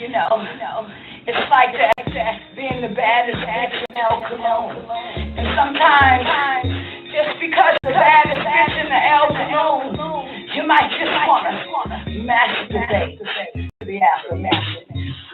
It's like that being the baddest bitch in El Cologne. And sometimes, just because the baddest bitch in the El Cologne, you might just wanna masturbate to the aftermath.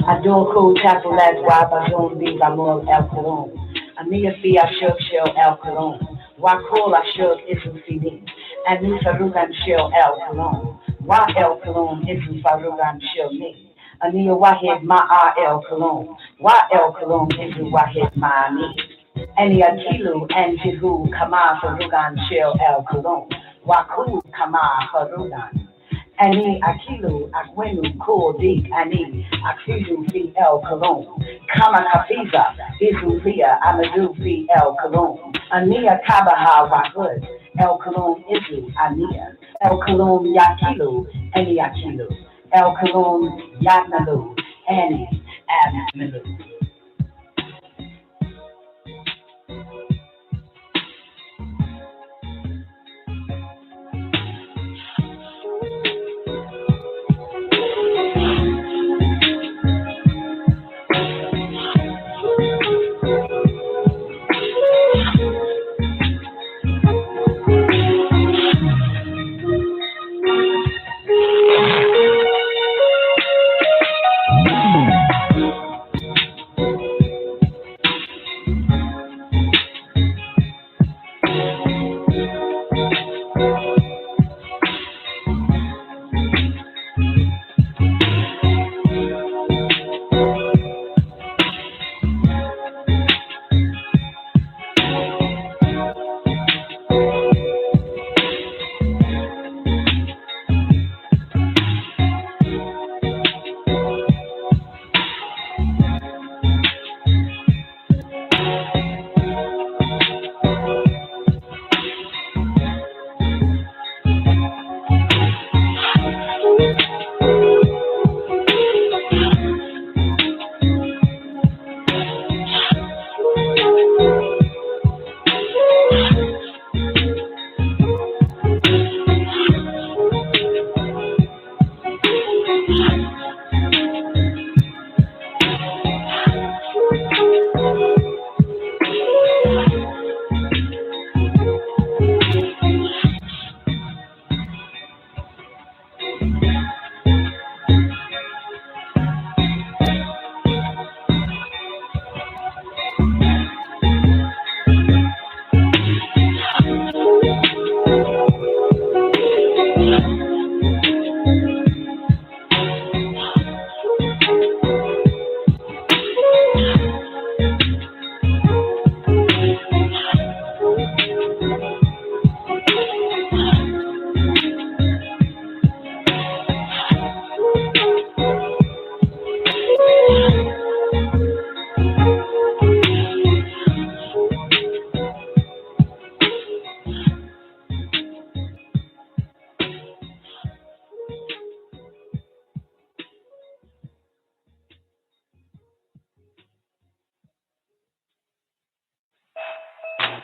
Adoro tackle as why by zone B by more El Cologne. Ania fi I show El Cologne. Wakol I shook isn't CD. And new Farugan show El Cologne. Why El Cologne isn't Farugan show me. Ania Wahid Ma El Cologne. Why El Cologne isn't Wahid Ma me. Any Akilu and Jihu Kama Farugan show El Cologne. Waku Kama Farugan. Ani Akilu Akwenu Ko Dik Ani Akilu Fi El Cologne. Kama Kafiza Isu Fia Amadu Fi El Cologne. Ania Kabaha Wahud El Cologne Isu Ania. El Cologne Yakilu Ani Akilu. El Cologne Yatnalu Ani Abnalu.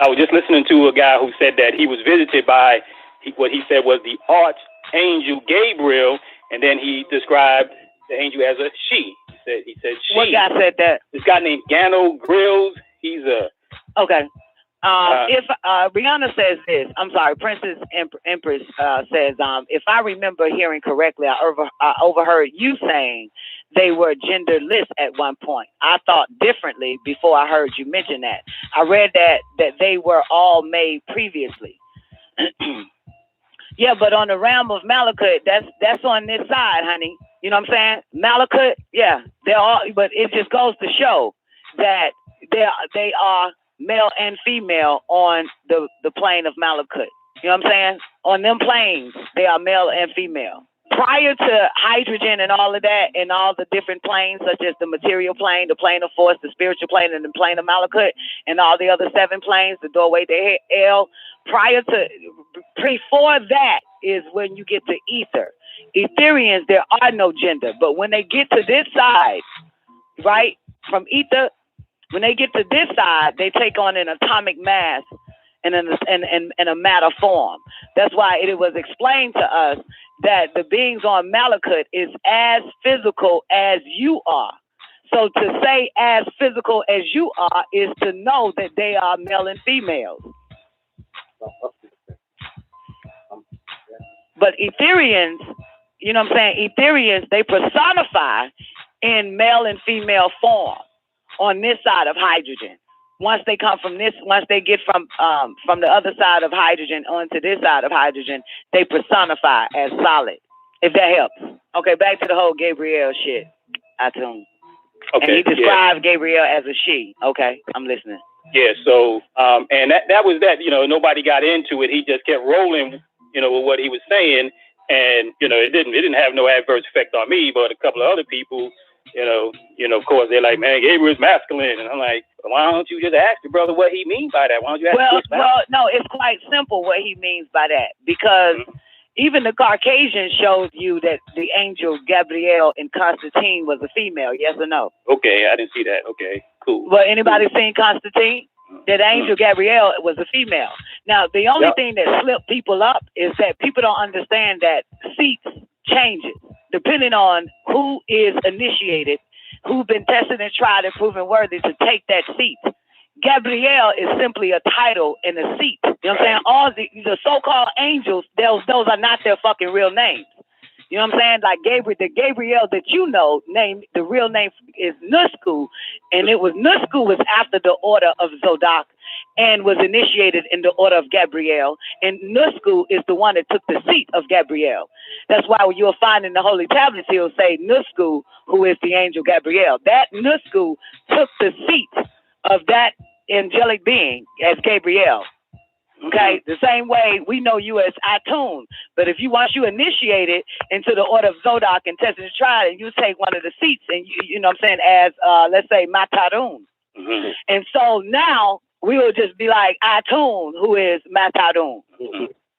I was just listening to a guy who said that he was visited by what he said was the archangel Gabriel, and then he described the angel as a she. He said she. What guy said that? This guy named Gano Grills. He's a okay. If Rihanna says this, I'm sorry, Princess Empress says, if I remember hearing correctly, I overheard you saying they were genderless at one point. I thought differently before I heard you mention that. I read that they were all made previously. Yeah, but on the realm of Malakut, that's on this side, honey. You know what I'm saying? Malakut, yeah, they're all, but it just goes to show that they are male and female on the plane of Malakut. You know what I'm saying? On them planes, they are male and female. Prior to hydrogen and all of that, and all the different planes, such as the material plane, the plane of force, the spiritual plane, and the plane of Malakut, and all the other 7 planes, the doorway to hell, before that is when you get to ether. Etherians, there are no gender, but when they get to this side, right, from ether, when they get to this side, they take on an atomic mass and a matter form. That's why it was explained to us that the beings on Malakut is as physical as you are. So to say as physical as you are is to know that they are male and females. But Etherians, you know what I'm saying? Etherians, they personify in male and female form on this side of hydrogen. Once they come from this, once they get from the other side of hydrogen onto this side of hydrogen, they personify as solid. If that helps. Okay, back to the whole Gabriel shit. Okay. And he described Gabriel as a she. Okay, I'm listening. Yeah, so and that was that, you know, nobody got into it. He just kept rolling, you know, with what he was saying, and you know, it didn't have no adverse effect on me, but a couple of other people, you know, of course they're like, man, Gabriel's masculine, and I'm like, why don't you just ask your brother what he means by that? Why don't you ask? Well, no, it's quite simple what he means by that, because even the Caucasian shows you that the angel Gabriel in Constantine was a female. Yes or no? Okay, I didn't see that. Okay, cool. Well, anybody seen Constantine? That angel Gabriel was a female. Now, the only thing that slipped people up is that people don't understand that seats changes depending on who is initiated, who's been tested and tried and proven worthy to take that seat. Gabriel is simply a title and a seat. You know what I'm saying? All the so-called angels, those are not their fucking real names. You know what I'm saying? Like the Gabriel that you know, the real name is Nusku, and Nusku was after the order of Zodok and was initiated in the order of Gabriel, and Nusku is the one that took the seat of Gabriel. That's why you'll find in the Holy Tablets he'll say Nusku, who is the angel Gabriel. That Nusku took the seat of that angelic being as Gabriel. Okay, the same way we know you as Atun, but if once you initiated into the order of Zodok and tested and tried, and you take one of the seats, and you know what I'm saying, as let's say Matarun, and so now we will just be like Atun, who is Matarun.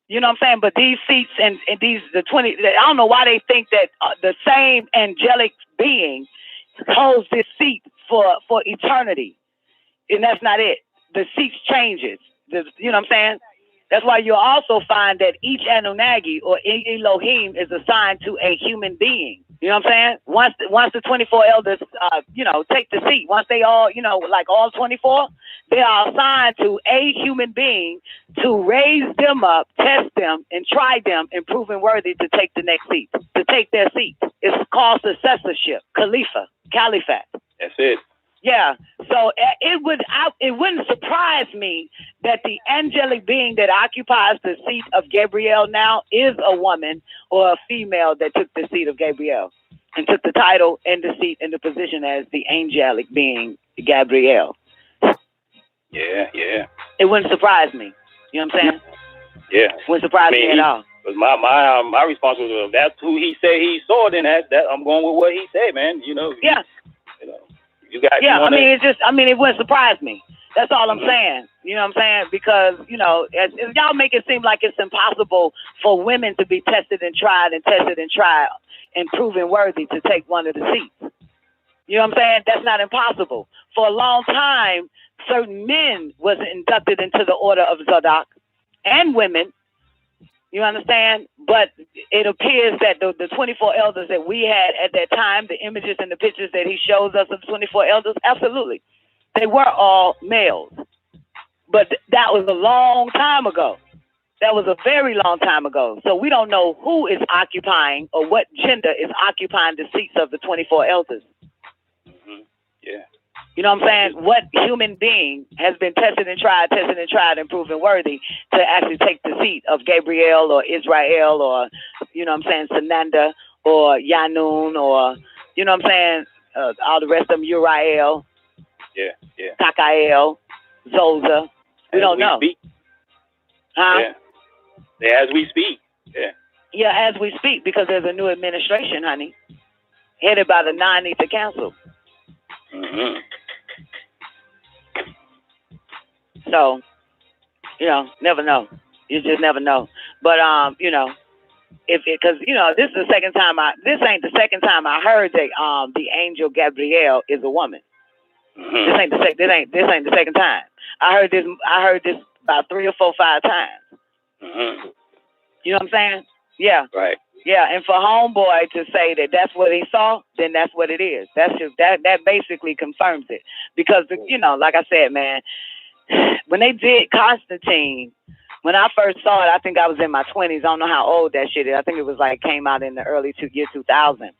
You know what I'm saying? But these seats and these the 20, I don't know why they think that the same angelic being holds this seat for eternity, and that's not it. The seats changes. You know what I'm saying? That's why you'll also find that each Anunnaki or Elohim is assigned to a human being. You know what I'm saying? Once the 24 elders, take the seat. Once they all, like all 24, they are assigned to a human being to raise them up, test them, and try them, and prove them worthy to take the next seat, to take their seat. It's called successorship, caliphate. That's it. Yeah, so it wouldn't surprise me that the angelic being that occupies the seat of Gabriel now is a woman or a female that took the seat of Gabriel and took the title and the seat and the position as the angelic being Gabriel. Yeah. It wouldn't surprise me. You know what I'm saying? Yeah. Wouldn't surprise me at all. My response was, well, that's who he said he saw. Then that I'm going with what he said, man. Yeah. It wouldn't surprise me. That's all I'm saying. You know what I'm saying? Because, as y'all make it seem like it's impossible for women to be tested and tried and proven worthy to take one of the seats. You know what I'm saying? That's not impossible. For a long time, certain men was inducted into the order of Zodok and women. You understand? But it appears that the 24 elders that we had at that time, the images and the pictures that he shows us of 24 elders, absolutely, they were all males. But that was a long time ago. That was a very long time ago. So we don't know who is occupying or what gender is occupying the seats of the 24 elders. Yeah. You know what I'm saying? What human being has been tested and tried and proven worthy to actually take the seat of Gabriel or Israel or, you know what I'm saying, Sananda or Yanun or, you know what I'm saying, all the rest of them, Uriel, Kakael, Zoza. We don't know. Speak. Huh? Yeah, as we speak. Yeah. Yeah, as we speak, because there's a new administration, honey, headed by the Non-Ether Council. Mm-hmm. So, never know. You just never know. But, because this is the second time this ain't the second time I heard that the angel Gabriel is a woman. Mm-hmm. This ain't the second time. I heard this about 3 or 4, 5 times. Mm-hmm. You know what I'm saying? Yeah. Right. Yeah, and for homeboy to say that that's what he saw, then that's what it is. That's just that basically confirms it. Because like I said, man, when they did Constantine, when I first saw it, I think I was in my 20s. I don't know how old that shit is. I think it was like came out in the early year 2000.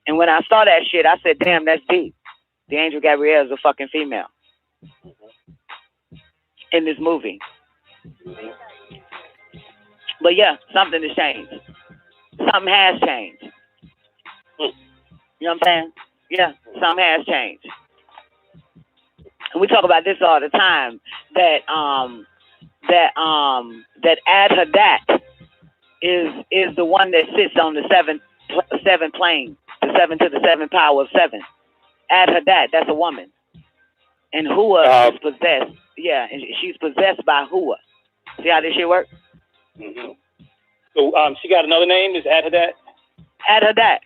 And when I saw that shit, I said, damn, that's deep. The Angel Gabrielle is a fucking female in this movie. But yeah, something has changed. Something has changed. You know what I'm saying? Yeah, something has changed. And we talk about this all the time. That Ad-Hadat is the one that sits on the seven plane, the 7 to the 7 power of 7. Ad-Hadat, that's a woman. And Hua is possessed. Yeah, and she's possessed by Hua. See how this shit works? Mm-hmm. So she got another name? Is Ad-Hadat? Ad-Hadat.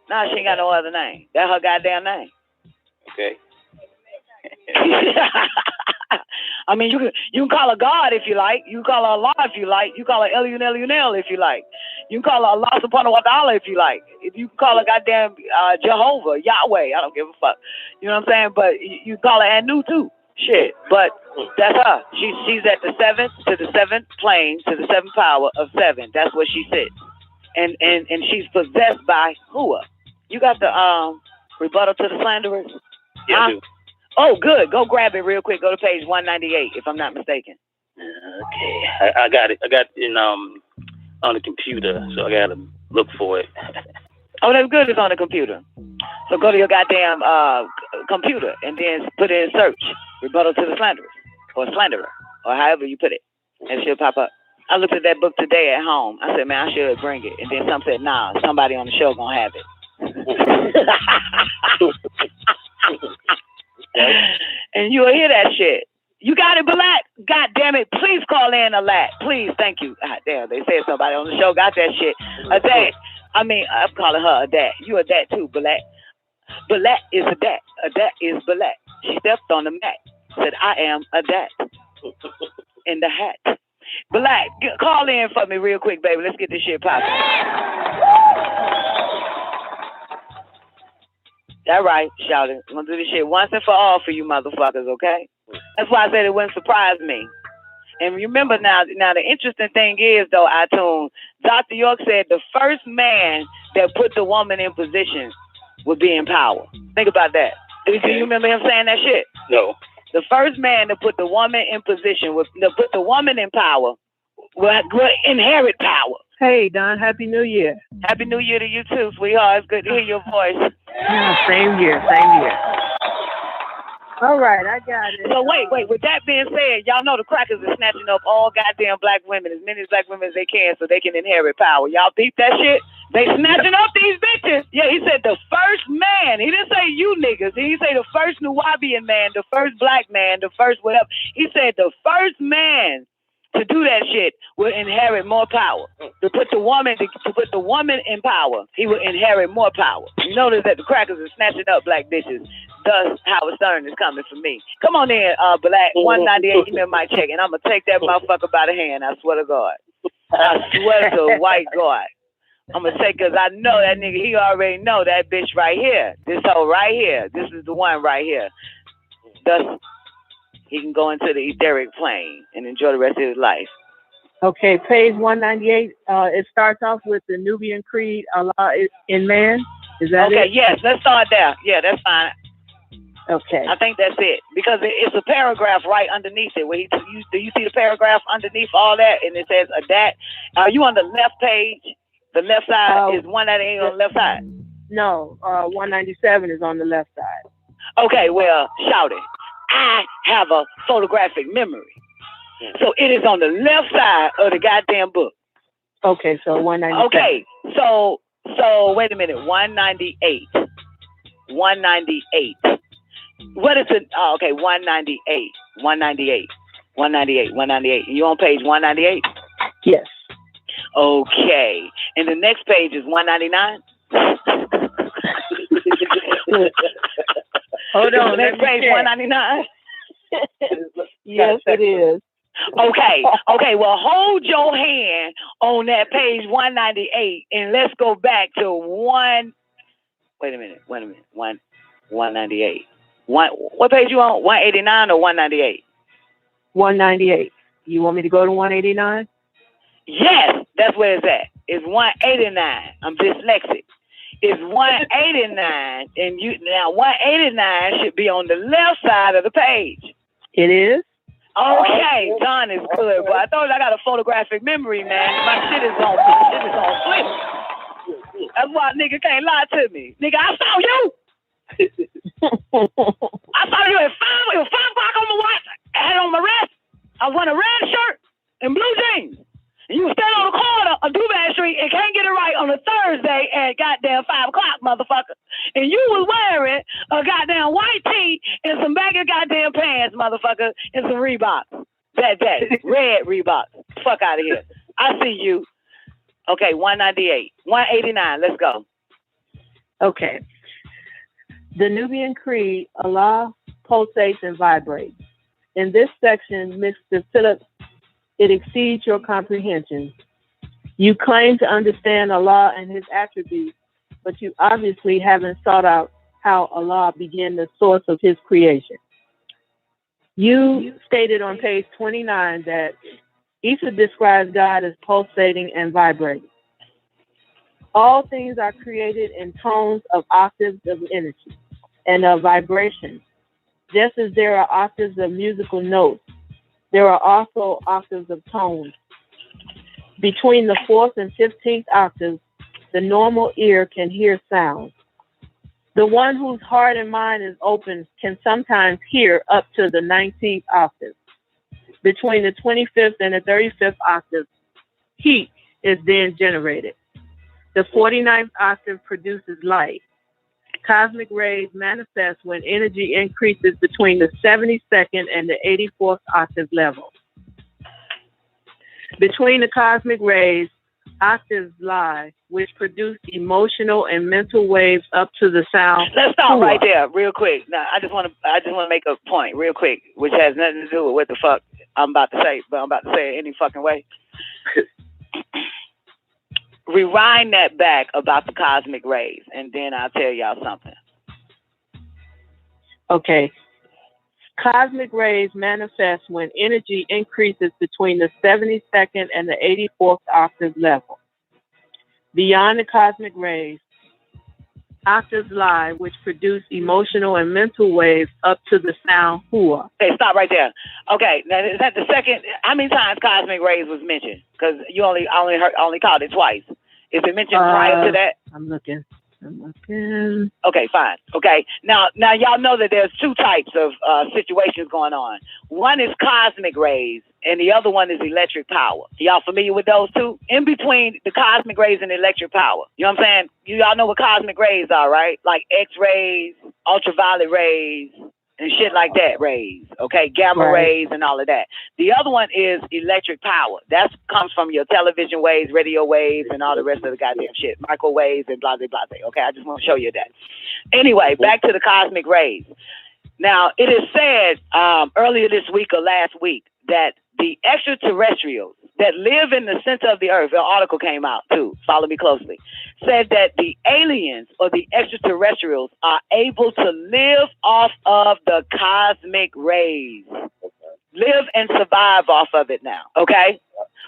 No, she ain't got no other name. That's her goddamn name. Okay. I mean, you can call her God if you like. You can call her Allah if you like. You can call her Elionel if you like. You can call her Allah subhanahu wa ta'ala if you like. If you can call her goddamn Jehovah, Yahweh, I don't give a fuck. You know what I'm saying? But you can call her Anu too. Shit. But that's her. She's at the 7th to the 7th plane to the 7th power of 7. That's where she sits. And she's possessed by Hua. You got the rebuttal to the slanderers? Yeah, I do. Oh, good. Go grab it real quick. Go to page 198, if I'm not mistaken. Okay, I got it. I got it in on the computer, so I gotta look for it. Oh, that's good. It's on the computer. So go to your goddamn computer and then put it in search. Rebuttal to the slanderers, or slanderer, or however you put it, and she'll pop up. I looked at that book today at home. I said, man, I should bring it. And then some said, nah, somebody on the show gonna have it. And you'll hear that shit. You got it, Black? God damn it. Please call in a lat. Please. Thank you. God damn, they said somebody on the show got that shit. A dat. I mean, I'm calling her a dat. You a dat too, Black. Black is a dat. A dat is Black. She stepped on the mat. Said, I am a dat. In the hat. Black, call in for me real quick, baby. Let's get this shit popping. That right, shout it. We're gonna do this shit once and for all for you motherfuckers, okay? That's why I said it wouldn't surprise me. And remember now the interesting thing is though, iTunes, Dr. York said the first man that put the woman in position would be in power. Think about that. Do you remember him saying that shit? No. The first man to put the woman in position, to put the woman in power, will inherit power. Hey, Don, Happy New Year. Happy New Year to you too, sweetheart. It's good to hear your voice. Yeah, same year. All right, I got it. So wait. With that being said, y'all know the crackers are snatching up all goddamn black women, as many black women as they can, so they can inherit power. Y'all peep that shit? They snatching up these bitches. Yeah, he said the first man. He didn't say you niggas. He didn't say the first Nubian man, the first black man, the first whatever. He said the first man to do that shit will inherit more power. To put the woman in power, he will inherit more power. You notice that the crackers are snatching up black bitches. Thus, Howard Stern is coming for me. Come on in, Black 198. Give me my check, and I'm gonna take that motherfucker by the hand. I swear to God. I swear to white God. I'm gonna take, cause I know that nigga. He already know that bitch right here. This hoe right here. This is the one right here. Thus, he can go into the etheric plane and enjoy the rest of his life. Okay, page 198. It starts off with the Nubian Creed, Allah in man. Is that it? Okay, yes, let's start there. Yeah, that's fine. Okay. I think that's it. Because it's a paragraph right underneath it. Where do you see the paragraph underneath all that? And it says a dat. Are you on the left page? The left side is 198 on the left side? No, 197 is on the left side. Okay, well, shout it. I have a photographic memory. So it is on the left side of the goddamn book. Okay, so 197. Okay, so wait a minute. 198. 198. What is it? Oh, okay, 198. 198. 198. 198. You on page 198? Yes. Okay. And the next page is 199? Hold on. The next page 199? Yes, it is. Okay. Well, hold your hand on that page 198, and let's go back to one. Wait a minute. 198. What page you on? 189 or 198? 198. You want me to go to 189? Yes, that's where it's at. It's 189. I'm dyslexic. It's 189, and now 189 should be on the left side of the page. It is? Okay, John is good, but I told you I got a photographic memory, man. My shit is on flip. That's why nigga can't lie to me. Nigga, I saw you. I saw you at 5 o'clock on my watch. I had on my vest. I was wearing a red shirt and blue jeans. And you were standing on the corner of Duval Street and can't get it right on a Thursday at goddamn 5 o'clock, motherfucker. And you was wearing a goddamn white tee and some baggy goddamn pants, motherfucker, and some Reeboks that day. Red Reeboks. Fuck out of here. I see you. Okay, 198. 189. Let's go. Okay. The Nubian Creed, Allah pulsates and vibrates. In this section, Mr. Phillips, it exceeds your comprehension. You claim to understand Allah and his attributes, but you obviously haven't sought out how Allah began the source of his creation. You stated on page 29 that Isa describes God as pulsating and vibrating. All things are created in tones of octaves of energy and of vibration. Just as there are octaves of musical notes, there are also octaves of tones. Between the 4th and 15th octaves, the normal ear can hear sounds. The one whose heart and mind is open can sometimes hear up to the 19th octave. Between the 25th and the 35th octave, heat is then generated. The 49th octave produces light. Cosmic rays manifest when energy increases between the 72nd and the 84th octave level. Between the cosmic rays, octaves lie, which produce emotional and mental waves up to the sound. Let's stop right there, real quick. Now, I just want to make a point, real quick, which has nothing to do with what the fuck I'm about to say, but I'm about to say it any fucking way. Rewind that back about the cosmic rays, and then I'll tell y'all something. Okay. Cosmic rays manifest when energy increases between the 72nd and the 84th octave level. Beyond the cosmic rays, octaves lie, which produce emotional and mental waves up to the sound hua. Okay, stop right there. Okay, now is that the second? How many times cosmic rays was mentioned? Because I only called it twice. Is it mentioned prior to that? I'm looking. Okay, fine. Okay, now y'all know that there's two types of situations going on. One is cosmic rays, and the other one is electric power. Y'all familiar with those two? In between the cosmic rays and electric power. You know what I'm saying? Y'all know what cosmic rays are, right? Like X-rays, ultraviolet rays, and shit like that, rays, okay, gamma rays and all of that. The other one is electric power. That comes from your television waves, radio waves, and all the rest of the goddamn shit, microwaves and blah, blah, blah, okay? I just want to show you that. Anyway, back to the cosmic rays. Now, it is said earlier this week or last week that the extraterrestrials that live in the center of the earth, an article came out too, follow me closely, said that the aliens or the extraterrestrials are able to live off of the cosmic rays. Live and survive off of it now, okay?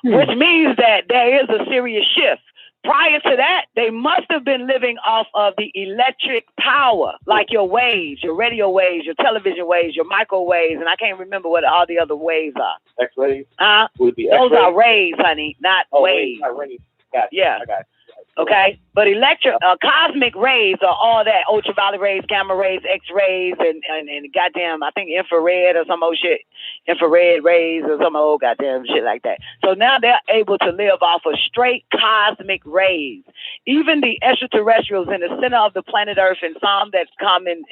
Which means that there is a serious shift. Prior to that, they must have been living off of the electric power, like your waves, your radio waves, your television waves, your microwaves, and I can't remember what all the other waves are. X-rays? Would it be X-rays? Those are rays, honey, not waves. Rays. Got it. Yeah. I got it. Okay, but cosmic rays are all that: ultraviolet rays, gamma rays, X-rays, and goddamn, I think infrared or some old shit, infrared rays or some old goddamn shit like that. So now they're able to live off of straight cosmic rays. Even the extraterrestrials in the center of the planet Earth and some that come and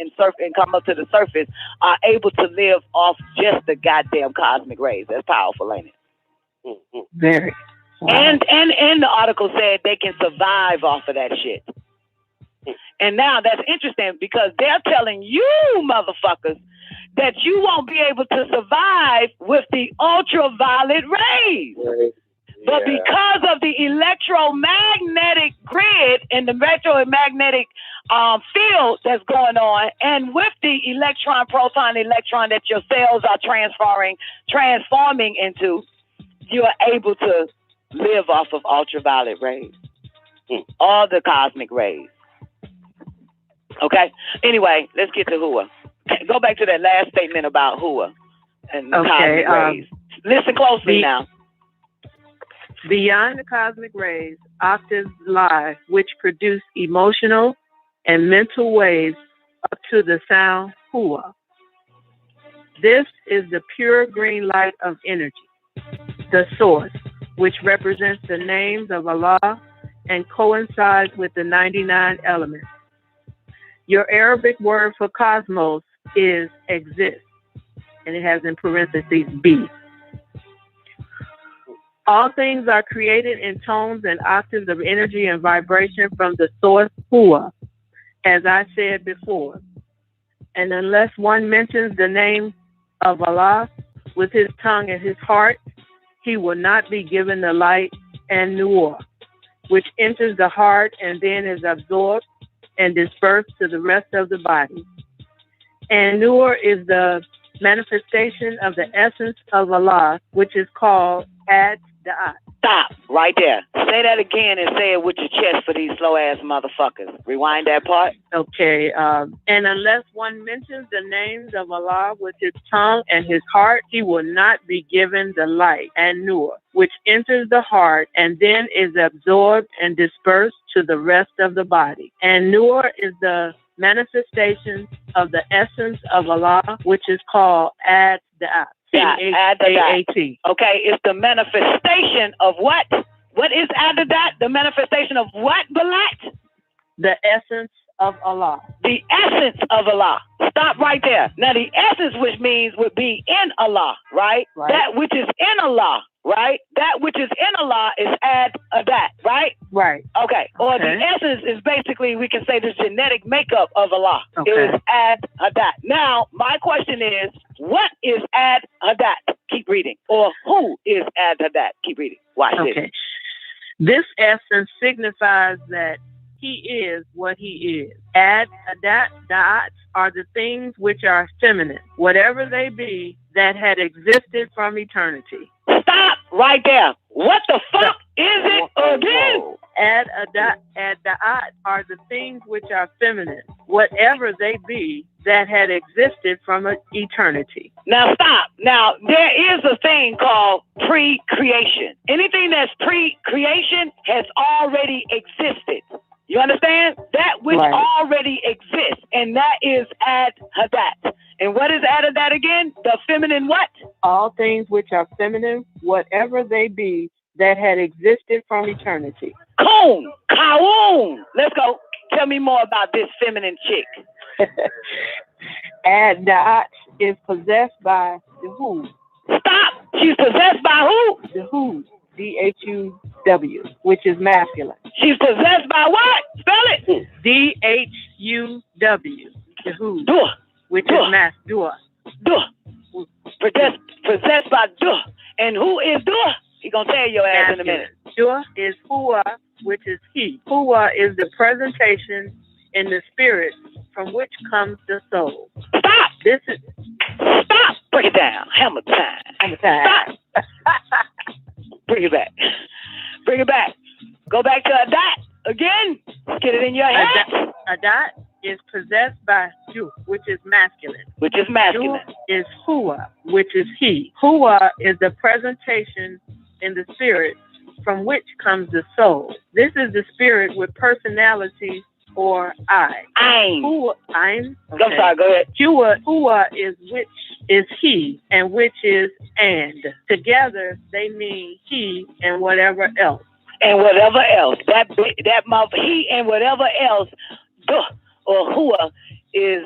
come up to the surface are able to live off just the goddamn cosmic rays. That's powerful, ain't it? Very. Wow. And the article said they can survive off of that shit. And now that's interesting because they're telling you motherfuckers that you won't be able to survive with the ultraviolet rays. Right. But because of the electromagnetic grid and the electromagnetic field that's going on, and with the electron, proton, electron that your cells are transforming into, you are able to live off of ultraviolet rays, all the cosmic rays. Okay. Anyway, let's get to Hua. Go back to that last statement about Hua and the cosmic rays. Listen closely now. Beyond the cosmic rays, octaves lie which produce emotional and mental waves up to the sound Hua. This is the pure green light of energy, the source, which represents the names of Allah and coincides with the 99 elements. Your Arabic word for cosmos is exist, and it has in parentheses be. All things are created in tones and octaves of energy and vibration from the source Hua, as I said before. And unless one mentions the name of Allah with his tongue and his heart, he will not be given the light and nur, which enters the heart and then is absorbed and dispersed to the rest of the body. And nur is the manifestation of the essence of Allah, which is called Ad. Stop right there. Say that again and say it with your chest for these slow ass motherfuckers. Rewind that part. Okay. And unless one mentions the names of Allah with his tongue and his heart, he will not be given the light and nur, which enters the heart and then is absorbed and dispersed to the rest of the body. And nur is the manifestation of the essence of Allah, which is called Ad. A-A-T. Okay, it's the manifestation of what? What is Adadat? The manifestation of what, Balat? The essence of Allah. The essence of Allah. Stop right there. Now, the essence, which means would be in Allah, right? That which is in Allah, right? That which is in Allah is Ad-Adat, right? Right. Okay. Or the essence is basically, we can say, the genetic makeup of Allah. Okay. It is Ad-Adat. Now, my question is, what is Ad-Adat? Keep reading. Or who is Ad-Adat? Keep reading. Watch this. This essence signifies that he is what he is. Ad-Adat are the things which are feminine, whatever they be, that had existed from eternity. Stop right there. What the fuck is it again? Ad-Adat are the things which are feminine, whatever they be, that had existed from eternity. Now stop. Now, there is a thing called pre-creation. Anything that's pre-creation has already existed. You understand? That which already exists, and that is Ad-Hadat. And what is Ad-Hadat again? The feminine what? All things which are feminine, whatever they be, that had existed from eternity. Coon, Kawoon. Let's go. Tell me more about this feminine chick. Ad-Hadat is possessed by the who. Stop. She's possessed by who? The who. D-H-U-W, which is masculine. She's possessed by what? Spell it. D-H-U-W, the who, which is masculine. Possessed by Duh. And who is Duh? He gonna tell your ass in a minute. Duh is Hua, which is he. Hua is the presentation in the spirit from which comes the soul. Stop. Stop. Break it down. Hammer time. Stop. Bring it back. Bring it back. Go back to Adat again. Get it in your head. Adat is possessed by Ju, which is masculine. Which is masculine. Ju is Hua, which is he. Hua is the presentation in the spirit from which comes the soul. This is the spirit with personality or I. I'm. Hua, I'm. Okay. I'm sorry, go ahead. Hua is which is he, and which is and. Together, they mean he and whatever else. And whatever else. That he and whatever else, Duh, or Hua, is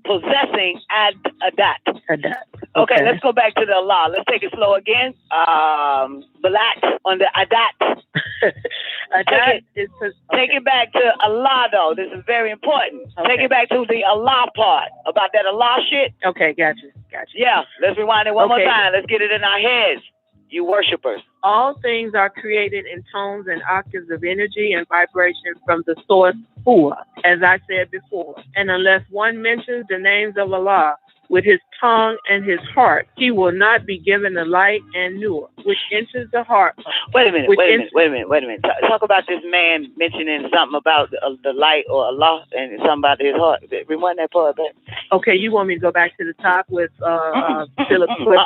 possessing Ad-Adat. Okay, let's go back to the Allah. Let's take it slow again. Balat on the Adat. Take it back to Allah, though. This is very important. Okay. Take it back to the Allah part about that Allah shit. Okay, gotcha. Yeah, let's rewind it one more time. Let's get it in our heads, you worshipers. All things are created in tones and octaves of energy and vibration from the source Hua, as I said before. And unless one mentions the names of Allah with his tongue and his heart, he will not be given the light and nur, which enters the heart. Wait a minute. Talk about this man mentioning something about the light or Allah and something about his heart. Rewind that part back. Okay, you want me to go back to the top with Philip Cliff?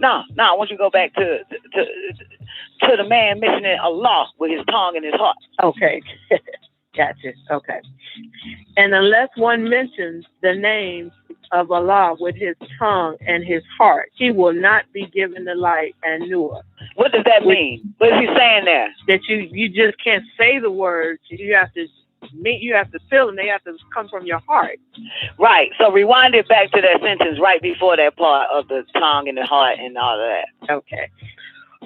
No. I want you to go back to the man mentioning Allah with his tongue and his heart. Okay. Gotcha. Okay. And unless one mentions the name of Allah with his tongue and his heart, he will not be given the light and nur. What does that mean? What is he saying there? That you just can't say the words. You have to feel them. They have to come from your heart. Right. So rewind it back to that sentence right before that part of the tongue and the heart and all of that. Okay.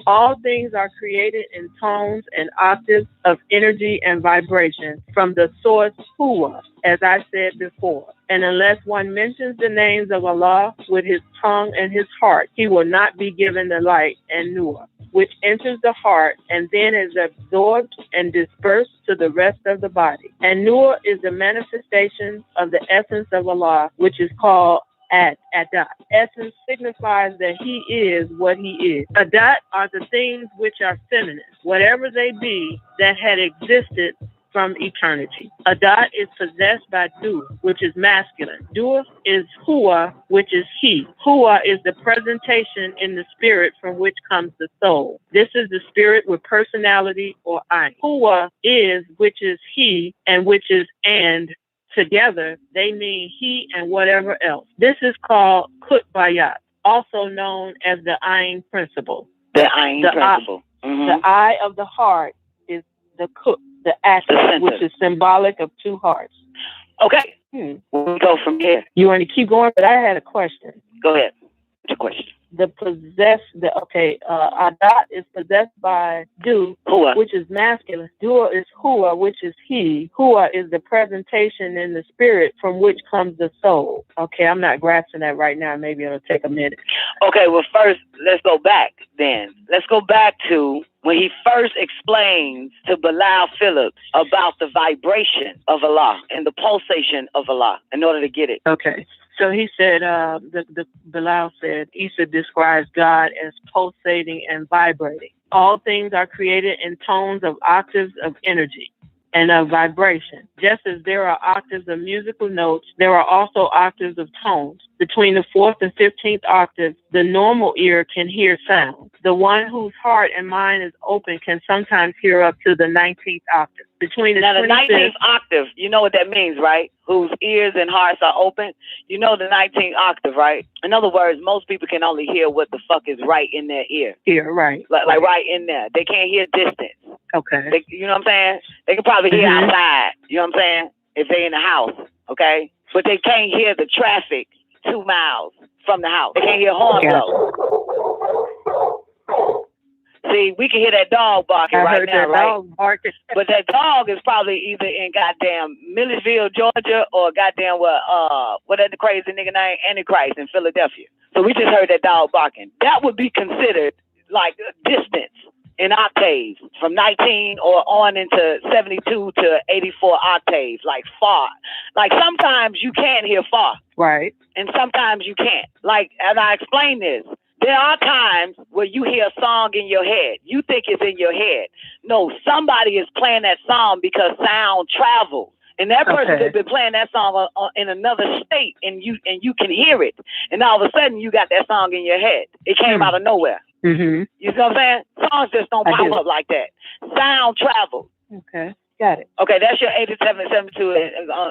All things are created in tones and octaves of energy and vibration from the source Hua, as I said before. And unless one mentions the names of Allah with his tongue and his heart, he will not be given the light and nur, which enters the heart and then is absorbed and dispersed to the rest of the body. And nur is the manifestation of the essence of Allah, which is called Adat. Essence signifies that he is what he is. Adat are the things which are feminine, whatever they be, that had existed from eternity. Adat is possessed by Du, which is masculine. Du is Hua, which is he. Hua is the presentation in the spirit from which comes the soul. This is the spirit with personality or I. Hua is, which is he, and which is and. Together, they mean he and whatever else. This is called Kutbayat, also known as the Ayin principle. The Ayin principle. The eye of the heart is the Kut, the axis, which is symbolic of two hearts. Okay. We'll go from here. You want to keep going? But I had a question. Go ahead. What's your question? Adat is possessed by Du, Hua, which is masculine. Du is Hua, which is he. Hua is the presentation in the spirit from which comes the soul. Okay, I'm not grasping that right now. Maybe it'll take a minute. Okay, well, first, let's go back then. Let's go back to when he first explains to Bilal Phillips about the vibration of Allah and the pulsation of Allah in order to get it. Okay. So he said, Bilal said, Isa describes God as pulsating and vibrating. All things are created in tones of octaves of energy and of vibration. Just as there are octaves of musical notes, there are also octaves of tones. Between the 4th and 15th octave, the normal ear can hear sound. The one whose heart and mind is open can sometimes hear up to the 19th octave. Between the 19th octave, you know what that means, right? Whose ears and hearts are open. You know the 19th octave, right? In other words, most people can only hear what the fuck is right in their ear. Ear, right. Like right in there. They can't hear distance. Okay. You know what I'm saying? They can probably hear outside. You know what I'm saying? If they're in the house, okay? But they can't hear the traffic 2 miles from the house. They can't hear horn blow. See, we can hear that dog barking right now, right? But that dog is probably either in goddamn Milledgeville, Georgia, or goddamn what that the crazy nigga name, Antichrist in Philadelphia. So we just heard that dog barking. That would be considered like a distance in octaves from 19 or on into 72 to 84 octaves, like far. Like sometimes you can hear far. Right. And sometimes you can't. Like, and I explain this. There are times where you hear a song in your head. You think it's in your head. No, somebody is playing that song because sound travels. And that person has been playing that song in another state, and you can hear it. And all of a sudden, you got that song in your head. It came out of nowhere. Mm-hmm. You know what I'm saying? Songs just don't pop up like that. Sound travels. Okay, got it. Okay, that's your 87, 72.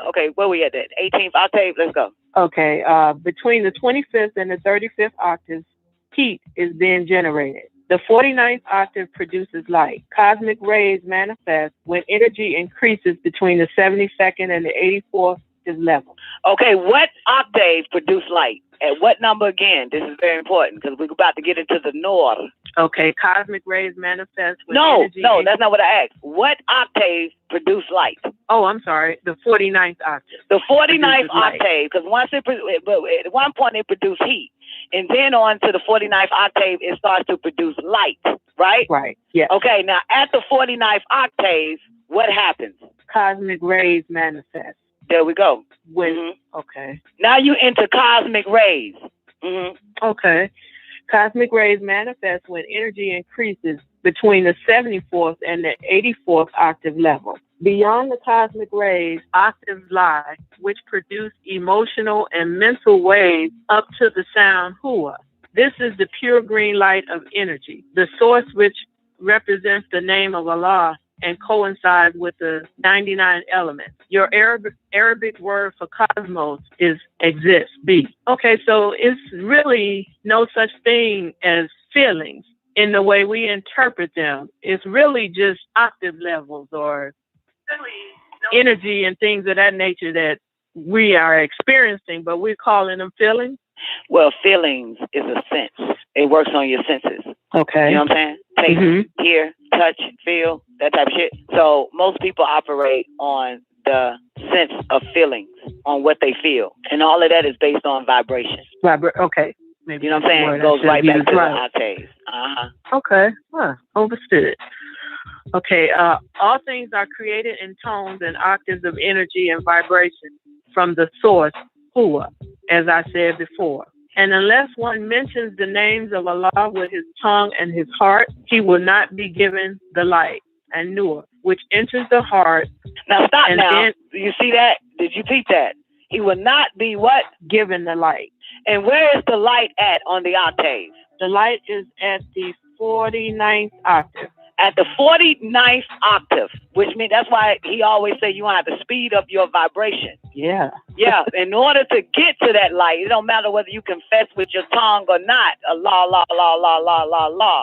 Okay, where we at? That 18th octave? Let's go. Okay, between the 25th and the 35th octaves, heat is being generated. The 49th octave produces light. Cosmic rays manifest when energy increases between the 72nd and the 84th level. Okay, what octave produce light? At what number again? This is very important because we're about to get into the Nur. Okay, cosmic rays manifest with No, energy. no, that's not what I asked. What octave produce light? Oh, I'm sorry. The 49th octave. The 49th produces light. octave, because at one point it produced heat, and then on to the 49th octave, it starts to produce light, right? Right, yeah. Okay, now at the 49th octave, what happens? Cosmic rays manifest. There we go. When, okay. Now you enter cosmic rays. Okay. Cosmic rays manifest when energy increases between the 74th and the 84th octave level. Beyond the cosmic rays, octaves lie, which produce emotional and mental waves up to the sound hua. This is the pure green light of energy, the source which represents the name of Allah and coincides with the 99 elements. Your Arabic word for cosmos is exist, be. Okay, so it's really no such thing as feelings in the way we interpret them. It's really just octave levels or energy and things of that nature that we are experiencing, but we're calling them feelings. Well, feelings is a sense. It works on your senses. Okay. You know what I'm saying? Taste, hear, touch, feel, that type of shit. So most people operate on the sense of feelings, on what they feel. And all of that is based on vibration. Okay. Maybe you know what I'm saying? It goes right back to the octaves. Okay. Understood. Okay. All things are created in tones and octaves of energy and vibration from the source, Hua, as I said before. And unless one mentions the names of Allah with his tongue and his heart, he will not be given the light and Nur, which enters the heart. Now stop now. Then, you see that? Did you peep that? He will not be what? Given the light. And where is the light at on the octave? The light is at the 49th octave. At the 49th octave, which means that's why he always say you want to have to speed up your vibration. Yeah. Yeah. In order to get to that light, it don't matter whether you confess with your tongue or not. Allah,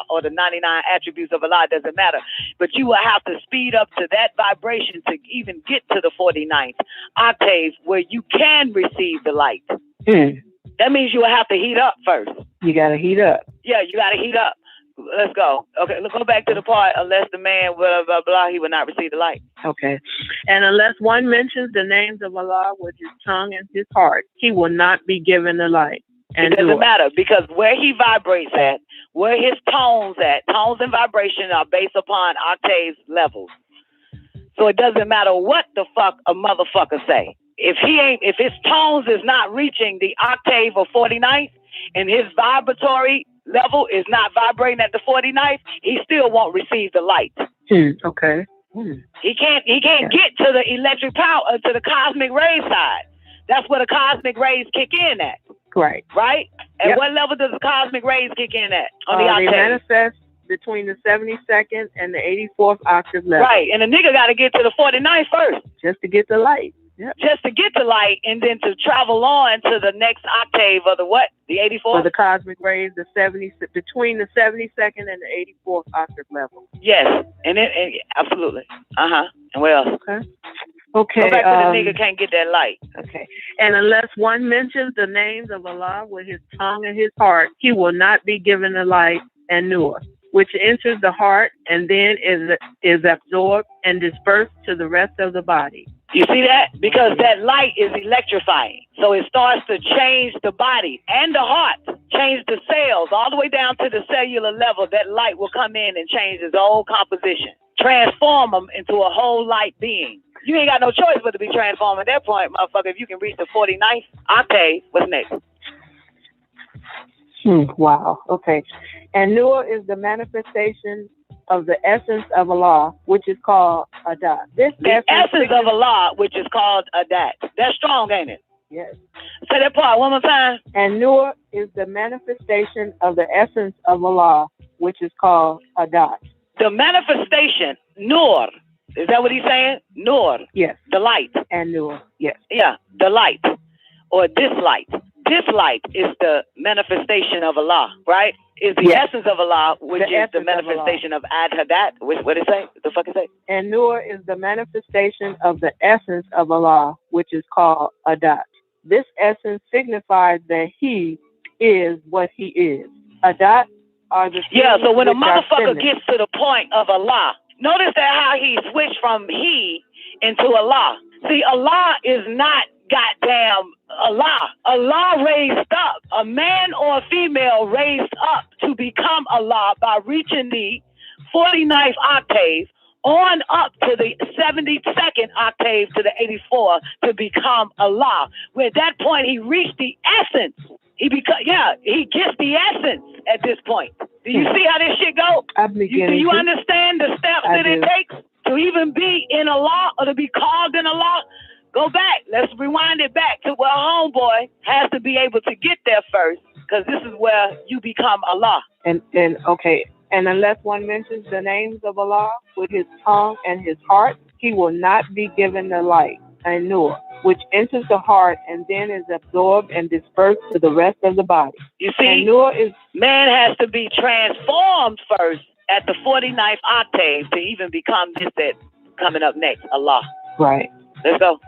or the 99 attributes of Allah, doesn't matter. But you will have to speed up to that vibration to even get to the 49th octave where you can receive the light. That means you will have to heat up first. You got to heat up. Yeah, you got to heat up. Let's go. Okay, let's go back to the part. Unless the man, blah, blah, blah, he will not receive the light. Okay. And unless one mentions the names of Allah with his tongue and his heart, he will not be given the light. And it doesn't matter because where he vibrates at, where his tones at, tones and vibration are based upon octaves levels. So it doesn't matter what the fuck a motherfucker say. If his tones is not reaching the octave of 49th and his vibratory level is not vibrating at the 49th, he still won't receive the light. Okay. He can't get to the electric power, to the cosmic ray side. That's where the cosmic rays kick in at. Right. Right? At what level does the cosmic rays kick in at on the octave? They manifest between the 72nd and the 84th octave level. Right. And the nigga got to get to the 49th first. Just to get the light. Yep. Just to get the light and then to travel on to the next octave of the what? The 84th? For the cosmic rays, between the 72nd and the 84th octave level. Yes. And absolutely. And what else? Okay. Go back to the nigga can't get that light. Okay. And unless one mentions the names of Allah with his tongue and his heart, he will not be given the light and Nur, which enters the heart and then is absorbed and dispersed to the rest of the body. You see that? Because that light is electrifying. So it starts to change the body and the heart, change the cells all the way down to the cellular level. That light will come in and change its whole composition, transform them into a whole light being. You ain't got no choice but to be transformed at that point, motherfucker. If you can reach the 49th octave, what's next? Wow. Okay. And Nur is the manifestation of the essence of Allah, which is called Adat. The essence of Allah, which is called Adat. That's strong, ain't it? Yes. Say that part one more time. And Nur is the manifestation of the essence of Allah, which is called Adat. The manifestation, Nur. Is that what he's saying? Nur. Yes. The light. And Nur. Yes. Yeah, the light. Or this light. This light is the manifestation of Allah, right? Is the essence of Allah, which is the manifestation of Ad-Hadat. What did it say? The fuck is it? And Nur is the manifestation of the essence of Allah, which is called Adat. This essence signifies that he is what he is. Adat are the Yeah, so when a which are motherfucker feminine. gets to the point of Allah, notice that how he switched from he into Allah. See, Allah is not goddamn Allah. Allah raised up, a man or a female raised up to become Allah by reaching the 49th octave on up to the 72nd octave to the 84 to become Allah. Where at that point he reached the essence. He gets the essence at this point. Do you see how this shit go? Do you understand the steps that it takes to even be in Allah or to be called in Allah? Go back. Let's rewind it back to where homeboy has to be able to get there first, because this is where you become Allah. And unless one mentions the names of Allah with his tongue and his heart, he will not be given the light, and nur, which enters the heart and then is absorbed and dispersed to the rest of the body. You see, man has to be transformed first at the 49th octave to even become this that coming up next, Allah. Right. Let's go.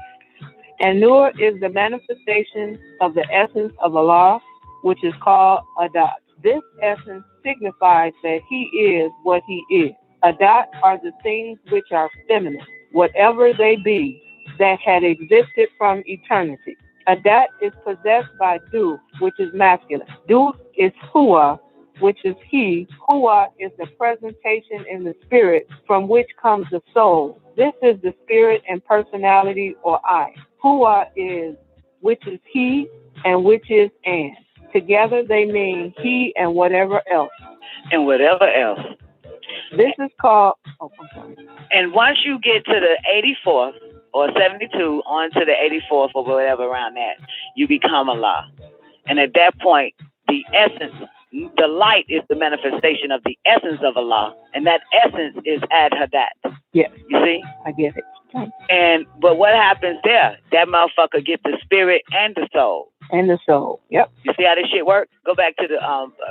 And nur is the manifestation of the essence of Allah, which is called Adat. This essence signifies that he is what he is. Adat are the things which are feminine, whatever they be, that had existed from eternity. Adat is possessed by Du, which is masculine. Du is Hua, which is he. Hua is the presentation in the spirit from which comes the soul. This is the spirit and personality or I. Hua is, which is he, and which is and. Together they mean he and whatever else. And whatever else. This is called, I'm sorry. And once you get to the 84th or 72 on to the 84th or whatever around that, you become Allah. And at that point, the essence, the light is the manifestation of the essence of Allah. And that essence is Ad-Hadat. Yes. You see? I get it. But what happens there? That motherfucker gets the spirit and the soul. And the soul. Yep. You see how this shit works? Go back to the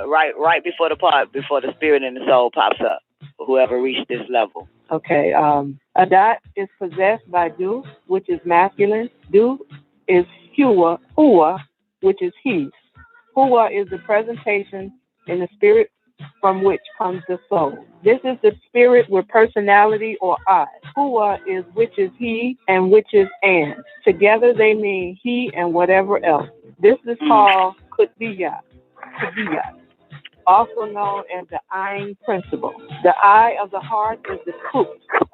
right before the part, before the spirit and the soul pops up. Whoever reached this level. Okay. Adat is possessed by Du, which is masculine. Du is Hua, which is he. Hua is the presentation in the spirit from which comes the soul. This is the spirit with personality or I. Hua is which is he and which is and. Together they mean he and whatever else. This is called Kudiyat, also known as the Ayn principle. The eye of the heart is the Kut,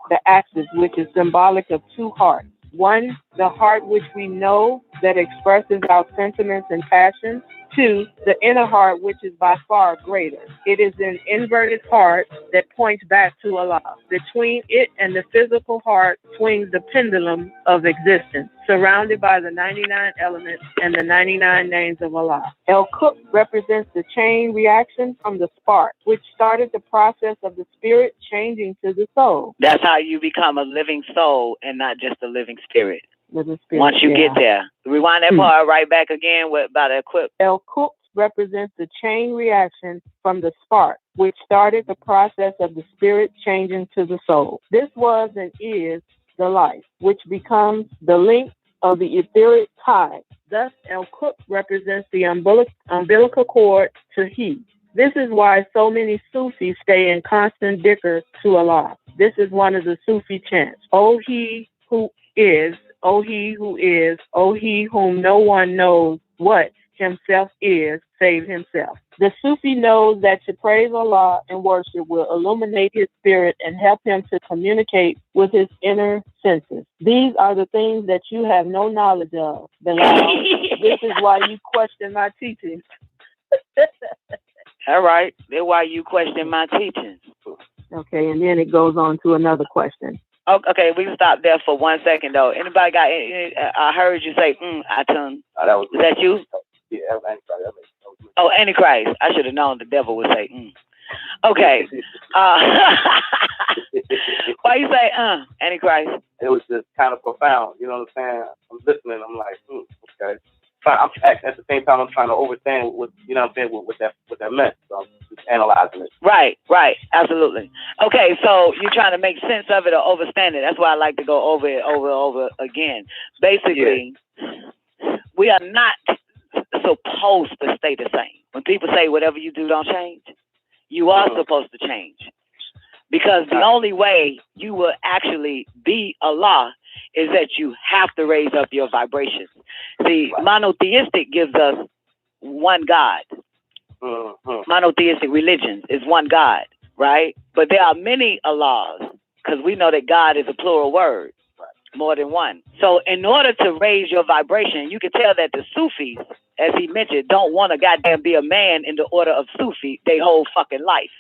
the axis, which is symbolic of two hearts. One, the heart which we know that expresses our sentiments and passions. Two, the inner heart, which is by far greater. It is an inverted heart that points back to Allah. Between it and the physical heart swings the pendulum of existence, surrounded by the 99 elements and the 99 names of Allah. El-Kut represents the chain reaction from the spark, which started the process of the spirit changing to the soul. That's how you become a living soul and not just a living spirit. Spirit, once you get there. Rewind that part right back again about the equip. El-Kut represents the chain reaction from the spark, which started the process of the spirit changing to the soul. This was and is the life, which becomes the link of the etheric tie. Thus, El-Kut represents the umbilical cord to he. This is why so many Sufis stay in constant dhikr to Allah. This is one of the Sufi chants. O he who is, O he who is, O he whom no one knows what himself is, save himself. The Sufi knows that to praise Allah and worship will illuminate his spirit and help him to communicate with his inner senses. These are the things that you have no knowledge of, Bilal. This is why you question my teachings. All right. That's why you question my teachings. Okay, and then it goes on to another question. Okay, we can stop there for 1 second, though. Anybody got any, I heard you say, Atun. Is that you? Yeah, Antichrist. Oh, Antichrist. I should have known the devil would say, Okay. Why you say, Antichrist? It was just kind of profound. You know what I'm saying? I'm listening. I'm like, okay. At the same time, I'm trying to understand what, you know what I'm saying, what that meant. So I'm just analyzing it. Right, absolutely. Okay, so you're trying to make sense of it or overstand it. That's why I like to go over it over again. Basically, We are not supposed to stay the same. When people say whatever you do don't change, you are supposed to change. Because the only way you will actually be Allah is that you have to raise up your vibrations. See, monotheistic gives us one God. Monotheistic religions is one God, right? But there are many Allahs, because we know that God is a plural word, more than one. So in order to raise your vibration, you can tell that the Sufis, as he mentioned, don't want to goddamn be a man in the order of Sufi they whole fucking life.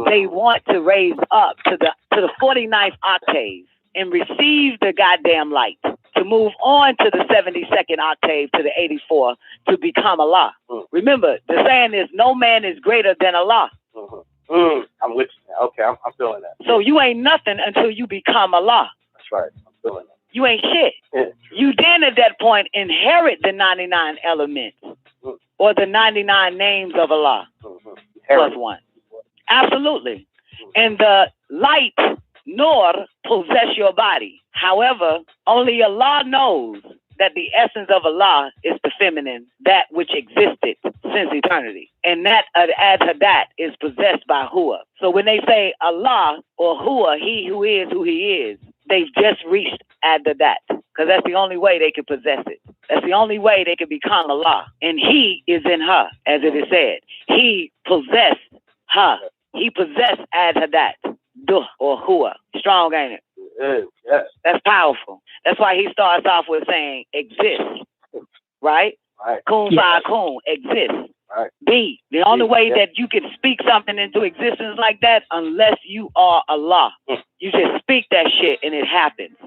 They want to raise up to the 49th octave and receive the goddamn light, to move on to the 72nd octave to the 84 to become Allah. Remember, the saying is no man is greater than Allah. I'm with you. Okay, I'm feeling that. So you ain't nothing until you become Allah. That's right. I'm feeling that. You ain't shit. Yeah. You then at that point inherit the 99 elements or the 99 names of Allah plus one. Absolutely. And the light nor possess your body. However, only Allah knows that the essence of Allah is the feminine, that which existed since eternity. And that Ad-Hadat is possessed by Hua. So when they say Allah or Hua, he who is who he is, they've just reached Ad-Hadat, because that's the only way they can possess it. That's the only way they can become Allah. And he is in her, as it is said. He possessed her. He possessed Ad-Hadat, Duh, or Hua. Strong, ain't it? Yes. That's powerful. That's why he starts off with saying exist, right? Kun Fa'akun, exist. Right. Be. The only way that you can speak something into existence like that, unless you are Allah. You just speak that shit and it happens.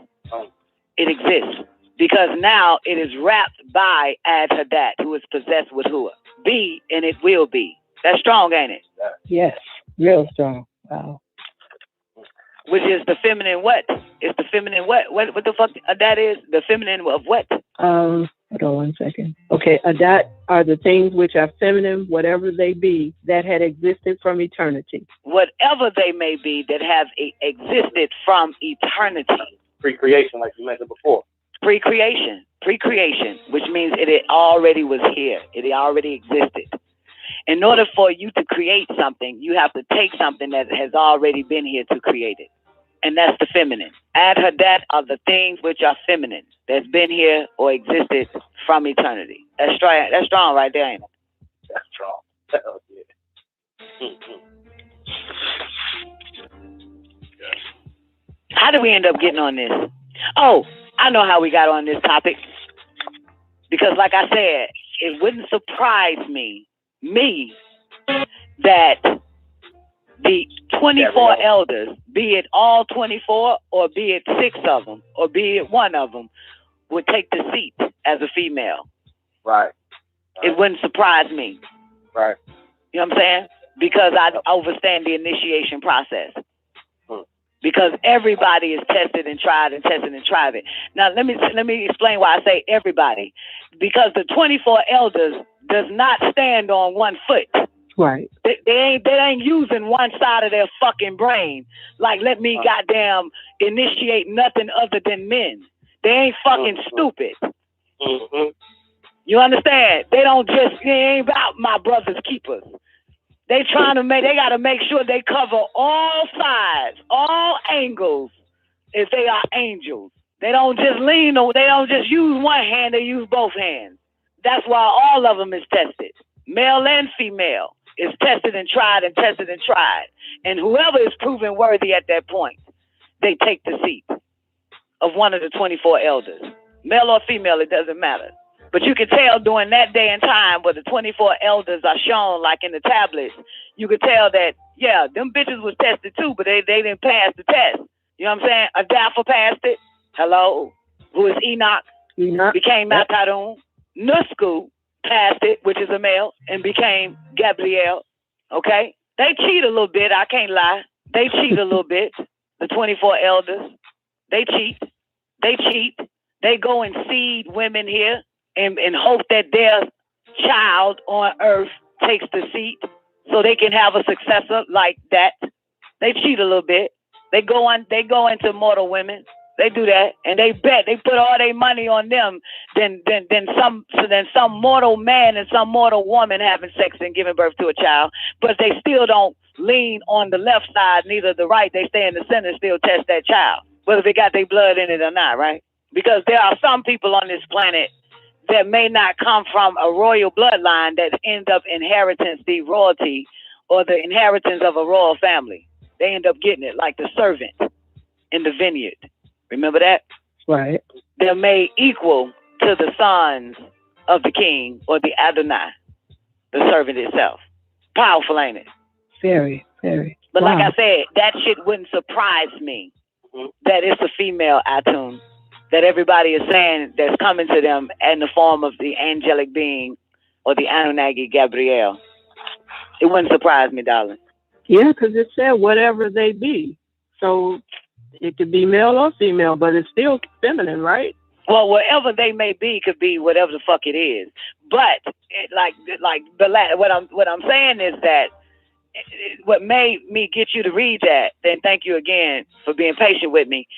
It exists. Because now it is wrapped by Ad-Hadat, who is possessed with Hua. Be, and it will be. That's strong, ain't it? Yes, real strong. Wow. Which is the feminine what? It's the feminine what? What the fuck that is? The feminine of what? Hold on 1 second. Okay, Adat are the things which are feminine, whatever they be, that had existed from eternity. Whatever they may be that have existed from eternity. Pre-creation, like you mentioned before. Pre-creation, which means it already was here. It already existed. In order for you to create something, you have to take something that has already been here to create it. And that's the feminine. Ad-Hadat are the things which are feminine, that's been here or existed from eternity. That's strong right there, ain't it? That's strong. Hell yeah. How did we end up getting on this? Oh, I know how we got on this topic. Because like I said, it wouldn't surprise me that the 24 elders, be it all 24 or be it 6 of them or be it 1 of them, would take the seat as a female. Right. It wouldn't surprise me. Right. You know what I'm saying? Because I understand the initiation process. Because everybody is tested and tried and tested and tried it. Now let me explain why I say everybody. Because the 24 elders does not stand on 1 foot. Right. They ain't using one side of their fucking brain. Like, let me goddamn initiate nothing other than men. They ain't fucking stupid. You understand? They ain't about my brother's keepers. They gotta make sure they cover all sides, all angles, if they are angels. They don't just they don't just use one hand, they use both hands. That's why all of them is tested. Male and female is tested and tried and tested and tried. And whoever is proven worthy at that point, they take the seat of one of the 24 elders. Male or female, it doesn't matter. But you can tell during that day and time where the 24 elders are shown, like in the tablets, you could tell that, yeah, them bitches was tested too, but they didn't pass the test. You know what I'm saying? Adafa passed it. Hello. Who is Enoch? Became Matarun. Nusku passed it, which is a male, and became Gabriel. Okay? They cheat a little bit, I can't lie. They cheat a little bit. The 24 elders. They cheat. They go and seed women here and hope that their child on earth takes the seat so they can have a successor like that. They cheat a little bit. They go into mortal women. They do that, and they bet. They put all their money on them than some mortal man and some mortal woman having sex and giving birth to a child. But they still don't lean on the left side, neither the right. They stay in the center and still test that child, whether they got their blood in it or not, right? Because there are some people on this planet that may not come from a royal bloodline that end up inheriting the royalty or the inheritance of a royal family. They end up getting it, like the servant in the vineyard. Remember that? Right. They're made equal to the sons of the king or the Adonai, the servant itself. Powerful, ain't it? Very, very. But wow. like I said, that shit wouldn't surprise me that it's a female Atun that everybody is saying that's coming to them in the form of the angelic being or the Anunnaki Gabriel. It wouldn't surprise me, darling. Yeah, because it said whatever they be. So it could be male or female, but it's still feminine, right? Well, whatever they may be could be whatever the fuck it is. But what I'm saying is that what made me get you to read that, then thank you again for being patient with me,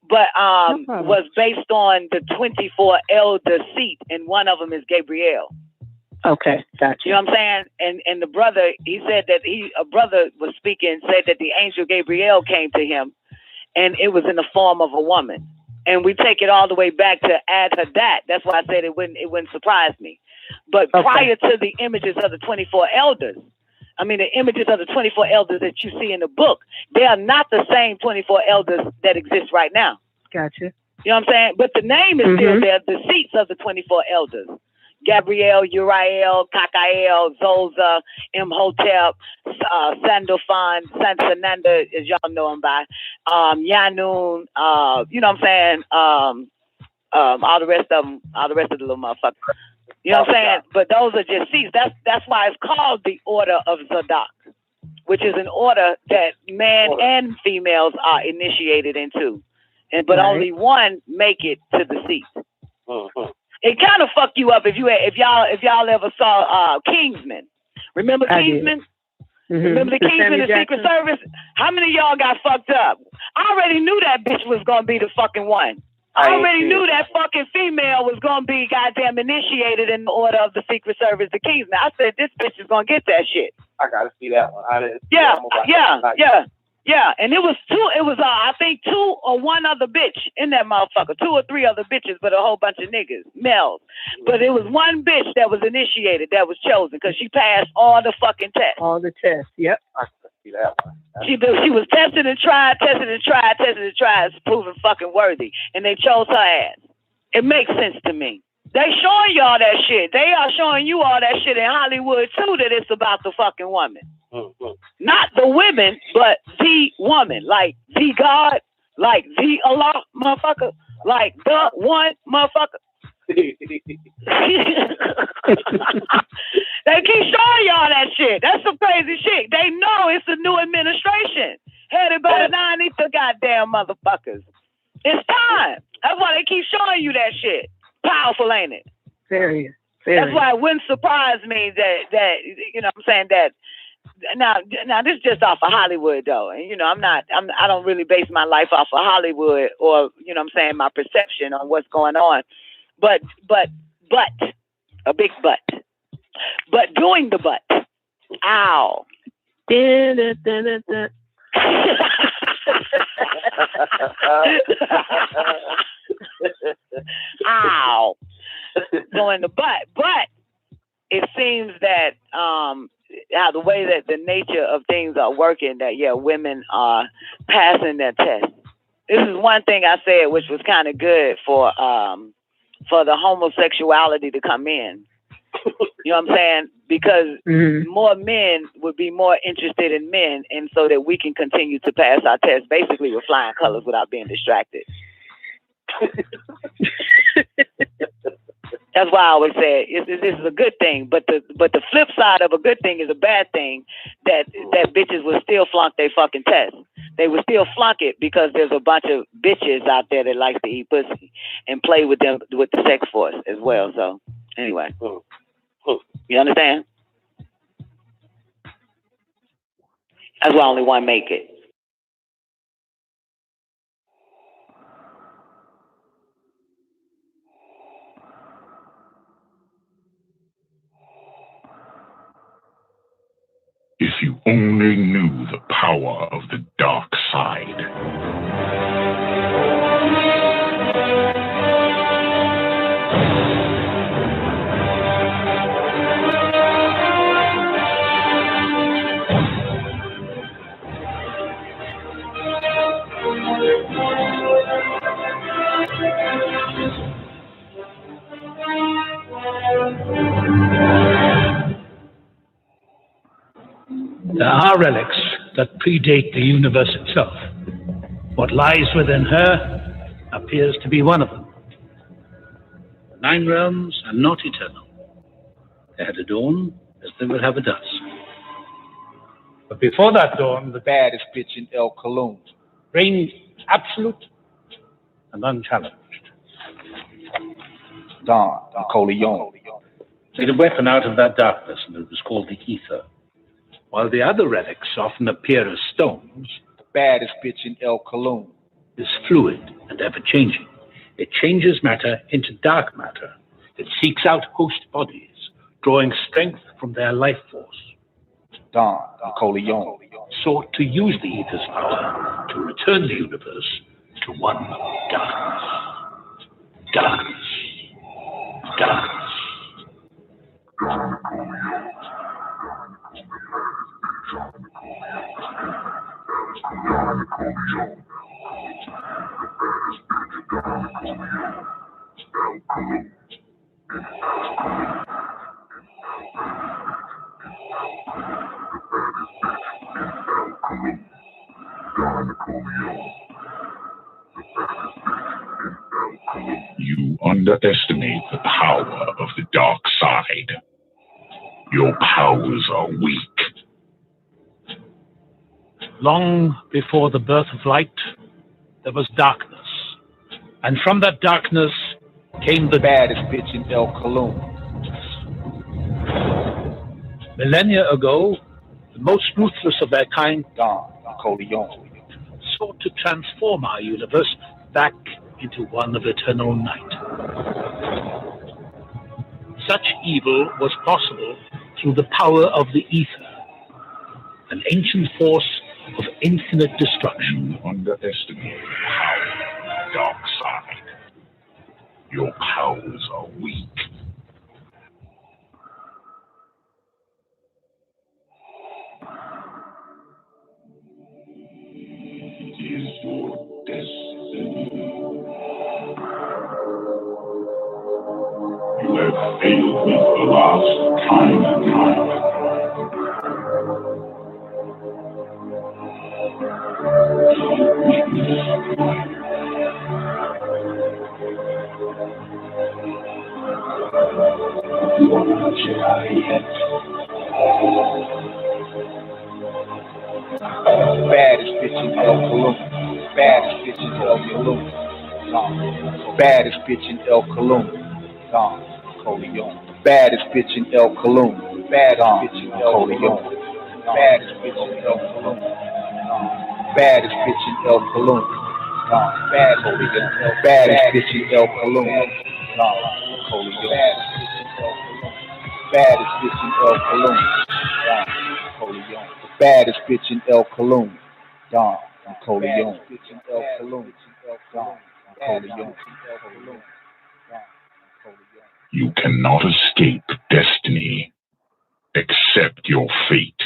but was based on the 24 elder seat, and one of them is Gabriel. Okay, gotcha. You know what I'm saying? And the brother, he said that a brother was speaking, said that the angel Gabriel came to him, and it was in the form of a woman. And we take it all the way back to Ad-Hadat. That's why I said it wouldn't surprise me. But prior to the images of the 24 elders, the images of the 24 elders that you see in the book, they are not the same 24 elders that exist right now. Gotcha. You know what I'm saying? But the name is still there, the seats of the 24 elders. Gabriel, Uriel, Kakael, Zoza, Imhotep, Sandalphon, Sansananda, as y'all know him by, Yanun, you know what I'm saying? All the rest of the little motherfuckers. You know what I'm saying? But those are just seats. That's why it's called the Order of Zadok, which is an order that man and females are initiated into, but only one make it to the seat. It kind of fucked you up if y'all ever saw Kingsman. Remember Kingsman? Remember the Kingsman in Secret Service? How many of y'all got fucked up? I already knew that bitch was gonna be the fucking one. I already knew that fucking female was gonna be goddamn initiated in the Order of the Secret Service, the Kingsman. I said this bitch is gonna get that shit. I gotta see that one. Yeah, and it was I think 2 or 1 other bitch in that motherfucker, 2 or 3 other bitches, but a whole bunch of niggas, males. But it was one bitch that was initiated, that was chosen, because she passed all the fucking tests. All the tests, yep. I can see that one. She was tested and tried, proven fucking worthy, and they chose her ass. It makes sense to me. They showing y'all that shit. They are showing you all that shit in Hollywood too, that it's about the fucking woman. Not the women, but the woman. Like the God, like the Allah, motherfucker. Like the one, motherfucker. They keep showing y'all that shit. That's some crazy shit. They know it's a new administration headed by the 9 ether goddamn motherfuckers. It's time. That's why they keep showing you that shit. Powerful, ain't it? Very. That's why it wouldn't surprise me that you know what I'm saying, that now this is just off of Hollywood though. And I don't really base my life off of Hollywood or, you know what I'm saying, my perception on what's going on. But a big but. But doing the but. Ow. Ow. Doing the but. But it seems that how the way that the nature of things are working, that women are passing their test. This is one thing I said, which was kind of good for the homosexuality to come in. You know what I'm saying? Because more men would be more interested in men, and so that we can continue to pass our tests. Basically, with flying colors without being distracted. That's why I always say this is a good thing, but the flip side of a good thing is a bad thing. That bitches will still flunk their fucking test. They will still flunk it because there's a bunch of bitches out there that likes to eat pussy and play with them with the sex force as well. So anyway, you understand? That's why only one make it. only knew the power of the dark side. There are relics that predate the universe itself. What lies within her appears to be one of them. The 9 realms are not eternal. They had a dawn as they will have a dusk. But before that dawn, the baddest bitch in NICOLEONE reigned absolute and unchallenged. NICOLEONE made a weapon out of that darkness, and it was called the ether. While the other relics often appear as stones, the baddest bitch in NICOLEONE is fluid and ever-changing. It changes matter into dark matter. It seeks out host bodies, drawing strength from their life force. NICOLEONE sought to use the ether's power to return the universe to one of darkness. Darkness. Darkness. You underestimate the power of the dark side. Your powers are weak. Long before the birth of light, there was darkness. And from that darkness came the baddest bitch in NICOLEONE. Millennia ago, the most ruthless of their kind, NICOLEONE, sought to transform our universe back into one of eternal night. Such evil was possible through the power of the ether, an ancient force of infinite destruction. You underestimate the power of the dark side. Your powers are weak. It is your destiny. You have failed me for the last time and time. Baddest bitch in NICOLEONE. Baddest bitch in NICOLEONE. Baddest bitch in NICOLEONE. NICOLEONE. Baddest bitch in NICOLEONE. Baddest bitch in NICOLEONE. Baddest bitch in NICOLEONE. Baddest bitch in NICOLEONE. Baddest bitch in NICOLEONE. Baddest bitch in NICOLEONE. Baddest bitch in NICOLEONE. NICOLEONE. You cannot escape destiny. Accept your fate.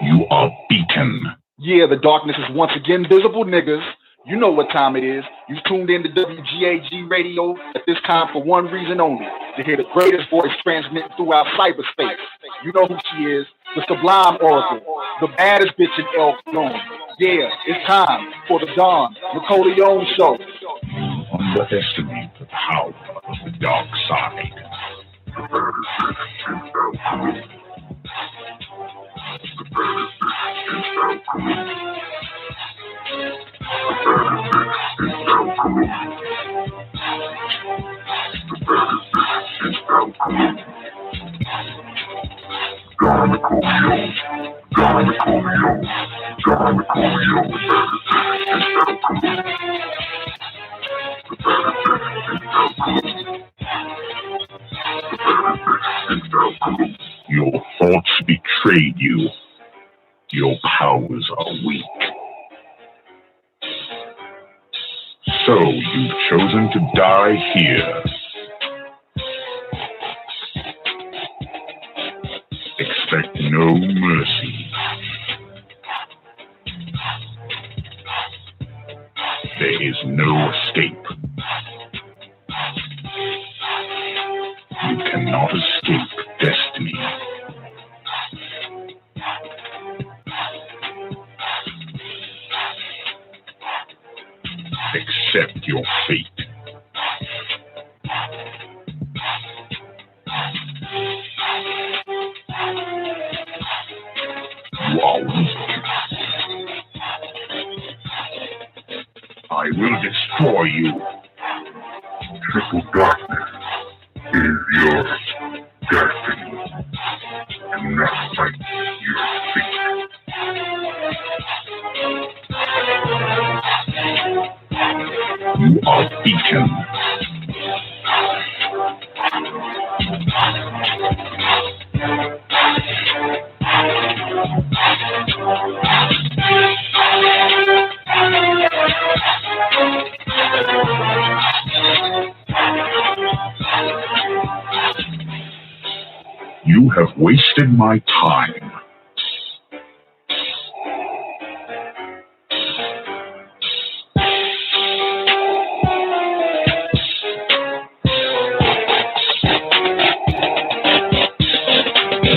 You are beaten. Yeah, the darkness is once again visible, niggas. You know what time it is. You tuned in to WGAG radio at this time for one reason only, to hear the greatest voice transmitting throughout cyberspace. You know who she is, the Sublime Oracle, the baddest bitch in NICOLEONE. Yeah, it's time for the Dawn NICOLEONE show. Underestimate the power of the dark side. Your thoughts betrayed you. Your powers are weak. So you've chosen to die here. Expect no mercy. There is no escape. You cannot escape destiny. Accept your fate. You are weak. I will destroy you. Triple darkness is your destiny. Do not fight your fate. You are beaten. You have wasted my time.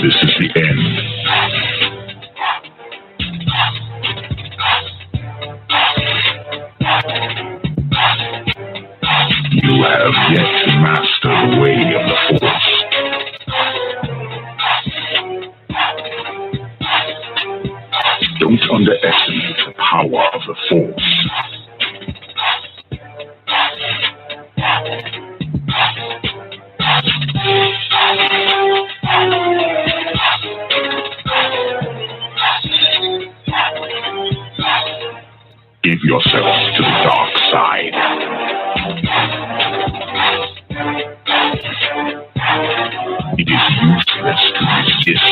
This is the end. You have yet to master the way of the Force. Don't underestimate the power of the Force. Give yourself to the dark side. It is useless to resist.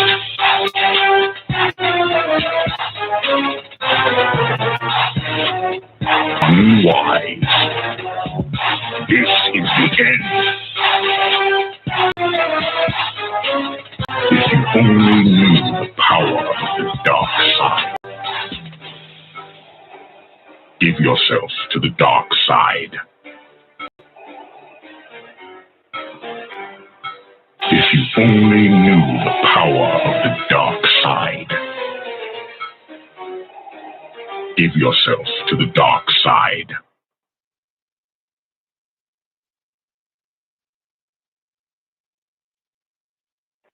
Unwise. This is the end. If you only knew the power of the dark side. Give yourself to the dark side. If you only knew the power of the dark side. Give yourself to the dark side.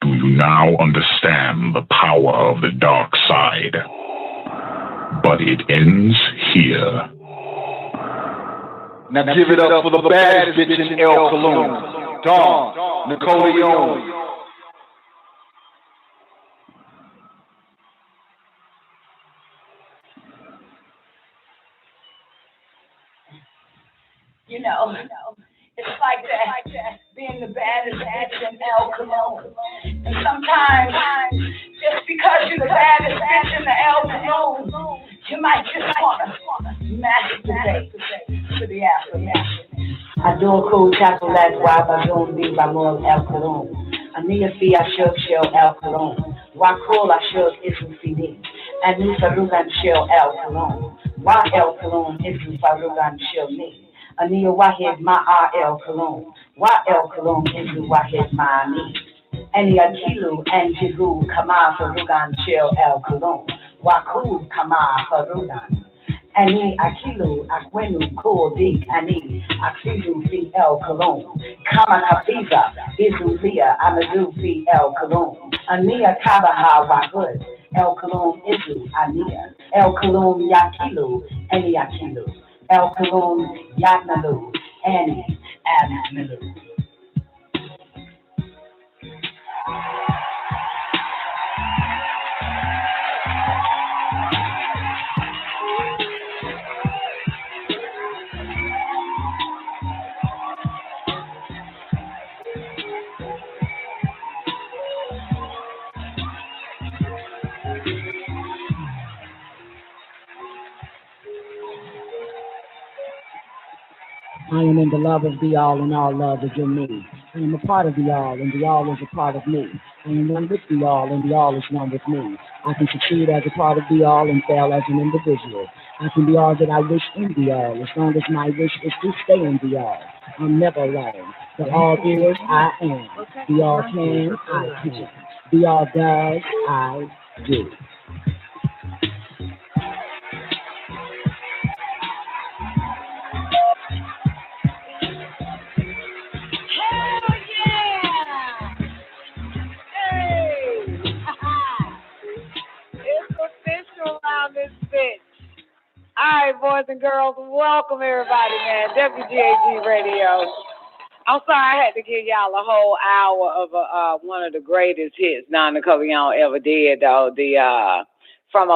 Do you now understand the power of the dark side? But it ends here. Now give it up for the baddest bitch in NICOLEONE. Dawn, NICOLEONE. You know, it's like that, being the baddest bitch in NICOLEONE. And sometimes, just because you're the baddest bitch in the NICOLEONE, you might just want to masturbate to the aftermath. I do a cool chocolate wife, I don't be by more NICOLEONE. A near fee, I should show NICOLEONE. Why cool, I should issue CD. And me Farugan show NICOLEONE. Why NICOLEONE issue Farugan show me. A near Wahid my NICOLEONE. Why NICOLEONE issue Wahid my me. Any Akilu and Jiru Kama Farugan show NICOLEONE. Why cool Kama Farugan. Ani Akilu, Akwenu, Ko, Dig, Ani, Aksidu, Fi, NICOLEONE. Kama Kafiza, Izu, Fia, Amadu, Fi, NICOLEONE. Ania Kabaha, Wahud, NICOLEONE, Izu, Ania. NICOLEONE, Yakilu, Ani Akilu. NICOLEONE, Yatnalu, Ani, Amilu. I am in the love of the all, and all love is in me. I am a part of the all, and the all is a part of me. I am one with the all, and the all is one with me. I can succeed as a part of the all and fail as an individual. I can be all that I wish in the all, as long as my wish is to stay in the all. I'm never alone. The all is, I am. The all can, I can. The all does, I do. Hell yeah! Hey! It's official around this bitch. All right, boys and girls, welcome everybody, man. WGAG Radio. I'm sorry I had to give y'all a whole hour of one of the greatest hits NICOLEONE ever did, though. From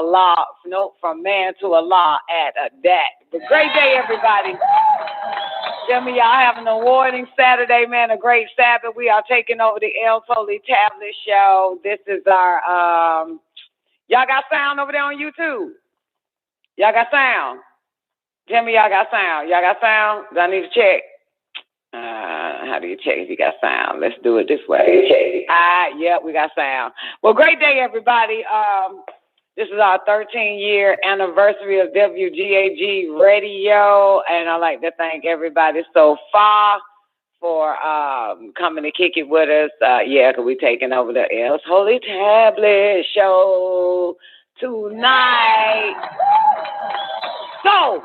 man to Allah at that. But great day, everybody. Tell me y'all have an awarding Saturday, man, a great Sabbath. We are taking over the El Holy Tablet Show. This is our, y'all got sound over there on YouTube? Y'all got sound? Tell me y'all got sound. Y'all got sound? Do I need to check? How do you check if you got sound? Let's do it this way. Yep, we got sound. Well, great day, everybody. This is our 13-year anniversary of WGAG Radio, and I'd like to thank everybody so far for coming to kick it with us. Because we're taking over the El Holy Tablet Show tonight. So,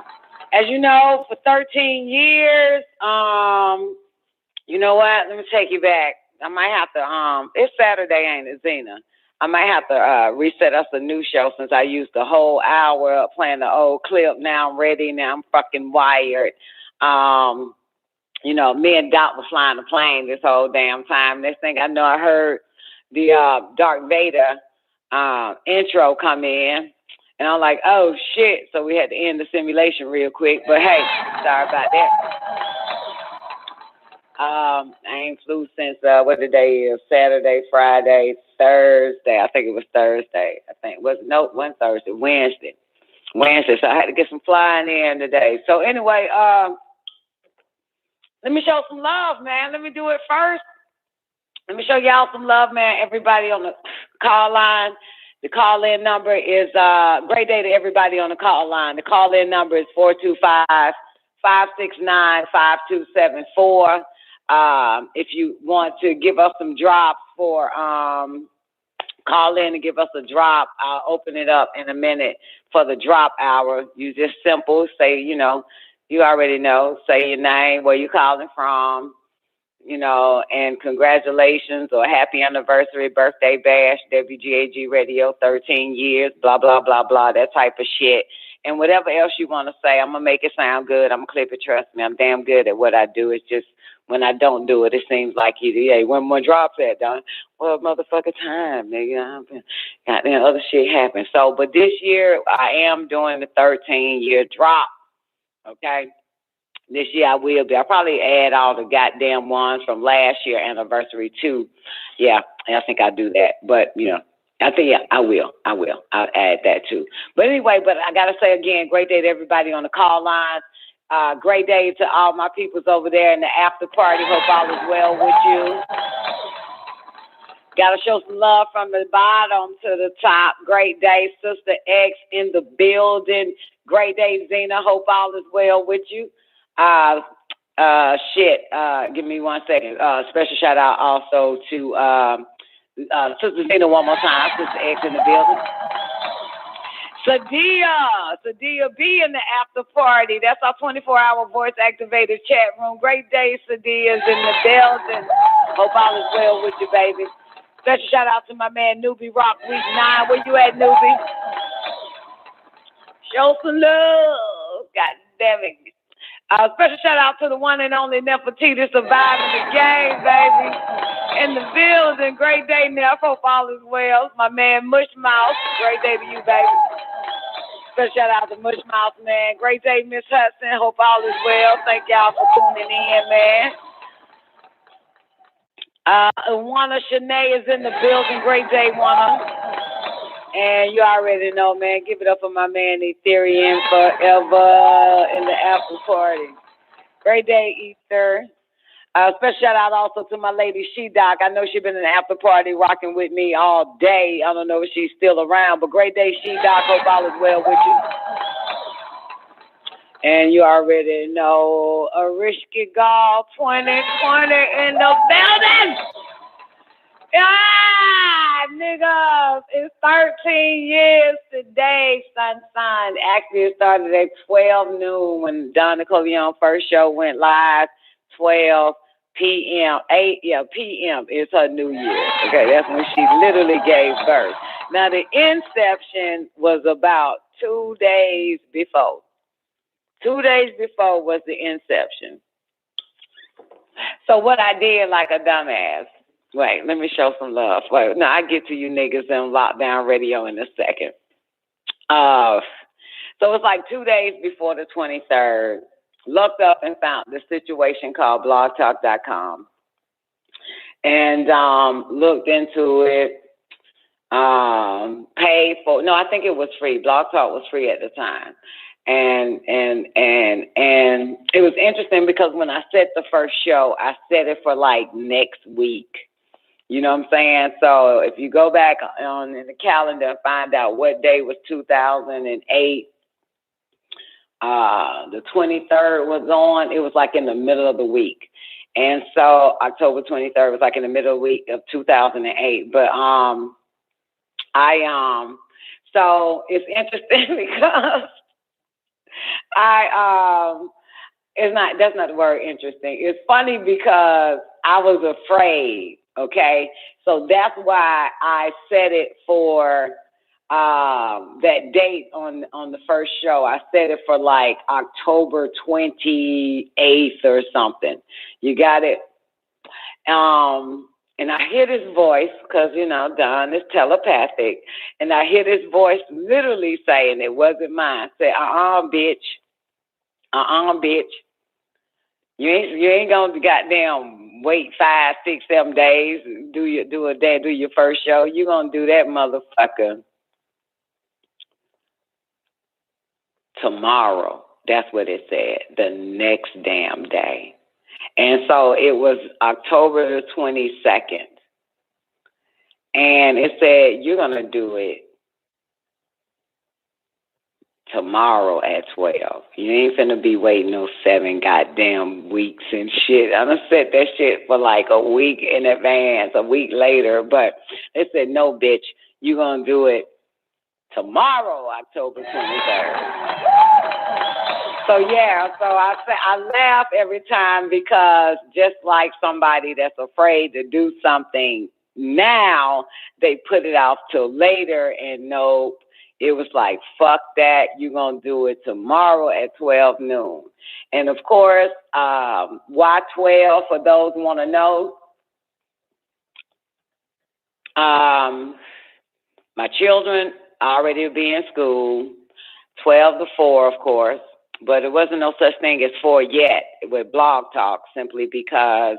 as you know, for 13 years, you know what? Let me take you back. I might have to, it's Saturday, ain't it, Zena? I might have to reset us a new show since I used the whole hour up playing the old clip. Now I'm ready. Now I'm fucking wired. You know, me and Doc were flying the plane this whole damn time. Next thing I know, I heard the Darth Vader intro come in. And I'm like, oh, shit. So we had to end the simulation real quick. But, hey, sorry about that. I ain't flew since, what the day is? Saturday, Friday, Thursday. I think it was Thursday. One Thursday. Wednesday. So I had to get some flying in today. So, anyway, let me show some love, man. Let me do it first. Let me show y'all some love, man. Everybody on the call line. The call-in number is, great day to everybody on the call line. The call-in number is 425-569-5274. If you want to give us some drops for, call in and give us a drop, I'll open it up in a minute for the drop hour. You just simple, say, you already know, say your name, where you calling from, and congratulations or happy anniversary, birthday bash, WGAG Radio, 13 years, blah, blah, blah, blah, that type of shit. And whatever else you want to say, I'm going to make it sound good. I'm going to clip it, trust me. I'm damn good at what I do. It's just when I don't do it, it seems like when one drops that, done. Well, motherfucker time, nigga. Goddamn other shit happen. So, but this year, I am doing the 13-year drop, okay? This year I will be. I'll probably add all the goddamn ones from last year anniversary too. Yeah, I think I'll do that. But, I think, I will. I'll add that too. But anyway, I got to say again, great day to everybody on the call lines. Great day to all my peoples over there in the after party. Hope all is well with you. Got to show some love from the bottom to the top. Great day, Sister X in the building. Great day, Zena. Hope all is well with you. Give me 1 second. Special shout out also to Sister Zena one more time. Sister X in the building. Sadia B in the after party. That's our 24-hour voice activated chat room. Great day, Sadia's in the building. Hope all is well with you, baby. Special shout out to my man Newbie Rock Week 9. Where you at, Newbie? Show some love. God damn it. Special shout out to the one and only Nefertiti surviving the game, baby. In the building. Great day, Neff. Hope all is well. My man Mush Mouse. Great day to you, baby. Special shout out to Mush Mouse, man. Great day, Miss Hudson. Hope all is well. Thank y'all for tuning in, man. Juana Shanae is in the building. Great day, Juana. And you already know, man. Give it up for my man Ethereum forever in the after party. Great day, Easter. Special shout out also to my lady She-Doc. I know she's been in the after party rocking with me all day. I don't know if she's still around, but great day, She-Doc. Hope all is well with you. And you already know Arishki Golf 2020 in the building. Ah, niggas, it's 13 years today, sunshine. Actually, it started at 12 noon when Don NICOLEONE first show went live, 12 p.m. p.m. is her new year. Okay, that's when she literally gave birth. Now, the inception was about 2 days before. 2 days before was the inception. So what I did like a dumbass, wait, let me show some love. Wait, no, I get to you niggas in lockdown radio in a second. So it's like 2 days before the 23rd. Looked up and found the situation called blogtalk.com. And looked into it, paid for, no, I think it was free. Blog Talk was free at the time. And it was interesting because when I set the first show, I set it for like next week. You know what I'm saying? So if you go back on in the calendar and find out what day was 2008, the 23rd was on, it was like in the middle of the week. And so October 23rd was like in the middle of the week of 2008. But so it's interesting because that's not the word interesting. It's funny because I was afraid, okay? So that's why I set it for that date on the first show. I set it for like October 28th or something. You got it? And I hear this voice, because, you know, Don is telepathic, and I hear this voice literally saying, it wasn't mine, say, bitch. Bitch. You ain't gonna goddamn wait 5, 6, 7 days, do your first show. You gonna do that, motherfucker, tomorrow. That's what it said, the next damn day. And so it was October the 22nd. And it said, you're going to do it tomorrow at 12. You ain't finna be waiting no 7 goddamn weeks and shit. I done set that shit for like a week in advance, a week later. But it said, no, bitch, you're going to do it tomorrow, October 23rd. So yeah, so I laugh every time because just like somebody that's afraid to do something now, they put it off till later, and nope, it was like, fuck that, you're going to do it tomorrow at 12 noon. And of course, why 12 for those who want to know? My children already be in school, 12 to 4, of course. But it wasn't no such thing as 4 yet with Blog Talk, simply because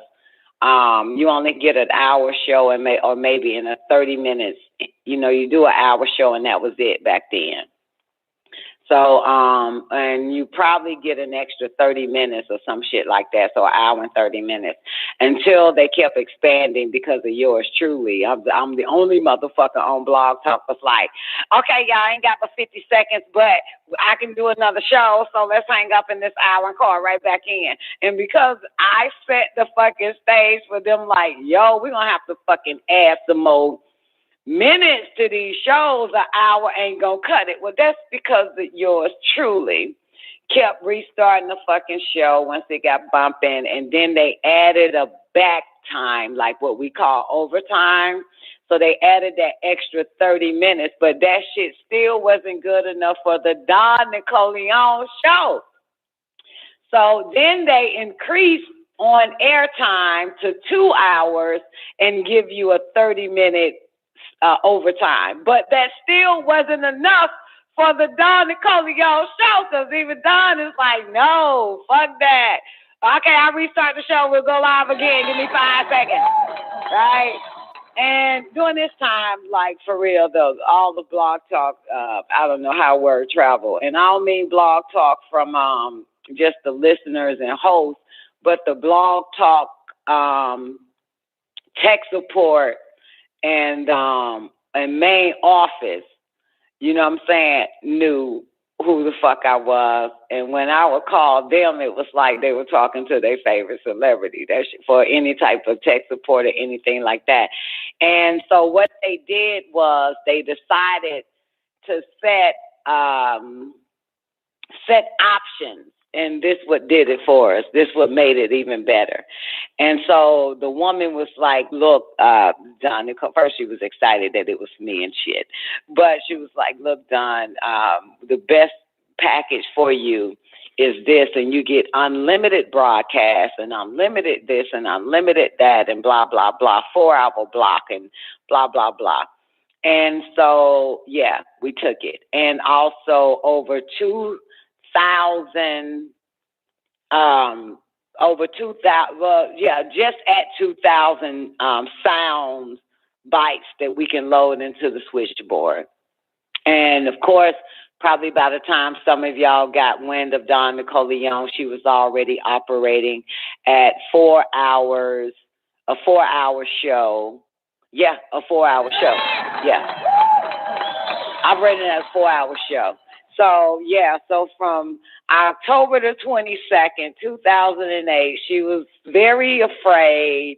you only get an hour show or maybe in a 30 minutes. You know, you do an hour show and that was it back then. So, and you probably get an extra 30 minutes or some shit like that. So an hour and 30 minutes until they kept expanding because of yours truly. I'm the only motherfucker on Blog Talk was like, okay, y'all ain't got but 50 seconds, but I can do another show. So let's hang up in this hour and call right back in. And because I set the fucking stage for them like, yo, we're going to have to fucking add some more minutes to these shows, an hour ain't gonna cut it. Well, that's because yours truly kept restarting the fucking show once it got bumping, and then they added a back time, like what we call overtime. So they added that extra 30 minutes, but that shit still wasn't good enough for the Don NICOLEONE show. So then they increased on airtime to 2 hours and give you a 30-minute overtime. But that still wasn't enough for the Don NICOLEONE show, because even Don is like, no, fuck that. Okay, I'll restart the show. We'll go live again. Give me 5 seconds. Right? And during this time, like for real though, all the Blog Talk, I don't know how word travel. And I don't mean Blog Talk from just the listeners and hosts, but the blog talk, tech support, and main office, you know what I'm saying, knew who the fuck I was. And when I would call them, it was like they were talking to their favorite celebrity. That for any type of tech support or anything like that. And so what they did was they decided to set options. And this what did it for us. This what made it even better. And so the woman was like, look, Don, first she was excited that it was me and shit. But she was like, look, Don, the best package for you is this, and you get unlimited broadcast and unlimited this and unlimited that and blah, blah, blah, 4-hour block and blah, blah, blah. And so, yeah, we took it. And also over 2,000, just at 2,000 sound bites that we can load into the switchboard. And of course, probably by the time some of y'all got wind of Don NICOLEONE, she was already operating at 4 hours, a 4-hour show. Yeah, a 4-hour show. Yeah. Operating at a 4-hour show. So, yeah, so from October the 22nd, 2008, she was very afraid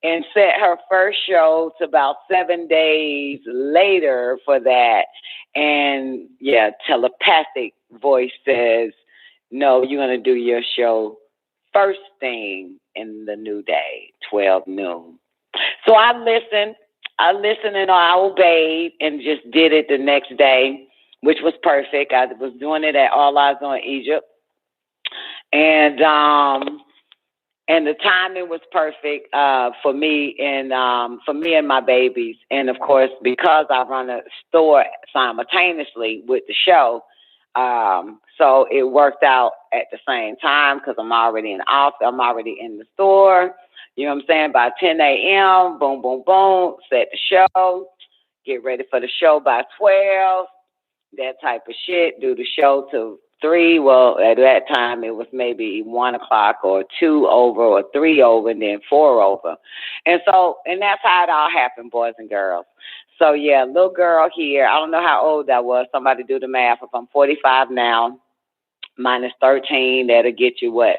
and set her first show to about 7 days later for that. And, yeah, telepathic voice says, no, you're going to do your show first thing in the new day, 12 noon. So I listened and I obeyed and just did it the next day, which was perfect. I was doing it at All Eyes on Egypt. And the timing was perfect for me and my babies. And of course, because I run a store simultaneously with the show, so it worked out at the same time because I'm already in the office, I'm already in the store. You know what I'm saying? By 10 a.m., boom, boom, boom, set the show, get ready for the show by 12, that type of shit, do the show till 3. Well, at that time, it was maybe 1 o'clock or 2 over or 3 over and then 4 over. And that's how it all happened, boys and girls. So, yeah, little girl here. I don't know how old I was. Somebody do the math. If I'm 45 now, minus 13, that'll get you what?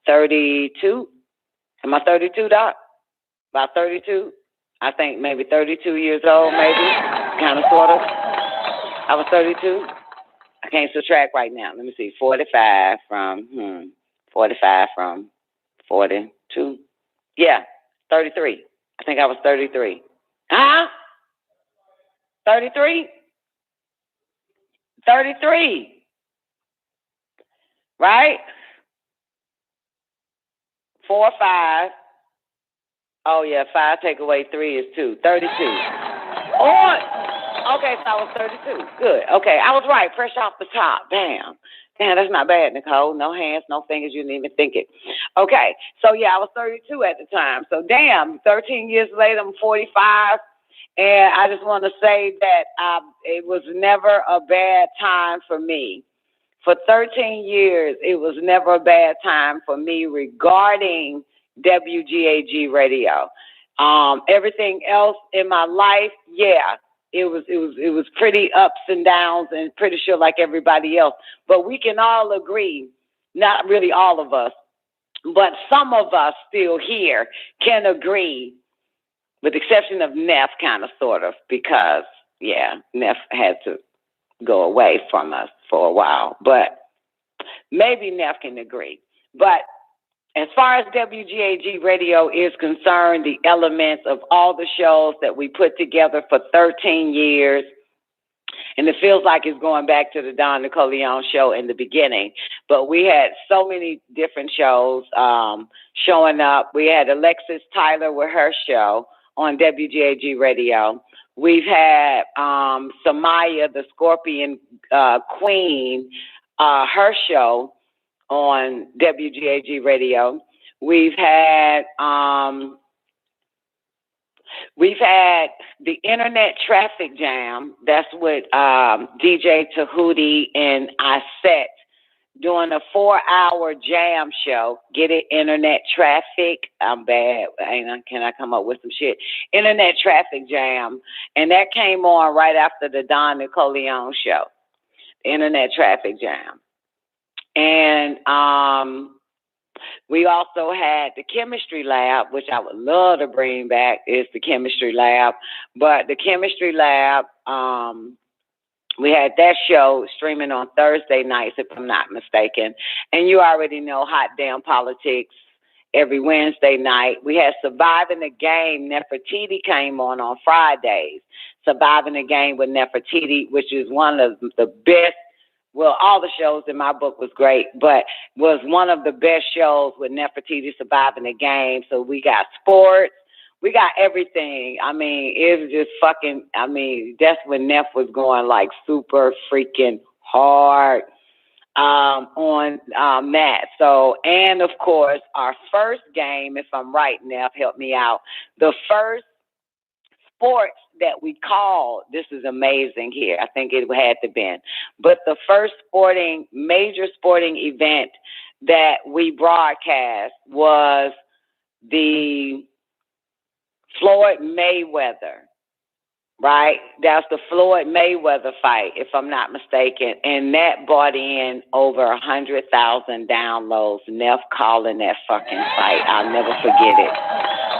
32? Am I 32, Doc? About 32? I think maybe 32 years old, maybe. Kind of, sort of. I was 32. I can't subtract right now. Let me see. 45 from 42. Yeah, 33. I think I was 33. Huh? 33? 33. Right? 4 or 5. Oh, yeah, 5 take away 3 is 2. 32. Okay, so I was 32. Good. Okay, I was right. Fresh off the top. Damn, that's not bad, Nicole. No hands, no fingers. You didn't even think it. Okay, so yeah, I was 32 at the time. So damn, 13 years later, I'm 45. And I just want to say that it was never a bad time for me. For 13 years, it was never a bad time for me regarding WGAG radio. Everything else in my life, yeah, it was pretty ups and downs and pretty sure like everybody else. But we can all agree, not really all of us, but some of us still here can agree, with the exception of Neff, kind of, sort of, because, yeah, Neff had to go away from us for a while. But maybe Neff can agree. But as far as WGAG radio is concerned, the elements of all the shows that we put together for 13 years, and it feels like it's going back to the Don NICOLEONE show in the beginning, but we had so many different shows showing up. We had Alexis Tyler with her show on WGAG radio. We've had Samaya, the Scorpion Queen, her show on WGAG radio. We've had the Internet Traffic Jam. That's with DJ Tahuti and Iset doing a 4-hour jam show. Get it? Internet traffic. I'm bad. Can I come up with some shit? Internet traffic jam. And that came on right after the Don Nicoleone show. Internet traffic jam. And we also had the chemistry lab, which I would love to bring back, is the chemistry lab. But the chemistry lab, we had that show streaming on Thursday nights, if I'm not mistaken. And you already know Hot Damn Politics every Wednesday night. We had Surviving the Game. Nefertiti came on Fridays. Surviving the Game with Nefertiti, which is one of the best. Well, all the shows in my book was great, but was one of the best shows with Nefertiti Surviving the Game. So we got sports. We got everything. I mean, it was just fucking, I mean, that's when Neff was going like super freaking hard on that. So, and of course, our first game, if I'm right, Neff, help me out. The first sports that we called, this is amazing here. I think it had to been. But the first major sporting event that we broadcast was the Floyd Mayweather, right? That's the Floyd Mayweather fight, if I'm not mistaken. And that brought in over 100,000 downloads. Neff calling that fucking fight. I'll never forget it.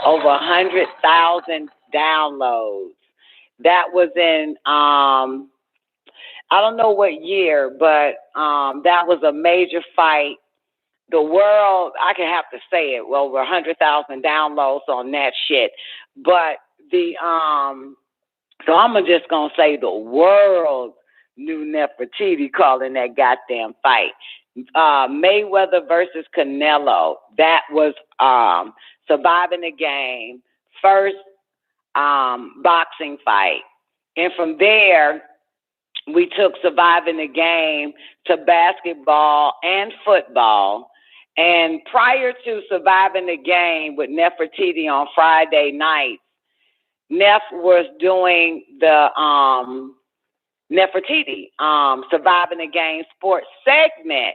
Over 100,000 downloads. That was in, I don't know what year, but that was a major fight. The world, I can have to say it, well, over 100,000 downloads on that shit. But the, so I'm just going to say the world knew Nefertiti calling that goddamn fight. Mayweather versus Canelo. That was Surviving the Game. First boxing fight. And from there, we took Surviving the Game to basketball and football. And prior to Surviving the Game with Nefertiti on Friday nights, Neff was doing the Nefertiti Surviving the Game sports segment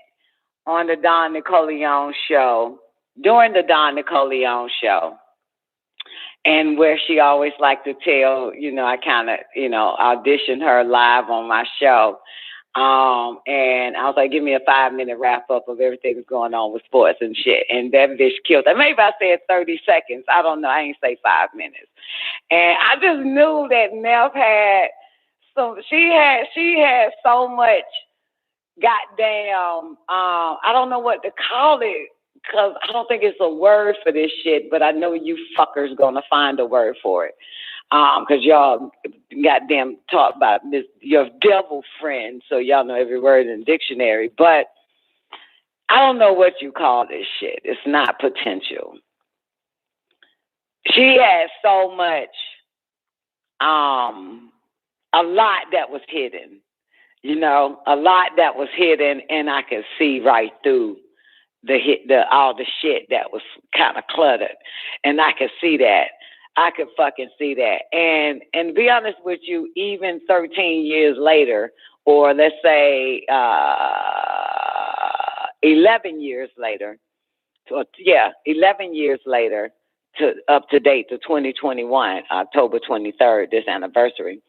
on the Don Nicoleone show, during the Don Nicoleone show. And where she always liked to tell, I kind of, auditioned her live on my show. And I was like, give me a 5-minute wrap up of everything that's going on with sports and shit. And that bitch killed her. Maybe I said 30 seconds. I don't know. I ain't say 5 minutes. And I just knew that Neff had she had so much goddamn, I don't know what to call it, because I don't think it's a word for this shit, but I know you fuckers gonna find a word for it. Because y'all goddamn talk about this, your devil friend, so y'all know every word in the dictionary. But I don't know what you call this shit. It's not potential. She had so much, a lot that was hidden, a lot that was hidden, and I could see right through all the shit that was kind of cluttered, and I could see that. I could fucking see that. And to be honest with you, even 13 years later, or let's say 11 years later, 11 years later, to up to date to 2021, October 23rd, this anniversary.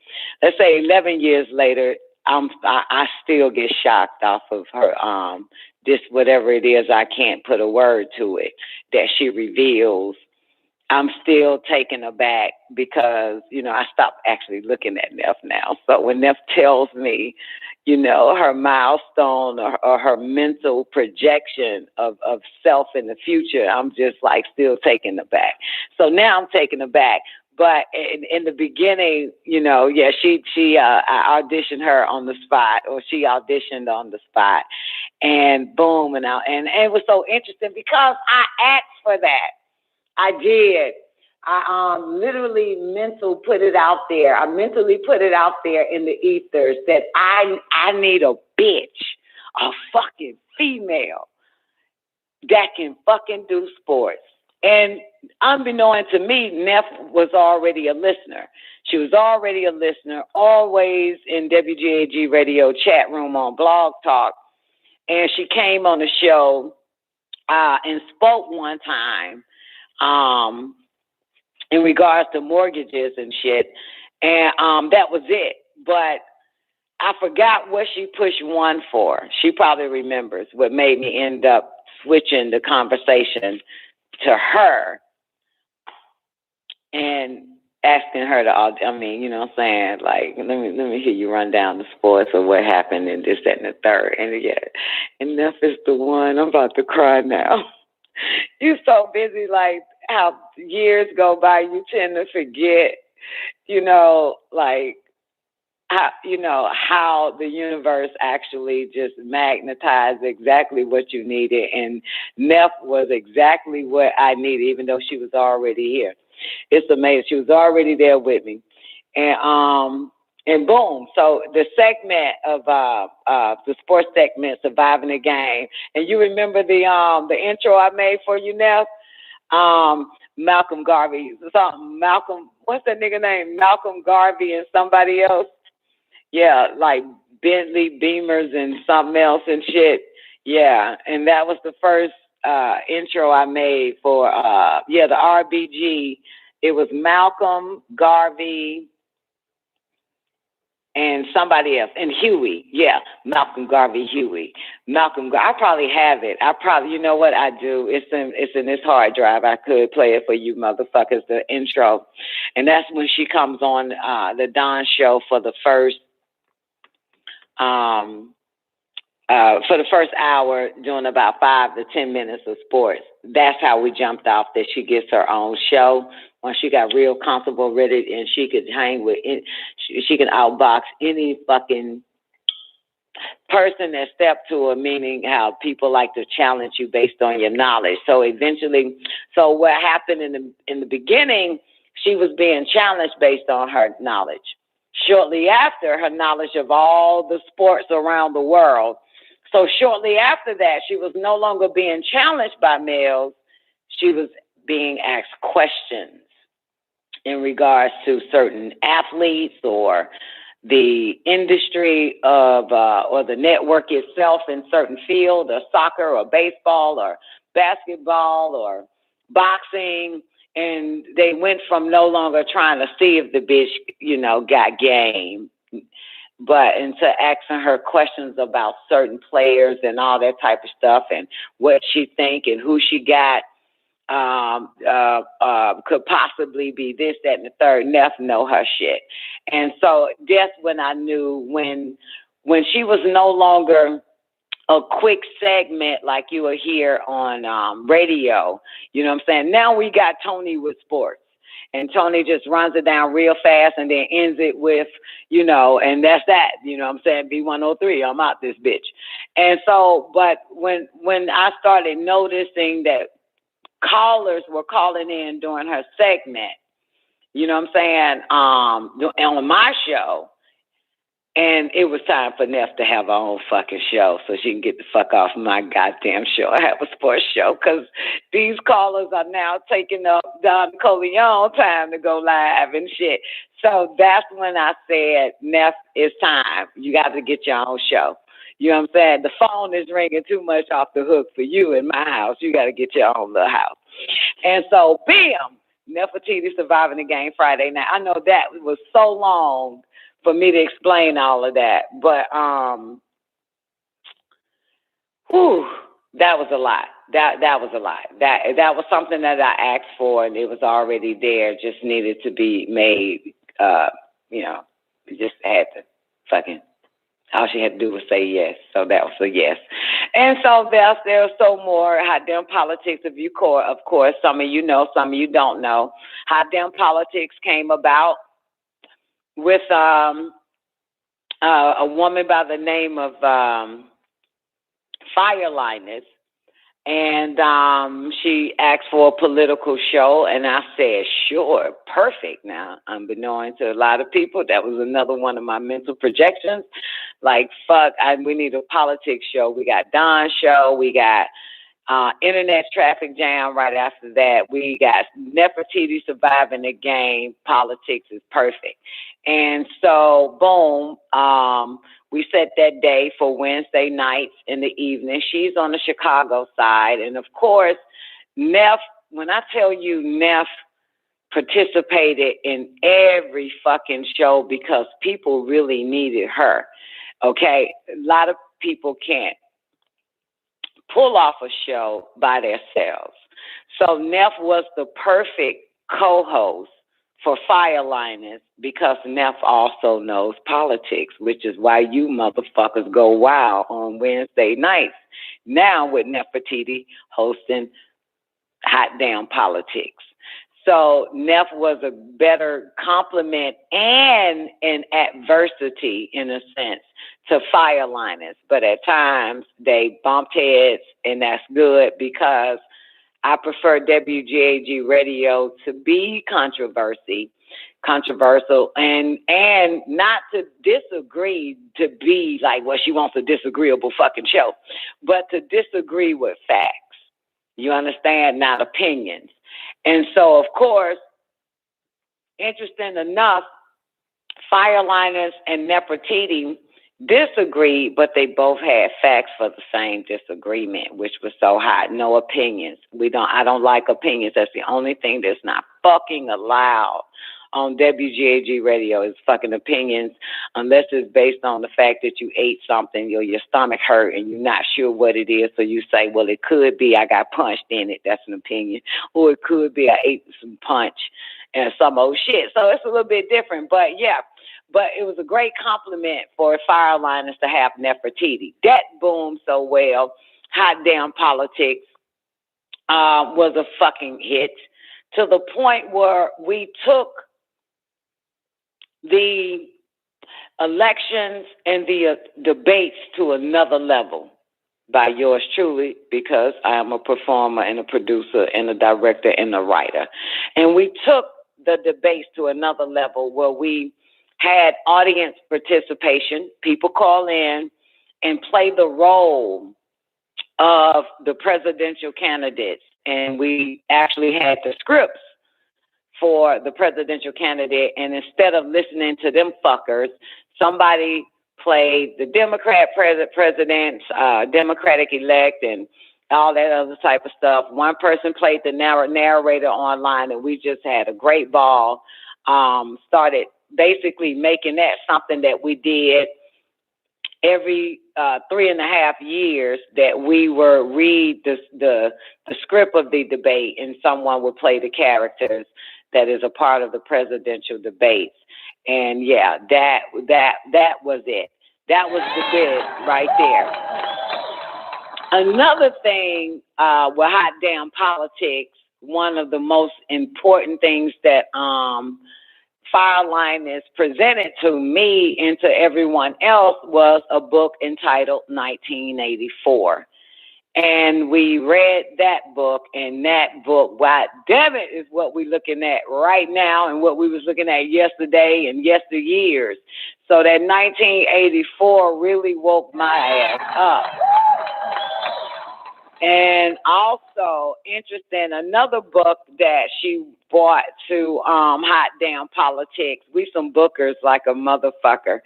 Let's say 11 years later, I still get shocked off of her, this whatever it is, I can't put a word to it, that she reveals. I'm still taken aback because, I stopped actually looking at Neff now. So when Neff tells me, her milestone or her mental projection of self in the future, I'm just like still taken aback. So now I'm taken aback. But in the beginning, I auditioned her on the spot, or she auditioned on the spot, and boom, and it was so interesting because I asked for that. I did. I literally put it out there. I mentally put it out there in the ethers that I need a bitch, a fucking female that can fucking do sports. And unbeknownst to me, Neff was already a listener. She was already a listener, always in WGAG radio chat room on Blog Talk. and she came on the show and spoke one time in regards to mortgages and shit, and that was it. But I forgot what she pushed one for. She probably remembers what made me end up switching the conversation to her and asking her to, I mean, you know what I'm saying? Like, let me hear you run down the sports or what happened and this, that, and the third. And yeah, enough is the one. I'm about to cry now. You're so busy, like how years go by, you tend to forget, you know, like how, you know, how the universe actually just magnetized exactly what you needed. And Neff was exactly what I needed, even though she was already here. It's amazing. She was already there with me. And boom. So the segment of the sports segment, Surviving the Game. And you remember the intro I made for you, Neff? Malcolm Garvey. Malcolm, what's that nigga name? Malcolm Garvey and somebody else. Yeah, like Bentley Beamers and something else and shit. Yeah, and that was the first intro I made for the RBG. It was Malcolm Garvey and somebody else, and Huey. Yeah, Malcolm Garvey, Huey. I probably have it. You know what I do? It's in this hard drive. I could play it for you motherfuckers, the intro. And that's when she comes on the Dawn show for the first hour, doing about 5 to 10 minutes of sports. That's how we jumped off, that she gets her own show. Once she got real comfortable with it, and she could hang with it, she can outbox any fucking person that stepped to her, meaning how people like to challenge you based on your knowledge. So eventually, what happened in the beginning, she was being challenged based on her knowledge. Shortly after, her knowledge of all the sports around the world. So shortly after that, she was no longer being challenged by males. She was being asked questions in regards to certain athletes or the industry of or the network itself in certain field, or soccer or baseball or basketball or boxing. And they went from no longer trying to see if the bitch, you know, got game, but into asking her questions about certain players and all that type of stuff, and what she think and who she got could possibly be this, that, and the third. Neff know her shit. And so that's when I knew, when she was no longer a quick segment like you will hear on radio. You know what I'm saying? Now we got Tony with sports. And Tony just runs it down real fast and then ends it with, you know, and that's that. You know what I'm saying? B103, I'm out this bitch. And so, but when I started noticing that callers were calling in during her segment, you know what I'm saying, on my show, and it was time for Neff to have her own fucking show so she can get the fuck off my goddamn show. I have a sports show, because these callers are now taking up Don NICOLEONE time to go live and shit. So that's when I said, Neff, it's time. You got to get your own show. You know what I'm saying? The phone is ringing too much off the hook for you in my house. You got to get your own little house. And so, bam, Nefertiti Surviving the Game Friday night. I know that was so long for me to explain all of that, but that was a lot. That was a lot. That was something that I asked for, and it was already there. Just needed to be made. You know, just had to fucking. All she had to do was say yes. So that was a yes. And so there's so more hot damn politics of course. Some of you know, some of you don't know. Hot damn politics came about with a woman by the name of Fireliness. And she asked for a political show, and I said, sure, perfect. Now, unbeknown to a lot of people, that was another one of my mental projections. Like, fuck, we need a politics show. We got Don's show. We got Internet traffic jam right after that. We got Nefertiti surviving the game. Politics is perfect. And so, boom, we set that day for Wednesday nights in the evening. She's on the Chicago side. And, of course, Neff, when I tell you Neff participated in every fucking show because people really needed her, okay? A lot of people can't pull off a show by themselves. So Neff was the perfect co-host for Fireliners because Neff also knows politics, which is why you motherfuckers go wild on Wednesday nights now with Nefertiti hosting Hot Damn Politics. So Neff was a better complement and an adversity, in a sense, to Fireliners. But at times they bumped heads, and that's good because I prefer WGAG radio to be controversial, and not to disagree, to be like, well, she wants a disagreeable fucking show, but to disagree with facts. You understand? Not opinions. And so, of course, interesting enough, Fireliners and Nefertiti disagreed, but they both had facts for the same disagreement, which was so hot. No opinions. I don't like opinions. That's the only thing that's not fucking allowed on WGAG radio is fucking opinions, unless it's based on the fact that you ate something or your stomach hurt and you're not sure what it is. So you say, well, it could be I got punched in it. That's an opinion. Or it could be I ate some punch and some old shit. So it's a little bit different. But yeah, but it was a great compliment for Fireliners to have Nefertiti. That boomed so well. Hot Damn Politics was a fucking hit to the point where we took the elections and the debates to another level by yours truly, because I am a performer and a producer and a director and a writer. And we took the debates to another level where we had audience participation, people call in and play the role of the presidential candidates. And we actually had the scripts for the presidential candidate, and instead of listening to them fuckers, somebody played the Democrat president, Democratic elect, and all that other type of stuff. One person played the narrator online, and we just had a great ball. Started basically making that something that we did every 3.5 years, that we were read the script of the debate, and someone would play the characters that is a part of the presidential debates. And yeah, that was it. That was the bid right there. Another thing with Hot Damn Politics, one of the most important things that Fireliners presented to me and to everyone else was a book entitled 1984. And we read that book, and that book, God damn it, is what we're looking at right now and what we was looking at yesterday and yesteryears. So that 1984 really woke my ass up. And also, interesting, another book that she brought to Hot Damn Politics. We some bookers like a motherfucker.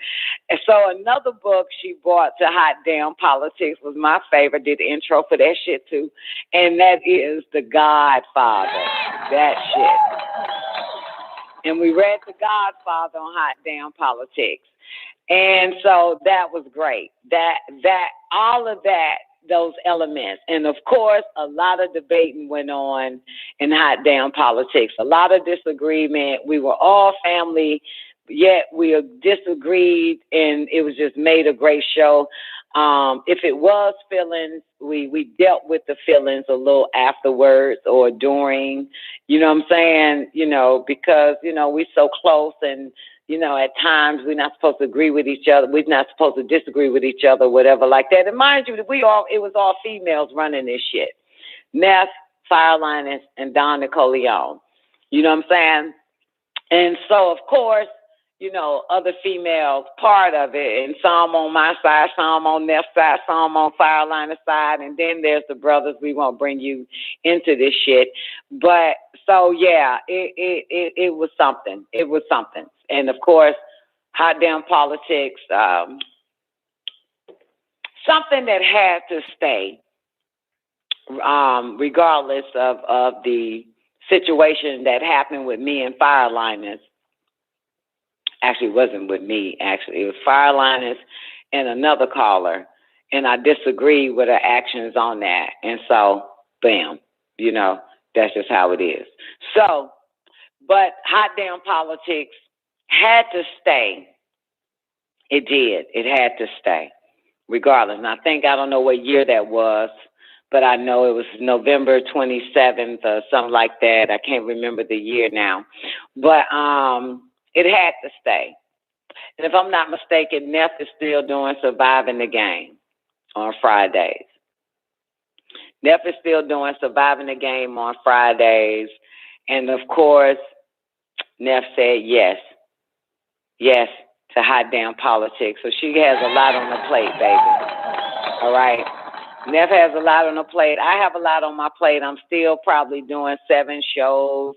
And so another book she brought to Hot Damn Politics was my favorite. Did the intro for that shit too. And that is The Godfather. That shit. And we read The Godfather on Hot Damn Politics. And so that was great. That all of that, those elements. And of course, a lot of debating went on in Hot Damn Politics, a lot of disagreement. We were all family, yet we disagreed, and it was just made a great show. If it was feelings, we dealt with the feelings a little afterwards or during, you know what I'm saying? You know, because, you know, we're so close, and you know, at times we're not supposed to agree with each other. We're not supposed to disagree with each other, whatever like that. And mind you, it was all females running this shit. Neff, Fireliners, and Don Nicoleone. You know what I'm saying? And so, of course, other females part of it, and some on my side, some on their side, some on Fireliner's side, and then there's the brothers. We won't bring you into this shit, but so yeah, it was something. It was something, and of course, hot damn politics, something that had to stay, regardless of the situation that happened with me and Fireliners. Actually, it wasn't with me. Actually, it was Fireliners and another caller, and I disagree with her actions on that. And so, bam, that's just how it is. So, but hot damn politics had to stay. It did. It had to stay, regardless. And I don't know what year that was, but I know it was November 27th or something like that. I can't remember the year now. But it had to stay. And if I'm not mistaken, Neff is still doing Surviving the Game on Fridays. Neff is still doing Surviving the Game on Fridays. And of course, Neff said yes. Yes to hot damn politics. So she has a lot on the plate, baby. All right. Neff has a lot on the plate. I have a lot on my plate. I'm still probably doing 7 shows.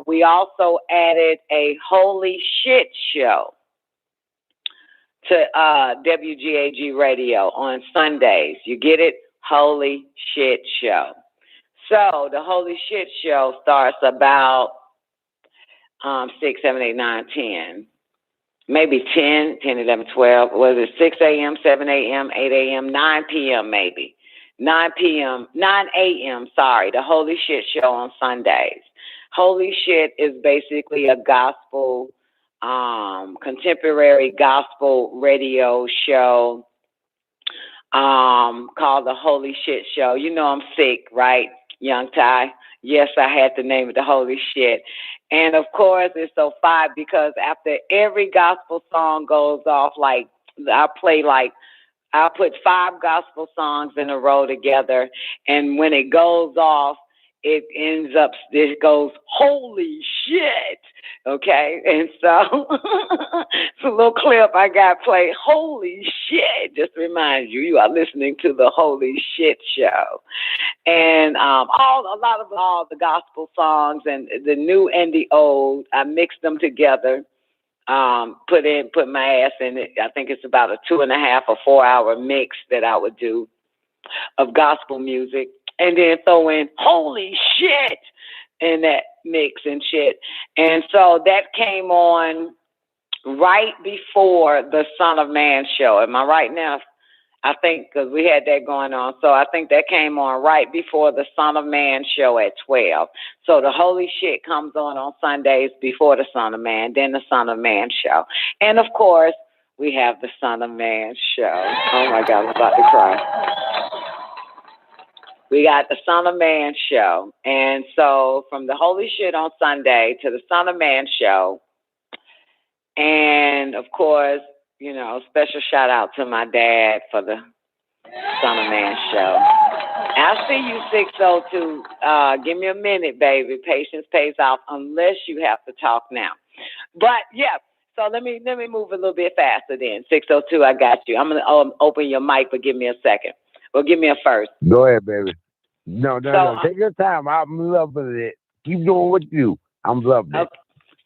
We also added a Holy Shit show to WGAG Radio on Sundays. You get it? Holy Shit show. So the Holy Shit show starts about 6, 7, 8, 9, 10. Maybe 10, 11, 12. Was it 6 a.m., 7 a.m., 8 a.m., 9 p.m. maybe? 9 a.m., sorry. The Holy Shit show on Sundays. Holy Shit is basically a gospel, contemporary gospel radio show called the Holy Shit show. I'm sick, right, Young Ty? Yes, I had to name it the Holy Shit. And of course, it's so fire because after every gospel song goes off, I'll put 5 gospel songs in a row together. And when it goes off, it goes, holy shit. Okay. And so it's a little clip I got played. Holy shit. Just to remind you, you are listening to the Holy Shit show. And all the gospel songs and the new and the old, I mixed them together. Put my ass in it. I think it's about a 2.5 or 4 hour mix that I would do of gospel music, and then throw in holy shit in that mix and shit. And so that came on right before the Son of Man show. Am I right now? I think because we had that going on. So I think that came on right before the Son of Man show at 12. So the Holy Shit comes on Sundays before the Son of Man, then the Son of Man show. And of course, we have the Son of Man show. Oh my God, I'm about to cry. We got the Son of Man show. And so from the Holy Shit on Sunday to the Son of Man show. And of course, special shout out to my dad for the Son of Man show. I'll see you 602. Give me a minute, baby. Patience pays off unless you have to talk now. But yeah, so let me move a little bit faster then. 602, I got you. I'm gonna open your mic, but give me a second. Well, give me a first. Go ahead, baby. No. Take your time. I'm loving it. Keep doing what you do. I'm loving it.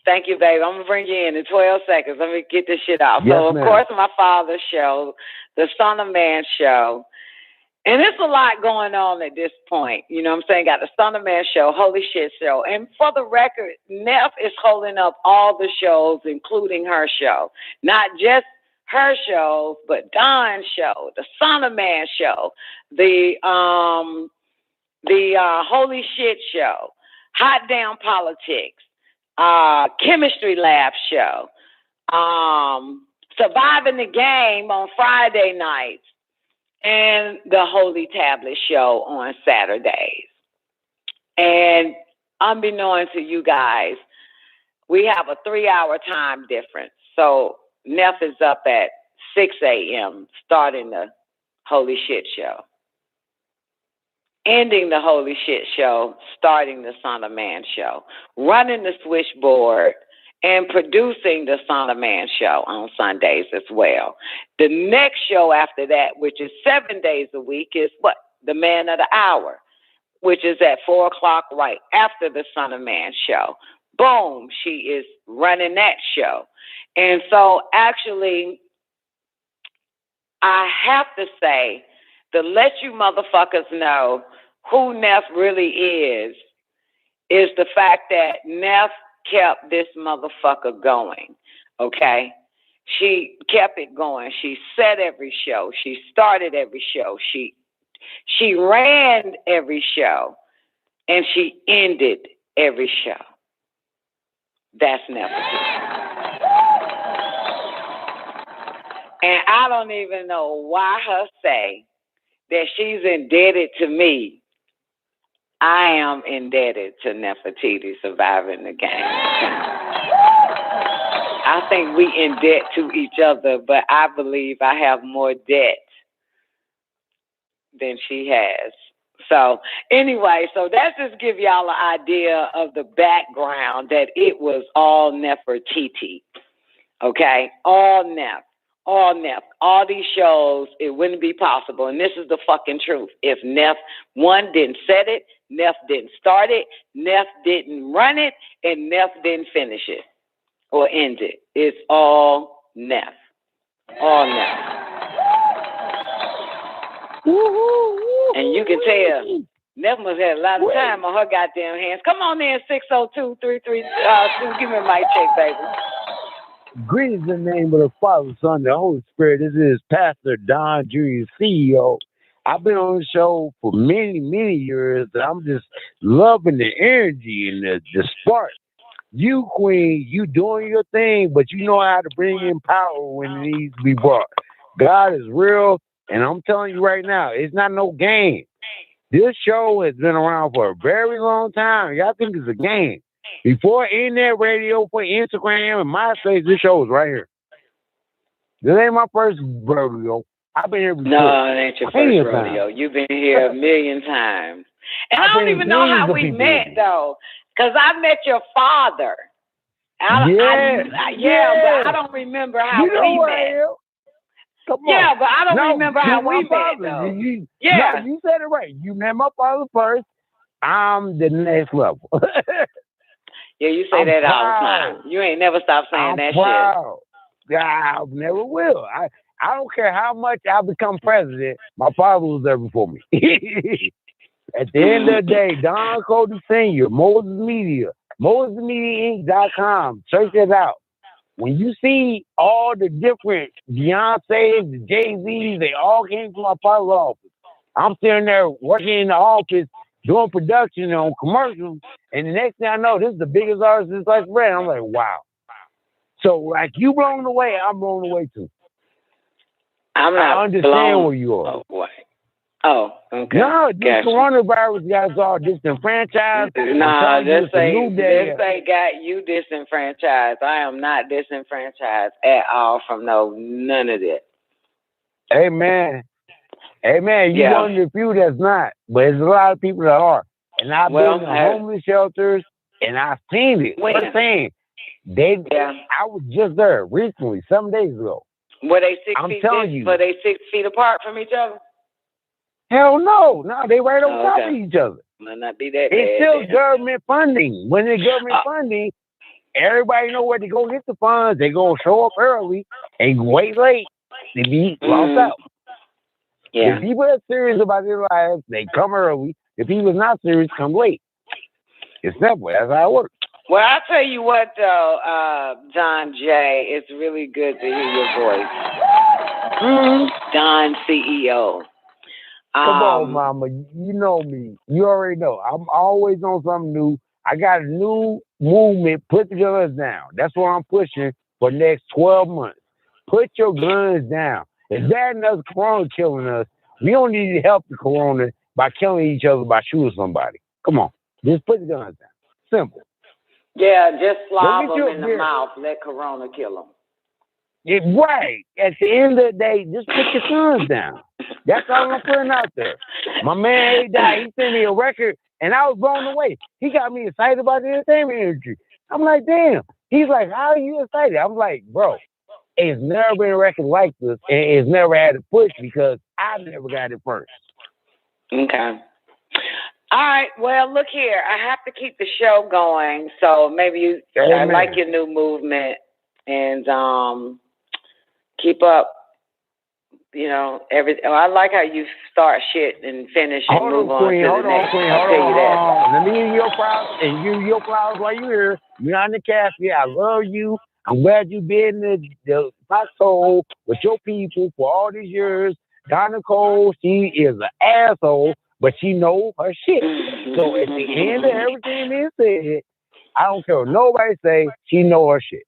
Thank you, baby. I'm going to bring you in 12 seconds. Let me get this shit off. Yes, so, of course, my father's show, the Son of Man show. And there's a lot going on at this point. You know what I'm saying? Got the Son of Man show, Holy Shit show. And for the record, Neff is holding up all the shows, including her show. Not just her shows, but Don's show, the Son of Man show, the Holy Shit show, Hot Damn Politics, Chemistry Lab show, Surviving the Game on Friday nights, and the Holy Tablet show on Saturdays. And unbeknown to you guys, we have a 3-hour time difference. So Neff is up at 6 a.m. starting the Holy Shit show. Ending the Holy Shit show, starting the Son of Man show, running the switchboard, and producing the Son of Man show on Sundays as well. The next show after that, which is 7 days a week, is what? The Man of the Hour, which is at 4 o'clock right after the Son of Man show. Boom, she is running that show. And so actually, I have to say, to let you motherfuckers know who Neff really is the fact that Neff kept this motherfucker going, okay? She kept it going. She set every show. She started every show. She ran every show, and she ended every show. That's Nefertiti. And I don't even know why her say that she's indebted to me. I am indebted to Nefertiti surviving the game. I think we in debt to each other, but I believe I have more debt than she has. So anyway, so that's just give y'all an idea of the background, that it was all Nefertiti. Okay? All Neff. All these shows, it wouldn't be possible. And this is the fucking truth. If Neff, one, didn't set it, Neff didn't start it, Neff didn't run it, and Neff didn't finish it or end it. It's all Neff. All Neff. And you can tell Neff must have a lot of time on her goddamn hands. Come on in, 602-332. Give me a mic check, baby. Greetings in the name of the Father, Son, and the Holy Spirit. This is Pastor Don Jr., CEO. I've been on the show for many, many years, and I'm just loving the energy and the spark. You, Queen, you doing your thing, but you know how to bring in power when it needs to be brought. God is real, and I'm telling you right now, it's not no game. This show has been around for a very long time. Y'all think it's a game. Before internet radio, for Instagram and MySpace, this show is right here. This ain't my first rodeo. I've been here before. No, it ain't your first rodeo. You've been here a million times. And I don't even know how we met, though, because I met your father. But I don't remember how we met. Come on. Yeah, but I don't remember how we met, though. No, you said it right. You met my father first. I'm the next level. Yeah, you say that all the time. You ain't never stop saying that shit. Yeah, I never will. I don't care how much I become president. My father was there before me. At the end of the day, Don Cody Sr., Moses Media, MosesMediaInc.com. Search it out. When you see all the different Beyonces, the Jay-Z's, they all came from my father's office. I'm sitting there working in the office, doing production on commercials, and the next thing I know, this is the biggest artist since sliced bread. I'm like, wow. So, like, you blown away, I'm blown away too. I understand where you are. Oh, okay. No, this coronavirus got us all disenfranchised. Nah, this ain't got you disenfranchised. I am not disenfranchised at all from none of this. Amen. You're one of the few that's not, but there's a lot of people that are. And I've been in homeless shelters, and I've seen it. I'm saying, I was just there recently, some days ago. Were they 6 feet apart from each other? Hell no. No, they right on top of each other. Might not be that it's still government funding. When it's government funding, everybody know where to go get the funds. They gonna show up early and wait late. They be lost out. Yeah. If people are serious about their lives, they come early. If people are not serious, come late. It's simple. That's how it works. Well, I'll tell you what, though, John J., it's really good to hear your voice. Don CEO. Come on, mama. You know me. You already know. I'm always on something new. I got a new movement. Put the guns down. That's what I'm pushing for the next 12 months. Put your guns down. It's bad enough corona killing us. We don't need to help the corona by killing each other by shooting somebody. Come on. Just put the guns down. Simple. Yeah, just slob them in the mouth. Let corona kill them. Right. At the end of the day, just put your guns down. That's all I'm putting out there. My man, he died. He sent me a record, and I was blown away. He got me excited about the entertainment industry. I'm like, damn, He's like, how are you excited? I'm like, bro, it's never been a record like this, and it's never had a push because I never got it first. Okay. All right. Well, look here. I have to keep the show going, so maybe I like your new movement and keep up. You know, I like how you start shit and finish and move on to the next. I'll tell you that. Let me give you your flowers and give you your flowers while you're here. Beyond the casket, I love you. I'm glad you've been in my soul with your people for all these years. Donna Cole, she is an asshole, but she knows her shit. So at the end of everything being said, I don't care what nobody say, she know her shit.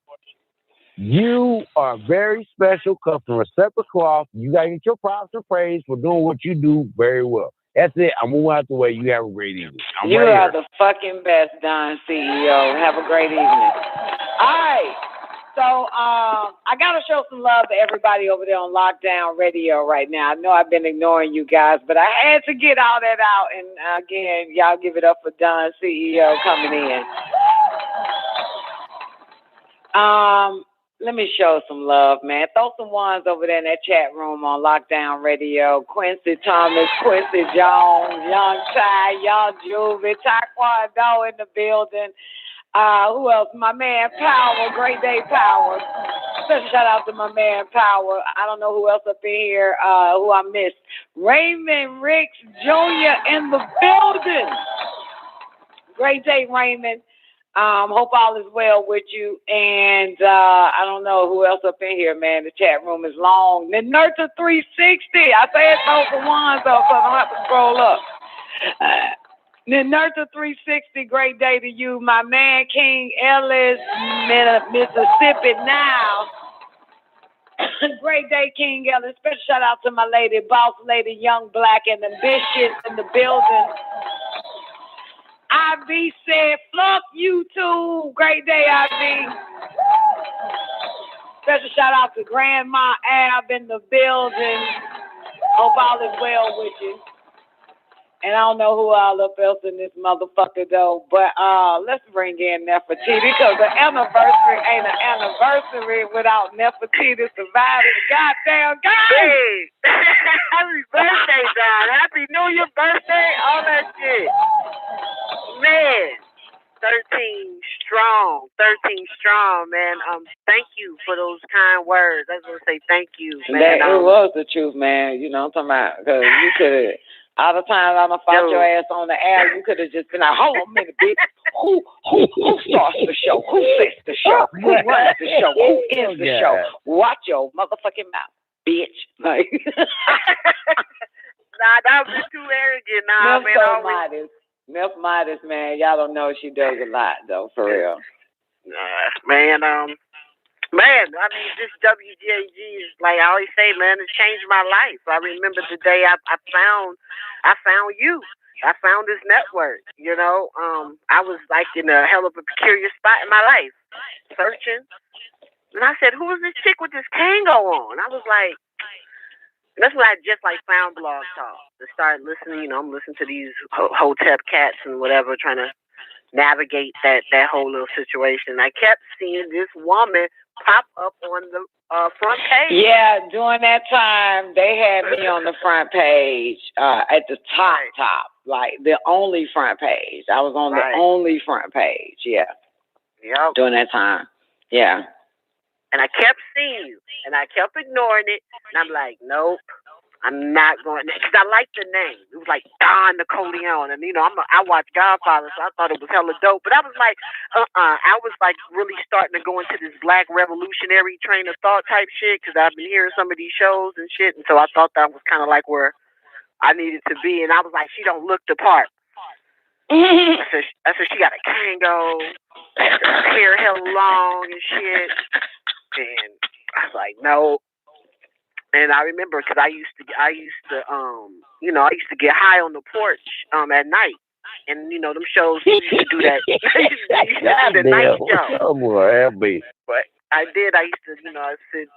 You are a very special customer, separate cloth. You got to get your props and praise for doing what you do very well. That's it. I'm moving out the way. You have a great evening. You are the fucking best, Don CEO. Have a great evening. All right. So I got to show some love to everybody over there on Lockdown Radio right now. I know I've been ignoring you guys, but I had to get all that out. And again, y'all give it up for Don CEO coming in. Let me show some love, man. Throw some ones over there in that chat room on Lockdown Radio. Quincy Thomas, Quincy Jones, Young Ty, Young Juvie, Taekwondo in the building. Who else? My man Power, Great Day Power. Special shout out to my man Power. I don't know who else up in here who I missed. Raymond Ricks Jr. in the building. Great day, Raymond. Hope all is well with you. And I don't know who else up in here, man. The chat room is long. Nerta 360. I say it both for ones, though, so I don't have to scroll up. Nerta 360, great day to you. My man, King Ellis, Mississippi now. Great day, King Ellis. Special shout out to my lady, boss lady, young, black, and ambitious in the building. IB said, fuck you too. Great day, IB. Special shout out to Grandma Ab in the building. Hope all is well with you. And I don't know who all up else in this motherfucker though, but let's bring in Nefertiti because the anniversary ain't an anniversary without Nefertiti surviving the goddamn game. Hey, happy birthday, Don. Happy New Year birthday, all that shit. Man, 13 strong, man. Thank you for those kind words. I was going to say thank you, man. It was the truth, man. You know what I'm talking about? Because you could have, all the time I'm going to fight your ass on the air, you could have just been like, hold on a minute, bitch. Who starts the show? Who sets the show? Who runs the show? Who ends the show? Watch your motherfucking mouth, bitch. Like, nah, that was too arrogant. Nah, man. Milf Midas, man. Y'all don't know she does a lot, though, for real. Man, I mean, this WGAG is, like I always say, man, it changed my life. I remember the day I found you. I found this network, you know. I was, like, in a hell of a peculiar spot in my life, searching. And I said, who is this chick with this Kango on? I was like, that's when I just like found Blog Talk to start listening. You know, I'm listening to these Hotep cats and whatever, trying to navigate that whole little situation. I kept seeing this woman pop up on the front page. Yeah, during that time, they had me on the front page at the top, like the only front page. I was on the only front page. Yeah. Yep. During that time. Yeah. And I kept seeing you, and I kept ignoring it. And I'm like, nope, I'm not going. Because I like the name. It was like Don NICOLEONE, and you know, I watch Godfather, so I thought it was hella dope. But I was like, I was like really starting to go into this Black revolutionary train of thought type shit because I've been hearing some of these shows and shit, and so I thought that was kind of like where I needed to be. And I was like, she don't look the part. I said she got a Kango, hair hella long and shit. And I was like, no. And I remember because I used to get high on the porch at night. And, you know, them shows used to do that. Used to do the night show. Oh, boy, but I used to, you know, I sit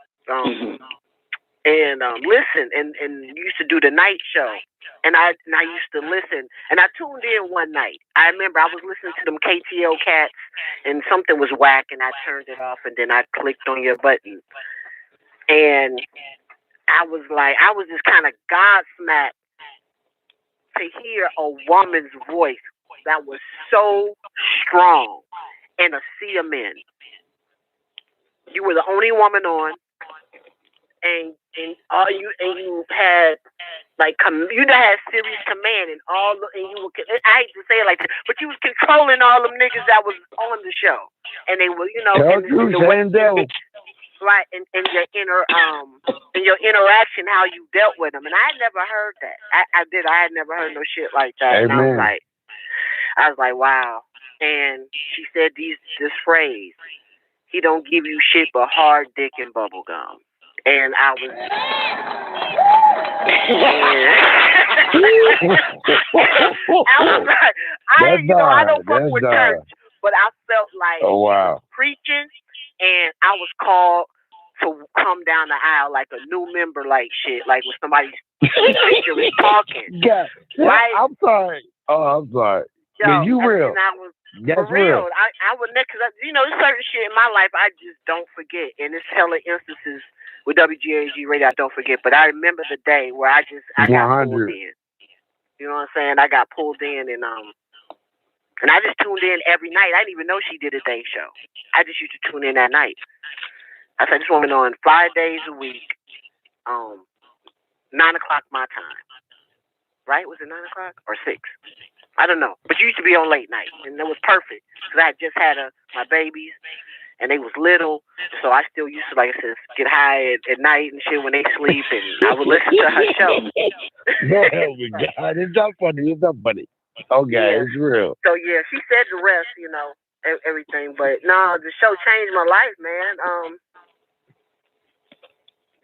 and listen, and used to do the night show. And I used to listen, and I tuned in one night. I remember I was listening to them KTO cats, and something was whack, and I turned it off, and then I clicked on your button, and I was just kind of gobsmacked to hear a woman's voice that was so strong and a sea of men. You were the only woman on, and you had you had serious command and I hate to say it like this, but you was controlling all them niggas that was on the show, and they were right in your interaction, how you dealt with them, and I had never heard that. I had never heard no shit like that. Amen. And I was like, wow. And she said this phrase, he don't give you shit but hard dick and bubble gum. And I was like, I don't fuck with church, but I felt like preaching, and I was called to come down the aisle like a new member, like shit, like when somebody's preacher is talking. Right? I'm sorry. Oh, I'm sorry. Yo, you real. And I was That's for real. real. I would never, because there's certain shit in my life I just don't forget, and it's hella instances with WGAG radio I don't forget. But I remember the day where I got pulled in. You know what I'm saying? I got pulled in, and I just tuned in every night. I didn't even know she did a day show. I just used to tune in that night. I said, this woman on 5 days a week, 9 o'clock my time. Right? Was it 9 o'clock or 6? I don't know. But you used to be on late night, and it was perfect. Because I had just had my babies, and they was little. So I still used to, like I said, get high at night and shit when they sleep, and I would listen to her show. Oh, my God. It's not funny. It's not funny. Okay, yeah. It's real. So, yeah, she said the rest, everything. But, no, the show changed my life, man.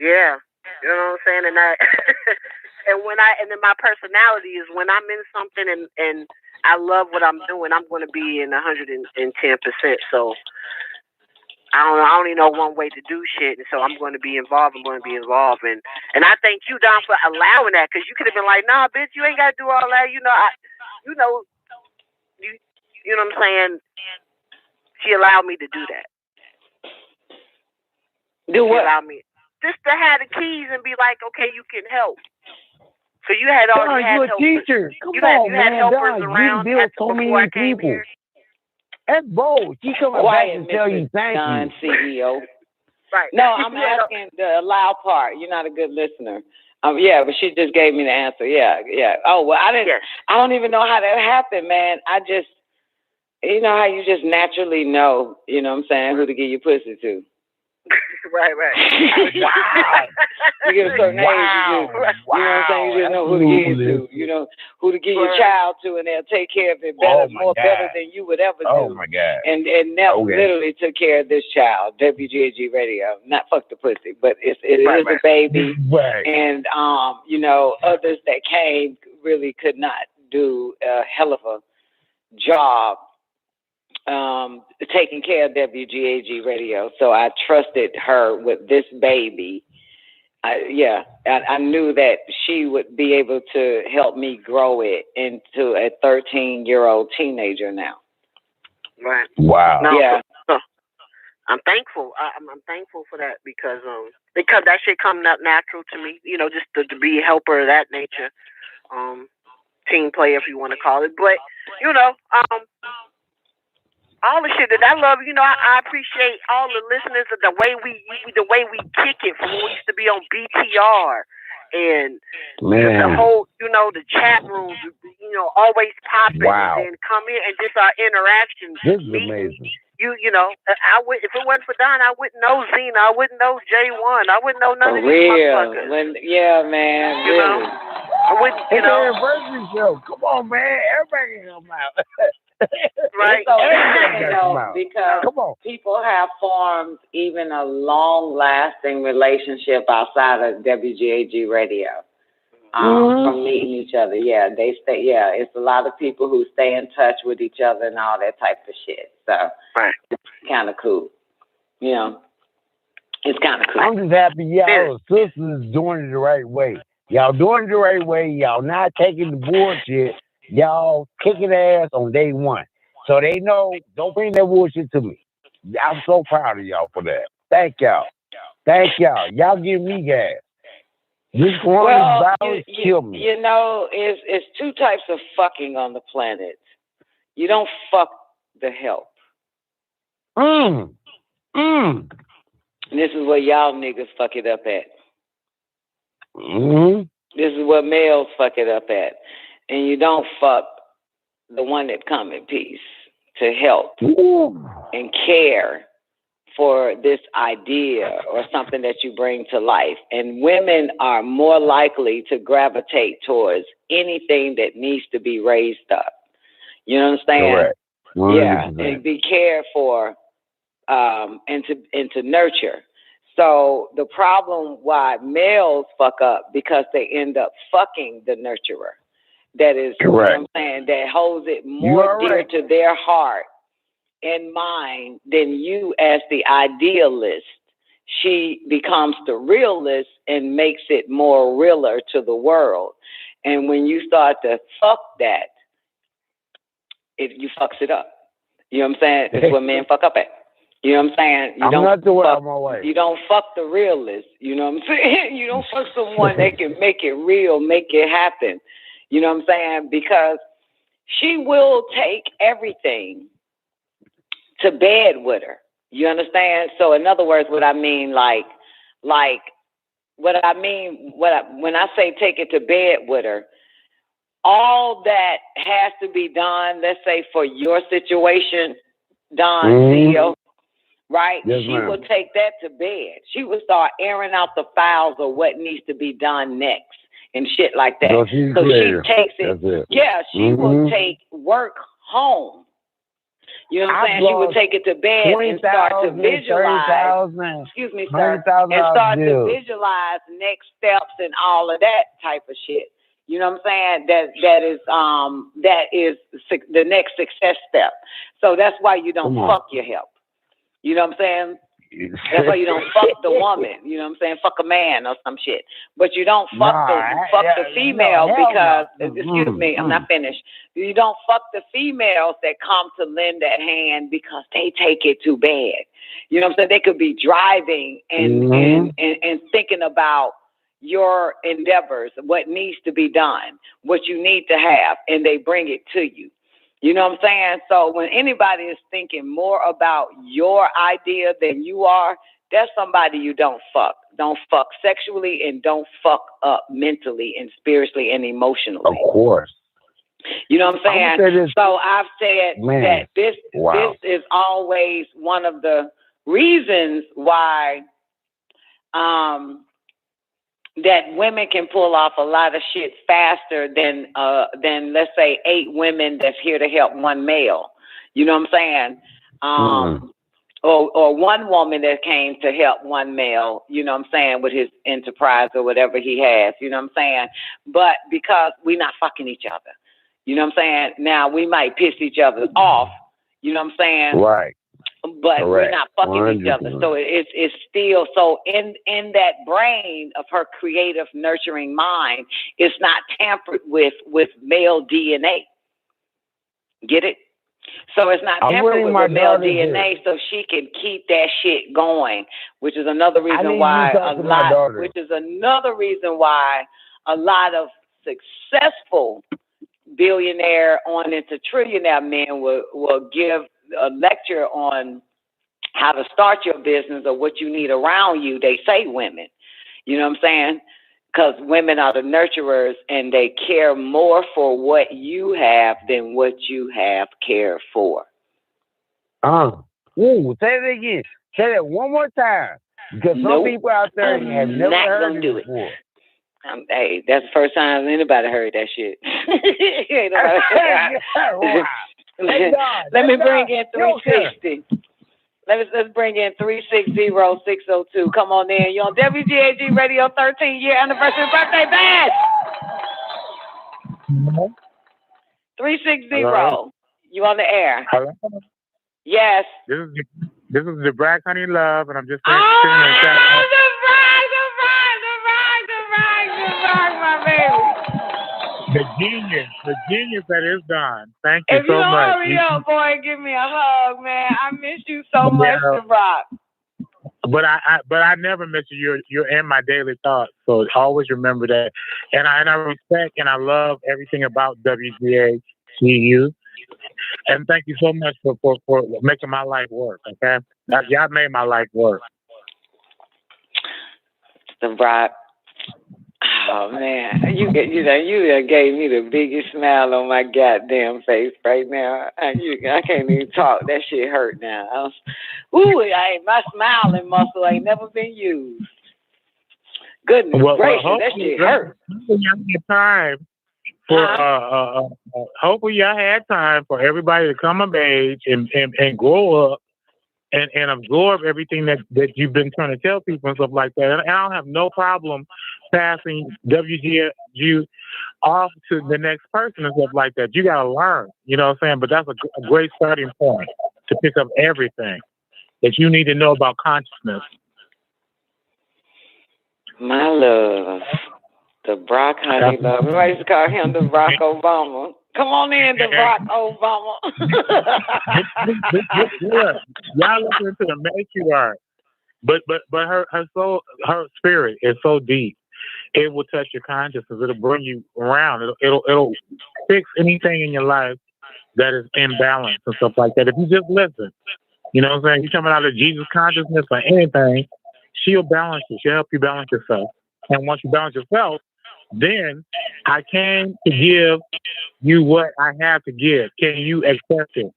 Yeah. You know what I'm saying? And and then my personality is when I'm in something and I love what I'm doing, I'm going to be in 110%. So I only know one way to do shit, and so I'm going to be involved. And I thank you, Don, for allowing that, because you could have been like, nah, bitch, you ain't got to do all that. You know what I'm saying? She allowed me to do that. Do what? She allowed me just to have the keys and be like, okay, you can help. So you had already had helpers. You're a teacher. Come you on, had man. helpers Don, around you built so many people. That's bold. She's coming back and tell you thank Don, you. CEO. Right. No, I'm asking the allow part. You're not a good listener. Yeah, but she just gave me the answer. Yeah. Oh, well, I didn't. Yes. I don't even know how that happened, man. I just, you know how you just naturally know, you know what I'm saying, who to give your pussy to. Right. Wow. You get a certain age, you know what I'm saying? You just know who to give it to. You know who to give your child to, and they'll take care of it better than you would ever do. Oh my God. And Nell literally took care of this child. WGAG Radio, not fuck the pussy, but it is a baby. Right. And others that came really could not do a hell of a job taking care of WGAG Radio. So I trusted her with this baby. I knew that she would be able to help me grow it into a 13-year-old teenager now. Right. Wow. No, yeah. I'm thankful. I'm thankful for that because that shit coming up natural to me. Just to be a helper of that nature. Team player, if you want to call it. But all the shit that I love, I appreciate all the listeners of the way we kick it from when we used to be on BTR and the whole, the chat rooms, always popping and come in and just our interactions. This is amazing. I would, if it wasn't for Don, I wouldn't know Zena, I wouldn't know J1, I wouldn't know none of these motherfuckers. Man, really. I wouldn't, It's an anniversary show. Come on, man. Everybody can come out. Right. Because people have formed even a long-lasting relationship outside of WGAG Radio from meeting each other. Yeah, they stay. Yeah, it's a lot of people who stay in touch with each other and all that type of shit. So it's kind of cool, It's kind of cool. I'm just happy y'all sisters doing it the right way. Y'all doing it the right way. Y'all not taking the bullshit. Y'all kicking ass on day one. So they know, don't bring that bullshit to me. I'm so proud of y'all for that. Thank y'all. Thank y'all. Y'all give me gas. This coronavirus kill me. You know, it's two types of fucking on the planet. You don't fuck the help. And this is where y'all niggas fuck it up at. This is where males fuck it up at. And you don't fuck the one that come in peace to help and care for this idea or something that you bring to life. And women are more likely to gravitate towards anything that needs to be raised up. You understand? Correct. 100%. Yeah, and be cared for and to nurture. So the problem why males fuck up because they end up fucking the nurturer. That is, you know what I'm saying, that holds it more dear to their heart and mind than you as the idealist. She becomes the realist and makes it more realer to the world. And when you start to fuck that, you fucks it up. You know what I'm saying? That's what men fuck up at. You know what I'm saying? You don't fuck the realist. You know what I'm saying? You don't fuck someone that can make it real, make it happen. You know what I'm saying? Because she will take everything to bed with her. You understand? So in other words, what I mean, when I say take it to bed with her, all that has to be done, let's say for your situation, Don CEO, right? Yes, she ma'am. will take that to bed. She will start airing out the files of what needs to be done next and shit like that. So she takes it. Yeah, she will take work home. You know what I'm saying? She would take it to bed and start to visualize. Excuse me, sir. And start to visualize next steps and all of that type of shit. You know what I'm saying? That is the next success step. So that's why you don't fuck your help. You know what I'm saying? That's why you don't fuck the woman. You know what I'm saying? Fuck a man or some shit. But you don't fuck the female because, excuse me, I'm not finished. You don't fuck the females that come to lend that hand because they take it to bed. You know what I'm saying? They could be driving and thinking about your endeavors, what needs to be done, what you need to have, and they bring it to you. You know what I'm saying? So when anybody is thinking more about your idea than you are, that's somebody you don't fuck. Don't fuck sexually and don't fuck up mentally and spiritually and emotionally. Of course. You know what I'm saying? So I've said that this is always one of the reasons why that women can pull off a lot of shit faster than let's say 8 women that's here to help one male. You know what I'm saying? Or one woman that came to help one male, you know what I'm saying, with his enterprise or whatever he has, you know what I'm saying? But because we're not fucking each other. You know what I'm saying? Now we might piss each other off, you know what I'm saying? Right. But we're not fucking each other. So it's still, so in that brain of her creative, nurturing mind, it's not tampered with male DNA. Get it? So it's not tampered with male DNA, so she can keep that shit going, which is another reason why a lot of successful billionaire on into trillionaire men will give a lecture on how to start your business or what you need around you. They say women, you know what I'm saying? Because women are the nurturers and they care more for what you have than what you have cared for. Say it again. Say that one more time. Because some people out there have never heard it before. Hey, that's the first time anybody heard that shit. Let me bring in 360. Let's bring in 360-602. Come on in. You're on WGAG Radio 13-year anniversary birthday bash. 360. Hello? You on the air? Hello? Yes. This is the Black Honey Love, and I'm just Oh, sitting there chatting. the rock, my baby. The genius that is Don. Thank you If you so don't much. hurry up, boy, give me a hug, man. I miss you so much, the rock. But I never miss you. You're in my daily thoughts, so always remember that. And I respect and I love everything about WGAGU. And thank you so much for making my life work. Okay, y'all made my life work. The rock. Oh man, you gave me the biggest smile on my goddamn face right now. I can't even talk. That shit hurt now. My smiling muscle ain't never been used. Goodness gracious, that shit hurt. Hopefully y'all had time for everybody to come of age and grow up and absorb everything that you've been trying to tell people and stuff like that. And I don't have no problem passing WGU off to the next person and stuff like that. You got to learn, you know what I'm saying? But that's a great starting point to pick up everything that you need to know about consciousness. My love, the Brock Honey Love. Everybody used to call him the Barack Obama. Come on in, the Barack Obama. Y'all listen to the matriarch, but her soul, her spirit is so deep. It will touch your consciousness. It'll bring you around. It'll fix anything in your life that is imbalance and stuff like that. If you just listen, you know what I'm saying? You're coming out of Jesus consciousness or anything, she'll balance you. She'll help you balance yourself. And once you balance yourself, then I came to give you what I have to give. Can you accept it?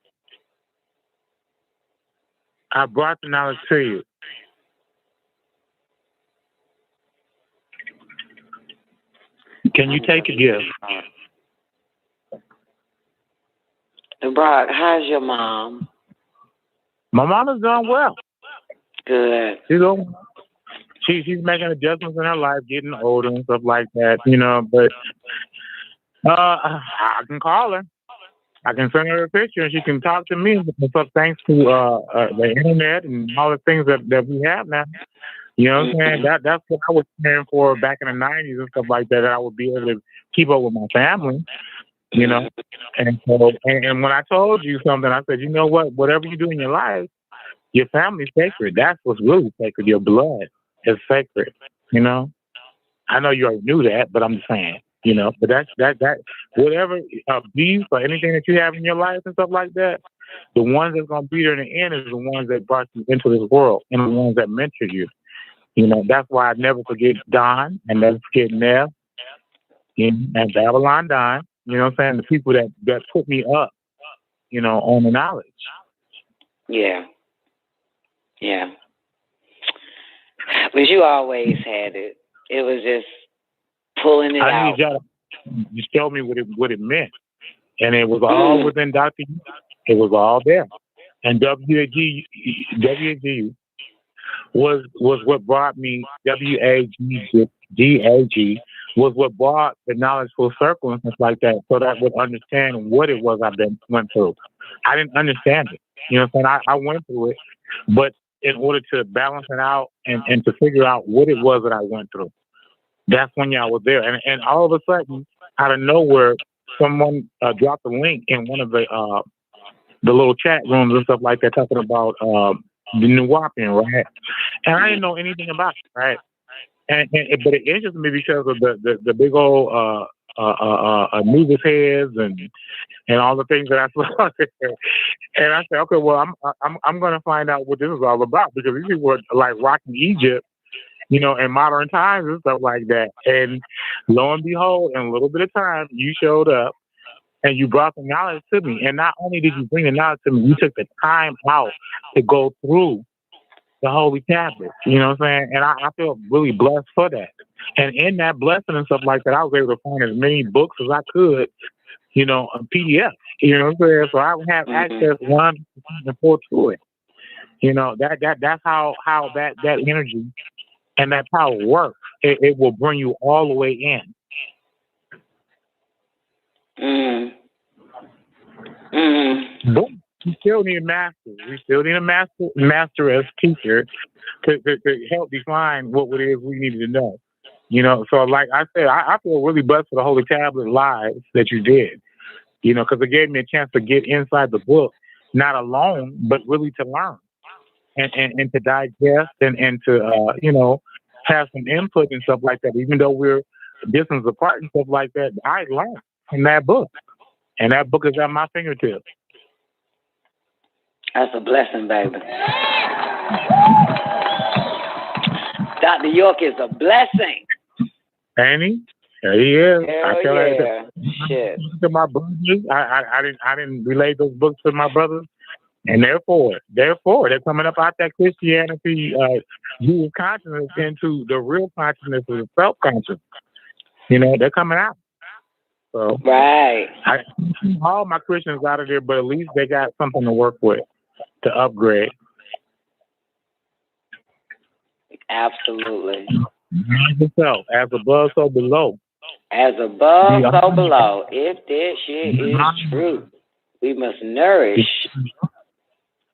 I brought the knowledge to you. Can you take a gift? Brock, how's your mom? My mom is doing well. Good. She's making adjustments in her life, getting older and stuff like that, you know, but I can call her. I can send her a picture and she can talk to me. But thanks to the internet and all the things that we have now. You know what I'm saying? That's what I was praying for back in the 90s and stuff like that, that I would be able to keep up with my family, you know? And so, and when I told you something, I said, you know what? Whatever you do in your life, your family's sacred. That's what's really sacred. Your blood is sacred, you know? I know you already knew that, but I'm just saying, you know? But that whatever beef or anything that you have in your life and stuff like that, the ones that's going to be there in the end is the ones that brought you into this world and the ones that mentored you. You know, that's why I never forget Don and never forget Nev and Babylon Don. You know what I'm saying? The people that put me up, you know, on the knowledge. Yeah. Yeah. But you always had it. It was just pulling it out. I need y'all to show me what it meant. And it was all within Dr. U. It was all there. And WAG was what brought me, WAGG was what brought the knowledge full circle and stuff like that, so that I would understand what it was I went through. I didn't understand it. You know what I'm saying? I went through it, but in order to balance it out and to figure out what it was that I went through, that's when y'all was there. And all of a sudden, out of nowhere, someone dropped a link in one of the little chat rooms and stuff like that, talking about the New Wapian, right? And I didn't know anything about it, right? But it interested me because of the big old Anubis heads and all the things that I saw there. And I said, okay, well, I'm going to find out what this is all about, because these people were like rocking Egypt, you know, in modern times and stuff like that. And lo and behold, in a little bit of time, you showed up and you brought the knowledge to me. And not only did you bring the knowledge to me, you took the time out to go through the Holy Tablets, you know what I'm saying? And I feel really blessed for that. And in that blessing and stuff like that, I was able to find as many books as I could, you know, on PDF, you know what I'm saying? So I would have access 1-4 to it. You know, that's how that energy and that power works. It will bring you all the way in. we still need a master. We still need a master as teacher to help define what it is we needed to know. You know, so like I said, I feel really blessed for the Holy Tablet Lives that you did. You know, because it gave me a chance to get inside the book, not alone, but really to learn and to digest and to, you know, have some input and stuff like that. Even though we're distance apart and stuff like that, I learned from that book. And that book is at my fingertips. That's a blessing, baby. Dr. York is a blessing. Ain't he? There he is. Hell yeah. Shit. To my brothers, I didn't relay those books to my brothers, and therefore they're coming up out that Christianity, Jewish consciousness into the real consciousness of the self-conscious. You know, they're coming out. So right. I all my Christians out of there, but at least they got something to work with to upgrade. Absolutely. Yourself, as above, so below. As above, so below. If that shit is true, we must nourish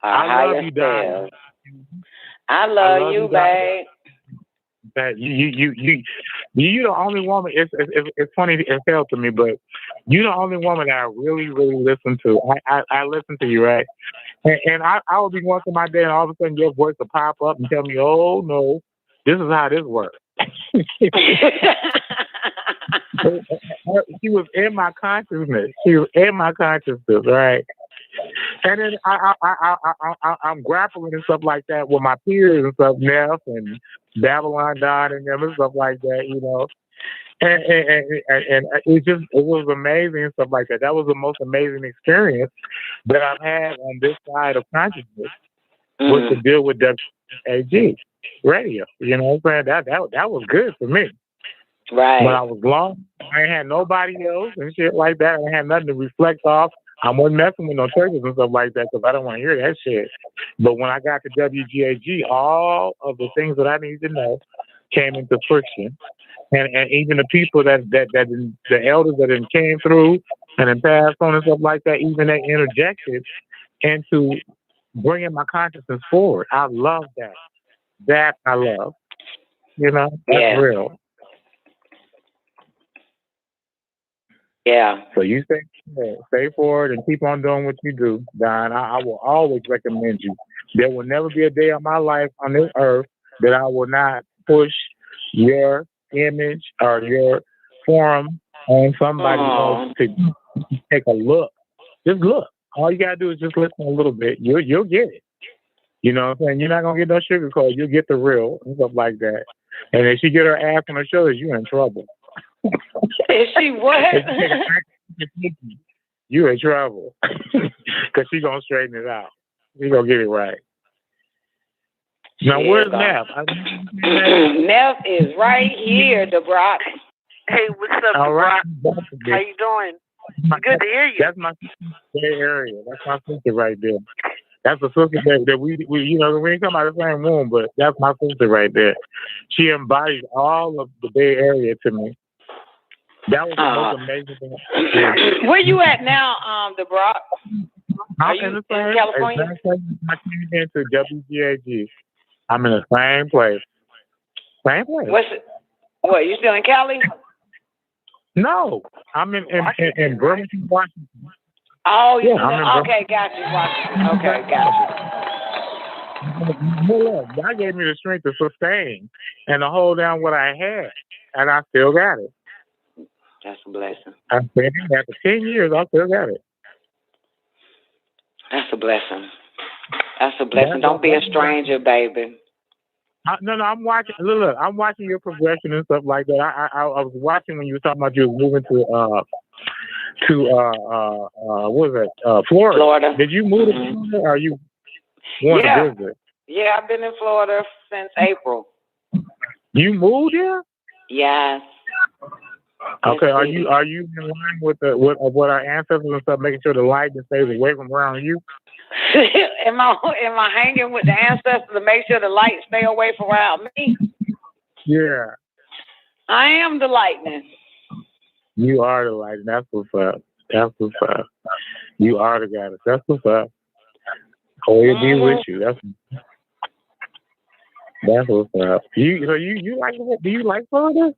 our higher selves. I love you, babe. That you the only woman. It's funny as hell to me, but you the only woman that I really listen to. I listen to you, right? And I will be going through my day, and all of a sudden your voice will pop up and tell me, "Oh no, this is how this works." She was in my consciousness. Right? And then I'm grappling and stuff like that with my peers and stuff, Neff and Babylon Don and them and stuff like that, you know. And it was amazing and stuff like that. That was the most amazing experience that I've had on this side of consciousness, was to deal with WGAG radio. You know what I'm saying? That was good for me. Right. When I was long, I ain't had nobody else and shit like that. I had nothing to reflect off. I wasn't messing with no churches and stuff like that because I don't want to hear that shit. But when I got to WGAG, all of the things that I needed to know came into friction. And even the people the elders that then came through and then passed on and stuff like that, even they interjected into bringing my consciousness forward. I love that. That I love. You know, that's real. Yeah. So you stay forward and keep on doing what you do, Don. I will always recommend you. There will never be a day of my life on this earth that I will not push your image or your forum on somebody else to take a look. Just look. All you gotta do is just listen a little bit. You'll get it. You know what I'm saying? You're not gonna get no sugarcoat. You'll get the real and stuff like that. And if she get her ass on her shoulders, you're in trouble. Is she what? You in trouble. Because she gonna straighten it out. She gonna get it right. Now where's Neff? Neff is right here, DeBrock. Hey, what's up, All right. DeBrock? How you doing? Good to hear you. That's my Bay Area. That's my sister right there. That's the sister that we you know, we ain't come out of the same womb, but that's my sister right there. She embodies all of the Bay Area to me. That was the most amazing thing. Where you at now, DeBrock? I'm in California. I came into WGAG. I'm in the same place. Same place. What, you still in Cali? No, I'm in Birmingham, Washington. Oh, yeah. Okay, got you, Washington. Okay, got you. God gave me the strength to sustain and to hold down what I had, and I still got it. That's a blessing. I've been in after 10 years. I still got it. That's a blessing. That's a blessing. Don't be a stranger, baby. No, I'm watching. Look, I'm watching your progression and stuff like that. I was watching when you were talking about you moving to what was it? Florida. Did you move to Florida, or you want to visit? Yeah, I've been in Florida since April. You moved here? Yes. Okay, are you in line with what our ancestors and stuff, making sure the light stays away from around you? Am I hanging with the ancestors to make sure the light stay away from around me? Yeah. I am the lightning. You are the lightning. That's what's up. You are the goddess. That's what's up. Oh, he'll be with you. That's what's up. You like it? Do you like Florida?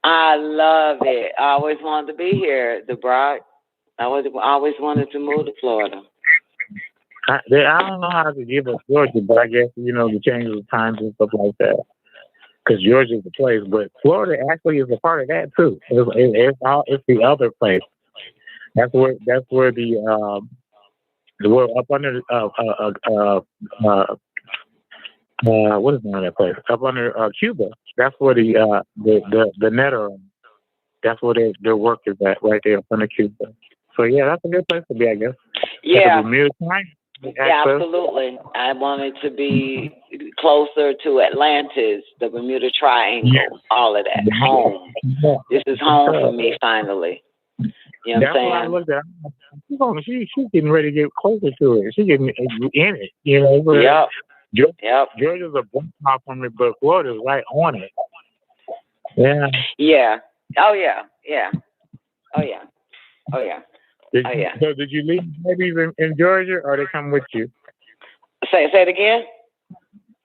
I love it. I always wanted to be here, DeBrock. I always wanted to move to Florida. I don't know how to give up Georgia, but I guess, the changes of times and stuff like that. Because Georgia's the place, but Florida actually is a part of that too. It's the other place. That's where the up under what is the name of that place? Up under Cuba. That's where the net are. That's where their work is at, right there up under Cuba. So yeah, that's a good place to be, I guess. Yeah. Yeah, absolutely. I wanted to be closer to Atlantis, the Bermuda Triangle, all of that. Home. This is home for me finally. You know what I'm saying? That's what I looked at. She's getting ready to get closer to it. She's getting in it, Yep. Georgia's a block off from it, but Florida's right on it. Yeah. Yeah. Oh yeah. Yeah. Oh yeah. Oh yeah. So did you leave babies in Georgia, or they come with you? Say it again.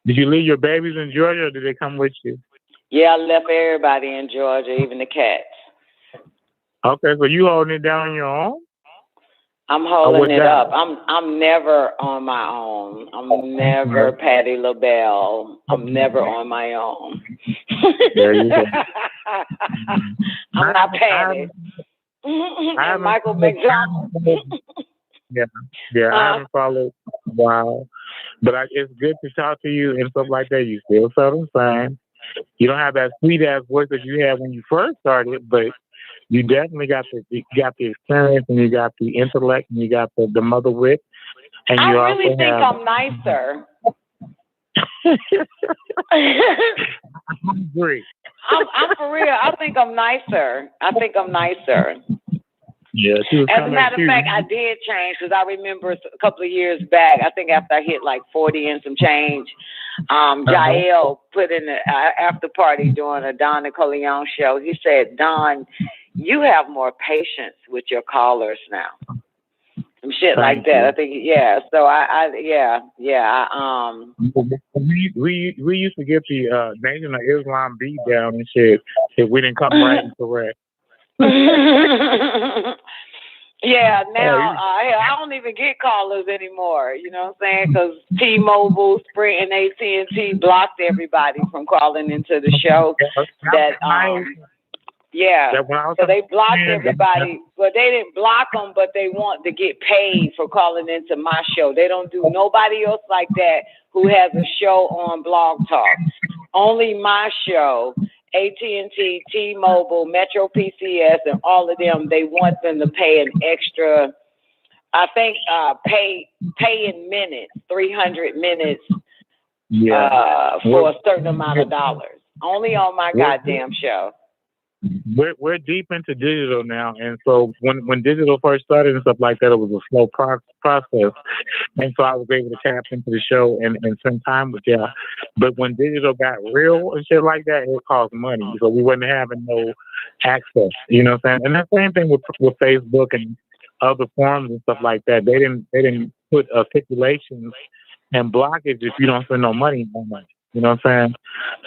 Did you leave your babies in Georgia, or did they come with you? Yeah, I left everybody in Georgia, even the cats. Okay, so you holding it down on your own? I'm holding it up. I'm never on my own. I'm never Patti LaBelle. I'm never on my own. There you go. I'm not Patti. And Michael McDonald. Yeah, I haven't followed a while, but it's good to talk to you and stuff like that. You still sound the same. You don't have that sweet ass voice that you had when you first started, but you definitely got the experience, and you got the intellect, and you got the mother wit. And I you really also think have... I'm nicer. I agree. I'm for real. I think I'm nicer. Yeah. As a matter of fact, I did change, because I remember a couple of years back, I think after I hit like 40 and some change, Jael put in the after party during a Don NICOLEONE show. He said, "Don, you have more patience with your callers now." Some shit like that. I think, yeah. So we used to get the Nation of Islam beat down and shit if we didn't come right and correct. Yeah, now I don't even get callers anymore. You know what I'm saying? Because T-Mobile, Sprint, and AT&T blocked everybody from calling into the show. So they blocked everybody. Well, they didn't block them, but they want to get paid for calling into my show. They don't do nobody else like that who has a show on Blog Talk. Only my show. AT&T, T-Mobile, Metro PCS, and all of them, they want them to pay an extra, I think, pay in minutes, 300 minutes for a certain amount of dollars. Only on my goddamn show. We're deep into digital now, and so when digital first started and stuff like that, it was a slow process, and so I was able to tap into the show and spend time with y'all. But when digital got real and shit like that, it cost money, so we wasn't having no access. You know what I'm saying? And the same thing with Facebook and other forums and stuff like that. They didn't put stipulations and blockage if you don't spend no money on money. You know what I'm saying?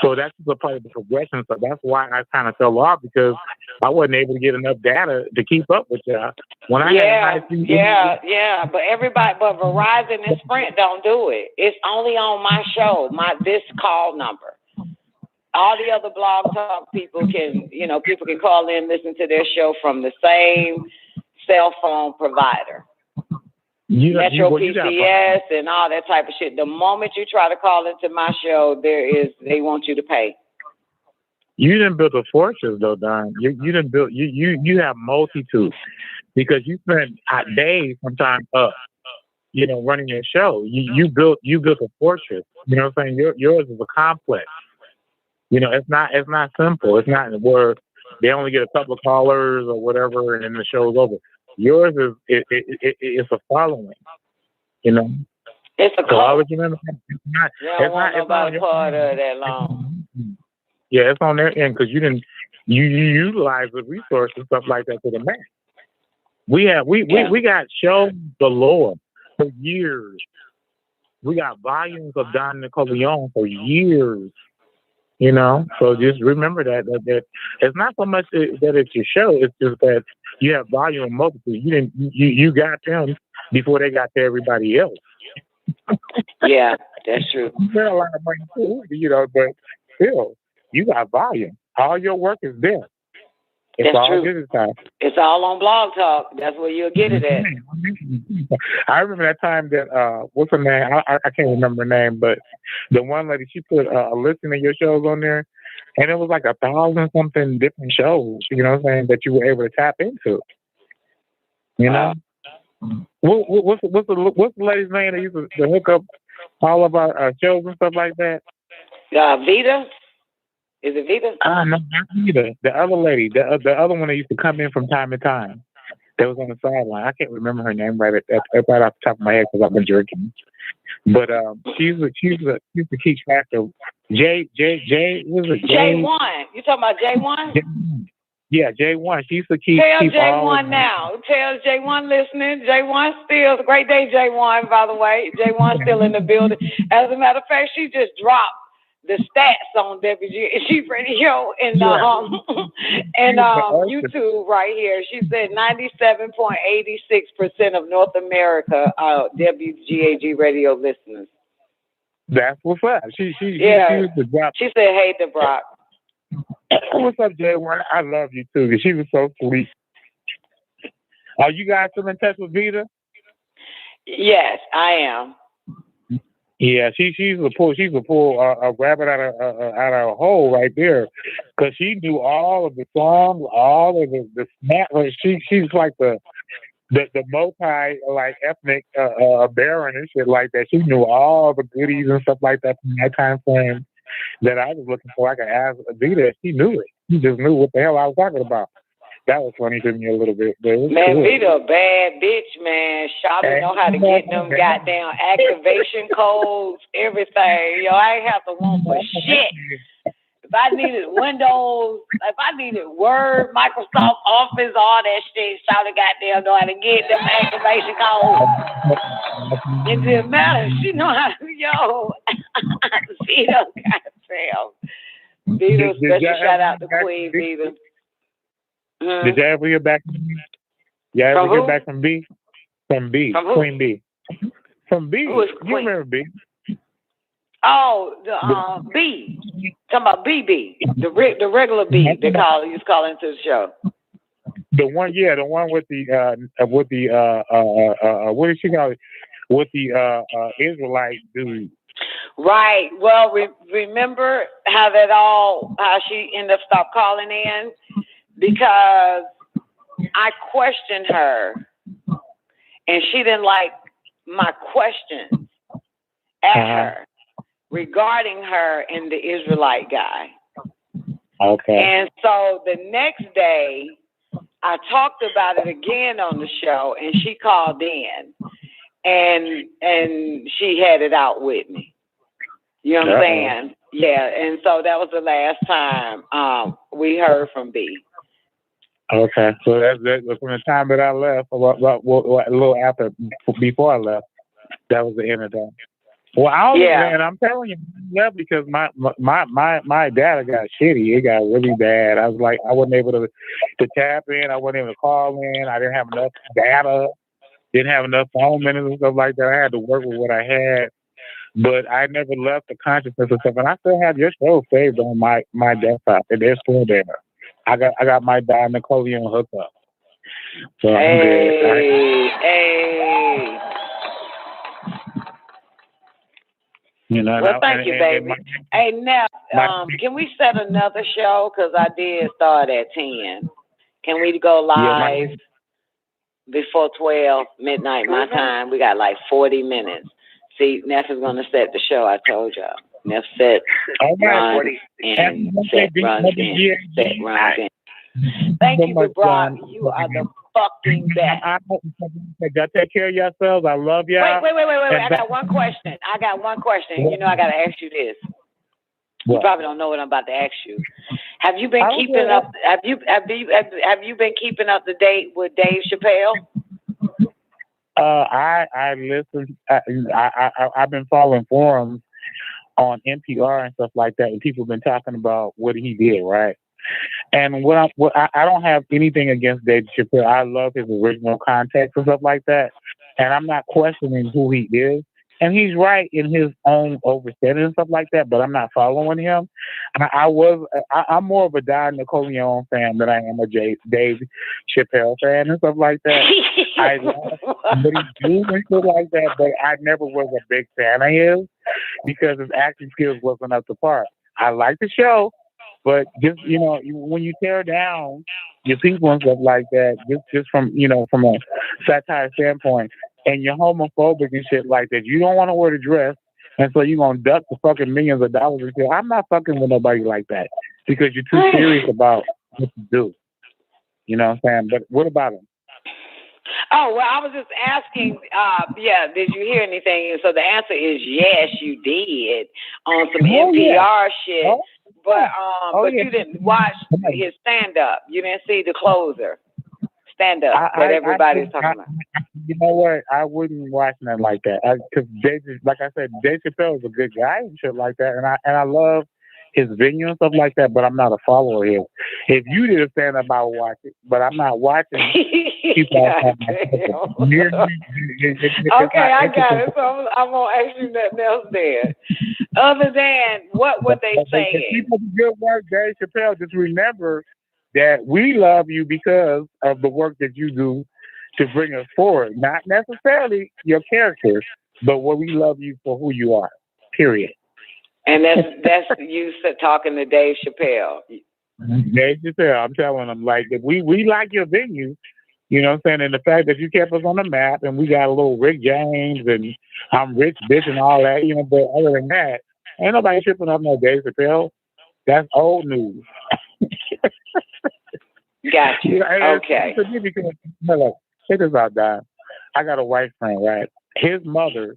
So that's the part of the progression. So that's why I kind of fell off, because I wasn't able to get enough data to keep up with y'all. When I But Verizon and Sprint don't do it. It's only on my show, this call number. All the other Blog Talk people can call in, listen to their show from the same cell phone provider. Metro PCS and all that type of shit. The moment you try to call into my show, they want you to pay. You didn't build a fortress though, Don. You didn't build. You have multitudes, because you spent days sometimes running your show. You built a fortress. You know what I'm saying? Yours is a complex. It's not simple. It's not where they only get a couple of callers or whatever, and then the show's over. Yours is it's a following, It's a cult. I always remember it's not part of that long. Yeah, it's on their end, because you utilize the resources and stuff like that to the max. We got shows galore for years. we got volumes of Don Nicoleone for years. You know, so just remember that it's not so much that it's your show. It's just that you have volume and multiple. You got them before they got to everybody else. Yeah, that's true. You spend a lot of money too, you know, but still, you got volume. All your work is there. It's that's all true. digitized. It's all on Blog Talk. That's where you'll get it at. I remember that time that what's her name? I can't remember her name, but the one lady, she put a listing of your shows on there, and it was like 1,000 something different shows. You know what I'm saying, that you were able to tap into. You know, what's the lady's name that used to hook up all of our shows and stuff like that? Vita. Is it Vita? No, not Vita. The other lady, the other one that used to come in from time to time. That was on the sideline. I can't remember her name right off the top of my head because I've been drinking. But she used to keep track of J. Was it J1? You talking about J1? Yeah, J1. She used to keep. Tell keep J1 now. Tell J1 listening. J1 still a great day. J1, by the way. J1 still in the building. As a matter of fact, she just dropped the stats on WGG Radio and YouTube right here. She said 97.86% of North America are WGAG Radio listeners. That's what's up. She used to drop. She said, "Hey, DeBrock." What's up, J1? I love you too. She was so sweet. Are you guys still in touch with Vita? Yes, I am. Yeah, she's a pull a rabbit out of a hole right there, because she knew all of the songs, all of the snap. She's like the multi like ethnic baron and shit like that. She knew all the goodies and stuff like that from that time frame that I was looking for. I could ask Vita. She knew it. She just knew what the hell I was talking about. That was funny to me a little bit. Man, cool. Vita a bad bitch, man. Shawty know how to get them goddamn activation codes, everything. Yo, I ain't have to want for shit. If I needed Windows, if I needed Word, Microsoft Office, all that shit, Shawty goddamn know how to get them activation codes. It didn't matter. She know how to, yo. Vita, goddamn. Vita, special shout out to Queen Vita. Did you ever hear back from B? You ever hear back from B? From B. From who? Queen B. From B. Who is You remember B? Oh, the B. Talking about BB. The regular B. They used to call into the show. The one with the what did she call it? With the Israelite dude. Right. Well, remember how she ended up stopped calling in? Because I questioned her, and she didn't like my questions at her regarding her and the Israelite guy. Okay. And so the next day, I talked about it again on the show, and she called in, and she had it out with me. You know what I'm saying? Yeah. And so that was the last time we heard from B. Okay, so that's from the time that I left, a little after, before I left, that was the end of that. Well, man, I'm telling you, I left because my data got shitty. It got really bad. I was like, I wasn't able to tap in. I wasn't able to call in. I didn't have enough data. Didn't have enough phone minutes and stuff like that. I had to work with what I had. But I never left the consciousness of stuff. And I still have your show saved on my desktop. And they're still there. I got my Don Nicoleone hooked up. So I'm good. Hey. You know, well, thank you, baby. Hey, now, can we set another show? Because I did start at 10. Can we go live before 12 midnight my time? We got like 40 minutes. See, Neff is going to set the show. I told y'all. Neff set runs in. Set runs in. Set runs in. Thank you, DeBrock. You are the fucking best. Y'all take care of yourselves. I love y'all. Wait. I got one question. You know, I got to ask you this. You probably don't know what I'm about to ask you. Have you been keeping up? Have you been keeping up to date with Dave Chappelle? I listen. I've been following forums on NPR and stuff like that, and people have been talking about what he did, right? And I don't have anything against Dave Chappelle. I love his original context and stuff like that, and I'm not questioning who he is. And he's right in his own overstanding and stuff like that, but I'm not following him. I'm more of a Don Nicoleone fan than I am a Dave Chappelle fan and stuff like that. I love what he do and stuff like that, but I never was a big fan of his because his acting skills wasn't up to par. I like the show, but just when you tear down your people and stuff like that, just from from a satire standpoint, and you're homophobic and shit like that, you don't want to wear the dress, and so you're gonna duck the fucking millions of dollars and shit. I'm not fucking with nobody like that because you're too serious about what you do. You know what I'm saying? But what about him? Oh, well, I was just asking, did you hear anything? So the answer is yes, you did on some NPR shit. Oh. But you didn't watch his stand-up. You didn't see the closer stand-up that everybody's talking about. You know what? I wouldn't watch nothing like that. Because like I said, Dave Chappelle is a good guy and shit like that. And I love his venue and stuff like that, but I'm not a follower of his. If you did a stand-up, I would watch it. But I'm not watching people. Okay, I got it. So I'm going to ask you nothing else then. Other than what were they saying? If people do good work, Dave Chappelle, just remember that we love you because of the work that you do to bring us forward. Not necessarily your character, but what we love you for who you are, period. And that's you talking to Dave Chappelle. Dave Chappelle, I'm telling them, like, we like your venue, you know what I'm saying? And the fact that you kept us on the map and we got a little Rick James and I'm Rich Bitch and all that, but other than that, ain't nobody tripping up no Dave Chappelle. That's old news. Got you. Okay. Look, check this out, Don. I got a white friend, right? His mother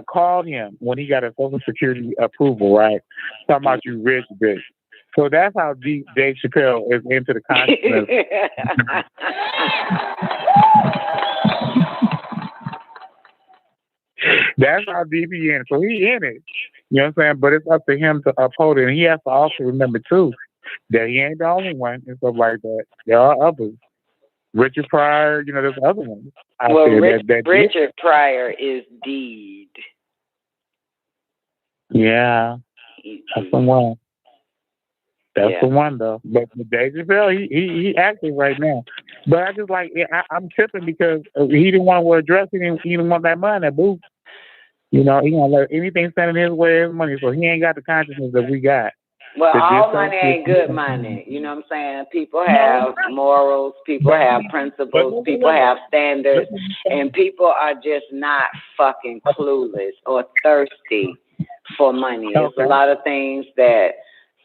called him when he got a Social Security approval, right? Talking about you rich bitch. So that's how deep Dave Chappelle is into the consciousness. That's how deep he in. So he in it. You know what I'm saying? But it's up to him to uphold it. And he has to also remember, too, that he ain't the only one and stuff like that. There are others. Richard Pryor, there's other ones. Well, Richard Pryor is deed. Yeah. That's the one. That's the one, though. But Dave Chappelle, he active right now. But I just I'm tripping because he didn't want to wear a dress. He didn't want that money, that booth. He don't let anything stand in his way of money, so he ain't got the consciousness that we got. Well, all money ain't good money. You know what I'm saying? People have morals, people have principles, people have standards, and people are just not fucking clueless or thirsty for money. There's a lot of things that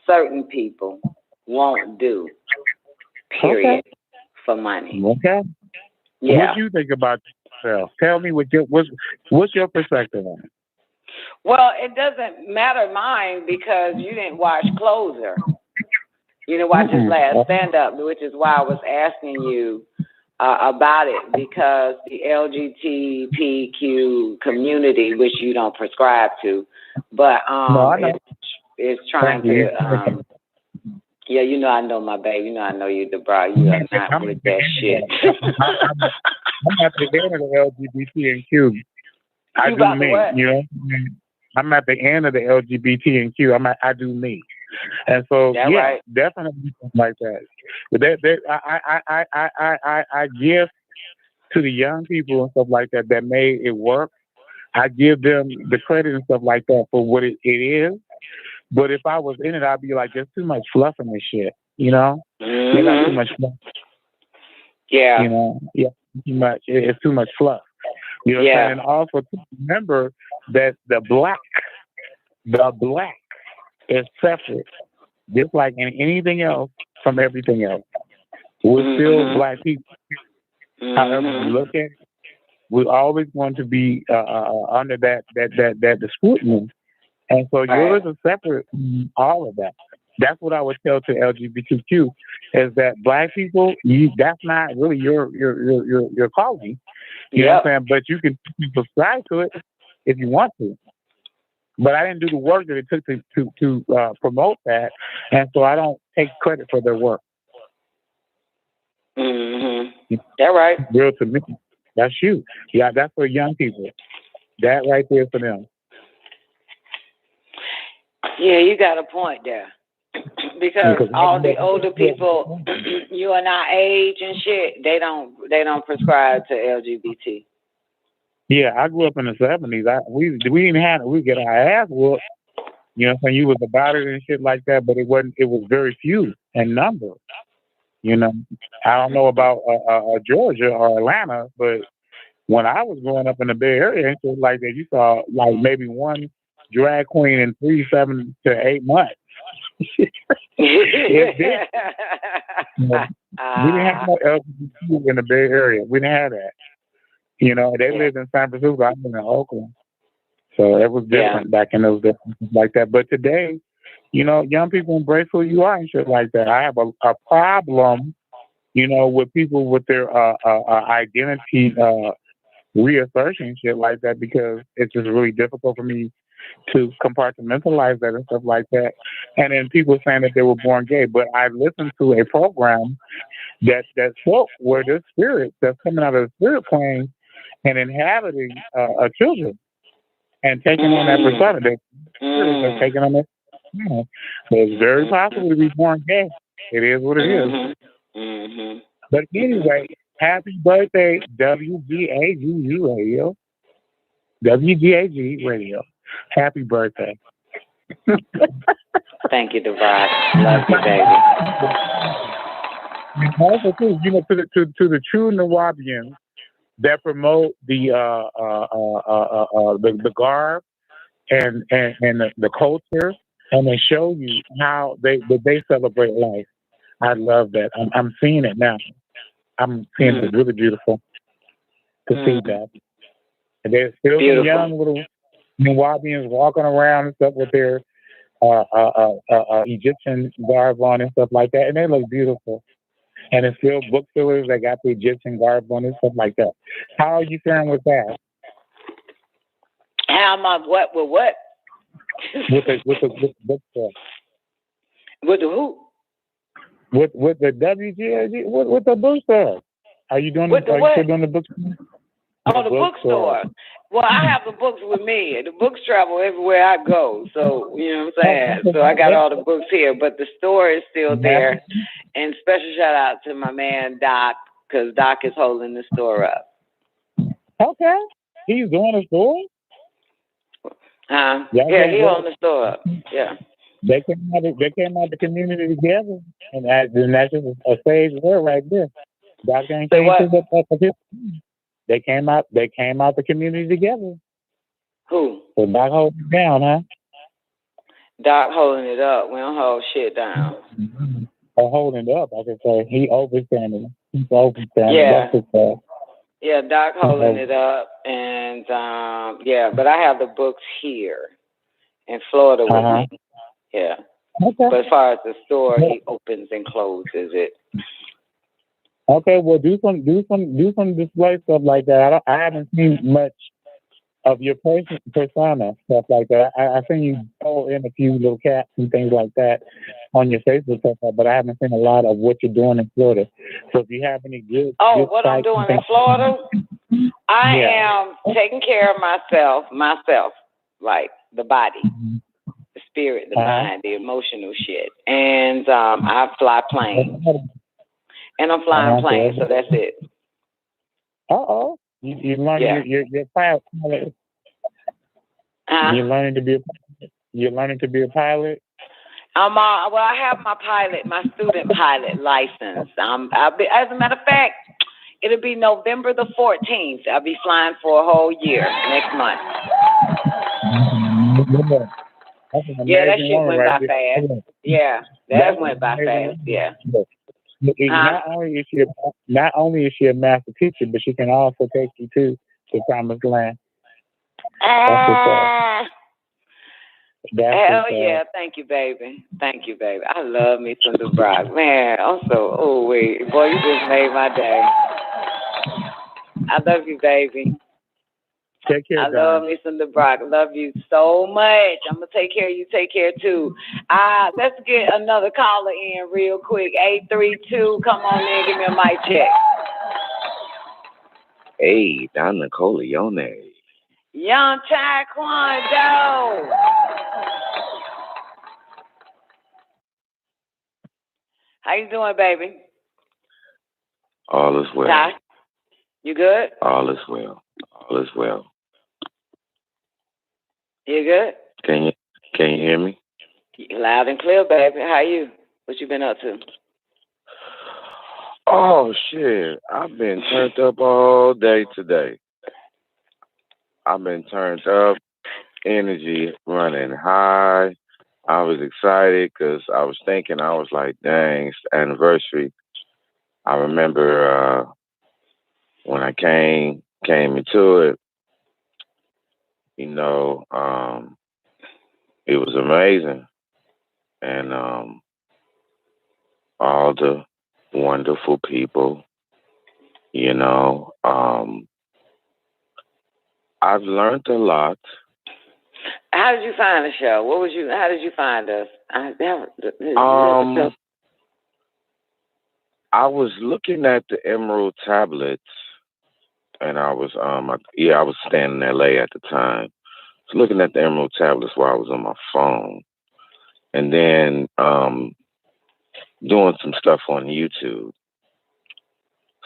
certain people won't do, period, for money. Okay. Yeah. What do you think about yourself? Tell me what's your perspective on it? Well, it doesn't matter mine because you didn't watch Closer. You didn't watch his last stand-up, which is why I was asking you about it, because the LGBTQ community, which you don't prescribe to, but is trying to, I know my baby, I know you, Debra, you are not with that shit. I'm at the end of the LGBTQ. I do me, I'm at the end of the LGBTQ. I do me, and so right. Definitely like that. But I give to the young people and stuff like that made it work. I give them the credit and stuff like that for what it is. But if I was in it, I'd be like, there's too much fluff in this shit. They got too much fluff. Yeah. Too much. It's too much fluff. You know what I'm saying? And also remember that the black is separate, just like in anything else from everything else. We're still black people. However you look at it, we're always going to be under that the scrutiny. And so yours is separate from all of that. That's what I would tell to LGBTQ is that black people, that's not really your calling. You know what I'm saying? But you can subscribe to it if you want to. But I didn't do the work that it took to promote that, and so I don't take credit for their work. Mm-hmm. That right. Real to me. That's you. Yeah, that's for young people. That right there for them. Yeah, you got a point there. Because all the older people, you and our age and shit, they don't prescribe to LGBT. Yeah, I grew up in the 70s. We didn't have it. We get our ass whooped. You know what I'm saying? You was about it and shit like that, but it was very few in number. You know, I don't know about Georgia or Atlanta, but when I was growing up in the Bay Area and shit like that, you saw like maybe one drag queen in 7 to 8 months. It's big. You know, we didn't have no LGBT in the Bay Area. We didn't have that. You know, they lived in San Francisco. I lived in Oakland. So it was different back in those days like that. But today, you know, young people embrace who you are and shit like that. I have a problem, you know, with people with their identity reassertion shit like that, because it's just really difficult for me to compartmentalize that and stuff like that. And then people saying that they were born gay. But I listened to a program that spoke where this spirit that's coming out of the spirit plane and inhabiting children and taking on that persona. They're taking on that. So it's very possible to be born gay. It is what it is. Mm-hmm. But anyway, happy birthday, WGAG Radio. WGAG Radio. Happy birthday. Thank you, Divide. Love you, baby. And also, too, you know, to the true Nawabians that promote the garb and the culture, and they show you how they celebrate life. I love that. I'm seeing it now. I'm seeing it really beautiful to see that. And there's still some young little Nawabians walking around and stuff with their Egyptian garb on and stuff like that, and they look beautiful. And it's still bookstores that got the Egyptian garb on and stuff like that. How are you faring with that? How am I what? With what? with the bookstore. With the who? With the WGAG? With the bookstore. Are you doing with the what? Are you doing the bookstore? Oh, the bookstore. Well, I have the books with me. The books travel everywhere I go. So, you know what I'm saying? So I got all the books here, but the store is still there. And special shout out to my man, Doc, because Doc is holding the store up. Okay. He's doing the store? Yeah, he's holding the store up. Yeah. They came out the community together. And that's just a sage word right there. Doc ain't came to the They came out the community together. Who? So Doc holding it down, huh? Doc holding it up. We don't hold shit down. Or holding it up, I can say. He overstanding. He's overstanding. Yeah. That's his Yeah, Doc holding it up. And, but I have the books here in Florida with me. Yeah. Okay. But as far as the store, he opens and closes it. Okay, well, do some display stuff like that. I haven't seen much of your persona stuff like that. I seen you throw in a few little cats and things like that on your Facebook stuff, but I haven't seen a lot of what you're doing in Florida. So if you have any good what I'm doing in Florida, I am taking care of myself, like the body, the spirit, the mind, the emotional shit, and I fly planes. And I'm flying planes, so that's it. You learning your pilot. You're learning to be a pilot. I have my student pilot license. As a matter of fact, it'll be November the 14th. I'll be flying for a whole year next month. Yeah, that shit went by fast. Yeah, that went by fast. Yeah. Not only is she a master teacher, but she can also take you to the promised land. Hell yeah, thank you, baby. Thank you, baby. I love me some Dubrock. Man, I'm so, oh, wait. Boy, you just made my day. I love you, baby. Take care, I love me some Dubrock. Love you so much. I'm going to take care of you. Take care, too. Let's get another caller in real quick. 832. Come on in. Give me a mic check. Hey, Don NICOLEONE. Young Taekwondo. How you doing, baby? All is well. Ty, you good? All is well. All is well. You good? Can you hear me? Loud and clear, baby. How you? What you been up to? Oh shit! I've been turned up all day today. I've been turned up, energy running high. I was excited because I was thinking, I was like, dang, it's the anniversary. I remember when I came into it, you know, it was amazing. And all the wonderful people, you know, I've learned a lot. How did you find the show? How did you find us? I was looking at the Emerald tablets, and I was I was staying in LA at the time. I was looking at the Emerald tablets while I was on my phone, and then doing some stuff on YouTube.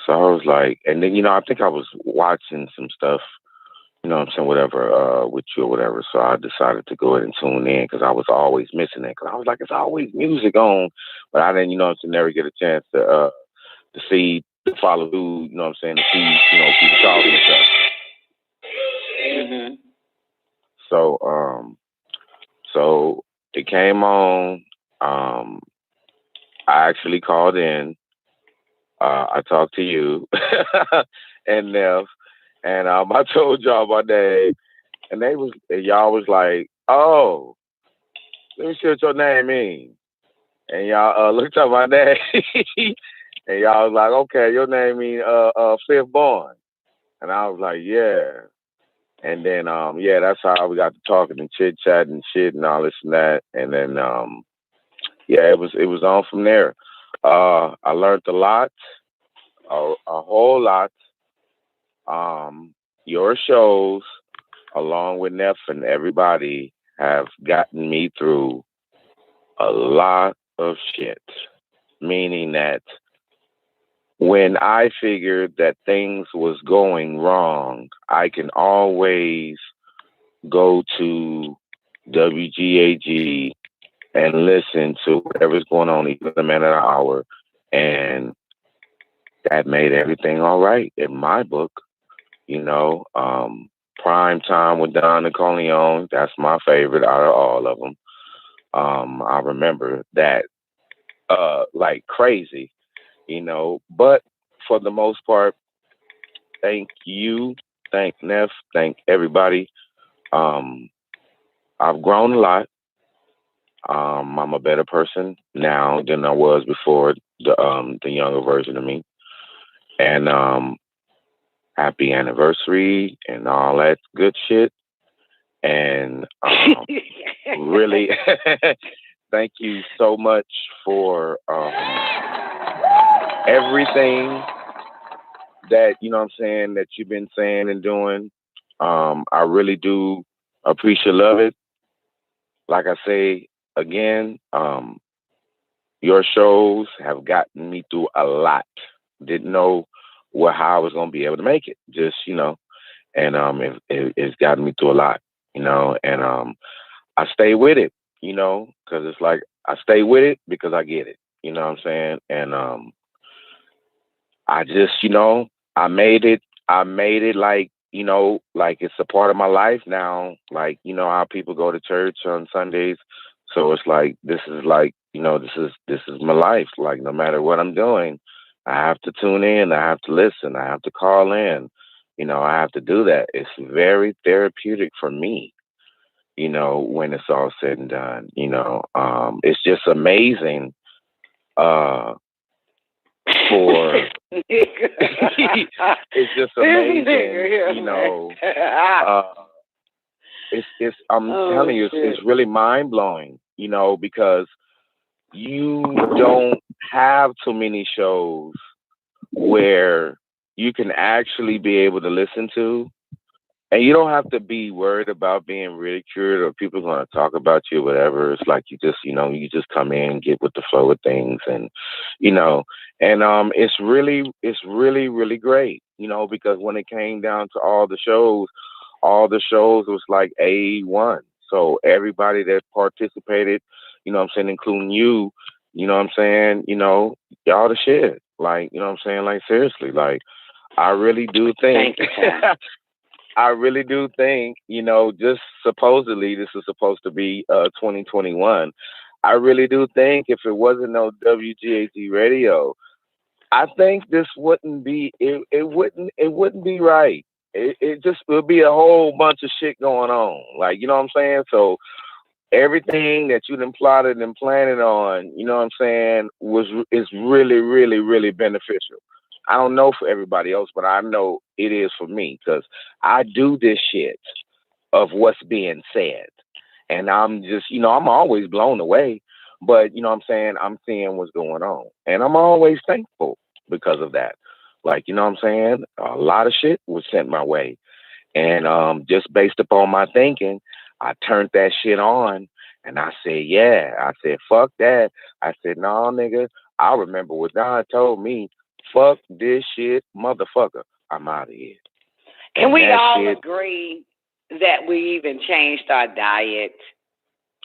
So I was like, and then I think I was watching some stuff, what I'm saying, whatever, with you or whatever. So I decided to go ahead and tune in because I was always missing it. Because I was like, it's always music on, but I didn't, to never get a chance to see, to follow through, to see, people talking and stuff. Mm-hmm. So it came on. I actually called in. I talked to you and Neff, and I told y'all my name, and y'all was like, "Oh, let me see what your name means." And y'all looked up my name, and y'all was like, "Okay, your name means fifth born." And I was like, "Yeah." And then that's how we got to talking and chit chatting and shit and all this and that. And then it was on from there. I learned a lot, a whole lot. Your shows, along with Neff and everybody, have gotten me through a lot of shit. Meaning that when I figured that things was going wrong, I can always go to WGAG and listen to whatever's going on, even a minute, an hour, and that made everything all right in my book. Prime Time with Don NICOLEONE, that's my favorite out of all of them. I remember that like crazy, but for the most part, thank you, thank Neff, thank everybody. I've grown a lot. I'm a better person now than I was before, the younger version of me. And happy anniversary and all that good shit. And really, thank you so much for everything that, that you've been saying and doing. I really do appreciate it. Like I say again, your shows have gotten me through a lot. Didn't know how I was gonna be able to make it. Just and it's gotten me through a lot, and I stay with it, because it's like I stay with it because I get it. You know what I'm saying? And I just, I made it like, like it's a part of my life now. Like, how people go to church on Sundays. So it's like, this is like, this is my life. Like, no matter what I'm doing, I have to tune in. I have to listen. I have to call in. I have to do that. It's very therapeutic for me, you know, when it's all said and done. You know, it's just amazing for it's just amazing, you know. It's I'm telling you, it's really mind blowing, you know, because you don't have too many shows where you can actually be able to listen to, and you don't have to be worried about being ridiculed or people going to talk about you, or whatever. It's like you just, you know, you just come in, get with the flow of things, and you know, and it's really, really great, you know, because when it came down to all the shows was like A1. So everybody that participated, you know what I'm saying, including you know what I'm saying, you know, y'all the shit. Like, you know what I'm saying? Like, seriously, like, I really do think, I really do think, you know, just supposedly this is supposed to be 2021. I really do think if it wasn't no WGAG radio, I think this wouldn't be, it wouldn't be right. It just would be a whole bunch of shit going on. Like, you know what I'm saying? So everything that you done plotted and planning on, you know what I'm saying, is really beneficial. I don't know for everybody else, but I know it is for me because I do this shit of what's being said. And I'm just, you know, I'm always blown away, but you know what I'm saying, I'm seeing what's going on. And I'm always thankful because of that. Like, you know what I'm saying? A lot of shit was sent my way. And just based upon my thinking, I turned that shit on and I said, yeah. I said, fuck that. I said, no, nigga, I remember what God told me. Fuck this shit, motherfucker. I'm out of here. Can we all agree that we even changed our diet?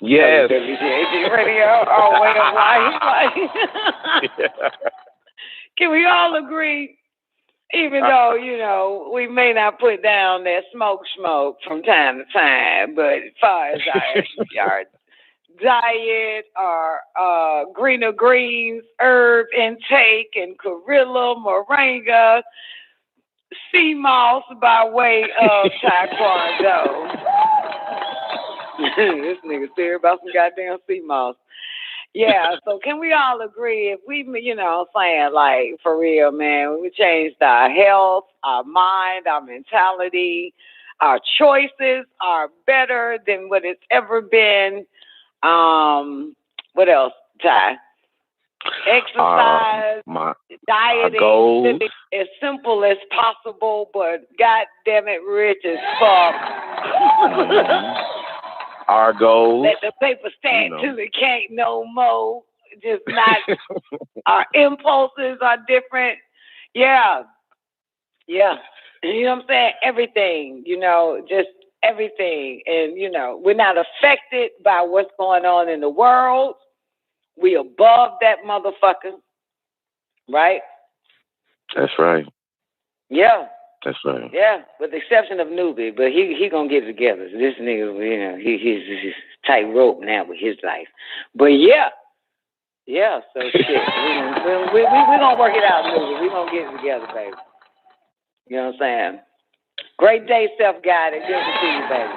Yes. WGAG radio, our way of life. Can we all agree? Even though, you know, we may not put down that smoke from time to time, but as far as our diet, our greener greens, herb intake, and Corilla, Moringa, sea moss by way of Taekwondo. This nigga serious about some goddamn sea moss. Yeah, so can we all agree if we, you know, saying like for real, man, we changed our health, our mind, our mentality, our choices are better than what it's ever been. What else, Ty? Exercise, dieting, as simple as possible, but God damn it, rich as fuck. Our goals. Let the paper stand till it can't no more. Just not, our impulses are different. Yeah. You know what I'm saying? Everything, you know, just everything. And, you know, we're not affected by what's going on in the world. We above that motherfucker. Right? That's right. Yeah. That's right. Yeah, with the exception of Newbie, but he gonna get it together. This nigga, you know, he's tight rope now with his life. But yeah. So shit, we gonna work it out, Newbie. We gonna get it together, baby. You know what I'm saying? Great day, self-guided. Good to see you, baby.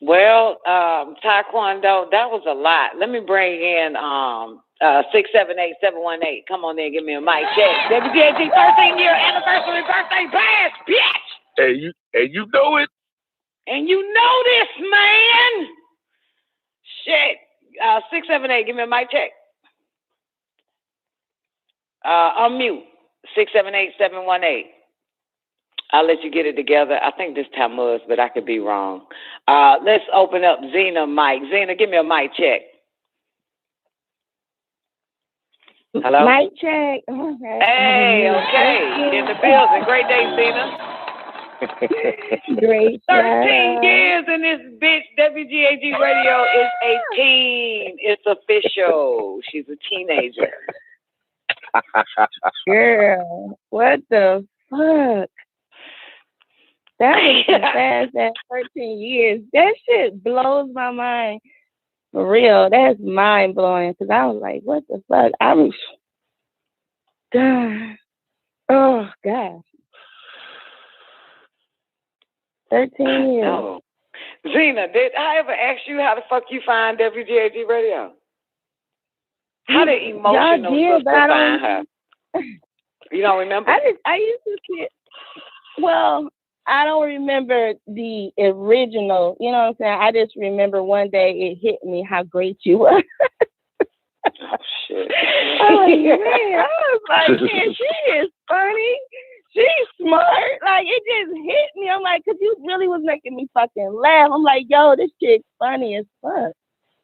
Well, Taekwondo, that was a lot. Let me bring in 678-718. Come on there, give me a mic check. WGAG 13-year anniversary birthday bash, bitch. And you know it. And you know this, man. Shit. 678, give me a mic check. Unmute. 678-718. I'll let you get it together. I think this time was, but I could be wrong. Let's open up Zena mic. Zena, give me a mic check. Hello? Mic check. Okay. Hey, okay. In the building. Great day, Zena. Great. 13 years in this bitch. WGAG radio is 18. It's official. She's a teenager. Girl, what the fuck? That was too fast, that 13 years. That shit blows my mind. For real, that's mind blowing. Because I was like, what the fuck? Oh, God. 13 years. Oh. Zena, did I ever ask you how the fuck you find WGAG Radio? How did Emotional Sister find her? You don't remember? I used to see. Well, I don't remember the original. You know what I'm saying? I just remember one day it hit me how great you were. Oh shit! I was like, man, she is funny. She's smart. Like, it just hit me. I'm like, because you really was making me fucking laugh. I'm like, yo, this chick's funny as fuck.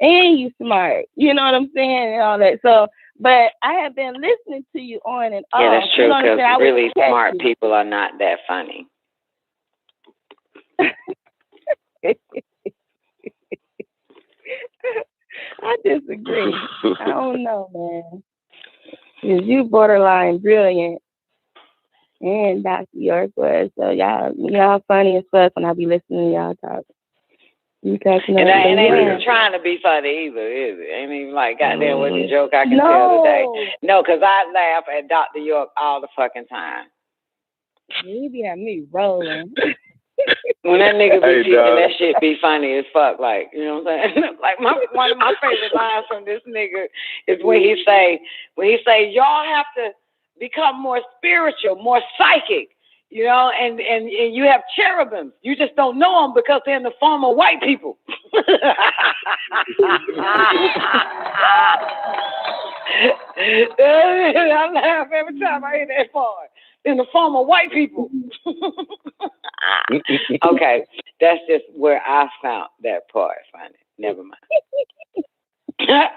And you smart. You know what I'm saying? And all that. So, but I have been listening to you on and off. Yeah, that's true, because really smart you. people are not that funny. I disagree. I don't know, man. Because you borderline brilliant. And Dr. York was. So y'all funny as fuck when I be listening to y'all talk. You cracking up. And I ain't even trying to be funny either, is it? Ain't even like, goddamn, what's the joke I can tell today? No, because I laugh at Dr. York all the fucking time. You be having me rolling. When that nigga be teaching, that shit be funny as fuck. Like, you know what I'm saying? Like, one of my favorite lines from this nigga is when he say, y'all have to become more spiritual, more psychic, you know, and you have cherubims. You just don't know them because they're in the form of white people. I laugh every time I hear that part. In the form of white people. Okay, that's just where I found that part funny. Never mind. I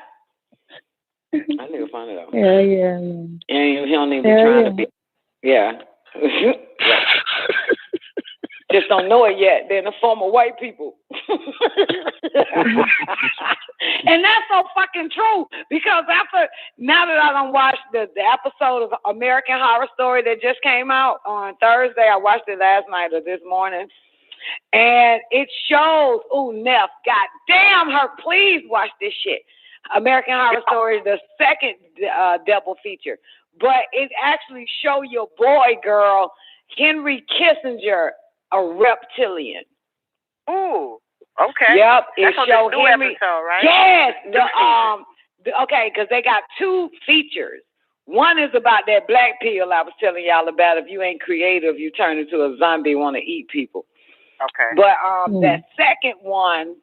think it's funny though. Yeah. And he don't even be trying to be. Yeah. Just don't know it yet. They're in the form of white people. And that's so fucking true. Because now that I done watched the episode of American Horror Story that just came out on Thursday, I watched it last night or this morning. And it shows, Neff, goddamn her, please watch this shit. American Horror Story, the second double feature. But it actually show your boy, girl, Henry Kissinger, a reptilian. Ooh, okay. Yep, it that's showed Henry. Episode, right? Yes, okay, because they got two features. One is about that black pill I was telling y'all about. If you ain't creative, you turn into a zombie, want to eat people. Okay. But that second one,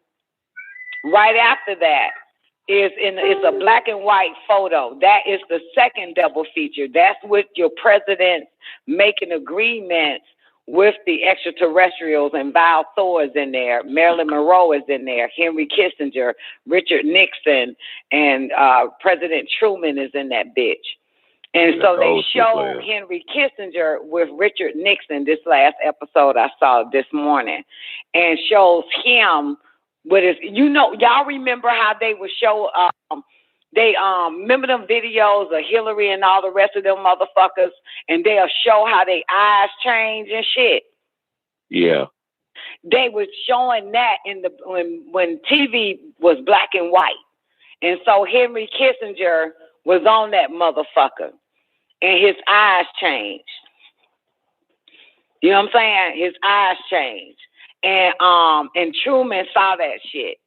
right after that, it's a black and white photo. That is the second double feature. That's with your presidents making agreements with the extraterrestrials, and Val Thor is in there, Marilyn Monroe is in there, Henry Kissinger, Richard Nixon, and President Truman is in that bitch. And so they show Henry Kissinger with Richard Nixon this last episode I saw this morning, and shows him with his, y'all remember how they would show, remember them videos of Hillary and all the rest of them motherfuckers, and they'll show how their eyes change and shit. Yeah. They was showing that when TV was black and white. And so Henry Kissinger was on that motherfucker, and his eyes changed. You know what I'm saying? His eyes changed. And Truman saw that shit.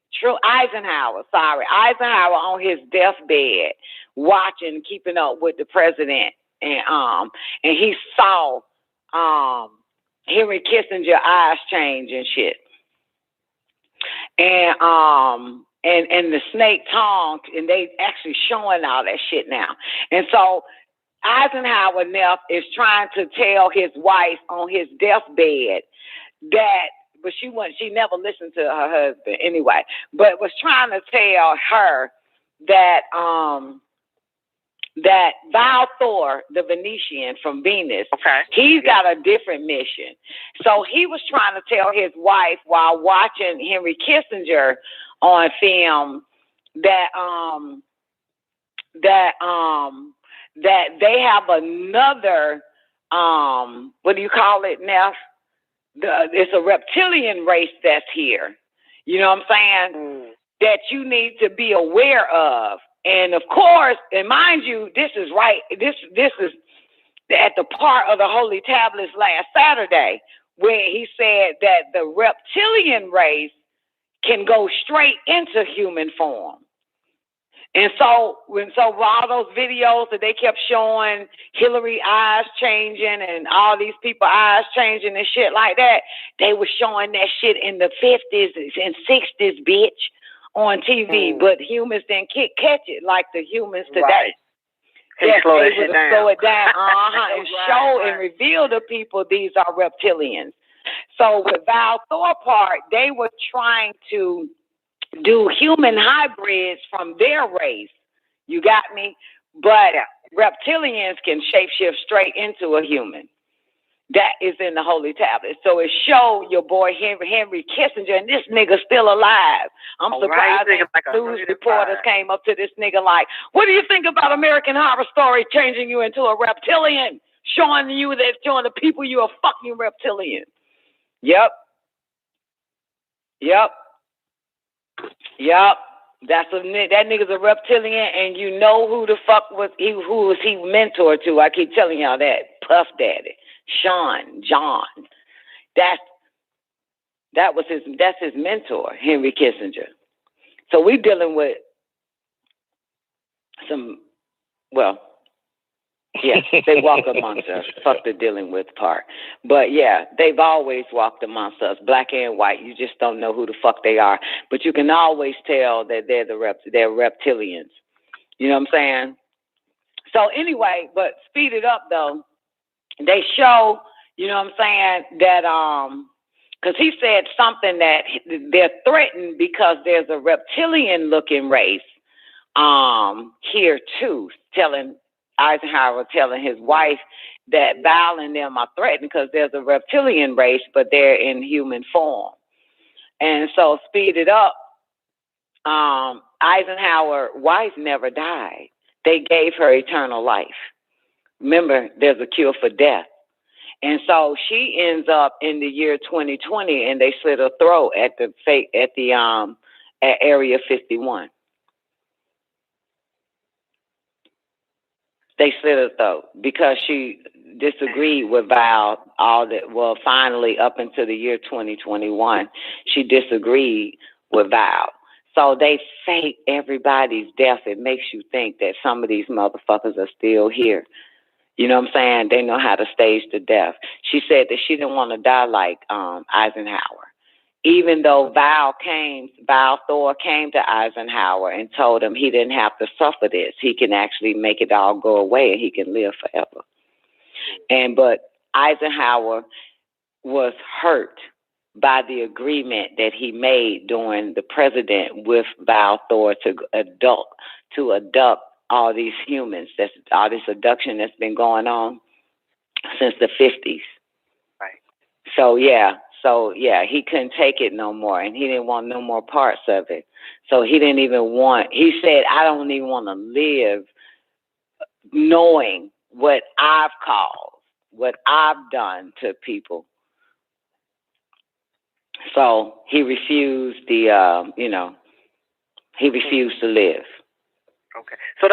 Eisenhower on his deathbed, watching, keeping up with the president, and he saw Henry Kissinger eyes change and shit, and the snake tongue, and they actually showing all that shit now. And so Eisenhower Neff is trying to tell his wife on his deathbed that. But she never listened to her husband anyway, but was trying to tell her that that Val Thor, the Venetian from Venus, he's got a different mission. So he was trying to tell his wife while watching Henry Kissinger on film that they have another what do you call it, Neff? It's a reptilian race that's here. You know what I'm saying? That you need to be aware of. And of course, and mind you, this is right. This is at the part of the Holy Tablets last Saturday where he said that the reptilian race can go straight into human form. And so all those videos that they kept showing, Hillary eyes changing and all these people eyes changing and shit like that, they were showing that shit in the 50s and 60s, bitch, on TV. But humans didn't catch it like the humans today. Right. Yes, slow they that shit would down. slow it down, and show and reveal to people these are reptilians. So with Val Thorpe, they were trying to do human hybrids from their race. You got me? But reptilians can shapeshift straight into a human. That is in the Holy Tablet. So it showed your boy Henry Kissinger, and this nigga still alive. I'm surprised like news reporters came up to this nigga like, what do you think about American Horror Story changing you into a reptilian? Showing the people you a fucking reptilian. Yep. That nigga's a reptilian, and you know who the fuck was he mentor to. I keep telling y'all that. Puff Daddy, John. That's his mentor, Henry Kissinger. So we dealing with they walk amongst us. Fuck the dealing with part. But yeah, they've always walked amongst us, black and white. You just don't know who the fuck they are. But you can always tell that they're they're reptilians. You know what I'm saying? So anyway, but speed it up though. They show, you know what I'm saying, that because he said something that they're threatened because there's a reptilian looking race here too, Eisenhower telling his wife that Val and them are threatened because there's a reptilian race, but they're in human form. And so speed it up. Eisenhower's wife never died. They gave her eternal life. Remember, there's a cure for death. And so she ends up in the year 2020, and they slit her throat at Area 51. They slit her throat because she disagreed with Val finally up until the year 2021, she disagreed with Val. So they fake everybody's death. It makes you think that some of these motherfuckers are still here. You know what I'm saying? They know how to stage the death. She said that she didn't want to die like Eisenhower. Even though Val Thor came to Eisenhower and told him he didn't have to suffer this. He can actually make it all go away and he can live forever. But Eisenhower was hurt by the agreement that he made during the president with Val Thor to abduct all these humans. That's all this abduction that's been going on since the 50s. Right. So he couldn't take it no more, and he didn't want no more parts of it. So he said, I don't even want to live knowing what I've caused, what I've done to people. So he refused he refused to live. Okay. So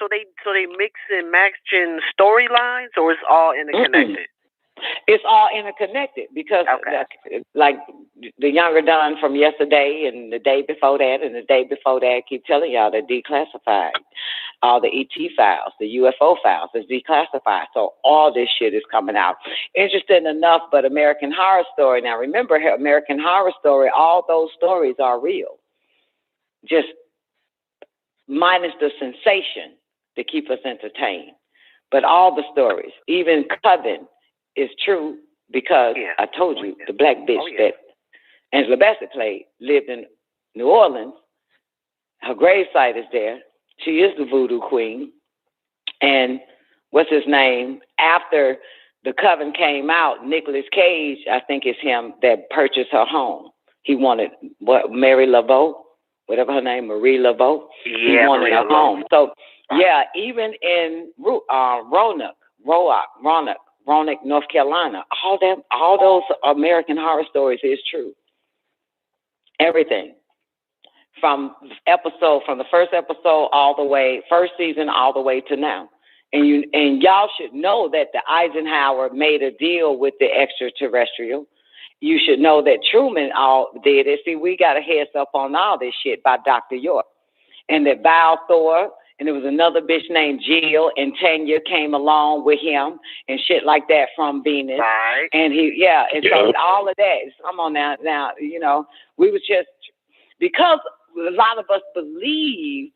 they mix and matching storylines, or it's all interconnected? It's all interconnected because, like the Younger Don from yesterday and the day before that and the day before that, keep telling y'all they're declassified. All the ET files, the UFO files is declassified. So all this shit is coming out. Interesting enough, but American Horror Story. Now remember, American Horror Story, all those stories are real. Just minus the sensation to keep us entertained. But all the stories, even Coven, is true because I told you the black bitch that Angela Bassett played lived in New Orleans. Her gravesite is there. She is the voodoo queen. And what's his name? After the Coven came out, Nicolas Cage, I think it's him, that purchased her home. He wanted Mary Laveau, whatever her name, Marie Laveau. He wanted her home. So even in Roanoke, North Carolina, all those American Horror Stories is true. Everything. From the first episode all the way, first season all the way to now. And y'all should know that the Eisenhower made a deal with the extraterrestrial. You should know that Truman all did it. See, we got a heads up on all this shit by Dr. York. And that Val Thor, and there was another bitch named Jill, and Tanya came along with him and shit like that from Venus. Right. And so all of that, come on now, you know, we was just, because a lot of us believed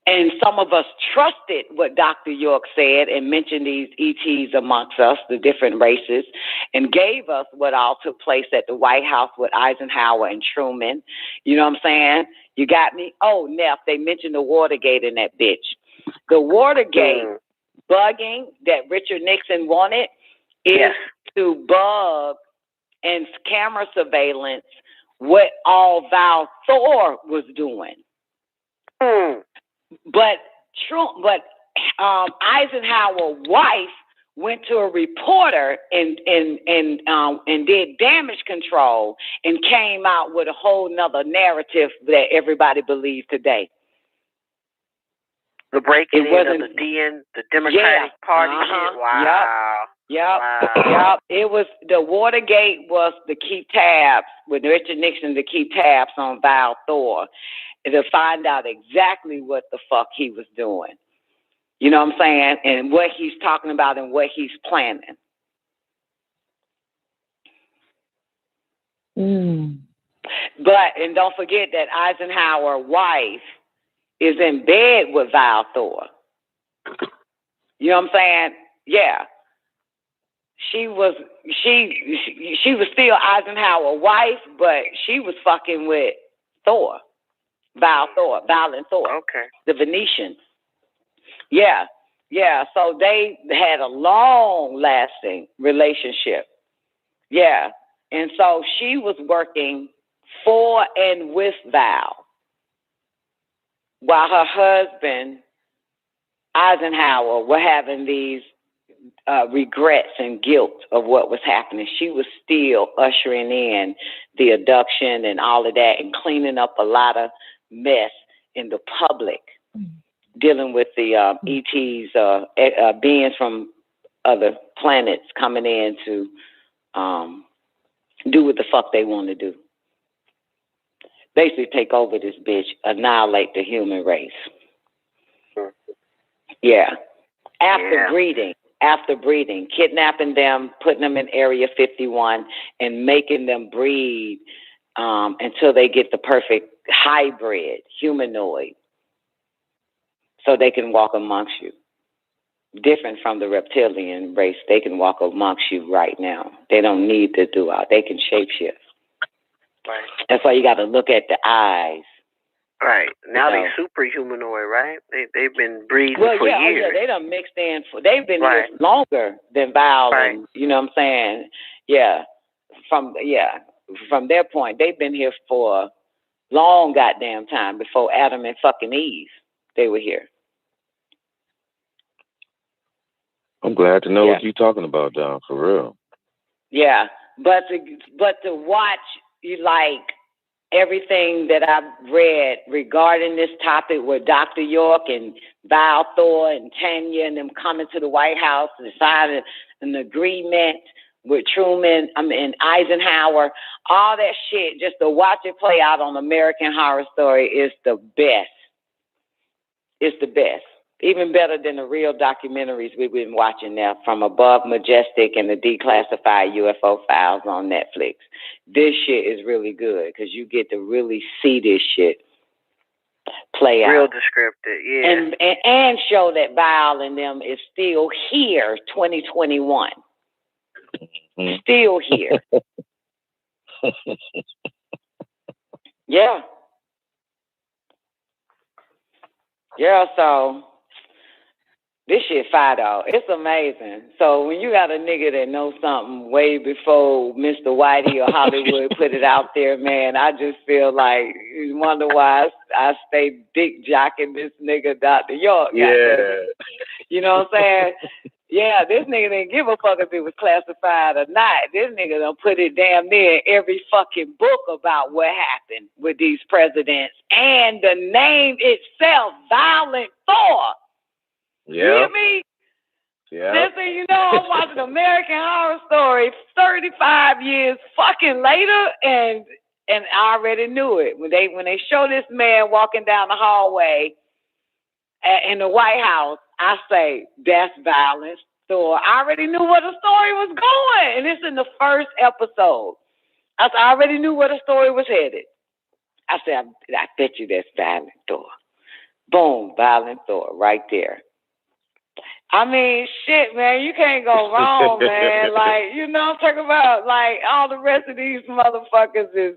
and some of us trusted what Dr. York said and mentioned these ETs amongst us, the different races, and gave us what all took place at the White House with Eisenhower and Truman. You know what I'm saying? You got me? Oh, Neff, they mentioned the Watergate in that bitch. The Watergate bugging that Richard Nixon wanted is to bug and camera surveillance what all Val Thor was doing. But Eisenhower's wife went to a reporter and did damage control and came out with a whole nother narrative that everybody believes today. The breaking in of the Democratic Party shit. Wow. Yep. It was the Watergate was to keep tabs with Richard Nixon to keep tabs on Val Thor to find out exactly what the fuck he was doing. You know what I'm saying? And what he's talking about and what he's planning. But, and don't forget that Eisenhower's wife is in bed with Val Thor. You know what I'm saying? Yeah. She was still Eisenhower's wife, but she was fucking with Thor. Val and Thor. Okay. The Venetians. Yeah. So they had a long-lasting relationship. Yeah. And so she was working for and with Val, while her husband, Eisenhower, were having these regrets and guilt of what was happening. She was still ushering in the abduction and all of that and cleaning up a lot of mess in the public, dealing with the ETs, beings from other planets coming in to do what the fuck they want to do. Basically take over this bitch, annihilate the human race. Yeah. After breeding, kidnapping them, putting them in Area 51, and making them breed until they get the perfect hybrid humanoid so they can walk amongst you. Different from the reptilian race, they can walk amongst you right now. They don't need to do all. They can shapeshift. Right. That's why you got to look at the eyes. Right. Now they super humanoid, right? They've been breeding for years. Oh yeah, they done mixed in. They've been here longer than Val, and you know what I'm saying? Yeah. From their point, they've been here for a long goddamn time before Adam and fucking Eve. They were here. I'm glad to know what you're talking about, Don, for real. Yeah, but to watch you like everything that I've read regarding this topic with Dr. York and Val Thor and Tanya and them coming to the White House and signing an agreement with Truman, and Eisenhower, all that shit, just to watch it play out on American Horror Story is the best. It's the best. Even better than the real documentaries we've been watching now, from Above Majestic and the Declassified UFO Files on Netflix. This shit is really good because you get to really see this shit play out. Real descriptive, yeah. And show that Val and them is still here, 2021. Still here. Yeah. Yeah, so this shit fire though. It's amazing. So when you got a nigga that knows something way before Mr. Whitey or Hollywood put it out there, man, I just feel like you wonder why I stay dick jocking this nigga Dr. York. Yeah. You know what I'm saying? Yeah, this nigga didn't give a fuck if it was classified or not. This nigga done put it damn near in every fucking book about what happened with these presidents. And the name itself, Violent Thor. Yeah. You hear me? Yeah. Next thing you know, I'm watching American Horror Story 35 years fucking later, and I already knew it. When they show this man walking down the hallway in the White House, I say, that's violence. So I already knew where the story was going, and it's in the first episode. I already knew where the story was headed. I said, I bet you that's Violent Thor. Boom, Violent Thor right there. I mean, shit, man, you can't go wrong, man. Like, you know, I'm talking about, like, all the rest of these motherfuckers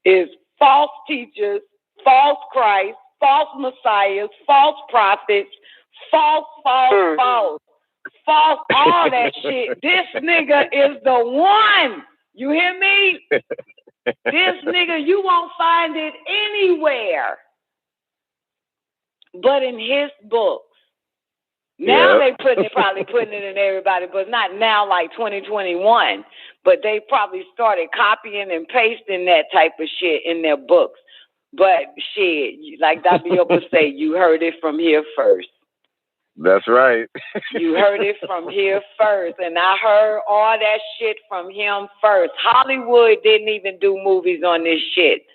is false teachers, false Christ, false messiahs, false prophets, false, all that shit. This nigga is the one. You hear me? This nigga, you won't find it anywhere but in his books. Now they probably putting it in everybody, but not now like 2021. But they probably started copying and pasting that type of shit in their books. But shit, like Dr. Yopa say, you heard it from here first. That's right. You heard it from here first. And I heard all that shit from him first. Hollywood didn't even do movies on this shit.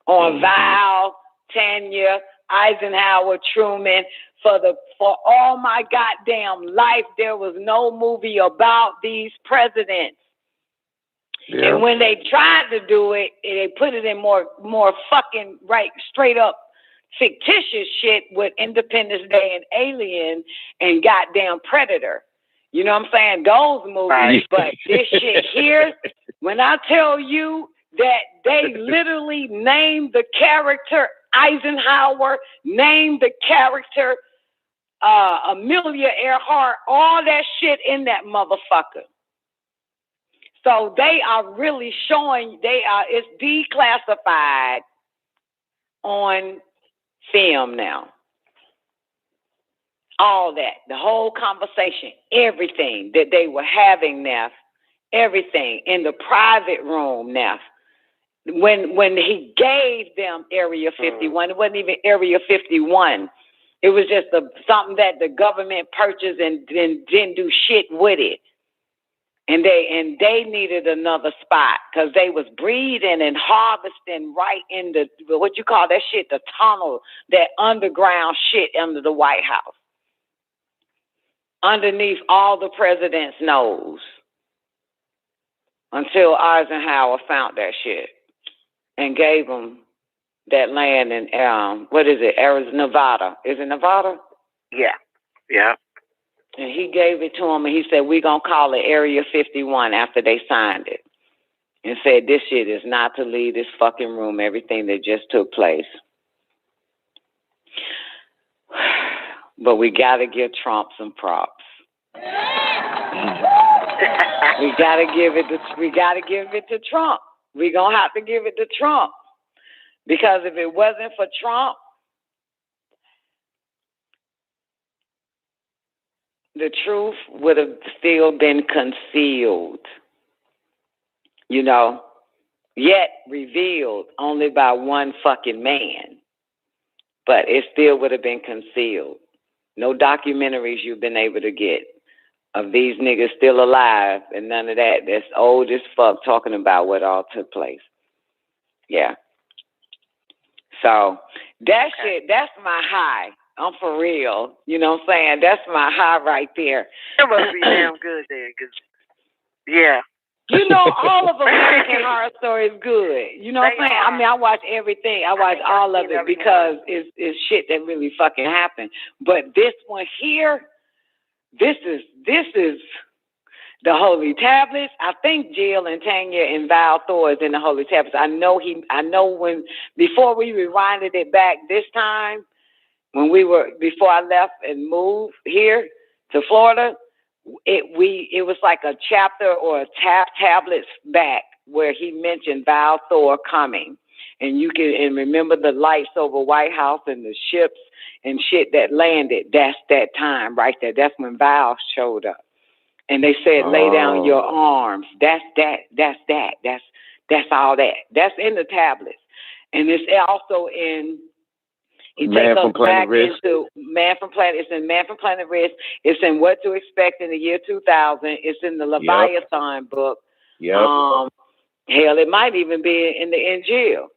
On Val, Tanya, Eisenhower, Truman. For all my goddamn life, there was no movie about these presidents. Yeah. And when they tried to do it, they put it in more fucking right, straight up fictitious shit with Independence Day and Alien and goddamn Predator. You know what I'm saying? Those movies. Right. But this shit here, when I tell you that they literally named the character Eisenhower, named the character Amelia Earhart, all that shit in that motherfucker. So they are really showing, it's declassified on film now. All that, the whole conversation, everything that they were having, Neff, everything in the private room, Neff. When he gave them Area 51, it wasn't even Area 51. It was just something that the government purchased and didn't do shit with it. And they needed another spot because they was breeding and harvesting right in the, what you call that shit, the tunnel, that underground shit under the White House. Underneath all the president's nose. Until Eisenhower found that shit and gave them that land in, Arizona, Nevada. Is it Nevada? Yeah. Yeah. And he gave it to him, and he said, we're going to call it Area 51 after they signed it. And said, this shit is not to leave this fucking room, everything that just took place. But we got to give Trump some props. We got to give it to Trump. We're going to have to give it to Trump. Because if it wasn't for Trump, the truth would have still been concealed, you know, yet revealed only by one fucking man. But it still would have been concealed. No documentaries you've been able to get of these niggas still alive and none of that. That's old as fuck talking about what all took place. Yeah. So that shit, that's my high. I'm for real. You know what I'm saying? That's my high right there. It must be damn good then, because, yeah. You know, all of American Horror Story is good. You know what I'm saying? I mean, I watch everything. I watch all of it because it's shit that really fucking happened. But this one here, this is the Holy Tablets. I think Jill and Tanya and Val Thor is in the Holy Tablets. I know when, before we rewinded it back this time, before I left and moved here to Florida, it was like a chapter or a tablets back where he mentioned Val Thor coming. And you can remember the lights over White House and the ships and shit that landed. That's that time right there. That's when Val showed up. And they said, lay down your arms. That's all that. That's in the tablets. And it's also in He Man takes from us Planet back Risk. into Man from Planet. It's in Man from Planet Risk. It's in What to Expect in the Year 2000. It's in the Leviathan book. Yep. Hell, it might even be in the Injil.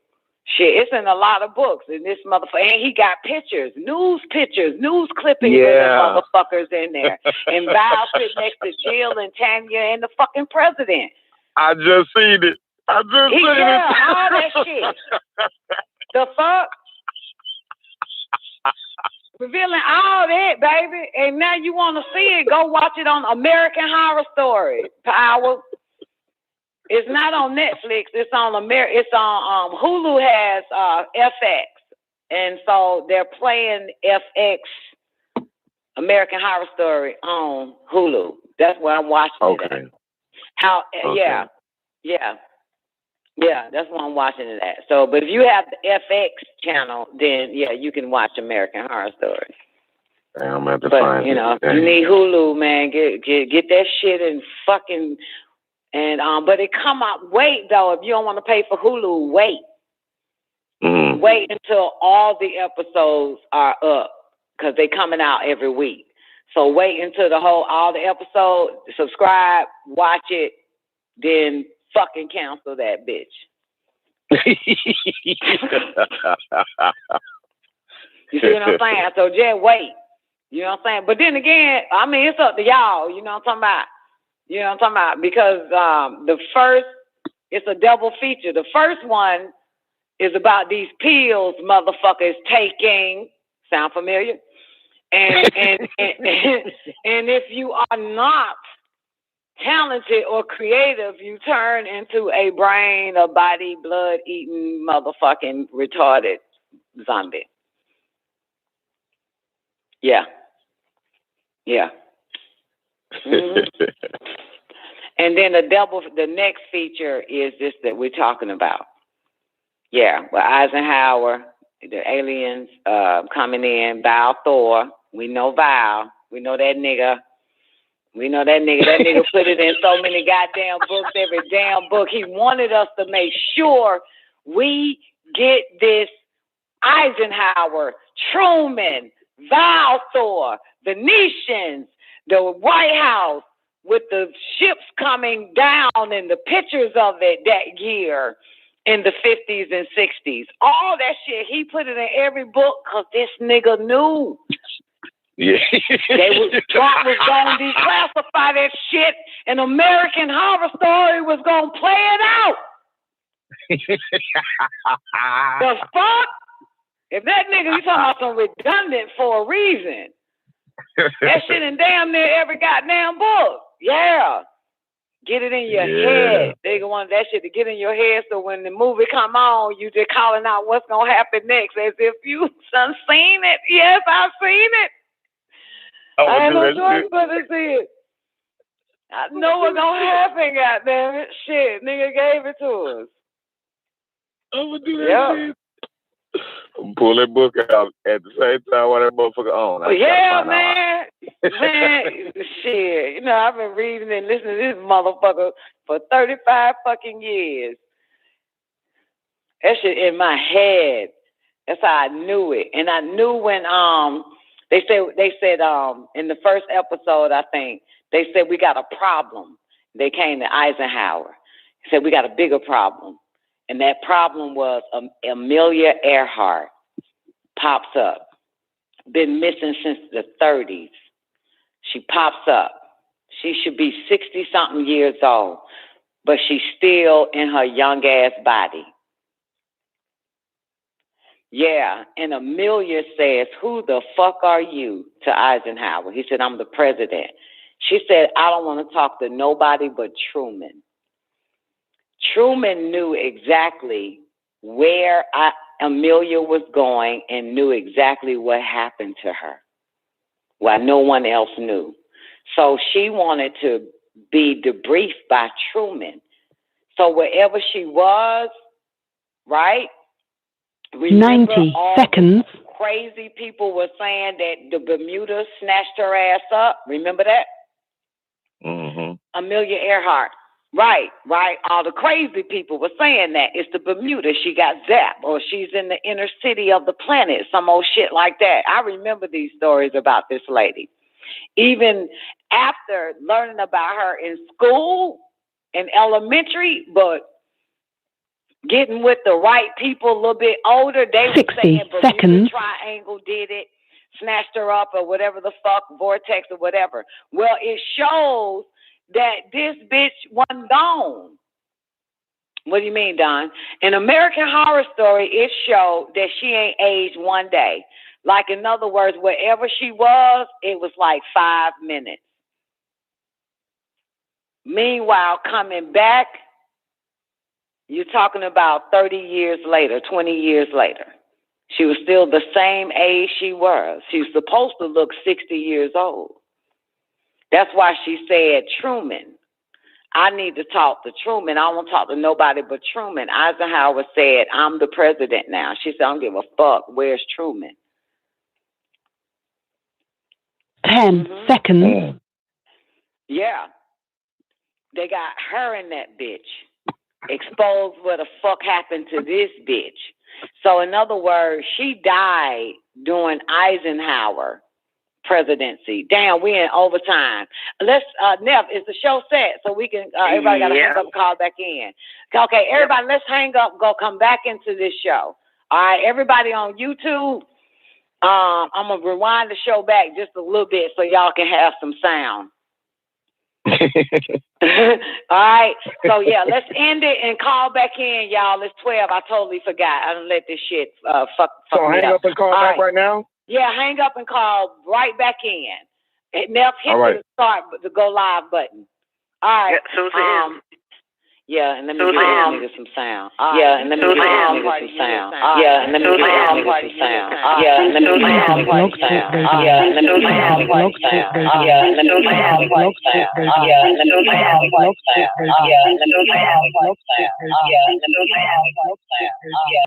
Shit, it's in a lot of books. And this motherfucker, and he got pictures, news clippings of the motherfuckers in there. And Val sitting next to Jill and Tanya and the fucking president. I just seen it. All that shit. The fuck? Revealing all that, baby. And now you want to see it, go watch it on American Horror Story. Power. It's not on Netflix. It's on Hulu has FX. And so they're playing FX American Horror Story on Hulu. That's where I'm watching it at. Yeah, that's what I'm watching it at. So, but if you have the FX channel, then yeah, you can watch American Horror Story. I'm at the But you know, you need Hulu, man. Get that shit and fucking but it come out. Wait though, if you don't want to pay for Hulu, wait. Wait until all the episodes are up because they coming out every week. So wait until all the episodes. Subscribe, watch it, then fucking cancel that bitch. You see what I'm saying? So just wait. You know what I'm saying? But then again, I mean, it's up to y'all. You know what I'm talking about? You know what I'm talking about? Because the first, it's a double feature. The first one is about these pills motherfuckers taking. Sound familiar? And if you are not talented or creative, you turn into a brain, a body, blood-eating motherfucking retarded zombie. Yeah. Mm-hmm. And then the next feature is this that we're talking about. Yeah, with Eisenhower, the aliens coming in, Val Thor. We know Val. We know that nigga. That nigga put it in so many goddamn books, every damn book. He wanted us to make sure we get this Eisenhower, Truman, Val Thor, Venetians, the White House with the ships coming down and the pictures of it that year in the 50s and 60s. All that shit, he put it in every book because this nigga knew. Yeah. Trump was going to declassify that shit and American Horror Story was going to play it out. The fuck? If that nigga, you talking about some redundant for a reason. That shit in damn near every goddamn book. Yeah. Get it in your head. Nigga want that shit to get in your head so when the movie come on, you just calling out what's going to happen next as if you done seen it. Yes, I've seen it. I ain't no choice but to see it. I know what's gonna happen, goddamn it. Shit, nigga gave it to us. I'm gonna do that shit. Pull that book out at the same time while that motherfucker on. Yeah, man. Man, shit. You know, I've been reading and listening to this motherfucker for 35 fucking years. That shit in my head. That's how I knew it. And I knew when They said in the first episode, I think, they said we got a problem. They came to Eisenhower. He said we got a bigger problem. And that problem was Amelia Earhart pops up. Been missing since the 30s. She pops up. She should be 60-something years old, but she's still in her young-ass body. Yeah, and Amelia says, who the fuck are you, to Eisenhower? He said, I'm the president. She said, I don't want to talk to nobody but Truman. Truman knew exactly where Amelia was going and knew exactly what happened to her, while no one else knew. So she wanted to be debriefed by Truman. So wherever she was, right? Remember 90 seconds. Crazy people were saying that the Bermuda snatched her ass up. Remember that? Mm-hmm. Amelia Earhart. Right. All the crazy people were saying that. It's the Bermuda. She got zapped, or she's in the inner city of the planet, some old shit like that. I remember these stories about this lady. Even after learning about her in school, in elementary, but getting with the right people a little bit older, they were saying Bermuda Triangle did it, snatched her up, or whatever the fuck, vortex or whatever. Well, it shows that this bitch wasn't gone. What do you mean, Don? In American Horror Story, it showed that she ain't aged one day. Like, in other words, wherever she was, it was like 5 minutes. Meanwhile, coming back, you're talking about 30 years later, 20 years later. She was still the same age she was. She's supposed to look 60 years old. That's why she said, Truman, I need to talk to Truman. I don't want to talk to nobody but Truman. Eisenhower said, I'm the president now. She said, I don't give a fuck. Where's Truman? 10 seconds. Yeah. They got her in that bitch. Exposed what the fuck happened to this bitch. So in other words, she died during Eisenhower presidency. Damn, we in overtime. Let's Nev, is the show set so we can everybody gotta hang up and call back in. Okay, everybody, let's hang up, come back into this show. All right, everybody on YouTube, I'm gonna rewind the show back just a little bit so y'all can have some sound. All right, so yeah, let's end it and call back in, y'all. It's 12. I totally forgot. I done let this shit fuck so me hang up and call back right now? Yeah, hang up and call right back in. Now hit the start, the go live button. All right. Yeah, and let me give this nigga some sound. Yeah, and let me give this nigga some sound. Yeah, and let me give this nigga some sound. Yeah, and let me give this nigga some sound. Yeah, and let me give this nigga some sound. Yeah, and let me give this nigga some sound. Yeah, and let me give this nigga some sound. Yeah, and let me give this nigga some sound. Yeah, and let me give this nigga some sound. Yeah.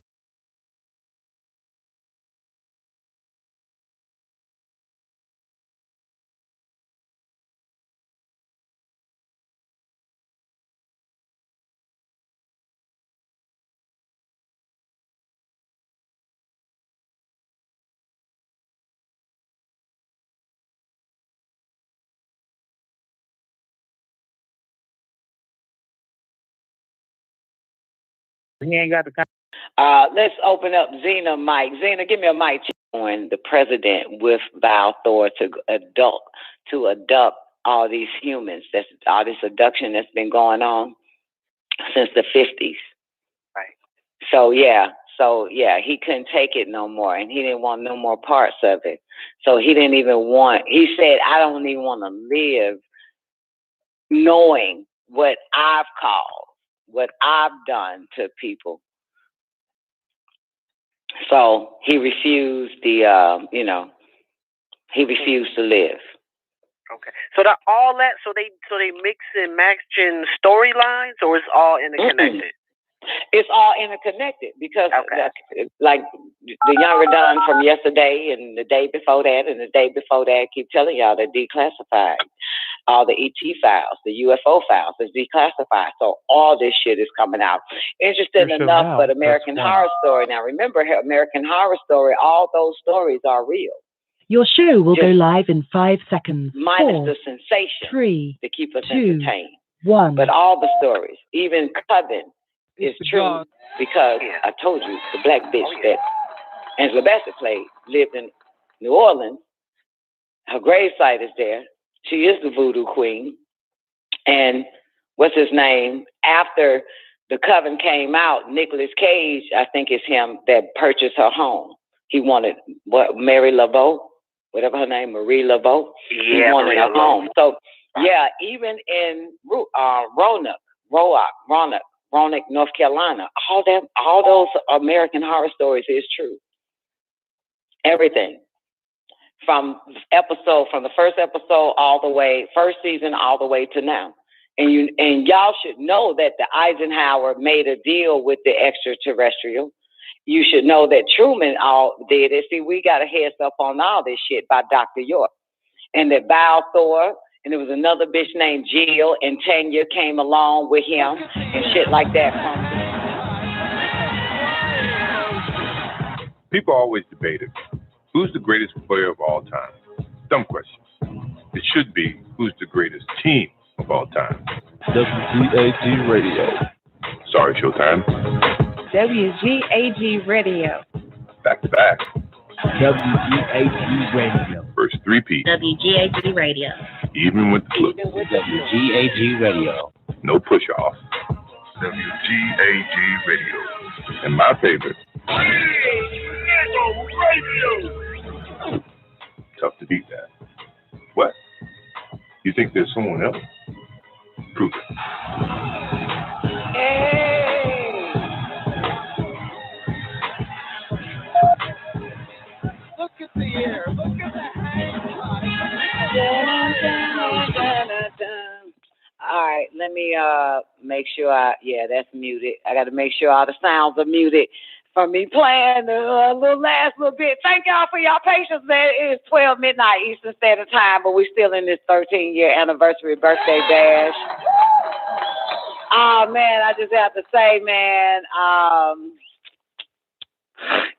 He ain't got the time. Let's open up Zena mic. Zena, give me a mic on the president with Val Thor to abduct all these humans. That's all this abduction that's been going on since the 50s. Right. So yeah, he couldn't take it no more, and he didn't want no more parts of it. So he didn't even want. He said, "I don't even want to live knowing what I've caused, what I've done to people." So he refused he refused to live. Okay. So that all that, so they mix and matching storylines, or it's all interconnected? It's all interconnected because, like the younger Don from yesterday and the day before that and the day before that, keep telling y'all they're declassified. All the ET files, the UFO files, is declassified. So all this shit is coming out. Interesting enough, but American Horror Story. Now remember, American Horror Story, all those stories are real. Your show will go live in 5 seconds. Minus the sensation 3, to keep us 2, entertained. 1. But all the stories, even Coven, is true because I told you the black bitch that Angela Bassett played lived in New Orleans. Her gravesite is there. She is the voodoo queen. And what's his name? After the Coven came out, Nicolas Cage, I think it's him, that purchased her home. He wanted Mary Laveau, whatever her name, Marie Laveau. He wanted her home. So yeah, even in Roanoke, North Carolina, all those American Horror Stories is true. Everything. From the first episode all the way, first season all the way to now. And y'all should know that the Eisenhower made a deal with the extraterrestrial. You should know that Truman all did it. See, we got a heads up on all this shit by Dr. York. And that Val Thor and there was another bitch named Jill, and Tanya came along with him and shit like that. People always debated, who's the greatest player of all time? Dumb question. It should be, who's the greatest team of all time? WGAG Radio. Sorry, Showtime. WGAG Radio. Back to back. WGAG Radio. First three-peat. WGAG Radio. Even with the flu. WGAG Radio. No push-off. WGAG Radio. And my favorite. Radio. Tough to beat that. What? You think there's someone else? Prove it. Hey! Look at the air. Look at the All right, let me make sure that's muted. I got to make sure all the sounds are muted for me playing the last little bit. Thank y'all for y'all patience, man. It is 12 midnight Eastern Standard Time, but we're still in this 13-year anniversary birthday bash. Oh, man, I just have to say, man,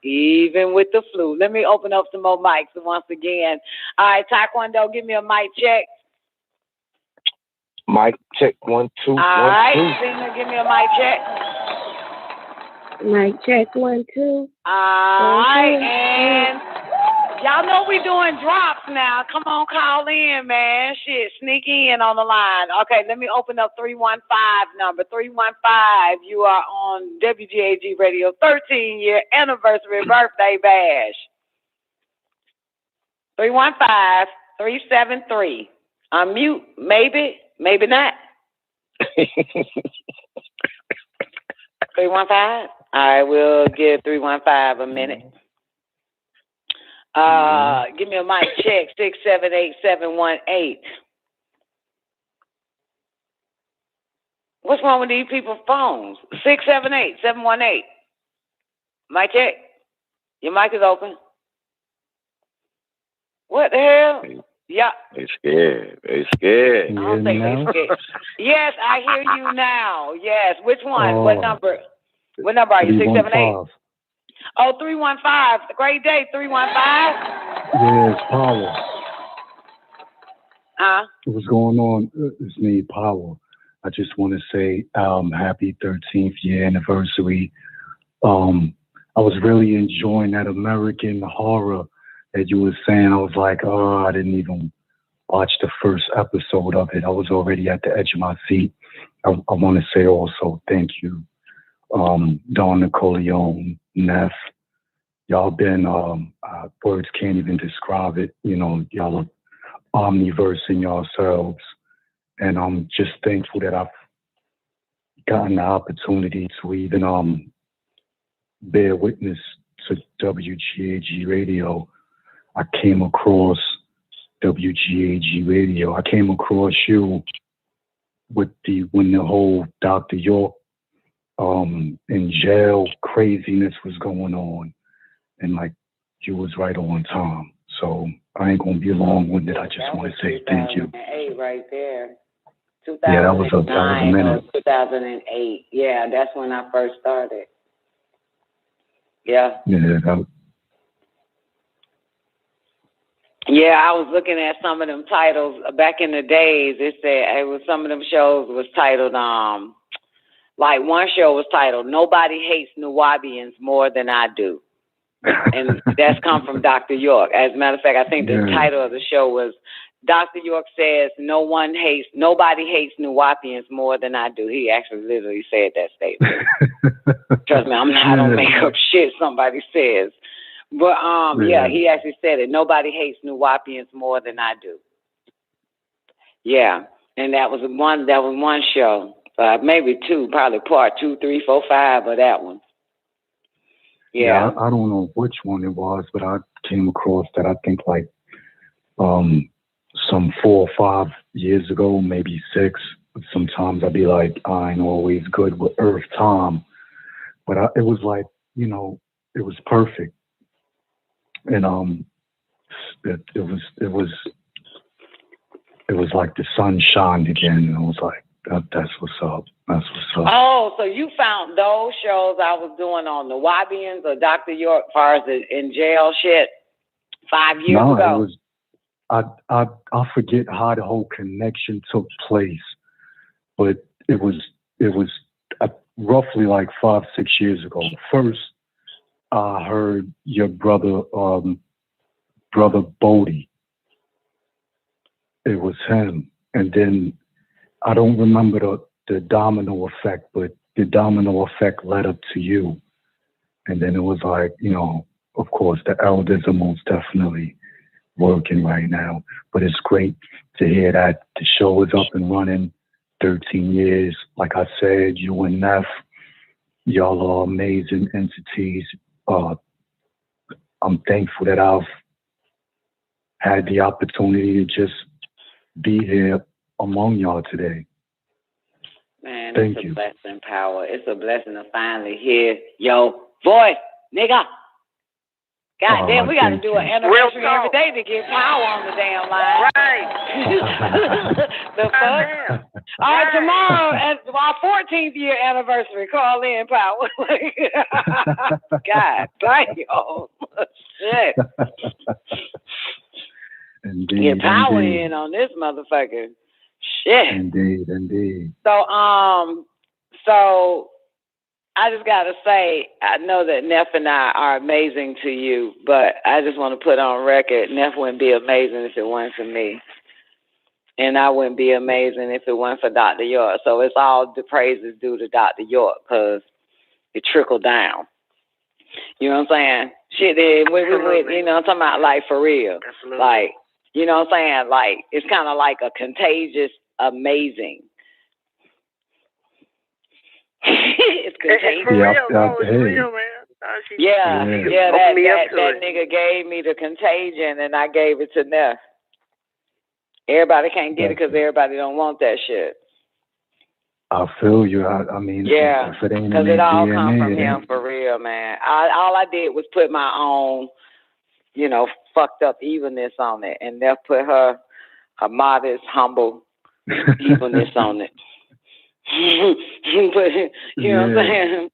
even with the flu. Let me open up some more mics once again. All right, Taekwondo, give me a mic check. Mic check, 1, 2, All 1, right, 2. Zena, give me a mic check. Mic check, 1, 2. All right, and y'all know we doing drops now. Come on, call in, man. Shit, sneak in on the line. Okay, let me open up 315 number. 315, you are on WGAG Radio 13-year anniversary birthday bash. 315-373. Unmute, maybe, maybe not. 315? All right, we'll give 315 a minute. Give me a mic check, 678-718. What's wrong with these people's phones? 678-718. Mic check. Your mic is open. What the hell? Yeah. They scared. They scared. I don't think they scared. Yes, I hear you now. Yes. Which one? What number? What number are you? 678? Oh, 315. Great day, 315. Yes, Power. Huh? What's going on? It's me, Power. I just want to say happy 13th year anniversary. I was really enjoying that American horror that you were saying. I was like, I didn't even watch the first episode of it. I was already at the edge of my seat. I want to say also thank you, Don NICOLEONE, Neff. Y'all been, words can't even describe it. You know, y'all are omniversing yourselves. And I'm just thankful that I've gotten the opportunity to even bear witness to WGAG Radio. I came across WGAG Radio. I came across you when the whole Dr. York in jail craziness was going on, and like you was right on time. So I ain't gonna be long-winded. I just want to say thank you. 2008 right there. Yeah, that was a minute. 2008. Yeah, that's when I first started. Yeah. Yeah, I was looking at some of them titles back in the days. It said some of them shows was titled like one show was titled "Nobody Hates Nuwabians More Than I Do," and that's come from Dr. York. As a matter of fact, I think the title of the show was Dr. York says nobody hates Nuwapians more than I do. He actually literally said that statement. Trust me, I don't make up shit somebody says. But he actually said it. Nobody hates Nuwapians more than I do. Yeah. And that was one show. Maybe two, probably part 2, 3, 4, 5 of that one. Yeah. I don't know which one it was, but I came across that I think like some 4 or 5 years ago, maybe 6. Sometimes I'd be like, I ain't always good with Earth time. But it was like, you know, it was perfect. And it was it was like the sun shined again, and I was like, that's what's up. That's what's up. Oh, so you found those shows I was doing on the Wabians or Dr. York, as far as the in jail shit 5 years No, ago? it was. I forget how the whole connection took place, but it was roughly like 5-6 years ago. First, I heard your brother Bodie. It was him, and then I don't remember the domino effect, but the domino effect led up to you, and then it was like, you know, of course, the elders are most definitely working right now, but it's great to hear that the show is up and running. 13 years, like I said, you and Neff, y'all are amazing entities. I'm thankful that I've had the opportunity to just be here among y'all today. Man, Thank it's you. a blessing, Power. It's a blessing to finally hear your voice, nigga. God damn, we got to do an anniversary every day to get Power on the damn line. Right. The fuck? All right, tomorrow, at our 14th year anniversary, call in, Power. God damn. Shit. Indeed, Get Power indeed. in on this motherfucker. Shit. Indeed, indeed. So I just gotta say, I know that Neff and I are amazing to you, but I just want to put on record, Neff wouldn't be amazing if it weren't for me. And I wouldn't be amazing if it weren't for Dr. York. So it's all the praises due to Dr. York, because it trickled down. You know what I'm saying? Shit, you know, I'm talking about like for real. Absolutely. Like, you know what I'm saying? Like, it's kind of like a contagious amazing. It's contagious. For real, no, it's real, man. That nigga gave me the contagion, and I gave it to Neff. Everybody can't get it because everybody don't want that shit. I feel you. I mean, Yeah, if it ain't in because their it all DNA, come from it him ain't. for real, man. All I did was put my own, you know, fucked up evilness on it, and Neff put her modest, humble evilness on it. But you know what I'm saying?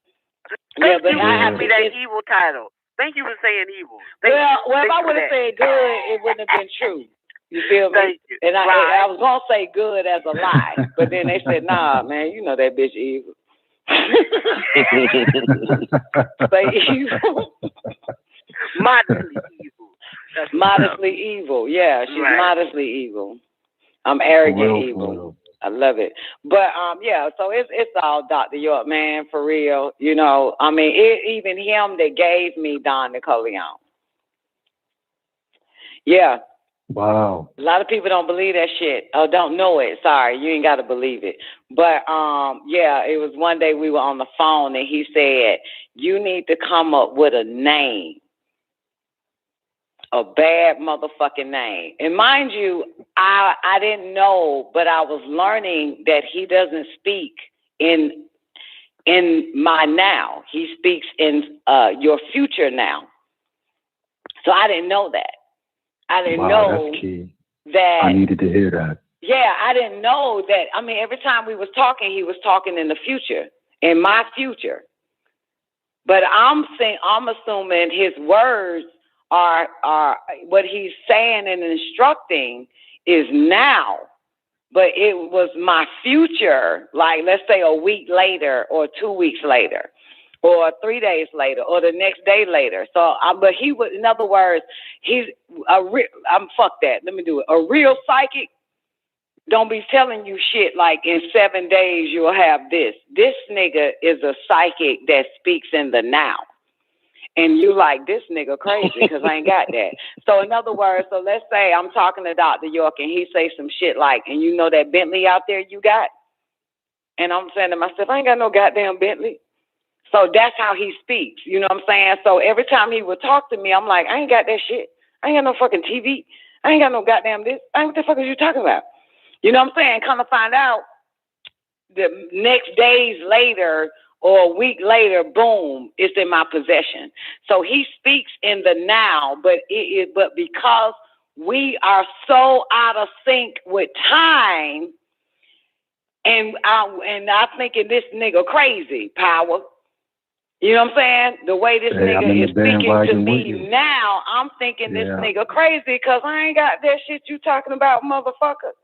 Thank you for giving me that evil title. Thank you for saying evil. Well, if I would have said good, it wouldn't have been true. You feel me? Thank you. And I was gonna say good as a lie, but then they said, "Nah, man, you know that bitch evil." Say evil. Modestly evil. Modestly evil. Yeah, she's modestly evil. I'm arrogant evil. I love it. But yeah, so it's all Dr. York, man, for real. You know, I mean, even him that gave me Don Nicoleone. Yeah. Wow. A lot of people don't believe that shit. Oh, don't know it. Sorry, you ain't got to believe it. But yeah, it was one day we were on the phone and he said, "You need to come up with a name, a bad motherfucking name." And mind you, I didn't know, but I was learning that he doesn't speak in my now. He speaks in your future now. So I didn't know that. I didn't know that's key. that. I needed to hear that. Yeah, I didn't know that. I mean, every time we was talking, he was talking in the future, in my future. But I'm assuming his words are what he's saying and instructing is now. But it was my future, like let's say a week later or 2 weeks later or 3 days later or the next day later. So, but he was, in other words, he's fuck that. Let me do it. A real psychic don't be telling you shit like in 7 days you'll have this. This nigga is a psychic that speaks in the now. And you like, this nigga crazy because I ain't got that. So in other words, so let's say I'm talking to Dr. York and he say some shit like, "And you know that Bentley out there you got?" And I'm saying to myself, "I ain't got no goddamn Bentley." So that's how he speaks. You know what I'm saying? So every time he would talk to me, I'm like, "I ain't got that shit. I ain't got no fucking TV. I ain't got no goddamn this. What the fuck is you talking about?" You know what I'm saying? Come to find out, the next days later or a week later, boom, it's in my possession. So he speaks in the now, but because we are so out of sync with time, and I'm thinking this nigga crazy, Power. You know what I'm saying? The way this nigga is speaking to me now, I'm thinking this nigga crazy because I ain't got that shit you talking about, motherfucker.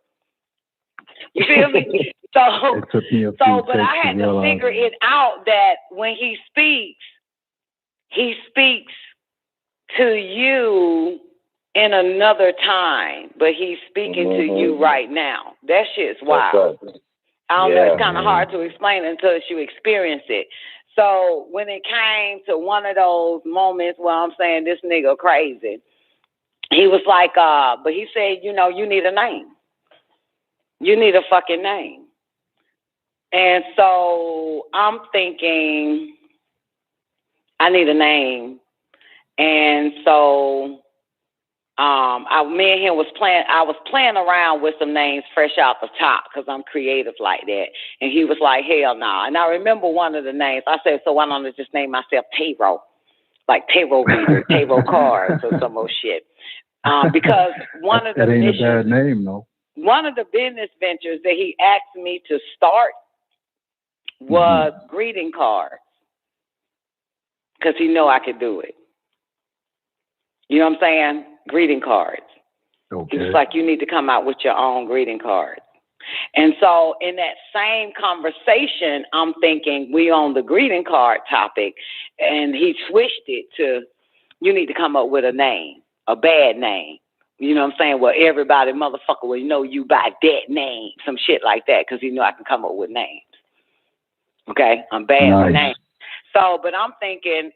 You feel me? But I had to figure it out that when he speaks to you in another time, but he's speaking to you right now. That shit's wild. I don't know, it's kind of hard to explain until you experience it. So when it came to one of those moments where I'm saying this nigga crazy, he was like, but he said, you know, you need a name. You need a fucking name. And so I'm thinking, I need a name. And so me and him I was playing around with some names fresh out the top because I'm creative like that. And he was like, hell no. Nah. And I remember one of the names. I said, so why don't I just name myself Tarot? Like tarot reader, tarot cards or some old shit. Because one of the that ain't a bad name, though. One of the business ventures that he asked me to start was greeting cards. Because he know I could do it. You know what I'm saying? Greeting cards. Okay. He was like, you need to come out with your own greeting cards. And so in that same conversation, I'm thinking we on the greeting card topic, and he switched it to, you need to come up with a name, a bad name. You know what I'm saying? Well, everybody motherfucker will know you by that name, some shit like that, because he knew I can come up with names. Okay? I'm bad with names. So, but I'm thinking,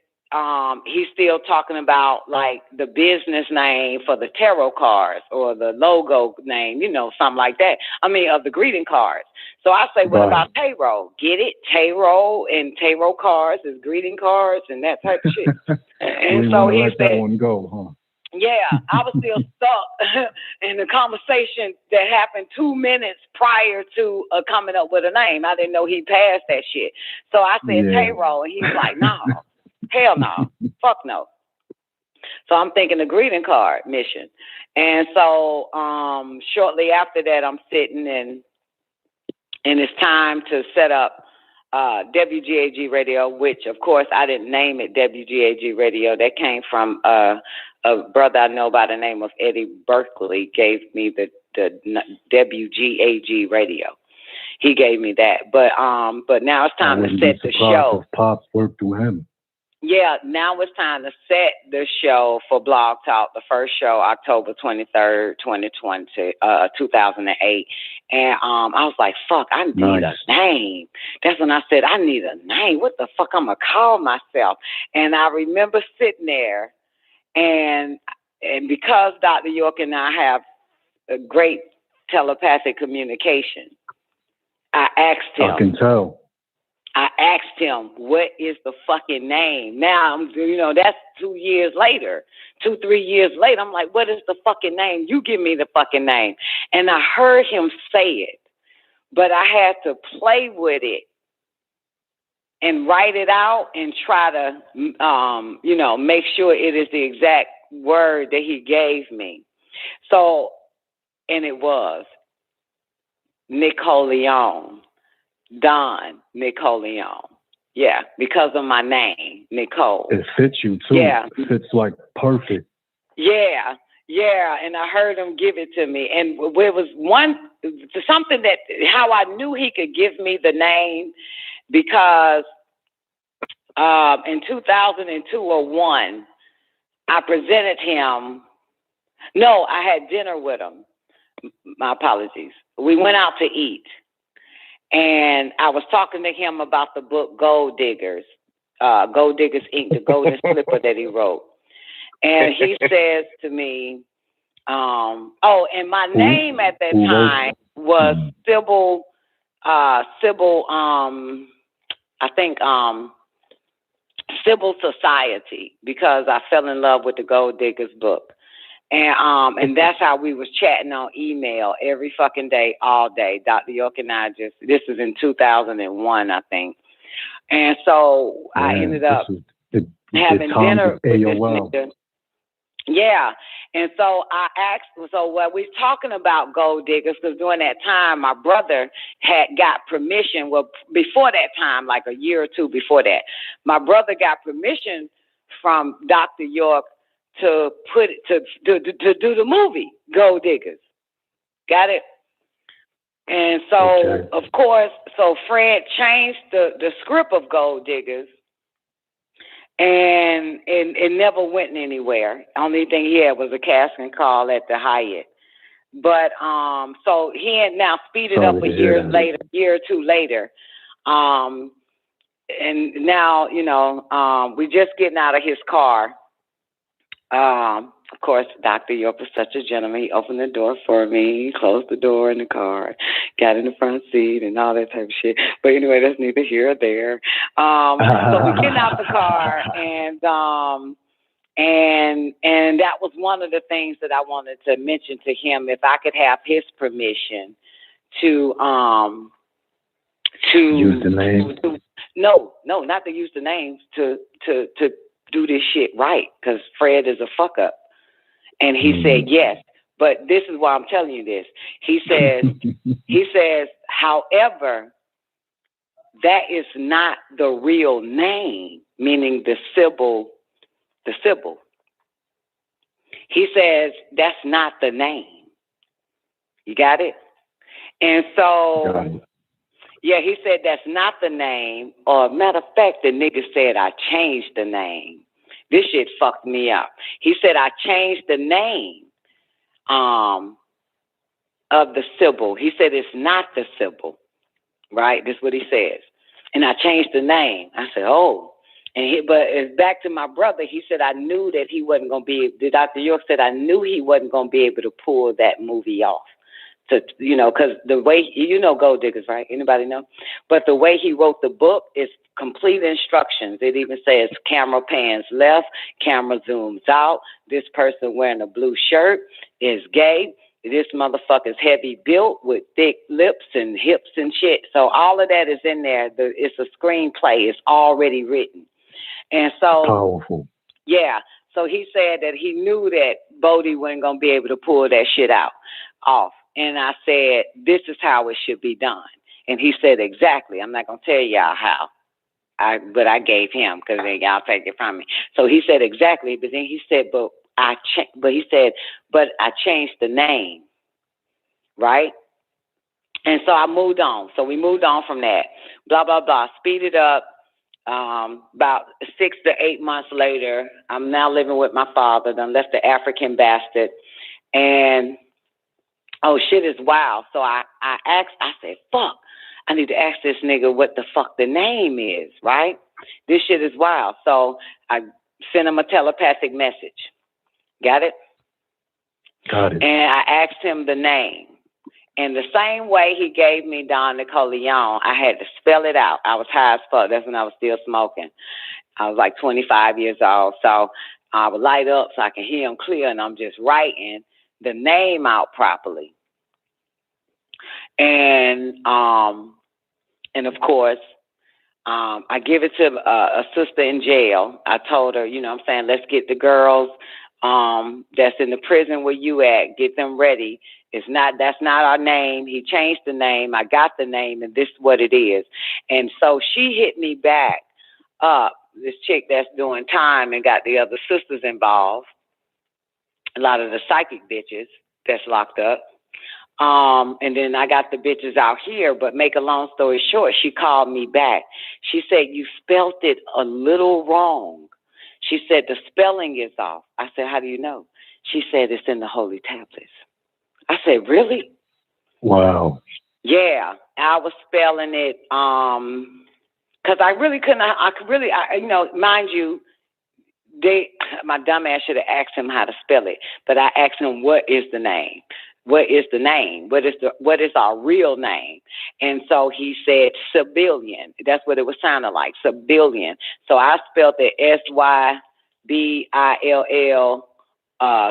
he's still talking about like the business name for the tarot cards or the logo name, you know, something like that. I mean, of the greeting cards. So I say, what about tarot? Get it? Tarot and tarot cards is greeting cards and that type of shit. And so he said, that one go, huh? Yeah, I was still stuck in the conversation that happened 2 minutes prior to coming up with a name. I didn't know he passed that shit. So I said tarot, and he's like, no. Hell no. Fuck no. So I'm thinking the greeting card mission. And so shortly after that, I'm sitting and it's time to set up WGAG Radio, which, of course, I didn't name it WGAG Radio. That came from a brother I know by the name of Eddie Berkeley gave me the WGAG Radio. He gave me that. But now it's time to set the show. Pops worked through him. Yeah, now it's time to set the show for Blog Talk, the first show, October 23rd, 2008. And I was like, fuck, I need a name. That's when I said, I need a name. What the fuck I'm going to call myself? And I remember sitting there, and because Dr. York and I have a great telepathic communication, I asked him. I can tell. I asked him, what is the fucking name? Now, that's 2 years later, 2-3 years later. I'm like, what is the fucking name? You give me the fucking name. And I heard him say it, but I had to play with it and write it out and try to, make sure it is the exact word that he gave me. So, and it was NICOLEONE. Don NICOLEONE. Yeah, because of my name, Nicole. It fits you too. Yeah. It fits like perfect. Yeah. And I heard him give it to me. And it was something that, how I knew he could give me the name, because in 2002 or 1, I presented him. No, I had dinner with him. My apologies. We went out to eat. And I was talking to him about the book Gold Diggers, Gold Diggers Inc., the Golden Slipper that he wrote. And he says to me, and my name at that time was Sybil, Sybil Society, because I fell in love with the Gold Diggers book. And that's how we was chatting on email every fucking day, all day. Dr. York and I this is in 2001, I think. And so I ended up having dinner with this nigga. Yeah. And so I asked, so what we're talking about gold diggers, because during that time, my brother had got permission. Well, before that time, like a year or two before that, my brother got permission from Dr. York to put it, to do the movie Gold Diggers. Got it? And so, of course, so Fred changed the script of Gold Diggers, and it never went anywhere. Only thing he had was a casting call at the Hyatt. But so he had now speeded up a year or two later. And now, you know, we're just getting out of his car. Of course, Dr. York was such a gentleman. He opened the door for me, he closed the door in the car, got in the front seat and all that type of shit. But anyway, that's neither here or there. So we getting out the car, and that was one of the things that I wanted to mention to him, if I could have his permission to use the name. No, not to use the names, to do this shit right, because Fred is a fuck up. And he said yes. But this is why I'm telling you this. He says, however, that is not the real name, meaning the Sybil. He says that's not the name. You got it? And so yeah, he said that's not the name. Or matter of fact, the nigga said I changed the name. This shit fucked me up. He said I changed the name of the Sybil. He said it's not the Sybil, right? That's what he says. And I changed the name. I said, oh. But it's back to my brother. He said I knew that he wasn't going to be. Dr. York said I knew he wasn't going to be able to pull that movie off. To, you know, because the way, you know Gold Diggers, right? Anybody know? But the way he wrote the book is complete instructions. It even says camera pans left, camera zooms out. This person wearing a blue shirt is gay. This motherfucker's heavy built with thick lips and hips and shit. So all of that is in there. It's a screenplay. It's already written. And so, powerful. Yeah. So he said that he knew that Bodie wasn't going to be able to pull that shit off. And I said, this is how it should be done. And he said, exactly. I'm not going to tell y'all how. But I gave him, because then y'all take it from me. So he said, exactly. But then he said, but I changed the name. Right? And so I moved on. So we moved on from that. Blah, blah, blah. Speed it up. About 6 to 8 months later, I'm now living with my father. Done left the African bastard. And oh, shit is wild. So I said, fuck, I need to ask this nigga what the fuck the name is, right? This shit is wild. So I sent him a telepathic message. Got it? Got it. And I asked him the name. And the same way he gave me Don NICOLEONE, I had to spell it out. I was high as fuck. That's when I was still smoking. I was like 25 years old. So I would light up so I can hear him clear, and I'm just writing the name out properly. And of course, I give it to a sister in jail. I told her, you know what I'm saying, let's get the girls that's in the prison where you at, get them ready. That's not our name. He changed the name. I got the name, and this is what it is. And so she hit me back up, this chick that's doing time and got the other sisters involved, a lot of the psychic bitches that's locked up. And then I got the bitches out here, but make a long story short, she called me back. She said, you spelt it a little wrong. She said, the spelling is off. I said, how do you know? She said, it's in the holy tablets. I said, really? Wow. Yeah, I was spelling it, because I really couldn't, you know, mind you, my dumb ass should have asked him how to spell it, but I asked him, what is the name? What is the name? What is our real name? And so he said Sybillion. That's what it was sounding like, Sybillion. So I spelled it Sybill,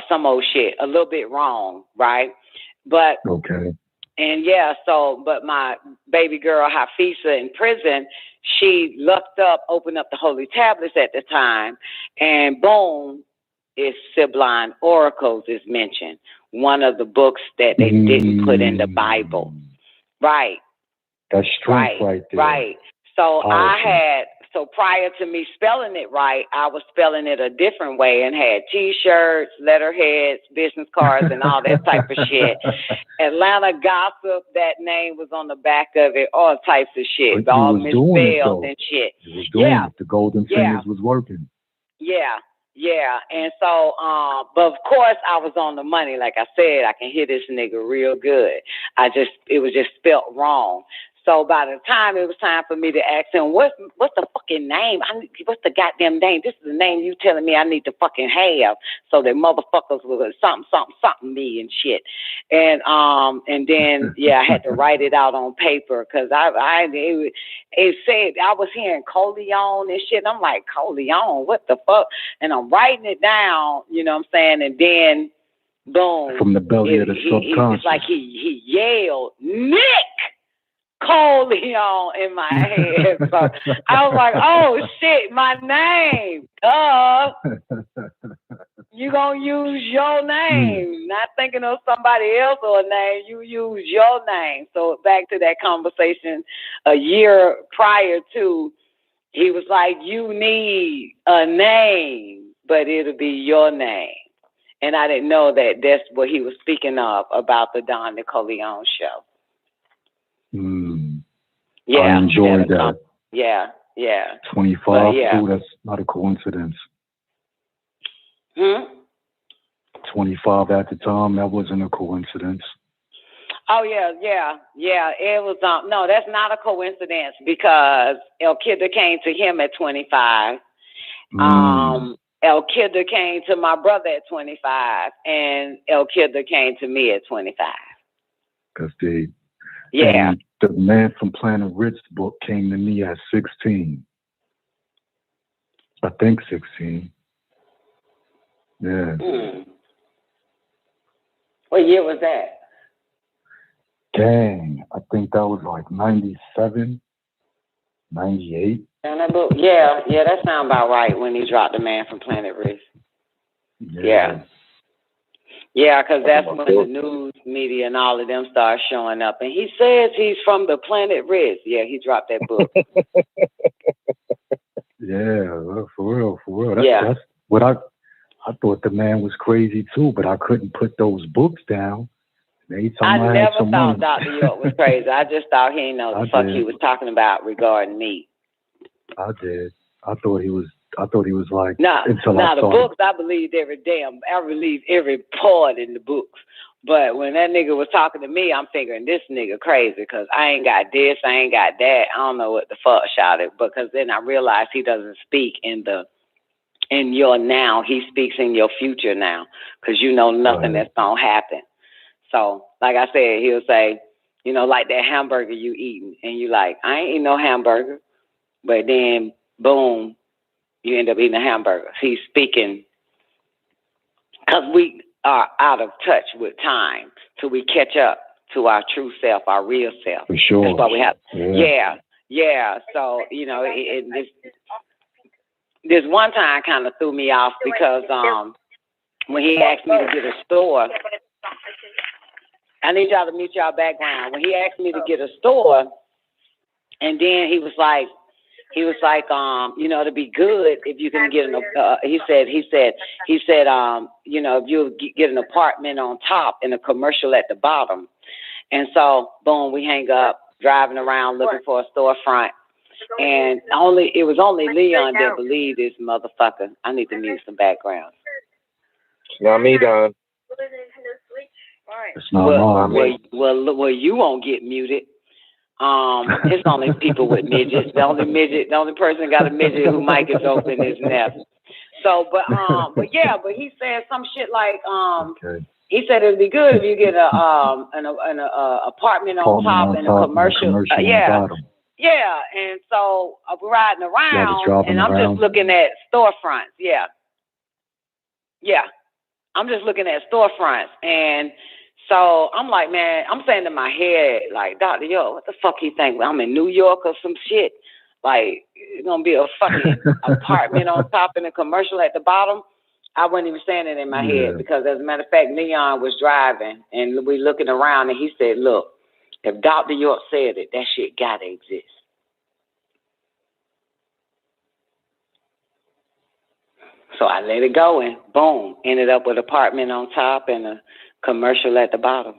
some old shit, a little bit wrong, right? But okay. And yeah, so but my baby girl Hafisa in prison, she looked up, opened up the holy tablets at the time, and boom, is Sibylline Oracles is mentioned. One of the books that they didn't put in the Bible. Right. That's strength right there. Right. So Powerful. So prior to me spelling it right, I was spelling it a different way and had T-shirts, letterheads, business cards, and all that type of shit. Atlanta Gossip, that name was on the back of it, all types of shit, But all you was doing it, misspelled though. and shit. You was doing it. The golden fingers was working. Yeah. And so, but of course I was on the money. Like I said, I can hear this nigga real good. It was just spelt wrong. So by the time it was time for me to ask him, what's the fucking name? What's the goddamn name? This is the name you telling me I need to fucking have, so that motherfuckers will something me and shit. And then I had to write it out on paper because it said I was hearing Coleon and shit. And I'm like, Coleon, what the fuck? And I'm writing it down, you know what I'm saying? And then boom, from the belly of the subconscious. It's like he yelled, Nick Coleon in my head. So I was like, oh shit, my name. You gonna use your name, not thinking of somebody else or a name, you use your name. So back to that conversation a year prior to, he was like, you need a name, but it'll be your name. And I didn't know that that's what he was speaking of about the Don NICOLEONE show. I enjoyed that. Yeah. 25, too, that's not a coincidence. 25 at the time, that wasn't a coincidence. Oh, yeah. It was, no, that's not a coincidence because El Kidder came to him at 25. El Kidder came to my brother at 25, and El Kidder came to me at 25. Because and the Man from Planet Risk book came to me at 16. I think 16. Yeah. What year was that? Dang, I think that was like 97, 98. And that book, yeah, that sounds about right when he dropped The Man from Planet Risk. Yeah, because that's when the news media and all of them start showing up. And he says he's from the Planet Risk. Yeah, he dropped that book. For real. That's what I thought the man was crazy too, but I couldn't put those books down. I never thought Dr. York was crazy. I just thought he didn't know the fuck he was talking about regarding me. I did. I thought he was like, the books, I believed I believed every part in the books. But when that nigga was talking to me, I'm figuring this nigga crazy because I ain't got this, I ain't got that. I don't know what the fuck shouted. Because then I realized he doesn't speak in your now. He speaks in your future now because you know nothing that's going to happen. So, like I said, he'll say, you know, like that hamburger you eating. And you like, I ain't eating no hamburger. But then, boom, you end up eating a hamburger. He's speaking because we are out of touch with time till we catch up to our true self, our real self. For sure. That's why we have. Yeah. So, you know, this one time kind of threw me off because when he asked me to get a store, I need y'all to mute y'all background. When he asked me to get a store, and then he was like, you know, to be good if you can get he said, you know, if you get an apartment on top and a commercial at the bottom. And so, boom, we hang up, driving around looking for a storefront. And it was only Leon that believed this motherfucker. I need to mute some background. Not me, Don. It's not mine. Well, you won't get muted. It's only people with midgets. The only person got a midget who mic is open is Neff. So, but he said some shit like, he said it'd be good if you get an apartment on top and a commercial Yeah, and so we're riding around, and I'm just looking at storefronts. Yeah, I'm just looking at storefronts, and so I'm like, man, I'm saying to my head, like, Dr. Yo, what the fuck he think? I'm in New York or some shit? Like, it's gonna be a fucking apartment on top and a commercial at the bottom? I wasn't even saying it in my head because, as a matter of fact, Leon was driving and we looking around and he said, look, if Dr. York said it, that shit gotta exist. So I let it go and boom, ended up with an apartment on top and a commercial at the bottom.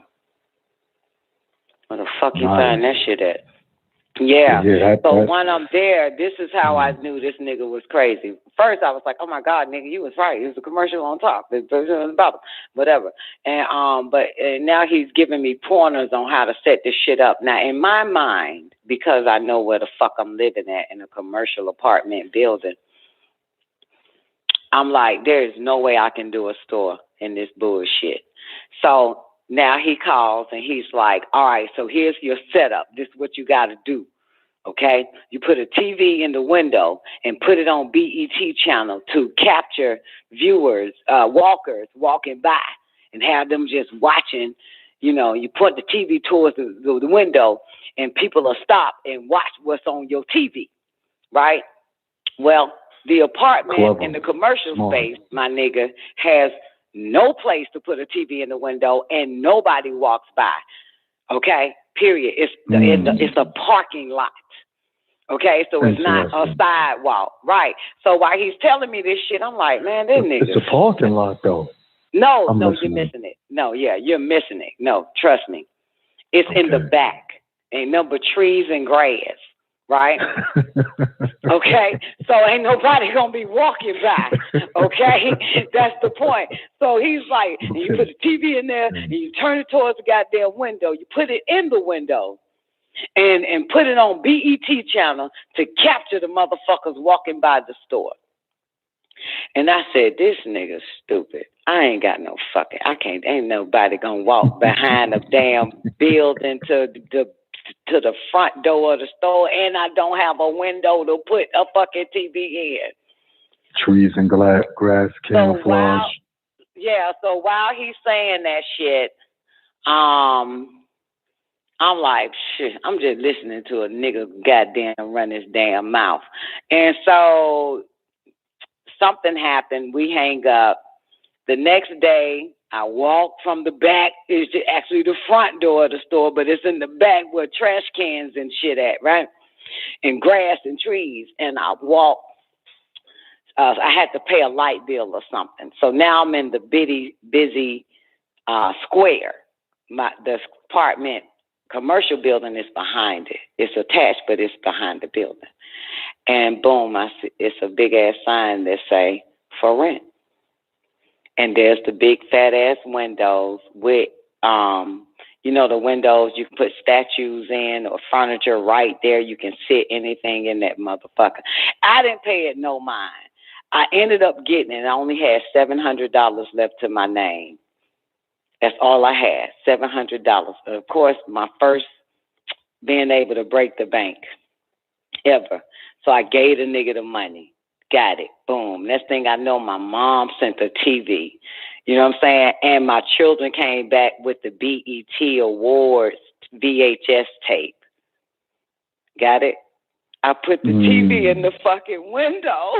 Where the fuck you find that shit at? Yeah. So when I'm there, this is how I knew this nigga was crazy. First, I was like, "Oh my God, nigga, you was right. It was a commercial on top, the version on the bottom, whatever." And but now he's giving me pointers on how to set this shit up. Now, in my mind, because I know where the fuck I'm living at in a commercial apartment building, I'm like, there is no way I can do a store in this bullshit. So now he calls and he's like, all right, so here's your setup. This is what you got to do. Okay? You put a TV in the window and put it on BET channel to capture viewers, walkers walking by and have them just watching. You know, you put the TV towards the window and people will stop and watch what's on your TV, right? Well, the apartment in the commercial space, my nigga, has no place to put a TV in the window and nobody walks by. Okay? Period. It's a parking lot. Okay? So it's not a sidewalk. Right. So while he's telling me this shit, I'm like, man, this nigga. It's a parking lot, though. No, you're missing it. No, yeah, you're missing it. No, trust me. It's in the back. Ain't nothing but trees and grass. Right? Okay? So ain't nobody gonna be walking by. Okay? That's the point. So he's like, you put the TV in there and you turn it towards the goddamn window. You put it in the window and put it on BET channel to capture the motherfuckers walking by the store. And I said, this nigga's stupid. I ain't got no fucking, ain't nobody gonna walk behind a damn building to the front door of the store, and I don't have a window to put a fucking TV in. Trees and grass camouflage. So while he's saying that shit, I'm like, shit, I'm just listening to a nigga goddamn run his damn mouth. And so something happened. We hang up. The next day, I walk from the back. It's actually the front door of the store, but it's in the back where trash cans and shit at, right? And grass and trees. And I walk. I had to pay a light bill or something. So now I'm in the busy square. The apartment commercial building is behind it. It's attached, but it's behind the building. And boom, it's a big ass sign that say for rent. And there's the big fat ass windows with, the windows you can put statues in or furniture right there. You can sit anything in that motherfucker. I didn't pay it no mind. I ended up getting it. I only had $700 left to my name. That's all I had, $700. Of course, my first being able to break the bank ever. So I gave the nigga the money. Got it. Boom. Next thing I know, my mom sent the TV. You know what I'm saying? And my children came back with the BET Awards VHS tape. Got it? I put the TV in the fucking window.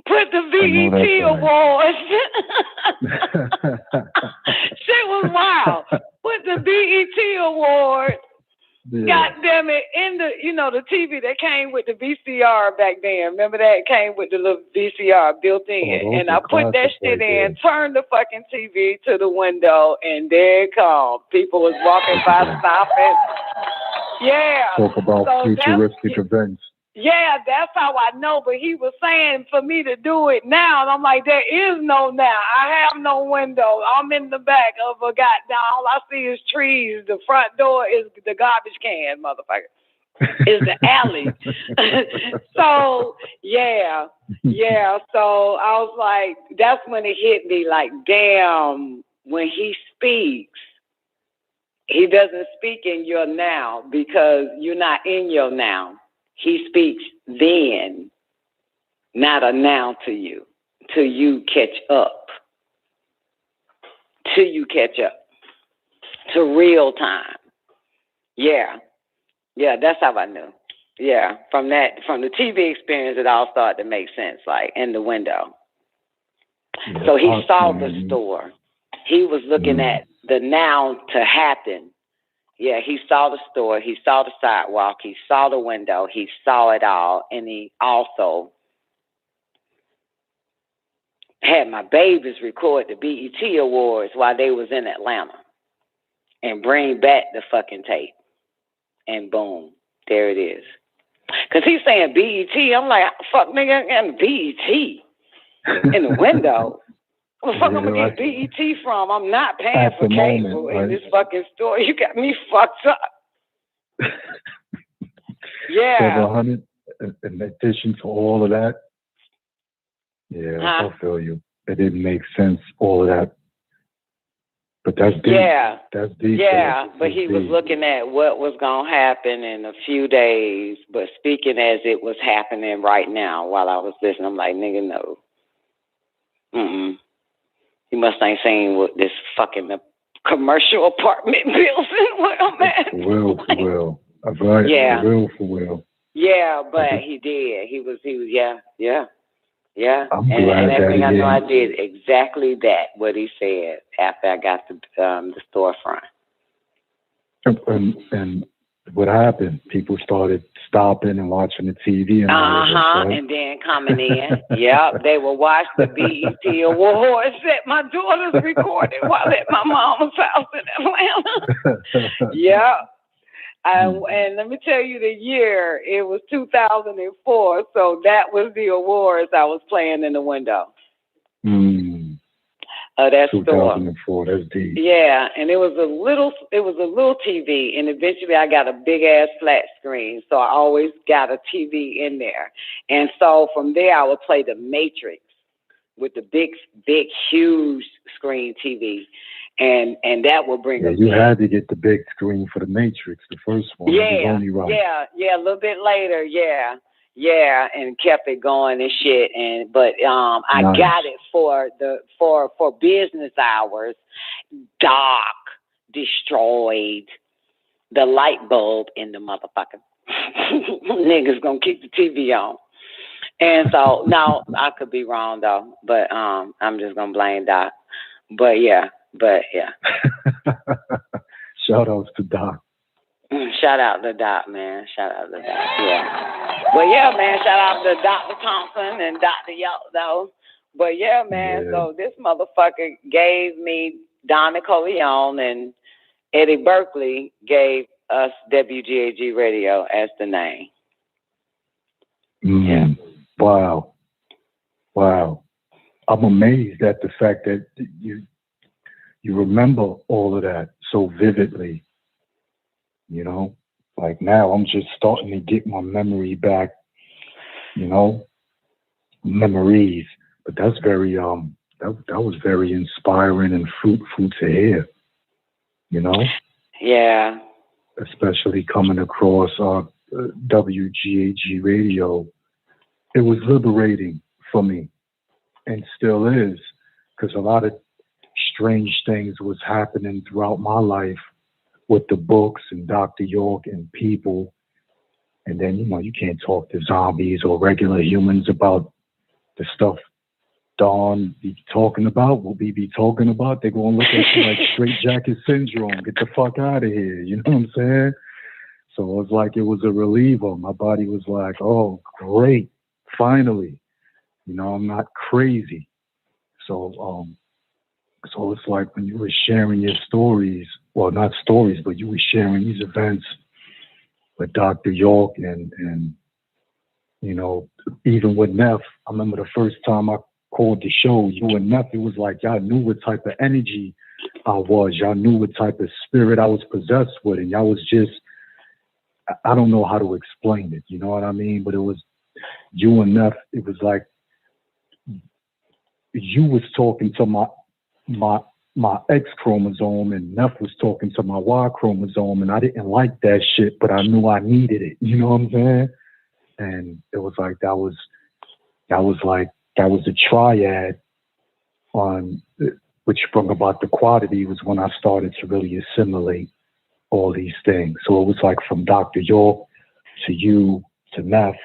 Put the BET Awards. Shit was wild. Put the BET Awards. Yeah. God damn it, in the the TV that came with the VCR back then. Remember that? It came with the little VCR built in. And I put that shit in, turned the fucking TV to the window, and there it comes. People was walking by, stopping. Yeah. Talk about futuristic events. Yeah, that's how I know. But he was saying for me to do it now. And I'm like, there is no now. I have no window. I'm in the back of a goddamn. All I see is trees. The front door is the garbage can, motherfucker. It's the alley. So, yeah. So I was like, that's when it hit me like, damn, when he speaks, he doesn't speak in your now because you're not in your now. He speaks then, not a now to you, till you catch up. Till you catch up to real time. Yeah, that's how I knew. Yeah, from the TV experience, it all started to make sense, like in the window. Yeah, So he saw man. the store. He was looking at the now to happen. Yeah, he saw the store. He saw the sidewalk. He saw the window. He saw it all. And he also had my babies record the BET Awards while they was in Atlanta and bring back the fucking tape. And boom, there it is. Because he's saying BET. I'm like, fuck, nigga, I'm BET in the window. Where the fuck I'm going to get BET from? I'm not paying for cable in this fucking store. You got me fucked up. Yeah. 700 in addition to all of that. Yeah, I feel you. It didn't make sense, all of that. But that's deep. Yeah. That's deep. Yeah, but he was looking at what was going to happen in a few days, but speaking as it was happening right now while I was listening, I'm like, nigga, no. He must ain't seen what this fucking commercial apartment building where I'm at. For real. Right. Yeah. For real. Yeah, but he did. He was, yeah. I'm and glad next that thing I he know, I did. did exactly that, what he said after I got the storefront. And what happened? People started stopping and watching the TV and all of this, right? And then coming in. Yep, they will watch the BET Awards that my daughters recorded while at my mama's house in Atlanta. Yep. And let me tell you the year, it was 2004, so that was the awards I was playing in the window. That 2004, that's deep. Yeah, and it was a little TV, and eventually I got a big ass flat screen, so I always got a TV in there. And so from there I would play The Matrix with the big, huge screen TV. And that will bring us. You had to get the big screen for The Matrix, the first one. Yeah, it was only right. Yeah, a little bit later, yeah, and kept it going and shit. But I got it for business hours. Dark, destroyed, the light bulb in the motherfucker. Niggas gonna keep the TV on. And so now I could be wrong though, but I'm just gonna blame Doc. But yeah. Shout outs to Doc. Shout out to Doc, man. Yeah. But yeah, man, shout out to Dr. Thompson and Dr. Yaldo. But yeah, man, so this motherfucker gave me Don NICOLEONE, and Eddie Berkeley gave us WGAG Radio as the name. Yeah. Wow. I'm amazed at the fact that you remember all of that so vividly. You know, like now I'm just starting to get my memory back, memories. But that's very, that was very inspiring and fruitful to hear, Yeah. Especially coming across WGAG Radio. It was liberating for me and still is, because a lot of strange things was happening throughout my life with the books and Dr. York and people. And then, you can't talk to zombies or regular humans about the stuff Dawn be talking about, what we be talking about. They're going to look at you like straight jacket syndrome. Get the fuck out of here. You know what I'm saying? So it was like it was a reliever. My body was like, oh, great. Finally. I'm not crazy. So it's like when you were sharing your stories, well, not stories, but you were sharing these events with Dr. York and even with Neff. I remember the first time I called the show, you and Neff, it was like y'all knew what type of energy I was. Y'all knew what type of spirit I was possessed with. And y'all was just, I don't know how to explain it, you know what I mean? But it was you and Neff, it was like you was talking to my X chromosome and Neff was talking to my Y chromosome, and I didn't like that shit, but I knew I needed it. You know what I'm saying? And it was like that was a triad on which brought about the quantity was when I started to really assimilate all these things. So it was like from Dr. York to you to Neff,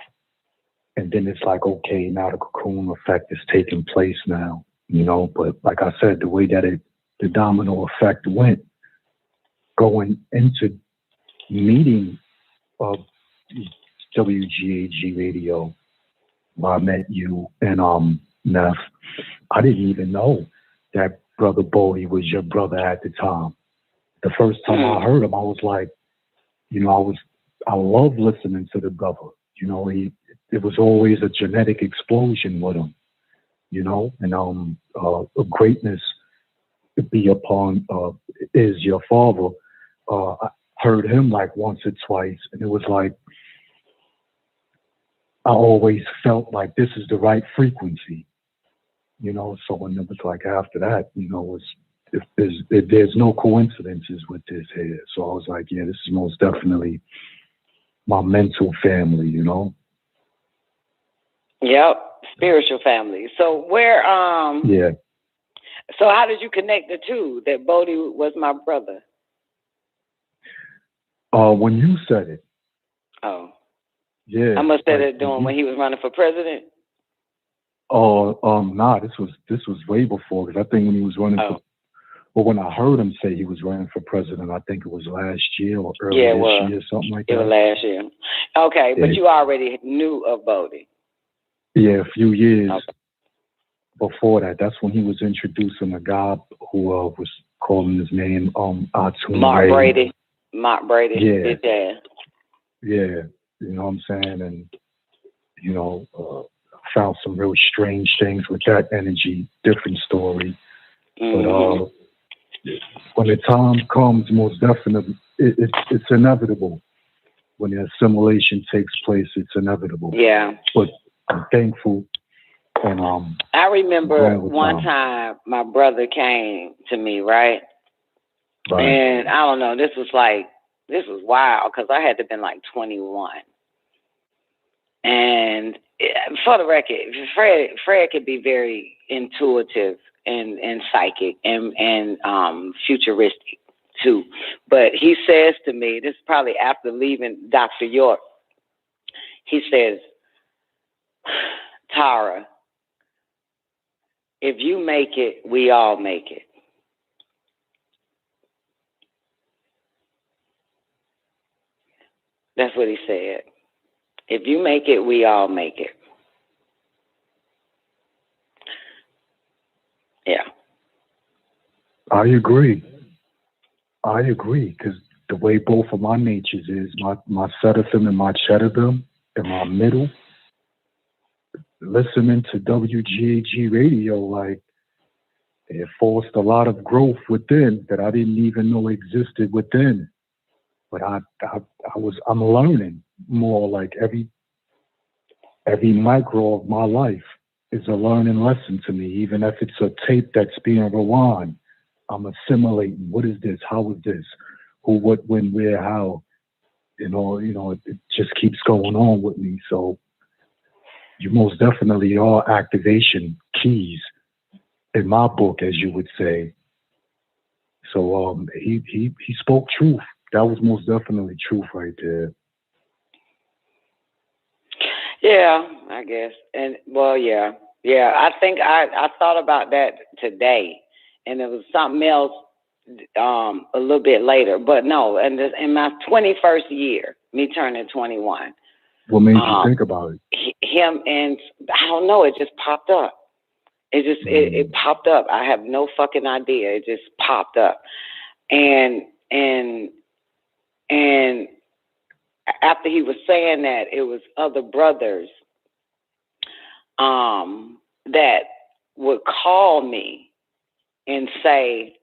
and then it's like, okay, now the cocoon effect is taking place now. you know. But like I said, the way that the domino effect went, going into meeting of WGAG radio, where I met you and Neff, I didn't even know that Brother Bodie was your brother at the time. The first time I heard him, I was like, you know, I love listening to the brother. You know, it was always a genetic explosion with him, you know, and greatness be upon is your father. I heard him like once or twice, and it was like I always felt like this is the right frequency, you know. So when it was like after that, you know, there's no coincidences with this here. So I was like, yeah, this is most definitely my mental family, you know. Yep, spiritual family. So where yeah. So how did you connect the two? That Bodie was my brother. When you said it. Oh. Yeah. I must have said it doing when he was running for president. Nah, this was way before, because I think when he was running for, well, when I heard him say he was running for president, I think it was last year or early this year, something like that. It was last year. Okay, but you already knew of Bodie. Yeah, a few years before that. That's when he was introducing a guy who was calling his name Mark Brady. Mark Brady. Yeah. Yeah, you know what I'm saying? And, you know, found some real strange things with that energy, different story. But when the time comes, most definitely, it's inevitable. When the assimilation takes place, it's inevitable. Yeah. But I'm thankful. And I remember one time my brother came to me, right? And I don't know, this was wild, because I had to been like 21. And for the record, Fred could be very intuitive and psychic and futuristic too. But he says to me, this is probably after leaving Dr. York, he says, Tara, if you make it, we all make it. That's what he said. If you make it, we all make it. Yeah. I agree, because the way both of my natures is, my Seraphim and my Cherubim in my middle, listening to WGAG radio, like, it forced a lot of growth within that I didn't even know existed within. But I'm learning more. Like every micro of my life is a learning lesson to me, even if it's a tape that's being rewound. I'm assimilating. What is this? How is this? Who, what, when, where, how? You know, it just keeps going on with me. So you most definitely are activation keys in my book, as you would say. So he spoke truth. That was most definitely truth right there. Yeah, I guess. And well, yeah. I think I thought about that today, and it was something else a little bit later. But no, and in my 21st year, me turning 21. What made you think about it? Him, and I don't know. It just popped up. It popped up. I have no fucking idea. It just popped up, and after he was saying that, it was other brothers that would call me and say,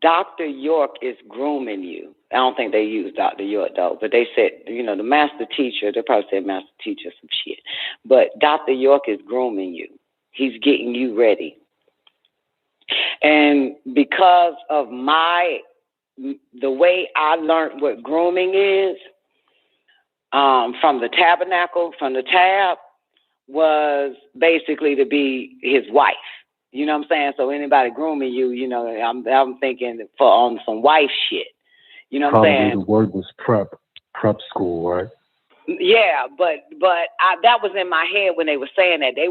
Dr. York is grooming you. I don't think they used Dr. York, though, but they said, the master teacher, they probably said master teacher, some shit. But Dr. York is grooming you. He's getting you ready. And because of the way I learned what grooming is, from the tabernacle, from the tab, was basically to be his wife. You know what I'm saying? So anybody grooming you, I'm thinking on some wife shit. You know what I'm saying? Probably the word was prep school, right? Yeah, but that was in my head when they were saying that. They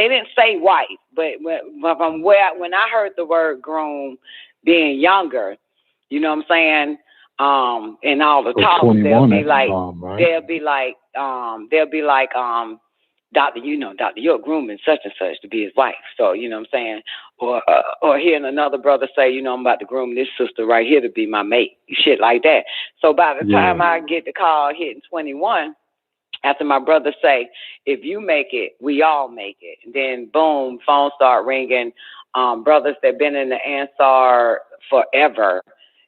didn't say wife, but when I heard the word groom being younger, you know what I'm saying? In all the talks, they'll be like, Dr. York grooming such and such to be his wife. So, you know what I'm saying? Or hearing another brother say, I'm about to groom this sister right here to be my mate. Shit like that. So by the time I get the call hitting 21, after my brother say, if you make it, we all make it. And then boom, phone start ringing. Brothers that been in the Ansar forever,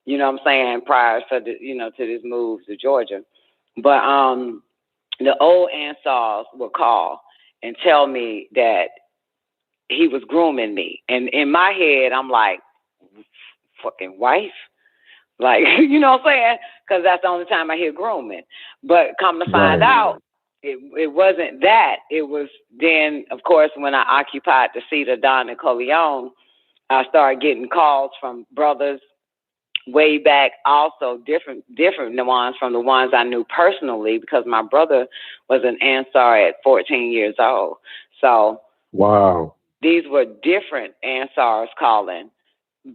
you know what I'm saying, prior to to this move to Georgia. But the old Ansars would call and tell me that he was grooming me. And in my head, I'm like, fucking wife? Like, you know what I'm saying? Because that's the only time I hear grooming. But come to find out, it wasn't that. It was then, of course, when I occupied the seat of Don NICOLEONE, I started getting calls from brothers way back, also different ones from the ones I knew personally, because my brother was an Ansar at 14 years old. So wow, these were different Ansars calling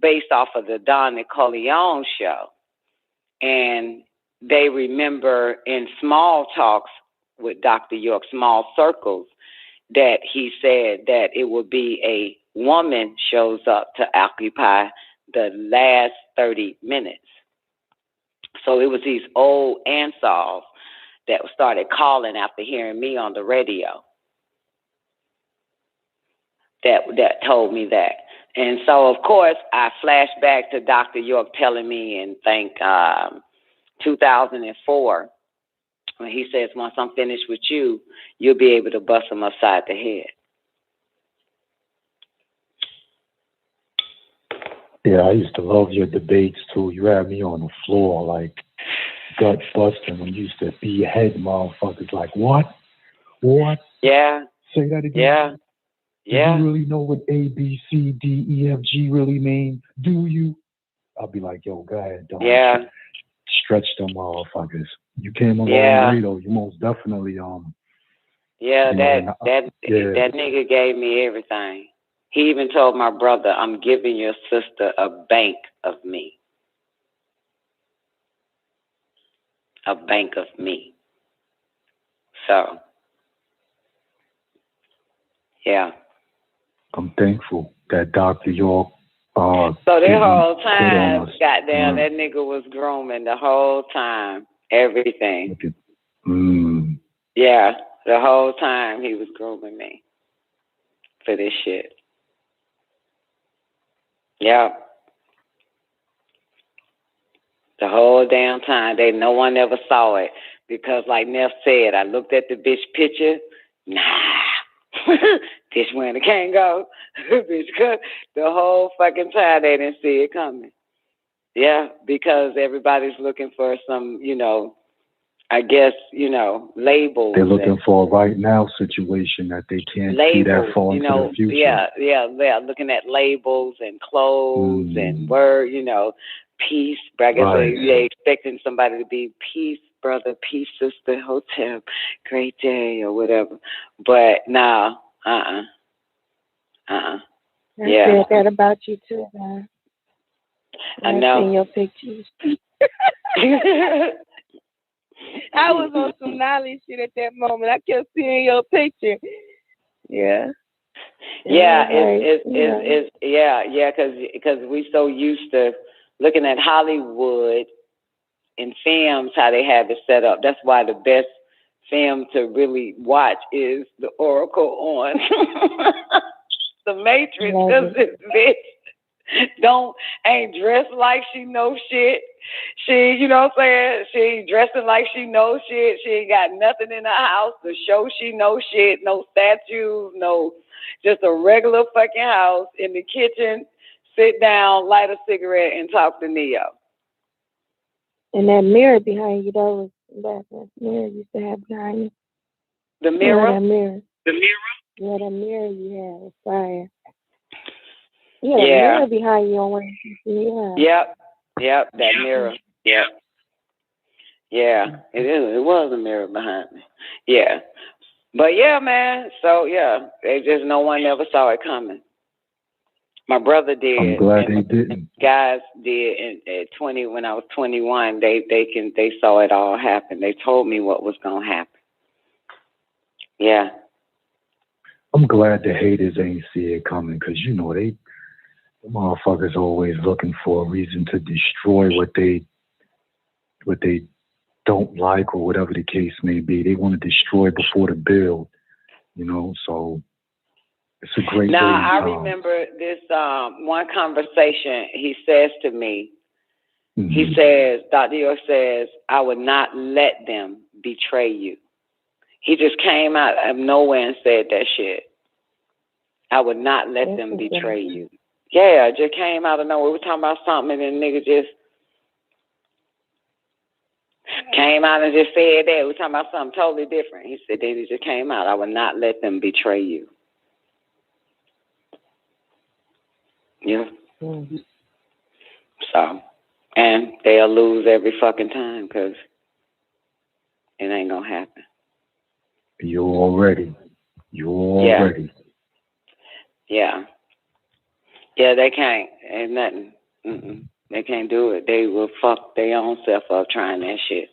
based off of the Don NICOLEONE show. And they remember in small talks with Dr. York, small circles, that he said that it would be a woman shows up to occupy the last 30 minutes. So it was these old Ansars that started calling after hearing me on the radio that told me that. And so, of course, I flashed back to Dr. York telling me in, 2004, when he says, once I'm finished with you, you'll be able to bust them upside the head. Yeah, I used to love your debates too. You had me on the floor like gut busting when you used to behead motherfuckers like, what? What? Yeah. Say that again. Yeah. Yeah. Do you really know what A, B, C, D, E, F, G really mean? Do you? I'll be like, yo, go ahead, don't stretch them motherfuckers. You came a long way though. You most definitely Yeah, that nigga gave me everything. He even told my brother, I'm giving your sister a bank of me. A bank of me. So, yeah. I'm thankful that Dr. York so the whole time, goddamn, that nigga was grooming the whole time. Everything. Yeah, the whole time he was grooming me for this shit. Yeah. The whole damn time. No one ever saw it. Because like Neff said, I looked at the bitch picture. Nah. This when it can't go. Bitch, the whole fucking time they didn't see it coming. Yeah, because everybody's looking for some, I guess, labels. They're looking for a right now situation that they can't see that far into the future. Yeah, looking at labels and clothes and word, peace. I guess they expecting somebody to be peace, brother, peace, sister, hotel, great day, or whatever. But no, I yeah. said that about you too, man. I know. I've seen your pictures. I was on some knowledge shit at that moment. I kept seeing your picture. Yeah. Because we so used to looking at Hollywood and films, how they have it set up. That's why the best film to really watch is The Oracle on The Matrix, because this bitch ain't dressed like she knows shit. She, you know what I'm saying? She ain't dressing like she knows shit. She ain't got nothing in her house to show she knows shit. No statues, just a regular fucking house in the kitchen. Sit down, light a cigarette, and talk to Neo. And that mirror behind you, that mirror used to have behind you. The mirror? Yeah, that mirror. The mirror? Yeah, that mirror you had was fire. Yeah, the mirror behind you on one. Yep, that mirror. Yep. Yeah, it is. It was a mirror behind me. Yeah. But yeah, man. So yeah, they just no one ever saw it coming. My brother did. I'm glad they didn't. Guys did at 20 when I was 21. They saw it all happen. They told me what was gonna happen. Yeah. I'm glad the haters ain't see it coming, because you know the motherfuckers always looking for a reason to destroy what they don't like, or whatever the case may be. They want to destroy before the build, you know. So it's a great Now day in I town. remember this one conversation. He says to me, Mm-hmm. he says, Dr. York says, I would not let them betray you. He just came out of nowhere and said that shit. I would not let them betray you. Yeah, it just came out of nowhere. We were talking about something and the nigga just came out and just said that. We were talking about something totally different. He said, then he just came out. I would not let them betray you. Yeah. Mm-hmm. So, and they'll lose every fucking time because it ain't going to happen. You're already. Yeah. Yeah, they can't. Ain't nothing. They can't do it. They will fuck their own self up trying that shit.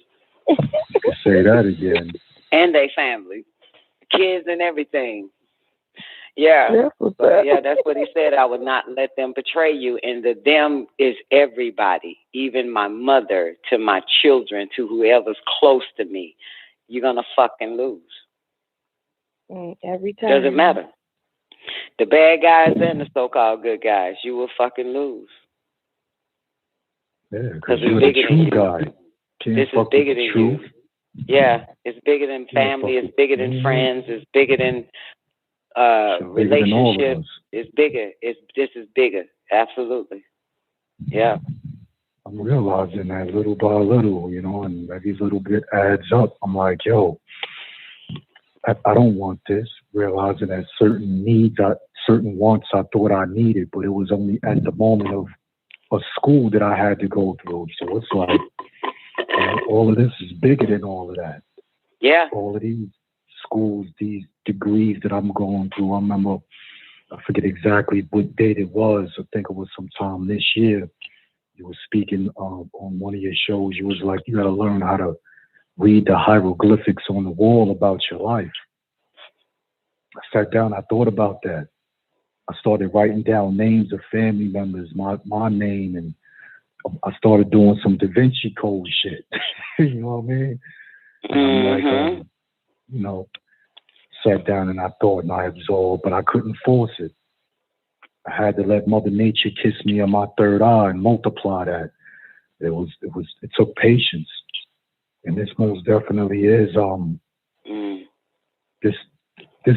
Say that again. And they family, kids and everything. Yeah. Yeah, that's what he said. I would not let them betray you. And the them is everybody, even my mother, to my children, to whoever's close to me. You're going to fucking lose. Every time. Doesn't matter. The bad guys and the so-called good guys, you will fucking lose. Yeah, because you're the true guy. This is bigger than you. Yeah, it's bigger than family. It's bigger than friends. It's bigger than relationships. It's bigger. This is bigger. Absolutely. Yeah. I'm realizing that little by little, you know, and every little bit adds up. I'm like, yo, I don't want this. Realizing that certain needs, certain wants I thought I needed, but it was only at the moment of a school that I had to go through. So it's like, all of this is bigger than all of that. Yeah. All of these schools, these degrees that I'm going through. I remember, I forget exactly what date it was. I think it was sometime this year. You were speaking on one of your shows. You was like, you got to learn how to read the hieroglyphics on the wall about your life. I sat down, I thought about that. I started writing down names of family members, my name, and I started doing some Da Vinci Code shit. You know what I mean? And I'm like, you know, sat down and I thought and I absorbed, but I couldn't force it. I had to let Mother Nature kiss me on my third eye and multiply that. It took patience. And this most definitely is, this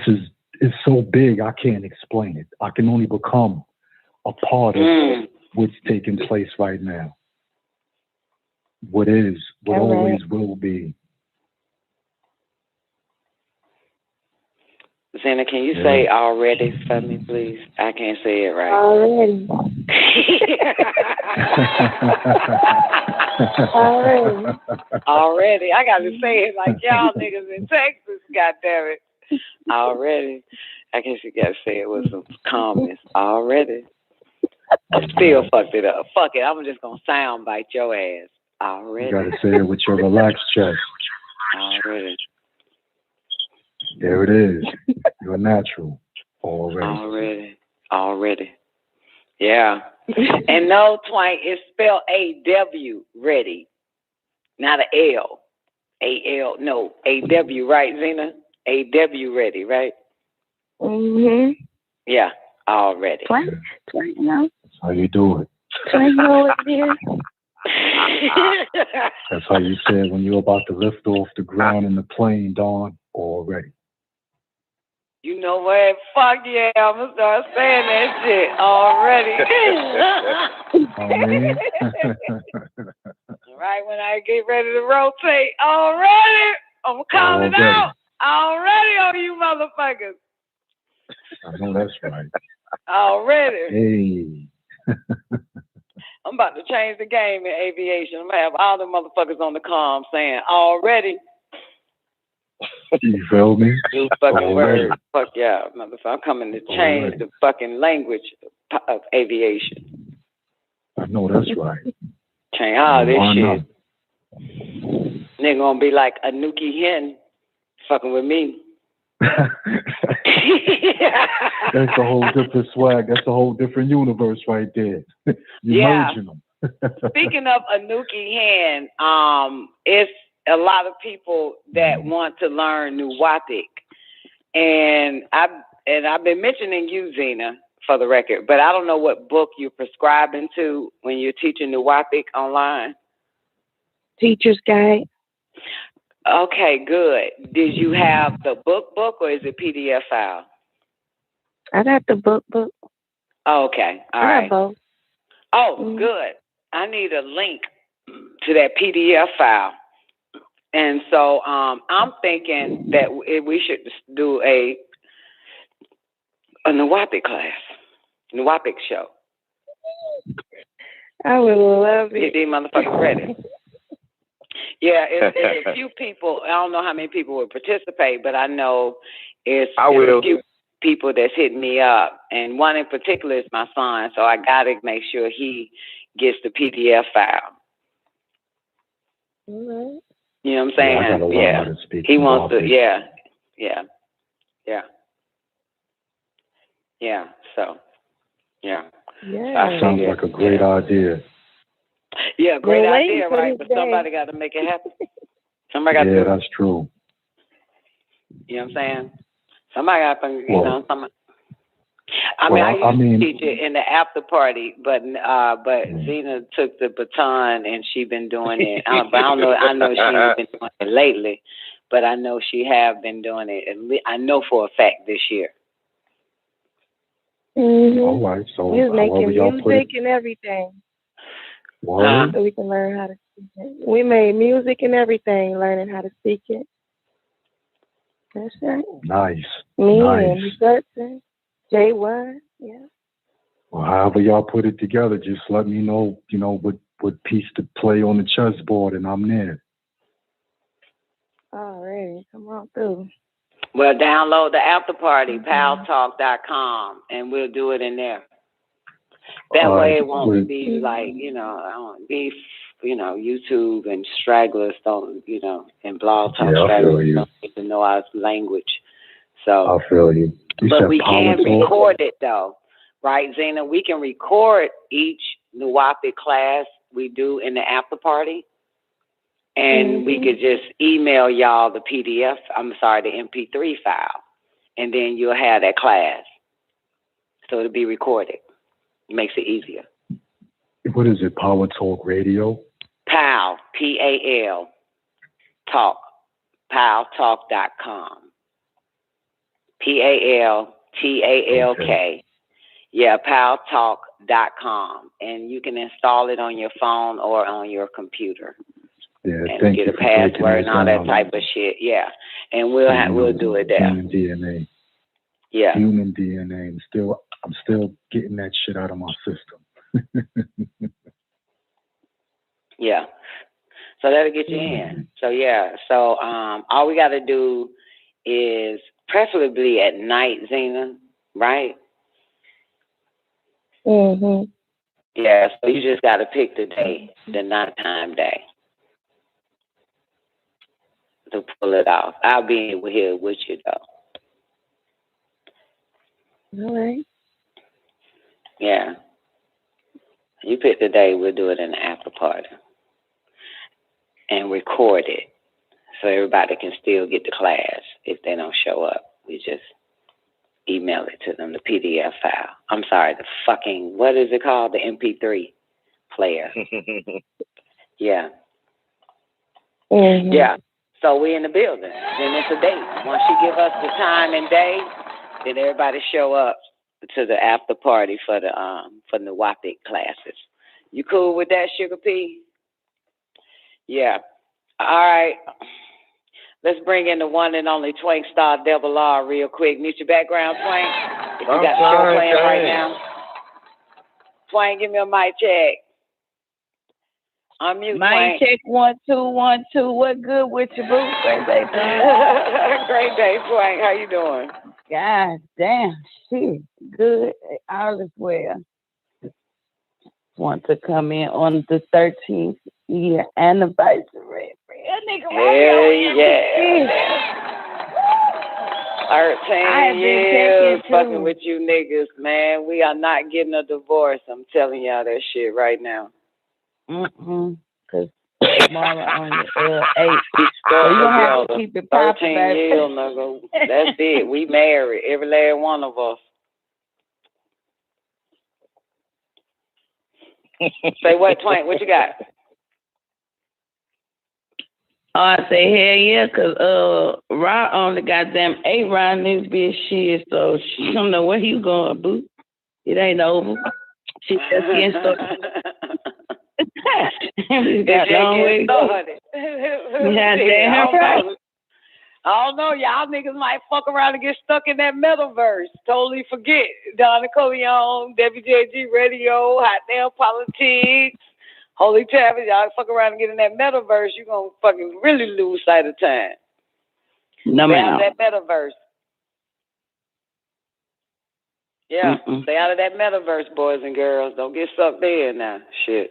is, it's so big, I can't explain it. I can only become a part of what's taking place right now. What always will be. Zena, can you say already for me, please? I can't say it right. Already. Already. I got to say it like y'all niggas in Texas, goddammit. Already. I guess you got to say it with some calmness. Already. I still fucked it up. Fuck it. I'm just going to sound bite your ass. Already. You got to say it with your relaxed chest. Already. There it is. You're natural. Already. Yeah. And no, twang, it's spelled A-W, ready. Not a L. A-L, no. A-W, right, Zena? A-W, ready, right? Mm-hmm. Yeah, already. Twang, no. That's how you do it. Twang, know what it is. That's how you say it when you're about to lift off the ground in the plane, Dawn, already. You know what? Fuck yeah, I'm going to start saying that shit already. Right when I get ready to rotate, already. I'm calling out. Already on you motherfuckers. I know that's right. Already. Hey. I'm about to change the game in aviation. I'm gonna have all the motherfuckers on the comm saying already. You feel me? New fucking Already. word. Fuck yeah, motherfucker. I'm coming to change the fucking language of aviation. I know that's right. Change all this Why shit. not? Nigga gonna be like a Nuki hen fucking with me. That's a whole different swag. That's a whole different universe right there. You're merging them. Speaking of Anuki hen, it's a lot of people that want to learn Nuwapic, and I've been mentioning you, Zena, for the record, but I don't know what book you're prescribing to when you're teaching Nuwapic online. Teacher's Guide. Okay, good. Did you have the book or is it PDF file? I got the book. Oh, okay, all I right. got both. Oh, good. I need a link to that PDF file. And so I'm thinking that we should do a Nuwapic class, Nuwapic show. I would love it. Get these motherfuckers ready. Yeah, it's a few people. I don't know how many people would participate, but I know it's a few people that's hitting me up. And one in particular is my son, so I got to make sure he gets the PDF file. All right. You know what I'm saying? I gotta learn how to speak He wants to, Nuwapic. so, yeah. Yeah. Sounds like a great idea. Yeah, great We're idea, waiting for right? this But somebody got to make it happen. Somebody got to do it. That's true. You know what I'm saying? Somebody got to, somebody. I Well, used to teach it in the after party, but Zena took the baton and she been doing it. But I don't know. I know she ain't been doing it lately, but I know she have been doing it. I know for a fact this year. Mm-hmm. All right, so We was making however y'all put it. music and everything. Word? So we can learn how to speak it. We made music and everything, learning how to speak it. That's right. Nice. Me Nice. and Hudson, J1, yeah. Well, however y'all put it together, just let me know, what piece to play on the chessboard, and I'm there. Alrighty, come on through. Well, download the after party, paltalk.com, and we'll do it in there. That way it won't be like, YouTube and stragglers don't, and blog talk stragglers don't get to know our language. So I feel you. But we can record it though, right, Zena? We can record each Nuwapic class we do in the after party. And we could just email y'all the PDF, the MP3 file. And then you'll have that class. So it'll be recorded. It makes it easier. What is it, Power Talk Radio? PAL, P-A-L, talk, paltalk.com. P-A-L-T-A-L-K. Yeah, paltalk.com. And you can install it on your phone or on your computer. Yeah, and get a password and all that type of shit. Yeah, and we'll do it there. Human DNA. Yeah. Human DNA. I'm still getting that shit out of my system. Yeah. So that'll get you in. So yeah. So all we got to do is preferably at night, Zena. Right? Mhm. Yeah. So you just got to pick the day, the nighttime day, to pull it off. I'll be here with you though. All right. Yeah. You pick the day, we'll do it in the after party. And record it so everybody can still get the class if they don't show up. We just email it to them, the PDF file. I'm sorry, the fucking, what is it called? The MP3 player. Yeah. Mm-hmm. Yeah. So we in the building. Then it's a date. Once you give us the time and day, then everybody show up to the after party for the Nuwapic classes. You cool with that, Sugar P? Yeah. All right. Let's bring in the one and only Twank Star Devil R real quick. Mute your background, Twank. If you got the show playing right now. Twank, give me a mic check. Unmute, Mic Frank. check 1 2 1 2. What good with your boo? Great day, Great day, Frank. How you doing? God damn, shit, good. All is well. Want to come in on the 13th year anniversary. Hell yeah. 13 years fucking with you niggas, man. We are not getting a divorce. I'm telling y'all that shit right now. Cause tomorrow on the 8th. So you gonna have to keep it popping, 13 baby. years, nigga. That's it. We married, every last one of us. Say what, Twank? What you got? Oh, I say hell yeah, cause Rod on the goddamn 8 round this bitch shit, so she don't know where you going, boo. It ain't over. She just getting started. We got a long way to go. Yeah, damn right. I don't know. Y'all niggas might fuck around and get stuck in that metaverse. Totally forget. Don NICOLEONE, WGAG Radio, Hot Damn Politics, Holy Tavis. Y'all fuck around and get in that metaverse, you're going to fucking really lose sight of time. No, Stay out ma'am. of that metaverse. Yeah, stay out of that metaverse, boys and girls. Don't get sucked in now. Shit.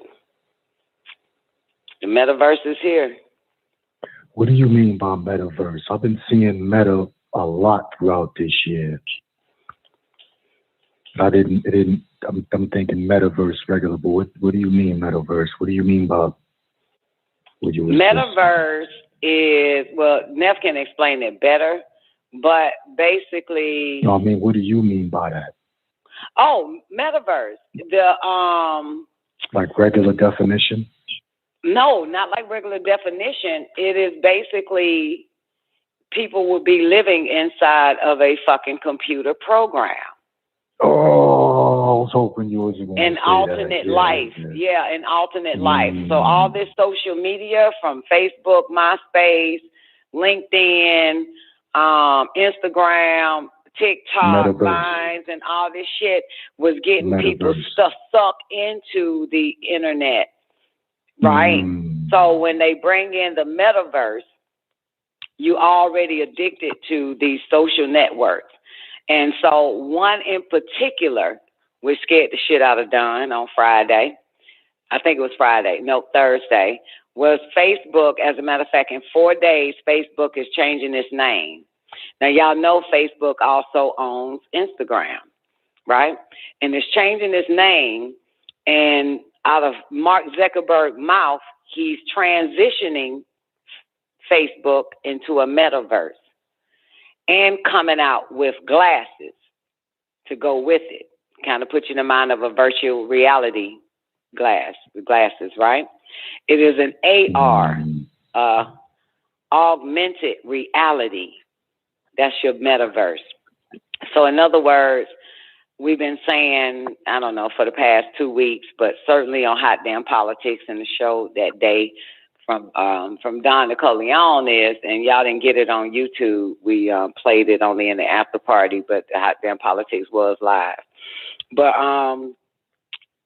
The metaverse is here. What do you mean by metaverse? I've been seeing meta a lot throughout this year. I'm thinking metaverse regular, but what do you mean metaverse? What do you mean by what you Metaverse is, well, Neff can explain it better, but basically. No, I mean, what do you mean by that? Oh, metaverse. Like regular definition? No, not like regular definition. It is basically people would be living inside of a fucking computer program. Oh, I was hoping you was going to say An alternate life. Yeah, an alternate life. So all this social media from Facebook, MySpace, LinkedIn, Instagram, TikTok, Vines, and all this shit was getting people sucked into the internet. Right? So when they bring in the metaverse, you already addicted to these social networks. And so one in particular, which scared the shit out of Don on Friday, I think it was Friday, no, Thursday, was Facebook. As a matter of fact, in 4 days, Facebook is changing its name. Now, y'all know Facebook also owns Instagram, right? And it's changing its name, and out of Mark Zuckerberg's mouth, he's transitioning Facebook into a metaverse and coming out with glasses to go with it. Kind of put you in the mind of a virtual reality glasses, right? It is an AR, augmented reality. That's your metaverse. So in other words, we've been saying, I don't know, for the past 2 weeks, but certainly on Hot Damn Politics and the show that day from Don NICOLEONE is, and y'all didn't get it on YouTube. We played it only in the after party, but the Hot Damn Politics was live. But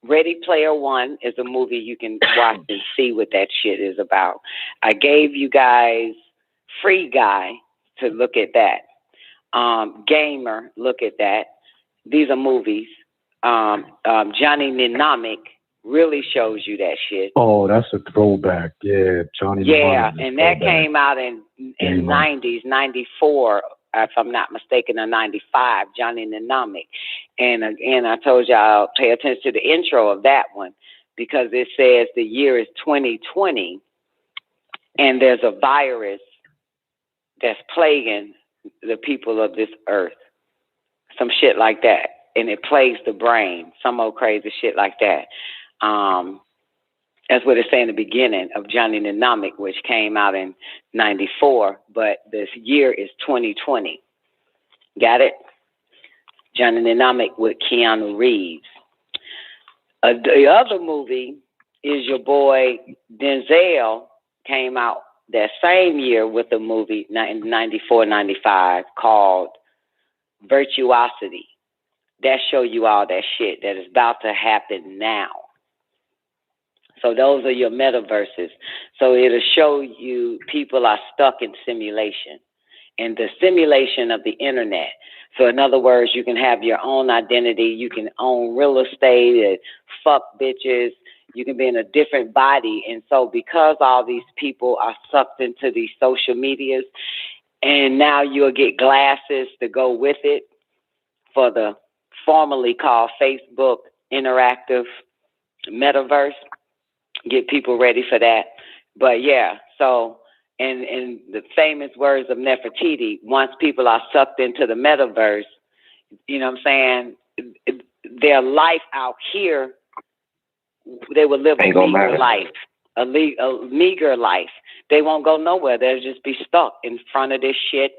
Ready Player One is a movie you can watch and see what that shit is about. I gave you guys Free Guy to look at that. Gamer, look at that. These are movies. Johnny Mnemonic really shows you that shit. Oh, that's a throwback. Yeah, Johnny Yeah, Mnemonic and that came out in 90s, 94, if I'm not mistaken, or 95, Johnny Mnemonic. And again, I told y'all, pay attention to the intro of that one, because it says the year is 2020, and there's a virus that's plaguing the people of this earth. Some shit like that. And it plagues the brain. Some old crazy shit like that. That's what it said in the beginning of Johnny Mnemonic, which came out in 94, but this year is 2020. Got it? Johnny Mnemonic with Keanu Reeves. The other movie is your boy Denzel, came out that same year with a movie in 94, 95 called Virtuosity. That show you all that shit that is about to happen now. So those are your metaverses. So it'll show you people are stuck in simulation, and the simulation of the internet. So in other words, you can have your own identity. You can own real estate and fuck bitches. You can be in a different body. And so because all these people are sucked into these social medias, and now you'll get glasses to go with it for the formerly called Facebook Interactive Metaverse. Get people ready for that. But yeah, so in the famous words of Nefertiti, once people are sucked into the metaverse, you know what I'm saying, their life out here, they will live a meager life, a meager life. They won't go nowhere. They'll just be stuck in front of this shit,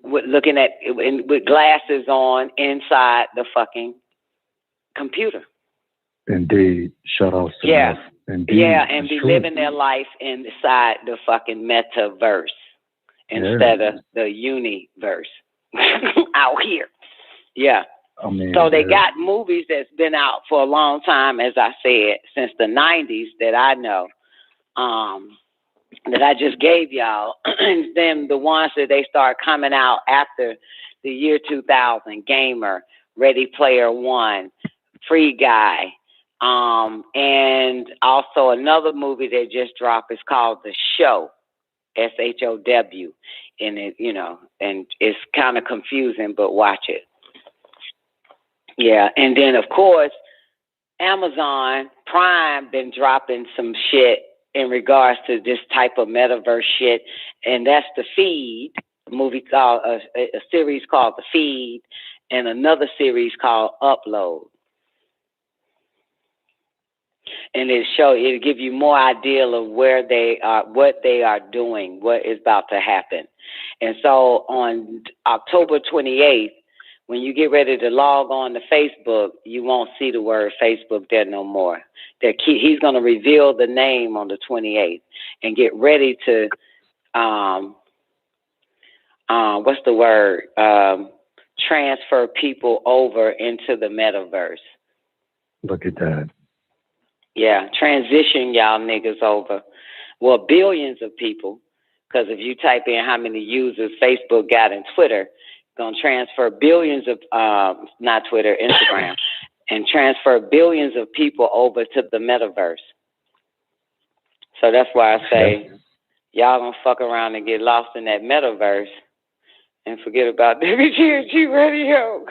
looking at with glasses on inside the fucking computer. Indeed. Shout out to yeah. that. Indeed. Yeah, and It's be true. living their life inside the fucking metaverse instead of the universe out here. Yeah. I mean, So they got movies that's been out for a long time, as I said, since the 90s that I know, that I just gave y'all. And then the ones that they start coming out after the year 2000, Gamer, Ready Player One, Free Guy, and also another movie that just dropped is called The Show, SHOW, and it, you know, and it's kind of confusing, but watch it. Yeah, and then of course, Amazon Prime been dropping some shit in regards to this type of metaverse shit, and that's The Feed, a movie called a series called The Feed, and another series called Upload. And it'll give you more idea of where they are, what they are doing, what is about to happen. And so on October 28th, when you get ready to log on to Facebook, you won't see the word Facebook there no more. He's going to reveal the name on the 28th, and get ready to, what's the word? Transfer people over into the metaverse. Look at that. Yeah, transition y'all niggas over. Well, billions of people, because if you type in how many users Facebook got in Twitter, going to transfer billions of, not Twitter, Instagram, and transfer billions of people over to the metaverse. So that's why I say, y'all going to fuck around and get lost in that metaverse and forget about WGG Radio.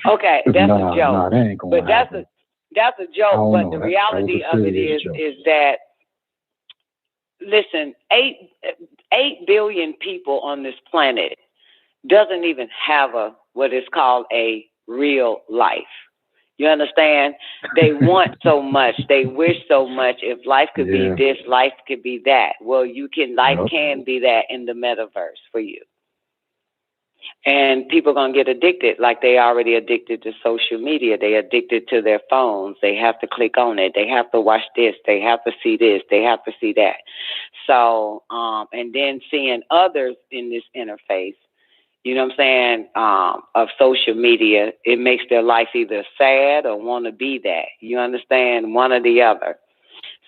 Okay, that's a joke. That ain't gonna happen. That's a joke, but the reality of it is that, listen, 8 billion people on this planet doesn't even have what is called a real life. You understand? They want so much. They wish so much. If life could be this, life could be that. Well, life can be that in the metaverse for you. And people are going to get addicted, like they already addicted to social media. They addicted to their phones. They have to click on it. They have to watch this. They have to see this. They have to see that. So, and then seeing others in this interface, you know what I'm saying, of social media, it makes their life either sad or want to be that. You understand? One or the other.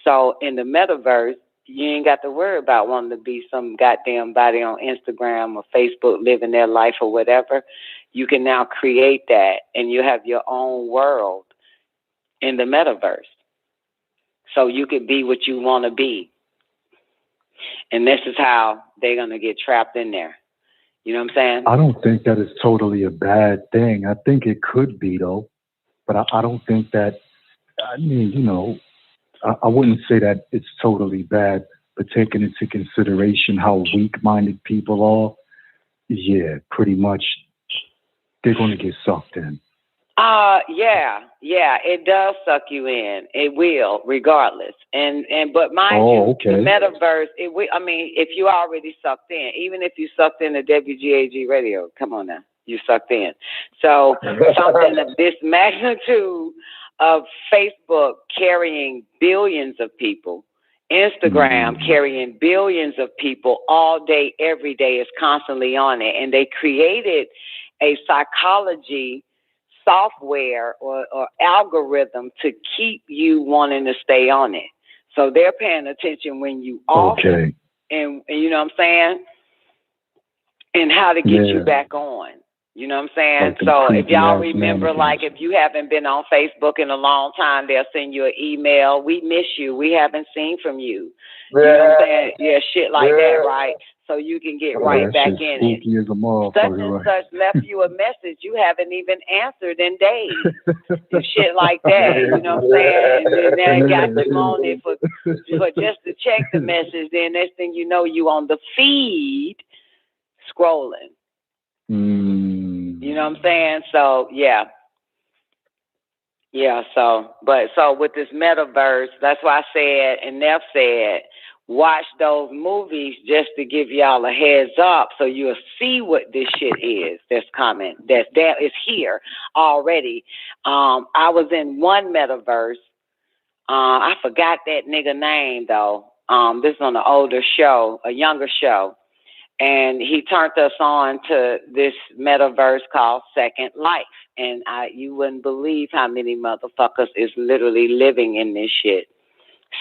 So in the metaverse, you ain't got to worry about wanting to be some goddamn body on Instagram or Facebook living their life or whatever. You can now create that, and you have your own world in the metaverse. So you can be what you want to be. And this is how they're going to get trapped in there. You know what I'm saying? I don't think that is totally a bad thing. I think it could be, though. But I don't think that, I mean, you know, I wouldn't say that it's totally bad, but taking into consideration how weak-minded people are, yeah, pretty much they're going to get sucked in. Yeah, it does suck you in. It will, regardless. But mind you, the metaverse, if you already sucked in, even if you sucked in the WGAG radio, come on now, you sucked in. So something of this magnitude of Facebook carrying billions of people, Instagram carrying billions of people all day, every day, is constantly on it. And they created a psychology software or algorithm to keep you wanting to stay on it. So they're paying attention when you off, and you know what I'm saying, and how to get you back on. You know what I'm saying? Like so if y'all remember, like if you haven't been on Facebook in a long time, they'll send you an email. We miss you. We haven't seen from you. You know what I'm saying? Yeah, shit like that, right? So you can get right back in it. As a Such and such left you a message you haven't even answered in days. And shit like that. You know what I'm saying? And then they got you on it for just to check the message. Then next thing you know, you on the feed scrolling. You know what I'm saying? So yeah, so with this metaverse, that's why I said, and Neff said, watch those movies just to give y'all a heads up so you'll see what this shit is that's coming, that is here already. I was in one metaverse. I forgot that nigga name though. This is on an older show, a younger show. And he turned us on to this metaverse called Second Life. And you wouldn't believe how many motherfuckers is literally living in this shit.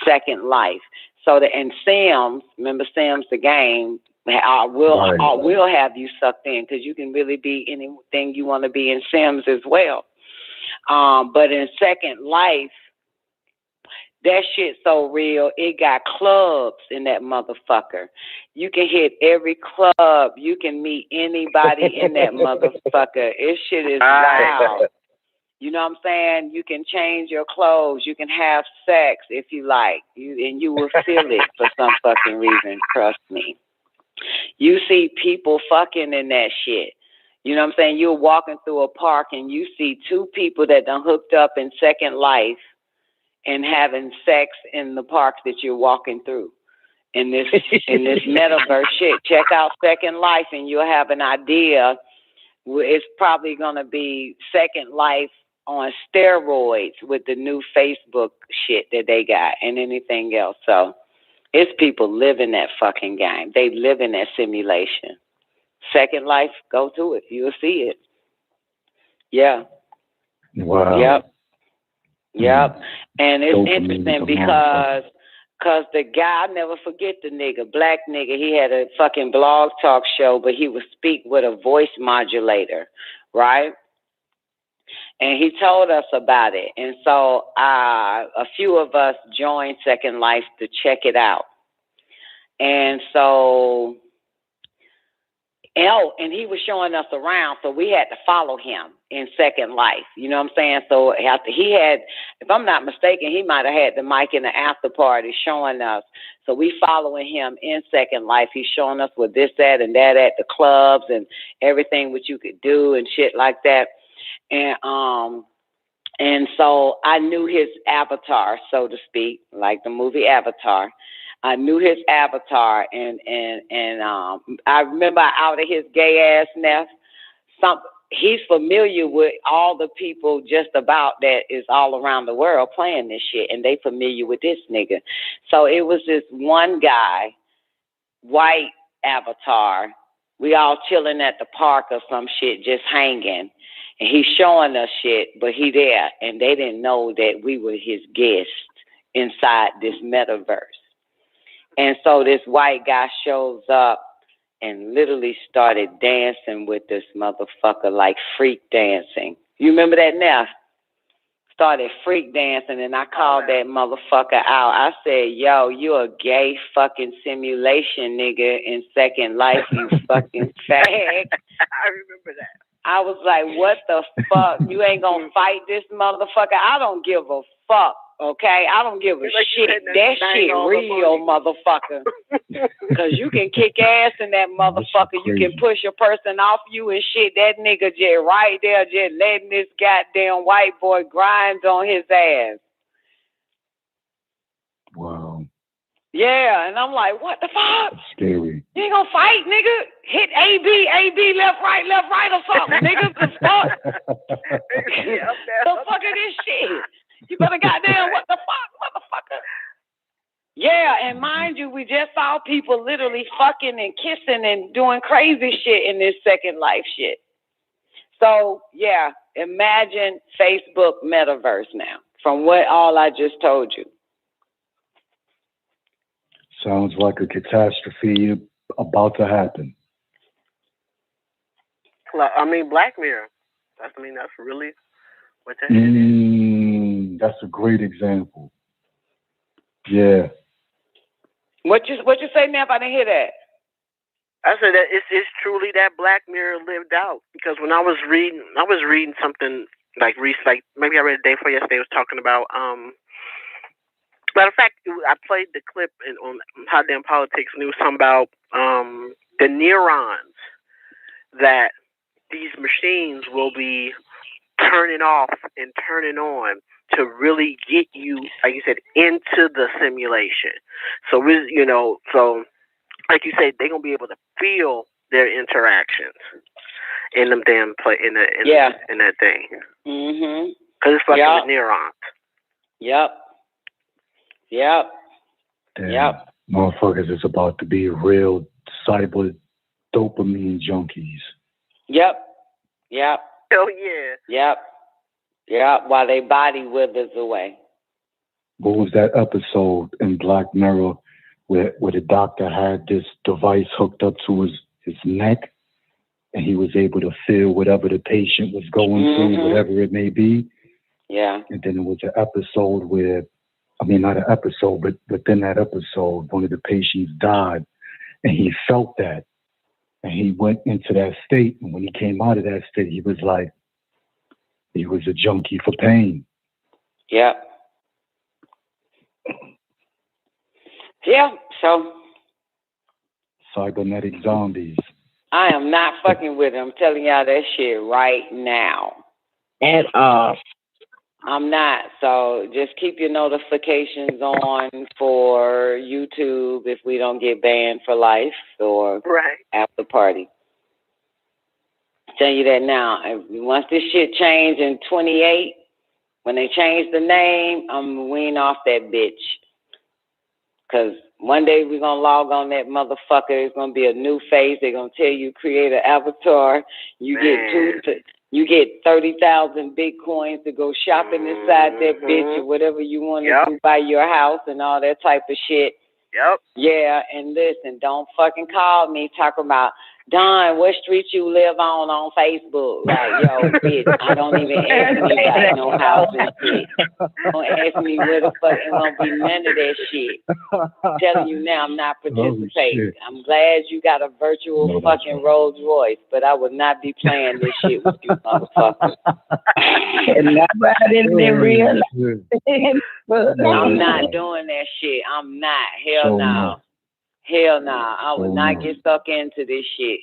Second Life. So and Sims, remember Sims the game, will have you sucked in because you can really be anything you want to be in Sims as well. But in Second Life, that shit so real. It got clubs in that motherfucker. You can hit every club. You can meet anybody in that motherfucker. This shit is wild. You know what I'm saying? You can change your clothes. You can have sex if you like. And you will feel it for some fucking reason. Trust me. You see people fucking in that shit. You know what I'm saying? You're walking through a park and you see two people that done hooked up in Second Life and having sex in the park that you're walking through in this metaverse shit. Check out Second Life and you'll have an idea. It's probably going to be Second Life on steroids with the new Facebook shit that they got and anything else. So it's people living that fucking game. They live in that simulation. Second Life, go to it. You'll see it. Yeah. Wow. Yep. And it's interesting because the guy, I'll never forget the nigga, black nigga, he had a fucking blog talk show, but he would speak with a voice modulator, right? And he told us about it. And so a few of us joined Second Life to check it out. And so, and he was showing us around, so we had to follow him in Second Life. You know what I'm saying? So after he had, if I'm not mistaken, he might have had the mic in the after party showing us. So we following him in Second Life. He's showing us what this, that, and that at the clubs and everything what you could do and shit like that. And so I knew his avatar, so to speak, like the movie Avatar. I knew his avatar, and I remember out of his gay ass nest, he's familiar with all the people just about that is all around the world playing this shit, and they familiar with this nigga. So it was this one guy, white avatar. We all chilling at the park or some shit, just hanging, and he's showing us shit, but he there, and they didn't know that we were his guests inside this metaverse. And so this white guy shows up and literally started dancing with this motherfucker, like freak dancing. You remember that now? Started freak dancing, and I called that motherfucker out. I said, yo, you a gay fucking simulation nigga in Second Life, you fucking fag. I remember that. I was like, what the fuck? You ain't gonna fight this motherfucker? I don't give a fuck. Okay, I don't give a shit. That shit real, motherfucker. Because you can kick ass in that motherfucker. You can push a person off you and shit. That nigga just right there, just letting this goddamn white boy grind on his ass. Wow. Yeah, and I'm like, what the fuck? Scary. You ain't gonna fight, nigga? Hit A-B, left, right or something, nigga. The fuck? The fuck is this shit? You better goddamn what the fuck, motherfucker? Yeah, and mind you, we just saw people literally fucking and kissing and doing crazy shit in this Second Life shit. So, yeah, imagine Facebook metaverse now, from what all I just told you. Sounds like a catastrophe about to happen. I mean, Black Mirror. That's really what that is. That's a great example. Yeah. What you say, Nap? I didn't hear that. I said that it's truly that Black Mirror lived out, because when I was reading something like maybe I read a day before yesterday. It was talking about matter of fact, I played the clip on Hot Damn Politics, and it was talking about the neurons that these machines will be turning off and turning on to really get you, like you said, into the simulation. So like you said, they're gonna be able to feel their interactions in them damn in that thing. Mm-hmm. Because it's fucking with neurons. Yep. Damn, motherfuckers is about to be real cyber dopamine junkies. Yep. Oh yeah. Yep. While their body withers away. What was that episode in Black Mirror where the doctor had this device hooked up to his neck, and he was able to feel whatever the patient was going through, whatever it may be? Yeah. And then there was an episode where, not an episode, but within that episode, one of the patients died, and he felt that. And he went into that state, and when he came out of that state, he was a junkie for pain. Yep. Yeah, so cybernetic zombies. I am not fucking with it. I'm telling y'all that shit right now. At all. I'm not. So just keep your notifications on for YouTube if we don't get banned for life or after party. Tell you that now. Once this shit change in 28, when they change the name, I'm wean off that bitch. Because one day we're going to log on that motherfucker. It's going to be a new face. They're going to tell you create an avatar. You get 30,000 Bitcoins to go shopping inside that bitch or whatever you want to do by your house and all that type of shit. Yep. Yeah, and listen, don't fucking call me talking about, Don, what street you live on Facebook? Like, yo, bitch, I don't even ask me about no house and shit. Don't ask me where the fuck it won't be none of that shit. I'm telling you now, I'm not participating. I'm glad you got a virtual fucking Rolls Royce, but I would not be playing this shit with you motherfuckers. And nobody in real life. I'm not doing that shit. I'm not. Hell no. Hell no. I would not get stuck into this shit.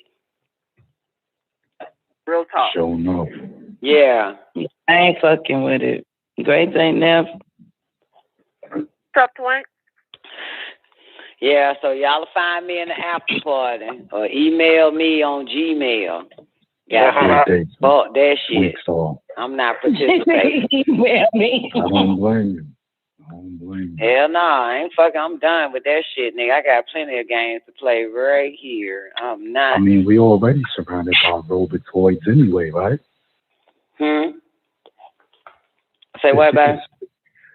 Real talk. Show no. Yeah. I ain't fucking with it. Great thing now. Tough point. Yeah, so y'all find me in the after party or email me on Gmail. Yeah, fuck that shit. I'm not participating. Email me. I don't blame you. Hell no, I ain't fucking. I'm done with that shit, nigga. I got plenty of games to play right here. I'm not. We already surrounded by robotoids anyway, right? Say what, babe?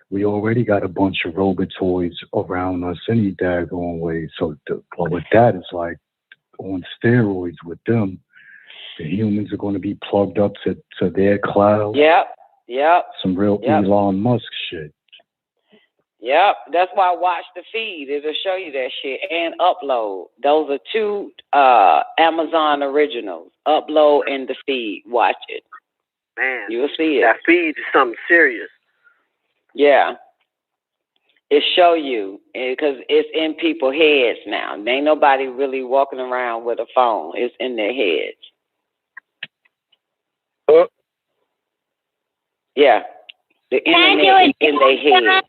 We already got a bunch of robotoids around us any daggone way. So with that, it's like on steroids with them. The humans are going to be plugged up to their cloud. Yep. Some real Elon Musk shit. Yep, that's why I watch the feed. It'll show you that shit and Upload. Those are two Amazon originals. Upload and the feed. Watch it. Man, you'll see it. That feed is something serious. Yeah. It show you because it's in people's heads now. There ain't nobody really walking around with a phone. It's in their heads. Yeah. The internet is in their head.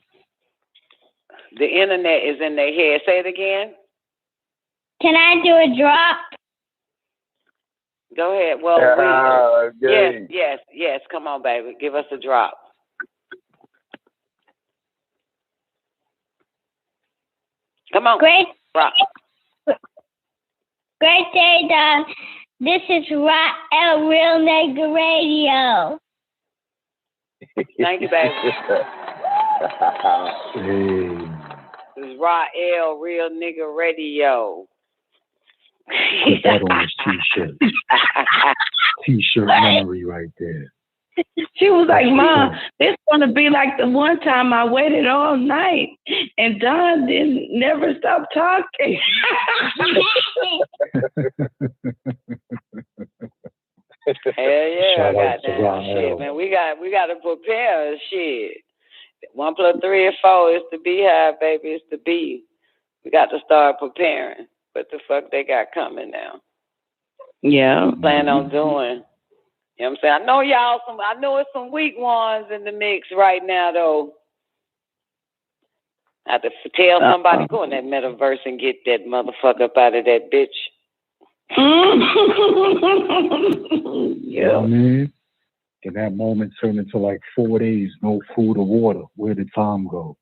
The internet is in their head. Say it again. Can I do a drop? Go ahead. Well, yes. Come on, baby. Give us a drop. Come on. Great. Drop. Great day, Don. This is Real Nigga Radio. Thank you, baby. Hey. This is Rael, Real Nigga Radio. Put that on his t-shirt. T-shirt memory right there. She was like, Mom, this gonna be like the one time I waited all night and Don didn't never stop talking. Hell yeah, Shout out to goddamn Rael. shit, man. We got to prepare shit. 1 + 3 = 4. It's the beehive, baby. It's the bee. We got to start preparing. What the fuck they got coming now? Yeah. Plan on doing. You know what I'm saying? I know y'all I know it's some weak ones in the mix right now though. I have to tell somebody go in that metaverse and get that motherfucker up out of that bitch. You know what I mean? And that moment turned into like 4 days, no food or water. Where did time go?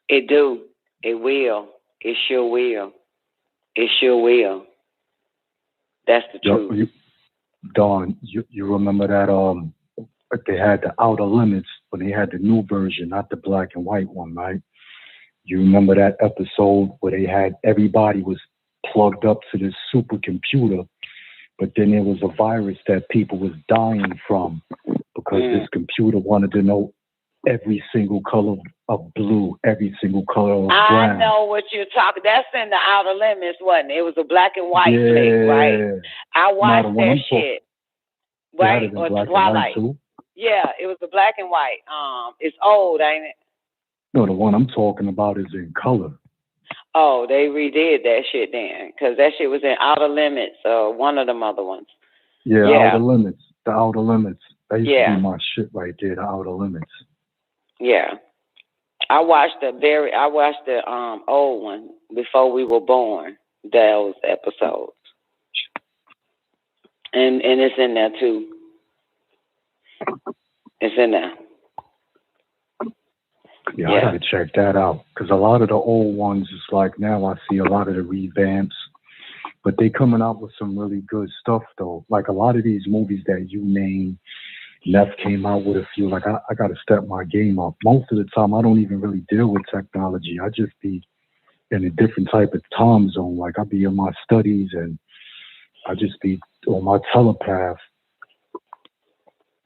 It do. It will. It sure will. It sure will. That's the truth. Dawn, you remember that they had the Outer Limits when they had the new version, not the black and white one, right? You remember that episode where they had everybody was plugged up to this supercomputer, but then there was a virus that people was dying from because this computer wanted to know every single color of blue, every single color of brown. I know what you're talking. That's in the Outer Limits, wasn't it? It was a black and white flick, right? I watched that shit. Right? Or Twilight. Yeah, it was the black and white. It's old, ain't it? No, the one I'm talking about is in color. Oh, they redid that shit then, because that shit was in Outer Limits, one of them other ones. Yeah, Outer Limits. The Outer Limits. That used to be my shit right there, the Outer Limits. Yeah. I watched the old one before we were born, those episodes. And it's in there too. It's in there. Yeah, I gotta check that out. Because a lot of the old ones, it's like now I see a lot of the revamps. But they coming out with some really good stuff though. Like a lot of these movies that you name, Neff came out with a few. Like I gotta step my game up. Most of the time I don't even really deal with technology. I just be in a different type of time zone. Like I be in my studies and I just be on my telepath.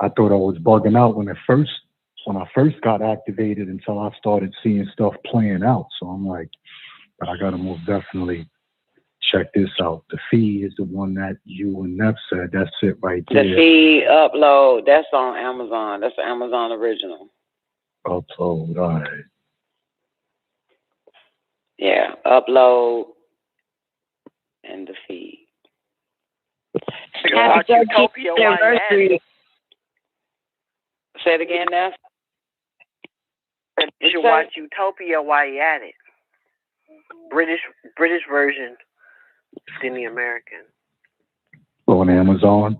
I thought I was bugging out when I first got activated until I started seeing stuff playing out. So I'm like, but I gotta most definitely check this out. The Fee is the one that you and Neff said. That's it right there. The Fee upload, that's on Amazon. That's an Amazon original. Upload, all right. Yeah, upload and the Fee. Happy 13th anniversary. Say it again, Neff. You should watch Utopia while you're at it. British version than the American. On Amazon?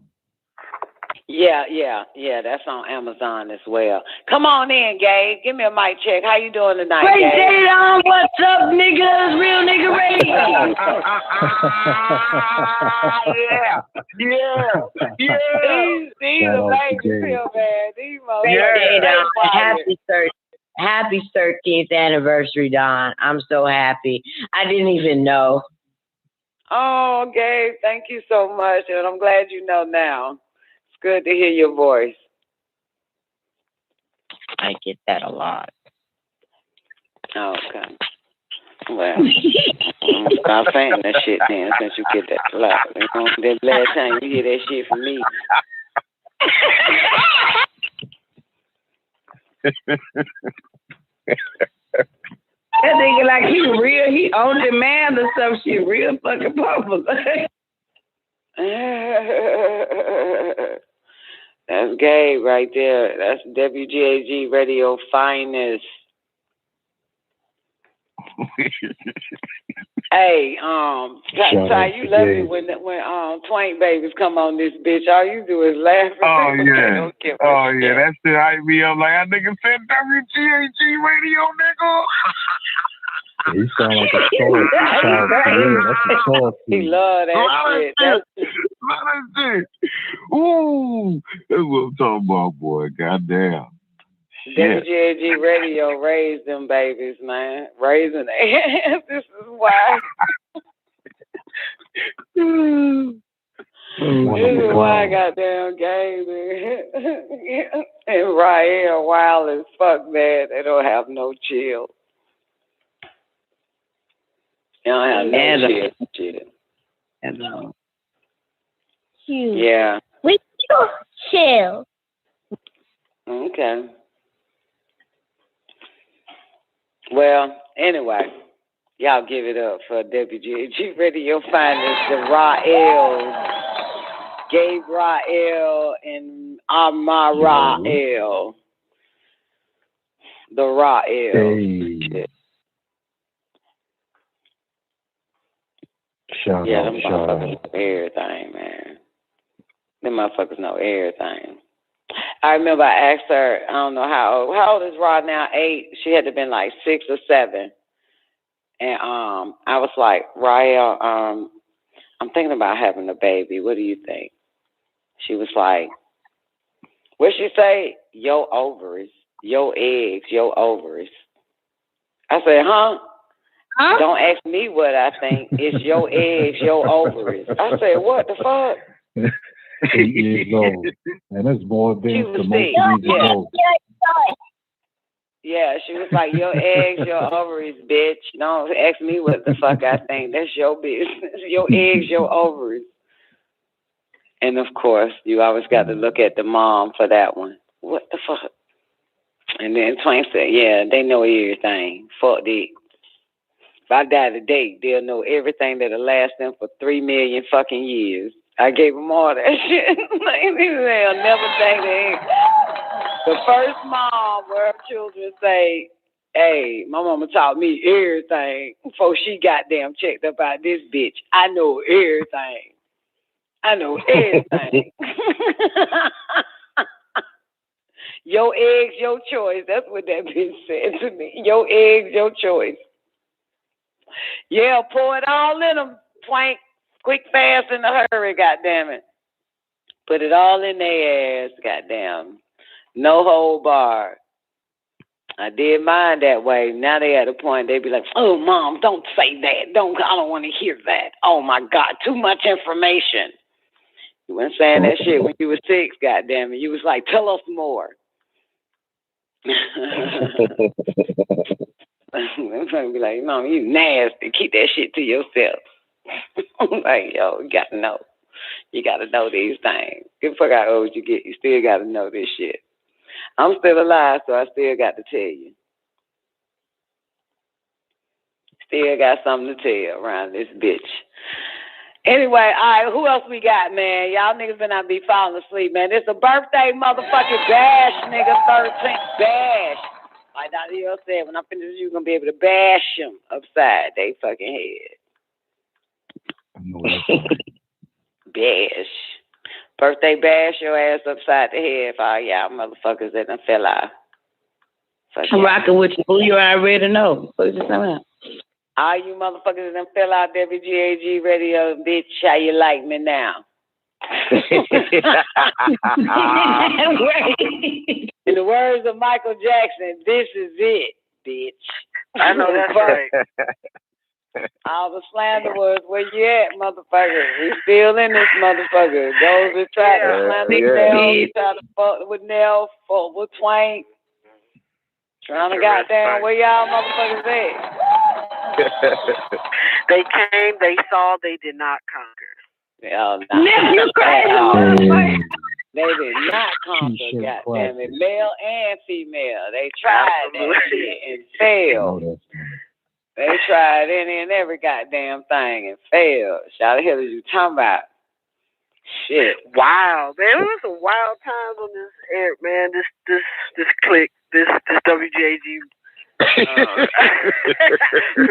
Yeah, that's on Amazon as well. Come on in, Gabe. Give me a mic check. How you doing tonight, Great Gabe? day on. What's up, niggas? Real Nigga Radio. These amazing too, man. These Happy 13th anniversary, Don. I'm so happy. I didn't even know. Oh, Gabe, thank you so much. And I'm glad you know now. It's good to hear your voice. I get that a lot. Okay. Well, I'm gonna stop saying that shit then since you get that a lot. The last time you hear that shit from me. That nigga like he on demand or some shit, real fucking popular. That's gay right there. That's WGAG Radio finest. Hey, Ty, you love me when Twain babies come on this bitch. All you do is laugh. Oh yeah, that shit hype me up like that nigga said WGAG Radio, nigga. He sound like a star. He love that shit. Love that shit. Ooh, that's what I'm talking about, boy. Goddamn. WGAG Radio raised them babies, man. Raising their hands. This is why. This is why I got damn gay, man. And Rael wild as fuck, man. They don't have no chill. They don't have no chill. Hello. Yeah. We do chill. Okay. Well, anyway, y'all give it up for WGAG Radio Finest, the Rael, Gabe Rael, and Amarael. The Rael. Hey. Shout Yeah, out, them motherfuckers know everything, man. Them motherfuckers know everything. I remember I asked her, I don't know how old is Rod now? 8. She had to have been like 6 or 7. And I was like, Rael, I'm thinking about having a baby. What do you think? She was like, what'd she say? Your ovaries, your eggs, your ovaries. I said, huh? Don't ask me what I think. It's your eggs, your ovaries. I said, what the fuck? 8 years old. And that's more advanced than most of these adults. Yeah, she was like, your eggs, your ovaries, bitch. Don't ask me what the fuck I think. That's your business. Your eggs, your ovaries. And of course, you always got to look at the mom for that one. What the fuck? And then Twain said, yeah, they know everything. Fuck that. If I die today, they'll know everything that'll last them for 3 million fucking years. I gave them all that shit. They'll never think they. The first mom where her children say, hey, my mama taught me everything before she goddamn checked up out this bitch. I know everything. I know everything. Your eggs, your choice. That's what that bitch said to me. Your eggs, your choice. Yeah, pour it all in them, Twank. Quick, fast, in a hurry, goddammit. Put it all in their ass, goddamn. No hold bar. I did mine that way. Now they at a point they be like, oh, Mom, don't say that. I don't want to hear that. Oh, my God, too much information. You weren't saying that shit when you were 6, goddammit. You was like, tell us more. I'm trying to be like, Mom, you nasty. Keep that shit to yourself. I'm like, yo, you got to know. You got to know these things. Give a fuck how old you get. You still got to know this shit. I'm still alive, so I still got to tell you. Still got something to tell you around this bitch. Anyway, all right, who else we got, man? Y'all niggas better not be falling asleep, man. It's a birthday motherfucking bash, nigga, 13th bash. Like Dr. Hill said, when I finish, you're going to be able to bash them upside they fucking head. Bash. Birthday bash your ass upside the head for all y'all motherfuckers that done fell out. I'm rocking with you. Who you already know. What you talking about? All you motherfuckers that done fell out WGAG Radio, bitch, how you like me now? In the words of Michael Jackson, this is it, bitch. I know that's right. All the slander was, where you at, motherfucker? We still in this motherfucker. Those that try to slander Nell, try to fuck with Nell, fuck with Twain. Trying to goddamn where y'all motherfuckers at? They came, they saw, they did not conquer. Oh, you crazy. They did not conquer, goddamn it. Male and female. They tried that shit and failed. They tried any and every goddamn thing and failed. How the hell are you talking about? Shit. Wow, man, it was some wild times on this air, man. This clique, this WGAG.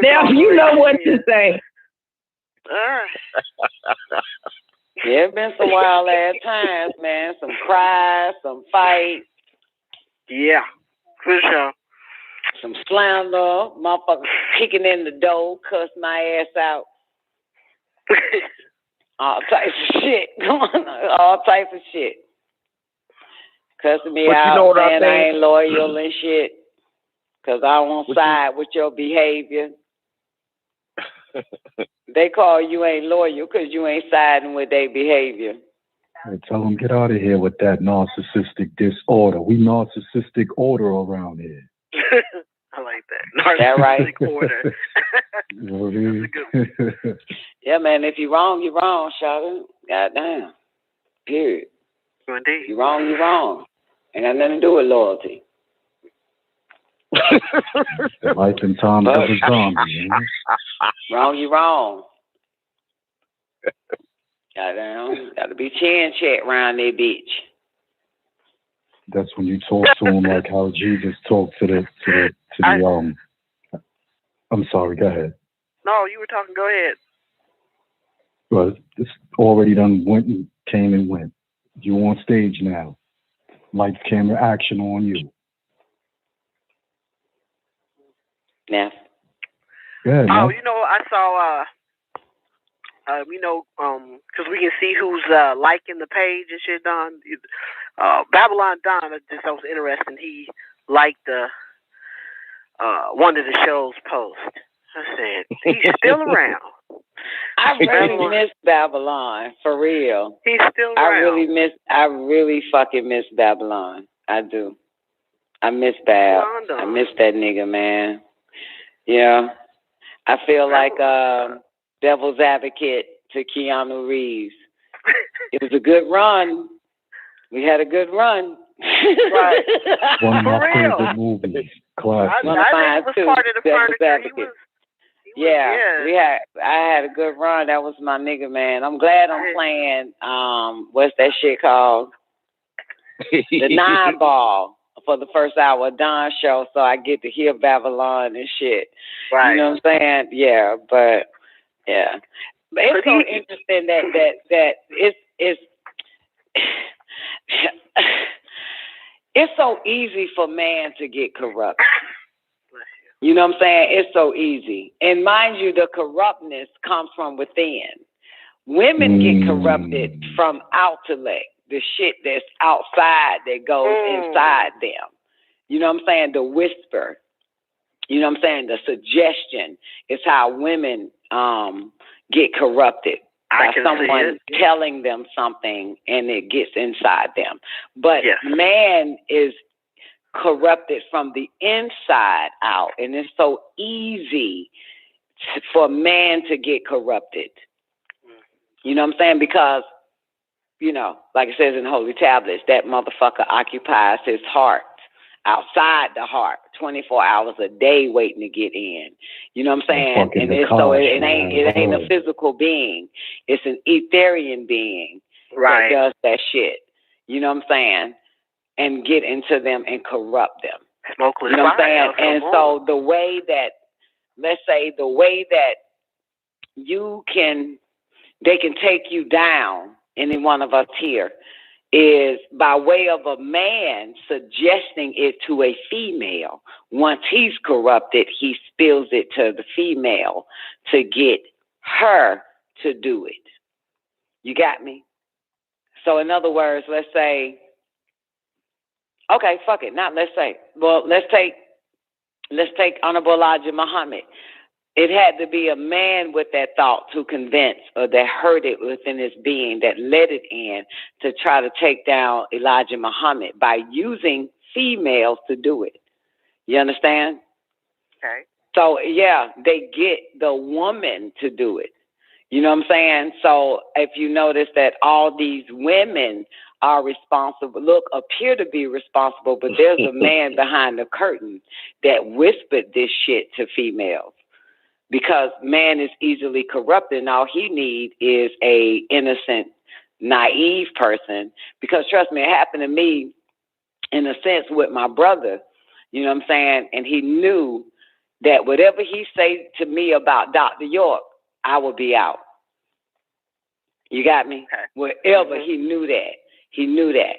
Now you know what to say. Yeah, it's been some wild ass times, man. Some cries, some fights. Yeah, for sure. Some slander, motherfuckers kicking in the door, cuss my ass out. All types of shit going on. All types of shit. Cussing me But you know out, what I saying I think? ain't loyal and shit. Because I won't side with your behavior. They call you ain't loyal because you ain't siding with their behavior. Hey, tell them get out of here with that narcissistic disorder. We narcissistic order around here. I like that. That right? Narcissistic order. You know what I mean? Yeah, man, if you're wrong, you're wrong, Shawty. Goddamn. Period. Indeed. You're wrong, you're wrong. Ain't got nothing to do with loyalty. The life and times of a zombie. Man. Wrong, you wrong. Goddamn, gotta be chin checked around there, bitch. That's when you talk to him like how Jesus talked to the I'm sorry, go ahead. No, you were talking. Go ahead. But it's already done came and went. You on stage now. Lights, camera, action on you. Yeah. Good. Oh, you know, I saw, because we can see who's liking the page and shit, Don. Babylon Don, that was interesting. He liked one of the show's posts. I said, he's still around. I really miss Babylon, for real. He's still around. I really fucking miss Babylon. I do. I miss Bab. I miss that nigga, man. Yeah. I feel like devil's advocate to Keanu Reeves. It was a good run. We had a good run. Right. One of my For real. favorite movies. Classic. I think it was part of the furniture. I had a good run. That was my nigga, man. I'm glad I'm playing what's that shit called? The 9-ball for the first hour of Don's show, so I get to hear Babylon and shit. Right. You know what I'm saying? Yeah, but yeah. But it's so interesting that it's it's so easy for man to get corrupt. You know what I'm saying? It's so easy. And mind you, the corruptness comes from within. Women get corrupted from outellect, the shit that's outside that goes inside them. You know what I'm saying? The whisper. You know what I'm saying? The suggestion is how women get corrupted by someone telling them something and it gets inside them. But man is corrupted from the inside out, and it's so easy for man to get corrupted. You know what I'm saying? Because, you know, like it says in the Holy Tablets, that motherfucker occupies his heart outside the heart 24 hours a day waiting to get in. You know what I'm saying? And it's so it ain't a physical being. It's an Etherian being that does that shit. You know what I'm saying? And get into them and corrupt them. Smokeless you know what I'm saying? fire. And so the way that, let's say, the way that they can take you down, any one of us here, is by way of a man suggesting it to a female. Once he's corrupted, he spills it to the female to get her to do it. You got me? So in other words, let's say, okay, fuck it. Not let's say. Well, let's take Honorable Elijah Muhammad. It had to be a man with that thought to convince, or that heard it within his being, that let it in to try to take down Elijah Muhammad by using females to do it. You understand? Okay. So, yeah, they get the woman to do it. You know what I'm saying? So if you notice that all these women are responsible, appear to be responsible, but there's a man behind the curtain that whispered this shit to females. Because man is easily corrupted, and all he needs is a innocent, naive person. Because trust me, it happened to me in a sense with my brother, you know what I'm saying? And he knew that whatever he say to me about Dr. York, I would be out. You got me? Wherever he knew that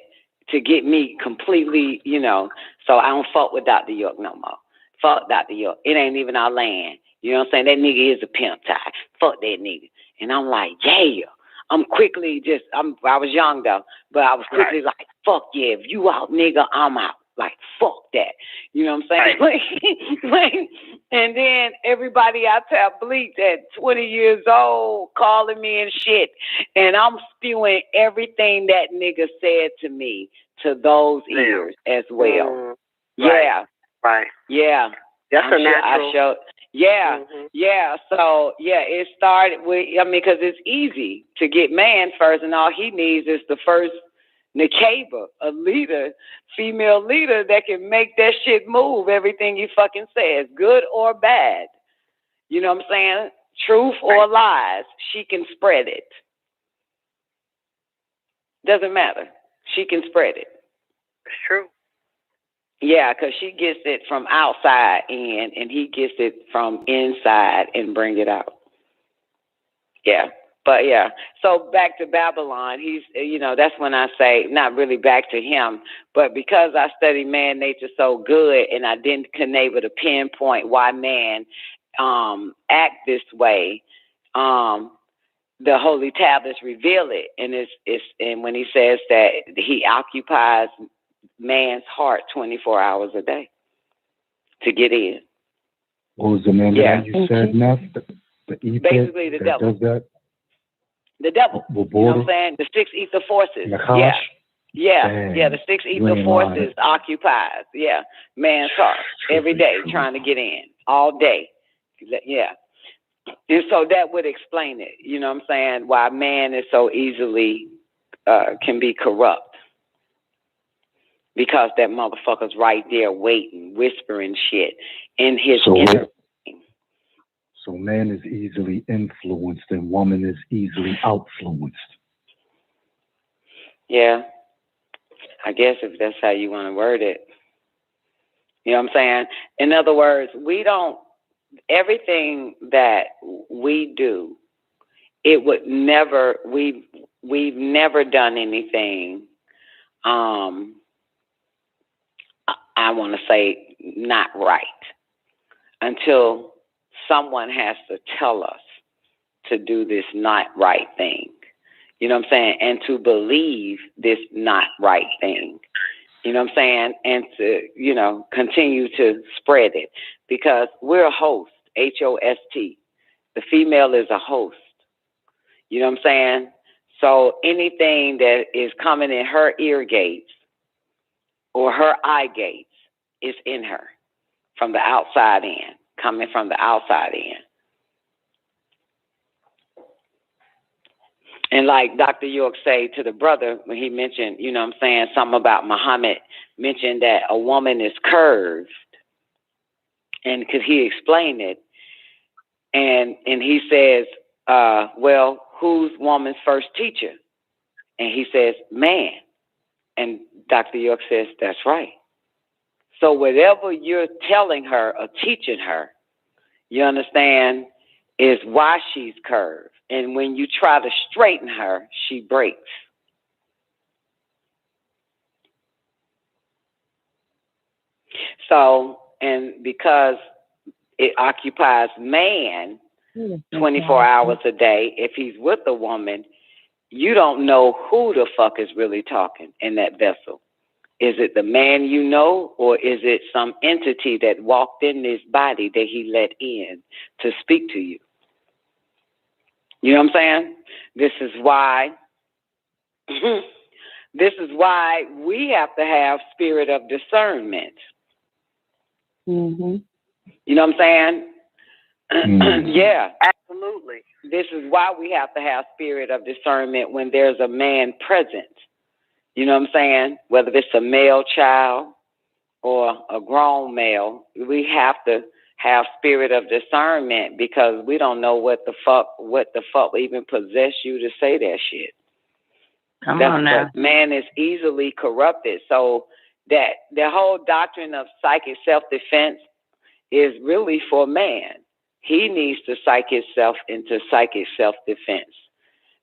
to get me completely, you know, so I don't fuck with Dr. York no more. Fuck Dr. York. It ain't even our land. You know what I'm saying? That nigga is a pimp tie. Fuck that nigga. And I'm like, yeah, I'm quickly I was young though, but I was quickly like, fuck yeah, if you out, nigga, I'm out. Like, fuck that. You know what I'm saying? And then everybody out there bleaked at 20 years old calling me and shit. And I'm spewing everything that nigga said to me to those ears as well. Yeah. Right. Yeah. That's a natural. Yeah. So, it started with, because it's easy to get man first, and all he needs is the first Nikaba, a leader, female leader that can make that shit move, everything he fucking says, good or bad. You know what I'm saying? Truth or lies, she can spread it. Doesn't matter. She can spread it. It's true. Yeah, because she gets it from outside in, and he gets it from inside and bring it out. Yeah. But yeah, so back to Babylon, he's, that's when I say, not really back to him, but because I study man nature so good and I didn't able to pinpoint why man act this way, the holy tablets reveal it. And and when he says that he occupies man's heart 24 hours a day to get in. What was the name of that you said, Neff? The ether basically the that devil. does that? The devil. You know what I'm saying? The 6 ether forces. Nakash? Yeah, the 6 ether forces occupies, man's heart every day trying to get in, all day. Yeah. And so that would explain it, you know what I'm saying, why man is so easily, can be corrupt. Because that motherfucker's right there waiting, whispering shit in his inner. So man is easily influenced and woman is easily outfluenced. Yeah. I guess if that's how you want to word it. You know what I'm saying? In other words, everything that we do, it would never, we've never done anything, I want to say not right until someone has to tell us to do this not right thing. You know what I'm saying? And to believe this not right thing. You know what I'm saying? And to, continue to spread it. Because we're a host, H-O-S-T. The female is a host. You know what I'm saying? So anything that is coming in her ear gates or her eye gates is in her from the outside in, coming from the outside in. And like Dr. York say to the brother when he mentioned, you know what I'm saying, something about Muhammad, mentioned that a woman is curved. And because he explained it, and he says, well, who's woman's first teacher? And he says, man. And Dr. York says, that's right. So whatever you're telling her or teaching her, you understand, is why she's curved. And when you try to straighten her, she breaks. So, and because it occupies man 24 hours a day, if he's with a woman, you don't know who the fuck is really talking in that vessel. Is it the man you know, or is it some entity that walked in this body that he let in to speak to you? You know what I'm saying? This is why we have to have spirit of discernment. Mm-hmm. You know what I'm saying? Yeah. Absolutely. This is why we have to have spirit of discernment when there's a man present. You know what I'm saying? Whether it's a male child or a grown male, we have to have spirit of discernment because we don't know what the fuck even possessed you to say that shit. Come on now. Man is easily corrupted. So that the whole doctrine of psychic self-defense is really for man. He needs to psych himself into psychic self-defense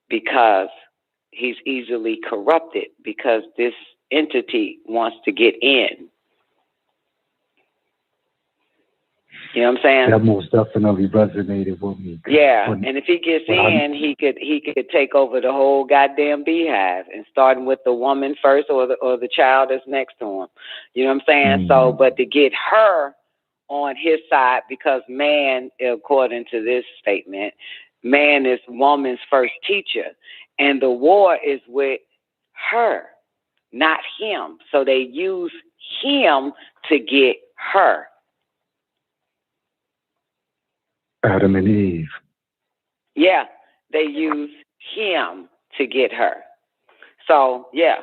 because he's easily corrupted because this entity wants to get in. You know what I'm saying? That most definitely resonated with me. Yeah, and if he gets in, he could take over the whole goddamn beehive, and starting with the woman first, or the child that's next to him. You know what I'm saying? So, but to get her on his side, because man, according to this statement, man is woman's first teacher, and the war is with her, not him. So they use him to get her. Adam and Eve. Yeah, they use him to get her. So yeah,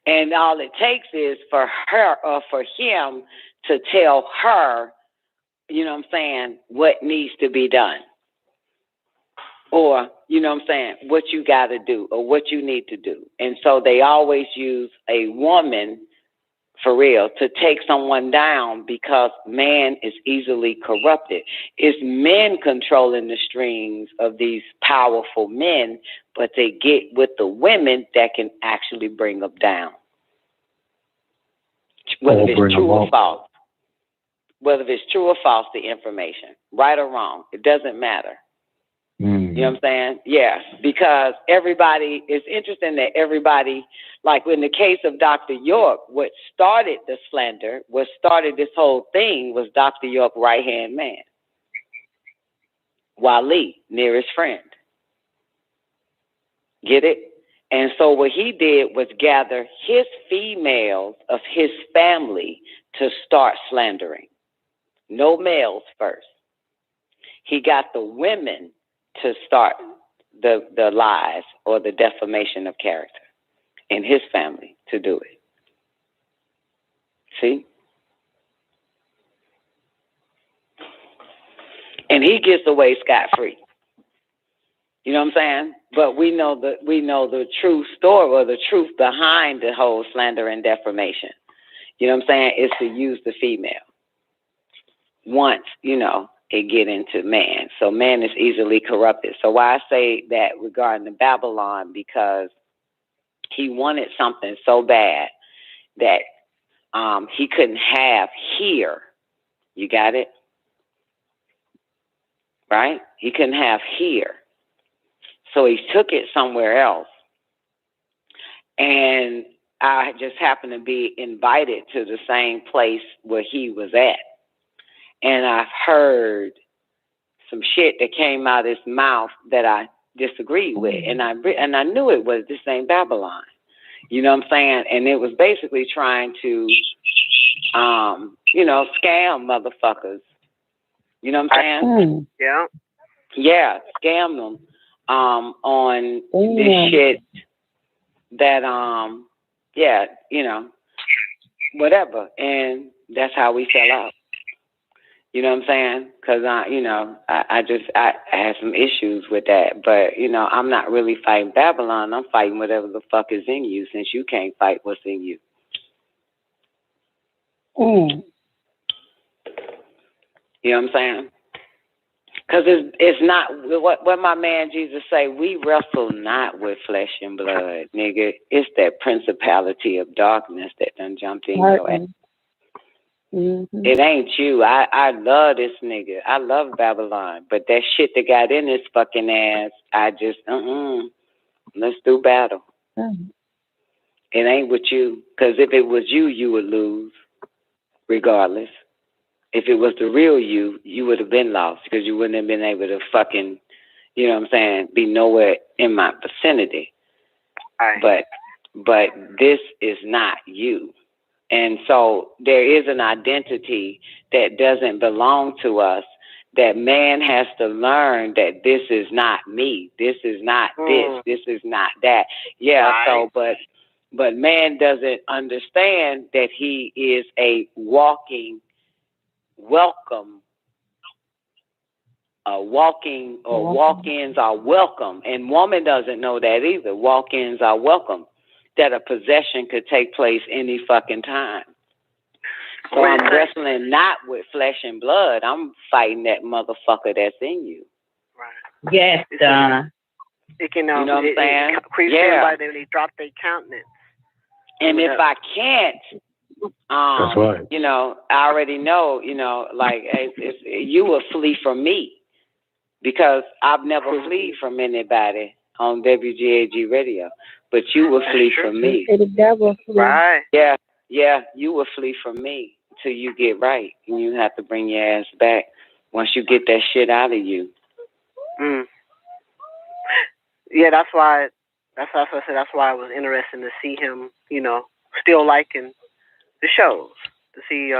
and all it takes is for her or for him to tell her, you know what I'm saying, what needs to be done, or you know what I'm saying, what you got to do or what you need to do. And so they always use a woman, for real, to take someone down, because man is easily corrupted. It's men controlling the strings of these powerful men, but they get with the women that can actually bring them down. Whether it's true or false. Whether it's true or false, the information, right or wrong, it doesn't matter. You know what I'm saying? Yeah, because everybody, it's interesting that everybody, like in the case of Dr. York, what started the slander, what started this whole thing was Dr. York's right-hand man, Wali, nearest friend. Get it? And so what he did was gather his females of his family to start slandering. No males first. He got the women to start the lies or the defamation of character in his family to do it. See? And he gets away scot-free. You know what I'm saying? But we know the true story, or the truth behind the whole slander and defamation. You know what I'm saying? Is to use the female. Once, you know, it get into man. So man is easily corrupted. So why I say that regarding the Babylon, because he wanted something so bad that he couldn't have here. You got it? Right? He couldn't have here. So he took it somewhere else. And I just happened to be invited to the same place where he was at. And I've heard some shit that came out of his mouth that I disagreed with. And I knew it was this ain't Babylon. You know what I'm saying? And it was basically trying to, you know, scam motherfuckers. You know what I'm saying? Yeah. Yeah, scam them on this shit that, yeah, you know, whatever. And that's how we fell out. You know what I'm saying? Because, you know, I had some issues with that. But, you know, I'm not really fighting Babylon. I'm fighting whatever the fuck is in you, since you can't fight what's in you. You know what I'm saying? Because it's not, what my man Jesus say, we wrestle not with flesh and blood, nigga. It's that principality of darkness that done jumped in your ass. It ain't you. I love this nigga. I love Babylon. But that shit that got in his fucking ass, I just, let's do battle. It ain't with you. Because if it was you, you would lose, regardless. If it was the real you, you would have been lost, because you wouldn't have been able to fucking, you know what I'm saying, be nowhere in my vicinity. But this is not you. And so there is an identity that doesn't belong to us, that man has to learn that this is not me. This is not this is not that. Yeah, so but man doesn't understand that he is a walking welcome. Walk-ins are welcome. And woman doesn't know that either. Walk-ins are welcome. That a possession could take place any fucking time. So I'm wrestling not with flesh and blood. I'm fighting that motherfucker that's in you. Right. Yes, Donna. It can, you know what I'm saying? Creeps everybody when they drop their countenance. And if I can't That's right. You know, I already know, you know, like you will flee from me because I've never flee from anybody on WGAG radio, but you will flee from me. The devil flee. Right. Yeah, you will flee from me till you get right, and you have to bring your ass back once you get that shit out of you. Yeah, that's why I said that's why it was interesting to see him, you know, still liking the shows. To see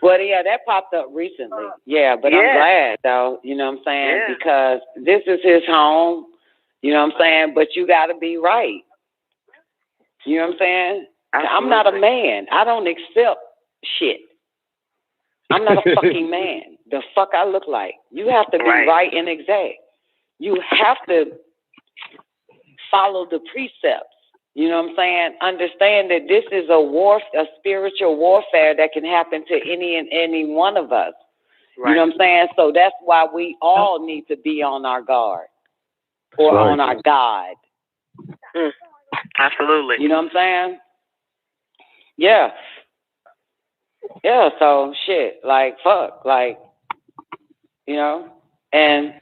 Well, yeah, that popped up recently. Yeah, but I'm glad though, you know what I'm saying? Because this is his home, you know what I'm saying? But you gotta be right. You know what I'm saying? Absolutely. I'm not a man. I don't accept shit. I'm not a fucking man. The fuck I look like. You have to be right and exact. You have to follow the precepts. You know what I'm saying? Understand that this is a spiritual warfare that can happen to any one of us. Right. You know what I'm saying? So that's why we all need to be on our guard or on our guard. Absolutely. You know what I'm saying? Yeah. Yeah, so shit, like fuck, like, you know, and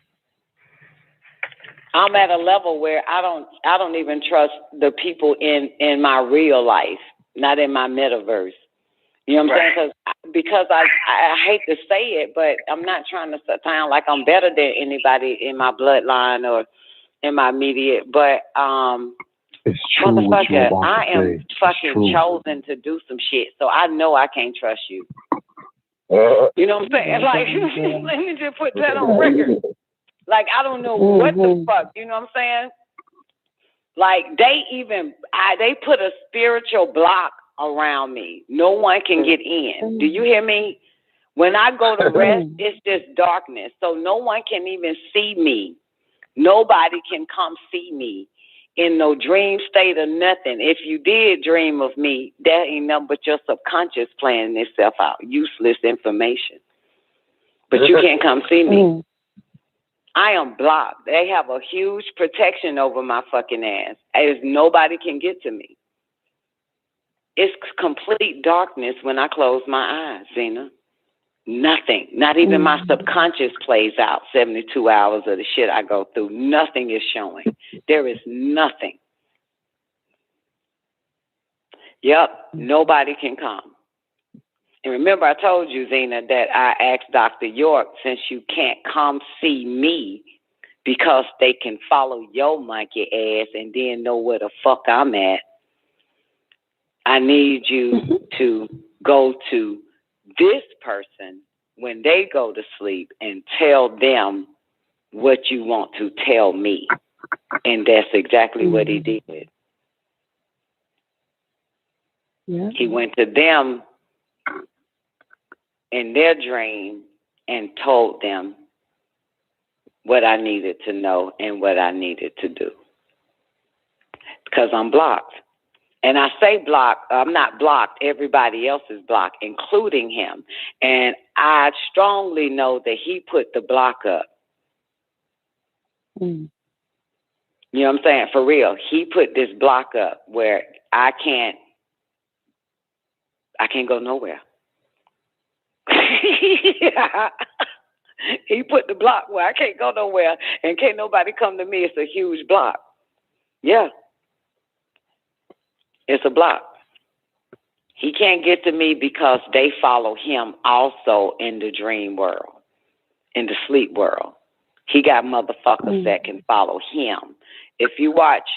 I'm at a level where I don't even trust the people in my real life, not in my metaverse. You know what I'm saying? Because I hate to say it, but I'm not trying to sound like I'm better than anybody in my bloodline or in my immediate, but it's true what you're about I to am say. fucking chosen to do some shit, so I know I can't trust you. You know what I'm saying? Like, let me just put that on record. Like, I don't know what the fuck, you know what I'm saying? Like, they put a spiritual block around me. No one can get in. Do you hear me? When I go to rest, it's just darkness. So no one can even see me. Nobody can come see me in no dream state or nothing. If you did dream of me, that ain't nothing but your subconscious playing itself out. Useless information. But you can't come see me. I am blocked. They have a huge protection over my fucking ass. As nobody can get to me. It's complete darkness when I close my eyes, Zena. Nothing. Not even my subconscious plays out 72 hours of the shit I go through. Nothing is showing. There is nothing. Yep. Nobody can come. And remember, I told you, Zena, that I asked Dr. York, since you can't come see me because they can follow your monkey ass and then know where the fuck I'm at, I need you to go to this person when they go to sleep and tell them what you want to tell me. And that's exactly what he did. Yeah. He went to them in their dream and told them what I needed to know and what I needed to do. Because I'm blocked. And I say blocked, I'm not blocked, everybody else is blocked, including him. And I strongly know that he put the block up. You know what I'm saying? For real. He put this block up where I can't go nowhere. He put the block where I can't go nowhere and can't nobody come to me. It's a huge block. Yeah. It's a block. He can't get to me because they follow him also in the dream world, in the sleep world. He got motherfuckers that can follow him. If you watch,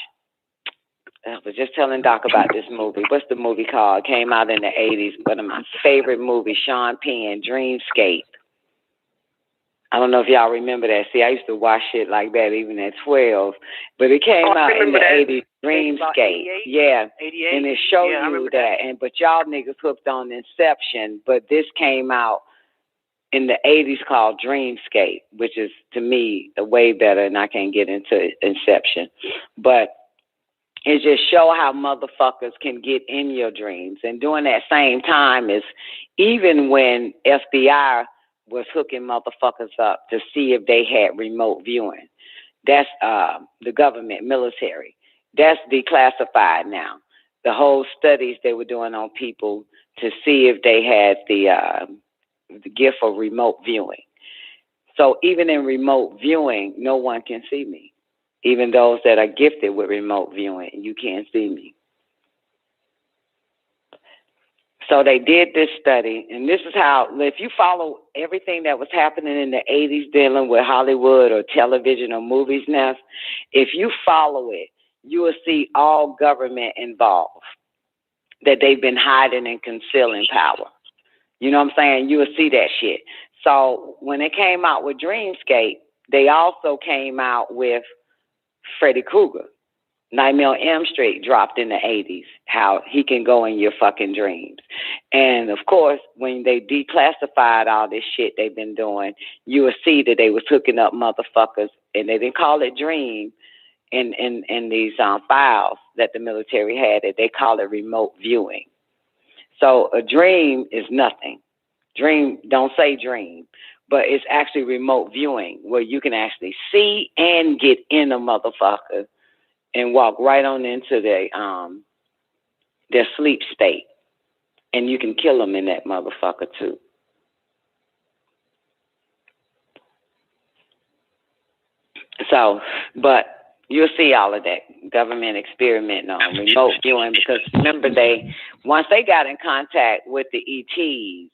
I was just telling Doc about this movie. What's the movie called? It came out in the 80s. One of my favorite movies, Sean Penn, Dreamscape. I don't know if y'all remember that. See, I used to watch shit like that even at 12. But it came out in the 80s, Dreamscape. Yeah. 88. And it showed you that. But y'all niggas hooked on Inception. But this came out in the 80s called Dreamscape, which is, to me, way better. And I can't get into Inception. But it just show how motherfuckers can get in your dreams. And during that same time is even when FBI was hooking motherfuckers up to see if they had remote viewing. That's the government, military. That's declassified now. the whole studies they were doing on people to see if they had the gift of remote viewing. So even in remote viewing, no one can see me. Even those that are gifted with remote viewing, you can't see me. So they did this study, and this is how, if you follow everything that was happening in the 80s dealing with Hollywood or television or movies now, if you follow it, you will see all government involved, that they've been hiding and concealing power. You know what I'm saying? You will see that shit. So when they came out with Dreamscape, they also came out with Freddy Krueger. Nightmare on Elm Street dropped in the 80s, how he can go in your fucking dreams. And, of course, when they declassified all this shit they've been doing, you will see that they was hooking up motherfuckers, and they didn't call it dream in these files that the military had. They call it remote viewing. So a dream is nothing. Dream, don't say dream, but it's actually remote viewing where you can actually see and get in a motherfucker and walk right on into their sleep state. And you can kill them in that motherfucker too. So, but you'll see all of that government experimenting on remote viewing, because remember, once they got in contact with the ETs,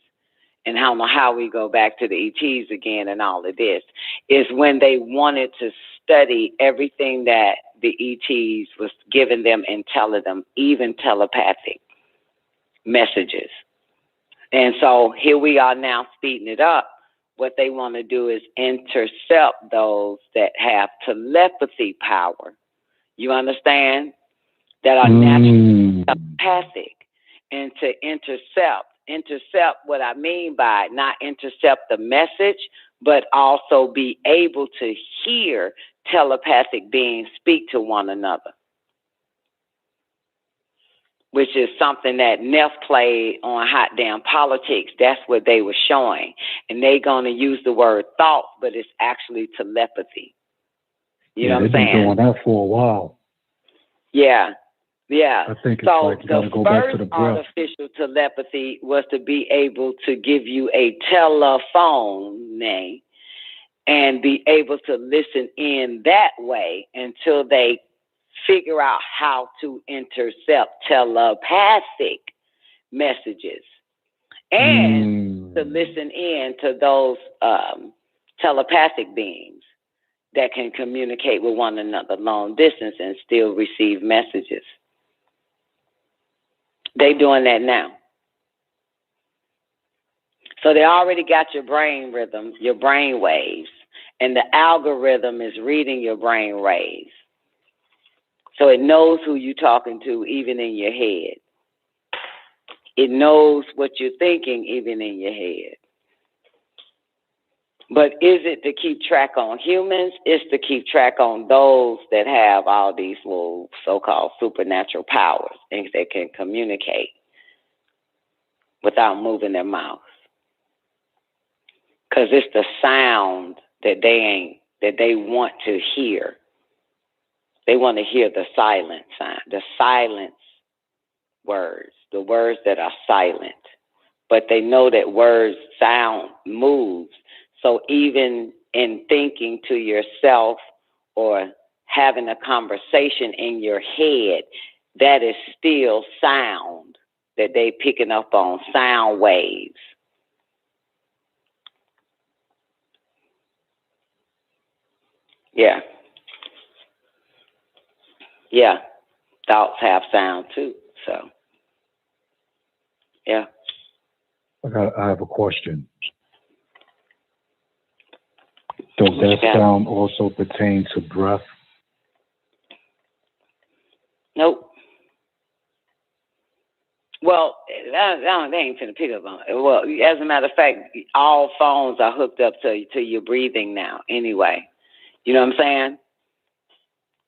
and how we go back to the ETs again and all of this, is when they wanted to study everything that the ETs was giving them and telling them, even telepathic messages. And so here we are now speeding it up. What they want to do is intercept those that have telepathy power. You understand? That are naturally telepathic. And to intercept what I mean by not intercept the message, but also be able to hear telepathic beings speak to one another, which is something that Neff played on Hot Damn Politics. That's what they were showing. And they're going to use the word thought, but it's actually telepathy. You know what I'm saying? They've been doing that for a while. Yeah. Yeah. I think it's so like you got to go back to the breath. Artificial telepathy was to be able to give you a telephone name and be able to listen in that way until they figure out how to intercept telepathic messages and to listen in to those telepathic beings that can communicate with one another long distance and still receive messages. They doing that now. So they already got your brain rhythm, your brain waves, and the algorithm is reading your brain waves. So it knows who you're talking to even in your head. It knows what you're thinking even in your head. But is it to keep track on humans? It's to keep track on those that have all these little so-called supernatural powers, things that can communicate without moving their mouth. Because it's the sound that they want to hear. They want to hear the silent sound, the silence words, the words that are silent. But they know that words sound moves. So even in thinking to yourself or having a conversation in your head, that is still sound that they picking up on, sound waves. Yeah. Yeah. Thoughts have sound too. So, yeah. I have a question. Does that sound also pertain to breath? Nope. Well, they ain't finna pick up on it. Well, as a matter of fact, all phones are hooked up to your breathing now anyway. You know what I'm saying?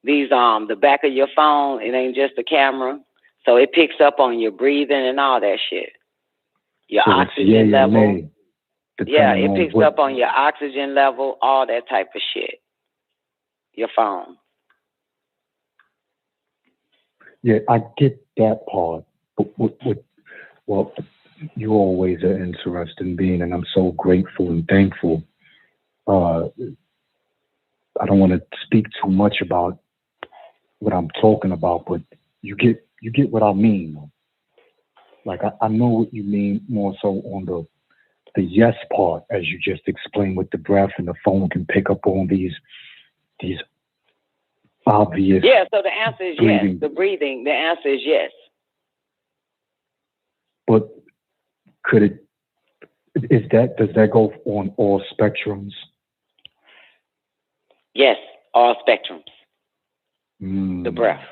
These, the back of your phone, it ain't just a camera. So it picks up on your breathing and all that shit. Your so oxygen level. Yeah, it picks what, up on your oxygen level, all that type of shit. Your phone. Yeah, I get that part. Well, you're always an interesting being, and I'm so grateful and thankful. I don't want to speak too much about what I'm talking about, but you get what I mean. Like I know what you mean more so on the yes part, as you just explained with the breath, and the phone can pick up on these obvious. Yeah, so the answer is breathing. yes. The breathing, the answer is yes. But does that go on all spectrums? Yes, all spectrums. The breath.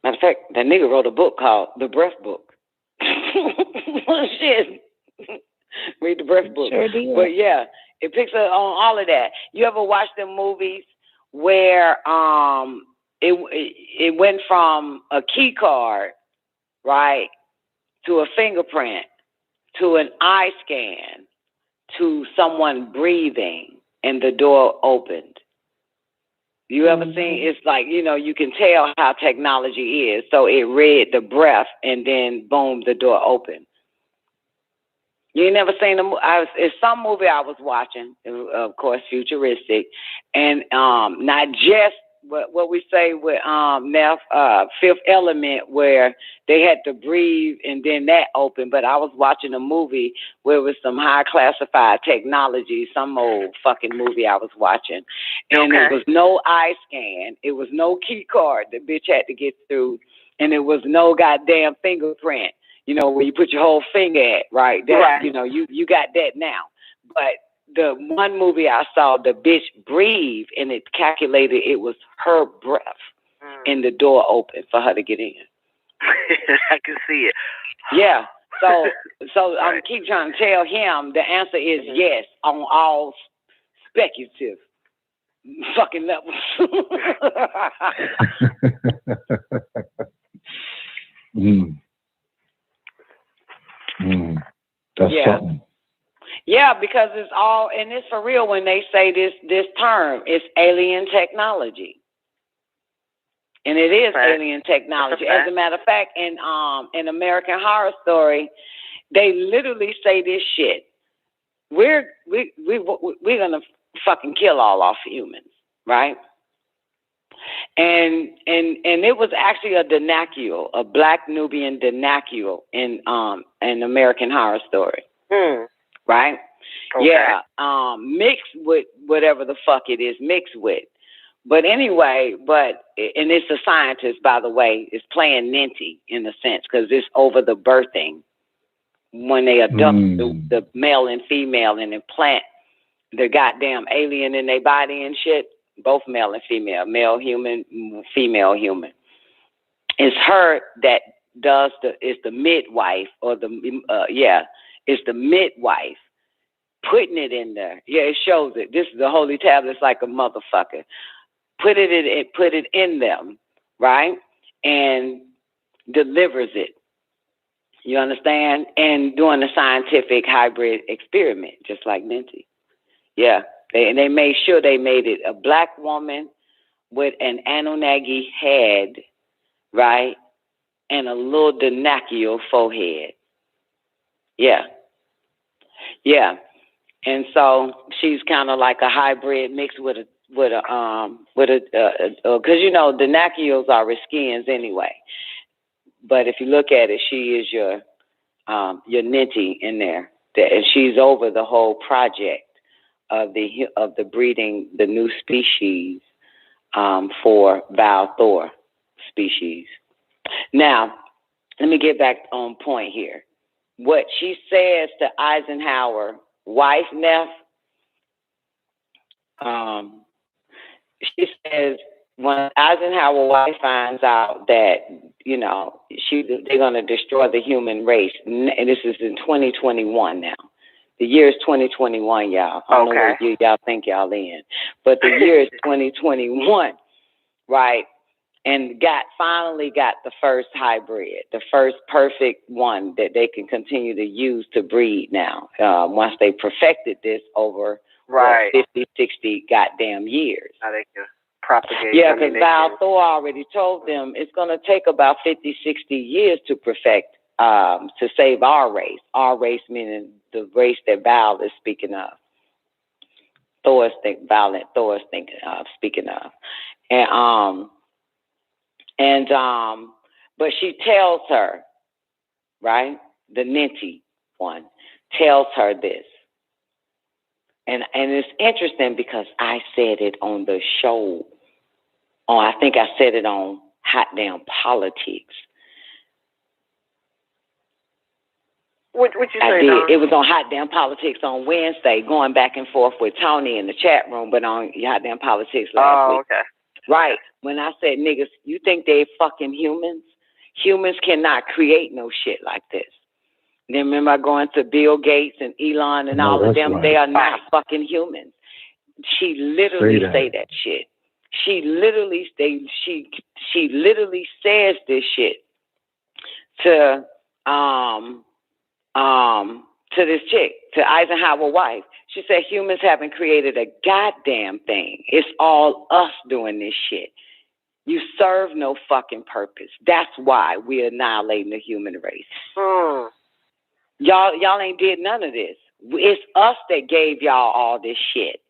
Matter of fact, that nigga wrote a book called The Breath Book. Shit. Read the Breath Book. Sure did. But yeah, it picks up on all of that. You ever watch them movies where it went from a key card, right, to a fingerprint, to an eye scan, to someone breathing, and the door opened? You ever seen, it's like, you can tell how technology is. So it read the breath and then boom, the door opened. You ain't never seen it's some movie I was watching, of course, futuristic, and not just what we say with Fifth Element, where they had to breathe and then that opened. But I was watching a movie where it was some high classified technology, some old fucking movie I was watching, and it was no eye scan, it was no key card the bitch had to get through, and it was no goddamn fingerprint. Where you put your whole finger at, right? That, Right. You got that now. But the one movie I saw, the bitch breathed, and it calculated it was her breath, and the door opened for her to get in. I can see it. Yeah. So I'm keep trying to tell him the answer is yes on all speculative fucking levels. That's something. Yeah, because it's all, and it's for real when they say this term, it's alien technology. And it is alien technology. As a matter of fact, in American Horror Story, they literally say this shit. We're gonna fucking kill all our humans, right? And it was actually a denacule, a black Nubian denacule in American Horror Story. Right? Okay. Yeah. Mixed with whatever the fuck it is mixed with. But anyway, and it's a scientist, by the way, is playing Ninty in a sense, because it's over the birthing when they abduct the male and female and implant the goddamn alien in their body and shit. Both male and female, male human, female human. It's her that is the midwife, or it's the midwife putting it in there. Yeah, it shows it. This is the holy tablets like a motherfucker. Put it in them, right? And delivers it. You understand? And doing a scientific hybrid experiment, just like Ninty. Yeah. They made sure they made it a black woman with an Anunnaki head, right? And a little denacule forehead. Yeah. Yeah. And so she's kind of like a hybrid mixed with a because denacules are skins anyway. But if you look at it, she is your Ninty in there. And she's over the whole project of the breeding the new species for Val Thor species. Now, let me get back on point here. What she says to Eisenhower wife Neff, she says when Eisenhower wife finds out that they're going to destroy the human race, and this is in 2021 now. The year is 2021, y'all. I don't know what year y'all think y'all in, but the year is 2021, right? And finally got the first hybrid, the first perfect one that they can continue to use to breed now. Once they perfected this over 50, 60 goddamn years. Now they can propagate. Yeah, because Val Thor already told them it's going to take about 50, 60 years to perfect, to save our race. Our race meaning the race that Val is speaking of. Thor is speaking of. But she tells her, right? The Ninty one tells her this. And it's interesting because I said it on the show. Oh, I think I said it on Hot Damn Politics. What you say, I did. Don? It was on Hot Damn Politics on Wednesday, going back and forth with Tony in the chat room, but on Hot Damn Politics last week. Okay. Right. When I said, niggas, you think they fucking humans? Humans cannot create no shit like this. Then remember going to Bill Gates and Elon and all of them? Right. They are not fucking humans. She literally say that shit. She literally says this shit to this chick, to Eisenhower's wife. She said humans haven't created a goddamn thing. It's all us doing this shit. You serve no fucking purpose. That's why we're annihilating the human race. Y'all ain't did none of this. It's us that gave y'all all this shit.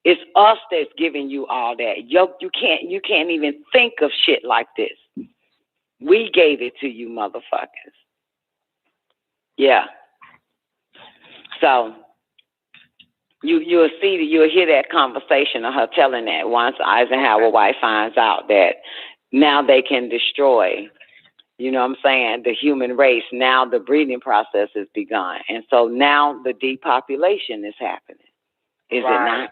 It's us that's giving you all that. You can't even think of shit like this. We gave it to you, motherfuckers. Yeah. So you'll hear that conversation of her telling that once Eisenhower's wife finds out that now they can destroy, you know what I'm saying, the human race. Now the breeding process has begun. And so now the depopulation is happening. Is it not?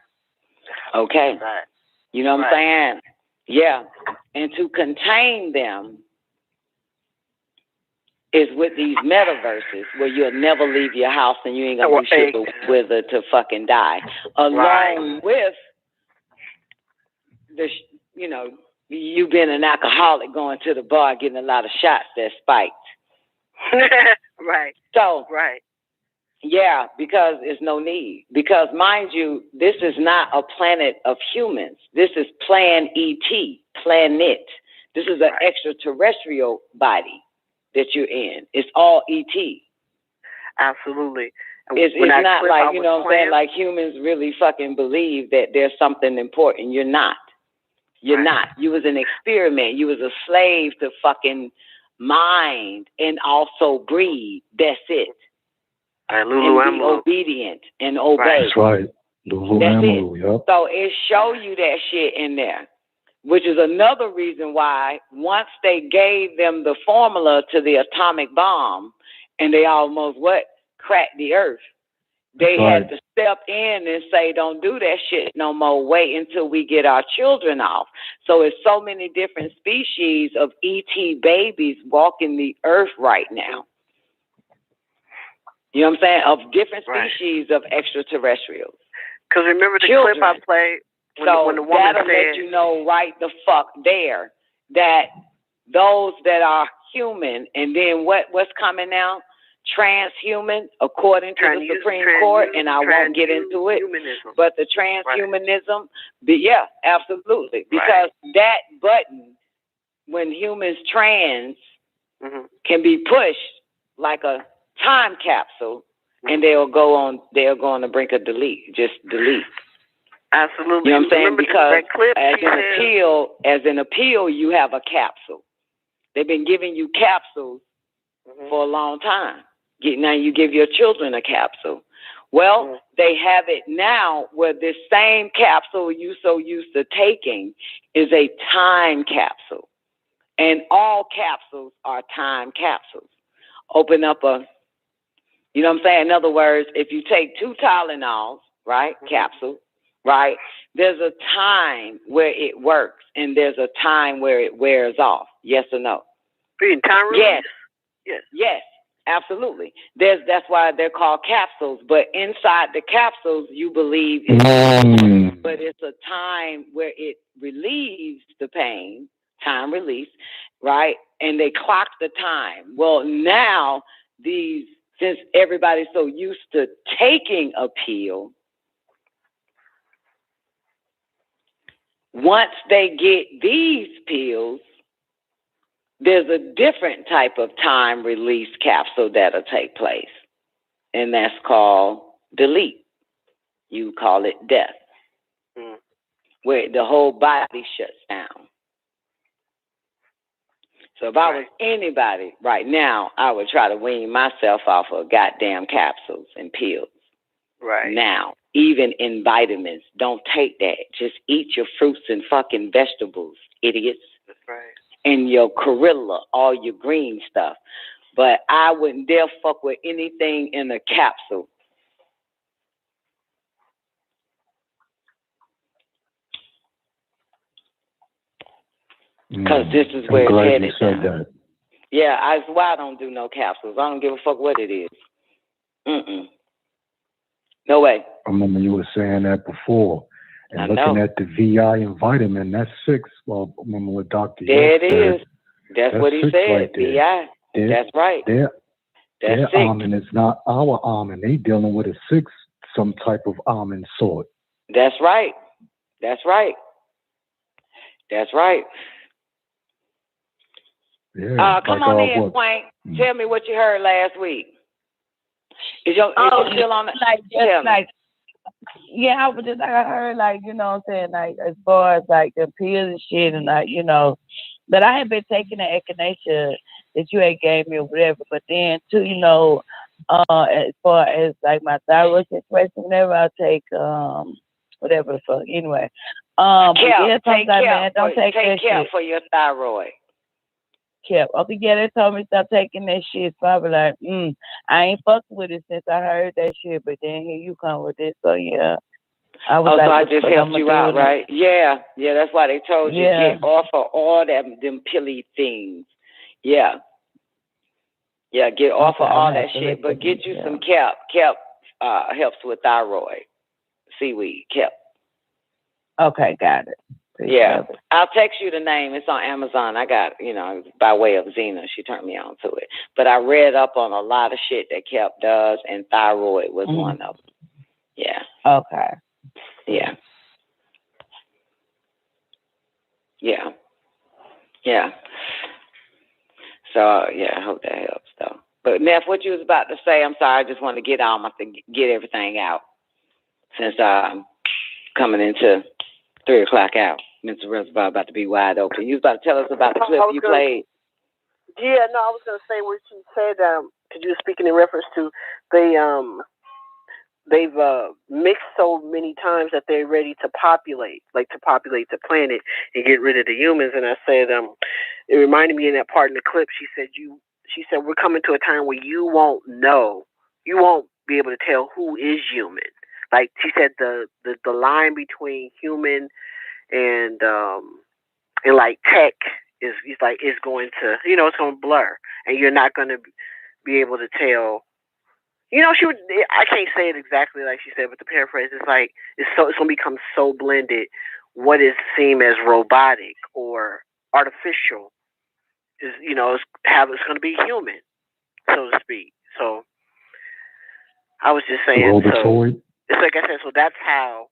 Okay. Right. You know what I'm saying? Yeah. And to contain them is with these metaverses where you'll never leave your house and you ain't gonna be shit with her to fucking die. Along with the, you being an alcoholic going to the bar getting a lot of shots that spiked. Right. So, yeah, because there's no need. Because, mind you, this is not a planet of humans. This is Planet. This is an extraterrestrial body that you're in. It's all ET. Absolutely. It's not like, you know what I'm saying, like humans really fucking believe that there's something important. You're not. You're not. You was an experiment. You was a slave to fucking mind and also breed. That's it. And be obedient and obey. That's right. Lululemon, yep. So it show you that shit in there, which is another reason why once they gave them the formula to the atomic bomb and they almost cracked the earth, they had to step in and say, don't do that shit no more. Wait until we get our children off. So it's so many different species of ET babies walking the earth right now. You know what I'm saying? Of different species of extraterrestrials. Because remember the children. clip I played when the woman that'll said, let you know right the fuck there that those that are human, and then what's coming now? Transhuman, according to the Supreme Court, and I won't get into it, but the transhumanism, yeah, absolutely. Because that button, when humans trans, can be pushed like a time capsule, and they'll go on the brink of delete. Absolutely. You know what I'm saying? Remember Because that clip as an appeal, you have a capsule. They've been giving you capsules for a long time. Now you give your children a capsule. Well, they have it now where this same capsule you so used to taking is a time capsule. And all capsules are time capsules. Open up you know what I'm saying? In other words, if you take 2 Tylenols, capsule, there's a time where it works and there's a time where it wears off. Yes or no? Time release? Yes, absolutely. That's why they're called capsules. But inside the capsules, you believe but it's a time where it relieves the pain, time release, and they clock the time. Well, now since everybody's so used to taking a pill, Once they get these pills, there's a different type of time release capsule that'll take place. And that's called delete. You call it death. Where the whole body shuts down. So if I was anybody right now, I would try to wean myself off of goddamn capsules and pills. Right. Now, even in vitamins, don't take that. Just eat your fruits and fucking vegetables, idiots. That's right. And your Corilla, all your green stuff. But I wouldn't dare fuck with anything in a capsule. Because this is where it's headed. I'm glad you said that. Yeah, that's why I don't do no capsules. I don't give a fuck what it is. No way. I remember you were saying that before. And looking at the VI and vitamin, that's 6. Well, I remember what Dr. There York it said. is. That's what he said. Right there. VI. That's right. Their That's almond is not our almond. They dealing with a 6, some type of almond sort. That's right. That's right. That's right. Yeah. Come on in, Swank. Tell me what you heard last week. Is your still on the yeah, I was just I heard like, you know what I'm saying, like as far as like the pills and shit and like, you know, that I had been taking the echinacea that you had gave me or whatever, but then too, you know, as far as like my thyroid situation, whenever I take whatever the fuck, anyway. Take care for your thyroid. Okay, yeah, they told me stop taking that shit. So I was like, I ain't fucked with it since I heard that shit, but then here you come with this, so yeah. I was so I just helped you out, right? Yeah, that's why they told you get off of all them pilly things. Yeah, get off of all that shit, but get you some kelp. Kelp helps with thyroid. Seaweed, kelp. Okay, got it. Yeah, I'll text you the name. It's on Amazon. I got, by way of Zena. She turned me on to it. But I read up on a lot of shit that kelp does, and thyroid was one of them. Yeah. Okay. Yeah. So, I hope that helps, though. But, Neff, what you was about to say, I'm sorry. I just want to get everything out since I'm coming into 3 o'clock out. Mental Reservoir about to be wide open. You was about to tell us about the clip you played. Yeah, no, I was going to say what you said, because you were speaking in reference to they've mixed so many times that they're ready to populate the planet and get rid of the humans. And I said, it reminded me in that part in the clip, she said, we're coming to a time where you won't be able to tell who is human. Like she said, the line between human and like tech is going to, it's going to blur, and you're not going to be able to tell. I can't say it exactly like she said, but the paraphrase is like it's going to become so blended. What is seen as robotic or artificial is it's going to be human, so to speak. So I was just saying. So it's like I said. So that's how.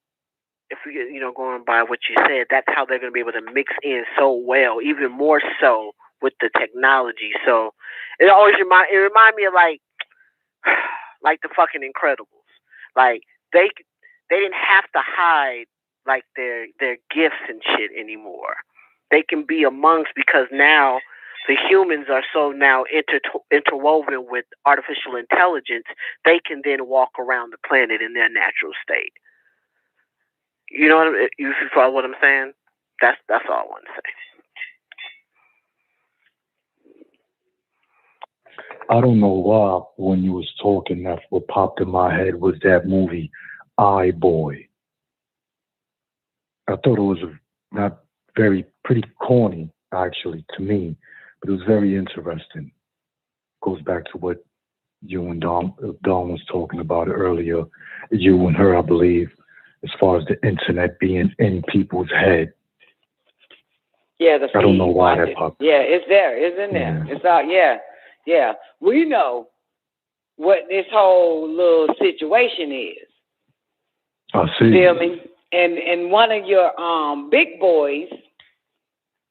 If we get, going by what you said, that's how they're going to be able to mix in so well, even more so with the technology. So it always remind me of like the fucking Incredibles. Like they didn't have to hide like their gifts and shit anymore. They can be amongst, because now the humans are so now interwoven with artificial intelligence. They can then walk around the planet in their natural state. You follow what I'm saying? That's all I want to say. I don't know why when you was talking, that's what popped in my head was that movie, I Boy. I thought it was pretty corny, actually, to me, but it was very interesting. Goes back to what you and Dawn was talking about earlier, you and her, I believe, as far as the internet being in people's head. Yeah, I don't know why that popped. Yeah, it's there. It's in there. It's out. Yeah. We know what this whole little situation is. I see. Feel me? and one of your big boys,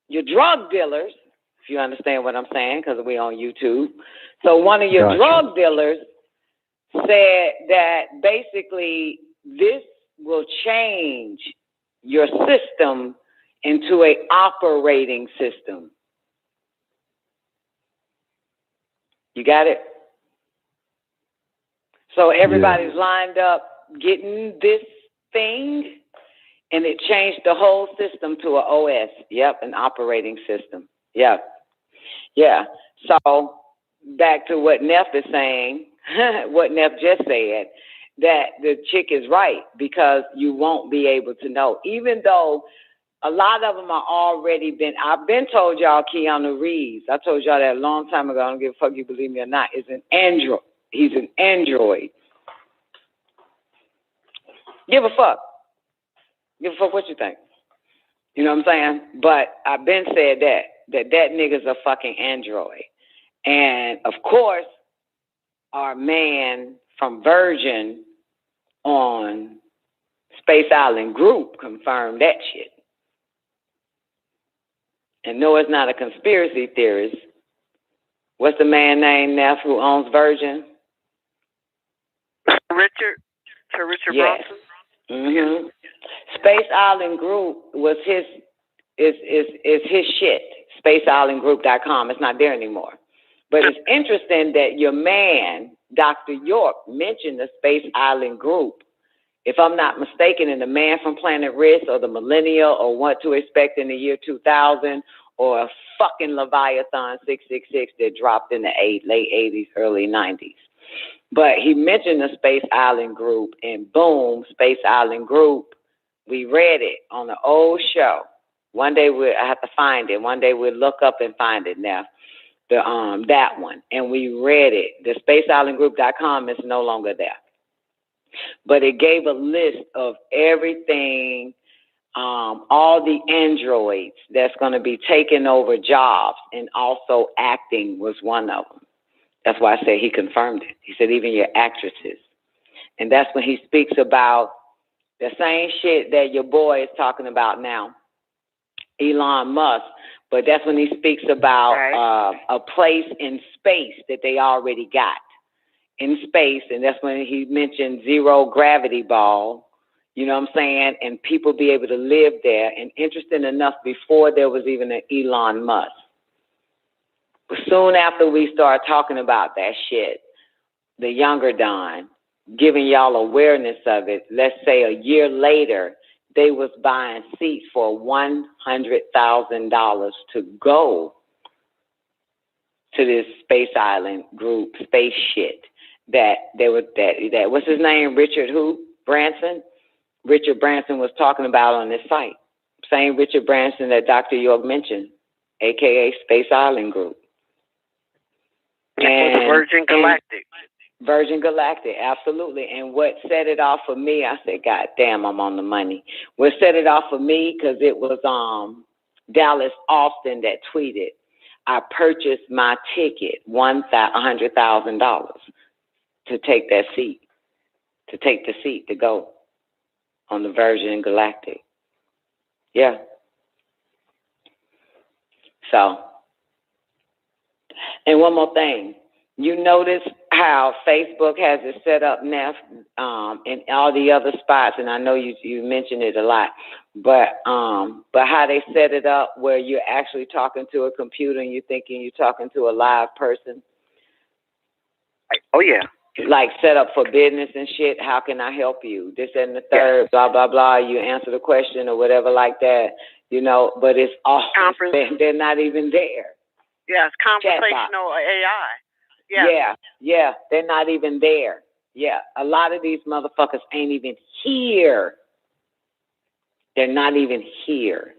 your drug dealers, if you understand what I'm saying, because we're on YouTube. So one of your drug dealers said that basically this will change your system into a operating system. You got it? So everybody's lined up getting this thing, and it changed the whole system to an OS. Yep, an operating system. Yep. Yeah. So back to what Neff is saying, what Neff just said, that the chick is right, because you won't be able to know. Even though a lot of them are already been, I've been told y'all Keanu Reeves, I told y'all that a long time ago, I don't give a fuck you believe me or not, is an android. He's an android. Give a fuck. Give a fuck what you think. You know what I'm saying? But I've been said that nigga's a fucking android. And of course, our man from Virgin on Space Island Group confirmed that shit. And no, it's not a conspiracy theorist. What's the man named Neff who owns Virgin? Richard Branson. Mm-hmm. Space Island Group was his his shit. SpaceIslandGroup.com. It's not there anymore. But it's interesting that your man, Dr. York, mentioned the Space Island Group. If I'm not mistaken, in the Man from Planet Risk or the Millennial or What to Expect in the Year 2000 or a fucking Leviathan 666 that dropped in the late 80s, early 90s. But he mentioned the Space Island Group, and boom, Space Island Group. We read it on the old show. One day I have to find it. One day we'll look up and find it now. That one. And we read it. The SpaceIslandGroup.com is no longer there. But it gave a list of everything, all the androids that's going to be taking over jobs, and also acting was one of them. That's why I say he confirmed it. He said even your actresses. And that's when he speaks about the same shit that your boy is talking about now, Elon Musk. But that's when he speaks about a place in space that they already got in space. And that's when he mentioned zero gravity ball, you know what I'm saying? And people be able to live there. And interesting enough, before there was even an Elon Musk. But soon after we start talking about that shit, the younger Don, giving y'all awareness of it, let's say a year later, they was buying seats for $100,000 to go to this Space Island Group space shit that what's his name? Richard Branson? Richard Branson was talking about on this site. Same Richard Branson that Dr. York mentioned, aka Space Island Group. And Virgin Galactic. Virgin Galactic, absolutely. And what set it off for me, I said, God damn, I'm on the money. What set it off for me, because it was Dallas Austin that tweeted, I purchased my ticket, $100,000 to take that seat, to take the seat to go on the Virgin Galactic. Yeah. So, and one more thing. You notice how Facebook has it set up now, and all the other spots, and I know you mentioned it a lot, but how they set it up where you're actually talking to a computer and you're thinking you're talking to a live person. Oh yeah. Like set up for business and shit. How can I help you? This and the third, blah blah blah. You answer the question or whatever like that, you know. But it's all they're not even there. Yeah, it's conversational AI. Yeah, they're not even there. Yeah, a lot of these motherfuckers ain't even here. They're not even here.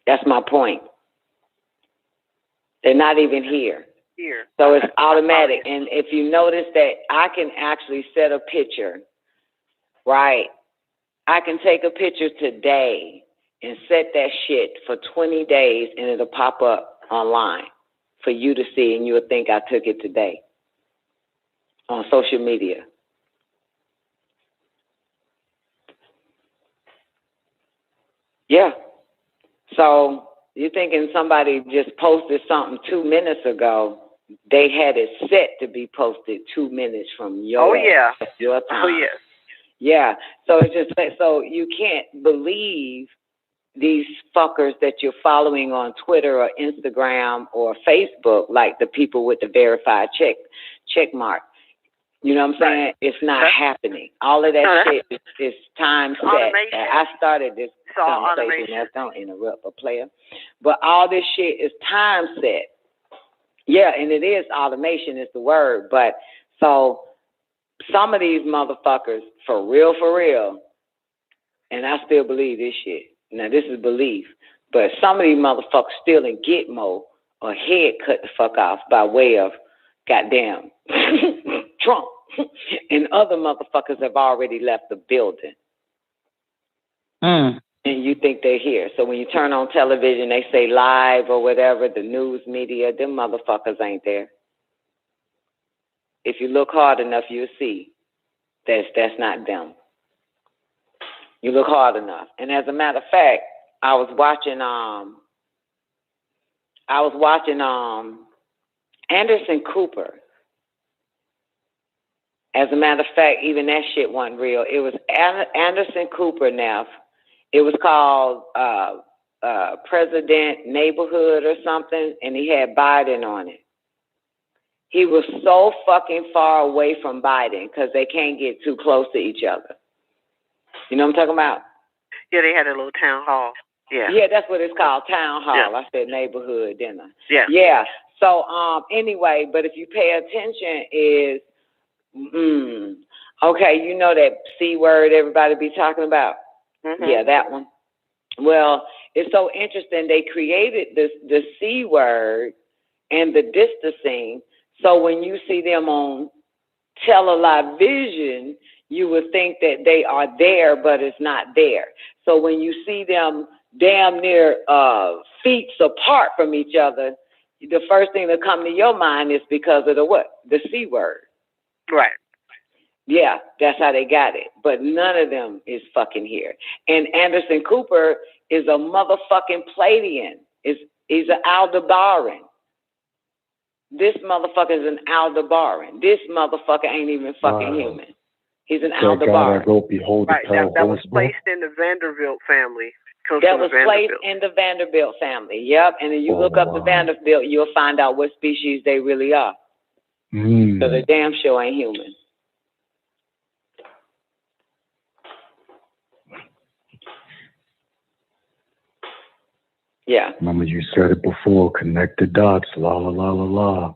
That's my point. They're not even here. So it's automatic. And if you notice that I can actually set a picture, right? I can take a picture today and set that shit for 20 days and it'll pop up online for you to see, and you'll think I took it today on social media. Yeah. So you're thinking somebody just posted something 2 minutes ago. They had it set to be posted 2 minutes from your your time. Oh yeah. Yeah. So it's just like, so you can't believe these fuckers that you're following on Twitter or Instagram or Facebook, like the people with the verified check mark. You know what I'm saying? It's not happening. All of that shit is time set. Automation. I started this conversation. Automation. Don't interrupt a player. But all this shit is time set. Yeah, and it is automation is the word. But so some of these motherfuckers, for real, and I still believe this shit. Now, this is belief. But some of these motherfuckers still in Gitmo or head cut the fuck off by way of goddamn Trump. And other motherfuckers have already left the building. And you think they're here. So when you turn on television, they say live or whatever, the news media, them motherfuckers ain't there. If you look hard enough, you'll see that's not them. You look hard enough. And as a matter of fact, I was watching Anderson Cooper. As a matter of fact, even that shit wasn't real. It was Anderson Cooper now. It was called President Neighborhood or something, and he had Biden on it. He was so fucking far away from Biden because they can't get too close to each other. You know what I'm talking about? Yeah, they had a little town hall. Yeah. Yeah, that's what it's called, town hall. Yeah. I said neighborhood, didn't I? Yeah. Yeah. So anyway, but if you pay attention is okay, you know that C word everybody be talking about? Mm-hmm. Yeah, that one. Well, it's so interesting. They created the C word and the distancing. So when you see them on television, you would think that they are there, but it's not there. So when you see them damn near feet apart from each other, the first thing that come to your mind is because of the what? The C word. Right. Yeah, that's how they got it. But none of them is fucking here. And Anderson Cooper is a motherfucking Palladian. He's an Aldebaran. This motherfucker is an Aldebaran. This motherfucker ain't even fucking human. He's an Aldebaran. Right, that was placed in the Vanderbilt family. That was placed in the Vanderbilt family. Yep. And if you look up the Vanderbilt, you'll find out what species they really are. So the damn sure ain't human. Yeah. Remember you said it before, connect the dots, la la la la la.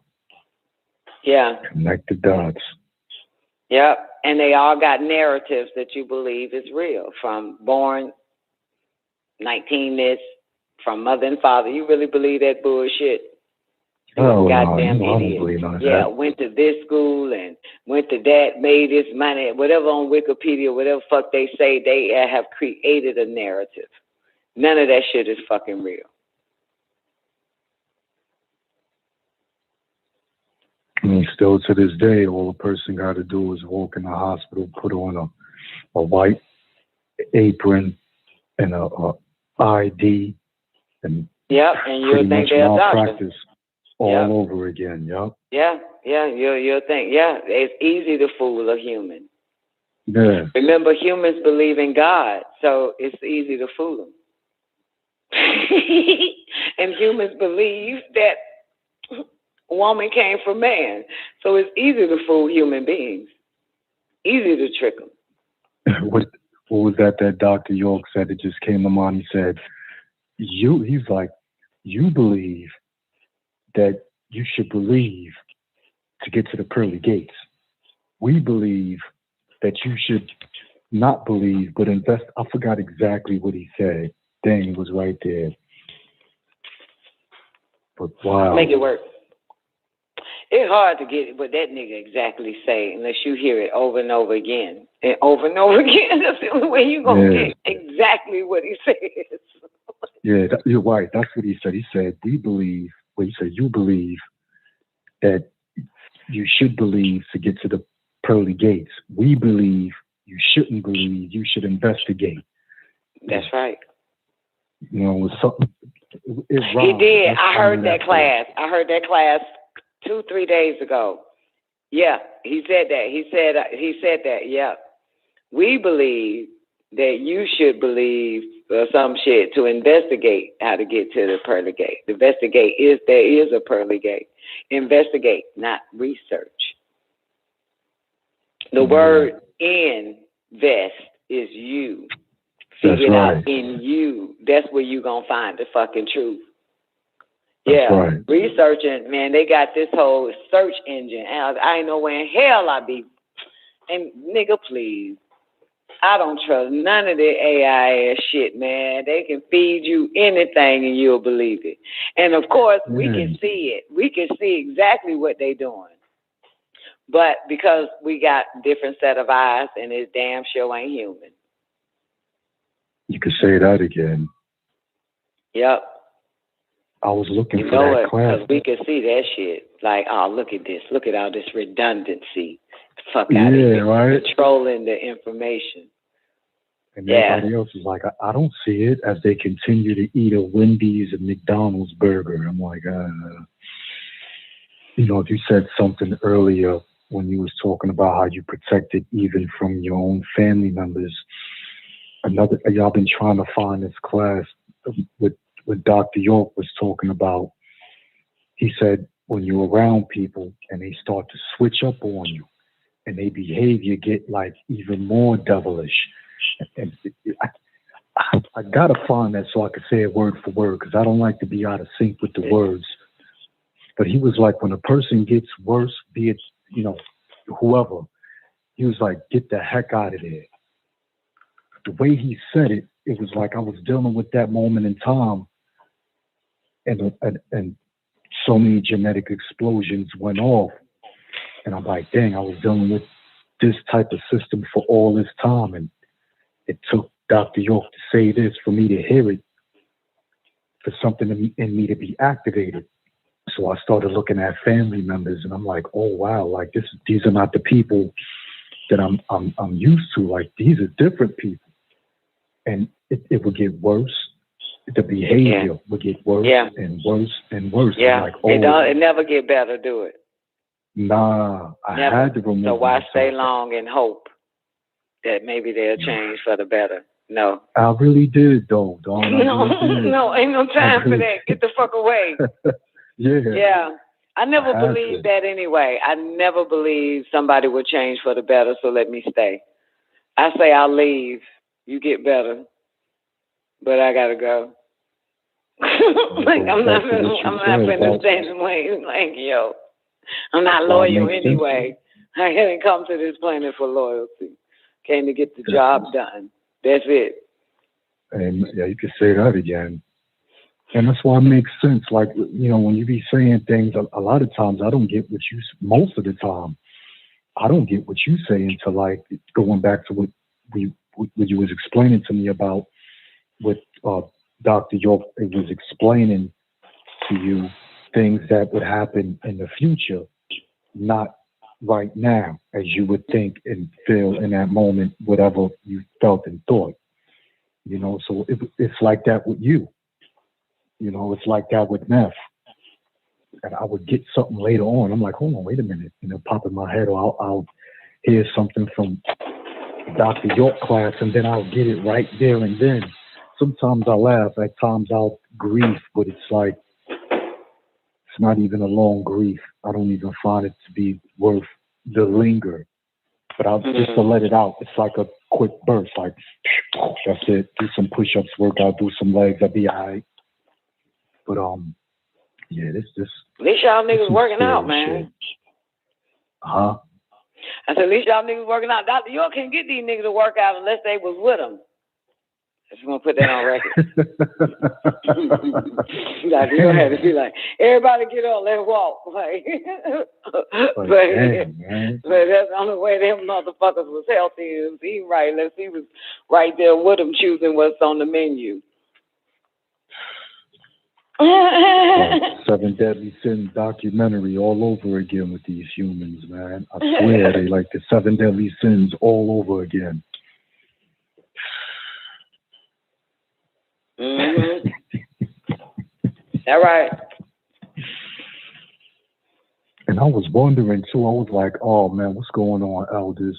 Yeah. Connect the dots. Yep. And they all got narratives that you believe is real. From born 19 this, from mother and father. You really believe that bullshit? Oh, goddamn no, I don't idiot. believe none of Yeah, that. went to this school and went to that, made this money, whatever on Wikipedia, whatever fuck they say, they have created a narrative. None of that shit is fucking real. I mean, still to this day, all a person got to do is walk in the hospital, put on a white apron and a ID, and yep, and you'll pretty think much they're a doctor. malpractice all over again. Yep. Yeah, you'll think, yeah, it's easy to fool a human. Yeah. Remember, humans believe in God, so it's easy to fool them. And humans believe that woman came from man, so it's easy to fool human beings. Easy to trick them. What was that Dr. York said that just came to mind? He said, he's like, you believe that you should believe to get to the pearly gates. We believe that you should not believe, but invest. I forgot exactly what he said. Dang, he was right there. But wow. Make it work. It's hard to get what that nigga exactly say unless you hear it over and over again. And over and over again. That's the only way you're going to get exactly what he says. Yeah, you're right. That's what he said. He said, we believe, he said, you believe that you should believe to get to the pearly gates. We believe you shouldn't believe, you should investigate. That's right. You know, it was something. It He rhymed. did. Let's I find heard that for class. I heard that class 2-3 days ago. Yeah, he said that. He said that. Yeah, we believe that you should believe some shit to investigate how to get to the pearly gate. Investigate is there is a pearly gate. Investigate, not research. The word invest is you. That's Figure it right. out in you. That's where you gonna find the fucking truth. That's Yeah, right. researching, man, they got this whole search engine. And I ain't know where in hell I be. And nigga, please, I don't trust none of the AI ass shit, man. They can feed you anything and you'll believe it. And of course, we can see it. We can see exactly what they doing. But because we got different set of eyes and this damn show ain't human. You could say that again. Yep. I was looking You for know that it, class. because we can see that shit. Like, oh, look at this. Look at all this redundancy. Fuck out Yeah, of here. right. Controlling the information. And everybody else is like, I don't see it, as they continue to eat a Wendy's and McDonald's burger. I'm like, you know, if you said something earlier when you was talking about how you protected even from your own family members, y'all been trying to find this class with Dr. York was talking about. He said when you're around people and they start to switch up on you and their behavior get like even more devilish. And I gotta find that so I can say it word for word, because I don't like to be out of sync with the words. But he was like, when a person gets worse, be it, you know, whoever, he was like, get the heck out of there. The way he said it, it was like I was dealing with that moment in time, and so many genetic explosions went off, and I'm like, dang, I was dealing with this type of system for all this time, and it took Dr. York to say this for me to hear it, for something in me to be activated. So I started looking at family members, and I'm like, oh wow, like these are not the people that I'm used to. Like, these are different people, and it would get worse. The behavior would get worse and worse and worse. Yeah, I'm like, it never get better, do it? Nah, I had to remove So why myself. stay long and hope that maybe they'll change for the better? No. I really did, though, Dawn. No, ain't no time for that. Get the fuck away. Yeah. I never I had believed that anyway. I never believed somebody would change for the better, so let me stay. I say I'll leave. You get better. But I gotta go. Like, I'm not finna stand in way. Like, yo, I'm not loyal anyway. I didn't come to this planet for loyalty. Came to get the job done. That's it. And yeah, you could say that again. And that's why it makes sense. Like, you know, when you be saying things, a lot of times I don't get what most of the time, I don't get what you say until, like, going back to what you was explaining to me about with Dr. York. It was explaining to you things that would happen in the future, not right now, as you would think and feel in that moment, whatever you felt and thought. You know, so it's like that with you. You know, it's like that with Neff. And I would get something later on. I'm like, hold on, wait a minute. You know, pop in my head, or I'll hear something from Dr. York class, and then I'll get it right there and then. Sometimes I laugh, at times I'll grieve, but it's like, it's not even a long grief. I don't even find it to be worth the linger. But I'll just to let it out. It's like a quick burst, like, that's it. Do some push-ups, work out, do some legs, I'll be all right. But yeah, this. At least y'all niggas working out, man. Shit. Huh? I said, at least y'all niggas working out. Dr. York can't get these niggas to work out unless they was with him. I just want to put that on record. Dr. York had to be like, everybody get up, let's walk. Like, but that's the only way them motherfuckers was healthy is eating right, unless he was right there with them choosing what's on the menu. Seven Deadly Sins documentary all over again with these humans, man. I swear they like the Seven Deadly Sins all over again. Mm-hmm. All right. And I was wondering too. I was like, "Oh man, what's going on, elders?"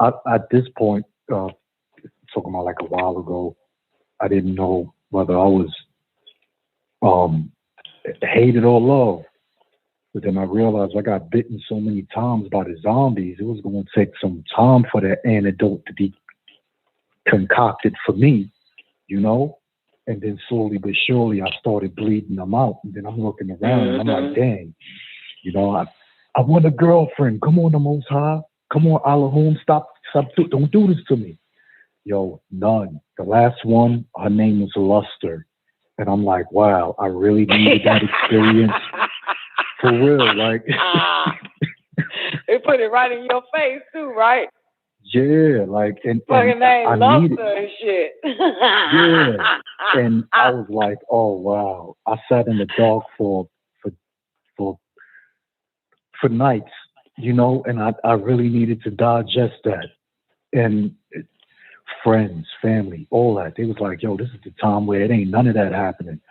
At this point, talking about like a while ago, I didn't know whether I was hated or loved. But then I realized I got bitten so many times by the zombies. It was going to take some time for that antidote to be concocted for me, you know? And then slowly but surely I started bleeding them out. And then I'm looking around and I'm like, dang, you know, I want a girlfriend. Come on, the Most High. Come on, Allahum, stop, don't do this to me. Yo, none. The last one, her name was Luster. And I'm like, wow, I really needed that experience. For real, like. They put it right in your face too, right? Yeah, like, and fucking name I Luster needed, and shit. yeah. And I was like, oh wow. I sat in the dark for nights, you know, and I really needed to digest that. And friends, family, all that. They was like, yo, this is the time where it ain't none of that happening.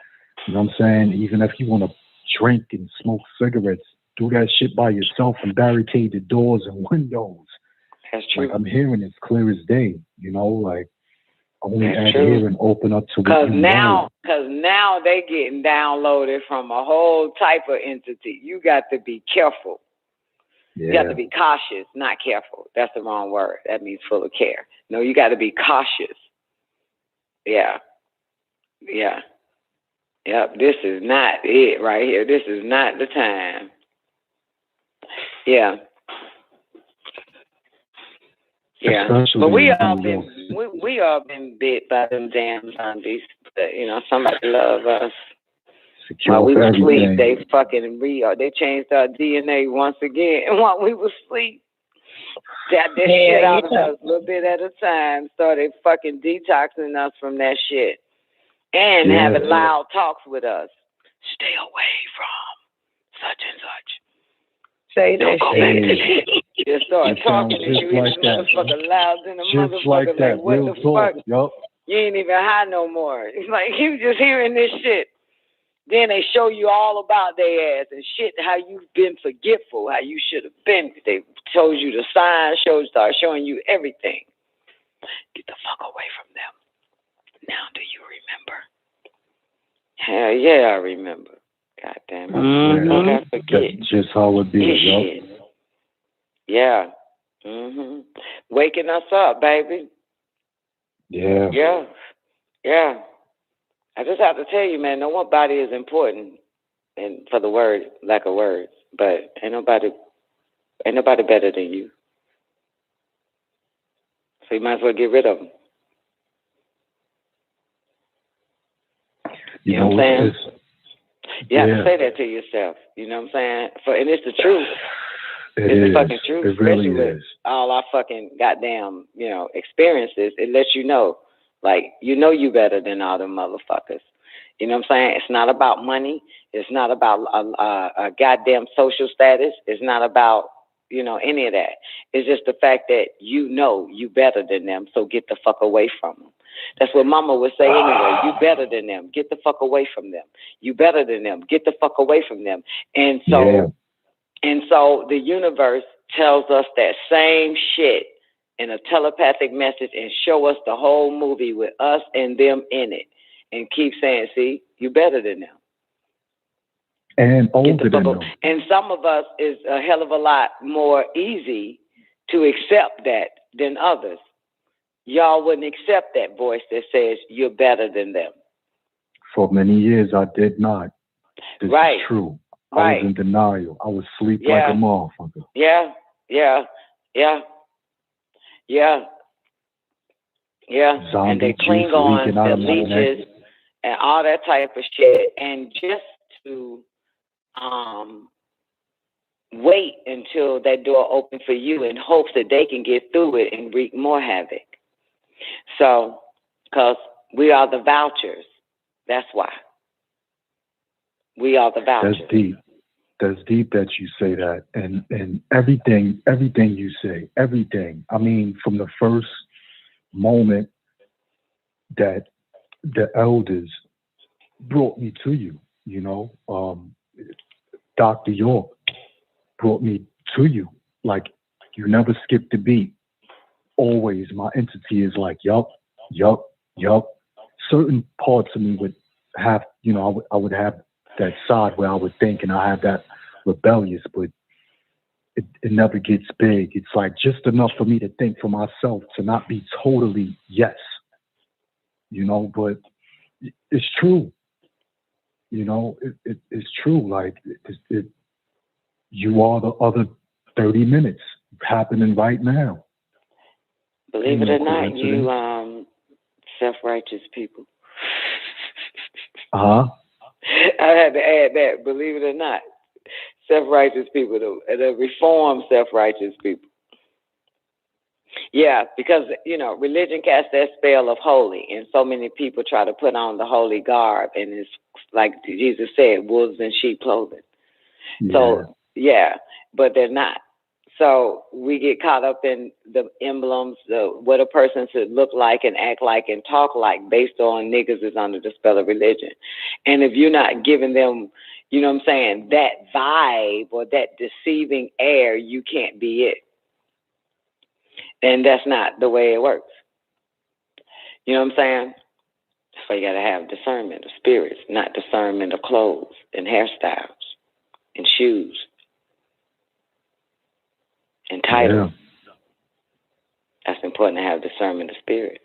You know what I'm saying? Even if you want to drink and smoke cigarettes, do that shit by yourself and barricade the doors and windows. That's true. Like, I'm hearing it's clear as day, you know, like only That's add true. here and open up to what Cause you now know. they getting downloaded from a whole type of entity. You got to be careful. Yeah. You got to be cautious, not careful. That's the wrong word. That means full of care. No, you got to be cautious. Yeah. Yeah. Yep. This is not it right here. This is not the time. Yeah. Yeah. Especially But we when all been bit by them damn zombies. But, you know, somebody love us. While we were asleep, they they changed our DNA once again. And while we were asleep, got that shit out of us a little bit at a time. Started fucking detoxing us from that shit. And having loud talks with us. Stay away from such and such. Say that shit. Just start talking and just you like even motherfucker loud than a motherfucker. Just like that, like, what real the talk, fuck? yup. You ain't even high no more. It's like you just hearing this shit. Then they show you all about their ass and shit, how you've been forgetful, how you should have been. They told you the signs, start showing you everything. Get the fuck away from them. Now do you remember? Hell yeah, I remember. God damn it. Mm-hmm. I forget. That's just how it be, yup. Yeah. Mm-hmm. Waking us up, baby. Yeah. Yeah. Yeah. I just have to tell you, man, no one body is important, and for the word, lack of words, but ain't nobody better than you. So you might as well get rid of them. You know what I'm saying? You have to say that to yourself. You know what I'm saying? And it's the truth. It's the fucking truth. It really especially with all our fucking goddamn, experiences. It lets you know, like, you better than all them motherfuckers. You know what I'm saying? It's not about money. It's not about a goddamn social status. It's not about, any of that. It's just the fact that you better than them, so get the fuck away from them. That's what Mama would say anyway. You better than them. Get the fuck away from them. You better than them. Get the fuck away from them. And so, the universe tells us that same shit in a telepathic message and show us the whole movie with us and them in it. And keep saying, see, you better than them. And older than them. And some of us is a hell of a lot more easy to accept that than others. Y'all wouldn't accept that voice that says you're better than them. For many years, I did not. This is true. I was in denial. I would sleep like a motherfucker. Yeah. Zombies, and they cling on the leeches and all that type of shit. And just to wait until that door opens for you in hopes that they can get through it and wreak more havoc. So, because we are the vouchers. That's why. We are the vouchers. That's deep. That's deep that you say that. And everything you say, everything. I mean, from the first moment that the elders brought me to you. Dr. York brought me to you. Like, you never skipped a beat. Always, my entity is like, yup. Certain parts of me would have, I would have that side where I would think, and I have that rebellious, but it never gets big. It's like just enough for me to think for myself, to not be totally yes, but it's true. It's true. Like, you are the other 30 minutes happening right now. Believe it or not, you self-righteous people. Uh-huh. I had to add that. Believe it or not, self-righteous people, the reformed self-righteous people. Yeah, because, religion casts that spell of holy, and so many people try to put on the holy garb, and it's like Jesus said, wolves in sheep clothing. Yeah. So, yeah, but they're not. So we get caught up in the emblems, what a person should look like and act like and talk like based on niggas is under the spell of religion. And if you're not giving them, that vibe or that deceiving air, you can't be it. And that's not the way it works. You know what I'm saying? So you got to have discernment of spirits, not discernment of clothes and hairstyles and shoes and titles. Yeah. That's important to have discernment of spirit.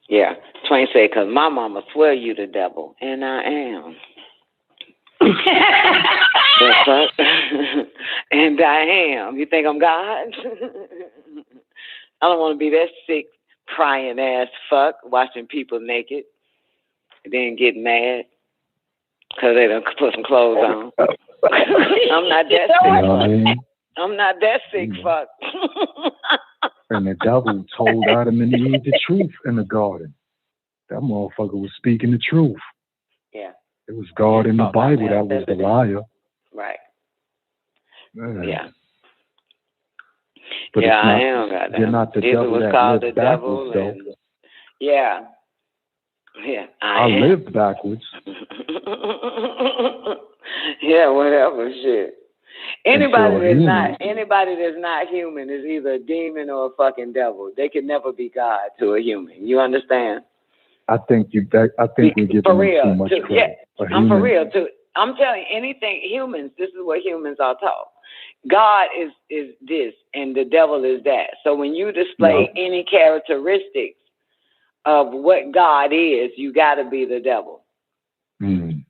Yeah. Twain said, because my mama swear you the devil, and I am. That's right. And I am. You think I'm God? I don't want to be that sick, crying ass fuck, watching people naked, and then get mad because they done put some clothes on. I'm not that sick fuck. I'm not that sick fuck. And the devil told Adam and Eve the truth in the garden. That motherfucker was speaking the truth. Yeah. It was God in the Bible that was the liar. Right. Man. Yeah. But yeah, it's not, I am. Goddamn. You're not the Jesus devil was that called lived the backwards, devil. though. Yeah. Yeah, I am. lived backwards. Yeah, whatever, shit. Anybody human. that's not human is either a demon or a fucking devil. They can never be God to a human. You understand? I think we're giving them too much credit. Yeah, I'm for real too. I'm telling you, anything humans. This is what humans are taught. God is this, and the devil is that. So when you display any characteristics of what God is, you got to be the devil. Mm.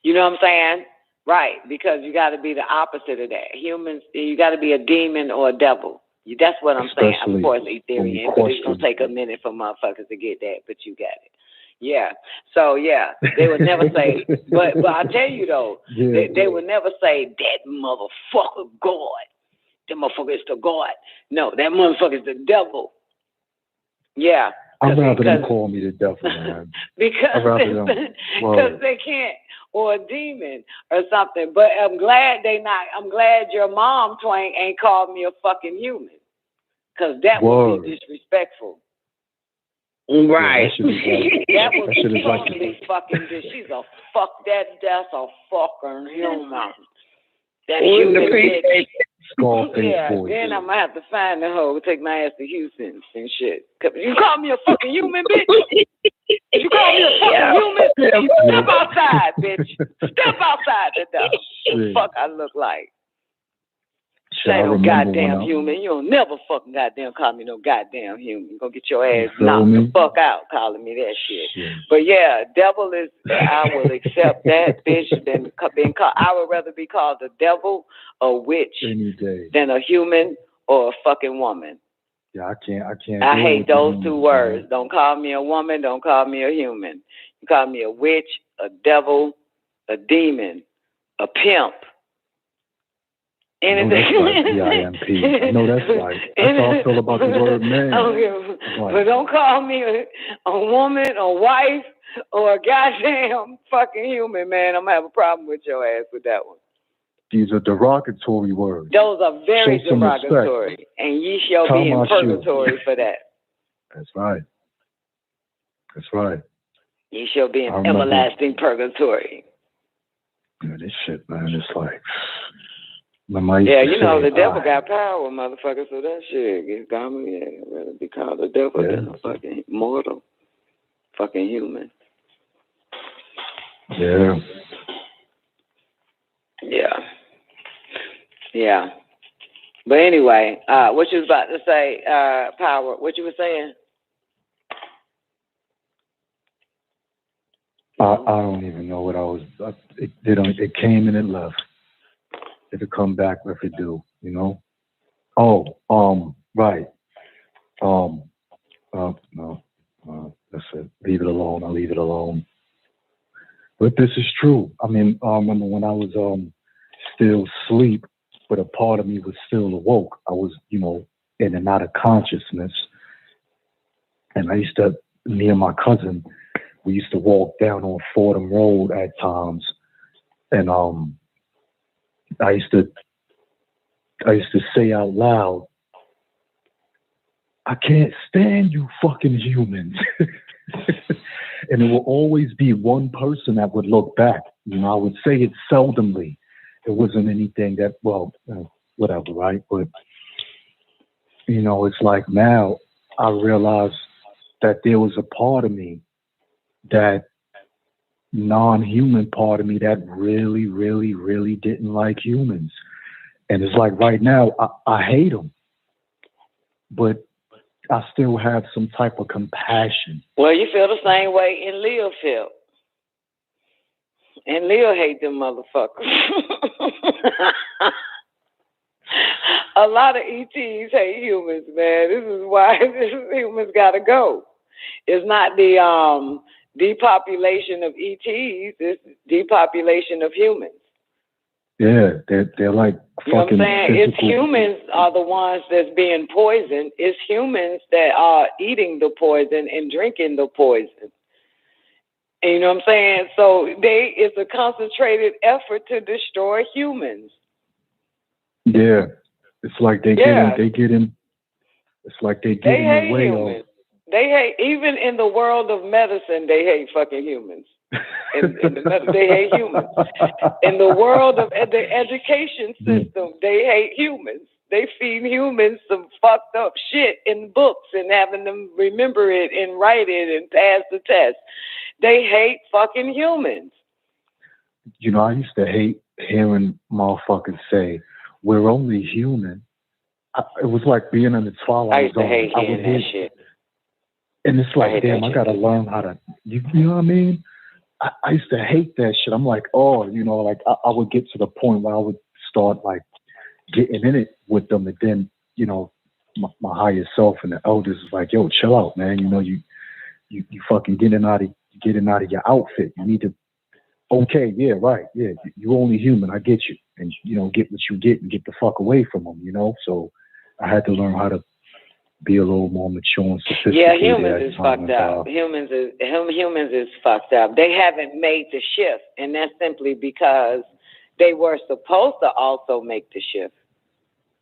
You know what I'm saying? Right, because you got to be the opposite of that. Humans, you got to be a demon or a devil. That's what I'm saying. Of course, Ethereum, but it's going to take a minute for motherfuckers to get that, but you got it. Yeah. So, yeah, they would never say, but I tell you, though, they would never say, that motherfucker God. That motherfucker is the God. No, that motherfucker is the devil. Yeah. I'd rather them call me the devil, man. Because they can't, or a demon or something. But I'm glad I'm glad your mom, Twain, ain't called me a fucking human. Because that would be disrespectful. Right. That would be totally fucking she's a fuck. That's a fucking human. That human bitch. Yeah, then I'm gonna have to find the hoe, take my ass to Houston and shit. You call me a fucking human, bitch? You call me a fucking human? Step outside, bitch. Step outside the door. Fuck I look like. Say no goddamn human. You don't never fucking goddamn call me no goddamn human. You gonna get your ass knocked the fuck out calling me that shit. But yeah, devil is, I will accept that, bitch. Been called, I would rather be called a devil, a witch, than a human or a fucking woman. Yeah, I can't. I hate those two words. Don't call me a woman. Don't call me a human. You call me a witch, a devil, a demon, a pimp. Anything. I know that's right. That's how I feel about the word man. But don't call me a woman, a wife, or a goddamn fucking human, man. I'm gonna have a problem with your ass with that one. These are derogatory words. Those are very derogatory, and ye shall be in purgatory for that. That's right. That's right. You shall be in I remember- everlasting purgatory. Yeah, this shit, man, it's like. Remember I used Yeah, to you know say, the devil got power, motherfucker. So that shit gets common. Yeah, I'd rather be called the devil than a fucking mortal, fucking human. Yeah. Yeah. Yeah. But anyway, what you was about to say, Power? What you were saying? I don't even know what I was. It came and it left. It'll come back if it do, you know. Oh, right. No. That's it. Leave it alone. I'll leave it alone. But this is true. I mean, I remember when I was still asleep, but a part of me was still awoke. I was, you know, in and out of consciousness. And me and my cousin, we used to walk down on Fordham Road at times. And I used to say out loud, I can't stand you fucking humans. And it will always be one person that would look back. You know, I would say it seldomly. It wasn't anything that, whatever, right? But, you know, it's like now I realize that there was a part of me, that non-human part of me that really, really, really didn't like humans. And it's like right now, I hate them. But I still have some type of compassion. Well, you feel the same way in Leo feel. And Leo hate them motherfuckers. A lot of ETs hate humans, man. This is why humans gotta go. It's not the depopulation of ETs, it's depopulation of humans. Yeah, they're like You know what I'm fucking saying? physical. It's humans are the ones that's being poisoned. It's humans that are eating the poison and drinking the poison. And you know what I'm saying? So it's a concentrated effort to destroy humans. Yeah, it's like they get in. It's like they get They in hate the way humans. of. They hate, even in the world of medicine, they hate fucking humans. They hate humans. In the world of the education system, they hate humans. They feed humans some fucked up shit in books and having them remember it and write it and pass the test. They hate fucking humans. You know, I used to hate hearing motherfuckers say, "We're only human." It was like being in the Twilight I used to Zone. hate hearing that shit. And it's like, damn, I gotta learn how to. You know what I mean? I used to hate that shit. I'm like, oh, you know, like I would get to the point where I would start like getting in it with them, and then, you know, my higher self and the elders is like, yo, chill out, man. You know, you fucking getting out of your outfit. You need to. Okay, yeah, right, yeah. You're only human. I get you, and you know, get what you get and get the fuck away from them. You know, so I had to learn how to be a little more mature and sophisticated. Yeah, humans is fucked up. Humans is fucked up. They haven't made the shift, and that's simply because they were supposed to also make the shift,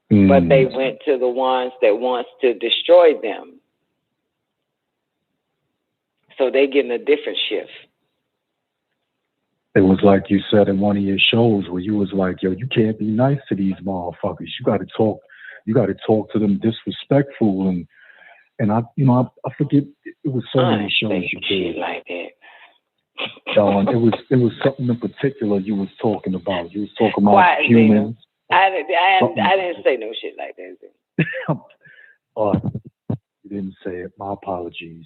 but they went to the ones that wants to destroy them. So they getting a different shift. It was like you said in one of your shows where you was like, yo, you can't be nice to these motherfuckers. You got to talk to them disrespectful, and I forget, it was so many shows you did like that. It was something in particular you was talking about. You was talking about humans. I didn't say no shit like that. You didn't say it. My apologies.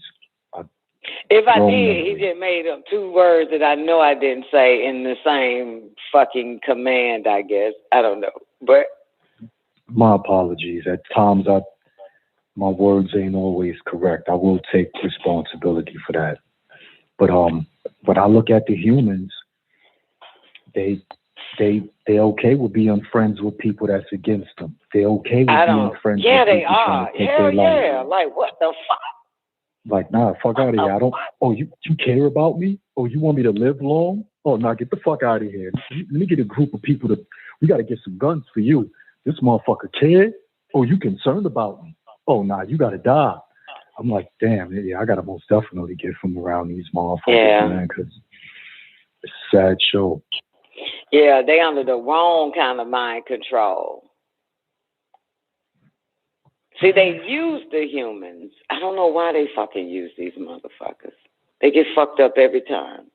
If I did, he just made up two words that I know I didn't say in the same fucking command, I guess. I don't know. But my apologies. At times my words ain't always correct. I will take responsibility for that. But when I look at the humans, they okay with being friends with people that's against them. They're okay with being friends with people they are. trying to take Hell their yeah. life. Like, what the fuck? Like, nah, fuck out of here. I don't. Oh, you care about me? Oh, you want me to live long? Oh, nah, get the fuck out of here. Let me get a group of people we got to get some guns for you. This motherfucker cared? Oh, you concerned about me? Oh, nah, you got to die. I'm like, damn, yeah, I gotta most definitely get from around these motherfuckers, man, because it's a sad show. Yeah, they under the wrong kind of mind control. See, they use the humans. I don't know why they fucking use these motherfuckers. They get fucked up every time.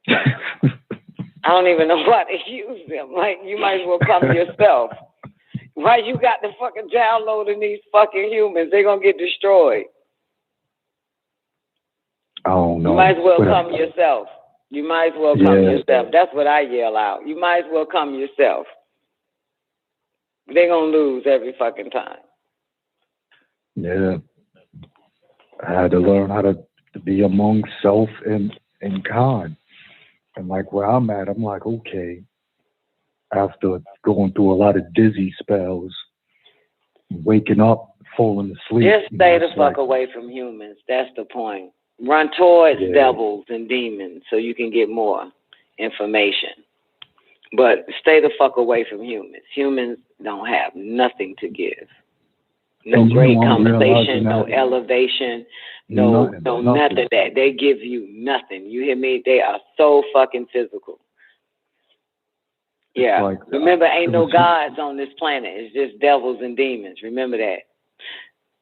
I don't even know why they use them. Like, you might as well come yourself. Why you got the fucking downloading these fucking humans? They're going to get destroyed. I don't know. You might as well come yourself. You might as well come yourself. That's what I yell out. You might as well come yourself. They're going to lose every fucking time. Yeah. I had to learn how to be among self and kind. And like where I'm at, I'm like, okay, after going through a lot of dizzy spells, waking up, falling asleep. Just stay the fuck away from humans. That's the point. Run towards devils and demons so you can get more information. But stay the fuck away from humans. Humans don't have nothing to give. No great conversation, no elevation, no nothing of that. They give you nothing. You hear me? They are so fucking physical. Yeah. Like, remember, ain't no gods on this planet. It's just devils and demons. Remember that.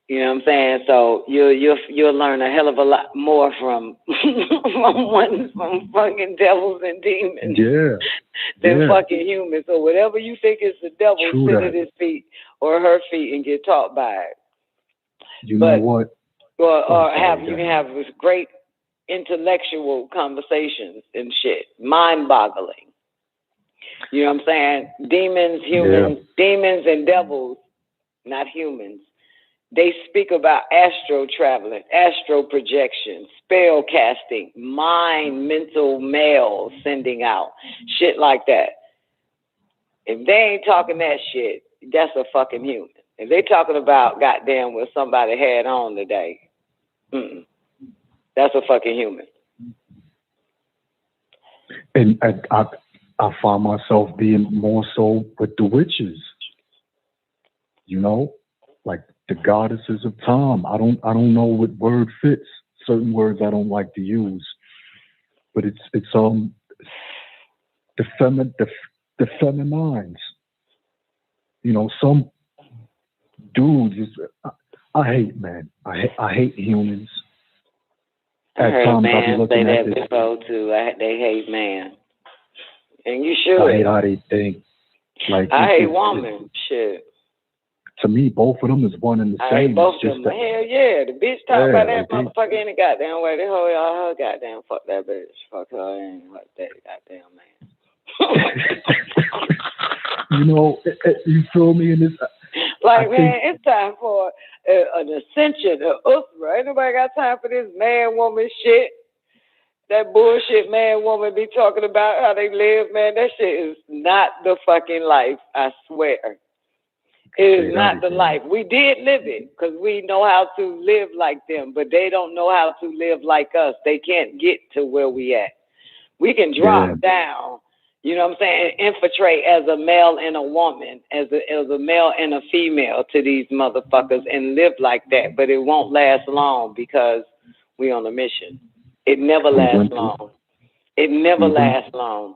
You know what I'm saying? So you'll learn a hell of a lot more from from fucking devils and demons than fucking humans. So whatever you think is the devil, sit at his feet or her feet and get taught by it. You know what? You can have this great intellectual conversations and shit, mind-boggling. You know what I'm saying? Demons, humans, demons and devils, not humans. They speak about astro traveling, astro projection, spell casting, mental mail sending out, shit like that. If they ain't talking that shit, that's a fucking human. If they talking about goddamn what somebody had on today, that's a fucking human. And I find myself being more so with the witches, you know, like the goddesses of time. I don't know what word fits. Certain words I don't like to use, but it's the feminines. You know, some dudes I hate, man. I hate humans. I heard man say that before too. They hate man, and you should. I hate how they think. Like I hate woman. Shit. To me, both of them is one and the same. I hate both of them. Hell yeah, the bitch talk about that motherfucker any goddamn way. The whole her goddamn fuck that bitch. Fuck her and fuck that goddamn man. You know, you feel me in this. Like, man, it's time for an ascension, an usra. Ain't nobody got time for this man-woman shit. That bullshit man-woman be talking about how they live, man. That shit is not the fucking life, I swear. It is not the life. We did live it because we know how to live like them, but they don't know how to live like us. They can't get to where we at. We can drop down. You know what I'm saying? Infiltrate as a male and a woman, as a male and a female to these motherfuckers and live like that. But it won't last long because we on a mission. It never lasts long. It never lasts long.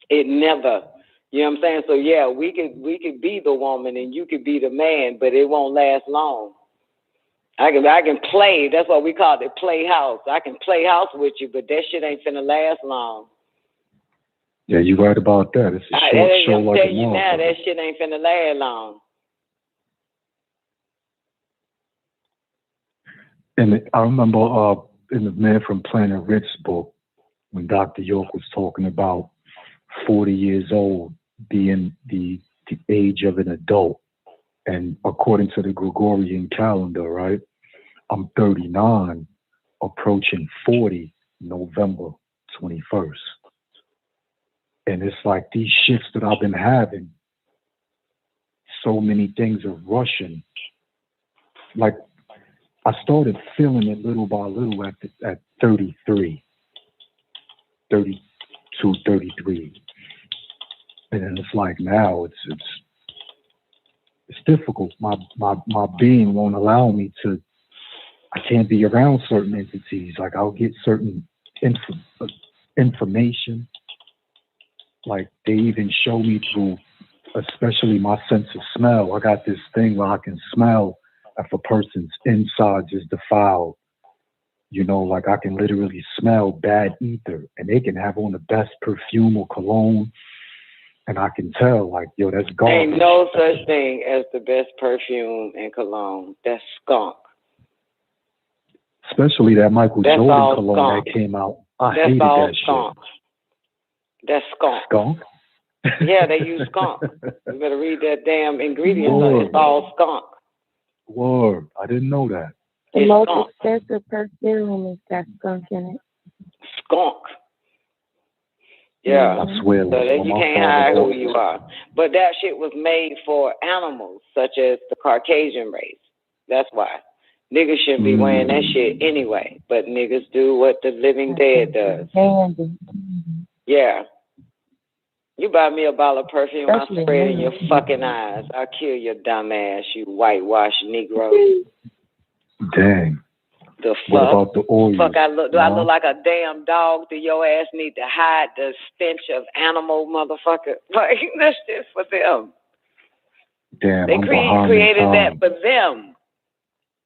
It never. You know what I'm saying? So yeah, we could be the woman and you could be the man, but it won't last long. I can play. That's what we call it, play house. I can play house with you, but that shit ain't finna last long. Yeah, you're right about that. It's a short show like a you now, that shit ain't finna last long. And I remember in the Man from Planet Rick's book, when Dr. York was talking about 40 years old being the age of an adult. And according to the Gregorian calendar, right, I'm 39, approaching 40, November 21st. And it's like these shifts that I've been having, so many things are rushing. Like I started feeling it little by little at 33, 32, 33. And then it's like now it's difficult. My being won't allow me to I can't be around certain entities. Like I'll get certain information. Like they even show me through, especially my sense of smell. I got this thing where I can smell if a person's insides is defiled. You know, like I can literally smell bad ether, and they can have on the best perfume or cologne, and I can tell, like, yo, that's garbage. Ain't no such thing as the best perfume and cologne. That's skunk. Especially that Michael That's Jordan all cologne skunk. that came out. I That's hated all that skunk. That's skunk. Skunk? Yeah, they use skunk. You better read that damn ingredients on it. It's all skunk. Word. I didn't know that. The It's most skunk. expensive perfume is got skunk in it. Skunk. Yeah. I swear. So that you can't hide who you are. But that shit was made for animals, such as the Caucasian race. That's why. Niggas shouldn't be wearing that shit anyway. But niggas do what the living dead does. Yeah. You buy me a bottle of perfume, I'll spray it in your fucking eyes. I'll kill your dumb ass, you whitewashed Negro. Dang. The fuck? What about the oil? Do I look like a damn dog? Do your ass need to hide the stench of animal, motherfucker? Like, that's just for them. Damn, They I'm behind created in that time. for them.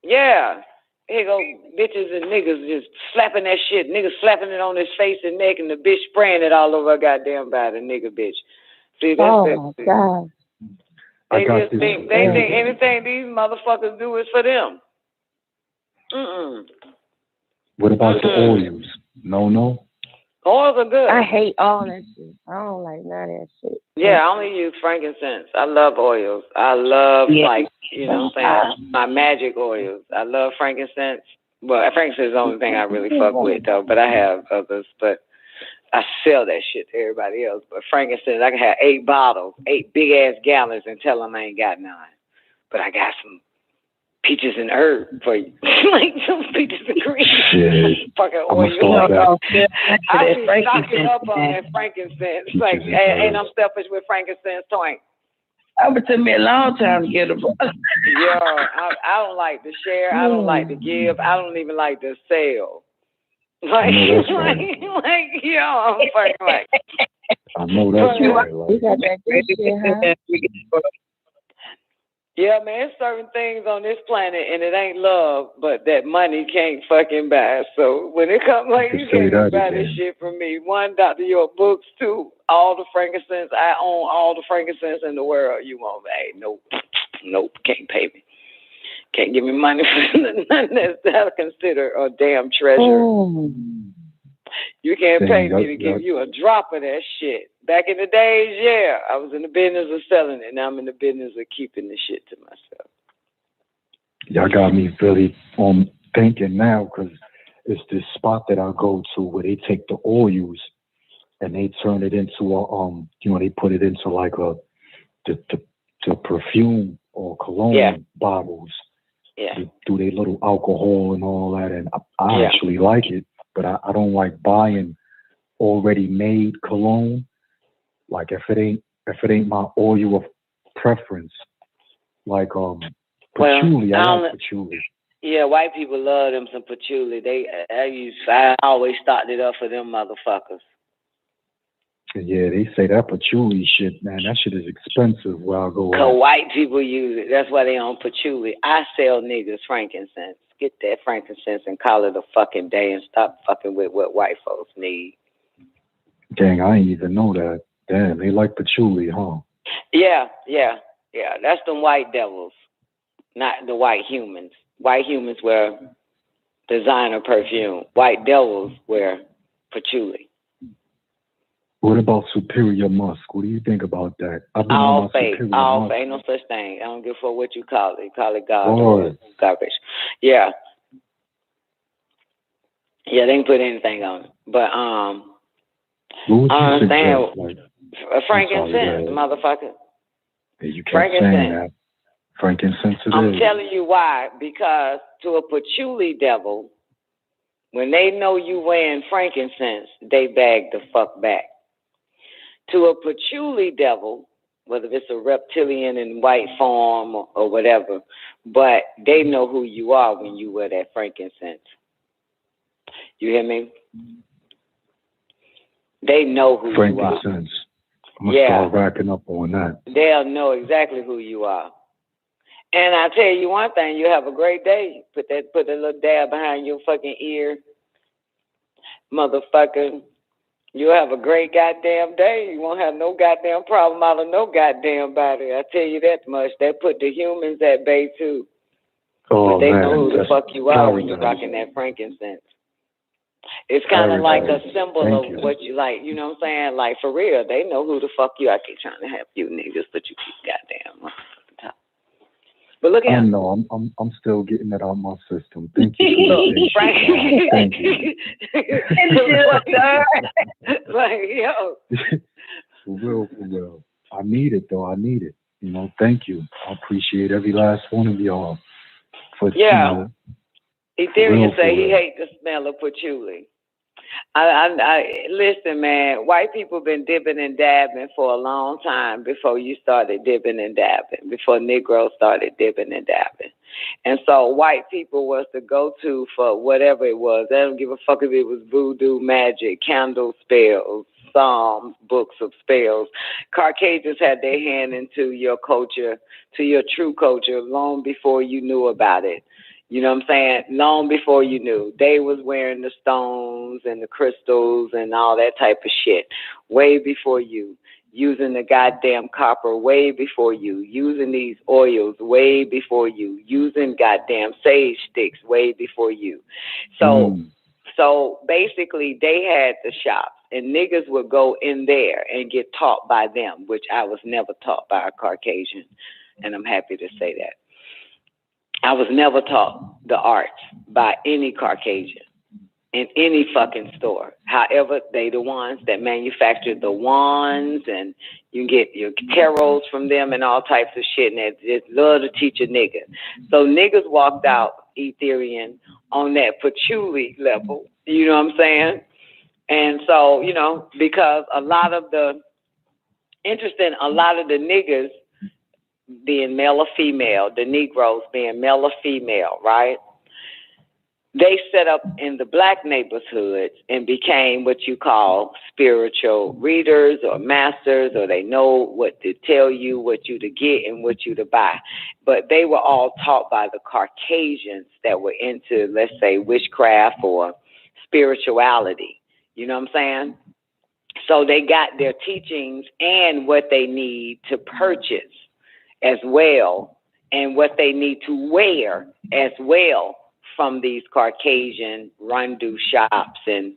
Yeah. Here go bitches and niggas just slapping that shit. Niggas slapping it on his face and neck, and the bitch spraying it all over her goddamn body, nigga bitch. See, that's Oh my God. They just think anything these motherfuckers do is for them. What about the oils? No? Oils are good. I hate all that shit. I don't like none of that shit. Yeah, I only use frankincense. I love oils. I love, like, you know what I'm saying, my magic oils. I love frankincense. Well, frankincense is the only thing I really fuck with, though, but I have others. But I sell that shit to everybody else. But frankincense, I can have 8 bottles, 8 big-ass gallons, and tell them I ain't got none. But I got some peaches and herb for you. Like some peaches and cream. Shit. Fucking I'm oil. gonna start I be stocking up on that frankincense. Like, ain't I'm selfish with frankincense, Twink. It would take me a long time to get them. Yeah, I don't like to share. I don't like to give. I don't even like to sell. Like, yo, I'm fucking like. I know that's right. You got that good shit, huh? Yeah, man, there's certain things on this planet, and it ain't love, but that money can't fucking buy. So when it comes, like, you can't buy this shit from me. 1, Dr. York books. 2, all the frankincense. I own all the frankincense in the world. You won't, hey, nope, can't pay me. Can't give me money for nothing that I consider a damn treasure. You can't pay me to give you a drop of that shit. Back in the days, yeah, I was in the business of selling it. Now I'm in the business of keeping the shit to myself. Y'all got me really thinking now, because it's this spot that I go to where they take the oils and they turn it into a they put it into like the perfume or cologne bottles. Yeah. Do they little alcohol and all that, and I actually like it, but I don't like buying already made cologne. Like if it ain't my oil of preference, like patchouli, I like patchouli. Yeah, white people love them some patchouli. I always stocked it up for them motherfuckers. Yeah, they say that patchouli shit, man, that shit is expensive where I go. Cause white people use it. That's why they own patchouli. I sell niggas frankincense. Get that frankincense and call it a fucking day and stop fucking with what white folks need. Dang, I ain't even know that. Damn, they like patchouli, huh? Yeah. That's them white devils, not the white humans. White humans wear designer perfume. White devils wear patchouli. What about superior musk? What do you think about that? All fake. Ain't no such thing. I don't give a fuck what you call it. You call it God or garbage. Yeah. Yeah, they can put anything on it. But I understand. Frankincense, motherfucker. Yeah, you can't say that. Frankincense it I'm is. telling you why. Because to a patchouli devil, when they know you wearing frankincense, they bag the fuck back. To a patchouli devil, whether it's a reptilian in white form or whatever, but they know who you are when you wear that frankincense. You hear me? They know who you are. Frankincense. I'm going to start racking up on that. They'll know exactly who you are. And I tell you one thing, you have a great day. Put a little dab behind your fucking ear. Motherfucker. You'll have a great goddamn day. You won't have no goddamn problem out of no goddamn body. I tell you that much. They put the humans at bay too. Oh, but they man, know who the that's fuck you are when you're paradise. rocking that frankincense. It's kind of like a symbol Thank of you. what you like. You know what I'm saying? Like, for real, they know who the fuck you are. I keep trying to help you niggas, but you keep goddamn up at the top. But look I at know. I'm still getting that out of my system. Thank you. Thank you. Like, yo. For real. I need it, though. I need it. You know, thank you. I appreciate every last one of y'all. For, Yeah. you know, Ethereum say he real. hate the smell of patchouli. I listen, man. White people been dipping and dabbing for a long time before you started dipping and dabbing. Before Negroes started dipping and dabbing, and so white people was the go-to for whatever it was. They don't give a fuck if it was voodoo, magic, candle spells, psalms, books of spells. Caucasians had their hand into your culture, to your true culture, long before you knew about it. You know what I'm saying? Long before you knew. They was wearing the stones and the crystals and all that type of shit. Way before you. Using the goddamn copper way before you. Using these oils way before you. Using goddamn sage sticks way before you. So basically they had the shops and niggas would go in there and get taught by them, which I was never taught by a Caucasian. And I'm happy to say that. I was never taught the arts by any Caucasian in any fucking store. However, they the ones that manufactured the wands, and you can get your tarots from them and all types of shit, and they just love to teach a nigga. So niggas walked out Ethereum on that patchouli level, you know what I'm saying? And so, you know, because a lot of the niggas being male or female, the Negroes being male or female, right? They set up in the black neighborhoods and became what you call spiritual readers or masters, or they know what to tell you, what you to get and what you to buy. But they were all taught by the Caucasians that were into, let's say, witchcraft or spirituality. You know what I'm saying? So they got their teachings and what they need to purchase as well, and what they need to wear as well from these Caucasian rundu shops and,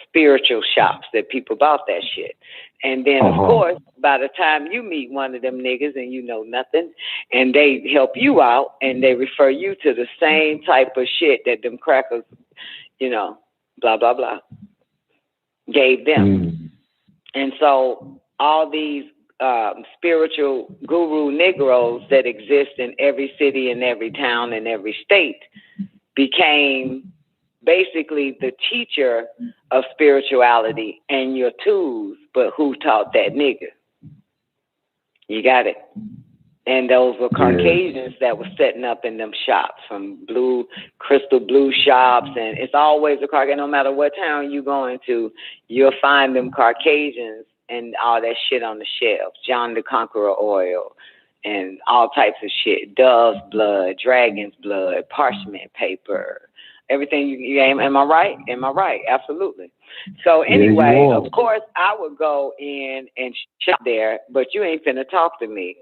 spiritual shops that people bought that shit. And then, of course, by the time you meet one of them niggas and you know nothing, and they help you out and they refer you to the same type of shit that them crackers, blah, blah, blah, gave them. And so all these spiritual guru Negroes that exist in every city and every town and every state became basically the teacher of spirituality and your tools, but who taught that nigga? You got it. And those were Caucasians that were setting up in them shops, from crystal blue shops, and it's always a Caucasian. No matter what town you go into, you'll find them Caucasians and all that shit on the shelves. John the Conqueror oil and all types of shit. Dove's blood, dragon's blood, parchment paper, everything. Am I right? Am I right? Absolutely. So anyway, of course, I would go in and shop there, but you ain't finna talk to me.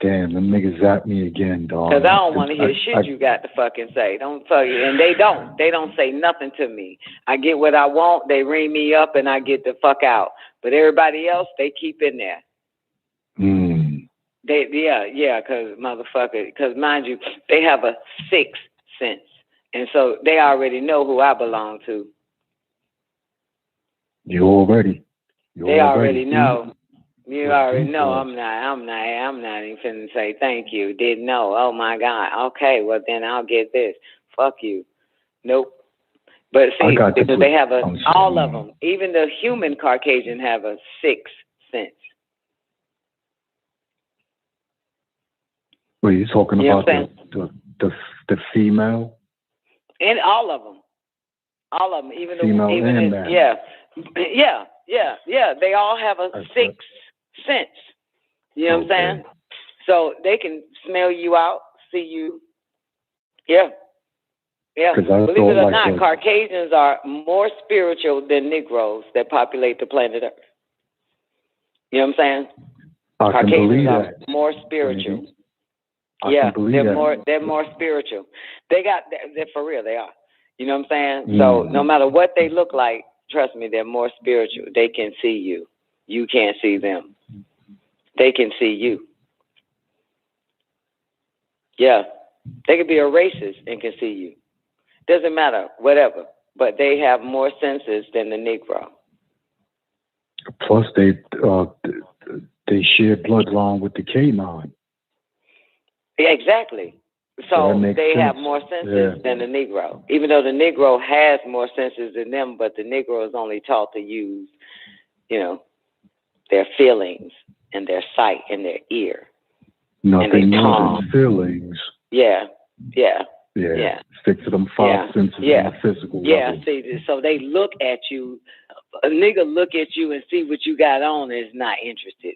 Damn, them niggas zapped me again, dog. Because I don't want to hear shit you got to fucking say. Don't tell you. And they don't. They don't say nothing to me. I get what I want. They ring me up and I get the fuck out. But everybody else, they keep in there. Because mind you, they have a sixth sense. And so they already know who I belong to. They already know. You already know I'm not even finna say thank you. Didn't know. Oh my God. Okay, well then I'll get this. Fuck you. Nope. But see, to they have all of them. Even the human Caucasian have a sixth sense. What are you talking about? The female? And all of them. All of them. Even female the even and in, man. Yeah. They all have a sixth sense. You know what I'm saying? So they can smell you out, see you. Yeah. Yeah. Believe it or not, Caucasians are more spiritual than Negroes that populate the planet Earth. You know what I'm saying? Caucasians are more spiritual. They're more spiritual. They're for real, they are. You know what I'm saying? So no matter what they look like, trust me, they're more spiritual. They can see you. You can't see them. They can see you. Yeah. They could be a racist and can see you. Doesn't matter, whatever. But they have more senses than the Negro. Plus, they share bloodline with the Canine. Yeah, exactly. So they have more senses than the Negro. Even though the Negro has more senses than them, but the Negro is only taught to use, their feelings and their sight and their ear. Nothing more than feelings. Yeah. Stick to them five senses on the physical level. See, so they look at you. A nigga look at you and see what you got on and is not interested.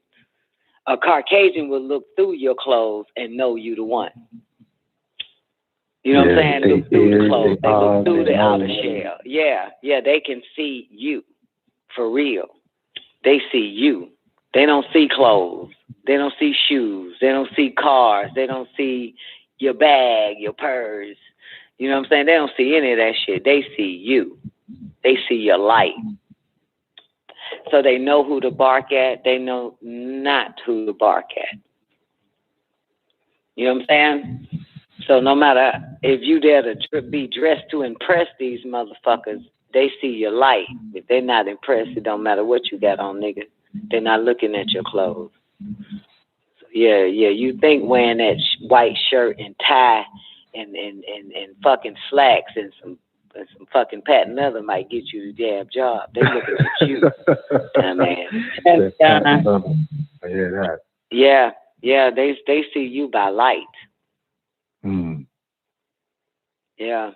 A Caucasian will look through your clothes and know you the one. You know what I'm saying? Look through the clothes. They look through the outer shell. Yeah, they can see you. For real. They see you. They don't see clothes. They don't see shoes. They don't see cars. They don't see your bag, your purse. You know what I'm saying? They don't see any of that shit. They see you. They see your light. So they know who to bark at. They know not who to bark at. You know what I'm saying? So no matter if you there to be dressed to impress these motherfuckers, they see your light. If they're not impressed, it don't matter what you got on, nigga. They're not looking at your clothes. So yeah. You think wearing that white shirt and tie and fucking slacks and some fucking patent leather might get you the damn job. They looking at you. Man. I hear that. Yeah. They see you by light. Yeah.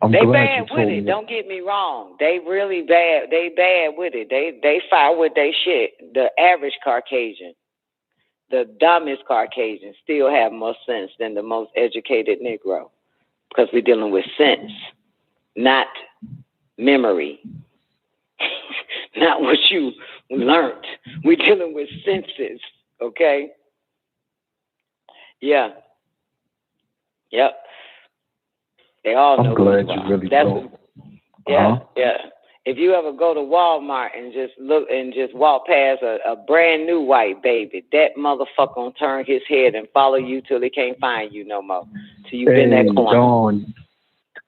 They bad with it. Don't get me wrong. They really bad. They bad with it. They fight with they shit. The average Caucasian, the dumbest Caucasian, still have more sense than the most educated Negro, because we're dealing with sense, not memory, not what you learned. We're dealing with senses. Okay. Yeah. Yep. They all know. I'm glad you really told. Yeah. If you ever go to Walmart and just look and just walk past a brand new white baby, that motherfucker gonna turn his head and follow you till he can't find you no more. Till you been that corner. Dawn,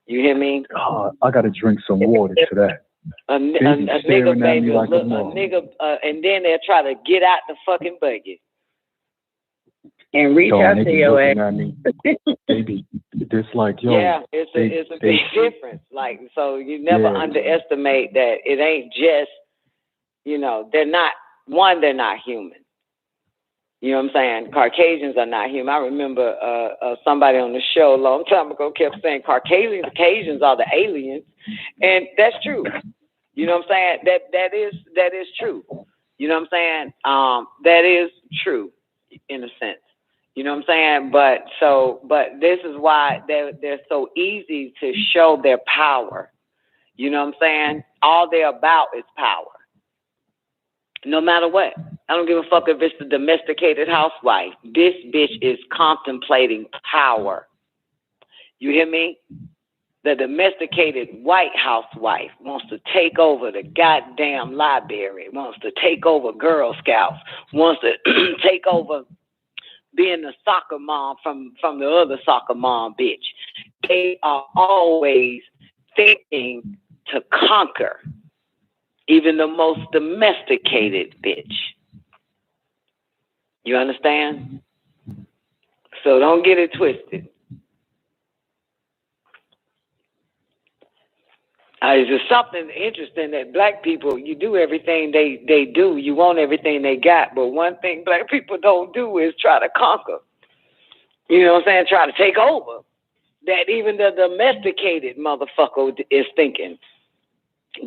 you hear me? I gotta drink some water to that. A nigga baby, like a nigga, and then they'll try to get out the fucking buggy. And reach out to your ass. Baby, it's like, yo. Yeah, it's a big difference. Like, so you never underestimate that it ain't just, they're not human. You know what I'm saying? Caucasians are not human. I remember somebody on the show a long time ago kept saying Caucasians are the aliens, and that's true. You know what I'm saying? That is true. You know what I'm saying? That is true in a sense. You know what I'm saying? But this is why they're so easy to show their power. You know what I'm saying? All they're about is power. No matter what. I don't give a fuck if it's the domesticated housewife. This bitch is contemplating power. You hear me? The domesticated white housewife wants to take over the goddamn library, wants to take over Girl Scouts, wants to take over being the soccer mom from the other soccer mom bitch. They are always thinking to conquer even the most domesticated bitch. You understand? So don't get it twisted. It's just something interesting that black people, you do everything they do. You want everything they got. But one thing black people don't do is try to conquer. You know what I'm saying? Try to take over. That even the domesticated motherfucker is thinking,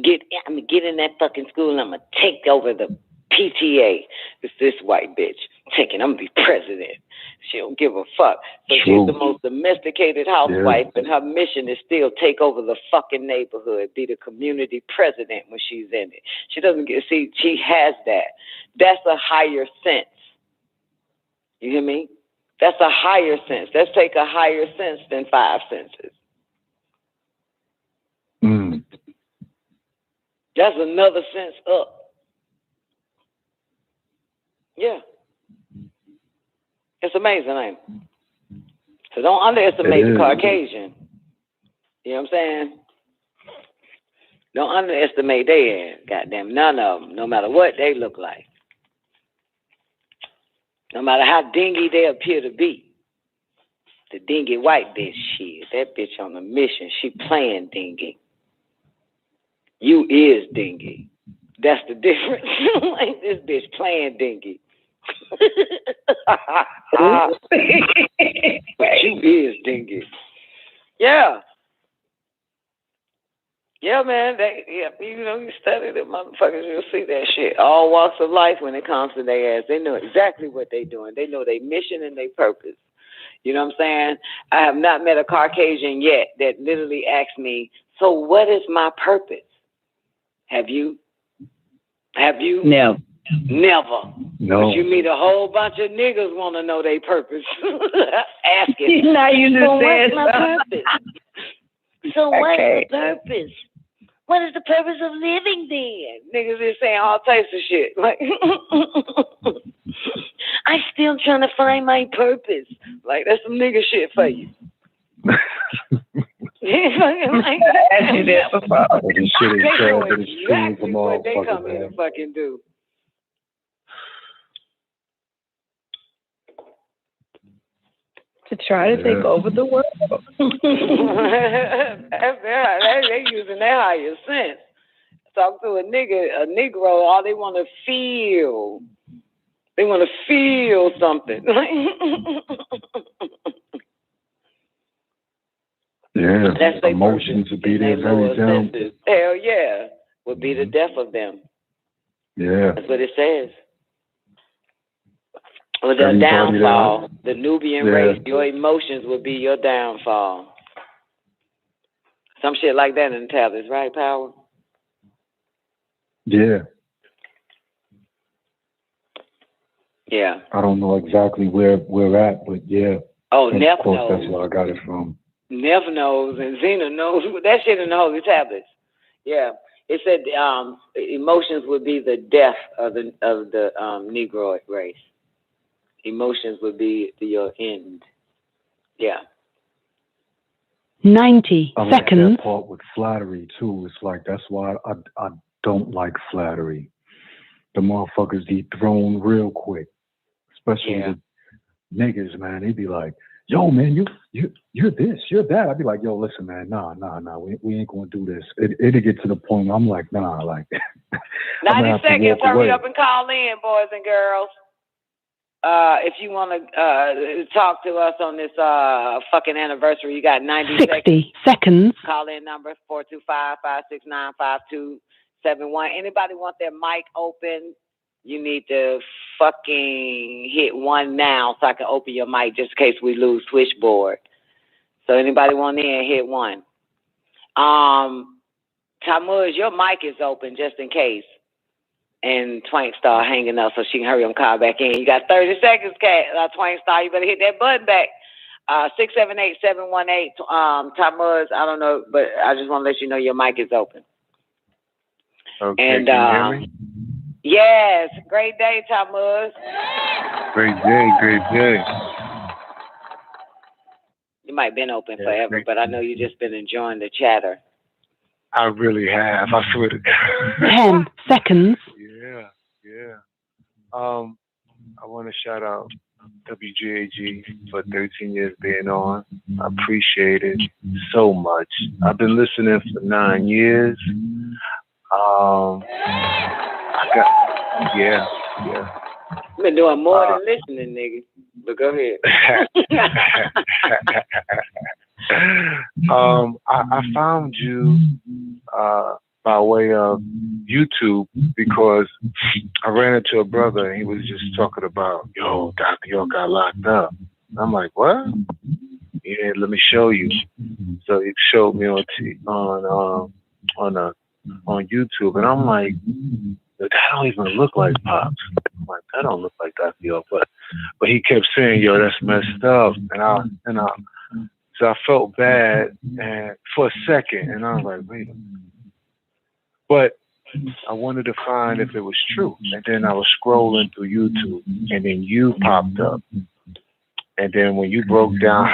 get in that fucking school and I'm going to take over the PTA. It's this white bitch taking, I'm going to be president. She don't give a fuck. So she's the most domesticated housewife, and her mission is still take over the fucking neighborhood, be the community president when she's in it. She doesn't get, see, she has that. That's a higher sense. You hear me? That's a higher sense. Let's take a higher sense than 5 senses. Mm. That's another sense up. Yeah. It's amazing, ain't it? So don't underestimate the Caucasian. You know what I'm saying? Don't underestimate their ass. Goddamn, none of them, no matter what they look like. No matter how dingy they appear to be. The dingy white bitch, shit. That bitch on a mission. She playing dingy. You is dingy. That's the difference. Like this bitch playing dingy. She is dingy. Yeah. Yeah, man. You know, you study the motherfuckers, you'll see that shit. All walks of life when it comes to their ass. They know exactly what they doing. They know their mission and their purpose. You know what I'm saying? I have not met a Caucasian yet that literally asked me, so what is my purpose? Have you? No. Never. No. But you meet a whole bunch of niggas want to know their purpose. Asking. Now you just so said what's my purpose? So what's the purpose? What is the purpose of living then? Niggas is saying all types of shit. Like, I'm still trying to find my purpose. Like, that's some nigga shit for you. As you did before. This shit is trash, but it's true Exactly from what they motherfuckers, come in man. to fucking do. To try to take over the world. They using their higher sense. Talk to a Negro, all they want to feel. They want to feel something. Yeah, That's their emotions would be there very down. Hell yeah, would be the death of them. Yeah. That's what it says. Or the downfall, the Nubian race, your emotions would be your downfall. Some shit like that in the tablets, right, Power? Yeah. Yeah. I don't know exactly where we're at, but yeah. Oh, of Neff course, knows. that's where I got it from. Neff knows and Zena knows. That shit in the holy tablets. Yeah. It said emotions would be the death of the Negroid race. Emotions would be your end. Yeah. 90 I like seconds. that part with flattery too. It's like that's why I don't like flattery. The motherfuckers be thrown real quick, especially with niggas, man. They be like, "Yo, man, you're this, you're that." I be like, "Yo, listen, man, nah, we ain't gonna do this." It'll get to the point where I'm like, "Nah, like." 90 seconds. Hurry up and call in, boys and girls. If you want to talk to us on this fucking anniversary, you got 90 60 seconds. Call in number 425-569-5271. Anybody want their mic open? You need to fucking hit 1 now so I can open your mic just in case we lose switchboard. So anybody want in, hit 1. Tamuz, your mic is open just in case. And Twank Star hanging up so she can hurry up and call back in. You got 30 seconds, Twank Star. You better hit that button back. 678-718. Tamuz, I don't know, but I just want to let you know your mic is open. Okay, and can you hear me? Yes, great day, Tamuz. Great day. You might have been open forever, but I know you just been enjoying the chatter. I really have. I swear to God. 10 seconds. Yeah. I want to shout out WGAG for 13 years being on. I appreciate it so much. I've been listening for 9 years. Yeah. I've been doing more than listening, nigga. But go ahead. I found you by way of YouTube because I ran into a brother and he was just talking about, yo, Dr. York got locked up. I'm like, what? Yeah, let me show you. So he showed me on YouTube, and I'm like, that don't even look like Pops. I'm like, that don't look like Dr. York, but he kept saying, yo, that's messed up, so I felt bad and for a second, and I was like, wait a minute. But I wanted to find if it was true. And then I was scrolling through YouTube, and then you popped up. And then when you broke down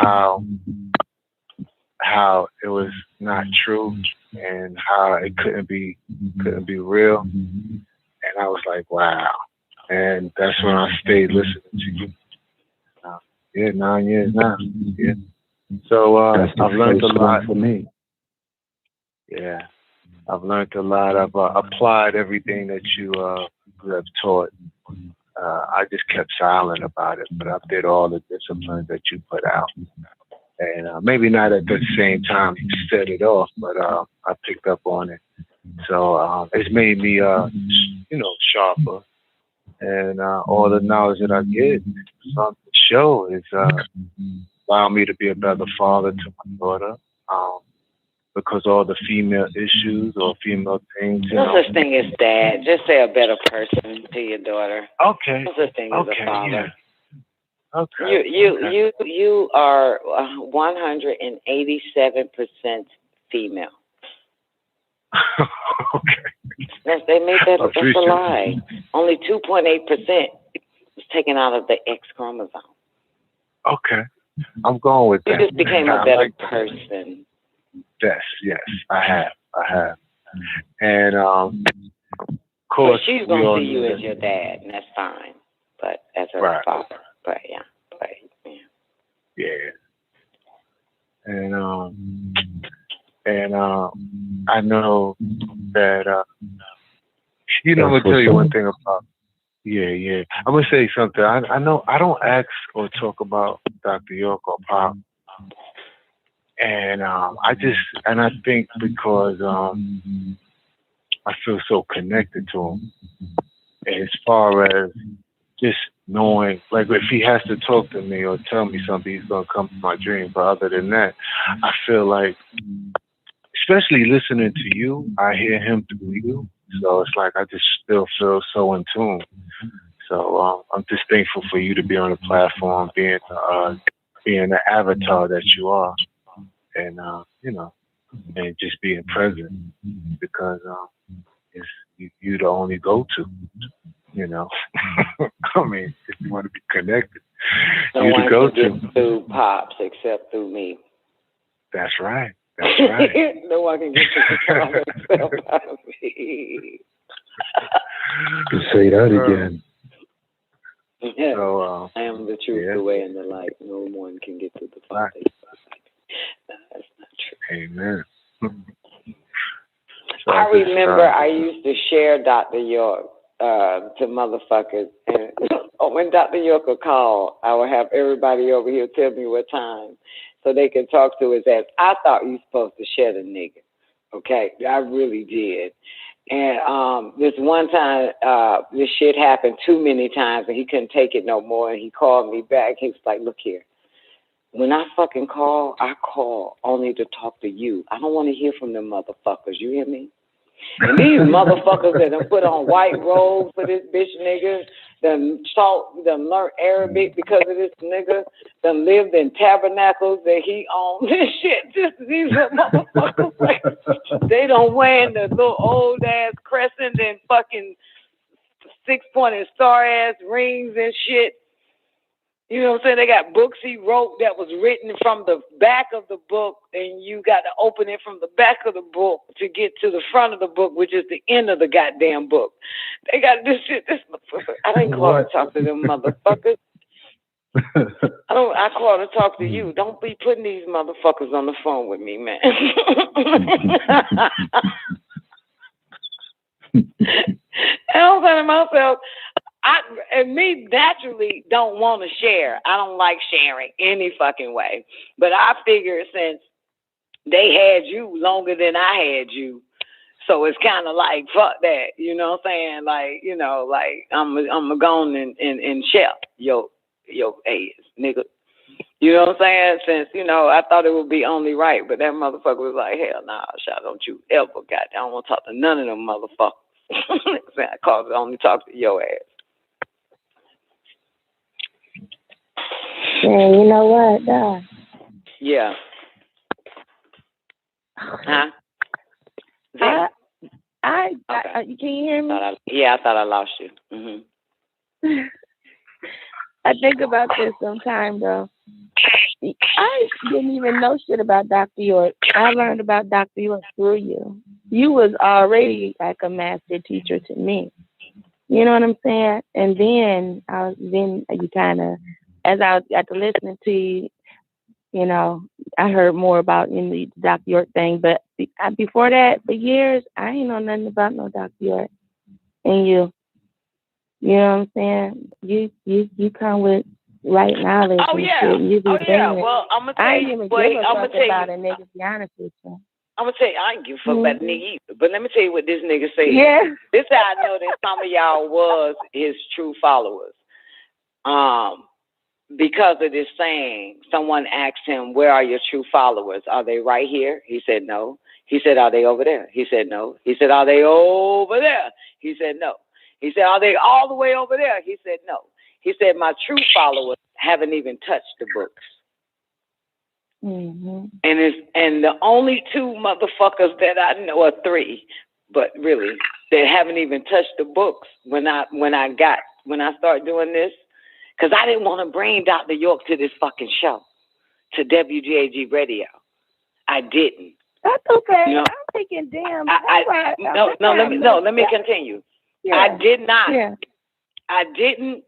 how it was not true and how it couldn't be real, and I was like, wow. And that's when I stayed listening to you. 9 years now. Yeah. So I've learned a lot for me. Yeah, I've learned a lot. I've applied everything that you have taught. I just kept silent about it, but I did all the disciplines that you put out. And maybe not at the same time you set it off, but I picked up on it. So it's made me, sharper. And all the knowledge that I get from the show is allowing me to be a better father to my daughter. Because all the female issues or female things. No such thing as dad. Just say a better person to your daughter. Okay. No such thing as a father. Yeah. Okay. You are 187% female. Okay. They made that. That's a lie. Only 2.8% was taken out of the X chromosome. Okay. I'm going with that. You just became a better person. Yes, I have. And of course, she's gonna see you as your dad, and that's fine. But as her father, yeah. And I know that I'm gonna tell you one thing about. Yeah. I'm gonna say something. I know I don't ask or talk about Dr. York or Pop. And I think because I feel so connected to him. As far as just knowing, like if he has to talk to me or tell me something, he's gonna come to my dream. But other than that, I feel like, especially listening to you, I hear him through you. So it's like I just still feel so in tune. So I'm just thankful for you to be on the platform, being the avatar that you are. And and just being present because you're the only go-to. I mean, if you want to be connected, you're the go-to. No one can get through Pops except through me. That's right. No one can get through Pops except me. To say that again. Yeah. So, I am the truth, the way, and the light. No one can get through the Father. That's not true. Amen. I remember I used to share Dr. York to motherfuckers. And when Dr. York would call, I would have everybody over here tell me what time so they could talk to his ass. I thought you were supposed to share the nigga. Okay? I really did. And this one time, this shit happened too many times and he couldn't take it no more. And he called me back. He was like, look here. When I fucking call, I call only to talk to you. I don't want to hear from them motherfuckers. You hear me? And these motherfuckers that done put on white robes for this bitch nigga, done learned Arabic because of this nigga, done lived in tabernacles that he owned and shit. These motherfuckers, they don't wear the little old ass crescent and fucking 6-pointed star ass rings and shit. You know what I'm saying? They got books he wrote that was written from the back of the book, and you got to open it from the back of the book to get to the front of the book, which is the end of the goddamn book. They got this shit. I didn't call to talk to them motherfuckers. I call to talk to you. Don't be putting these motherfuckers on the phone with me, man. And I'm saying to myself, me naturally don't want to share. I don't like sharing any fucking way. But I figure since they had you longer than I had you, so it's kind of like, fuck that. You know what I'm saying? Like, you know, like I'm a gone and share your ass, nigga. You know what I'm saying? Since, you know, I thought it would be only right, but that motherfucker was like, hell nah, child, don't you ever, goddamn, I don't want to talk to none of them motherfuckers. I called it only talk to your ass. Yeah, you know what? Yeah. Huh? Can you hear me? I thought I lost you. Mm-hmm. I think about this sometimes, though. I didn't even know shit about Dr. York. I learned about Dr. York through you. You was already like a master teacher to me. You know what I'm saying? And then you kind of, as I got to listening to you, you know, I heard more about the Dr. York thing. But before that, for years, I ain't know nothing about no Dr. York. And you know what I'm saying? You come with right knowledge and shit. You be bringing it. Well, I'm gonna tell I you. ain't even give a fuck about a nigga, to be honest with you. I'm gonna tell you, I ain't give a fuck about the nigga either. But let me tell you what this nigga said. Yeah. This how I know that some of y'all was his true followers. Because of this saying, someone asked him, where are your true followers? Are they right here? He said no. He said, are they over there? He said no. He said, are they over there? He said no. He said, are they all the way over there? He said no. He said, my true followers haven't even touched the books. Mm-hmm. And the only two motherfuckers that I know are three, but really, they haven't even touched the books when I started doing this. Because I didn't want to bring Dr. York to this fucking show, to WGAG Radio. I didn't. That's okay. You know, I'm thinking, damn. Let me continue. Yeah. I did not. Yeah. I didn't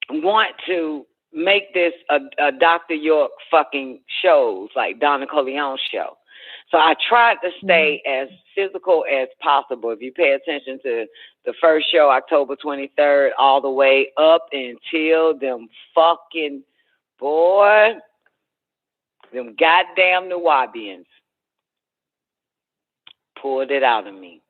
want to make this a Dr. York fucking shows like Don NICOLEONE show. So I tried to stay as physical as possible. If you pay attention to the first show, October 23rd, all the way up until them fucking, them goddamn Nubians pulled it out of me.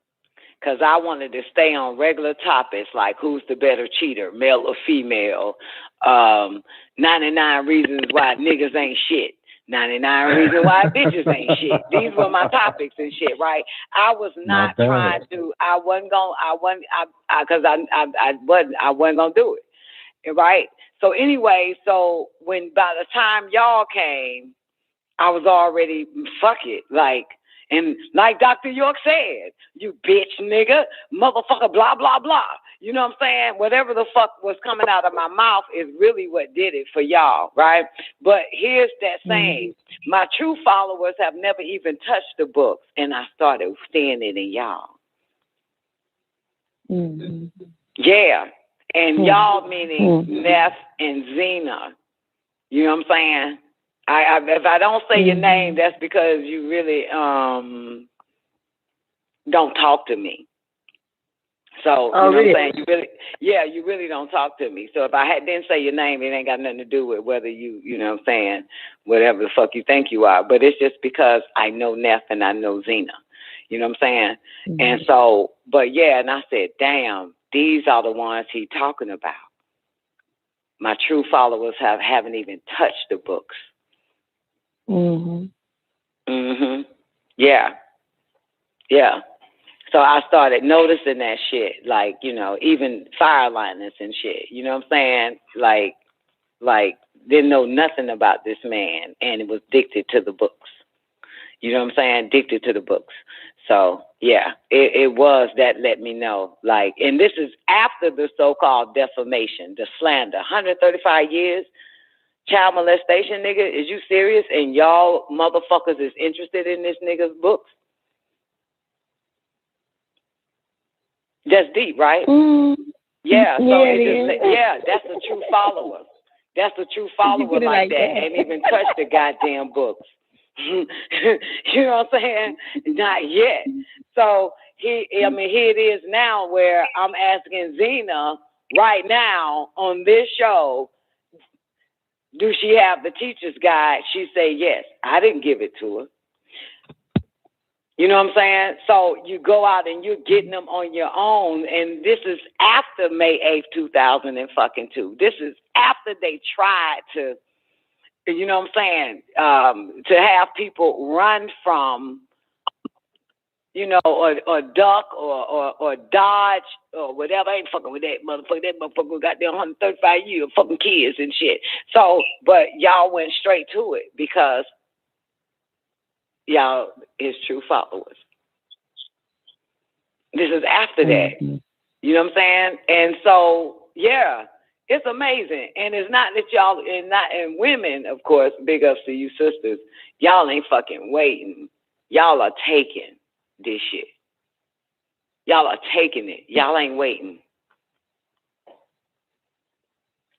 Because I wanted to stay on regular topics like who's the better cheater, male or female, 99 reasons why niggas ain't shit. 99 reasons why bitches ain't shit. These were my topics and shit, right? I was not trying to. I wasn't gonna do it, right? So anyway, when by the time y'all came, I was already fuck it, and like Dr. York said, you bitch nigga, motherfucker, blah blah blah. You know what I'm saying? Whatever the fuck was coming out of my mouth is really what did it for y'all, right? But here's that saying. My true followers have never even touched the books, and I started seeing it in y'all. Mm-hmm. Yeah. And y'all meaning Neff and Zena. You know what I'm saying? If I don't say your name, that's because you really don't talk to me. So, you know what I'm saying? You really don't talk to me. So if I didn't say your name, it ain't got nothing to do with whether you know what I'm saying, whatever the fuck you think you are. But it's just because I know Neff and I know Zena. You know what I'm saying? Mm-hmm. And so, and I said, damn, these are the ones he talking about. My true followers haven't even touched the books. Mhm. Mhm. Yeah. Yeah. So I started noticing that shit, like, you know, even fire liners and shit. You know what I'm saying? Like didn't know nothing about this man and was addicted to the books. You know what I'm saying? Addicted to the books. So yeah, it was that let me know. Like, and this is after the so-called defamation, the slander, 135 years. Child molestation, nigga, is you serious? And y'all motherfuckers is interested in this nigga's books? That's deep, right? Mm. Yeah, so yeah, that's a true follower. That's a true follower like that. Ain't even touched the goddamn books. You know what I'm saying? Not yet. So here it is now where I'm asking Zena right now on this show, do she have the teacher's guide? She say yes. I didn't give it to her. You know what I'm saying? So you go out and you're getting them on your own, and this is after May 8th, 2002. This is after they tried to, you know what I'm saying, to have people run from, you know, or duck or dodge or whatever. I ain't fucking with that motherfucker. That motherfucker got there 135 years, fucking kids and shit. So, but y'all went straight to it because y'all is true followers. This is after that. You know what I'm saying? And so, yeah, it's amazing. And it's not that y'all, and women, of course, big ups to you sisters, y'all ain't fucking waiting. Y'all are taking this shit. Y'all are taking it. Y'all ain't waiting.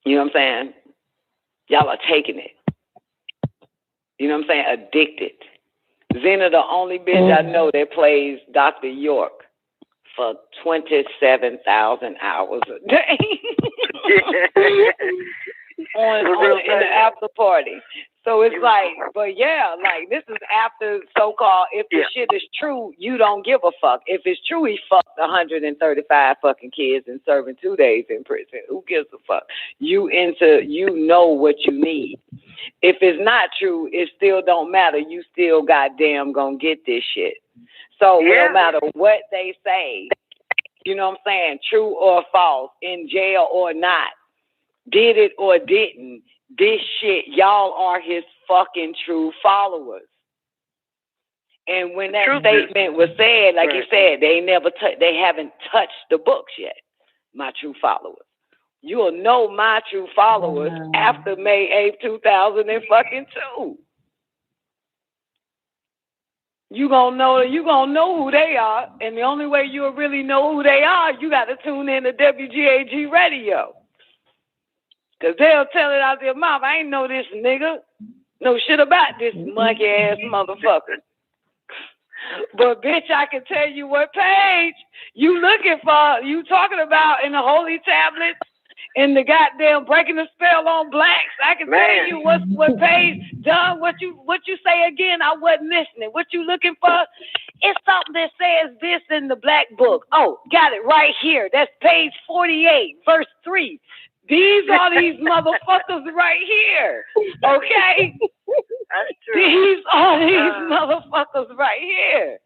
You know what I'm saying? Y'all are taking it. You know what I'm saying? Addicted. Zena, the only bitch I know that plays Dr. York for 27,000 hours a day in the after party. So it's like, but yeah, like this is after so-called, if the shit is true, you don't give a fuck. If it's true, he fucked 135 fucking kids and serving 2 days in prison. Who gives a fuck? You know what you need. If it's not true, it still don't matter. You still goddamn gonna get this shit. So no matter what they say, you know what I'm saying, true or false, in jail or not, did it or didn't, this shit, y'all are his fucking true followers. And when that statement was said, like he said, they haven't touched the books yet, my true followers. You'll know my true followers after May 8th, 2002. You gonna know who they are, and the only way you'll really know who they are, you got to tune in to WGAG Radio. Because they'll tell it out their mouth. I ain't know this nigga. Know shit about this monkey ass motherfucker. But bitch, I can tell you what page you looking for. You talking about in the holy tablets, in the goddamn breaking the spell on blacks. I can tell you what page done. What you say again? I wasn't listening. What you looking for? It's something that says this in the black book. Oh, got it right here. That's page 48, verse 3. These are these motherfuckers right here. Okay? That's true. These are these motherfuckers right here.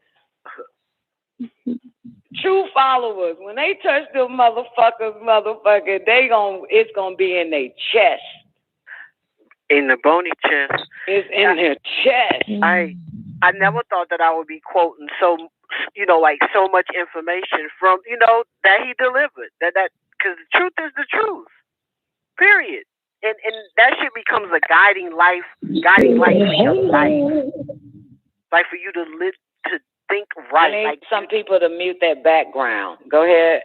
True followers. When they touch them motherfuckers, it's gonna be in their chest. In the bony chest. It's in their chest. I never thought that I would be quoting so much information from, that he delivered. That because the truth is the truth. Period. And that shit becomes a guiding light for your life. Like for you to live, to think right. I need some people to mute that background. Go ahead.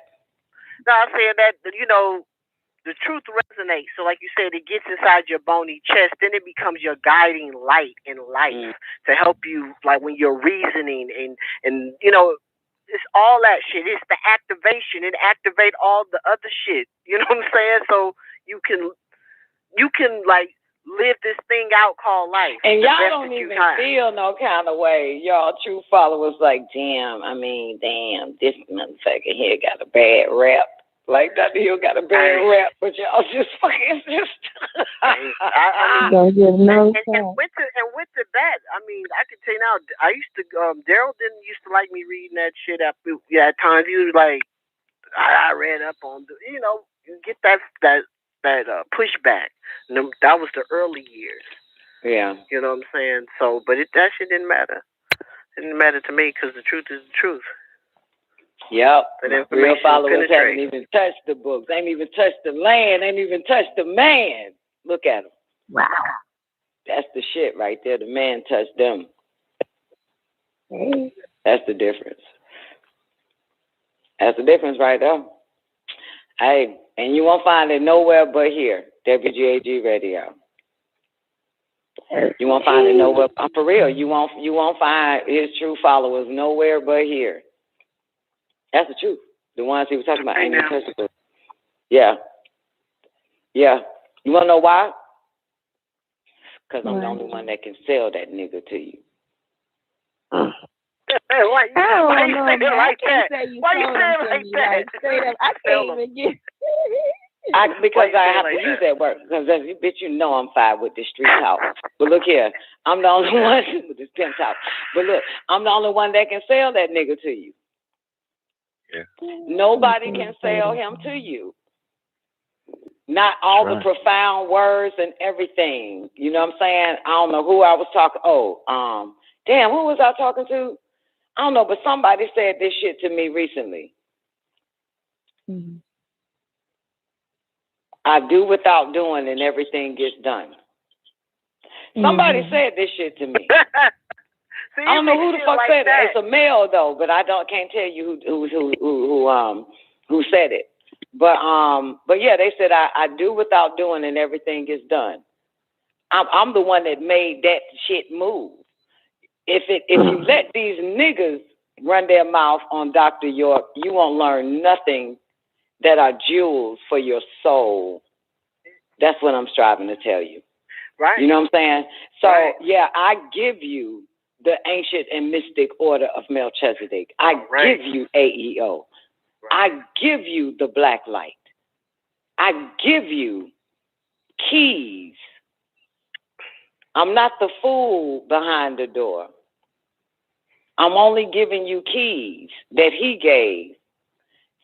No, I'm saying that, the truth resonates. So like you said, it gets inside your bony chest, then it becomes your guiding light in life to help you, like when you're reasoning and it's all that shit. It's the activation. It activate all the other shit. You know what I'm saying? So you can like live this thing out called life. And y'all don't even feel no kind of way. Y'all true followers like, damn, this motherfucker here got a bad rap. Like Dr. Hill got a bad rap, but y'all just fucking just. and with the bat, I can tell you now. I used to. Daryl didn't used to like me reading that shit. At times he was like, I read up on you get that pushback. That was the early years. Yeah. You know what I'm saying? So, but that shit didn't matter. It didn't matter to me because the truth is the truth. Yep. Real followers haven't even touched the books. Ain't even touched the land. Ain't even touched the man. Look at them. Wow. That's the shit right there. The man touched them. That's the difference. That's the difference right there. Hey, and you won't find it nowhere but here. WGAG Radio. You won't find it nowhere. I'm for real. You won't find his true followers nowhere but here. That's the truth. The ones he was talking about ain't untouchable. Yeah. Yeah. You want to know why? Because I'm the only one that can sell that nigga to you. Why you say it like that? Why you say it like that? Straight up, I can't even get. Because I have to use that word. Because bitch, you know I'm fired with this street talk. But look here, I'm the only one with this pimp talk. But look, I'm the only one that can sell that nigga to you. Yeah. Nobody can sell him to you. Not all the profound words and everything. You know what I'm saying? I don't know who I was talking. Damn, who was I talking to? I don't know, but somebody said this shit to me recently. Mm-hmm. I do without doing, and everything gets done. Somebody said this shit to me. See, I don't know who the fuck like said that. it. It's a male though, but can't tell you who said it. But yeah, they said I do without doing, and everything gets done. I'm the one that made that shit move. If you let these niggas run their mouth on Dr. York, you won't learn nothing that are jewels for your soul. That's what I'm striving to tell you. Right. You know what I'm saying? So, yeah, I give you the ancient and mystic order of Melchizedek. I give you AEO. I give you the black light. I give you keys. I'm not the fool behind the door. I'm only giving you keys that he gave.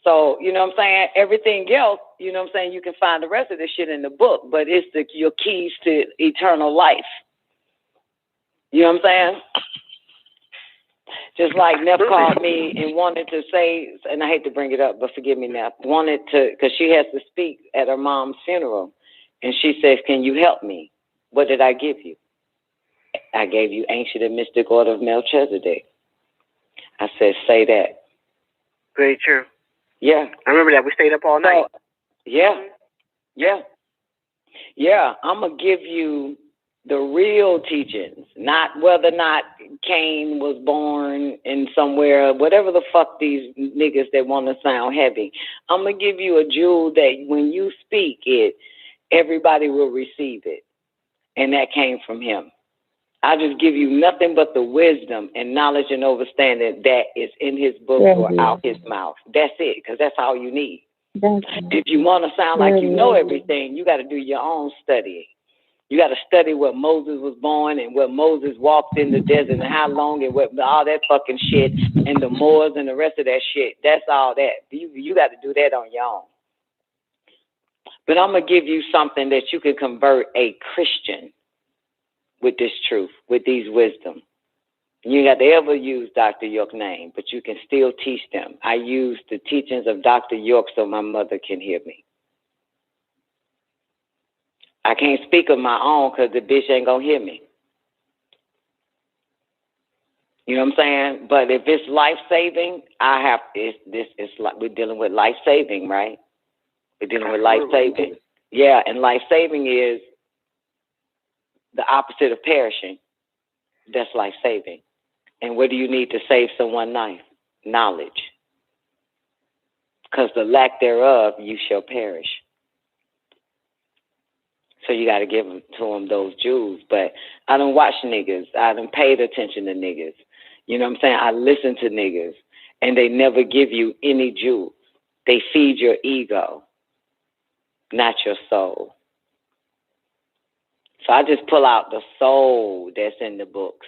So, you know what I'm saying? Everything else, you know what I'm saying? You can find the rest of this shit in the book, but it's your keys to eternal life. You know what I'm saying? Just like Neff called me and wanted to say, and I hate to bring it up, but forgive me, Neff, wanted to, because she has to speak at her mom's funeral. And she says, can you help me? What did I give you? I gave you ancient and mystic order of Melchizedek. I said, say that. Very true. Yeah. I remember that. We stayed up all night. Yeah. I'm going to give you the real teachings, not whether or not Cain was born in somewhere, whatever the fuck these niggas that want to sound heavy. I'm going to give you a jewel that when you speak it, everybody will receive it. And that came from him. I just give you nothing but the wisdom and knowledge and understanding that is in his book or out his mouth. That's it, because that's all you need. If you want to sound like you know everything, you got to do your own studying. You got to study where Moses was born and where Moses walked in the desert and how long and what, all that fucking shit and the Moors and the rest of that shit. That's all that. You got to do that on your own. But I'm going to give you something that you can convert a Christian with this truth, with these wisdom. You got to ever use Dr. York's name, but you can still teach them. I use the teachings of Dr. York so my mother can hear me. I can't speak of my own because the bitch ain't going to hear me. You know what I'm saying? But if it's life-saving, it's like we're dealing with life-saving, right? We're dealing with life-saving. Yeah, and life-saving is the opposite of perishing. That's life-saving. And what do you need to save someone's life? Knowledge. Because the lack thereof, you shall perish. So you got to give to them those jewels. But I don't watch niggas. I don't pay attention to niggas. You know what I'm saying? I listen to niggas. And they never give you any jewels. They feed your ego, not your soul. So I just pull out the soul that's in the books.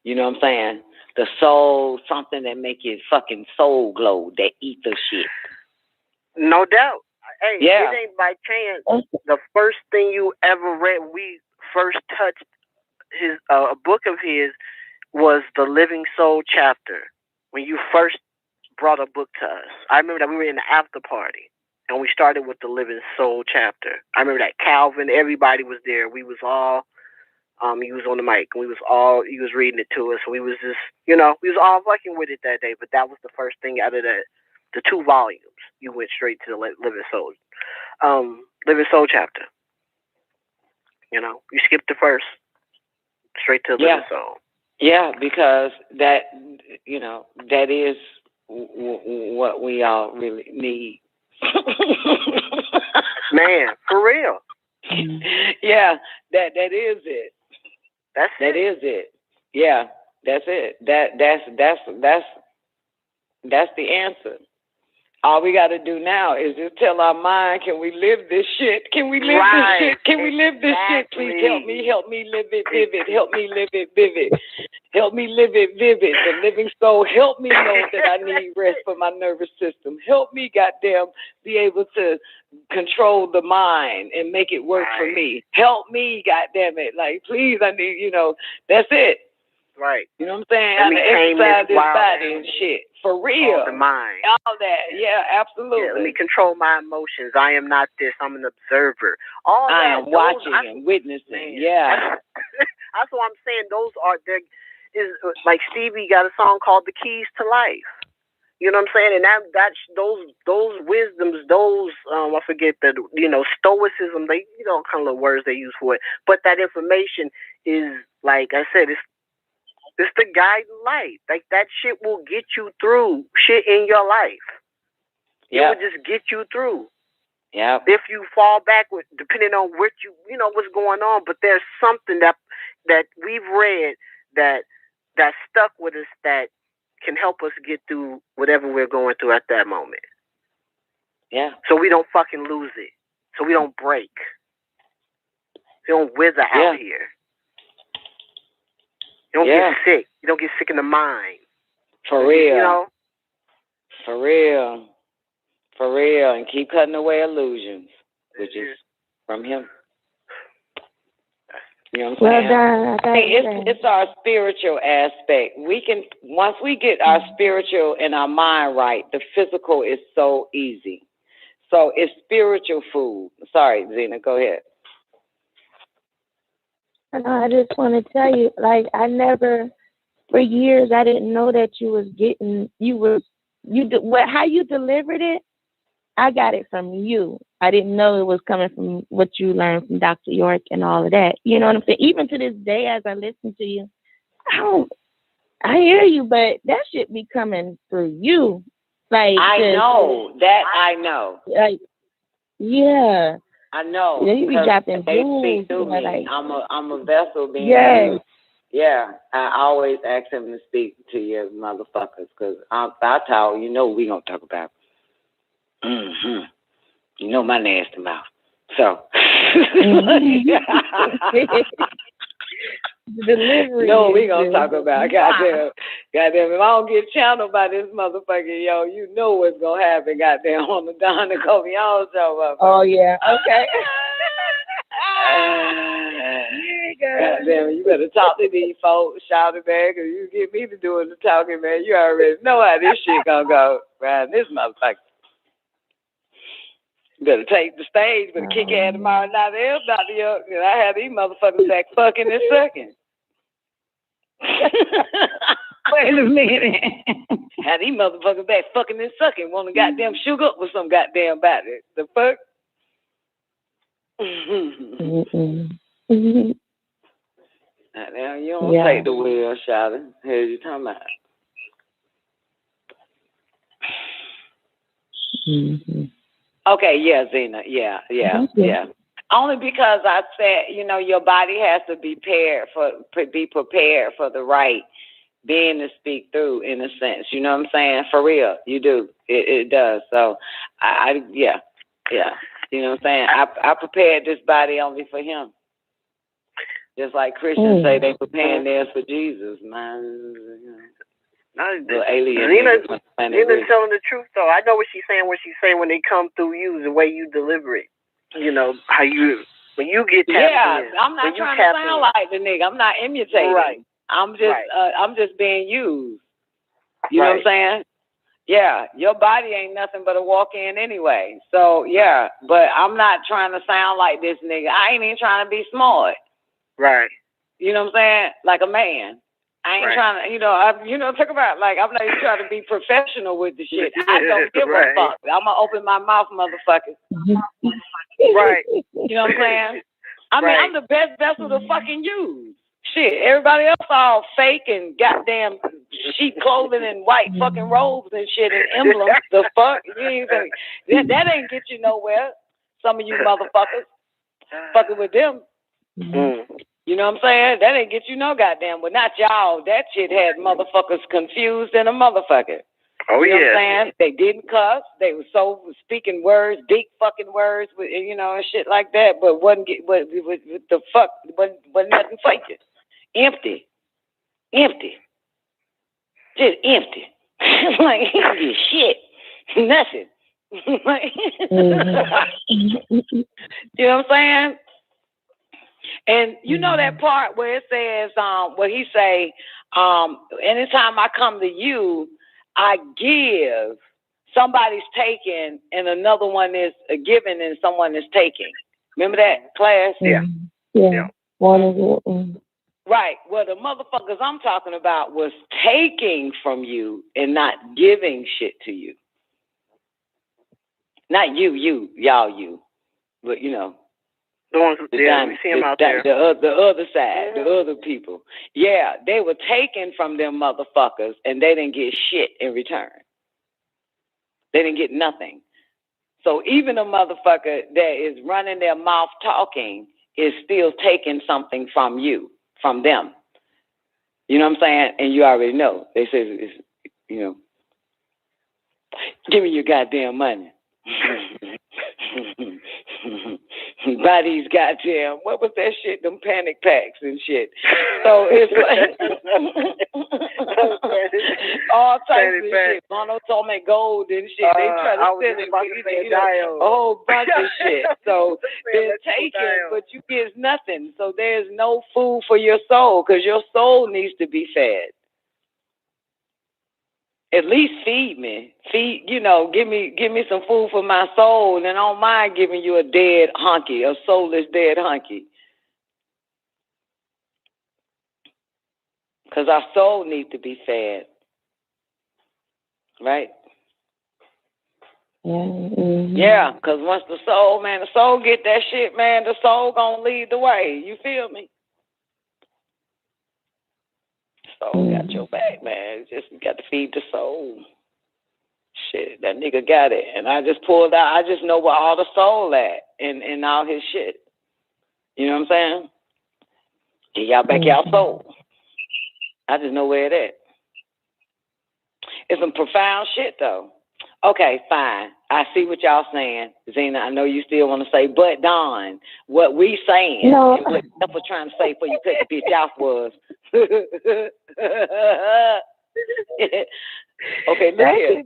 You know what I'm saying? The soul, something that make your fucking soul glow, that ether shit. No doubt. Hey, yeah. It ain't by chance the first thing you ever read when we first touched his a book of his was the Living Soul chapter. When you first brought a book to us, I remember that we were in the after party and we started with the Living Soul chapter. I remember that Calvin, everybody was there. We was all. He was on the mic, and he was reading it to us, and we was just, we was all fucking with it that day, but that was the first thing out of the 2 volumes. You went straight to the Living Soul chapter. You know, you skip the first, straight to the Yeah. song. Yeah, because that, you know, that is what we all really need. Man, for real. Yeah, that is it. That is it. Yeah, that's it. That's the answer. All we got to do now is just tell our mind, can we live this shit? Can we live this shit? Can we live this shit? Please help me live it vivid. Help me live it vivid. Help me live it vivid. The living soul, help me know that I need rest for my nervous system. Help me, goddamn, be able to control the mind and make it work for me. Help me, goddamn it. Like, please, I need, you know, that's it. Right. You know what I'm saying? Let I me have to exercise this wild body and shit. For real. The mind. All that. Yeah, absolutely. Yeah, let me control my emotions. I am not this. I'm an observer. All I that. am watching and witnessing. Yeah. That's what I'm saying. Those are there. Is like Stevie got a song called "The Keys to Life." You know what I'm saying? And that's those wisdoms, those I forget that, you know, stoicism. They, you know, kind of little words they use for it. But that information is, like I said, it's the guiding light. Like that shit will get you through shit in your life. Yeah. It will just get you through. Yeah. If you fall backward, depending on what you know what's going on, but there's something that we've read that stuck with us that can help us get through whatever we're going through at that moment. Yeah. So we don't fucking lose it. So we don't break. We don't wither out here. You don't get sick. You don't get sick in the mind. For real. You know? For real. For real. And keep cutting away illusions, which is from him. You know what I'm saying? It's our spiritual aspect. We can, once we get our spiritual and our mind right, the physical is so easy. So it's spiritual food. Sorry, Zena, go ahead. I just want to tell you, like, for years, I didn't know that how you delivered it, I got it from you. I didn't know it was coming from what you learned from Dr. York and all of that. You know what I'm saying? Even to this day, as I listen to you, I hear you, but that shit be coming through you. Like, I know. Like, yeah. I know. Yeah, you be dropping they jewels. speak through me. Like, I'm a vessel being used. Yeah, I always ask him to speak to you motherfuckers, because I talk, you know we gonna talk about. Mm-hmm. You know my nasty mouth. So. Delivery. No, we gonna talk about goddamn. If I don't get channeled by this motherfucker, yo, you know what's gonna happen, goddamn, on the Don NICOLEONE show. Oh yeah, okay. Goddamn, you better talk to these folks, shout it back, or you get me to doing the talking, man. You already know how this shit gonna go, right? This motherfucker. You better take the stage, better kick your ass tomorrow night. I had these motherfuckers back fucking and sucking. Wait a minute. Had these motherfuckers back fucking and sucking. Want to goddamn sugar up with some goddamn body. The fuck? Now you don't take the wheel, shouting. Here's you talking about. Okay, yeah, Zena, yeah. Only because I said, you know, your body has to be prepared for the right being to speak through, in a sense. You know what I'm saying? For real, you do. It does. So, yeah. You know what I'm saying? I prepared this body only for him. Just like Christians say they preparing theirs for Jesus, man. Zena's telling the truth, though. I know what she's saying. What she's saying when they come through you, the way you deliver it. You know how when you get tapped in. I'm not trying to sound like the nigga. I'm not imitating. Right. I'm just being used. You know what I'm saying? Yeah, your body ain't nothing but a walk-in anyway. So yeah, but I'm not trying to sound like this nigga. I ain't even trying to be smart. Right. You know what I'm saying? Like a man. I ain't trying to, talk about, like, I'm not even trying to be professional with the shit. I don't give a fuck. I'm going to open my mouth, motherfucker. Right. You know what I'm saying? I mean, I'm the best vessel to fucking use. Shit, everybody else all fake and goddamn sheep clothing and white fucking robes and shit and emblems. The fuck? You ain't that ain't get you nowhere. Some of you motherfuckers fucking with them. You know what I'm saying? That ain't get you no goddamn. Well, not y'all. That shit had motherfuckers confused in a motherfucker. Oh, you know yeah. what I'm saying? They didn't cuss. They were so speaking words, deep fucking words, with, and shit like that. But wasn't get what the fuck? Wasn't nothing faking. Empty, just empty. Like empty shit, nothing. Like, you know what I'm saying? And you know that part where it says, where he say, anytime I come to you, I give. Somebody's taking, and another one is given, and someone is taking. Remember that class? Yeah. One of it. Right. Well, the motherfuckers I'm talking about was taking from you and not giving shit to you. Not y'all, but the ones we see them out there. The other side, the other people. Yeah, they were taken from them motherfuckers, and they didn't get shit in return. They didn't get nothing. So even a motherfucker that is running their mouth talking is still taking something from you, from them. You know what I'm saying? And you already know. They say, give me your goddamn money. Buy these goddamn, what was that shit? Them panic packs and shit. So it's like all types of shit. Monatomic gold and shit. They try to sell it, a whole bunch of shit. So they're taking, but you get nothing. So there's no food for your soul because your soul needs to be fed. At least feed me. Give me some food for my soul, and I don't mind giving you a dead hunky, a soulless dead hunky. Because our soul needs to be fed. Right? Yeah, because once the soul get that shit, man, the soul gonna lead the way. You feel me? Soul got your back, man. Just got to feed the soul. Shit, that nigga got it. And I just pulled out, I just know where all the soul at and all his shit. You know what I'm saying? Get y'all back y'all soul. I just know where it at. It's some profound shit, though. Okay, fine. I see what y'all saying. Zena, I know you still want to say, but Don, what we saying, and what Steph was trying to say before you cut the bitch off was, okay, look here.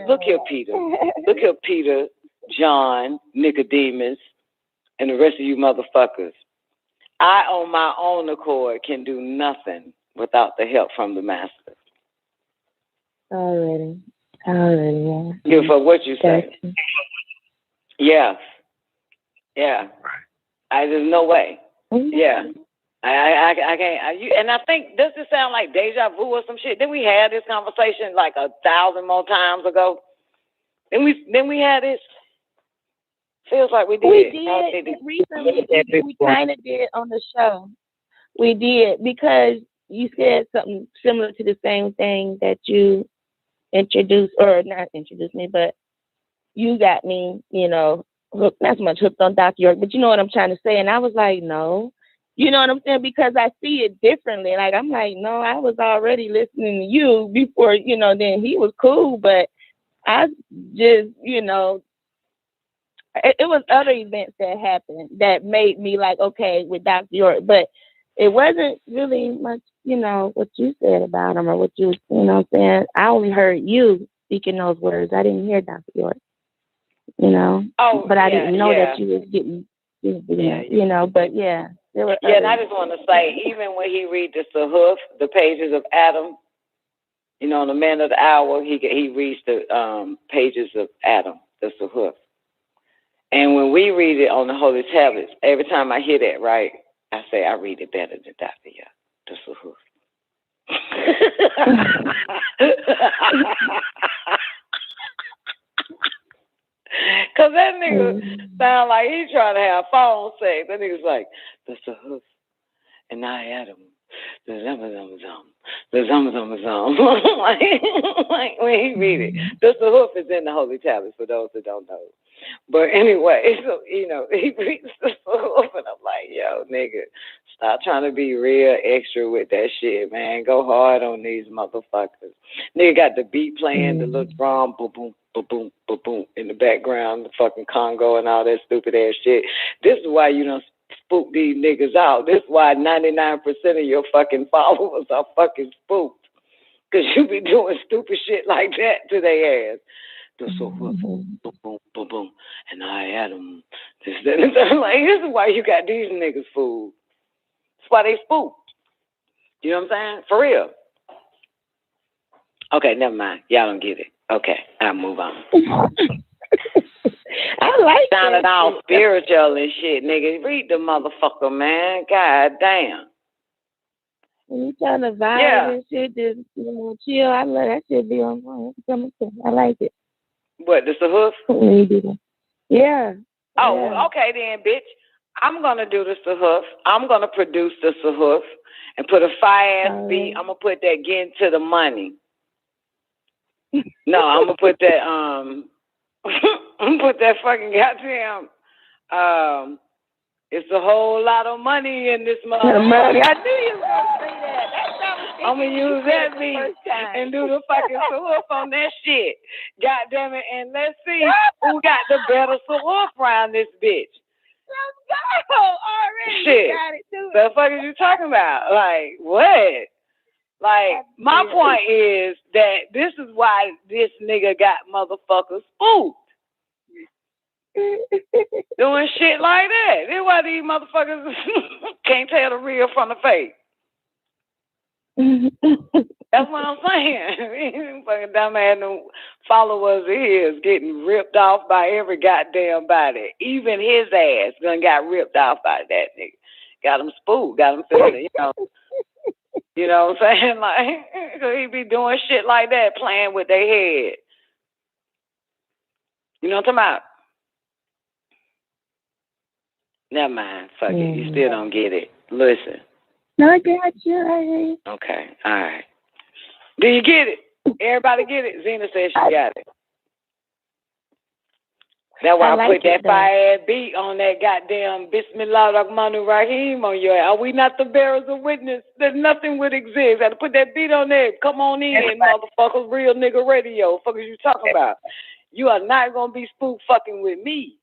Look here, Peter. Look here, Peter, John, Nicodemus, and the rest of you motherfuckers. I, on my own accord, can do nothing without the help from the Master. Already, yeah. Yeah, for what you say. Yeah. There's no way. Yeah. I can't. And I think, does it sound like deja vu or some shit? Didn't we have this conversation like 1,000 more times ago? Then we had this. Feels like we did. We did recently. We kind of did on the show. We did because you said something similar to the same thing that you introduced, or not introduced me, but you got me, hooked, not so much hooked on Dr. York, but you know what I'm trying to say. And I was like, no. You know what I'm saying? Because I see it differently. Like, I'm like, no, I was already listening to you before, then he was cool. But I just, it was other events that happened that made me like, okay, with Dr. York. But it wasn't really much, what you said about him or what you what I'm saying? I only heard you speaking those words. I didn't hear Dr. York, but I didn't know that you was getting, but yeah. And I just want to say, even when he read the Sahuf, the pages of Adam, the man of the hour, he reads the pages of Adam, the Sahuf. And when we read it on the Holy Tablets, every time I hear that, right, I say I read it better than Dr. York, the Sahuf. Cause that nigga sound like he trying to have phone sex. That nigga's like, that's a hoof, and I had him. The zum. Like when he read it, the hoof is in the Holy Tablets for those that don't know. But anyway, so he reads the hoof, and I'm like, yo, nigga, stop trying to be real extra with that shit, man. Go hard on these motherfuckers. Nigga got the beat playing, the little drum, boom, boom, boom, boom, boom, boom in the background, the fucking Congo and all that stupid ass shit. This is why you don't spook these niggas out. This is why 99% of your fucking followers are fucking spooked. Because you be doing stupid shit like that to their ass. So boom, boom, boom, boom, boom. And I had them. This is why you got these niggas fooled. That's why they spooked. You know what I'm saying? For real. Okay, never mind. Y'all don't get it. Okay, I'll move on. I like sounded all spiritual and shit, nigga. Read the motherfucker, man. God damn. When you trying to vibe and shit, just chill. I love that shit. Be on point. I like it. What? This a hoof? When you do that. Yeah. Oh, yeah. Okay then, bitch. I'm gonna do the sahoof. I'm gonna produce the sahoof and put a fire ass beat. I'm gonna put that getting to the money. No, I'm gonna put that I'm gonna put that fucking goddamn it's a whole lot of money in this motherfucker. Money. I knew you were gonna say that. I'm gonna use that beat and do the fucking sahoof on that shit. God damn it, and let's see who got the better sahoof around this bitch. Let's go already. Shit. You got it too. The fuck is you talking about? Like, what? Like, my point is that this is why this nigga got motherfuckers spooked. Doing shit like that. This is why these motherfuckers can't tell the real from the fake. That's what I'm saying. Fucking dumbass no followers of his getting ripped off by every goddamn body. Even his ass done got ripped off by that nigga. Got him spooked. Got him feeling, You know what I'm saying? Like, so he be doing shit like that, playing with their head. You know what I'm talking about? Never mind. Fuck it. You still don't get it. Listen. No, I got you. Okay. All right. Do you get it? Everybody get it? Zena says she got it. That's why I put that fire beat on that goddamn Bismillah Rahman Rahim on your ass. Are we not the bearers of witness that nothing would exist? I had to put that beat on there. Come on in, motherfuckers. Real nigga radio. Fuck is you talking about? You are not gonna be spook fucking with me.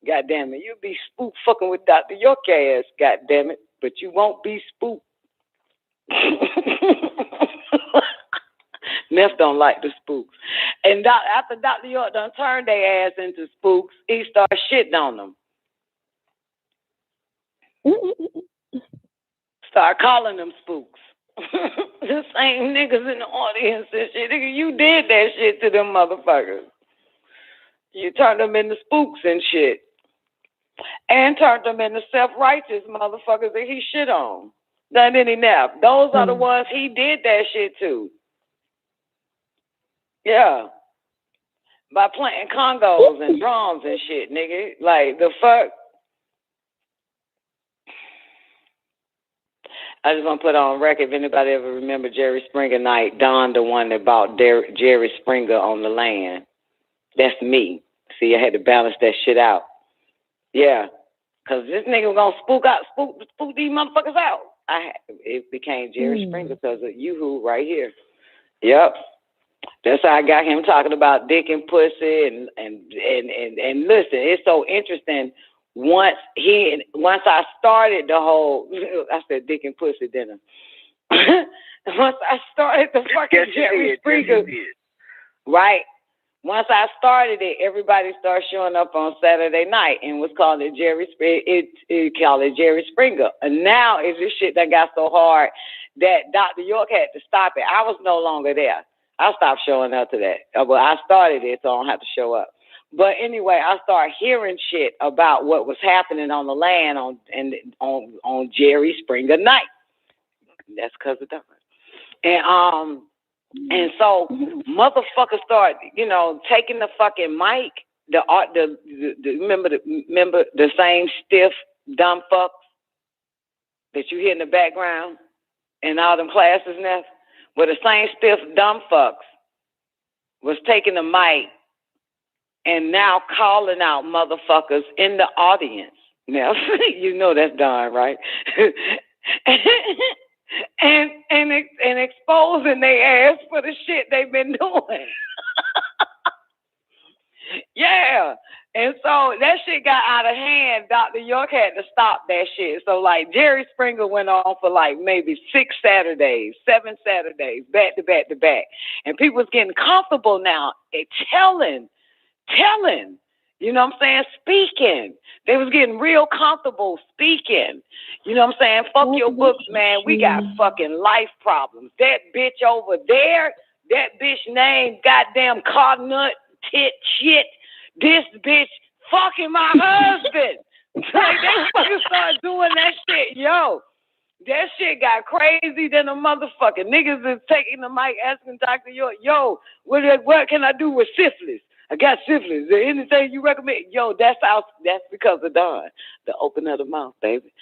God damn it. You'll be spook fucking with Dr. York ass, god damn it. But you won't be spooked. Neff don't like the spooks. And after Dr. York done turned their ass into spooks, he started shitting on them. Start calling them spooks. The same niggas in the audience and shit. Nigga, you did that shit to them motherfuckers. You turned them into spooks and shit. And turned them into self-righteous motherfuckers that he shit on. Done any nap. Those are the ones he did that shit to. Yeah. By playing congos and drums and shit, nigga. Like, the fuck? I just want to put on record, if anybody ever remember Jerry Springer night, Don, the one that bought Jerry Springer on the land. That's me. See, I had to balance that shit out. Yeah. Because this nigga was going to spook these motherfuckers out. It became Jerry Springer because of you right here. Yep. That's how I got him talking about dick and pussy and listen, it's so interesting. Once I started the whole, I said dick and pussy dinner. Once I started the fucking Jerry Springer, right? Once I started it, everybody started showing up on Saturday night and was calling it Jerry Springer. It called it Jerry Springer. And now it's this shit that got so hard that Dr. York had to stop it. I was no longer there. I stopped showing up to that. Well, I started it, so I don't have to show up. But anyway, I started hearing shit about what was happening on the land on Jerry Springer night. That's because of that. And so motherfuckers start, taking the fucking mic remember the same stiff dumb fucks that you hear in the background in all them classes now? Well, the same stiff dumb fucks was taking the mic and now calling out motherfuckers in the audience. Now, you know that's Don, right? and exposing their ass for the shit they've been doing. Yeah. And so that shit got out of hand. Dr. York had to stop that shit. So like Jerry Springer went on for like maybe 7 Saturdays, back to back to back. And people was getting comfortable now telling, you know what I'm saying, speaking. They was getting real comfortable speaking. You know what I'm saying? Fuck your books, man. We got fucking life problems. That bitch over there, that bitch named goddamn Carnut tit shit. This bitch fucking my husband. Like, they fucking started doing that shit. Yo, that shit got crazy than a motherfucker. Niggas is taking the mic asking Dr. York, yo, what can I do with syphilis? I got syphilis. Is there anything you recommend? Yo, that's because of Don. The open of the mouth, baby.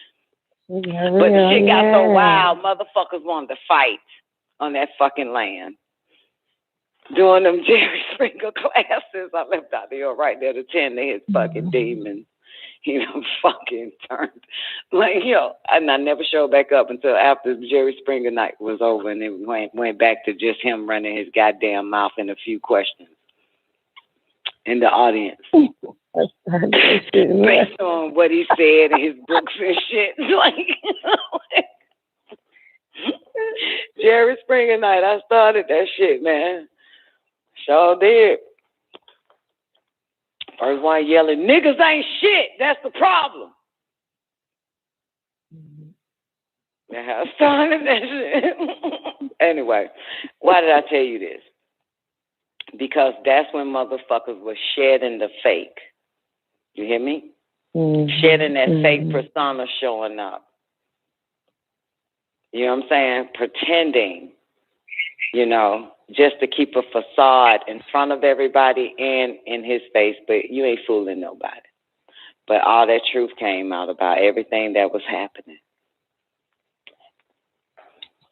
Yeah, but the shit got so wild, motherfuckers wanted to fight on that fucking land. Doing them Jerry Springer classes, I left out there right there to tend to his fucking demons. You know, fucking turned. Like, yo, and I never showed back up until after Jerry Springer night was over, and it went back to just him running his goddamn mouth and a few questions in the audience. Based on what he said in his books and shit. Like, Jerry Springer night, I started that shit, man. Sure did. First one yelling, niggas ain't shit. That's the problem. Yeah, I started that shit. Anyway, why did I tell you this? Because that's when motherfuckers were shedding the fake. You hear me? Shedding that fake persona showing up. You know what I'm saying? Pretending, you know, just to keep a facade in front of everybody and in his face, but you ain't fooling nobody. But all that truth came out about everything that was happening.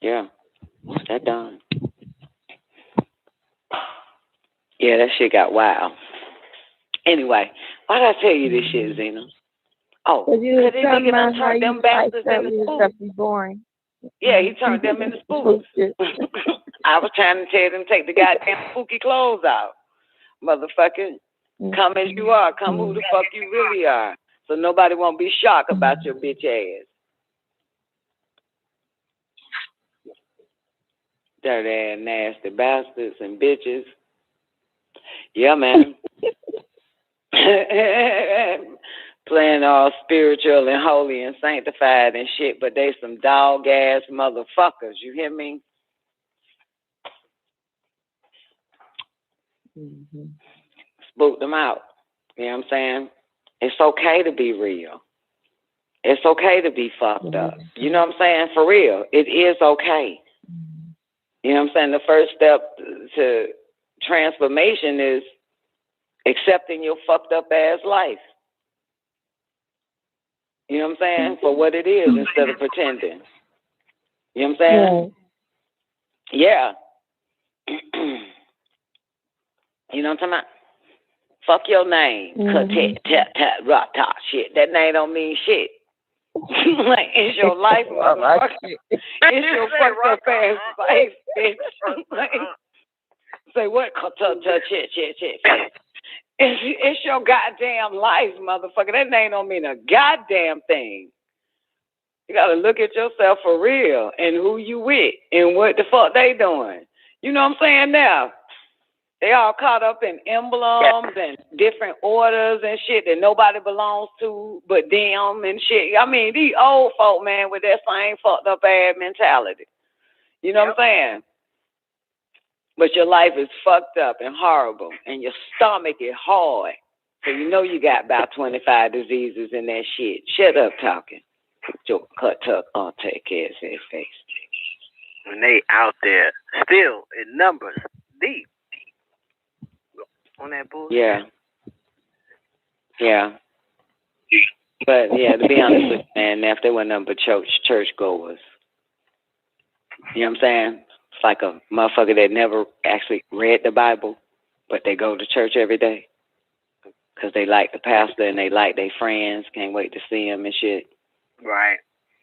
Yeah, that done. Yeah, that shit got wild. Anyway, why did I tell you this shit, Zena? Oh, because they nigga done turned them bastards into spooks. Boring. Yeah, he turned them into spooks. I was trying to tell them take the goddamn spooky clothes out. Motherfucker, come as you are. Come who the fuck you really are. So nobody won't be shocked about your bitch ass. Dirty ass nasty bastards and bitches. Yeah, man. Playing all spiritual and holy and sanctified and shit, but they some dog ass motherfuckers. You hear me? Spook them out. You know what I'm saying? It's okay to be real. It's okay to be fucked up. You know what I'm saying? For real. It is okay. You know what I'm saying? The first step to transformation is accepting your fucked up ass life. You know what I'm saying? For what it is instead of pretending. You know what I'm saying? Yeah. You know what I'm talking about? Fuck your name. Shit. That name don't mean shit. Like, it's your life, motherfucker. It's your fucked up ass life, bitch. Like, say what? Shit. It's your goddamn life, motherfucker. That name don't mean a goddamn thing. You gotta look at yourself for real and who you with and what the fuck they doing. You know what I'm saying now? They all caught up in emblems and different orders and shit that nobody belongs to but them and shit. I mean, these old folk, man, with that same fucked up ass mentality. You know what I'm saying? But your life is fucked up and horrible, and your stomach is hard. So you know you got about 25 diseases in that shit. Shut up talking. Put your cut tuck on, take care of his face. When they out there, still in numbers, deep on that bullshit. Yeah. Yeah. But yeah, to be honest with you, man, if they were nothing but church goers. You know what I'm saying? It's like a motherfucker that never actually read the Bible, but they go to church every day because they like the pastor and they like their friends. Can't wait to see him and shit. Right.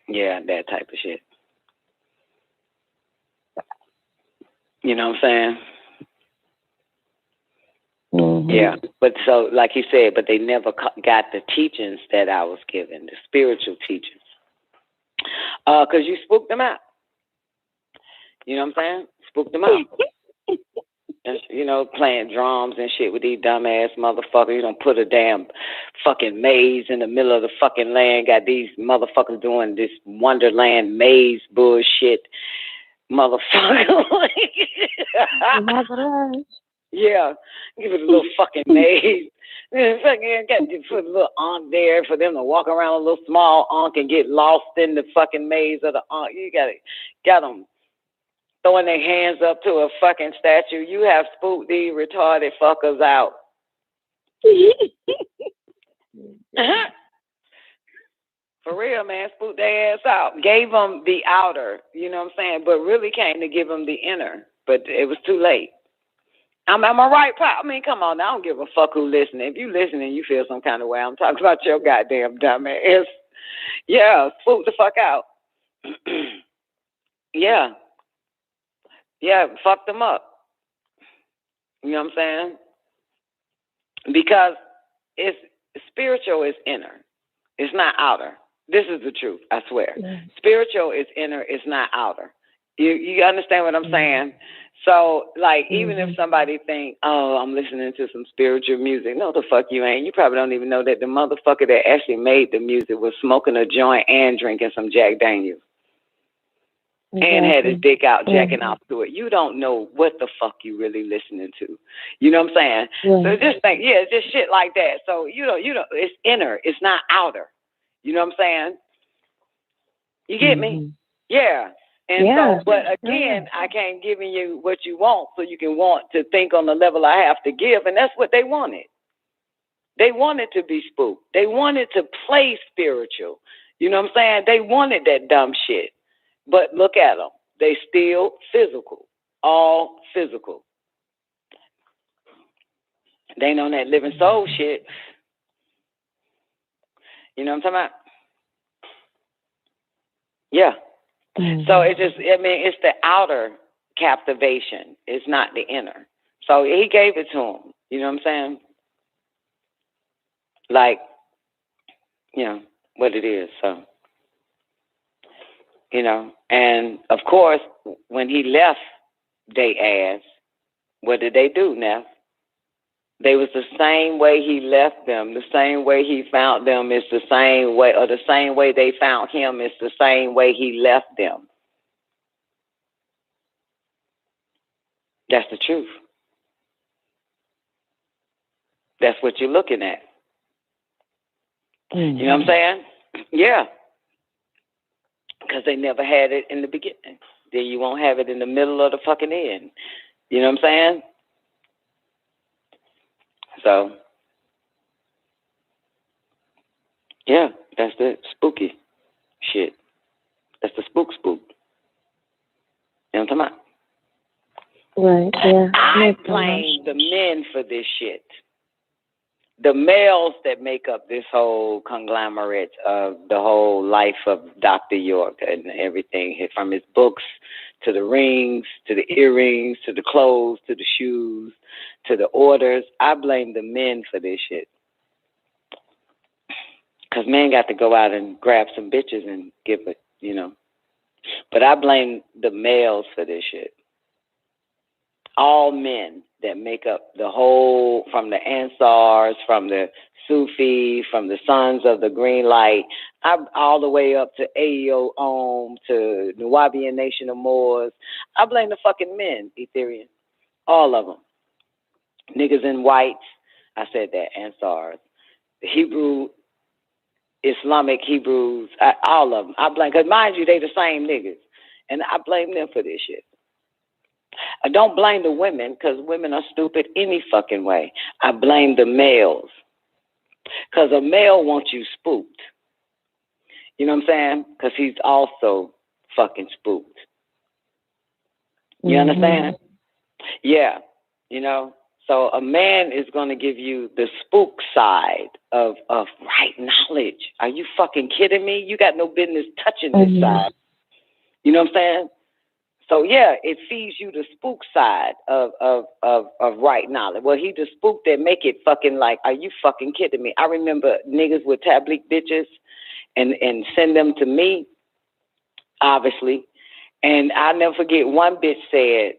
Yeah, that type of shit. You know what I'm saying? Mm-hmm. Yeah, but so like he said, but they never got the teachings that I was given, the spiritual teachings, because you spooked them out. You know what I'm saying? Spooked them out. And, you know, playing drums and shit with these dumbass motherfuckers. You don't put a damn fucking maze in the middle of the fucking land. Got these motherfuckers doing this Wonderland maze bullshit, motherfucker. Yeah, give it a little fucking maze. Fucking got to put a little ankh there for them to walk around a little small ankh and get lost in the fucking maze of the ankh. You got them throwing their hands up to a fucking statue. You have spooked these retarded fuckers out. For real, man, spooked their ass out. Gave them the outer, you know what I'm saying, but really came to give them the inner. But it was too late. Am I right, Pop? I mean, come on, I don't give a fuck who listening. If you listening, you feel some kind of way. I'm talking about your goddamn dumb ass. Yeah, spook the fuck out. Yeah. Yeah, fuck them up. You know what I'm saying? Because it's spiritual is inner. It's not outer. This is the truth, I swear. Spiritual is inner, it's not outer. You understand what I'm saying? So, like, even if somebody think, oh, I'm listening to some spiritual music, no, the fuck you ain't. You probably don't even know that the motherfucker that actually made the music was smoking a joint and drinking some Jack Daniels. And had his dick out, jacking off to it. You don't know what the fuck you really listening to. You know what I'm saying? So just think, yeah, just shit like that. So, you know, it's inner. It's not outer. You know what I'm saying? You get me? Yeah. And so, but again, I can't give you what you want so you can want to think on the level I have to give. And that's what they wanted. They wanted to be spooked. They wanted to play spiritual. You know what I'm saying? They wanted that dumb shit. But look at them. They still physical. All physical. They ain't on that living soul shit. You know what I'm talking about? Yeah. So it's just, I mean, it's the outer captivation. It's not the inner. So he gave it to him. You know what I'm saying? Like, you know, what it is. So, you know, and of course, when he left, they asked, what did they do, Neff? They was the same way he left them, the same way he found them is the same way, or the same way they found him is the same way he left them. That's the truth. That's what you're looking at. You know what I'm saying? Yeah. Because they never had it in the beginning. Then you won't have it in the middle of the fucking end. You know what I'm saying? So, yeah, that's the spooky shit. That's the spook. You know what I'm talking about? Right, yeah. I blame the men for this shit. The males that make up this whole conglomerate of the whole life of Dr. York and everything, from his books to the rings, to the earrings, to the clothes, to the shoes, to the orders. I blame the men for this shit. Because men got to go out and grab some bitches and give it, you know. But I blame the males for this shit. All men that make up the whole, from the Ansars, from the Sufi, from the Sons of the Green Light, all the way up to Ayo Om, to Nuwabian Nation of Moors. I blame the fucking men, Ethereum. All of them. Niggas in whites, I said that, Ansars. The Hebrew, Islamic Hebrews, all of them. I blame, because mind you, they the same niggas. And I blame them for this shit. I don't blame the women, because women are stupid any fucking way. I blame the males. Because a male wants you spooked. You know what I'm saying? Because he's also fucking spooked. You understand? Yeah. You know? So a man is going to give you the spook side of right knowledge. Are you fucking kidding me? You got no business touching this side. You know what I'm saying? So yeah, it feeds you the spook side of right knowledge. Well, he the spook that make it fucking like, are you fucking kidding me? I remember niggas with tablet bitches and send them to me, obviously. And I'll never forget one bitch said,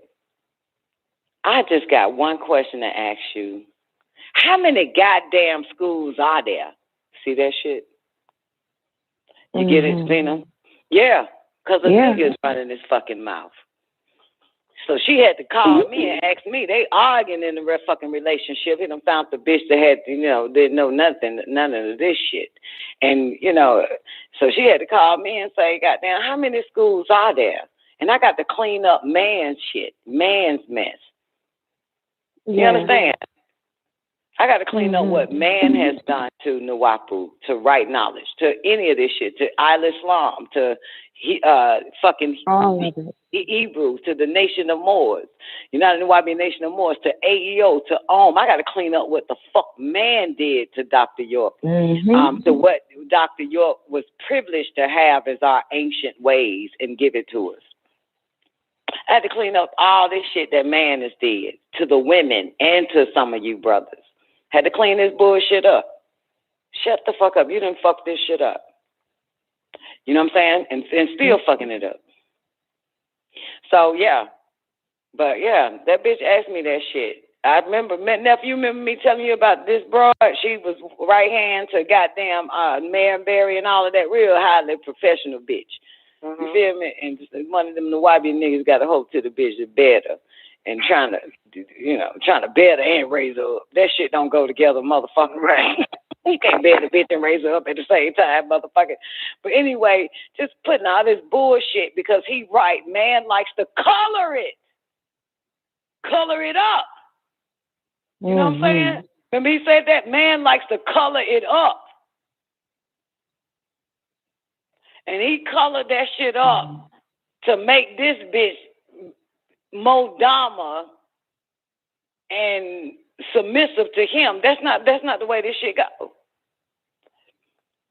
I just got one question to ask you. How many goddamn schools are there? See that shit? You get it, Zena? Yeah, because a nigga's running his fucking mouth. So she had to call me and ask me. They arguing in the fucking relationship. He done found the bitch that had, didn't know none of this shit. And, so she had to call me and say, goddamn, how many schools are there? And I got to clean up man's shit, man's mess. You understand? I got to clean up what man has done to Nuwapu, to right knowledge, to any of this shit, to Al-Islam, to fucking Hebrew, to the Nation of Moors, United Nuwabi Nation of Moors, to AEO, to OM. I got to clean up what the fuck man did to Dr. York, to what Dr. York was privileged to have as our ancient ways and give it to us. I had to clean up all this shit that man has did to the women and to some of you brothers. Had to clean this bullshit up. Shut the fuck up. You done fuck this shit up. You know what I'm saying? And still fucking it up. So, yeah. But, yeah, that bitch asked me that shit. I remember, nephew, you remember me telling you about this broad? She was right hand to goddamn Mayor Berry and all of that real highly professional bitch. You feel me? And one of them Nuwabi niggas got a hold to the bitch that better and trying to bear her and raise her up. That shit don't go together, motherfucker. Right? You can't bear the bitch and raise her up at the same time, motherfucker. But anyway, just putting all this bullshit because he right. Man likes to color it. Color it up. You know what I'm saying? Remember he said that? Man likes to color it up. And he colored that shit up to make this bitch more Dama and submissive to him. That's not the way this shit goes.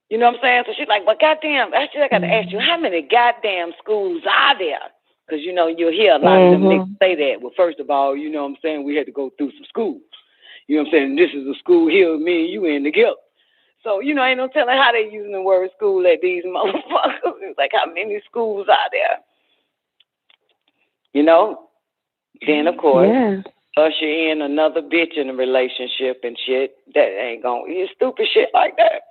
You know what I'm saying? So she's like, well, goddamn, I got to ask you, how many goddamn schools are there? Because, you'll hear a lot of them niggas say that. Well, first of all, you know what I'm saying, we had to go through some schools. You know what I'm saying? This is a school here, me and you in together. So, ain't no telling how they using the word school at these motherfuckers. It's like, how many schools are there? Then, of course, usher in another bitch in a relationship and shit. That ain't gonna, stupid shit like that.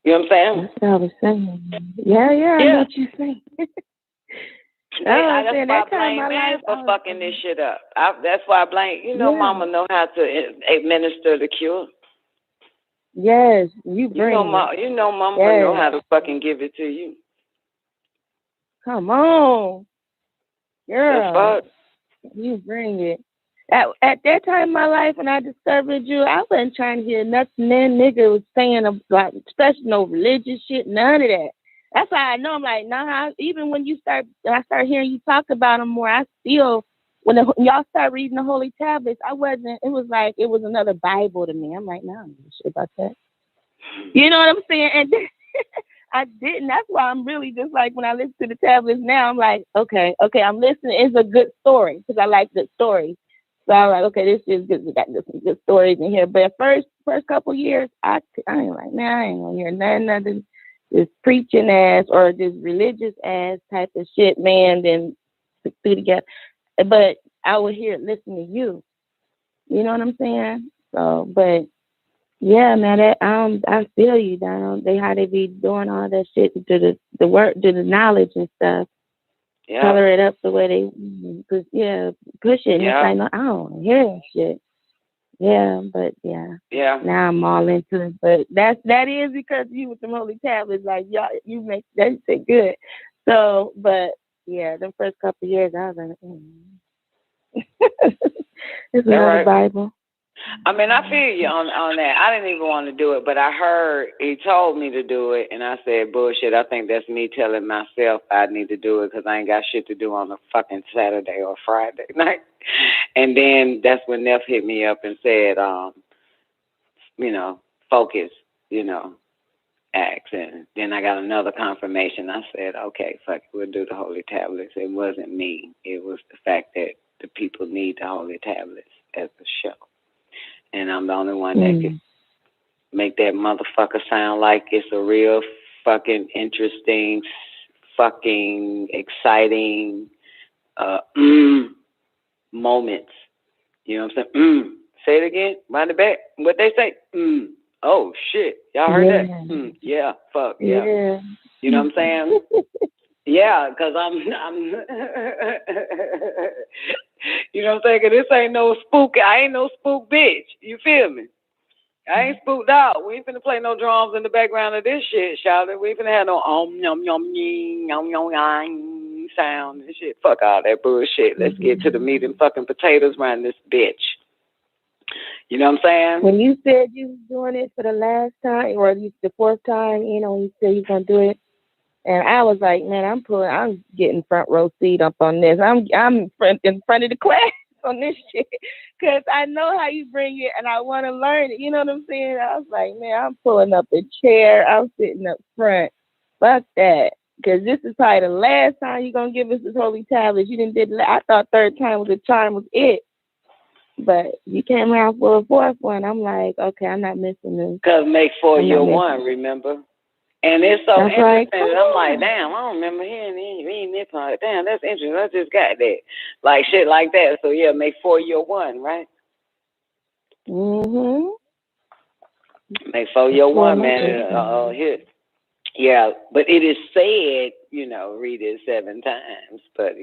You know what I'm saying? That's what I was saying. Yeah, I know what you're saying. That's why I blame men for fucking this shit up. That's why I blame, mama know how to administer the cure. Yes, you bring it. Mama know how to fucking give it to you. Come on. Girl, you bring it. At that time in my life when I discovered you, I wasn't trying to hear nothing that nigga was saying about, especially no religious shit, none of that. That's why I know I'm like, nah, even when I start hearing you talk about them more, I still, when y'all start reading the Holy Tablets, it was like, it was another Bible to me. I'm like, nah, I don't know shit about that. You know what I'm saying? And I didn't. That's why I'm really just like, when I listen to the tablets now, I'm like, okay, I'm listening. It's a good story because I like good stories. So I'm like, okay, this is good. We got some good stories in here. But first couple years, I ain't like, man, I ain't gonna hear nothing. This preaching ass or this religious ass type of shit, man, then through together. But I would listen to you. You know what I'm saying? So, but yeah, man, I feel you down. How they be doing all that shit to the work, to the knowledge and stuff. Yeah. Color it up the way they, push it. Yeah. It's like, no, I don't hear that shit. Yeah, but yeah. Now I'm all into it, but that is because you with the Holy Tablets, like y'all, you make that shit good. So, but yeah, the first couple of years, I was like, it's another Bible. I mean, I feel you on that. I didn't even want to do it, but I heard he told me to do it, and I said, bullshit. I think that's me telling myself I need to do it because I ain't got shit to do on a fucking Saturday or Friday night. And then that's when Neff hit me up and said, focus, acts. And then I got another confirmation. I said, okay, fuck it, we'll do the holy tablets. It wasn't me. It was the fact that the people need the holy tablets as a show. And I'm the only one that could make that motherfucker sound like it's a real fucking interesting, fucking exciting moments. You know what I'm saying? Say it again. Run it back. What they say? Oh, shit. Y'all heard that? Yeah. Fuck. Yeah. You know what I'm saying? Yeah, because I'm you know what I'm saying? 'Cause this ain't no spook. I ain't no spook bitch. You feel me? I ain't spooked out. We ain't finna play no drums in the background of this shit, shout it. We ain't finna have no yum yum yum sound and shit. Fuck all that bullshit. Let's get to the meat and fucking potatoes around this bitch. You know what I'm saying? When you said you was doing it for the last time, or at least the fourth time, you said you gonna do it. And I was like, man, I'm getting front row seat up on this. I'm in front of the class on this shit because I know how you bring it and I want to learn it. You know what I'm saying? I was like, man, I'm pulling up a chair. I'm sitting up front. Fuck that. Because this is probably the last time you're going to give us this holy tablet. You didn't did. I thought third time was the charm was it. But you came around for a fourth one. I'm like, okay, I'm not missing this. Because make 4 year one, remember? And it's so that's interesting. Right. I'm like, damn, I don't remember hearing this part. Damn, that's interesting. I just got that. Like shit like that. So yeah, make 4 year one, right? Mm-hmm. Make 4 year one, man. Hit. Yeah, but it is said, read it 7 times. But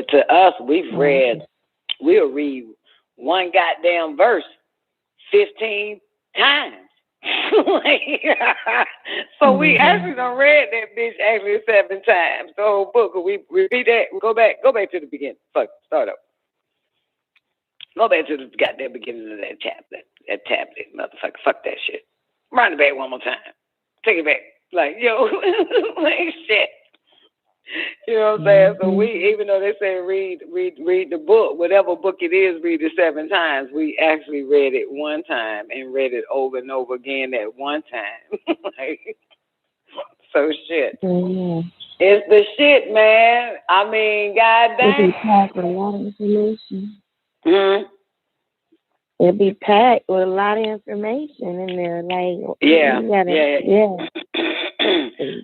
to us, we'll read one goddamn verse 15 times. So we actually done read that bitch actually 7 times. The whole book. We repeat that. Go back to the beginning. Fuck. Start up. Go back to the goddamn beginning of that tablet. That tablet, motherfucker. Fuck that shit. Run it back one more time. Take it back. Like, yo, like shit. You know what I'm saying? So we, even though they say read the book, whatever book it is, read it 7 times. We actually read it one time and read it over and over again at one time. So shit. Mm-hmm. It's the shit, man. I mean, goddamn. It'll be packed with a lot of information. Hmm. It'll be packed with a lot of information in there. Like, yeah.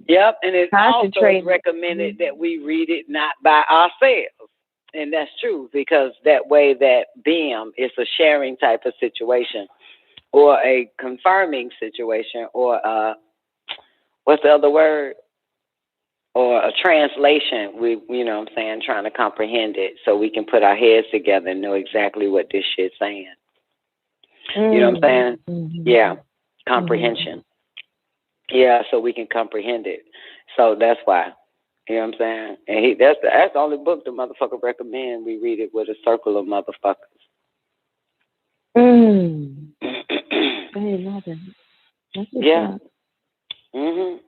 Yep, and it's also recommended that we read it not by ourselves. And that's true, because that way that BIM is a sharing type of situation or a confirming situation or what's the other word? Or a translation. We, what I'm saying, trying to comprehend it so we can put our heads together and know exactly what this shit's saying. You know what I'm saying? Mm-hmm. Yeah, comprehension. Yeah, so we can comprehend it. So that's why. You know what I'm saying? And that's the only book the motherfucker recommend. We read it with a circle of motherfuckers. Yeah. Mhm.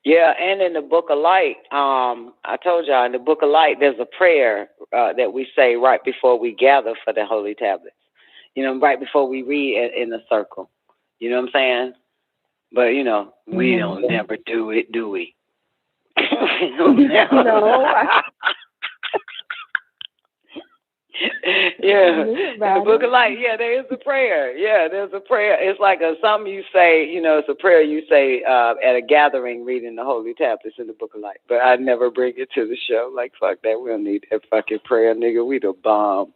Yeah, and in the Book of Light, I told y'all in the Book of Light, there's a prayer that we say right before we gather for the holy tablets. Right before we read in a circle. You know what I'm saying? But we don't never do it, do we? Yeah, in the Book of Light, there is a prayer. Yeah, there's a prayer. It's like something you say, it's a prayer you say at a gathering reading the holy tablets in the Book of Light. But I never bring it to the show. Like, fuck that. We don't need that fucking prayer, nigga. We the bomb.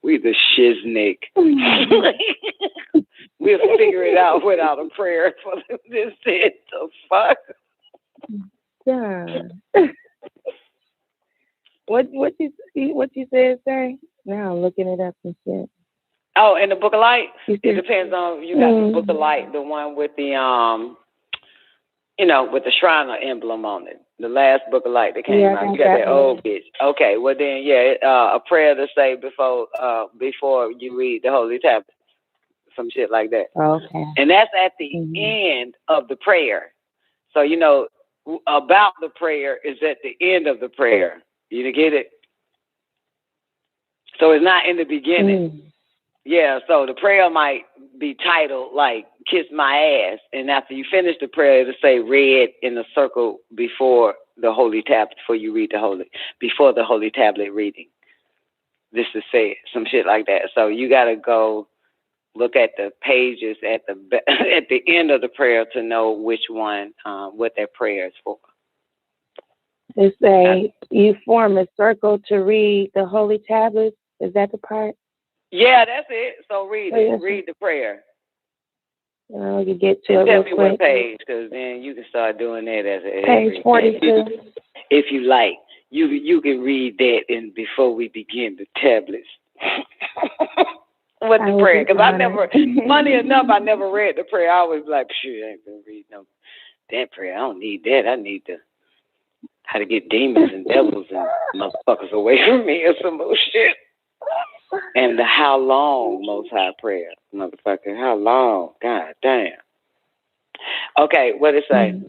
We the shiznick. We'll figure it out without a prayer for this shit. The fuck? Yeah. What you said, sir? Now I'm looking it up and shit. Oh, in the Book of Light? It depends on, you got the Book of Light, the one with the, with the Shriner emblem on it. The last book of light that came out. You got that old bitch. Okay, well then, a prayer to say before you read the Holy Tablet. Some shit like that. Okay. And that's at the end of the prayer. So, about the prayer is at the end of the prayer. You get it? So it's not in the beginning. Yeah, so the prayer might be titled like "Kiss My Ass," and after you finish the prayer, it'll say "read" in a circle before the Holy Tablet, before you read before the Holy Tablet reading. This is said, some shit like that. So you gotta go look at the pages at the end of the prayer to know which one, what that prayer is for. It say you form a circle to read the Holy Tablets. Is that the part? Yeah, that's it. So read it. Read the prayer. You get to and it tell real me quick. what page, because then you can start doing that as Page 42. If you like, you can read that before we begin the tablets. What the prayer? Because funny enough, I never read the prayer. I always like, shit, I ain't gonna read that prayer. I don't need that. I need how to get demons and devils and motherfuckers away from me or some more shit. And the how long Most High prayer, motherfucker. How long? God damn. Okay, what it say?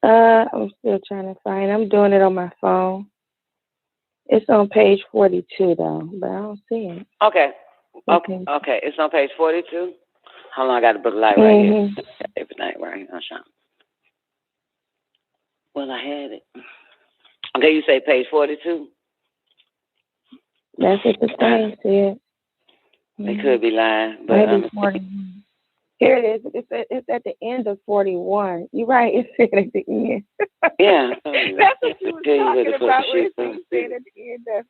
I'm still trying to find. I'm doing it on my phone. It's on page 42 though, but I don't see it. Okay. It's on page 42. How long I got the book light right here? Everything right here. I'm trying. Well, I had it. Okay, you say page 42? That's what the thing said. They could be lying, but here it is. It's at the end of 41. You're right. It said at the end. Yeah. That's what you were talking about. It said at the end of.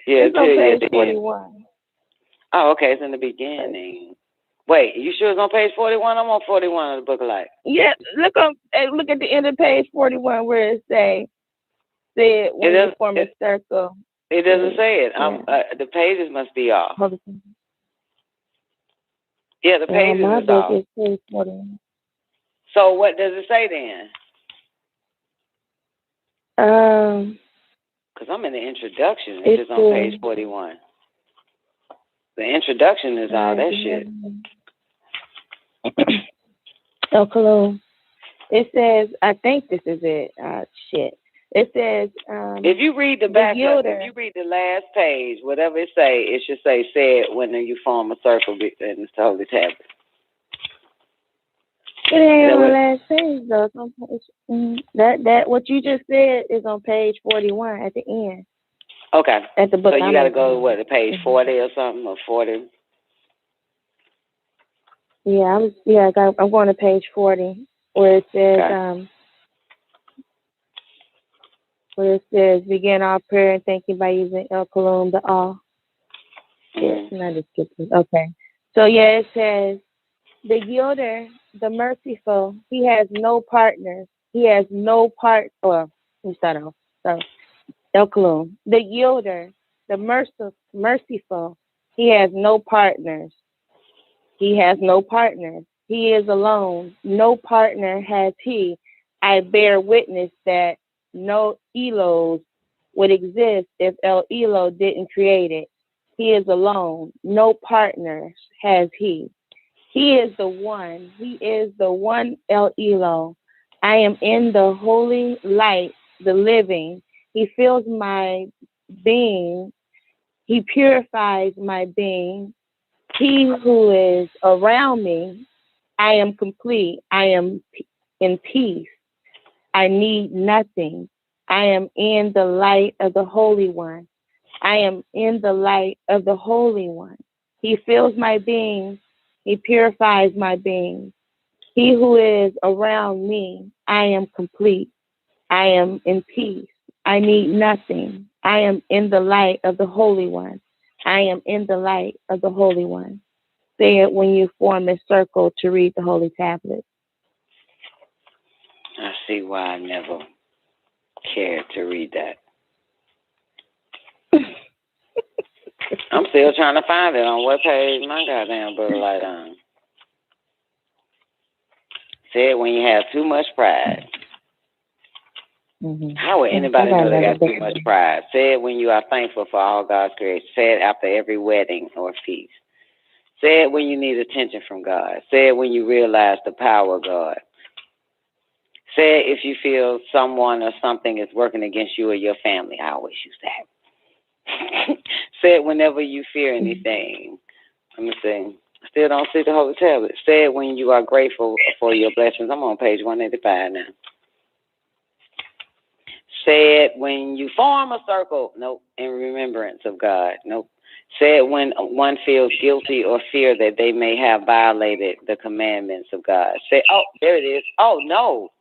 Yeah, it's on page 41. Oh, okay. It's in the beginning. Wait, you sure it's on page 41? I'm on 41 of the book of life. Yeah, look at the end of page 41 where it said when you form a circle. It doesn't say it. The pages must be off. Yeah, the pages my is book off. is page 41. So what does it say then? Because I'm in the introduction. It's just on page 41. The introduction is all that shit. NICOLEONE. It says, I think this is it. Shit. It says, if you read the back, if you read the last page, whatever it say, it should say "said when you form a circle in the Holy Tablet." It ain't on the last page though. That what you just said is on page 41 at the end. Okay. At the book. So you got to go to page 40 or something, or 40. Yeah, I'm going to page 40 where it says begin our prayer and thank you by using NICOLEONE the all. Yes, not just skipping. Okay. So it says the Yoder, the merciful, he has no partners. He has no part. Well, let me start off. So NICOLEONE, the Yoder, the merciful, he has no partners. He has no partners. He is alone. No partner has he. I bear witness that no Elos would exist if El Elo didn't create it. He is alone. No partners has he. He is the one. He is the one El Elo. I am in the holy light, the living. He fills my being. He purifies my being. He who is around me, I am complete. I am in peace. I need nothing. I am in the light of the Holy One. I am in the light of the Holy One. He fills my being. He purifies my being. He who is around me, I am complete. I am in peace. I need nothing. I am in the light of the Holy One. I am in the light of the Holy One. Say it when you form a circle to read the Holy Tablet. I see why I never cared to read that. I'm still trying to find it on what page my goddamn book light on. Say it when you have too much pride. Mm-hmm. How would anybody know they got too much pride? Say it when you are thankful for all God's creation. Say it after every wedding or feast. Say it when you need attention from God. Say it when you realize the power of God. Say it if you feel someone or something is working against you or your family. I always use that. Say it whenever you fear anything. Let me see. I still don't see the Holy Tablet. Say it when you are grateful for your blessings. I'm on page 185 now. Say it when you form a circle. Nope. In remembrance of God. Nope. Say it when one feels guilty or fear that they may have violated the commandments of God. Say, oh, there it is. Oh, no.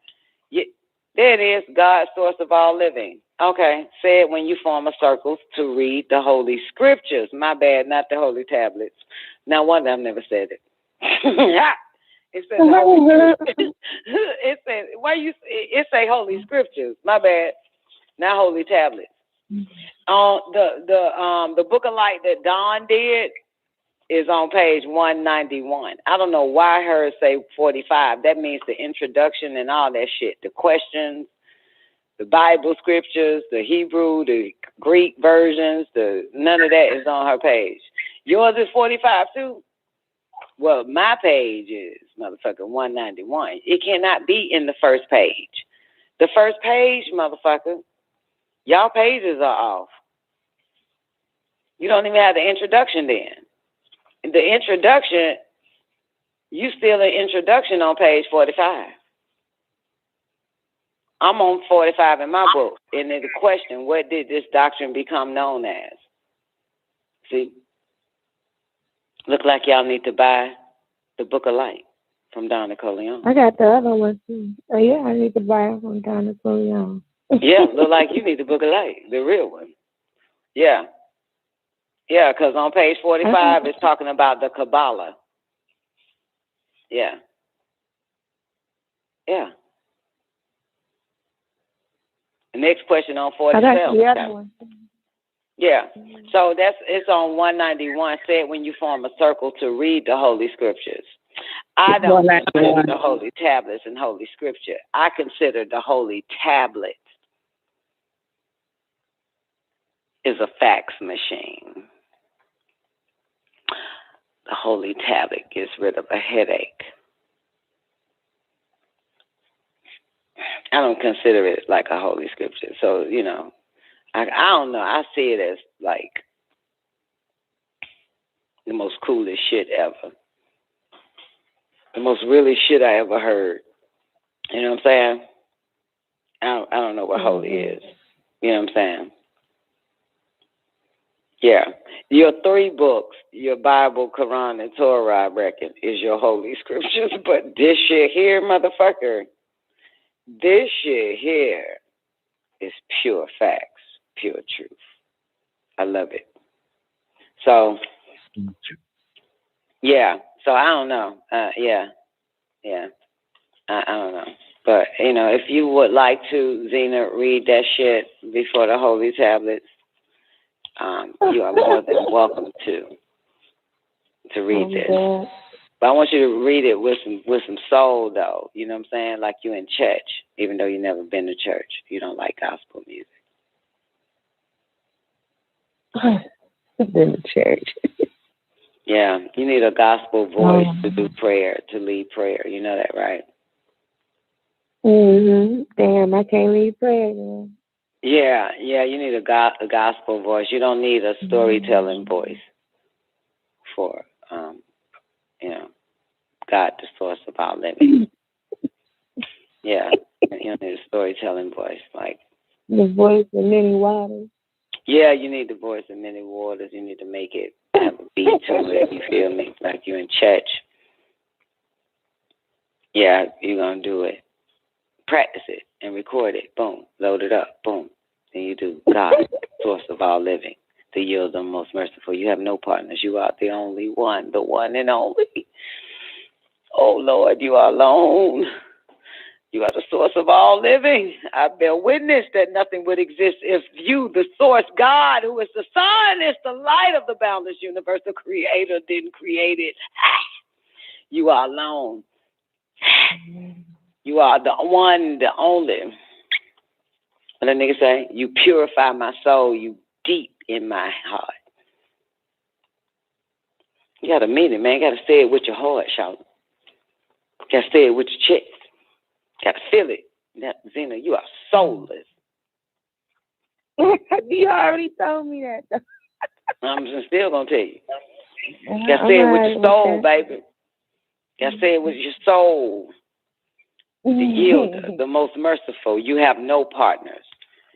There it is. God's source of all living. Okay. Say it when you form a circle to read the Holy Scriptures. My bad, not the Holy Tablets. Now, one I've never said it. It says it says it say Holy Scriptures. My bad, not Holy Tablets. The Book of Light that Dawn did is on page 191. I don't know why hers say 45. That means the introduction and all that shit, the questions, the Bible scriptures, the Hebrew, the Greek versions, none of that is on her page. Yours is 45 too? Well, my page is, motherfucker, 191. It cannot be in the first page. The first page, motherfucker, y'all pages are off. You don't even have the introduction then. The introduction, you still an introduction on page 45. I'm on 45 in my book. And then the question, what did this doctrine become known as? See? Look like y'all need to buy the Book of Light from Don NICOLEONE. I got the other one too. Oh yeah, I need to buy it from Don NICOLEONE. Yeah, look like you need the Book of Light, the real one. Yeah. Yeah, because on page 45 it's talking about the Kabbalah. Yeah. Yeah. The next question on 47. I got the other one. Yeah. So it's on 191. Say it when you form a circle to read the Holy Scriptures. I don't consider the Holy Tablets and Holy Scripture. I consider the Holy Tablet is a fax machine. The Holy Tablet gets rid of a headache. I don't consider it like a Holy Scripture. So, you know, I don't know. I see it as like the most coolest shit ever. The most really shit I ever heard. You know what I'm saying? I don't know what holy is. You know what I'm saying? Yeah. Your 3 books, your Bible, Quran, and Torah, I reckon, is your holy scriptures. But this shit here, motherfucker, this shit here is pure facts, pure truth. I love it. So, yeah. So I don't know. Yeah. I don't know. But, you know, if you would like to, Zena, read that shit before the Holy Tablets, you are more than welcome to read this. But I want you to read it with some soul, though. You know what I'm saying? Like you in church, even though you never been to church. You don't like gospel music. I've been to church. Yeah, you need a gospel voice to do prayer, to lead prayer. You know that, right? Damn, I can't lead prayer. Yeah, you need a gospel voice. You don't need a storytelling voice for, you know, God, the source of our living. Yeah, you don't need a storytelling voice. Like the voice of many waters. Yeah, you need the voice of many waters. You need to make it have a beat to it. You feel me? Like you're in church. Yeah, you're going to do it. Practice it and record it. Boom. Load it up. Boom. Then you do God, source of all living, the yield the most merciful. You have no partners. You are the only one, the one and only. Oh, Lord, you are alone. You are the source of all living. I bear witness that nothing would exist if you, the source, God, who is the sun, is the light of the boundless universe, the creator, didn't create it. You are alone. You are the one, the only. What that nigga say? You purify my soul. You deep in my heart. You gotta mean it, man. You gotta say it with your heart, shout. You gotta say it with your chest. You gotta feel it. That, Zena, you are soulless. You already told me that, though. I'm still gonna tell you. You gotta say it with your soul, baby. You gotta say it with your soul. The yielder, the most merciful. You have no partners.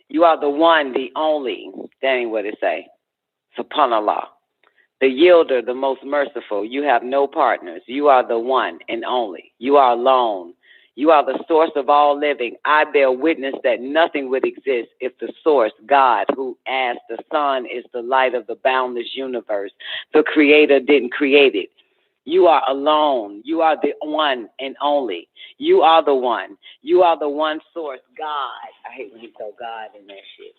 You are the one, the only. That ain't what it say. Subhanallah. The yielder, the most merciful. You have no partners. You are the one and only. You are alone. You are the source of all living. I bear witness that nothing would exist if the source, God, who as the sun is the light of the boundless universe, the creator didn't create it. You are alone. You are the one and only. You are the one. You are the one source, God. I hate when you throw God in that shit.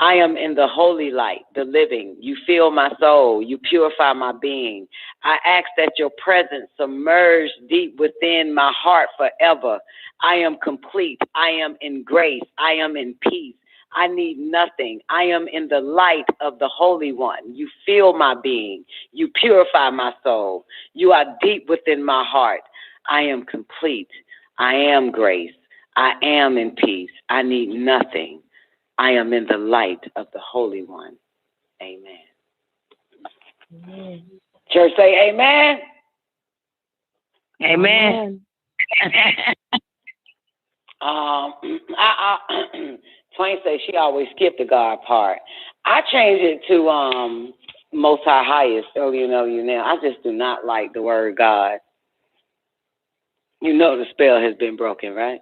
I am in the holy light, the living. You fill my soul. You purify my being. I ask that your presence submerge deep within my heart forever. I am complete. I am in grace. I am in peace. I need nothing. I am in the light of the Holy One. You fill my being. You purify my soul. You are deep within my heart. I am complete. I am grace. I am in peace. I need nothing. I am in the light of the Holy One. Amen. Church say amen. Amen. Twain says she always skipped the God part. I changed it to Most High Highest. You now. I just do not like the word God. You know the spell has been broken, right?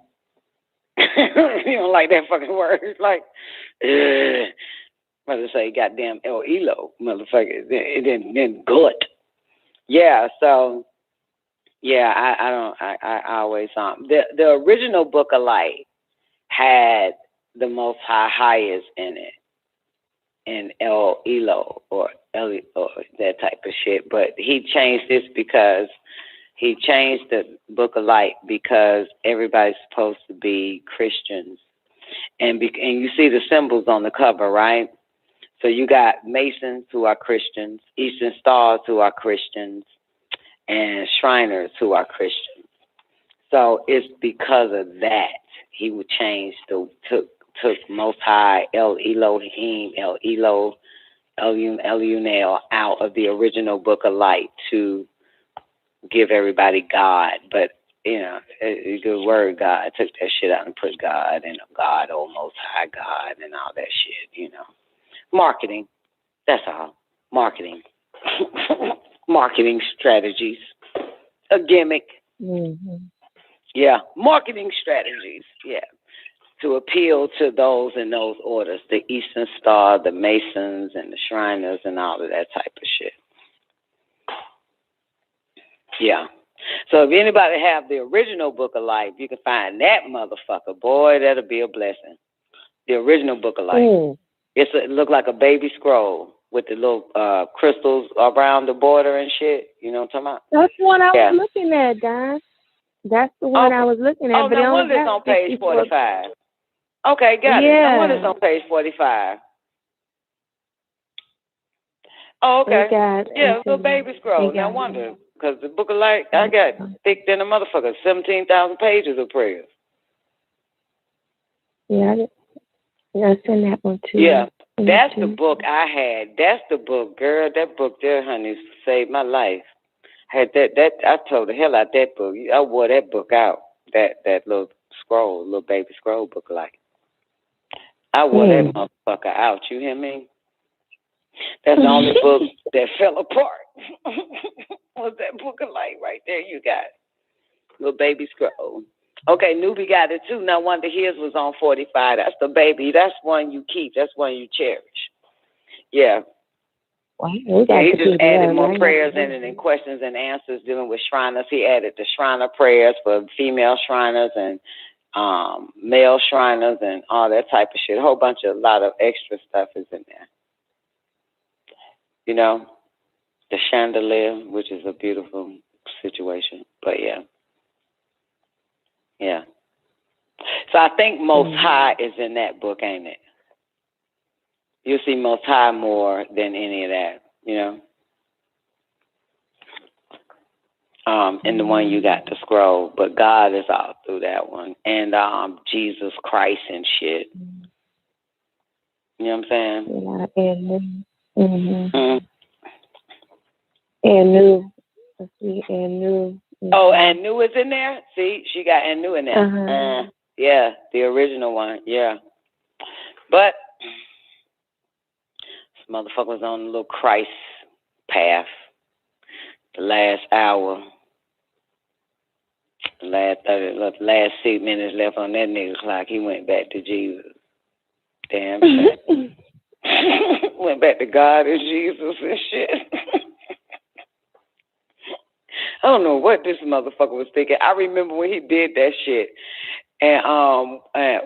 You don't like that fucking word. It's like, mother say goddamn El Elo, motherfucker. It didn't good. Yeah, so yeah, I always the original Book of Light had the Most High Highest in it, and El Elo or that type of shit. But he changed this because he changed the Book of Light because everybody's supposed to be Christians, and you see the symbols on the cover, right? So you got Masons who are Christians, Eastern Stars who are Christians, and Shriners who are Christians. So it's because of that he would change took Most High El Elohim El Elo Elunel out of the original Book of Light to give everybody God. But you know, the word God, took that shit out and put God and God, oh Most High God, and all that shit. You know, marketing. That's all. Marketing. Marketing strategies. A gimmick. Mm-hmm. Yeah, marketing strategies. Yeah, to appeal to those in those orders, the Eastern Star, the Masons, and the Shriners, and all of that type of shit. Yeah. So if anybody have the original Book of Life, you can find that motherfucker. Boy, that'll be a blessing. The original Book of Life. It looked like a baby scroll with the little crystals around the border and shit. You know what I'm talking about? That's the one I was looking at, Don. That's the one I was looking at. Oh, no wonder it's on page 45. Okay, got it. No wonder it's on page 45. Oh, okay. Yeah, little baby scroll. No wonder. Because the Book of Light, I got thick than a motherfucker. 17,000 pages of prayers. Yeah, I send that one too. Yeah, that's the book I had. That's the book, girl. That book there, honey, saved my life. Had that I told the hell out that book. I wore that book out. That little scroll, little baby scroll Book of Light. I wore that motherfucker out. You hear me? That's the only book that fell apart. Was that Book of Light right there? You got it. Little baby scroll. Okay, Newbie got it too. No wonder his was on 45. That's the baby. That's one you keep. That's one you cherish. Yeah. Wow, he just added more prayers in it and questions and answers dealing with Shriners. He added the Shriner prayers for female Shriners and male Shriners and all that type of shit. A lot of extra stuff is in there. You know, the chandelier, which is a beautiful situation. But yeah. Yeah. I think Most High is in that book, ain't it? You'll see Most High more than any of that, you know. And the one you got to scroll, but God is all through that one, and Jesus Christ and shit. You know what I'm saying? And new. Let's see, and new. Oh, and new is in there. See, she got and new in there. Yeah, the original one. Yeah, but this motherfucker was on a little Christ path. The last hour. Last 6 minutes left on that nigga clock. He went back to Jesus. Damn shit. Went back to God and Jesus and shit. I don't know what this motherfucker was thinking. I remember when he did that shit, and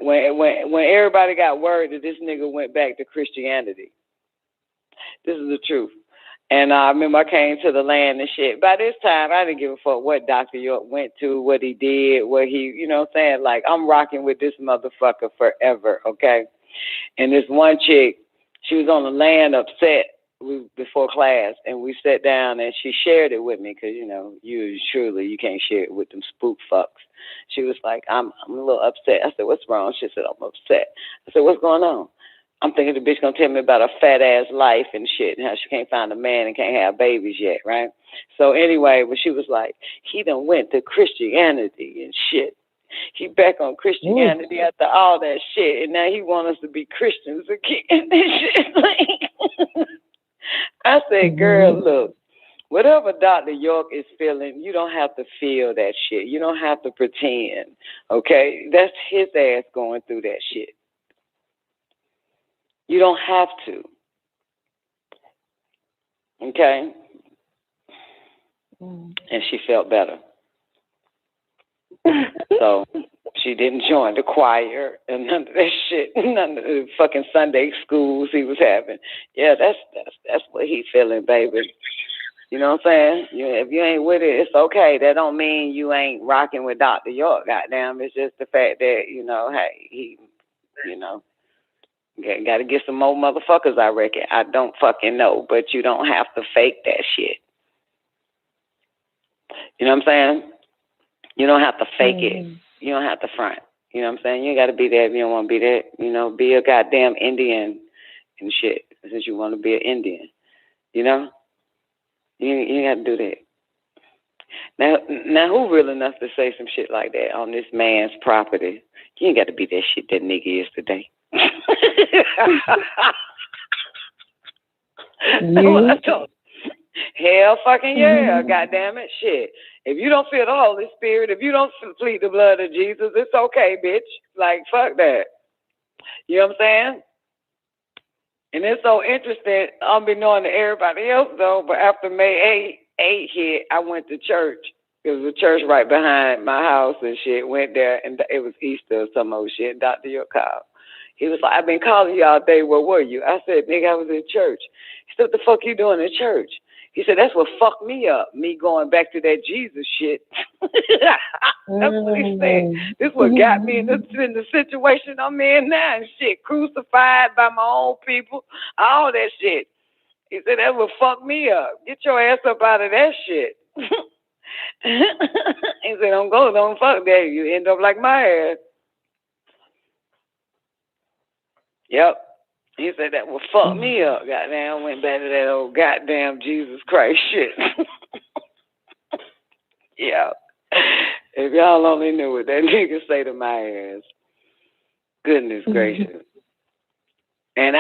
when everybody got word that this nigga went back to Christianity. This is the truth. And I remember I came to the land and shit. By this time, I didn't give a fuck what Dr. York went to, what he did, what he, you know what I'm saying? Like, I'm rocking with this motherfucker forever, okay? And this one chick, she was on the land upset before class, and we sat down and she shared it with me because, you know, you can't share it with them spook fucks. She was like, I'm a little upset. I said, what's wrong? She said, I'm upset. I said, what's going on? I'm thinking the bitch gonna tell me about her fat ass life and shit and how she can't find a man and can't have babies yet, right? So anyway, when she was like, he done went to Christianity and shit. He back on Christianity after all that shit, and now he want us to be Christians again and shit. I said, girl, look, whatever Dr. York is feeling, you don't have to feel that shit. You don't have to pretend, okay? That's his ass going through that shit. You don't have to. Okay? And she felt better. So she didn't join the choir and none of that shit, none of the fucking Sunday schools he was having. Yeah, that's what he feeling, baby. You know what I'm saying? If you ain't with it, it's okay. That don't mean you ain't rocking with Dr. York, goddamn. It's just the fact that, you know, hey, he, you know, got to get some more motherfuckers, I reckon. I don't fucking know, but you don't have to fake that shit. You know what I'm saying? You don't have to fake it. You don't have to front. You know what I'm saying? You got to be there if you don't want to be there. You know, be a goddamn Indian and shit since you want to be an Indian. You know? You got to do that. Now, who real enough to say some shit like that on this man's property? You ain't got to be that shit that nigga is today. Hell fucking yeah, goddamn it, shit. If you don't feel the Holy Spirit, if you don't plead the blood of Jesus, it's okay, bitch. Like, fuck that. You know what I'm saying? And it's so interesting, unbeknown to everybody else though, but after May 8 hit, I went to church. There was a church right behind my house and shit. Went there, and it was Easter or some old shit. Dr. York called. He was like, I've been calling you all day. Where were you? I said, nigga, I was in church. He said, what the fuck you doing in church? He said, that's what fucked me up, me going back to that Jesus shit. That's what he said. This is what got me in the situation I'm in now and shit. Crucified by my own people, all that shit. He said, that what fucked me up. Get your ass up out of that shit. He said, don't fuck that. You end up like my ass. Yep. He said that would fuck me up. Goddamn, I went back to that old goddamn Jesus Christ shit. Yeah. If y'all only knew what that nigga say to my ass. Goodness gracious. And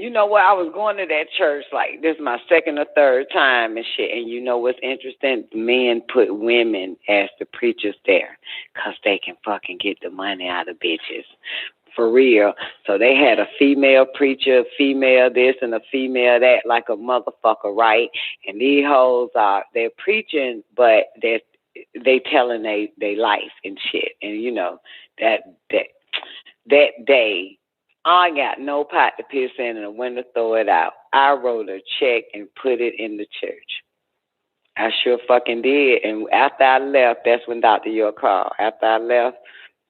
you know what? I was going to that church like this is my second or third time and shit. And you know what's interesting? Men put women as the preachers there because they can fucking get the money out of bitches. For real. So they had a female preacher, female this and a female that, like a motherfucker, right? And these hoes they're preaching, but they telling they life and shit. And you know, that day, I got no pot to piss in and a window throw it out. I wrote a check and put it in the church. I sure fucking did. And after I left, that's when Dr. York called. After I left,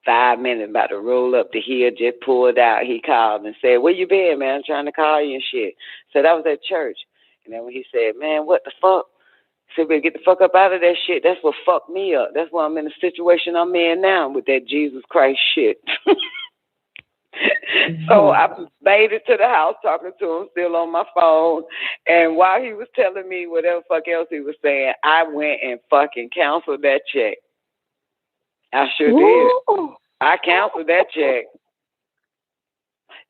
5 minutes about to roll up the hill, just pulled out. He called and said, where you been, man? I'm trying to call you and shit. Said, I was at church. And then when he said, man, what the fuck? I said, better get the fuck up out of that shit. That's what fucked me up. That's why I'm in the situation I'm in now with that Jesus Christ shit. So I made it to the house talking to him, still on my phone. And while he was telling me whatever fuck else he was saying, I went and fucking canceled that check. I sure did. I canceled that check.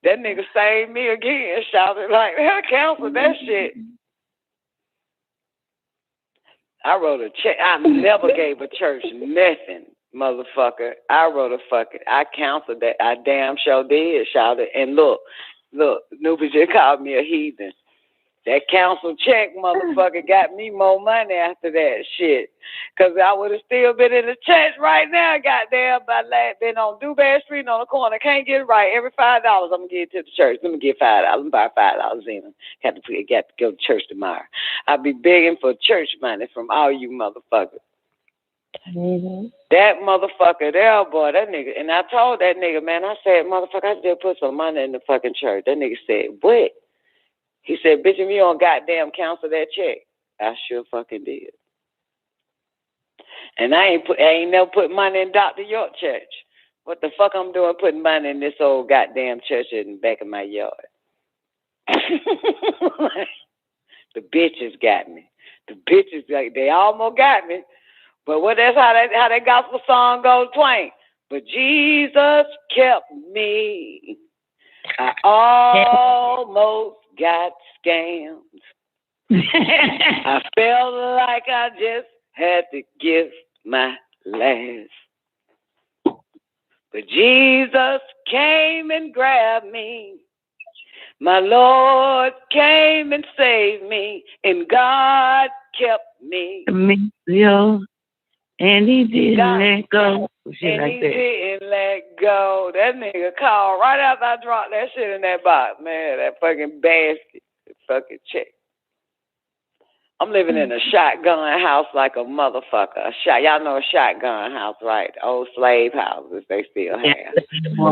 That nigga saved me again, shouted like, I canceled that shit. I wrote a check. I never gave a church nothing, motherfucker. I canceled that. I damn sure did, shouted. And look, Newbie just called me a heathen. That council check, motherfucker, got me more money after that shit. Because I would have still been in the church right now, goddamn, but been on Dubay Street on the corner. Can't get it right. Every $5, I'm going to get to the church. Let me get $5. Let me buy $5 in. Got to go to church tomorrow. I'll be begging for church money from all you motherfuckers. Mm-hmm. That motherfucker there, boy, that nigga. And I told that nigga, man, I said, motherfucker, I just put some money in the fucking church. That nigga said, what? He said, bitch, if you don't goddamn cancel that check. I sure fucking did. And I ain't never put money in Dr. York church. What the fuck I'm doing putting money in this old goddamn church in the back of my yard? The bitches got me. The bitches, like, they almost got me. But that's how that gospel song goes, Twain. But Jesus kept me. I almost got scammed. I felt like I just had to give my last. But Jesus came and grabbed me. My Lord came and saved me. And God kept me. And he didn't let go. Shit and like he didn't let go. That nigga called right after I dropped that shit in that box, man. That fucking basket. That fucking check. I'm living in a shotgun house like a motherfucker. Y'all know a shotgun house, right? Old slave houses they still have.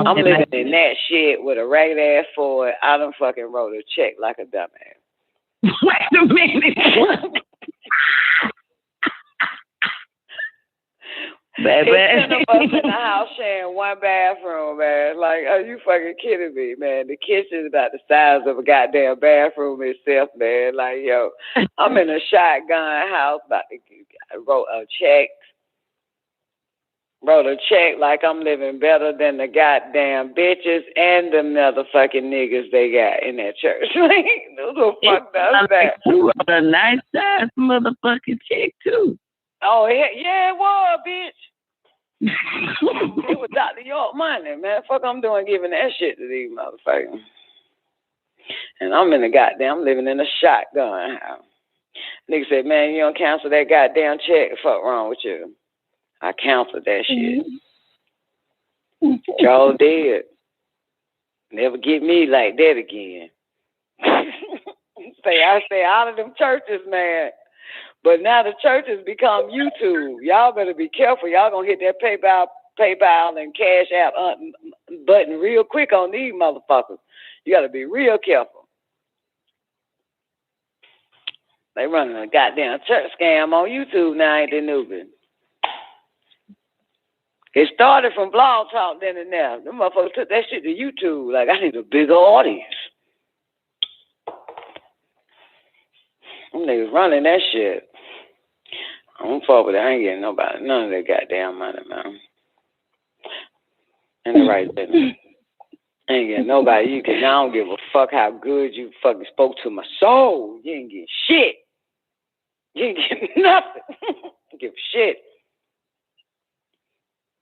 I'm living in that shit with a ragged ass Ford. I done fucking wrote a check like a dumbass. Wait a minute. It's 10 of us in the house sharing one bathroom, man. Like, are you fucking kidding me, man? The kitchen is about the size of a goddamn bathroom itself, man. Like, yo, I'm in a shotgun house. I wrote a check like I'm living better than the goddamn bitches and the motherfucking niggas they got in that church. Like, who the fuck does that? You wrote a nice size motherfucking check, too. Oh, yeah, it was, bitch. It was Dr. York money, man. Fuck I'm doing giving that shit to these motherfuckers. And I'm living in a shotgun house. Nigga said, man, you don't cancel that goddamn check. Fuck wrong with you? I canceled that shit. Y'all did. Never get me like that again. I stay out of them churches, man. But now the churches become YouTube. Y'all better be careful. Y'all gonna hit that PayPal and Cash App button real quick on these motherfuckers. You gotta be real careful. They running a goddamn church scam on YouTube now, ain't they, Newbie? It started from Blog Talk then and there. Them motherfuckers took that shit to YouTube. Like, I need a bigger audience. Them niggas running that shit. I don't fuck with it. I ain't getting nobody. None of that goddamn money, man. And the right business. I ain't getting nobody. I don't give a fuck how good you fucking spoke to my soul. You ain't getting shit. You ain't getting nothing. You give a shit.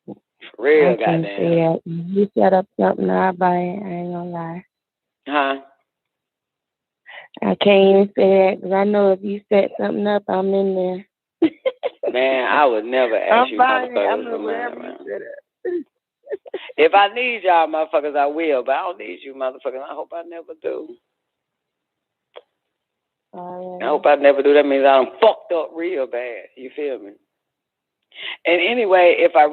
For real, goddamn. You set up something, I'll buy it. I ain't gonna lie. Huh? I can't even say that because I know if you set something up, I'm in there. Man, I would never ask you motherfuckers for money, man. If I need y'all motherfuckers, I will, but I don't need you motherfuckers. I hope I never do. I hope I never do. That means I'm fucked up real bad. You feel me? And anyway, if I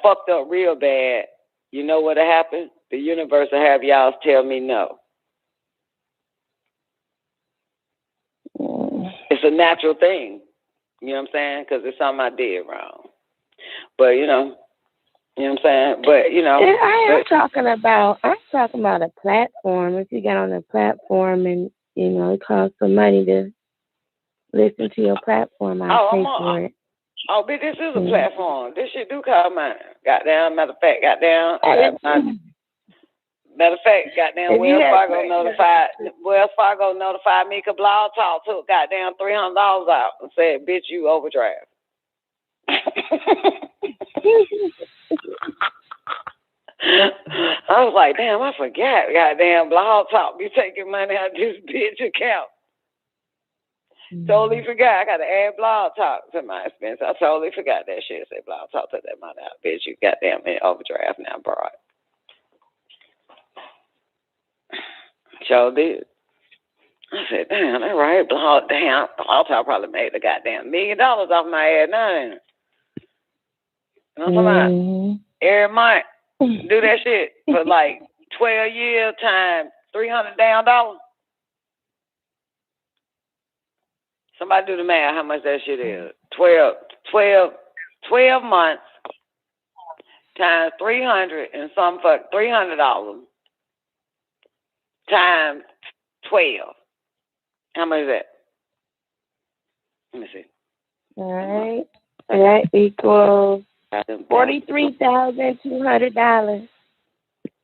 fucked up real bad, you know what'll happen? The universe will have y'all tell me no. It's a natural thing. You know what I'm saying? Because it's something I did wrong. But, you know what I'm saying? But, you know. I'm talking about a platform. If you get on a platform and, you know, it costs some money to listen to your platform, I'll pay for it. Oh, but this is a platform. This shit do call mine. Goddamn, matter of fact, goddamn, Wells Fargo notified me because Blog Talk took goddamn $300 out and said, bitch, you overdraft. I was like, damn, I forgot. Goddamn, Blog Talk be taking money out of this bitch account. Totally forgot. I got to add Blog Talk to my expense. I totally forgot that shit. Say Blog Talk, took that money out. Bitch, you goddamn in overdraft now, bro. Sure did. I said, damn, that right. Blog Talk probably made the goddamn $1 million off my ad now, ain't it? You know what I'm talking about? Every month, do that shit for like 12 years times $300 damn dollars. Somebody do the math, how much that shit is. 12 months times $300 and some fuck $300 times 12. How much is that? Let me see. All right. That equals $43,200.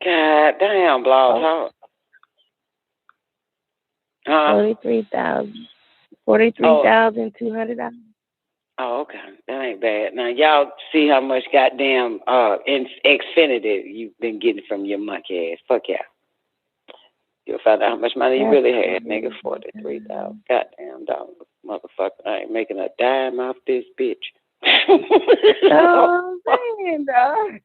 God damn, Blog Talk. $43,200. Oh, okay. That ain't bad. Now, y'all see how much goddamn Xfinity you've been getting from your monkey ass. Fuck yeah. You'll find out how much money you really had, nigga. $43,000 goddamn dollars. Motherfucker, I ain't making a dime off this bitch. Oh, man, dog.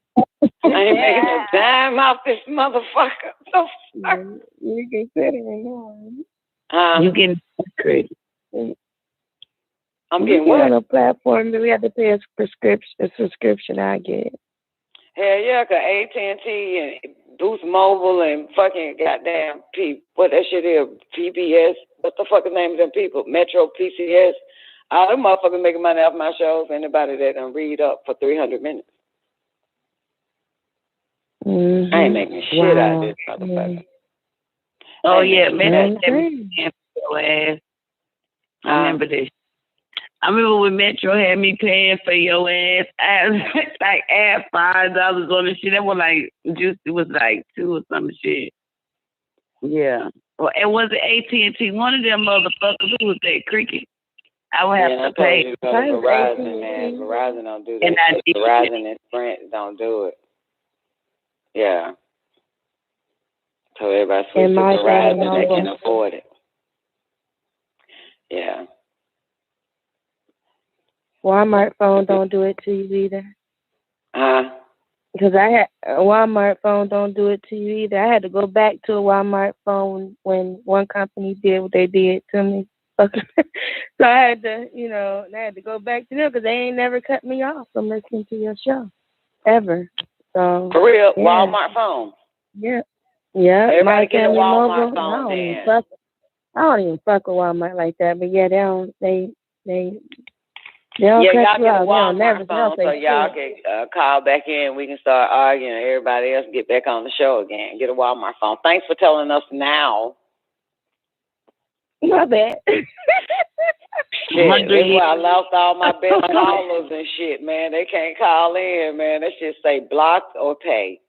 I ain't making a dime off this motherfucker. So fuck. You can sit in on. You getting crazy. I'm getting what? On a platform that we have to pay a subscription. I get. Hell yeah, cause AT&T and Boost Mobile and fucking goddamn what that shit is, PBS. What the fuck is the name of them people? Metro PCS. All them motherfuckers making money off my shows. Anybody that done read up for 300 minutes. I ain't making shit out of this motherfucker. Oh yeah, man, that your ass. I remember this. I remember when Metro had me paying for your ass. I like add $5 on the shit. That was like it was like $2 or some shit. Yeah. Well, it wasn't AT&T. One of them motherfuckers who was that Cricket. I would have to pay. Verizon, man. Verizon don't do that. And Verizon and Sprint don't do it. Yeah. So everybody switch to Verizon that can afford it. Yeah. Walmart phone don't do it to you either. Because I had a Walmart phone don't do it to you either. I had to go back to a Walmart phone when one company did what they did to me. So I had to, I had to go back to them because they ain't never cut me off from listening to your show ever. So for real, yeah. Walmart phone. Yeah. Yeah. Everybody get a Walmart Mobile, phone then. I don't even fuck with Walmart like that. But yeah, they don't cut y'all you get a out. Walmart phone so y'all can call back in. We can start arguing. Everybody else get back on the show again. Get a Walmart phone. Thanks for telling us now. My bad. Shit, that's why I lost all my best callers and shit, man. They can't call in, man. That shit say blocked or pay.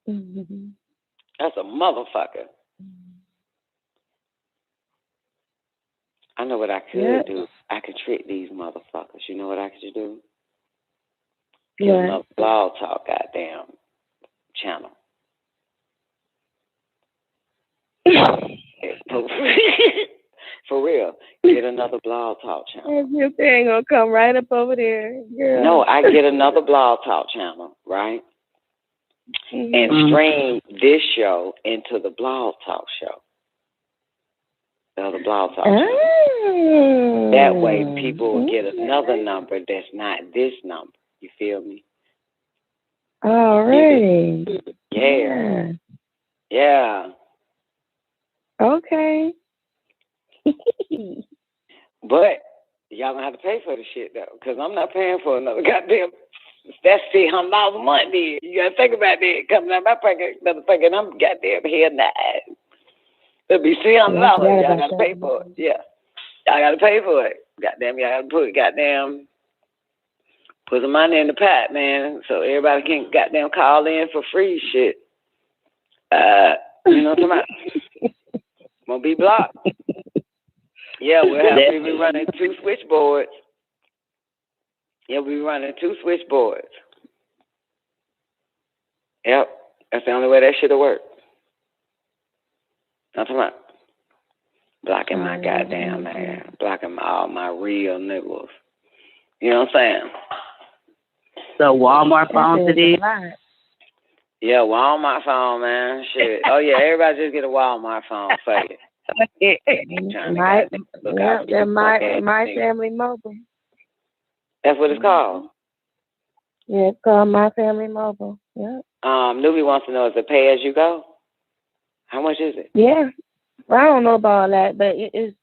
Mm-hmm. That's a motherfucker. I know what I could do. I could trick these motherfuckers. You know what I could do? Get another Blog Talk goddamn channel. For real. Get another Blog Talk channel. Your thing gonna come right up over there. Girl. No, I get another Blog Talk channel, right? And stream this show into the Blog Talk show. The other blog talk show. That way people will get another number that's not this number. You feel me? All right. Yeah. Yeah. Okay. But y'all gonna have to pay for the shit though, because I'm not paying for another goddamn. That's $300 a month. Then you gotta think about that coming out my pocket, motherfucker. I'm goddamn here now. It'll be $300. Y'all gotta pay for it. Yeah, y'all gotta pay for it. Goddamn, y'all gotta put some money in the pot, man, so everybody can goddamn call in for free shit. You know what I'm talking about? Gonna be blocked. Yeah, we'll be running 2 switchboards. Yeah, we'll be running 2 switchboards. Yep, that's the only way that shit'll work. I'm talking about blocking my goddamn man, blocking all my real niggas. You know what I'm saying? So Walmart phones it is? Yeah, Walmart phone, man. Shit. Oh yeah, everybody just get a Walmart phone. Fuck it. My Family Mobile. That's what it's called. Yeah, it's called My Family Mobile. Yeah. Newbie wants to know, is it pay as you go? How much is it? Yeah. Well, I don't know about all that, but it's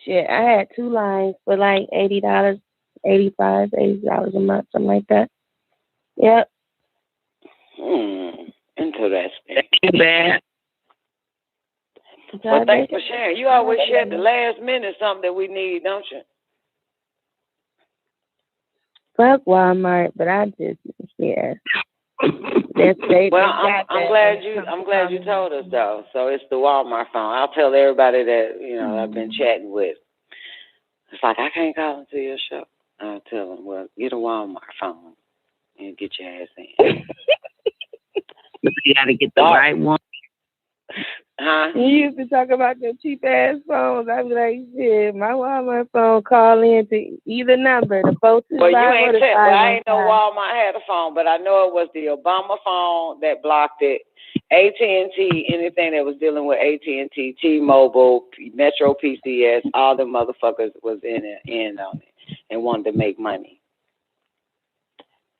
shit. I had 2 lines for like $80, $80 a month, something like that. Yep. Interesting. Too bad. Well, thanks for sharing. You always share at the last minute something that we need, don't you? Fuck Walmart, but I just, yeah. I'm glad you told us though. So it's the Walmart phone. I'll tell everybody that I've been chatting with. It's like, I can't call into your show. I'll tell them, well, get a Walmart phone and get your ass in. You gotta get the right one. Huh? You used to talk about your cheap ass phones. I'd be like, shit, my Walmart phone call in to either number, the 425 Well, you ain't or the 515. Well, I ain't know Walmart had a phone, but I know it was the Obama phone that blocked it. AT&T, anything that was dealing with AT&T, T-Mobile, Metro PCS, all the motherfuckers was in on it and wanted to make money.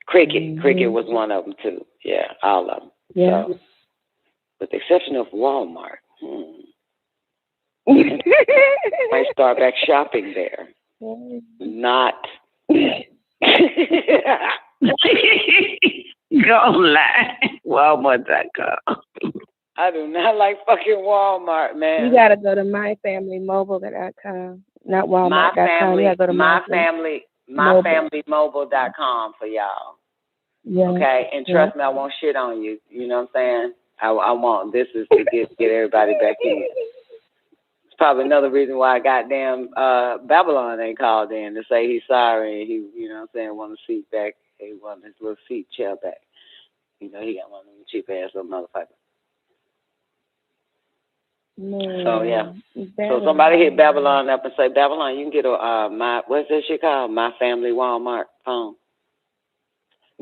Cricket was one of them too. Yeah, all of them. Yeah. So, with the exception of Walmart, might start back shopping there. Not. Go lie. Walmart.com. I do not like fucking Walmart, man. You gotta go to myfamilymobile.com, not Walmart.com. You gotta go to myfamilymobile.com for y'all. Yeah. Okay, and trust me, I won't shit on you. You know what I'm saying? I want this is to get everybody back in. It's probably another reason why goddamn Babylon ain't called in to say he's sorry and he, you know what I'm saying, want a seat back. He want his little seat chair back. You know, he got one of them cheap ass little motherfuckers. No. So yeah. So somebody hit Babylon up and say, Babylon, you can get a what's that shit called? My Family Walmart phone.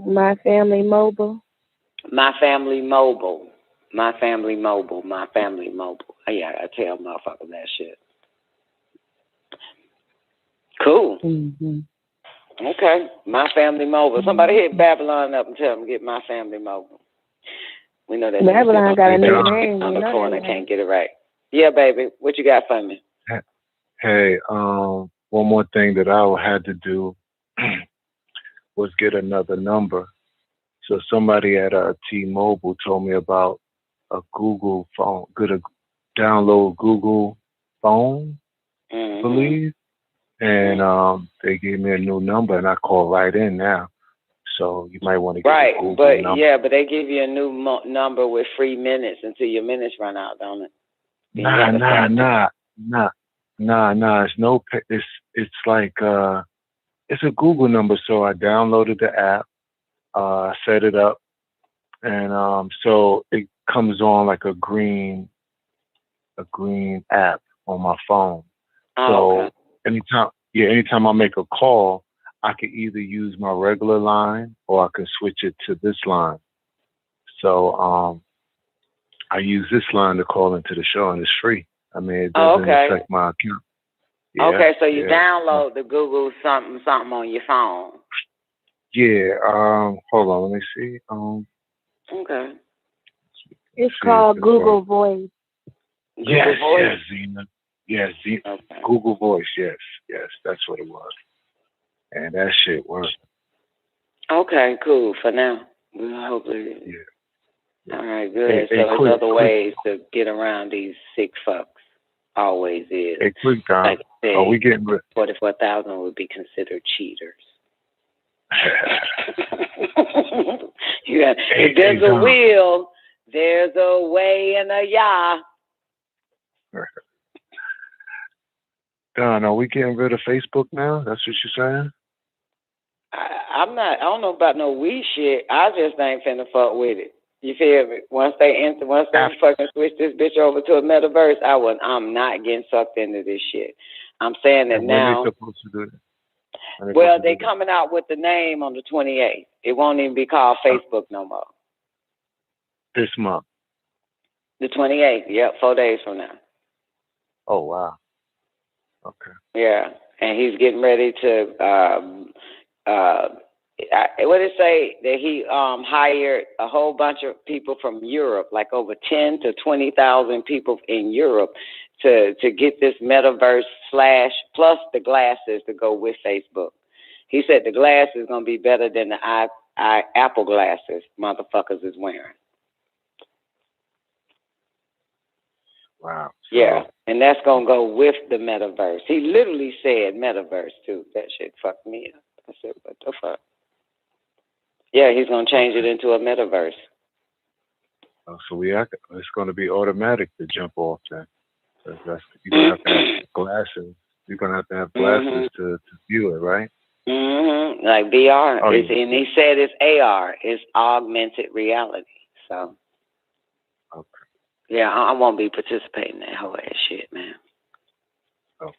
My Family Mobile. My Family Mobile. My Family Mobile. My Family Mobile. Yeah, I tell motherfuckers that shit. Cool. Mm-hmm. Okay. My Family Mobile. Somebody hit Babylon up and tell them to get My Family Mobile. We know that Babylon got a new name. On the corner, can't get it right. Yeah, baby. What you got for me? Hey, one more thing that I had to do was get another number. So somebody at T-Mobile told me about a Google phone, download Google phone, I believe. And they gave me a new number, and I call right in now. So you might want to get a Google number. Yeah, but they give you a new number with free minutes until your minutes run out, don't it? Nah. It's no. It's like it's a Google number. So I downloaded the app, set it up, and so it comes on like a green app on my phone. So anytime I make a call, I can either use my regular line or I can switch it to this line. So I use this line to call into the show, and it's free. I mean, it doesn't Okay. affect my account. Yeah, Okay, so you yeah. download the Google something on your phone. Yeah. Hold on. Let me see. Okay. It's See called if Google Voice. Yes, Voice? yes, Zena. Yes, Okay. Google Voice. Yes, yes, that's what it was. And that shit worked. Okay, cool. For now. Well, hopefully. Yeah. All right, good. Hey, So there's quick, other ways to get around these sick fucks. Always is. Hey, quick, Don. Like I said, Are we getting 44,000 would be considered cheaters. If there's a will, there's a way and a yah. Don, are we getting rid of Facebook now? That's what you're saying? I'm not. I don't know about no weed shit. I just ain't finna fuck with it. You feel me? Once they fucking switch this bitch over to a metaverse, I'm not getting sucked into this shit. I'm saying that And now. when they supposed to do that? Well, they coming out with the name on the 28th. It won't even be called Facebook no more. This month. The 28th. Yep, 4 days from now. Oh, wow. Okay. Yeah, and he's getting ready to. What did it say that he hired a whole bunch of people from Europe, like over 10 to 20,000 people in Europe, to get this metaverse / plus the glasses to go with Facebook. He said the glass is gonna be better than the Apple glasses motherfuckers is wearing. Wow. Yeah, and that's gonna go with the metaverse. He literally said metaverse too. That shit fucked me up. I said, what the fuck? Yeah, he's gonna change it into a metaverse. So it's going to be automatic to jump off then. You're going to have to have glasses. You're going to have glasses to view it, right? Mm-hmm. Like VR. Oh, And he said it's AR. It's augmented reality. So. Okay. Yeah, I won't be participating in that whole ass shit, man. Okay.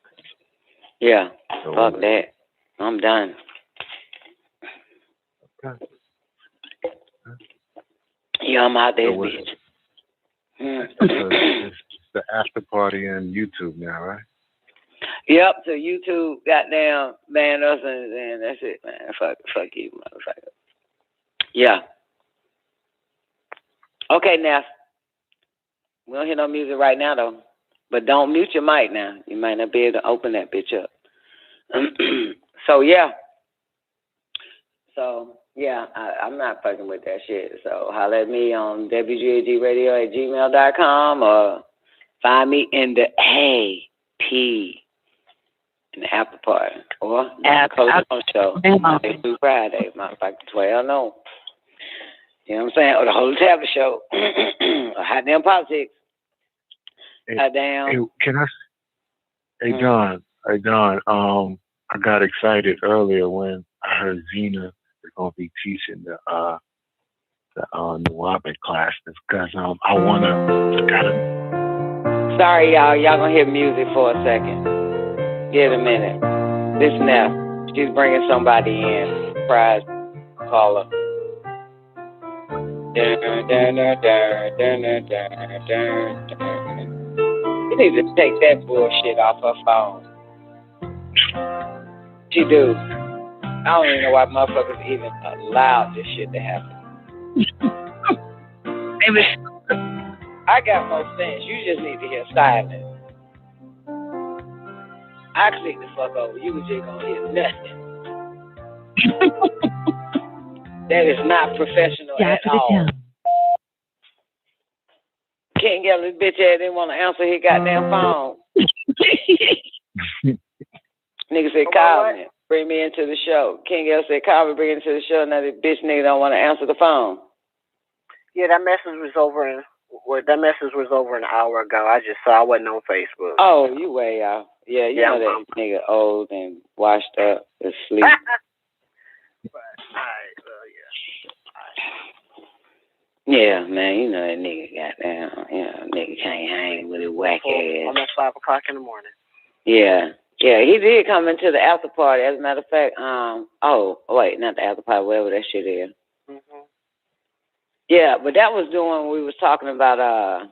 Yeah. So fuck that. I'm done. Okay. Yeah, I'm out there, So bitch. it's the after party on YouTube now, right? Yep, so YouTube goddamn banned us and that's it, man. Fuck you, motherfucker. Yeah. Okay, now. We don't hear no music right now, though. But don't mute your mic now. You might not be able to open that bitch up. So, yeah. I'm not fucking with that shit. So, holler at me on wgagradio@gmail.com or find me in the AP in the after party. Or the Coleon Show. Monday through Friday. Motherfucker, 12 no. You know what I'm saying? Or the Whole Tablet Show. Or Hot Damn Politics. Hey, can I? Hey, Don. Hey, Don. I got excited earlier when I heard Zena is gonna be teaching the Nuwapic class because I wanna kind of. Sorry, y'all. Y'all gonna hear music for a second. Give it a minute. This Neff. She's bringing somebody in. Surprise caller. You need to take that bullshit off her phone. She do. I don't even know why motherfuckers even allowed this shit to happen. Maybe I got more sense. You just need to hear silence. I click the fuck over. You was just gonna hear nothing. That is not professional at all. Can't get this bitch ass didn't want to answer his goddamn phone. Nigga said, call me. Bring me into the show. King L said, call me, bring me into the show. Now this bitch nigga don't want to answer the phone. Yeah, that message was over an hour ago. I just saw I wasn't on Facebook. Oh, you way off. Yeah, you know that nigga old and washed up, asleep. Yeah, man, you know that nigga goddamn, nigga can't hang with his whack ass. Almost 5 o'clock in the morning. Yeah, he did come into the after party. As a matter of fact, not the after party, whatever that shit is. Mm-hmm. Yeah, but that was doing. We was talking about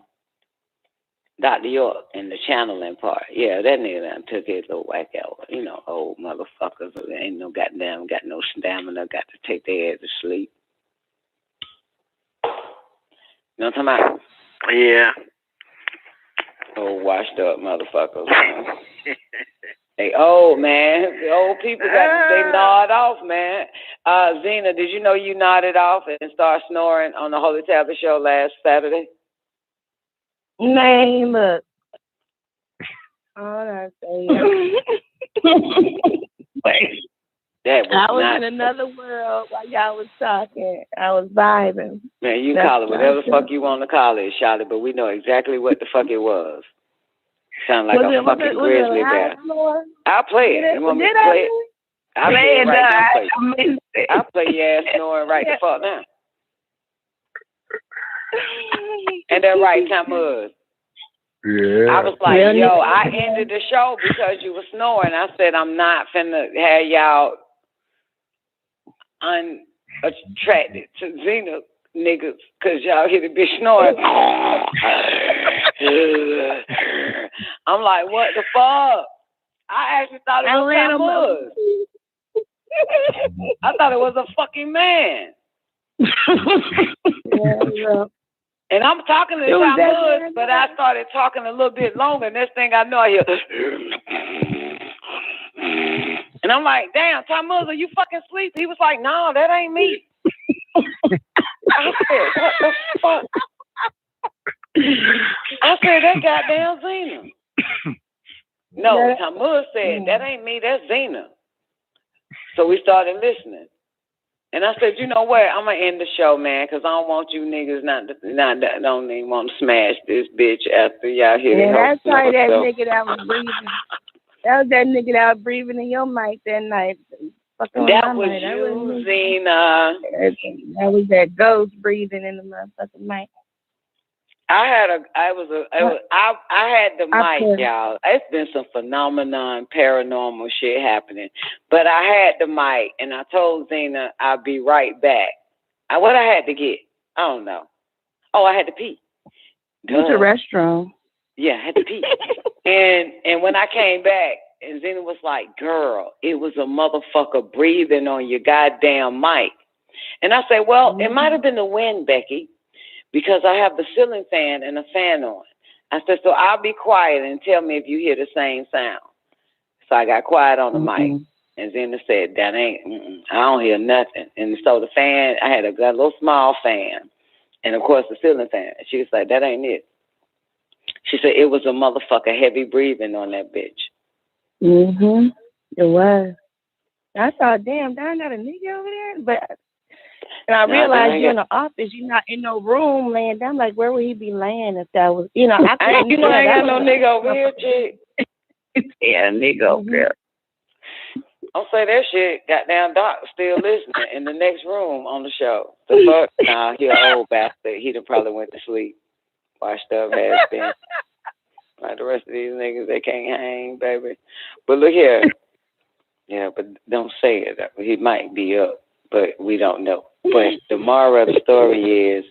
Dr. York and the channeling part. Yeah, that nigga done took his little whack out. You know, old motherfuckers who ain't no goddamn, got no stamina, got to take their ass to sleep. You know what I'm talking about? Yeah. Old washed up motherfuckers, man. They old, man. The old people they nod off, man. Zena, did you know you nodded off and started snoring on the Holy Tablet show last Saturday? Man, look. All I say. Wait. That was I was not in another world while y'all was talking. I was vibing. Man, you That's call it whatever the not fuck you want to call it, Charlotte, but we know exactly what the fuck it was. Sound like a fucking grizzly bear. I'll play it. You want me to play it? I'll play it right now. I'll play your ass snoring right the fuck now. And that right time was. Yeah. I was like, yo, I ended the show because you were snoring. I said, I'm not finna have y'all unattracted to Zena niggas because y'all hear the bitch snoring. I'm like, what the fuck? I actually thought it was I thought it was a fucking man. And I'm talking to Talmud, but I started talking a little bit longer. Next thing I know, I hear, and I'm like, damn, Talmud, are you fucking asleep? He was like, no, that ain't me. I said, what the fuck? I said, that goddamn Zena. No, Talmud said, that ain't me, that's Zena. So we started listening. And I said, you know what? I'm going to end the show, man, because I don't want you niggas don't even want to smash this bitch after y'all hear it. That's why that nigga that was breathing. That was that nigga that was breathing in your mic that night. That was you, Zena. That was that ghost breathing in the motherfucking mic. I had the mic, y'all. It's been some phenomenon, paranormal shit happening. But I had the mic, and I told Zena I'll be right back. What I had to get? I don't know. Oh, I had to pee. Go to the restroom. Yeah, I had to pee. and when I came back, and Zena was like, girl, it was a motherfucker breathing on your goddamn mic. And I said, well, it might have been the wind, Becky, because I have the ceiling fan and a fan on. I said, so I'll be quiet and tell me if you hear the same sound. So I got quiet on the mic. And Zena said, that ain't, I don't hear nothing. And so the fan, I had a little small fan. And, of course, the ceiling fan. She was like, that ain't it. She said, it was a motherfucker heavy breathing on that bitch. It was. I thought, damn, there's not a nigga over there? But... And I realized you're in the office, you're not in no room laying down. Like, where would he be laying if that was, I ain't got no nigga over here, chick. Yeah, nigga over there. Don't say that shit. Goddamn Doc still listening in the next room on the show. The fuck? Nah, he an old bastard. He done probably went to sleep. Washed up, has been. Like the rest of these niggas, they can't hang, baby. But look here. Yeah, but don't say it. He might be up, but we don't know. But the moral of the story is,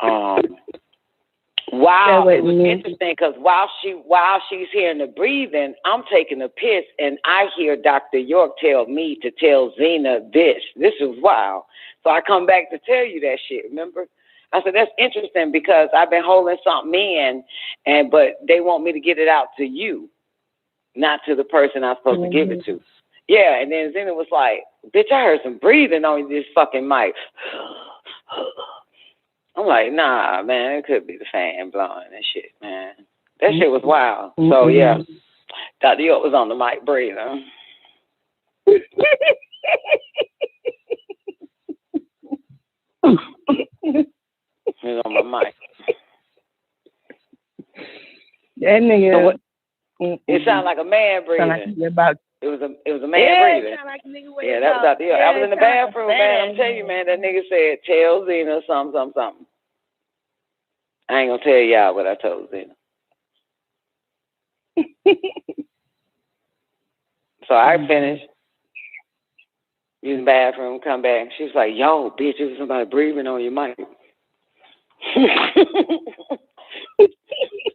wow, it was interesting because while she's hearing the breathing, I'm taking a piss, and I hear Dr. York tell me to tell Zena this. This is wild. So I come back to tell you that shit. Remember? I said that's interesting because I've been holding something in, but they want me to get it out to you, not to the person I'm supposed to give it to. Yeah, and then Zena was like, bitch, I heard some breathing on this fucking mic. I'm like, nah, man, it could be the fan blowing and shit, man. That shit was wild. So, yeah, Dr. York was on the mic breathing. He was on my mic. That nigga. It sounded like a man breathing. It was a man breathing. Yeah, that was Dr. York. I was in the bathroom, man. I'm telling you, man, that nigga said, tell Zena something. I ain't gonna tell y'all what I told Zena. So I finished. In the bathroom, come back. She was like, yo, bitch, it was somebody breathing on your mic.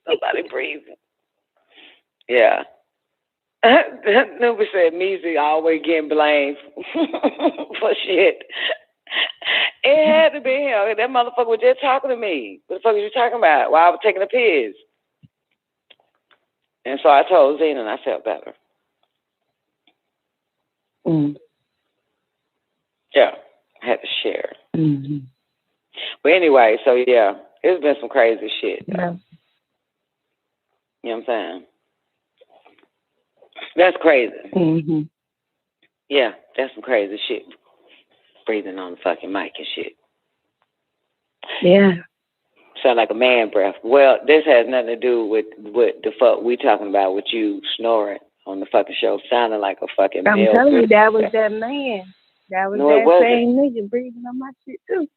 So breathing. Yeah. Nobody said Measy always getting blamed for shit. It had to be him. That motherfucker was just talking to me. What the fuck are you talking about? While I was taking a piss. And so I told Zena and I felt better. Yeah, I had to share. Mm-hmm. But anyway, so yeah, it's been some crazy shit. Yeah. You know what I'm saying? That's crazy. Mm-hmm. Yeah, that's some crazy shit. Breathing on the fucking mic and shit. Yeah. Sound like a man breath. Well, this has nothing to do with what the fuck we talking about with you snoring on the fucking show. Sounding like a fucking I'm male telling you, breath. that was that man. That was No, it that wasn't. same nigga breathing on my shit too.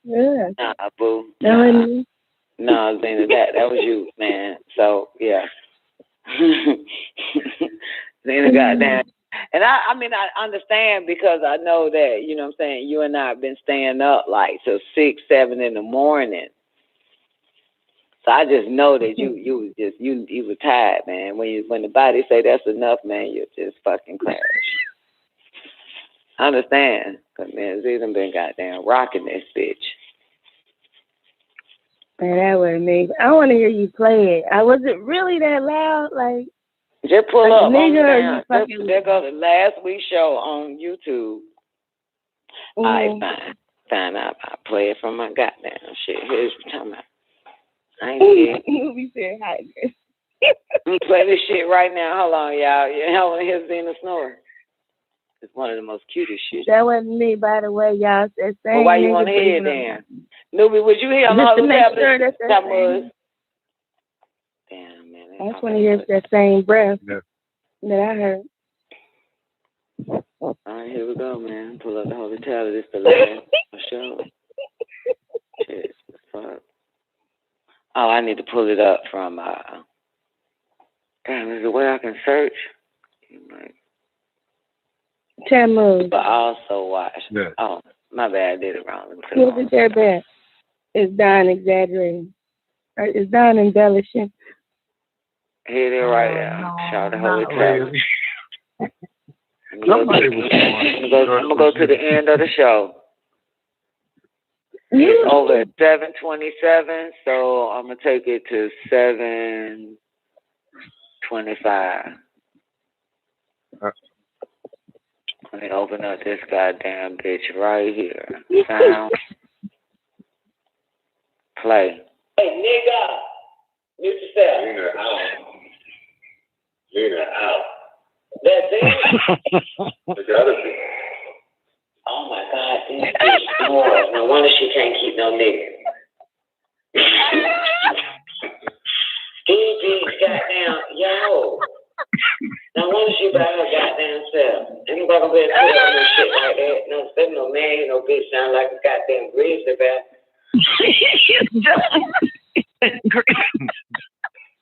Yeah. Nah, boo. No, No, Zena, that was you, man. So yeah. Zena, goddamn. And I mean, I understand because I know that, you know what I'm saying, you and I have been staying up like till 6, 7 in the morning. So I just know that you were tired, man. When the body say that's enough, man, you just fucking crash. I understand. Cause man, Zena been goddamn rocking this bitch. man, that wasn't me. I want to hear you play it. I wasn't really that loud, like. Just pull like up. Nigga, fucking... There goes the last week's show on YouTube. Alright, fine. I'll play it from my goddamn shit. Here's what I'm talking about. I ain't scared. We said hi. Let me play this shit right now. Hold on, y'all. Y'all want to hear Zena snore? It's one of the most cutest shit. That wasn't me, by the way, y'all. That same well, why you want to hear it then? Newbie, would you hear on just all to the make tablets? sure that's that same. Damn, man. I just want to hear that same breath that I heard. All right, here we go, man. Pull up the holy tablet. It's the last show. Shit, fuck. Oh, I need to pull it up from, damn, is there a way I can search? Tamu. But also watch. Yeah. Oh, my bad, I did it wrong. Look at that bad. It's Don exaggerating. It's Don embellishing. Here it is right there. Shout the holy tablet. I'm gonna go to the end of the show. It's over at 7:27, so I'm gonna take it to 7:25. Let me open up this goddamn bitch right here. Sound. Play. Hey, nigga! Mute yourself. Lena out. That's it? It gotta be. Oh my God, this bitch snores. No wonder she can't keep no nigga. These bitch goddamn, yo. No wonder she by her goddamn self. Anybody gonna be able to put up no shit like that? No, there's no man, no bitch sound like a goddamn grizzly bear.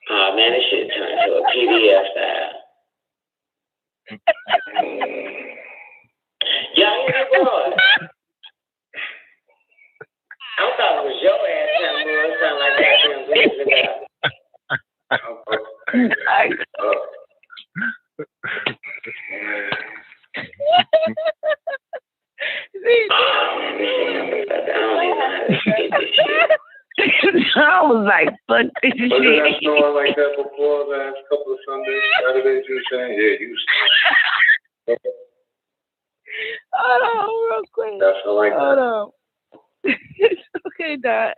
Oh man, this shit turned to a PDF file. Y'all hear that boy? I thought it was your ass sound more. It sound like goddamn grizzly bear. I was like, fuck this shit. But did I snore like that before the last couple of Sundays, Saturdays, you were saying? Yeah, you snore. Hold on, real quick. That's not like Hold that. on. Okay, Don.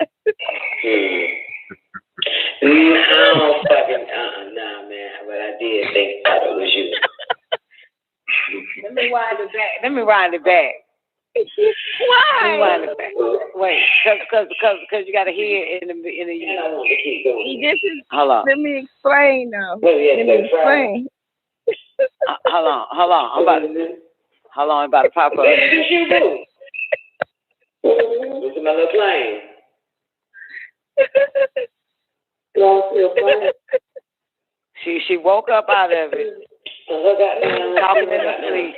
I don't fucking, nah, man, but I did think that it was you. Let me wind it back. Why? Let me wind it back. Wait, because you got to hear it in the. This is. Hold on. Let me explain now. Let me explain. Hold on. I'm about to pop up. What did you do? This is my little plane. She woke up out of it. Talking in her sleep.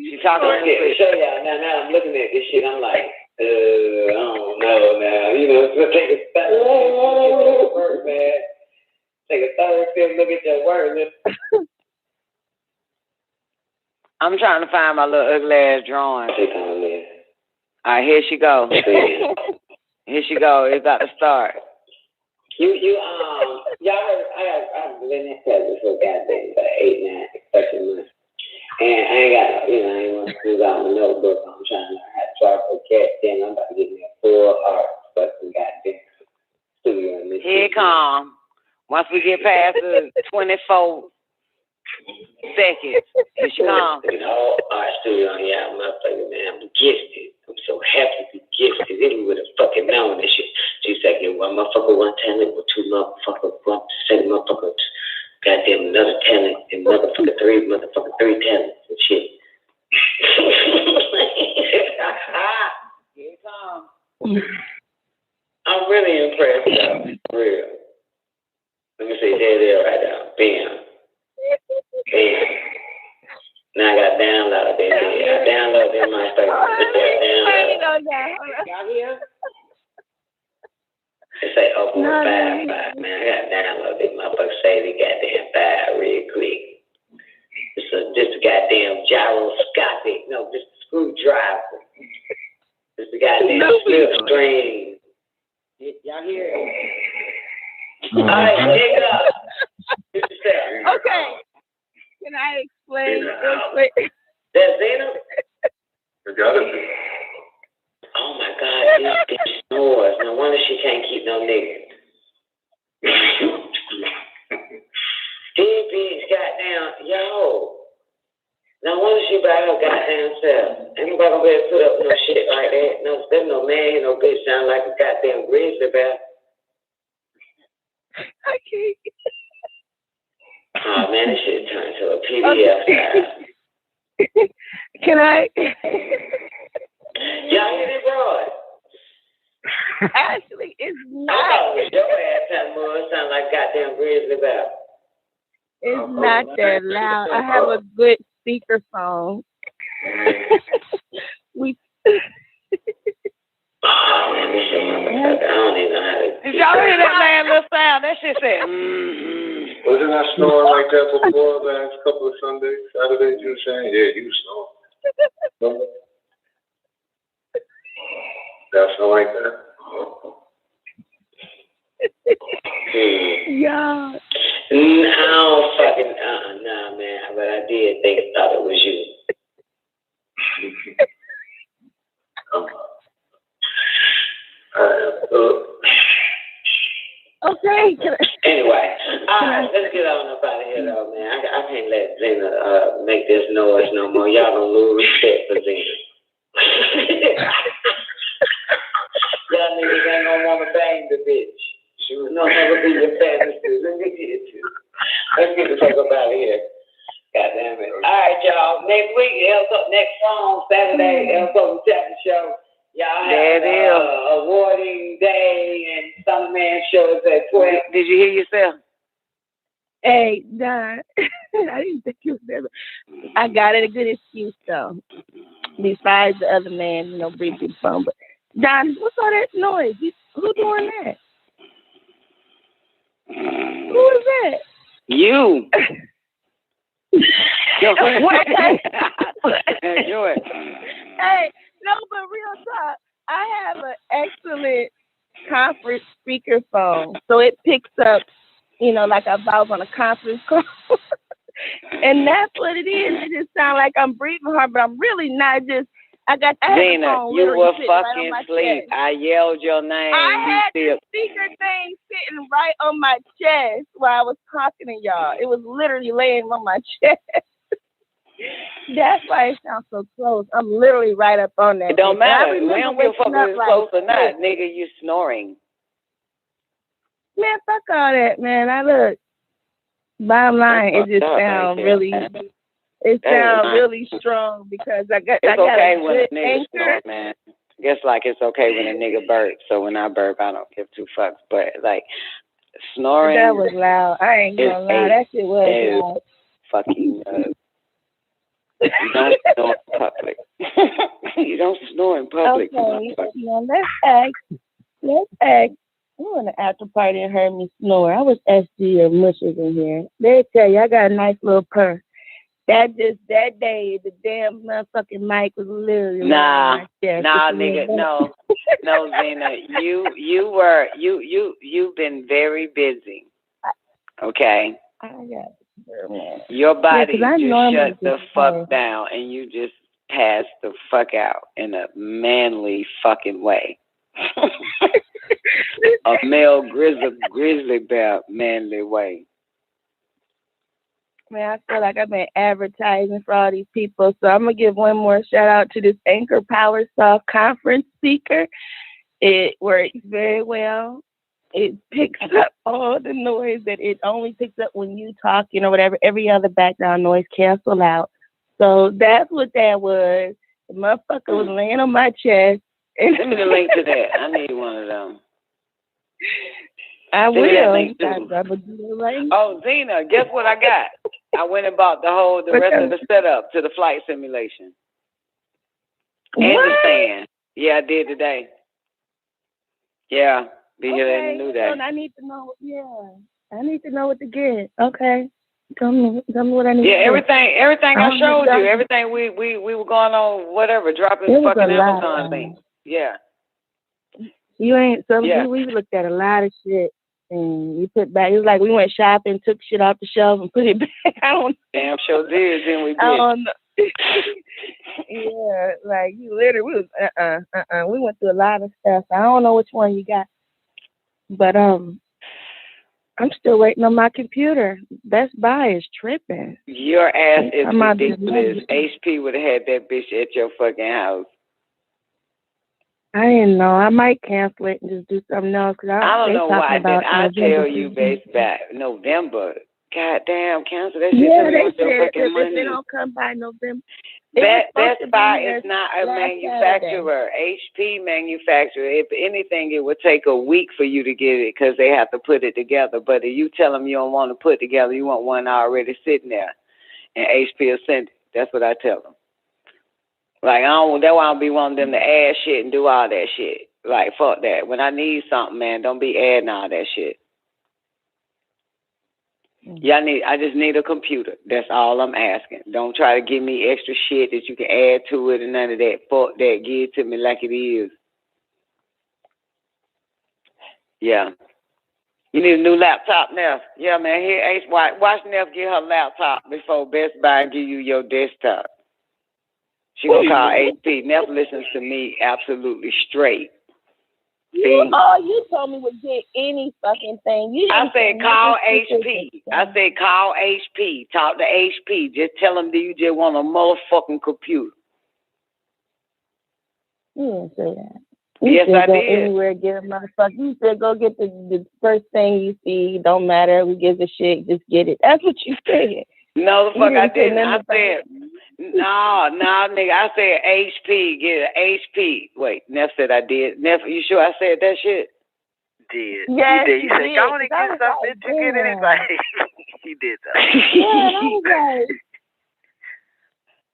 She's talking in her sleep. Show y'all now. I'm looking at this shit. I'm like, I don't know now. You know, it's gonna take a second. Man. Take a third, fifth look at your words. I'm trying to find my little ugly ass drawing. All right, here she go. Here she go. It's about to start. Y'all heard, I've been in Texas for goddamn 8, 9, 13 months. And I ain't got, I ain't want to do out my notebook. I'm trying to learn how to draw for cat. Then I'm about to get me a full art fucking goddamn studio in this. Here it come. Once we get past the 24 seconds, here she come. The whole art studio, yeah, motherfucker, man. I'm gifted. I'm so happy to be gifted. They would have fucking known this shit. She said, get one motherfucker, one talent, with two motherfuckers, one second motherfucker, goddamn another talent, and motherfucker three talents and shit. Here it comes. I'm really impressed, though. For real. Let me say there right now. Bam. Bam. Now I got download it. I downloaded in my face. Y'all hear? It say open with 5, man. I got download this motherfucker say they goddamn 5 real quick. This goddamn gyroscopic. No, this screwdriver. This the goddamn slip string. Y'all hear it? All right, dig up. Okay. Can I explain real quick? That's Zena? You got it. Oh my God, this snores. No wonder she can't keep no nigga. DB's goddamn, yo. No wonder she by her goddamn self. Ain't nobody gonna be able to put up no shit like that. No, there's no man, no bitch sound like a goddamn grizzly bear. I can't. Oh man, this shit turned to a PDF file. Can I? Y'all hear this, bro? Actually, it's not. I thought it was your ass time, boy. It sound like goddamn grizzly bear. It's not that loud. I have a good speakerphone. Oh man, this shit motherfucker. I don't even know how to. Did y'all hear that man little sound? That shit said, Wasn't I snoring like that before the last couple of Saturdays you were saying? Yeah, you snore. That's not like that. Yeah. No, fucking, nah, man. But I did thought it was you. Okay. Anyway, let's get on up out of here, though, man. I can't let Zena make this noise no more. Y'all gonna lose respect for Zena. Y'all niggas ain't gonna want to bang the bitch. She was gonna never be your fantasy. Let's get the fuck up out of here. God damn it. All right, y'all. Next week, next song, Saturday, El Chapter Show. Y'all have awarding day and Summer Man shows at 12. Did you hear yourself? Hey, Don. I didn't think you was there. I got it a good excuse, though. Besides the other man, breathing the phone. But, Don, what's all that noise? Who doing that? Who is that? You. What? Enjoy it. Hey, no, but real talk, I have an excellent conference speakerphone. So it picks up, like if I was on a conference call. And that's what it is. It just sounds like I'm breathing hard, but I'm really not. I got the Zena, you were fucking asleep. Chest. I yelled your name. I had the speaker thing sitting right on my chest while I was talking to y'all. It was literally laying on my chest. That's why it sounds so close. I'm literally right up on that. It don't matter. We don't give a fuck if it's close or not. Nigga, you snoring. Man, fuck all that, man. Bottom line, it just sounds really... It sounds really strong because I got okay a when good a nigga snort, man. Just like it's okay when a nigga burps. So when I burp, I don't give two fucks. But like snoring, that was loud. I ain't gonna lie, that shit was loud. Fucking. You don't snore in public. You don't snore in public. Okay, now let's ask. went to the after party and heard me snore. I was SG or mushes in here. They tell you I got a nice little purr. That day, the damn motherfucking mic was literally Nah, nah, nigga, no, Zena, you've been very busy. Okay. I got man. Your body I just shut the fuck down, and you just passed the fuck out in a manly fucking way. A male grizzly bear manly way. Man, I feel like I've been advertising for all these people, so I'm gonna give one more shout out to this Anchor Power Soft conference speaker. It works very well. It picks up all the noise that it only picks up when you talking or whatever. Every other background noise cancel out. So that's what that was. The motherfucker was laying on my chest. Send me the link to that. I need one of them. I will. Oh, Zena, guess what I got? I went and bought the rest of the setup to the flight simulation. And the stand. Yeah, I did today. Yeah, be here in the new day. I need to know. Yeah, I need to know what to get. Okay, tell me what I need. Yeah, to everything I showed you, everything we were going on, whatever, dropping the fucking Amazon thing. Yeah. You ain't we looked at a lot of shit and you put back. It was like we went shopping, took shit off the shelf and put it back. I don't. Damn sure did. Then we did. I don't know. Yeah, like you literally we went through a lot of stuff. I don't know which one you got, but I'm still waiting on my computer. Best Buy is tripping. Your ass is ridiculous. HP would have had that bitch at your fucking house. I didn't know. I might cancel it and just do something else. Cause I don't know why. Did I tell you, Best Buy, November? Goddamn, cancel that shit. Yeah, they said if they don't come by November. Best Buy is not a manufacturer. HP manufacturer. If anything, it would take a week for you to get it because they have to put it together. But if you tell them you don't want to put it together, you want one already sitting there, and HP will send it. That's what I tell them. Like, that's why I don't be wanting them to add shit and do all that shit. Like, fuck that. When I need something, man, don't be adding all that shit. I just need a computer. That's all I'm asking. Don't try to give me extra shit that you can add to it and none of that. Fuck that. Give it to me like it is. Yeah. You need a new laptop, Neff. Yeah, man. Here, watch Neff get her laptop before Best Buy give you your desktop. She gonna call HP. Neff listens to me absolutely straight. You told me to get any fucking thing. I said call HP. I said call HP. Talk to HP. Just tell them that you just want a motherfucking computer. You didn't say that. Yes, I did. Anywhere, get a motherfucker. You said go get the first thing you see. Don't matter who gives a shit. Just get it. That's what you said. No, the fuck I didn't. I said, no, nigga. I said HP. Get an HP. Wait, Neff said I did. Neff, you sure I said that shit? Did. Yes, he did. You said, go on and get stuff. Did you get anything? He did that. Yeah, I was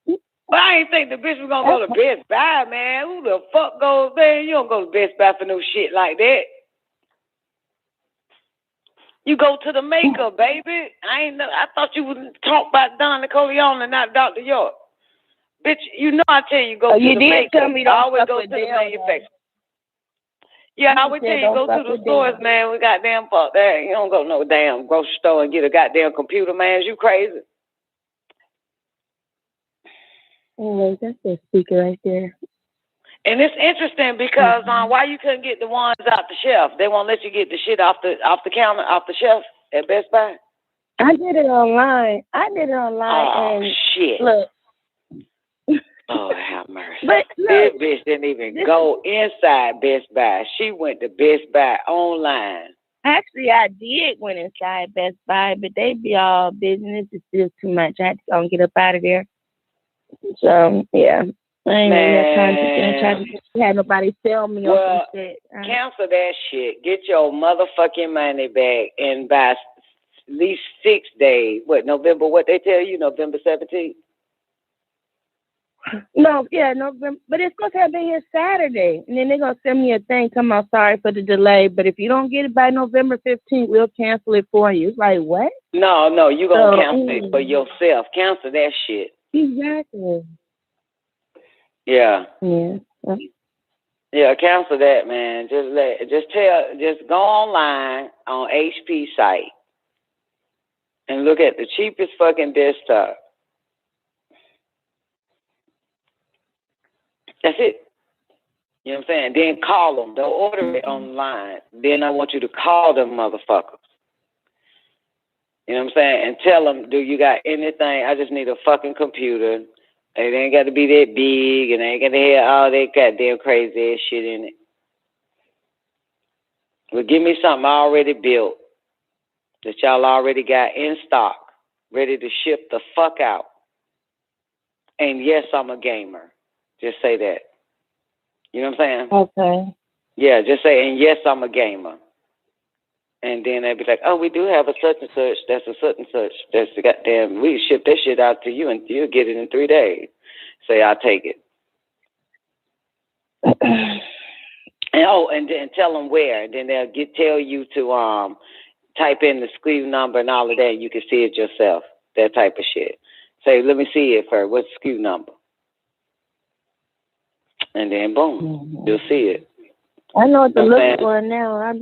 like... But I ain't think the bitch was gonna go to Best Buy, man. Who the fuck goes there? You don't go to Best Buy for no shit like that. You go to the maker, baby. I thought you would talk about Don Nicoleone and not Dr. York. Bitch, you know I tell you go to the maker. Tell me I always go to the manufacturer. Yeah, I always tell you go to the stores, man. We goddamn fuck that. You don't go to no damn grocery store and get a goddamn computer, man. Is you crazy? Anyway, that's the speaker right there. And it's interesting because why you couldn't get the ones off the shelf? They won't let you get the shit off the counter, off the shelf at Best Buy. I did it online. Oh, and shit. Look. Oh, have mercy. But this bitch didn't even go inside Best Buy. She went to Best Buy online. Actually, I did went inside Best Buy, but they be all business. It's still too much. I had to go and get up out of there. So, yeah. I ain't even trying to have nobody sell me or some shit. Cancel that shit. Get your motherfucking money back and buy at least 6 days. November, what they tell you? November 17th? No, yeah, November, but it's supposed to have been here Saturday, and then they're gonna send me a thing. Come out, sorry for the delay, but if you don't get it by November 15th, we'll cancel it for you. It's like what? No, you gonna cancel it for yourself. Cancel that shit. Exactly. Yeah. Yeah. Yeah, cancel that, man. Just go online on HP site and look at the cheapest fucking desktop. That's it. You know what I'm saying? Then call them. Don't order it online. Then I want you to call them motherfuckers. You know what I'm saying? And tell them, do you got anything? I just need a fucking computer. It ain't got to be that big, and ain't got to have all that goddamn crazy ass shit in it. But give me something already built that y'all already got in stock, ready to ship the fuck out. And yes, I'm a gamer. Just say that. You know what I'm saying? Okay. Yeah, just say, and yes, I'm a gamer. And then they'd be like, oh, we do have a such and such. That's a such and such. That's the goddamn, we ship that shit out to you and you'll get it in 3 days. Say, I'll take it. And then tell them where. And then they'll tell you to type in the SKU number and all of that. And you can see it yourself. That type of shit. Say, let me see it first. What's the SKU number? And then boom, you'll see it. I know what to look for now. I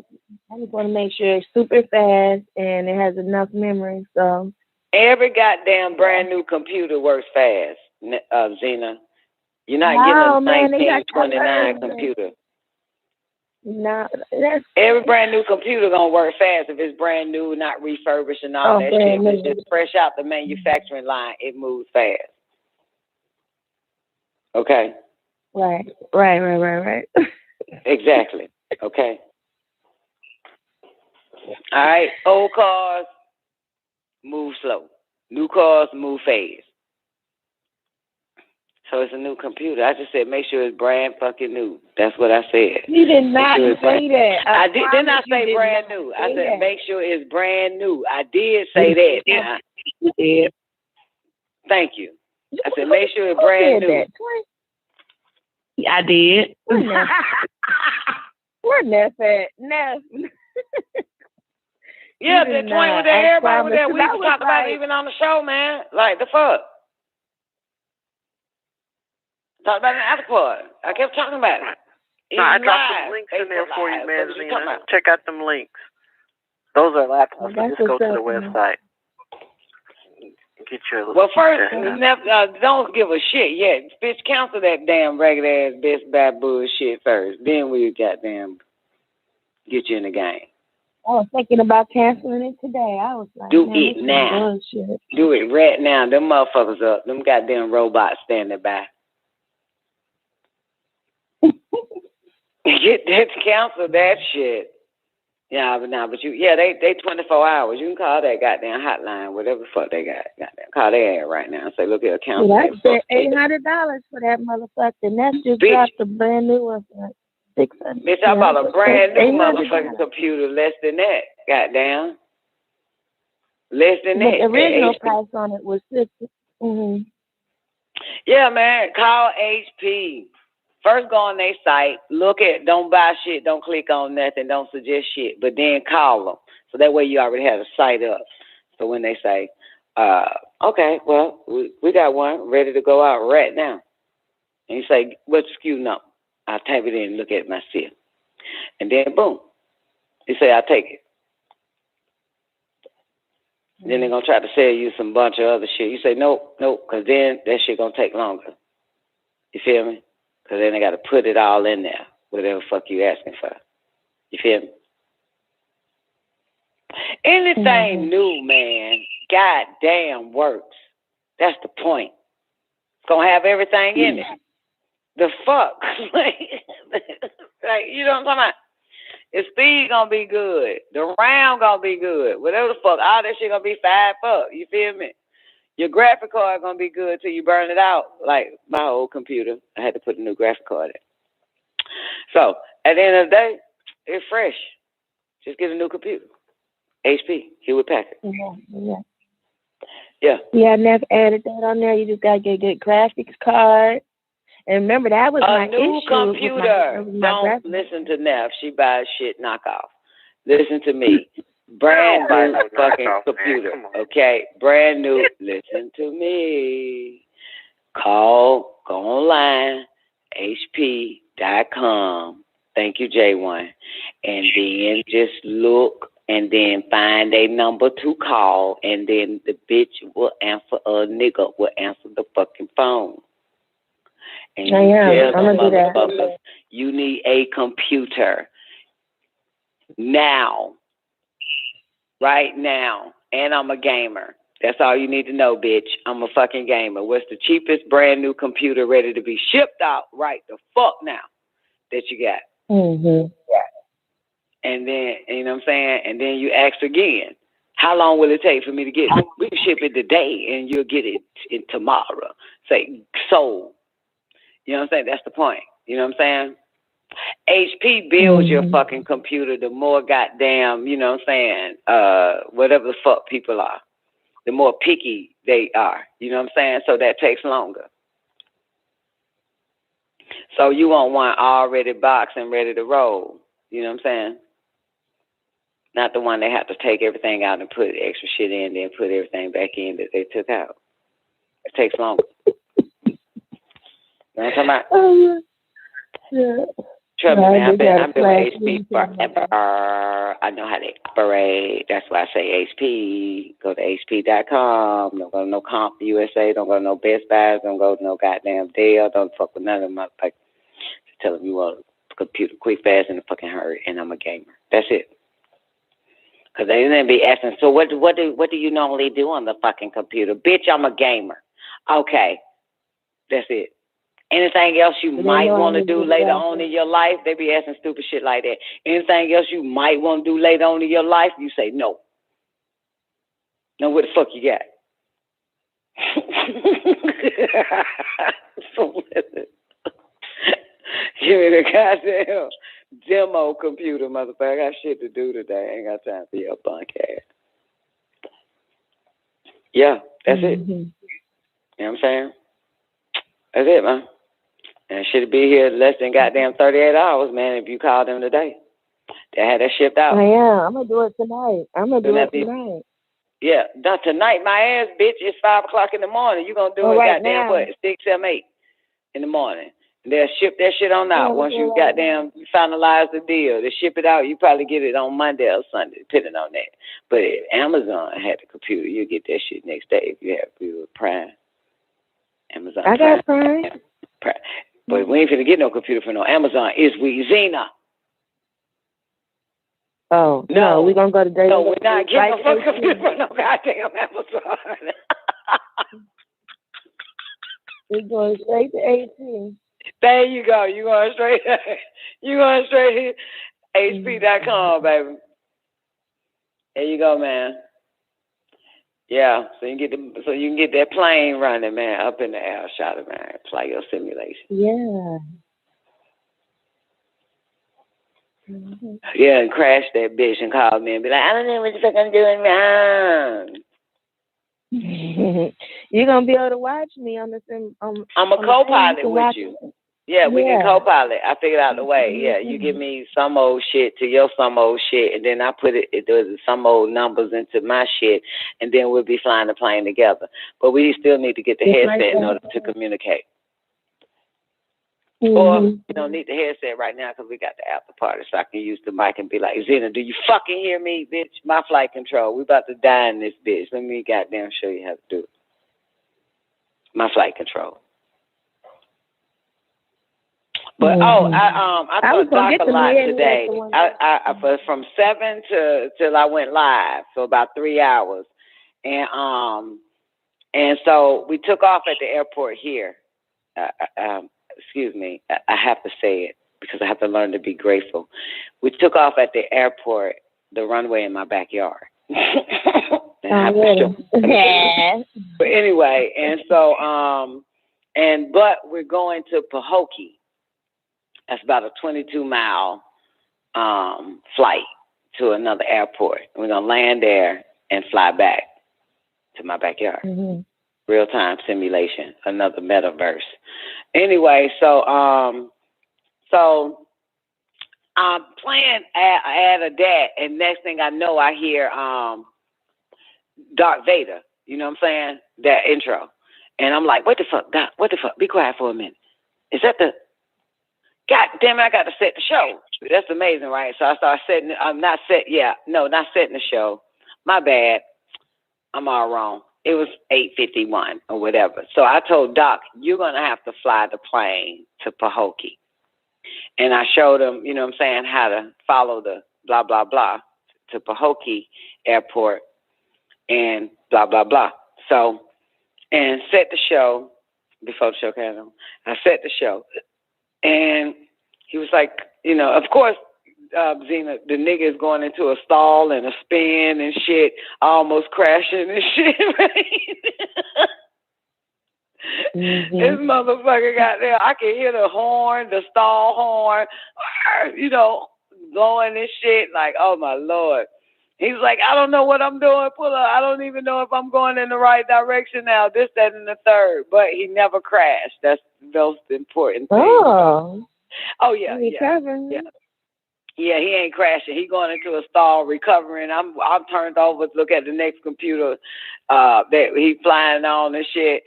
just want to make sure it's super fast and it has enough memory. So every goddamn brand new computer works fast, Zena. You're not getting a 1929 computer. No, that's every brand new computer gonna work fast if it's brand new, not refurbished and all that shit. If it's just fresh out the manufacturing line, it moves fast. Okay. Right. Exactly. Okay. All right. Old cars move slow. New cars move fast. So it's a new computer. I just said make sure it's brand fucking new. That's what I said. You did not say that. I didn't I say brand new. I said make sure it's brand new. I did say that. Yeah. You did. Thank you. I said make sure it's brand new. I did. Where Neff at? Neff. Yeah, the twin with that everybody with that. We used to talk about it even on the show, man. Like the fuck. Talk about it in the after party. I kept talking about it. No, I dropped some links in there for you, man, Zena. Check out them links. Those are laptops. Just go to the website. Get your well, first, don't give a shit yet. Bitch, cancel that damn ragged ass Best Buy bullshit first. Then we goddamn get you in the game. I was thinking about canceling it today. I was like, do it now. Do it right now. Them motherfuckers up. Them goddamn robots standing by. Get that cancel that shit. Yeah, but you, they 24 hours. You can call that goddamn hotline, whatever the fuck they got. Goddamn, call their ad right now and say, look at cancel. I said $800 for that motherfucker, and that's just dropped a brand new one for $600. Bitch, I bought a brand new motherfucking computer, less than that. Goddamn, less than that. The original price on it was $60. Yeah, man, call HP. First, go on their site, don't buy shit, don't click on nothing, don't suggest shit, but then call them. So that way you already have a site up. So when they say, okay, well, we got one ready to go out right now. And you say, what's the SKU number? I'll type it in and look at it myself. And then, boom, you say, I'll take it. Then they're going to try to sell you some bunch of other shit. You say, nope, because then that shit going to take longer. You feel me? Because then they got to put it all in there, whatever fuck you asking for. You feel me? Anything new, man, goddamn works. That's the point. It's going to have everything in it. The fuck? Like, you know what I'm talking about? The speed going to be good. The RAM going to be good. Whatever the fuck. All that shit going to be $5. You feel me? Your graphic card gonna be good till you burn it out. Like my old computer, I had to put a new graphic card in. So at the end of the day, it's fresh. Just get a new computer. HP, Hewlett Packard. Yeah. Yeah, I never added that on there. You just gotta get a good graphics card. And remember, that was my new issue. computer. Don't listen to Neff. She buys shit knockoff. Listen to me. Brand new fucking computer. Okay? Brand new. Listen to me. Go online, HP.com. Thank you, J1. And then just look and then find a number to call, and then the bitch will answer, a nigga will answer the fucking phone. And you tell the motherfuckers you need a computer now, right now, and I'm a gamer. That's all you need to know, bitch. I'm a fucking gamer. What's the cheapest brand new computer ready to be shipped out right the fuck now that you got? Mm-hmm. And then, you know what I'm saying? And then you ask again, how long will it take for me to get it? We can ship it today and you'll get it in tomorrow. Say, sold. You know what I'm saying? That's the point. You know what I'm saying? HP builds your fucking computer, the more goddamn, you know what I'm saying, whatever the fuck people are, the more picky they are. You know what I'm saying? So that takes longer. So you want one already boxed and ready to roll. You know what I'm saying? Not the one they have to take everything out and put extra shit in, then put everything back in that they took out. It takes longer. You know what I'm talking about? Yeah. Trust me, man, I've been with HP forever. I know how to operate. That's why I say HP. Go to HP.com. Don't go to no Comp USA. Don't go to no Best Buy. Don't go to no goddamn Dell. Don't fuck with none of them motherfuckers. Tell them you want a computer quick, fast, and a fucking hurry, and I'm a gamer. That's it. Because they then be asking, so what do you normally do on the fucking computer? Bitch, I'm a gamer. Okay. That's it. Anything else you might want to do later on in your life, they be asking stupid shit like that. Anything else you might want to do later on in your life, you say no. Now what the fuck you got? So give me the goddamn demo computer, motherfucker. I got shit to do today. I ain't got time for your punk ass. Yeah, that's it. You know what I'm saying? That's it, man. And should be here less than goddamn 38 hours, man, if you call them today. They had that shipped out. Yeah, I'm going to do it tonight. Tonight. Yeah, not tonight, my ass, bitch. It's 5 o'clock in the morning. You going to do it right goddamn now. what? 6, 7, 8 in the morning. And they'll ship that shit on out. Once you goddamn finalize the deal, they ship it out. You probably get it on Monday or Sunday, depending on that. But if Amazon had the computer, you get that shit next day if you have Prime. Amazon I got Prime. But we ain't finna get no computer for no Amazon. Is we, Zena? Oh, no, we're going to go to Daily. No, we're not getting no fucking computer for no goddamn Amazon. We're going straight to 18. There you go. You going straight to HP.com, baby. There you go, man. Yeah, so you can get that plane running, man, up in the air, shot it, man. Play your simulation. Yeah. Yeah, and crash that bitch and call me and be like, I don't know what the fuck I'm doing wrong. You're going to be able to watch me on the sim. I'm a co-pilot with you. Yeah, we can co-pilot. I figured out the way. Yeah, you give me some old shit to your some old shit, and then I put some old numbers into my shit, and then we'll be flying the plane together. But we still need to get the headset in order to communicate. Or you don't need the headset right now because we got the after party, so I can use the mic and be like, Zena, do you fucking hear me, bitch? My flight control. We about to die in this bitch. Let me goddamn show you how to do it. My flight control. But I talked Doc a lot today. I from 7 till I went live, so about 3 hours, and so we took off at the airport here. Excuse me, I have to say it because I have to learn to be grateful. We took off at the airport, the runway in my backyard. But anyway, and so but we're going to Pahokee. That's about a 22-mile flight to another airport. We're gonna land there and fly back. to my backyard. Mm-hmm. Real-time simulation, another metaverse. Anyway, so I'm playing add a dat, and next thing I know, I hear Darth Vader. You know what I'm saying? That intro, and I'm like, what the fuck, Doc? What the fuck? Be quiet for a minute. Is that the? God damn it! I got to set the show. That's amazing, right? So I start setting. Not setting the show. My bad. I'm all wrong. It was 8:51 or whatever. So I told Doc, you're gonna have to fly the plane to Pahokee. And I showed him, you know what I'm saying, how to follow the blah, blah, blah to Pahokee Airport and blah, blah, blah. So, and set the show before the show came on. I set the show. And he was like, you know, of course, Zena, the nigga is going into a stall and a spin and shit, almost crashing and shit, right? Mm-hmm. This motherfucker got there. I can hear the horn, the stall horn, you know, blowing this shit. Like, oh my Lord. He's like, I don't know what I'm doing. Pull up. I don't even know if I'm going in the right direction now. This, that, and the third. But he never crashed. That's the most important thing. Oh yeah, yeah. Yeah, he ain't crashing. He going into a stall, recovering. I'm turned over to look at the next computer that he flying on and shit.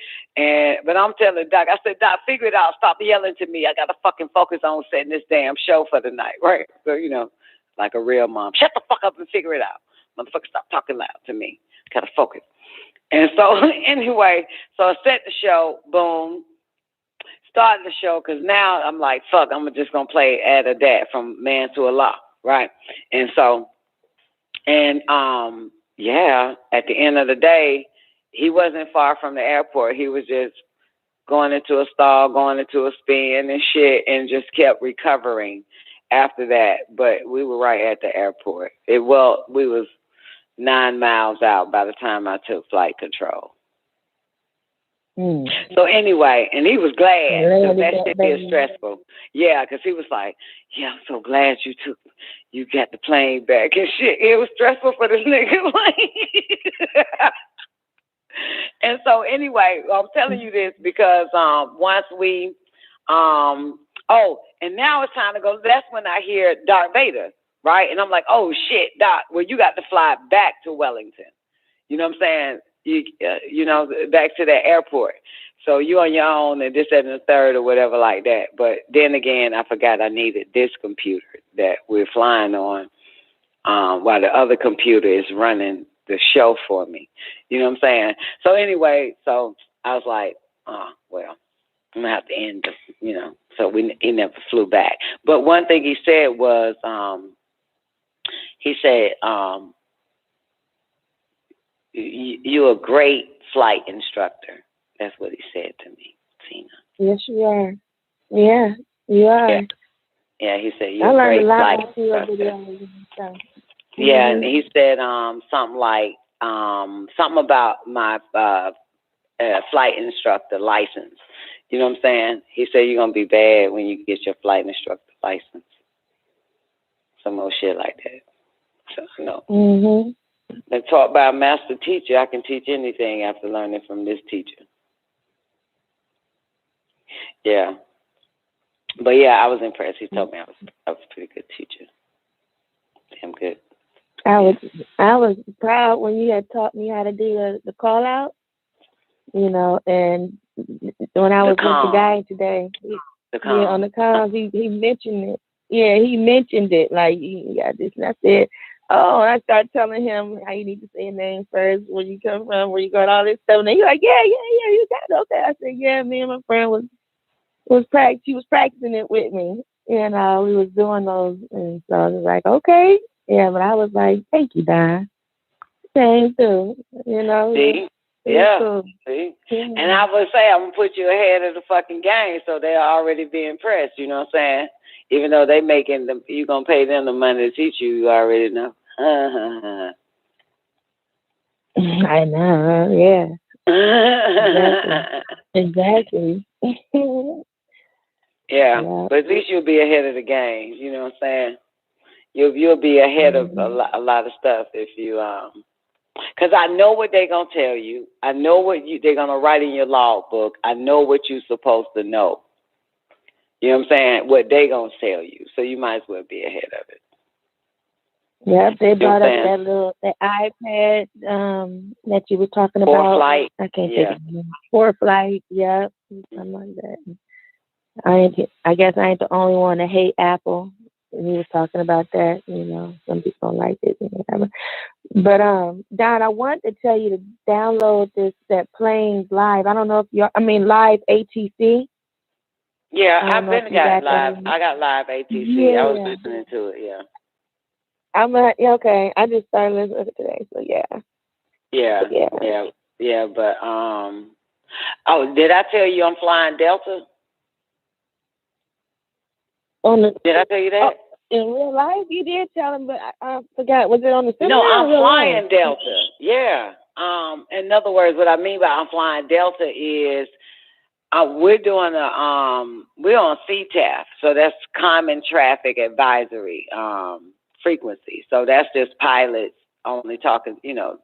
But I'm telling Doc, I said, Doc, figure it out. Stop yelling to me. I got to fucking focus on setting this damn show for the night, right? So, you know, like a real mom. Shut the fuck up and figure it out. Motherfucker, stop talking loud to me. Got to focus. And so, anyway, so I set the show, boom. Starting the show, because now I'm like, fuck, I'm just going to play Add a Dat from Man to Allah, right? And so, yeah, at the end of the day, he wasn't far from the airport. He was just going into a stall, going into a spin and shit, and just kept recovering after that. But we were right at the airport. We was 9 miles out by the time I took flight control. So anyway, and he was glad. So that shit is stressful. Yeah, because he was like, yeah, I'm so glad you got the plane back and shit. It was stressful for this nigga. And so anyway, I'm telling you this because once we, and now it's time to go. That's when I hear Darth Vader, right? And I'm like, oh shit, Doc, well, you got to fly back to Wellington. You know what I'm saying? You know, back to that airport. So you on your own and this, that, and the third or whatever like that. But then again, I forgot I needed this computer that we're flying on while the other computer is running the show for me. You know what I'm saying? So anyway, so I was like, well, I'm going to have to end this, you know. So he never flew back. But one thing he said was, you're a great flight instructor. That's what he said to me, Tina. Yes, you are. Yeah, you are. Yeah, he said you're a great flight instructor. Yeah, and he said something like something about my flight instructor license. You know what I'm saying? He said you're gonna be bad when you get your flight instructor license. Some more shit like that. So you know. And taught by a master teacher, I can teach anything after learning from this teacher. Yeah. But yeah, I was impressed. He told me I was a pretty good teacher. Damn good. I was proud when you had taught me how to do the call out, you know, and when I was with the guy today, on the calls, he mentioned it. Yeah, he mentioned it. Like, you got this, and I said, oh, and I started telling him how you need to say your name first, where you come from, where you go, and all this stuff. And he's like, yeah, you got it. Okay. I said, yeah, me and my friend she was practicing it with me. And we was doing those. And so I was like, okay. Yeah, but I was like, thank you, Don. Same too. You know? See? Yeah. Cool. See? And I would say, I'm going to put you ahead of the fucking game so they'll already be impressed. You know what I'm saying? Even though they making them, you're going to pay them the money to teach you, you already know. I know, yeah. Exactly. Yeah, but at least you'll be ahead of the game. You know what I'm saying? You'll be ahead of a lot of stuff if you Because I know what they're going to tell you. I know what they're going to write in your logbook. I know what you're supposed to know. You know what I'm saying? What they going to tell you. So you might as well be ahead of it. Yep, they brought up that iPad that you were talking about. ForeFlight. I can't think of it. ForeFlight, yep, something like that. I guess I ain't the only one that hate Apple. And he was talking about that, you know, some people don't like it and whatever. But Don, I want to tell you to download that Plains Live. I don't know if Live ATC. Yeah, I've been got live. I got live ATC. Yeah. I was listening to it. Yeah. Okay. I just started listening to it today, so yeah. Yeah. But oh, did I tell you I'm flying Delta? Did I tell you that? In real life, you did tell him, but I forgot. Was it on the No, I'm flying life? Delta. Yeah. In other words, what I mean by I'm flying Delta is we're doing we're on CTAF, so that's Common Traffic Advisory frequency. So that's just pilots only talking, not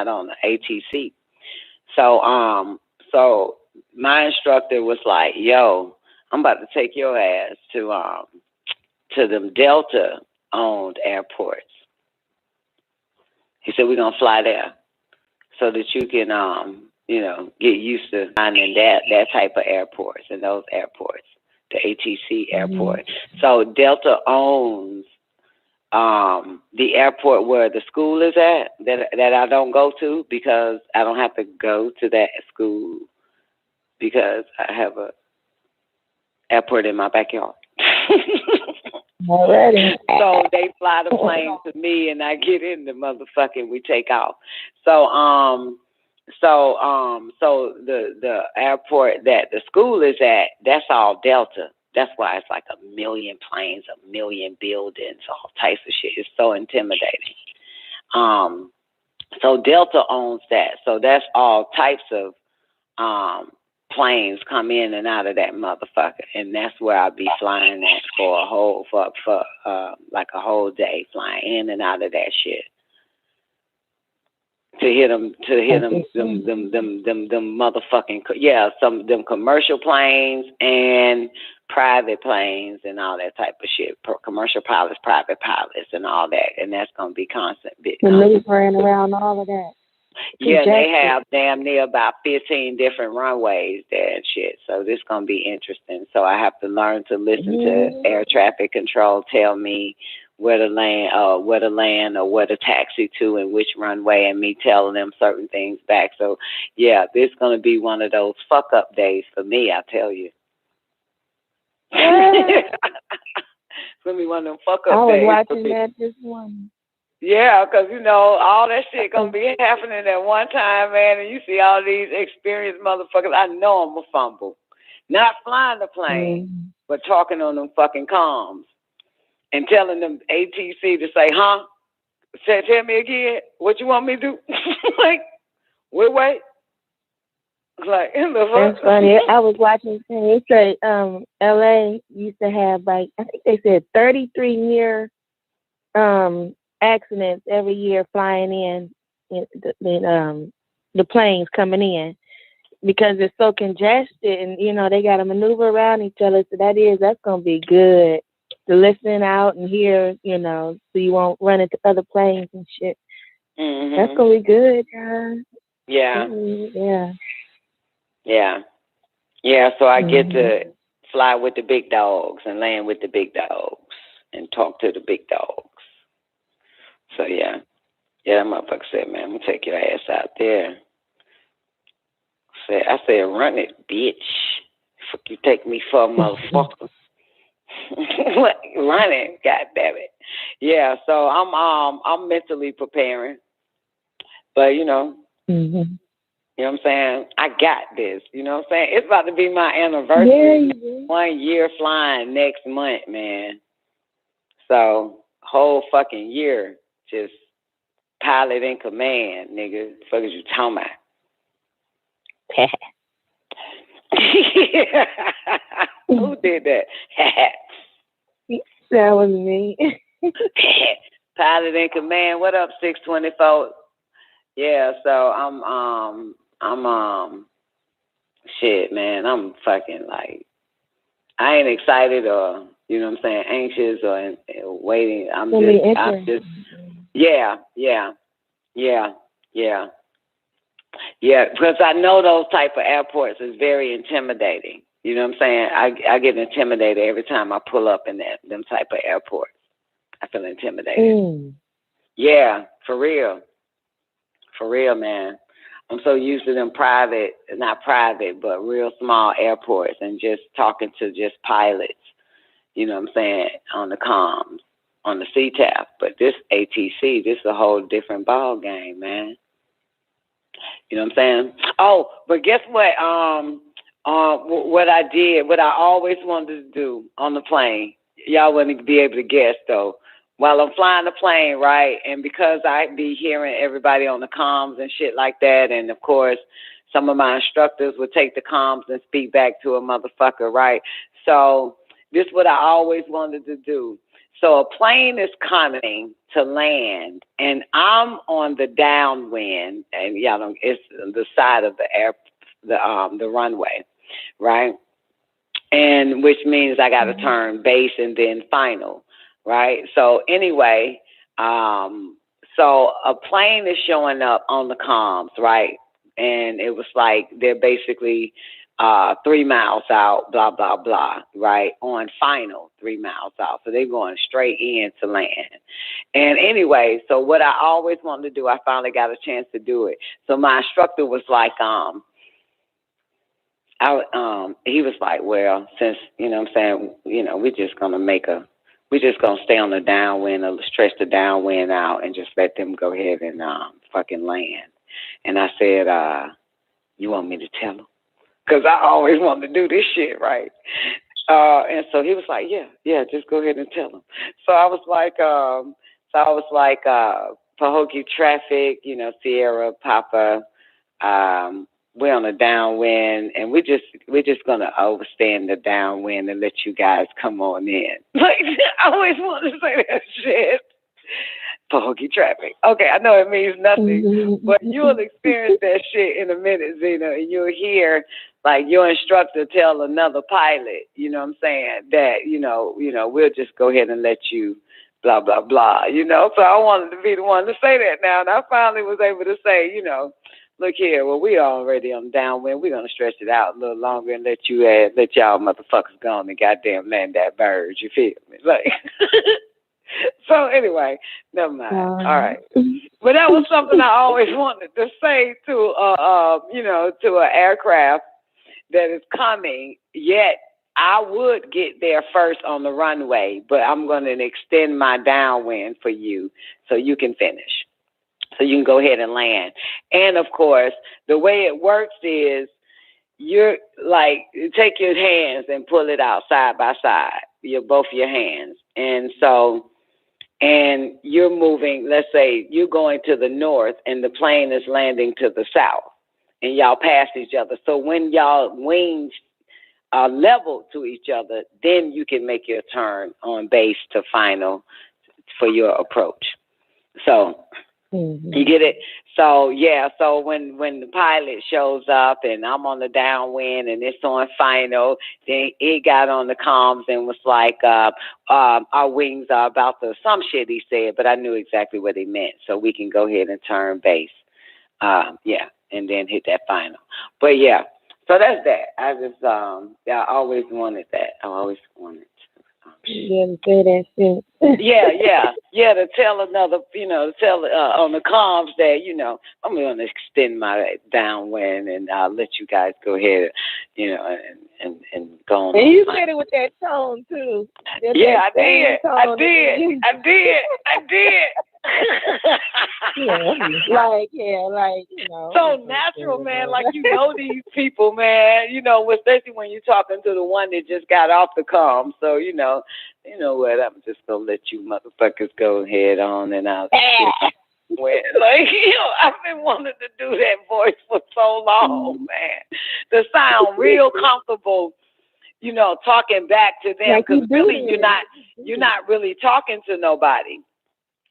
on the ATC. So my instructor was like, "Yo, I'm about to take your ass to them Delta-owned airports." He said, "We're going to fly there so that you can, get used to finding that type of airports and those airports, the ATC airport." So Delta owns the airport where the school is at that I don't go to because I don't have to go to that school because I have a airport in my backyard. Already. So they fly the plane to me and I get in the motherfucking, we take off. So the airport that the school is at, that's all Delta. That's why it's like 1 million planes, 1 million buildings, all types of shit. It's so intimidating. So Delta owns that. So that's all types of planes come in and out of that motherfucker, and that's where I'll be flying at for a whole like a whole day, flying in and out of that shit to hit them motherfucking them commercial planes and private planes and all that type of shit. Commercial pilots, private pilots, and all that, and that's gonna be constant. Maneuvering around all of that. Yeah, they have damn near about 15 different runways there and shit. So this gonna be interesting. So I have to learn to listen to air traffic control tell me where to land or where to taxi to and which runway, and me telling them certain things back. So yeah, this is gonna be one of those fuck up days for me, I tell you. It's gonna be one of them fuck up days. I was watching that this morning. Yeah, because, all that shit going to be happening at one time, man, and you see all these experienced motherfuckers. I know I'm a fumble. Not flying the plane, but talking on them fucking comms and telling them ATC to say, huh? Tell me again, what you want me to do? Like, wait. Like, that's funny. I was watching it say LA used to have, like, I think they said 33 near accidents every year flying in the planes coming in because it's so congested, and they got to maneuver around each other. So that's gonna be good to listen out and hear, so you won't run into other planes and shit. Mm-hmm. That's gonna be good, John. Yeah. So I get to fly with the big dogs and land with the big dogs and talk to the big dogs. So yeah, that motherfucker said, "Man, I'm gonna take your ass out there." I said, "Run it, bitch! Fuck you, take me for a motherfucker." Run it, goddamn it! Yeah, so I'm mentally preparing, but you know what I'm saying? I got this. You know what I'm saying? It's about to be my anniversary. 1 year flying next month, man. So whole fucking year. Just pilot in command, nigga. The fuck is you talking about? Who did that? That was me. Pilot in command. What up, 624? Yeah, so shit, man, I'm fucking like, I ain't excited or, you know what I'm saying, anxious or waiting. I'm just, yeah, because I know those type of airports is very intimidating. You know what I'm saying? I get intimidated every time I pull up in them type of airports. I feel intimidated. Yeah, for real, man. I'm so used to them not private, but real small airports and just talking to just pilots, you know what I'm saying, on the comms, on the CTAF. But this ATC, this is a whole different ball game, man. You know what I'm saying? Oh, but guess what? What I did, what I always wanted to do on the plane, y'all wouldn't be able to guess though. While I'm flying the plane, right, and because I be hearing everybody on the comms and shit like that, and of course, some of my instructors would take the comms and speak back to a motherfucker, right? So this is what I always wanted to do. So a plane is coming to land, and I'm on the downwind, and y'all know it's the side of the runway, right? And which means I got to turn base and then final. Right. So anyway, so a plane is showing up on the comms, right? And it was like they're basically 3 miles out, blah, blah, blah, right? On final 3 miles out. So they're going straight in to land. And anyway, so what I always wanted to do, I finally got a chance to do it. So my instructor was like, he was like, well, since, you know what I'm saying, you know, we're just going to stay on the downwind or stretch the downwind out and just let them go ahead and fucking land. And I said, you want me to tell them? Because I always wanted to do this shit, right? And so he was like, yeah, just go ahead and tell them. So I was like, Pahokee traffic, you know, Sierra, Papa, we're on a downwind, and we're just gonna overstand the downwind and let you guys come on in. Like, I always wanted to say that shit. Pahokee traffic. Okay, I know it means nothing, but you'll experience that shit in a minute, Zena, and you'll hear like your instructor tell another pilot, you know what I'm saying, that you know, we'll just go ahead and let you blah blah blah, you know. So I wanted to be the one to say that now, and I finally was able to say, you know, look here, well, we already on downwind. We're going to stretch it out a little longer and let y'all motherfuckers go on and goddamn land that bird. You feel me? Like, so anyway, never mind. All right. But that was something I always wanted to say to, you know, to an aircraft that is coming, yet I would get there first on the runway, but I'm going to extend my downwind for you so you can finish. So you can go ahead and land. And of course, the way it works is you're like, take your hands and pull it out side by side, both your hands. And so, and you're moving, let's say you're going to the north and the plane is landing to the south and y'all pass each other. So when y'all wings are level to each other, then you can make your turn on base to final for your approach. So, you get it? So, yeah, so when the pilot shows up and I'm on the downwind and it's on final, then he got on the comms and was like, our wings are about to, some shit he said, but I knew exactly what he meant. So we can go ahead and turn base. Yeah, and then hit that final. But, yeah, so that's that. I just, I always wanted that. I always wanted Yeah, to say that shit. Yeah, to tell another, you know, on the comms that, you know, I'm going to extend my downwind and I'll let you guys go ahead, you know, and go on. And you said it with that tone, too. Yeah, I did. like, you know. So natural, man, like you know these people, man, you know, especially when you're talking to the one that just got off the comm. So, you know what, I'm just going to let you motherfuckers go head on and I'll like, you know, I've been wanting to do that voice for so long, man, to sound real comfortable, you know, talking back to them, because really you're not really talking to nobody.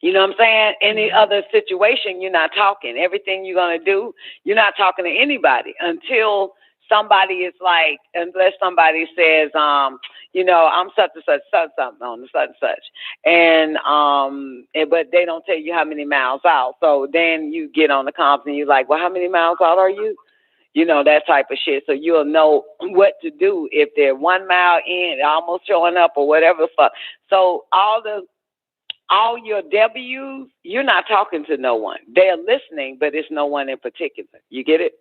You know what I'm saying? Any other situation, you're not talking. Everything you're going to do, you're not talking to anybody until somebody is like, unless somebody says, you know, I'm such and such, something on the such and such. And, but they don't tell you how many miles out. So then you get on the comms and you're like, well, how many miles out are you? You know, that type of shit. So you'll know what to do if they're 1 mile in, almost showing up or whatever the fuck. So all your W's, you're not talking to no one. They're listening, but it's no one in particular. You get it?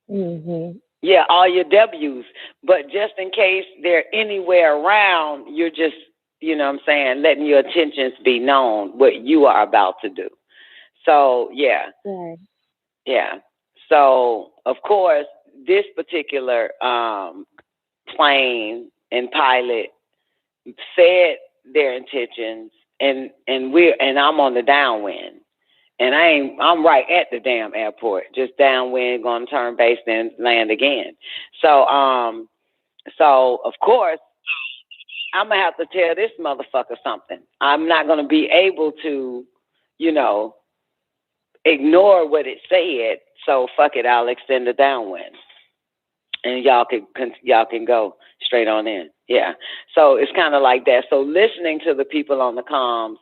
Mm-hmm. Yeah, all your W's. But just in case they're anywhere around, you're just, you know what I'm saying, letting your intentions be known, what you are about to do. So, yeah. Right. Yeah. So, of course, this particular plane and pilot said their intentions, and I'm on the downwind, and I'm right at the damn airport, just downwind, going to turn base, then land again. So of course I'm gonna have to tell this motherfucker something. I'm not gonna be able to, you know, ignore what it said. So fuck it, I'll extend the downwind, and y'all can go straight on in. Yeah. So it's kind of like that. So listening to the people on the comms,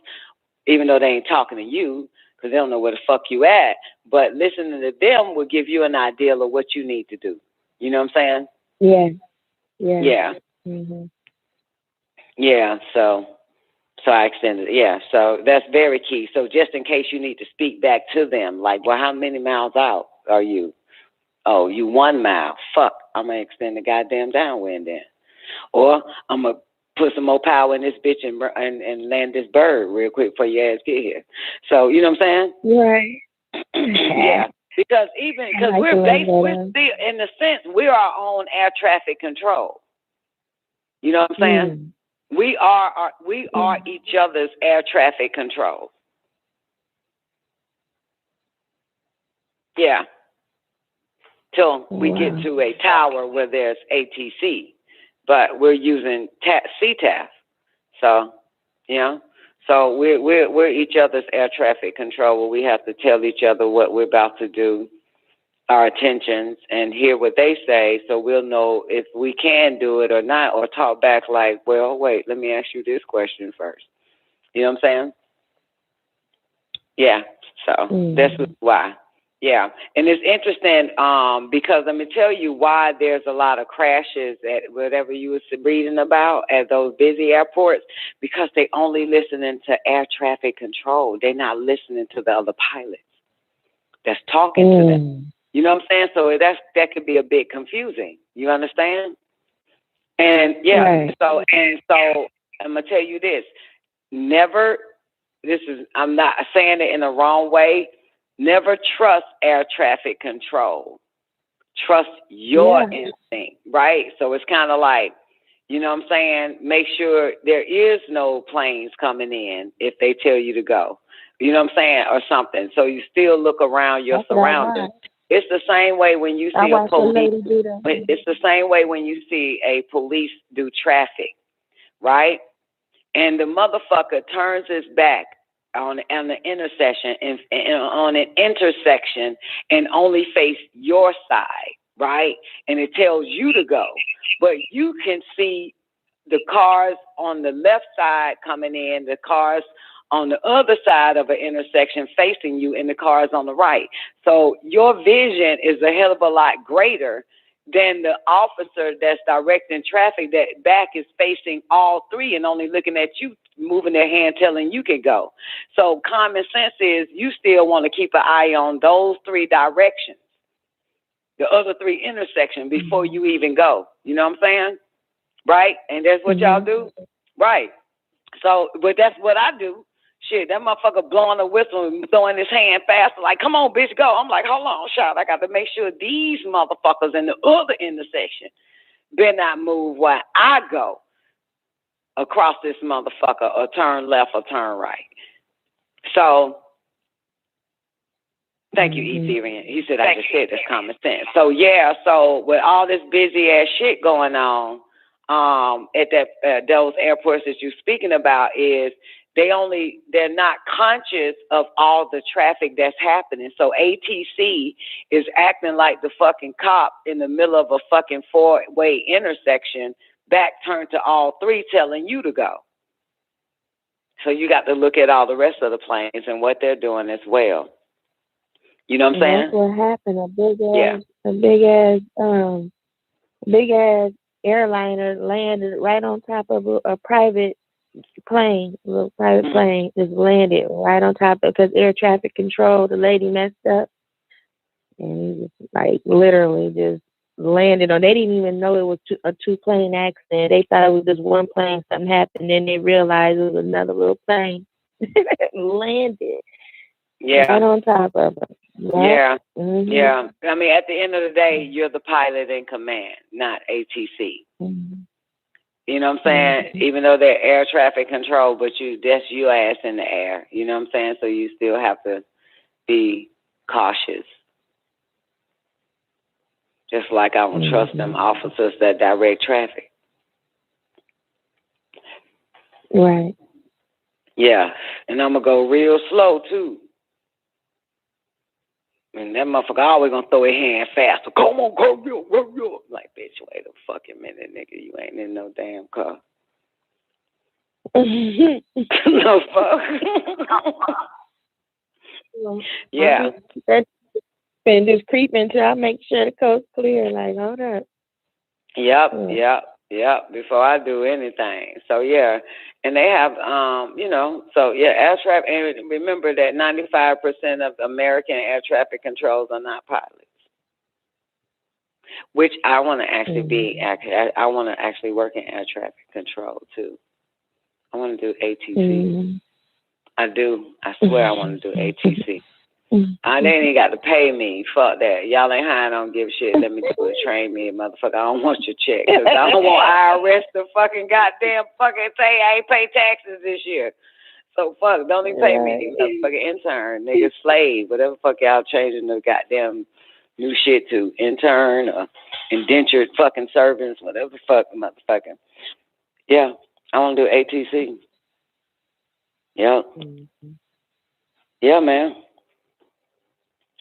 even though they ain't talking to you, because they don't know where the fuck you at, but listening to them will give you an idea of what you need to do. You know what I'm saying? Yeah. Yeah. Yeah. Mm-hmm. Yeah. So I extended. Yeah. So that's very key. So just in case you need to speak back to them, like, well, how many miles out are you? Oh, you 1 mile. Fuck. I'm going to extend the goddamn downwind then. Or I'm going to put some more power in this bitch and land this bird real quick before your ass get here. So, you know what I'm saying? Right. Yeah. Because we're still, in a sense, we're our own air traffic control. You know what I'm saying? We are each other's air traffic control. Yeah. Till we get to a tower where there's ATC, but we're using CTAF. So, you know, so we're each other's air traffic control, where we have to tell each other what we're about to do, our intentions, and hear what they say, so we'll know if we can do it or not, or talk back like, well, wait, let me ask you this question first. You know what I'm saying? Yeah. So that's why. Yeah, and it's interesting because let me tell you why there's a lot of crashes at whatever you was reading about at those busy airports, because they only listening to air traffic control. They're not listening to the other pilots that's talking to them. You know what I'm saying? So that could be a bit confusing. You understand? And yeah, right. so I'm gonna tell you this: I'm not saying it in the wrong way. Never trust air traffic control. Trust your instinct, right? So it's kind of like, you know what I'm saying? Make sure there is no planes coming in if they tell you to go. You know what I'm saying? Or something. So you still look around your surroundings. It's the same way when you see a police. It's the same way when you see a police do traffic, right? And the motherfucker turns his back on the intersection and on an intersection and only face your side, right? And it tells you to go, but you can see the cars on the left side coming in, the cars on the other side of an intersection facing you, and the cars on the right. So your vision is a hell of a lot greater than the officer that's directing traffic that back is facing all three and only looking at you, moving their hand, telling you can go. So common sense is you still want to keep an eye on those three directions, the other three intersections before you even go. You know what I'm saying? Right? And that's what y'all do? Right. So, but that's what I do. Shit, that motherfucker blowing a whistle and throwing his hand faster, like, come on, bitch, go. I'm like, hold on, shot. I got to make sure these motherfuckers in the other intersection better not move while I go across this motherfucker or turn left or turn right. So, thank you, Ethereum. He said, I just said this common sense. So, yeah, so with all this busy ass shit going on at those airports that you're speaking about, is they're not conscious of all the traffic that's happening. So ATC is acting like the fucking cop in the middle of a fucking 4-way intersection, back turned to all three, telling you to go. So you got to look at all the rest of the planes and what they're doing as well. You know what I'm saying? That's what happened. A big ass airliner landed right on top of a private plane. A little private plane just landed right on top of, because air traffic control, the lady messed up, and he just like literally just landed on. They didn't even know it was a 2-plane accident. They thought it was just one plane. Something happened, then they realized it was another little plane landed. Yeah. Right on top of it. Yeah. Mm-hmm. Yeah. I mean, at the end of the day, you're the pilot in command, not ATC. Mm-hmm. You know what I'm saying? Mm-hmm. Even though they're air traffic control, but that's your ass in the air. You know what I'm saying? So you still have to be cautious. Just like I don't trust them officers that direct traffic. Right. Yeah. And I'm going to go real slow, too. And that motherfucker always gonna throw his hand faster. Come on, go. Like, bitch, wait a fucking minute, nigga. You ain't in no damn car. No fuck. Yeah. And just creep until I make sure the coast's clear. Like, hold up. Yep. Before I do anything. So yeah. And they have, so yeah, air traffic. And remember that 95% of American air traffic controls are not pilots. Which I want to actually be. I want to actually work in air traffic control too. I want to do ATC. I do. I swear I want to do ATC. They ain't even got to pay me. Fuck that. Y'all ain't hiring, don't give a shit. Let me do it. Train me, motherfucker. I don't want your check. Cause I don't want IRS to fucking goddamn fucking say I ain't pay taxes this year. So fuck, don't even pay me. Motherfucking intern, nigga, slave, whatever fuck y'all changing the goddamn new shit to. Intern or indentured fucking servants, whatever the fuck, motherfucker. Yeah, I want to do ATC. Yep. Yeah, man.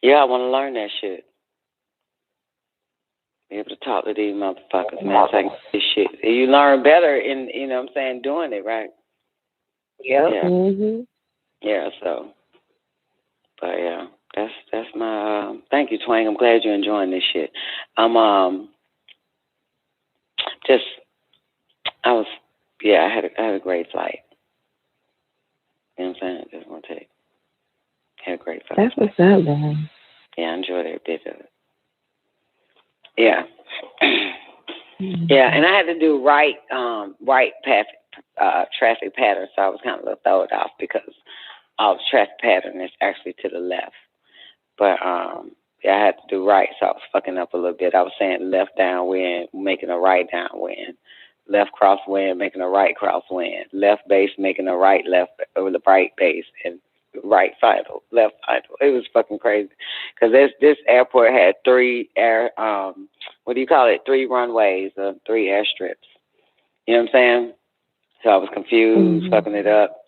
Yeah, I want to learn that shit. Be able to talk to these motherfuckers, man. So I can get this shit. You learn better in, you know what I'm saying, doing it, right? Yep. Yeah. Mm-hmm. Yeah, so. But yeah, that's my, thank you, Twang. I'm glad you're enjoying this shit. I had a great flight. You know what I'm saying? Just want to take. Had a great flight. That's what's up, man. Yeah, I enjoyed every bit of it. Yeah. Yeah, and I had to do right path, traffic pattern, so I was kind of a little thrown off because all the traffic pattern is actually to the left. But I had to do right, so I was fucking up a little bit. I was saying left downwind, making a right downwind. Left crosswind, making a right crosswind. Left base, making a right base, and right final, left final. It was fucking crazy because this airport had 3 runways, 3 airstrips. You know what I'm saying? So I was confused, fucking it up.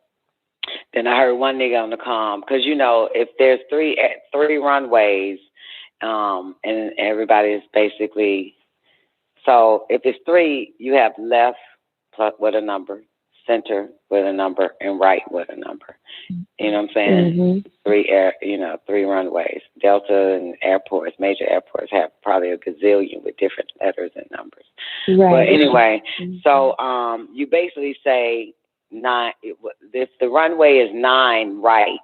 Then I heard one nigga on the comm, because if there's 3 runways, and everybody is basically, so if it's 3, you have left plus with a number, center with a number, and right with a number. You know what I'm saying? 3 runways. Delta and airports, major airports, have probably a gazillion with different letters and numbers. Right. But anyway, so you basically say 9. If the runway is 9 right,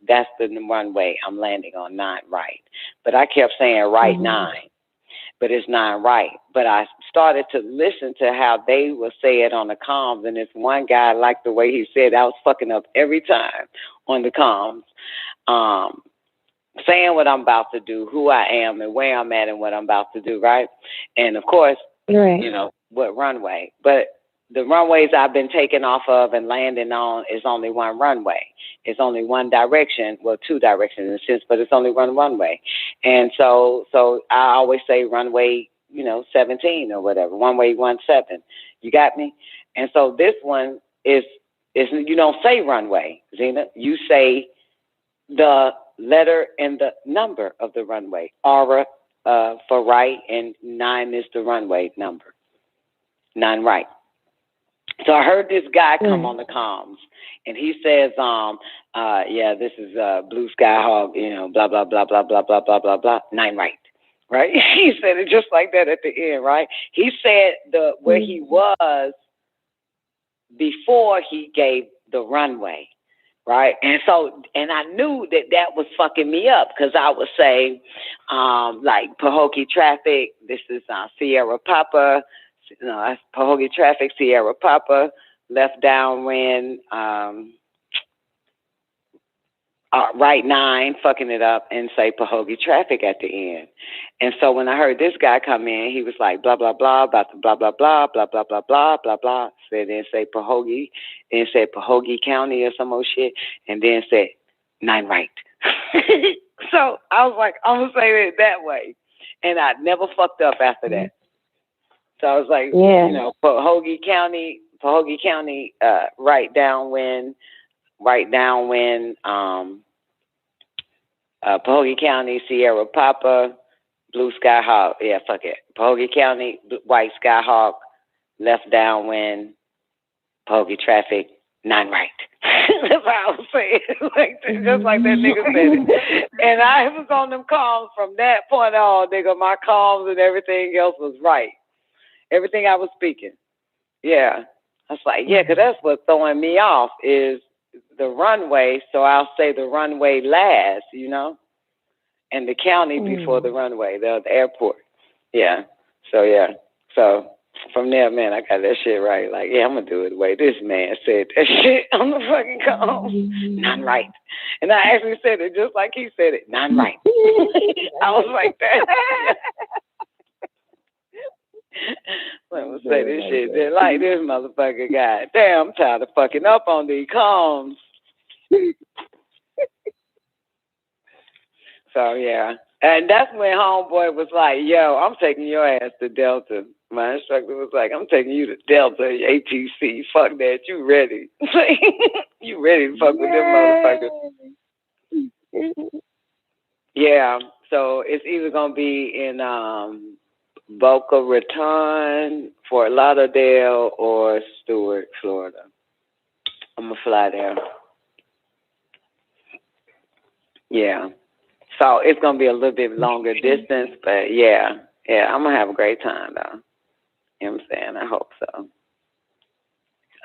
that's the runway I'm landing on, 9 right. But I kept saying right 9. But it's 9 right. But I started to listen to how they will say it on the comms, and this one guy liked the way he said it. I was fucking up every time on the comms, saying what I'm about to do, who I am, and where I'm at, and what I'm about to do, right? And of course, what runway. But the runways I've been taking off of and landing on is only one runway. It's only one direction, well, 2 directions in a sense, but it's only one runway. And so I always say runway, 17 or whatever, runway 17. You got me? And so this one is You don't say runway, Zena. You say the letter and the number of the runway. Aura for right, and 9 is the runway number. 9 right. So I heard this guy come on the comms, and he says, yeah, this is Blue Sky Hog, blah, blah, blah, blah, blah, blah, blah, blah, blah, 9 right. Right? He said it just like that at the end, right? He said where he was before he gave the runway, right? And I knew that was fucking me up, because I would say, like, Pahokee traffic, this is Sierra Papa, that's Pahokee traffic, Sierra Papa, left downwind, right 9, fucking it up, and say Pahokee traffic at the end. And so when I heard this guy come in, he was like, blah, blah, blah, about the blah, blah, blah, blah, blah, blah, blah, blah, blah. Then say Pahokee, then said Pahokee County or some old shit, and then said 9 right. So I was like, I'm going to say it that way. And I never fucked up after that. So I was like, Pahokee County, right downwind, Pahokee County, Sierra Papa, Blue Sky Hawk. Yeah, fuck it. Pahokee County, White Sky Hawk, left downwind, Pahokee traffic, 9 right. That's how I was saying, just like that nigga said it. And I was on them calls from that point on, nigga. My calls and everything else was right. Everything I was speaking. Yeah. I was like, yeah, because that's what's throwing me off is the runway. So I'll say the runway last, and the county before the runway, the airport. Yeah. So from there, man, I got that shit right. Like, yeah, I'm going to do it the way this man said that shit on the fucking call. 9 right. And I actually said it just like he said it. 9 right. I was like that. I'm going to say this shit just like this motherfucker guy. Damn, I'm tired of fucking up on these comms. So, yeah. And that's when homeboy was like, yo, I'm taking your ass to Delta. My instructor was like, I'm taking you to Delta, ATC. Fuck that. You ready. You ready to fuck with them motherfuckers. Yeah. So it's either going to be in Boca Raton, Fort Lauderdale, or Stewart, Florida. I'm going to fly there. Yeah. So it's going to be a little bit longer distance, but yeah, I'm going to have a great time, though. You know what I'm saying? I hope so.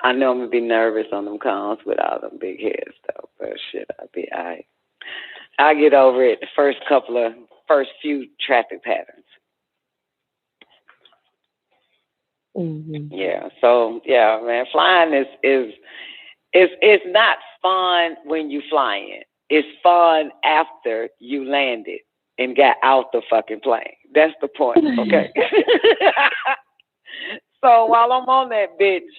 I know I'm going to be nervous on them calls with all them big heads, though, but shit, I'll be all right. I'll get over it the first few traffic patterns. Yeah, so, yeah, man, flying is not fun when you flying. It's fun after you landed and got out the fucking plane. That's the point, okay? So while I'm on that bitch,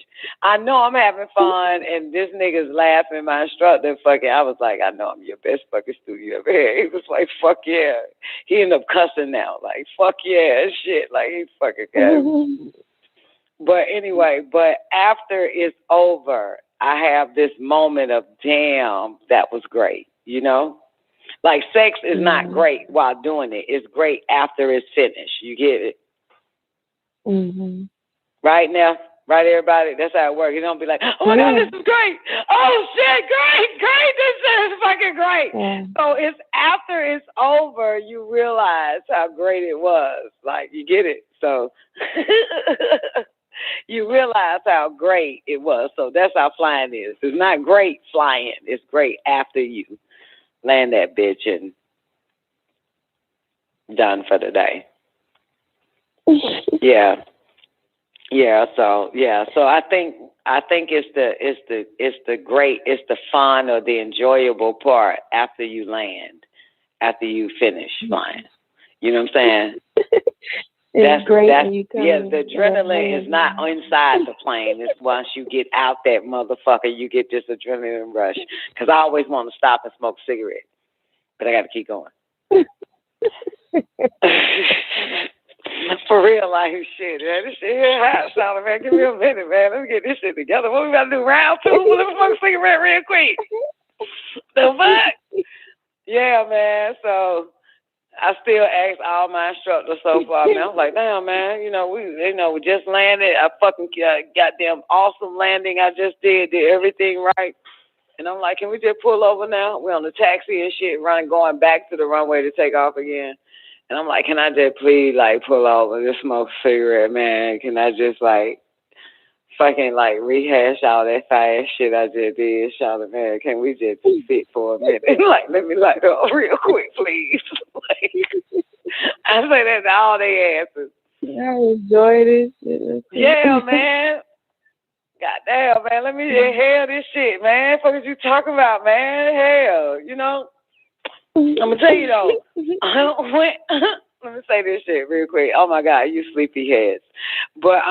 I know I'm having fun, and this nigga's laughing. My instructor, I was like, I know I'm your best fucking student you ever had. He was like, fuck yeah. He ended up cussing now, like, fuck yeah, shit. Like, he's fucking good. But anyway, after it's over, I have this moment of, damn, that was great, Like, sex is not great while doing it. It's great after it's finished. You get it? Right now? Right, everybody? That's how it works. You don't be like, oh, my God, this is great. Oh, shit, great. This is fucking great. So it's after it's over, you realize how great it was. Like, you get it? So you realize how great it was. So that's how flying is. It's not great flying. It's great after you land that bitch and done for the day. Yeah. So I think it's the fun or the enjoyable part after you land, after you finish flying. You know what I'm saying? It's great when you come. Yeah, the adrenaline is not inside the plane. It's once you get out that motherfucker, you get this adrenaline rush. Because I always want to stop and smoke a cigarette, but I got to keep going. For real life shit, man. This shit here hot, Solid, man. Give me a minute, man. Let me get this shit together. What we about to do? Round 2? Well, let me smoke a cigarette real quick. The fuck? Yeah, man. So I still ask all my instructors so far, man. I was like, damn, man, we just landed. I fucking goddamn awesome landing I just did everything right. And I'm like, can we just pull over now? We're on the taxi and shit, going back to the runway to take off again. And I'm like, can I just please, pull over, just smoke a cigarette, man? Can I just, fucking, rehash all that fast shit I just did? Shout it, man, can we just sit for a minute? Let me light up real quick, please. I say that to all they asses. I enjoy this shit. Yeah, man. Goddamn, man, let me inhale this shit, man. What you talking about, man? Hell, I'm gonna tell you though. Let me say this shit real quick. Oh my God, you sleepy heads. But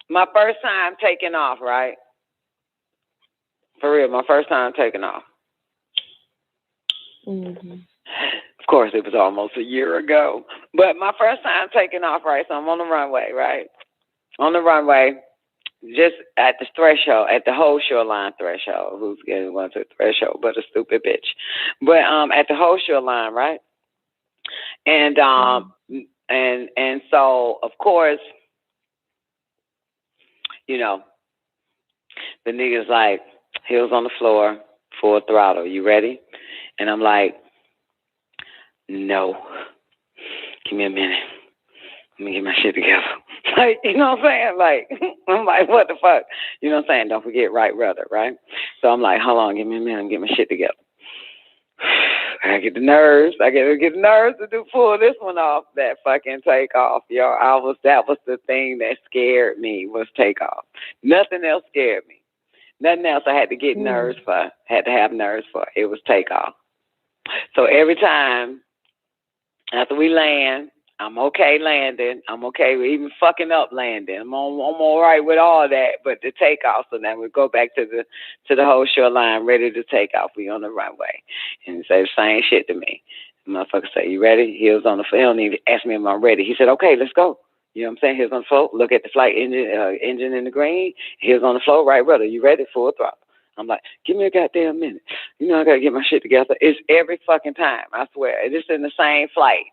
my first time taking off, right? For real, my first time taking off. Mm-hmm. Of course, it was almost a year ago. But my first time taking off, right? So I'm on the runway, right? On the runway, just at the threshold, at the whole shoreline threshold. Who's getting one to the threshold but a stupid bitch? But at the whole shoreline, right? And and so of course, the nigga's like, heels on the floor, full throttle. You ready? And I'm like, no. Give me a minute. Let me get my shit together. You know what I'm saying? I'm like, what the fuck? You know what I'm saying? Don't forget right rudder, right? So I'm like, hold on, give me a minute and get my shit together. I get the nerves. I get the nerves to pull this one off, that fucking takeoff, yo. That was the thing that scared me, was takeoff. Nothing else scared me. Nothing else I had to get nerves for, had to have nerves for. It was takeoff. So every time after we land, I'm okay landing. I'm okay with even fucking up landing. I'm all right with all that, but the takeoff. So now we go back to the whole shoreline, ready to take off. We on the runway, and he say the same shit to me. The motherfucker say, "You ready?" He was on the floor. He don't even ask me if I'm ready. He said, "Okay, let's go." You know what I'm saying? He was on the floor. Look at the flight engine in the green. He was on the floor. Right, brother. You ready? Full throttle. I'm like, give me a goddamn minute. I gotta get my shit together. It's every fucking time. I swear. It's in the same flight.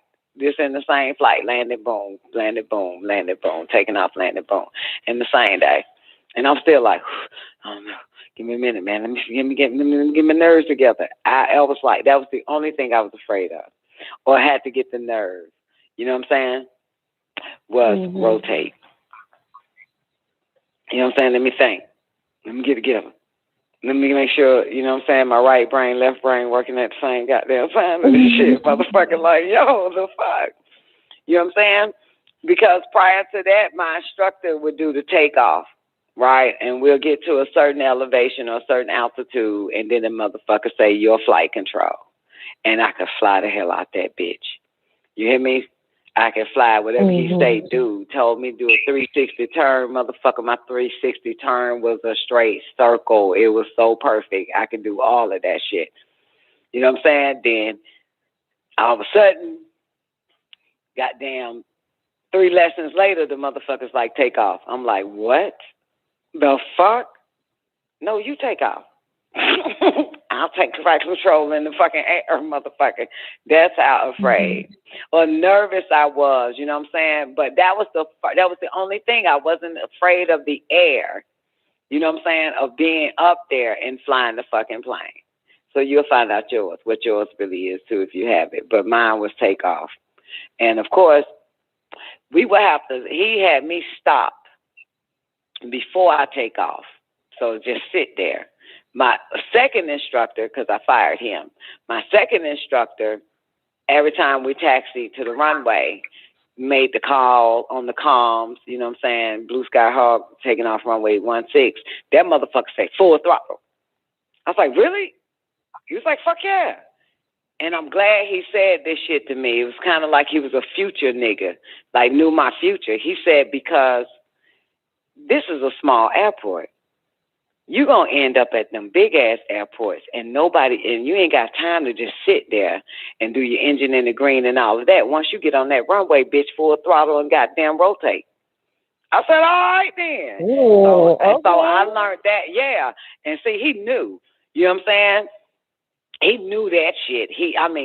Landed, boom, landed, boom, landed, boom, taking off, landed, boom, in the same day. And I'm still like, oh no, give me a minute, man. Let me get my nerves together. I was like, that was the only thing I was afraid of, or I had to get the nerves. You know what I'm saying? Was rotate. You know what I'm saying? Let me think. Let me get together. Let me make sure, you know what I'm saying, my right brain, left brain working at the same goddamn time. And this shit, motherfucking like, yo, the fuck? You know what I'm saying? Because prior to that, my instructor would do the takeoff, right? And we'll get to a certain elevation or a certain altitude, and then the motherfucker say, you're flight control. And I could fly the hell out that bitch. You hear me? I can fly whatever he say do. Told me do a 360 turn. Motherfucker, my 360 turn was a straight circle. It was so perfect. I could do all of that shit. You know what I'm saying? Then all of a sudden, goddamn, 3 lessons later, the motherfucker's like, take off. I'm like, what the fuck? No, you take off. I'll take flight control in the fucking air, motherfucker. That's how afraid or nervous I was, you know what I'm saying? But that was the only thing. I wasn't afraid of the air, you know what I'm saying, of being up there and flying the fucking plane. So you'll find out what yours really is too if you have it. But mine was takeoff. And of course, he had me stop before I take off. So just sit there. My second instructor, because I fired him, my second instructor, every time we taxied to the runway, made the call on the comms, you know what I'm saying, Blue Sky Hawk taking off runway 16. That motherfucker said full throttle. I was like, really? He was like, fuck yeah. And I'm glad he said this shit to me. It was kind of like he was a future nigga, like knew my future. He said, because this is a small airport. you're going to end up at them big-ass airports and you ain't got time to just sit there and do your engine in the green and all of that. Once you get on that runway, bitch, full throttle and goddamn rotate. I said, all right then. Ooh, So I learned that, yeah. And see, he knew. You know what I'm saying? He knew that shit.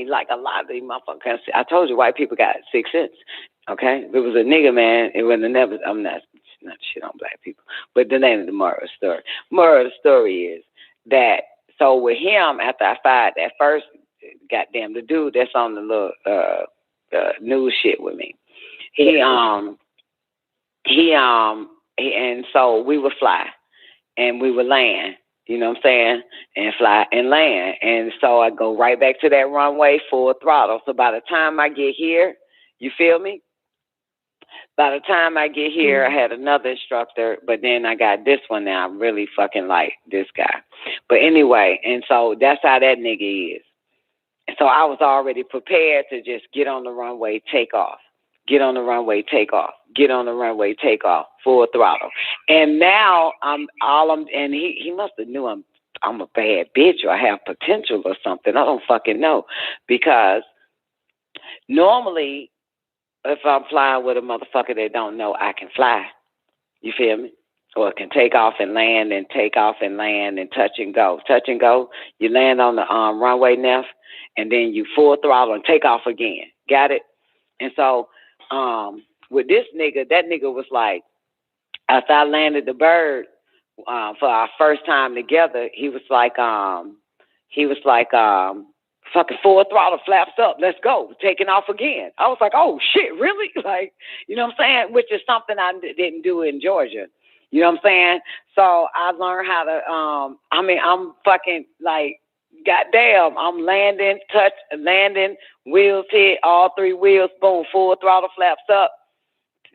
Like a lot of these motherfuckers. I told you white people got 6 cents. Okay? If it was a nigga, man, it would have never, I'm not shit on black people. But the name of the moral of the story. Moral of the story is that, so with him, after I fired that first, goddamn, the dude that's on the little news shit with me, and so we would fly and we would land, you know what I'm saying, and fly and land. And so I go right back to that runway full throttle. So by the time I get here, you feel me? By the time I get here, I had another instructor, but then I got this one now. I really fucking like this guy. But anyway, and so that's how that nigga is. And so I was already prepared to just get on the runway, take off. Get on the runway, take off. Get on the runway, take off. Full throttle. And now and he must have knew I'm a bad bitch or I have potential or something. I don't fucking know. Because normally, if I'm flying with a motherfucker that don't know I can fly, you feel me? Or can take off and land and take off and land and touch and go. Touch and go, you land on the runway left, and then you full throttle and take off again. Got it? And so with this nigga, that nigga was like, after I landed the bird for our first time together, he was like, fucking full throttle, flaps up, let's go, taking off again. I was like, oh shit, really? Like, you know what I'm saying? Which is something I didn't do in Georgia. You know what I'm saying? So I learned how to, I'm fucking like, goddamn, I'm landing, wheels hit, all 3 wheels, boom, full throttle, flaps up,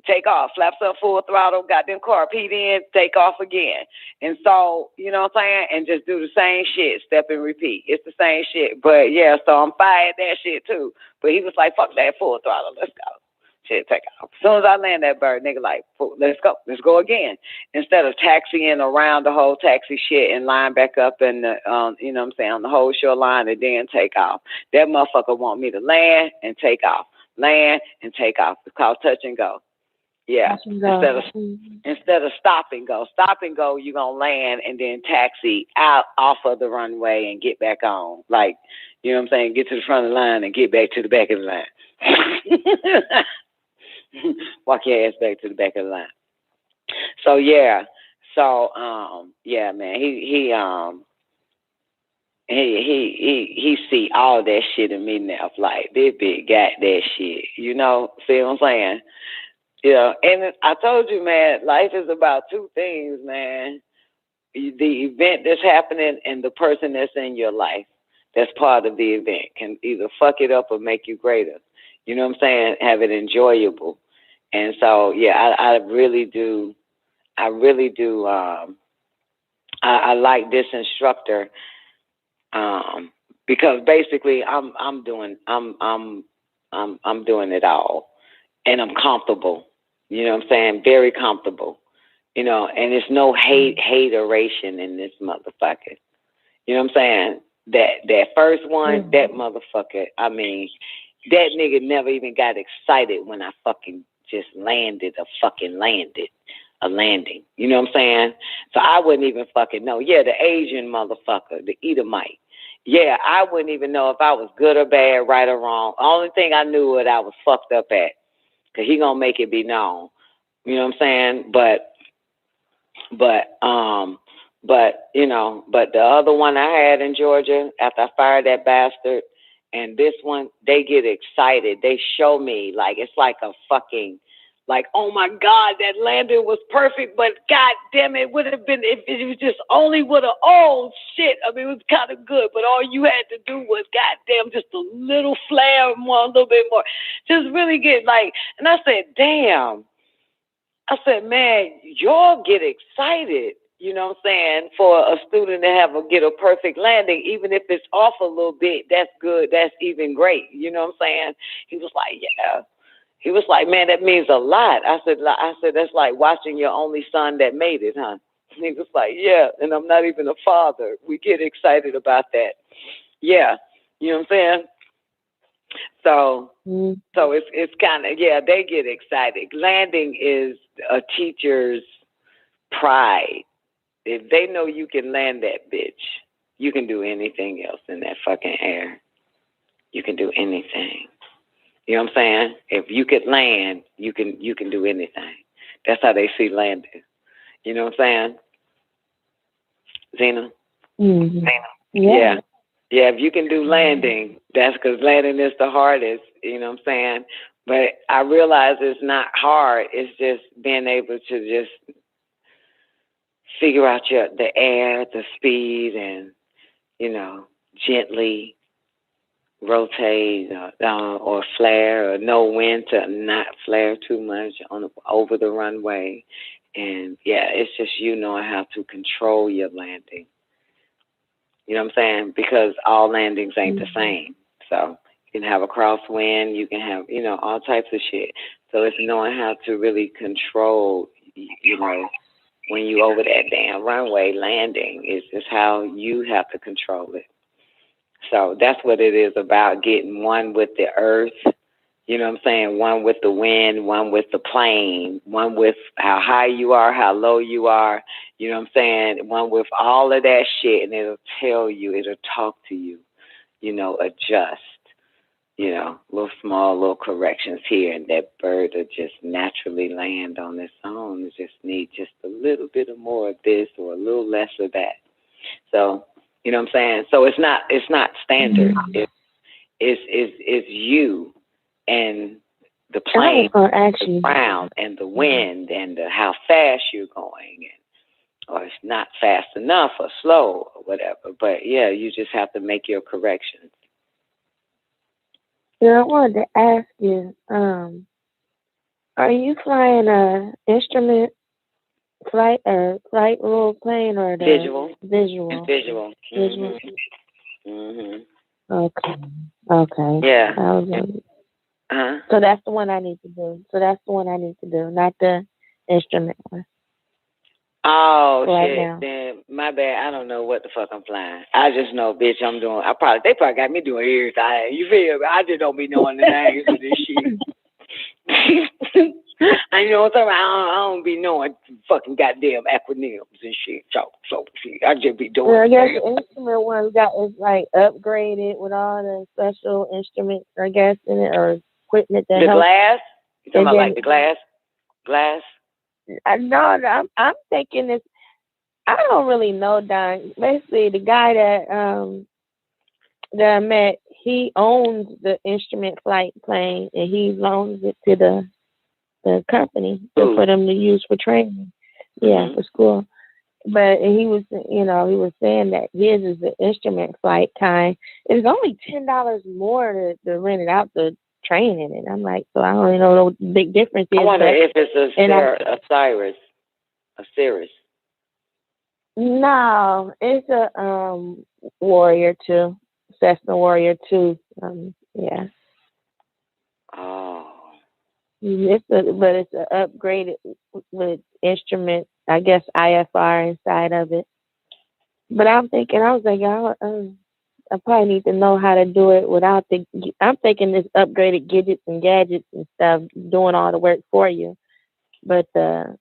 take off, flaps up, full throttle, goddamn car, Pete in, take off again. And so, you know what I'm saying? And just do the same shit, step and repeat. It's the same shit. But yeah, so I'm fired that shit too. But he was like, fuck that, full throttle, let's go. Shit, take off. As soon as I land that bird, nigga like, let's go again. Instead of taxiing around the whole taxi shit and line back up in the, you know what I'm saying, on the whole shoreline and then take off. That motherfucker want me to land and take off. Land and take off. It's called touch and go. Yeah. Instead of stop and go. Stop and go, you're going to land and then taxi out off of the runway and get back on. Like, you know what I'm saying? Get to the front of the line and get back to the back of the line. Walk your ass back to the back of the line. So yeah. So yeah, man, he see all that shit in me now. Like, this bitch got that shit. You know, see what I'm saying? Yeah, and I told you, man, life is about 2 things, man. The event that's happening and the person that's in your life that's part of the event can either fuck it up or make you greater. You know what I'm saying? Have it enjoyable. And so, yeah, I really do. I like this instructor because basically I'm doing it all, and I'm comfortable. You know what I'm saying? Very comfortable. You know, and there's no hateration in this motherfucker. You know what I'm saying? That first one, that motherfucker. I mean, that nigga never even got excited when I fucking just landed a landing. You know what I'm saying? So I wouldn't even fucking know. Yeah, the Asian motherfucker, the Edomite. Yeah, I wouldn't even know if I was good or bad, right or wrong. Only thing I knew what I was fucked up at, because he gonna make it be known. You know what I'm saying? But you know, but the other one I had in Georgia, after I fired that bastard, and this one, they get excited. They show me, like, it's like a fucking, like, oh my God, that landing was perfect, but God damn it, would have been, if it was just only with a, oh shit, I mean, it was kind of good, but all you had to do was, goddamn, just a little flare more, a little bit more, just really get, like, and I said, damn. I said, man, y'all get excited, you know what I'm saying, for a student to get a perfect landing, even if it's off a little bit, that's good, that's even great, you know what I'm saying? He was like, yeah. He was like, man, that means a lot. I said, that's like watching your only son that made it, huh? And he was like, yeah, and I'm not even a father. We get excited about that. Yeah, you know what I'm saying? So it's kind of, yeah, they get excited. Landing is a teacher's pride. If they know you can land that bitch, you can do anything else in that fucking air. You can do anything. You know what I'm saying? If you could land, you can do anything. That's how they see landing. You know what I'm saying, Zena? Mm-hmm. Yeah. Yeah, if you can do landing, that's because landing is the hardest, you know what I'm saying? But I realize it's not hard. It's just being able to just figure out the air, the speed, and, gently rotate or flare or know when to not flare too much over the runway. And, yeah, it's just knowing how to control your landing. You know what I'm saying? Because all landings ain't the same. So you can have a crosswind, you can have, all types of shit. So it's knowing how to really control, when you over that damn runway landing. It's how you have to control it. So that's what it is about, getting one with the earth. You know what I'm saying? One with the wind, one with the plane, one with how high you are, how low you are. You know what I'm saying? One with all of that shit, and it'll tell you, it'll talk to you, adjust, little corrections here, and that bird will just naturally land on its own. It just needs just a little bit of more of this or a little less of that. So, you know what I'm saying? So it's not standard. It's you and the plane, the ground, and the wind, and how fast you're going, or it's not fast enough or slow or whatever. But yeah, you just have to make your corrections. Yeah, I wanted to ask you, are you flying a instrument flight rule plane or the visual? Visual. Visual. Visual. Mm-hmm. Okay. Yeah. So that's the one I need to do. Not the instrument one. Oh, right shit. now. Then my bad. I don't know what the fuck I'm flying. I just know, bitch, I'm doing. They probably got me doing everything. You feel me? I just don't be knowing the names of this shit. I know what I'm talking about. I don't be knowing fucking goddamn acronyms and shit. So shit. I just be doing. Well, I guess the instrument one is like upgraded with all the special instruments, I guess, in it, or equipment that the helps. glass. You talking about like the glass? Glass. No, I'm thinking it's. I don't really know, Don. Basically, the guy that I met, he owns the instrument flight plane, and he loans it to the company for them to use for training. Yeah, for school. But he was saying that his is the instrument flight kind. It's only $10 more to rent it out to train in it. I'm like, so I don't really know what the big difference is. I wonder if it's a Cirrus. No, it's a Warrior 2, Cessna Warrior 2. Yeah. Oh. It's an upgraded with instrument, I guess IFR inside of it. But I was thinking, I probably need to know how to do it without I'm thinking this upgraded gadgets and gadgets and stuff doing all the work for you. But the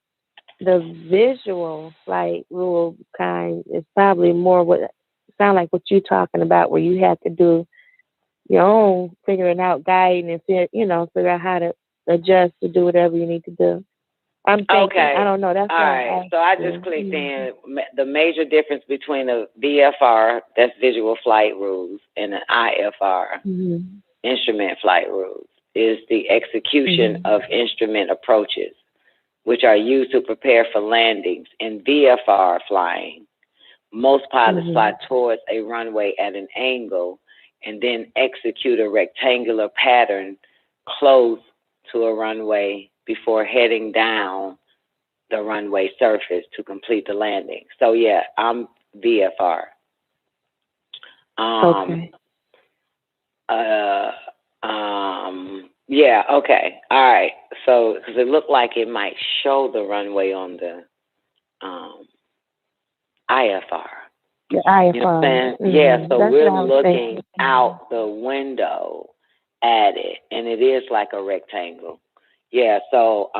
visual flight rule kind is probably more sound like what you're talking about, where you have to do your own figuring out, guiding, and figure out how to adjust to do whatever you need to do. I'm thinking, okay. I don't know. That's all right. So I just clicked in the major difference between a VFR, that's visual flight rules, and an IFR, instrument flight rules, is the execution of instrument approaches, which are used to prepare for landings. In VFR flying, most pilots fly towards a runway at an angle and then execute a rectangular pattern close to a runway before heading down the runway surface to complete the landing. So yeah, I'm VFR. Yeah, okay. All right. So, because it looked like it might show the runway on the IFR. The IFR. You know what I'm saying? Yeah, so we're looking out the window at it, and it is like a rectangle. Yeah, so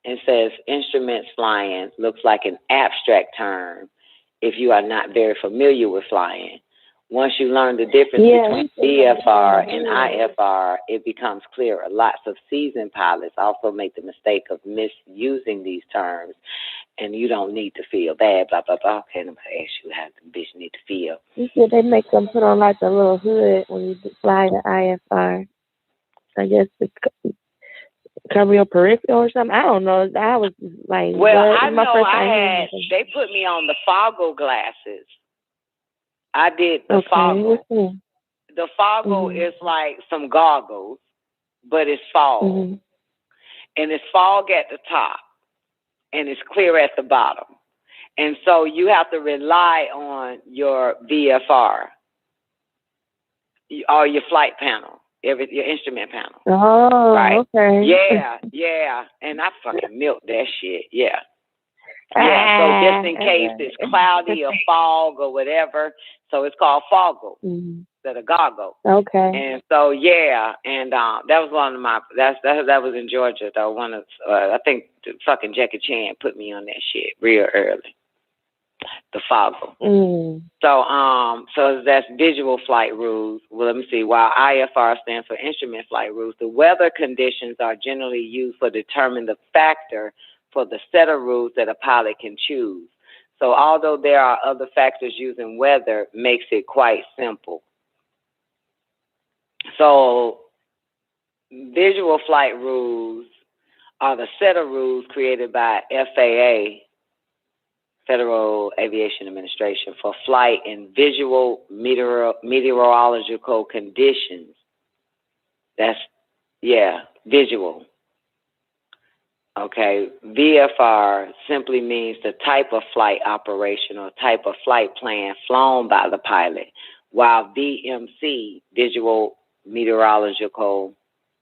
it says instrument flying looks like an abstract term if you are not very familiar with flying. Once you learn the difference between VFR and IFR, it becomes clearer. Lots of seasoned pilots also make the mistake of misusing these terms, and you don't need to feel bad, blah, blah, blah. Okay, nobody ask you how the bitch need to feel. You said they make them put on like a little hood when you fly the IFR. I guess to cover your peripheral or something. I don't know. I was like, well, what? I know they put me on the foggle glasses. I did the foggle. The foggle is like some goggles, but it's fog. And it's fog at the top, and it's clear at the bottom. And so you have to rely on your VFR or your flight panel, your instrument panel. Oh, right. Okay. Yeah. And I fucking milked that shit. Yeah. Yeah, so just in case it's cloudy or fog or whatever, so it's called foggle instead of goggle. Okay. And so and that was one of my that was in Georgia though. One of I think fucking Jackie Chan put me on that shit real early. The foggle. So that's visual flight rules. Well, let me see. While IFR stands for instrument flight rules, the weather conditions are generally used for determining the factor for the set of rules that a pilot can choose. So although there are other factors using weather, makes it quite simple. So visual flight rules are the set of rules created by FAA, Federal Aviation Administration, for flight in visual meteorological conditions. That's, visual. Okay, VFR simply means the type of flight operation or type of flight plan flown by the pilot, while VMC, visual meteorological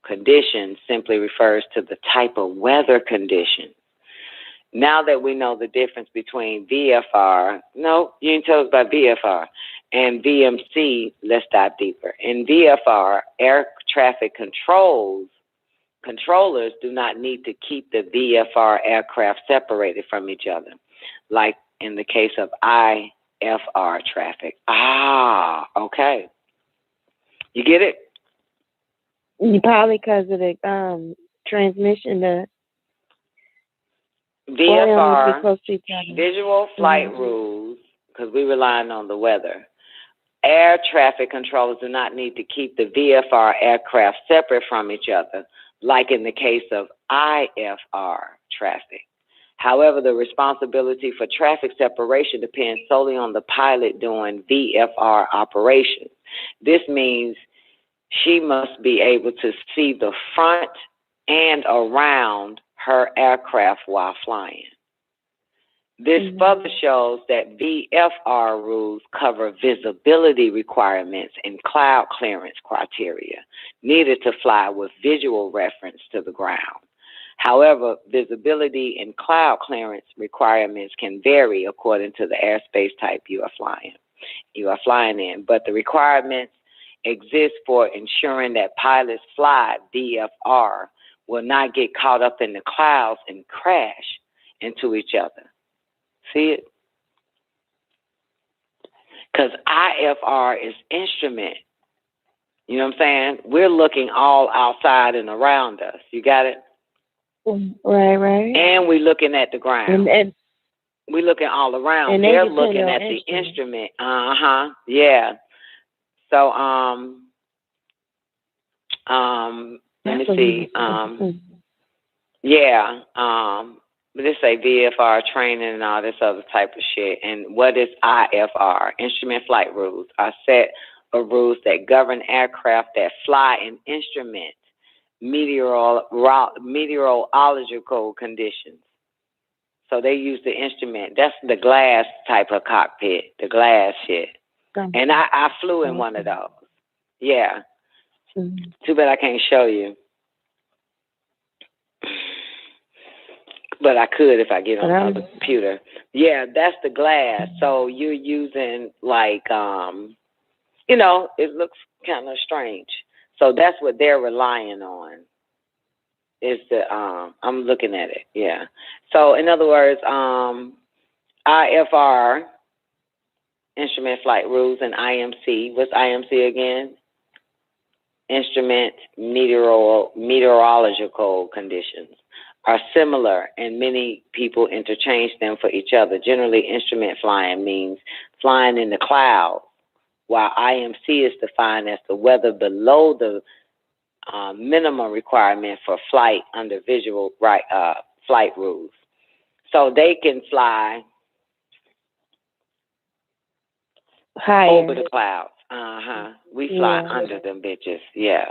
conditions, simply refers to the type of weather conditions. Now that we know the difference between VFR, no, you didn't tell us about VFR, and VMC, let's dive deeper. In VFR, air traffic controllers do not need to keep the VFR aircraft separated from each other, like in the case of IFR traffic. Okay. You get it? Probably because of the transmission, the VFR, visual flight rules, because we're relying on the weather. Air traffic controllers do not need to keep the VFR aircraft separate from each other, like in the case of IFR traffic. However, the responsibility for traffic separation depends solely on the pilot doing VFR operations. This means she must be able to see the front and around her aircraft while flying. This further shows that VFR rules cover visibility requirements and cloud clearance criteria needed to fly with visual reference to the ground. However, visibility and cloud clearance requirements can vary according to the airspace type you are flying in, but the requirements exist for ensuring that pilots fly VFR will not get caught up in the clouds and crash into each other. See it? Because IFR is instrument. You know what I'm saying? We're looking all outside and around us. You got it? Right. And we're looking at the ground. And we're looking all around. And they're looking at the instrument. Yeah. So, let me see. This say VFR training and all this other type of shit. And what is IFR? Instrument flight rules are set of rules that govern aircraft that fly in instrument meteorological conditions. So they use the instrument. That's the glass type of cockpit, the glass shit. And I flew in one of those. Yeah. Too bad I can't show you. but I could if I get on the computer. Yeah, that's the glass. So you're using like, it looks kind of strange. So that's what they're relying on. Is the I'm looking at it. Yeah. So in other words, IFR, instrument flight rules, and IMC. What's IMC again? Instrument meteorological conditions are similar, and many people interchange them for each other. Generally, instrument flying means flying in the clouds, while IMC is defined as the weather below the minimum requirement for flight under visual flight rules. So they can fly higher over the clouds. We fly under them bitches. Yes.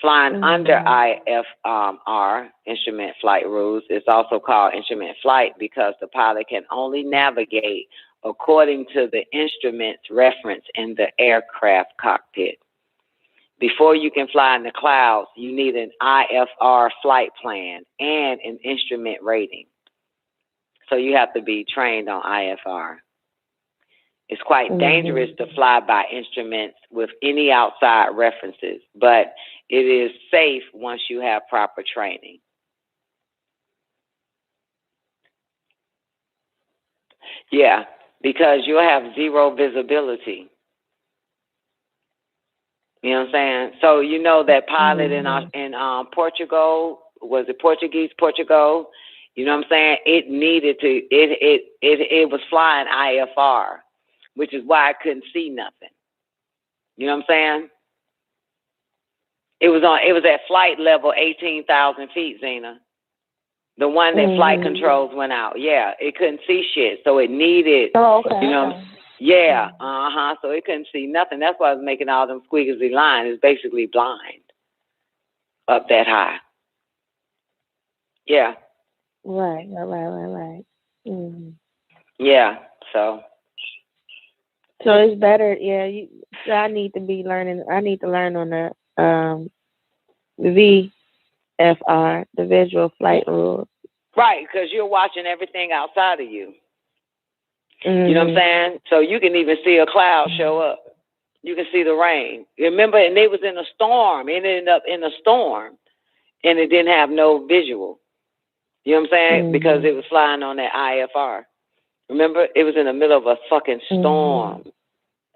Flying under IFR, instrument flight rules, is also called instrument flight because the pilot can only navigate according to the instruments referenced in the aircraft cockpit. Before you can fly in the clouds, you need an IFR flight plan and an instrument rating. So you have to be trained on IFR. It's quite dangerous to fly by instruments with any outside references, but it is safe once you have proper training. Yeah, because you'll have zero visibility. You know what I'm saying? So you know that pilot in Portugal, was it Portugal? You know what I'm saying? It needed to, it was flying IFR, which is why I couldn't see nothing. You know what I'm saying? It was at flight level 18,000 feet, Zena. The one that flight controls went out. Yeah, it couldn't see shit, so it needed, yeah, so it couldn't see nothing. That's why I was making all them squiggly lines. It's basically blind up that high. Yeah. Right. Yeah, so it's better, so I need to learn on the VFR, the visual flight rules. Right, because you're watching everything outside of you. You know what I'm saying? So you can even see a cloud show up. You can see the rain. Remember, and they was in a storm. It ended up in a storm, and it didn't have no visual. You know what I'm saying? Because it was flying on that IFR. Remember, it was in the middle of a fucking storm,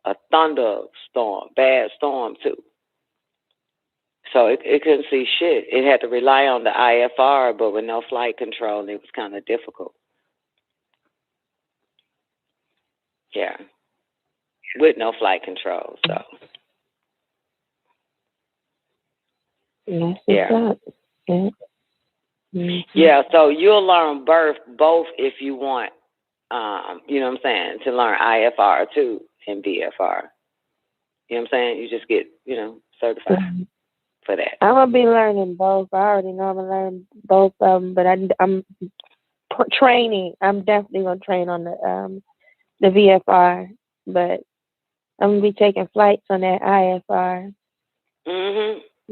a thunderstorm, bad storm too. So it couldn't see shit. It had to rely on the IFR, but with no flight control, it was kind of difficult. Yeah. With no flight control, so. Yeah. Yeah, so you'll learn both if you want, you know what I'm saying, to learn IFR too and VFR. You know what I'm saying? You just get, certified for that. I'm going to be learning both. I already know I'm going to learn both of them, but I'm training. I'm definitely going to train on the VFR, but I'm going to be taking flights on that IFR.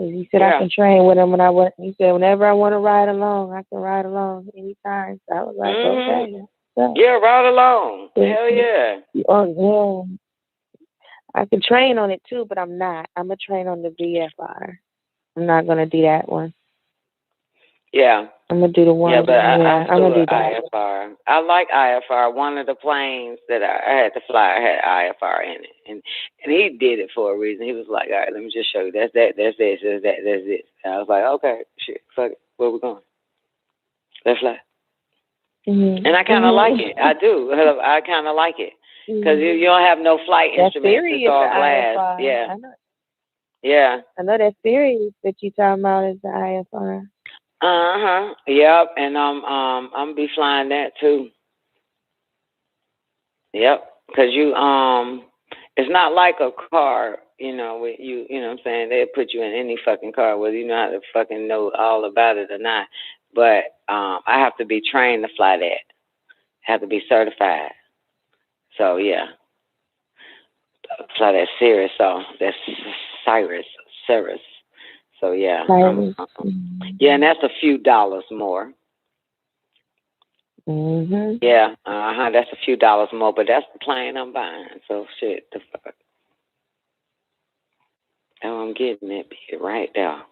He said I can train with him when I want. He said whenever I want to ride along, I can ride along anytime. So I was like, okay. So, yeah, ride along. Hell yeah. Oh yeah. I can train on it too, but I'm not. I'm gonna train on the VFR. I'm not gonna do that one. Yeah. I'm gonna do the one. Yeah, but I'm gonna do that. IFR. I like IFR. One of the planes that I had to fly had IFR in it, and he did it for a reason. He was like, "All right, let me just show you. That's that. That's this. That's that. That's this." And I was like, "Okay, shit, fuck it. Where we going? Let's fly." And I kind of like it. I do. I kind of like it because you don't have no flight instruments. It's all glass. IFR. Yeah. I know. Yeah. I know that series that you talking about is the IFR. Yep, and I'm be flying that too. Yep, because you it's not like a car, with you know what I'm saying, they put you in any fucking car whether you know how to fucking know all about it or not. But I have to be trained to fly that. I have to be certified. So yeah. Fly that Cirrus, so that's Cirrus. So yeah. Yeah, and that's a few dollars more. Mhm. Yeah, that's a few dollars more, but that's the plane I'm buying. So shit, the fuck. Oh, I'm getting it right there.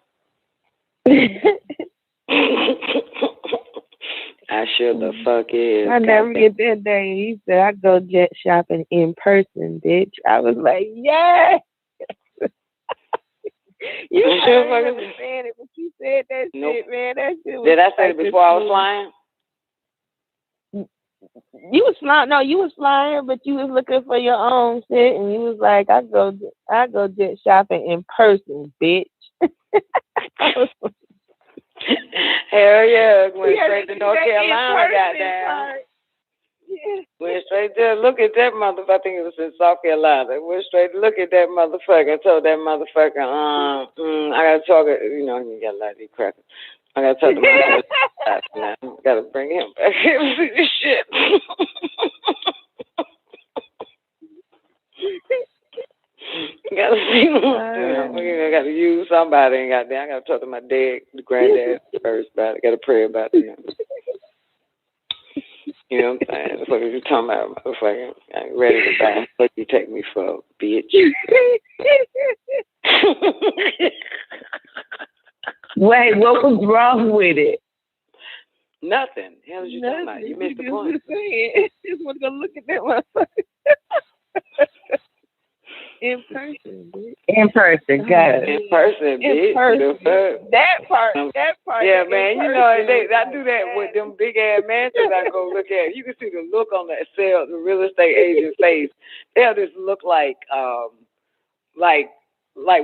I sure the fuck is. I never get that day. He said I go jet shopping in person, bitch. I was like, yeah. You didn't understand it, but you said that shit, man. That shit was. Did I say it before I was flying? You was flying. No, you was flying, but you was looking for your own shit, and you was like, I go jet shopping in person, bitch. Hell yeah, went straight to North Carolina, goddamn. Yeah. Went straight there, look at that motherfucker. I think it was in South Carolina. Went straight to look at that motherfucker. I told that motherfucker, I gotta talk, you got a lot of these crackers. I gotta talk to my now. Gotta bring him back here to see this shit. Gotta see I gotta use somebody and goddamn I gotta talk to my dad, the granddad first about it. Gotta pray about it. You know what I'm saying? What are you talking about, motherfucker? I ain't ready to buy. What you take me for, bitch? Wait, what was wrong with it? Nothing. Hell is you talking about? You missed the point. Just want to go look at that motherfucker. In person, bitch. In person, got it. In person, bitch. In person. That part. Yeah, man. You know, I do that with them big ass mansions I go look at. You can see the look on that the real estate agent's face. They'll just look like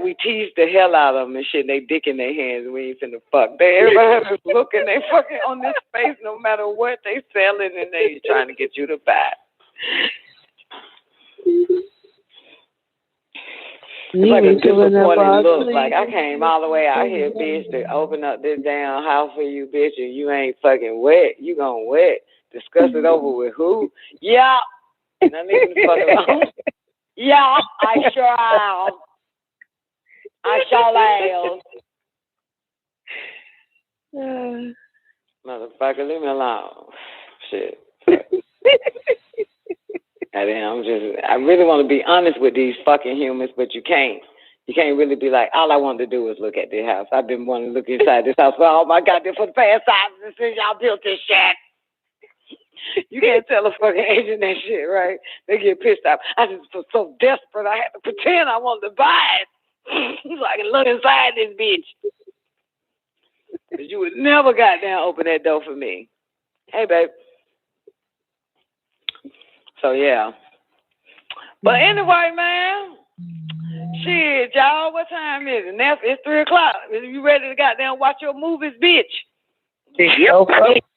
we tease the hell out of them and shit. They dick in their hands and we ain't finna fuck. Everybody have this look and they fucking on this face no matter what they selling and they trying to get you to buy. It's like a disappointed look. Like, I came all the way out here, bitch, to open up this damn house for you, bitch, and you ain't fucking wet. You gonna wet. Discuss it over with who? Yeah. And I need to fuck alone. Yeah, I sure am. I sure am. Motherfucker, leave me alone. Shit. I really want to be honest with these fucking humans, but you can't. You can't really be like, all I wanted to do was look at this house. I've been wanting to look inside this house for, oh my God, for the past 5 years since y'all built this shit. You can't tell a fucking agent that shit, right? They get pissed off. I just was so desperate, I had to pretend I wanted to buy it so I can look inside this bitch. But you would never goddamn open that door for me. Hey, babe. So, yeah. But anyway, man, shit, y'all, what time is it? Now it's 3 o'clock. You ready to goddamn watch your movies, bitch? Yep.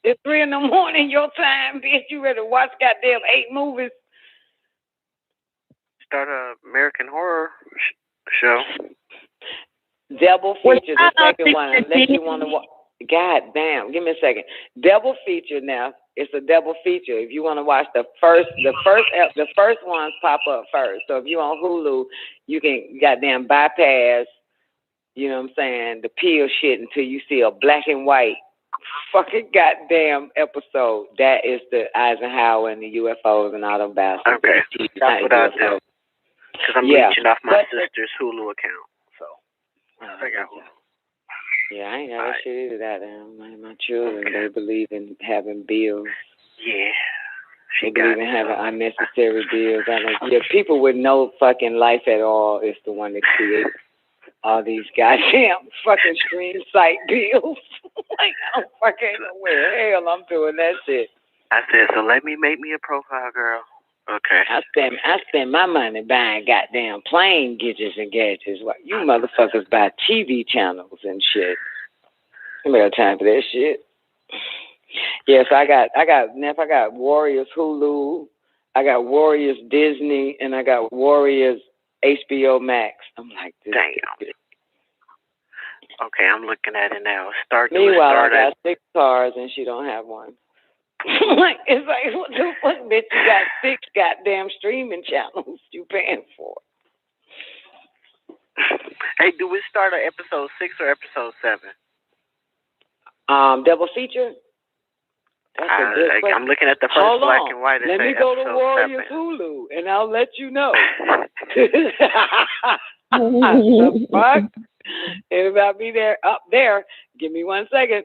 It's 3 in the morning, your time, bitch. You ready to watch goddamn 8 movies? Start a American Horror show. Double feature, the second one, unless you want to watch. God damn, give me a second. Double feature now. It's a double feature. If you want to watch the first ones pop up first. So if you're on Hulu, you can goddamn bypass, you know what I'm saying, the peel shit until you see a black and white fucking goddamn episode. That is the Eisenhower and the UFOs and all them bastards. Okay, that's what I do. Because I'm reaching off my sister's Hulu account. So I got one. Yeah, I ain't got that shit either. Goddamn, my children, they believe in having bills. Yeah. They believe in having unnecessary bills. People with no fucking life at all is the one that creates all these goddamn fucking stream site bills. Like, I don't fucking know where the hell I'm doing that shit. I said, so make me a profile, girl. Okay. I spend my money buying goddamn plane gadgets and gadgets. While you motherfuckers buy TV channels and shit. I ain't got time for that shit. Yes, I got Warriors Hulu, I got Warriors Disney, and I got Warriors HBO Max. I'm like, this. Damn. Okay, I'm looking at it now. Meanwhile, I got 6 cars and she don't have one. It's like, what the fuck, bitch? You got 6 goddamn streaming channels you paying for. Hey, do we start at episode 6 or episode 7? Double feature? That's a good question. I'm looking at the first Hold black on. and white. Let me go to Warrior Hulu, and I'll let you know. The fuck? It'll be there, up there. Give me 1 second.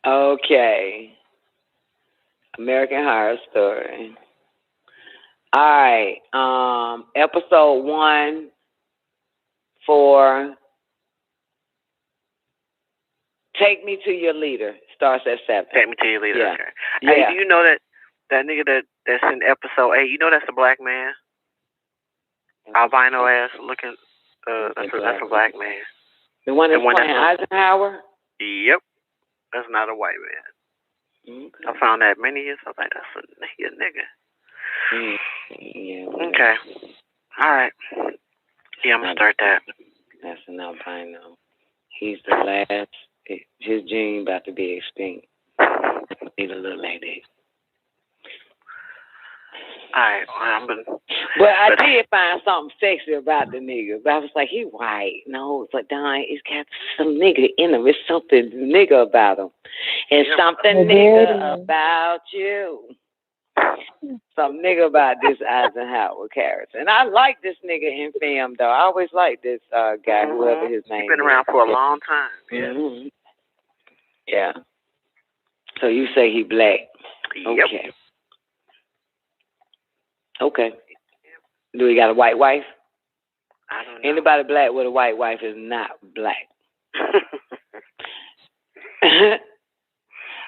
Okay. American Horror Story. All right. Episode 1 for Take Me to Your Leader starts at 7. Take Me to Your Leader. Yeah. Okay. Yeah. Hey, do you know that nigga that's in episode 8? You know that's a black man. Albino ass looking. That's a black man. The one that's playing Eisenhower? Yep. That's not a white man. Okay. I found that many years. I was like, that's a nigga. Yeah. Okay. All right. Yeah, I'm gonna start that. That's an albino. He's the last. His gene about to be extinct. Need a little lady. All right. But I did find something sexy about the nigga. But I was like, he white. No, but Don, it's got some nigga in him. It's something nigga about him. It's something nigga about you. Some nigga about this Eisenhower character. And I like this nigga in film, though. I always like this guy, whoever his name is. He's been around for a long time. Yeah. Mm-hmm. Yeah. So you say he black. Yep. Okay. Okay. Do he got a white wife? I don't know. Anybody black with a white wife is not black.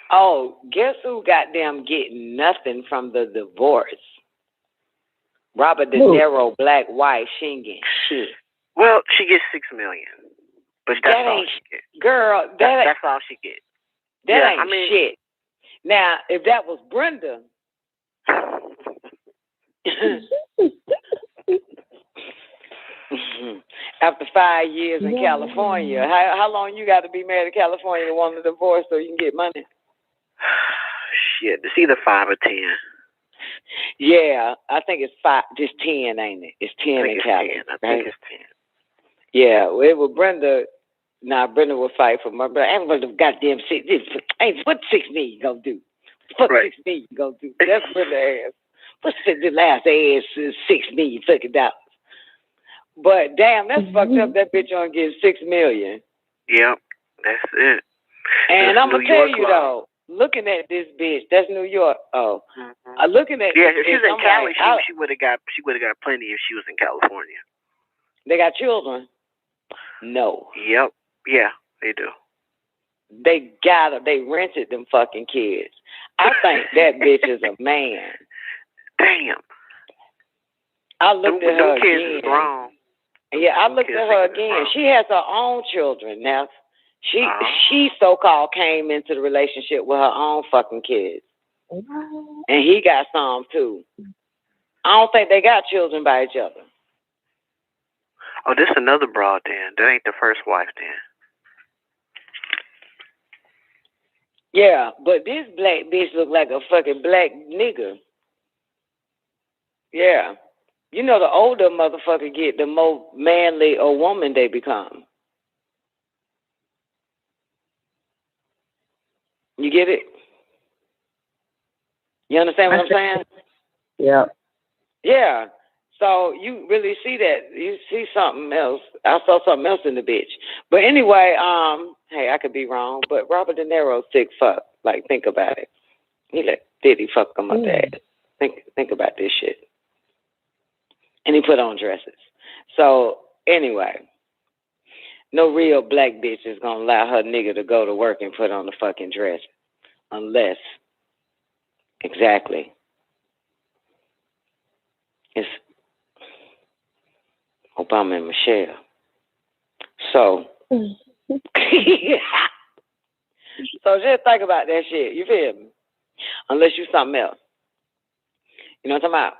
Oh, guess who goddamn getting nothing from the divorce? Robert De Niro, black wife, she ain't getting shit. Well, she gets $6 million, but that's all she gets. Girl, that's all she gets. That ain't shit. Now, if that was Brenda, after 5 years in California, how long you got to be married to California to want a divorce so you can get money? Shit, it's either 5 or 10. Yeah, I think it's 5, just 10, ain't it? It's 10 in California. I think it's 10. Yeah, well, it was Brenda. Now, Brenda will fight for my brother. Everybody goddamn $6. Hey, what $6 million you gonna do? What $6 million you gonna do? That's Brenda ass. What's the last ass is $6 million fucking dollars? But damn, that's fucked up. That bitch gonna get $6 million. Yep, that's it. And I'm gonna tell you though, looking at this bitch, that's New York. Oh, looking at if this she's bitch, in Cali, like, she would have got plenty if she was in California. They got children? No. Yep. Yeah, they do. They rented them fucking kids. I think that bitch is a man. Damn. I looked at her kids again. Is wrong. Yeah, I looked at her again. She has her own children now. She so-called came into the relationship with her own fucking kids. And he got some too. I don't think they got children by each other. Oh, this another broad then. That ain't the first wife then. Yeah, but this black bitch look like a fucking black nigga. Yeah. You know, the older motherfucker get, the more manly a woman they become. You get it? You understand what I'm saying? Yeah. Yeah. So you really see that. You see something else. I saw something else in the bitch. But anyway, hey, I could be wrong, but Robert De Niro's sick fuck. Like, think about it. He let Diddy fuck him up there. Think about this shit. And he put on dresses. So anyway, no real black bitch is gonna allow her nigga to go to work and put on the fucking dress. Unless, exactly. It's Obama and Michelle. So, so just think about that shit. You feel me? Unless you something else. You know what I'm talking about?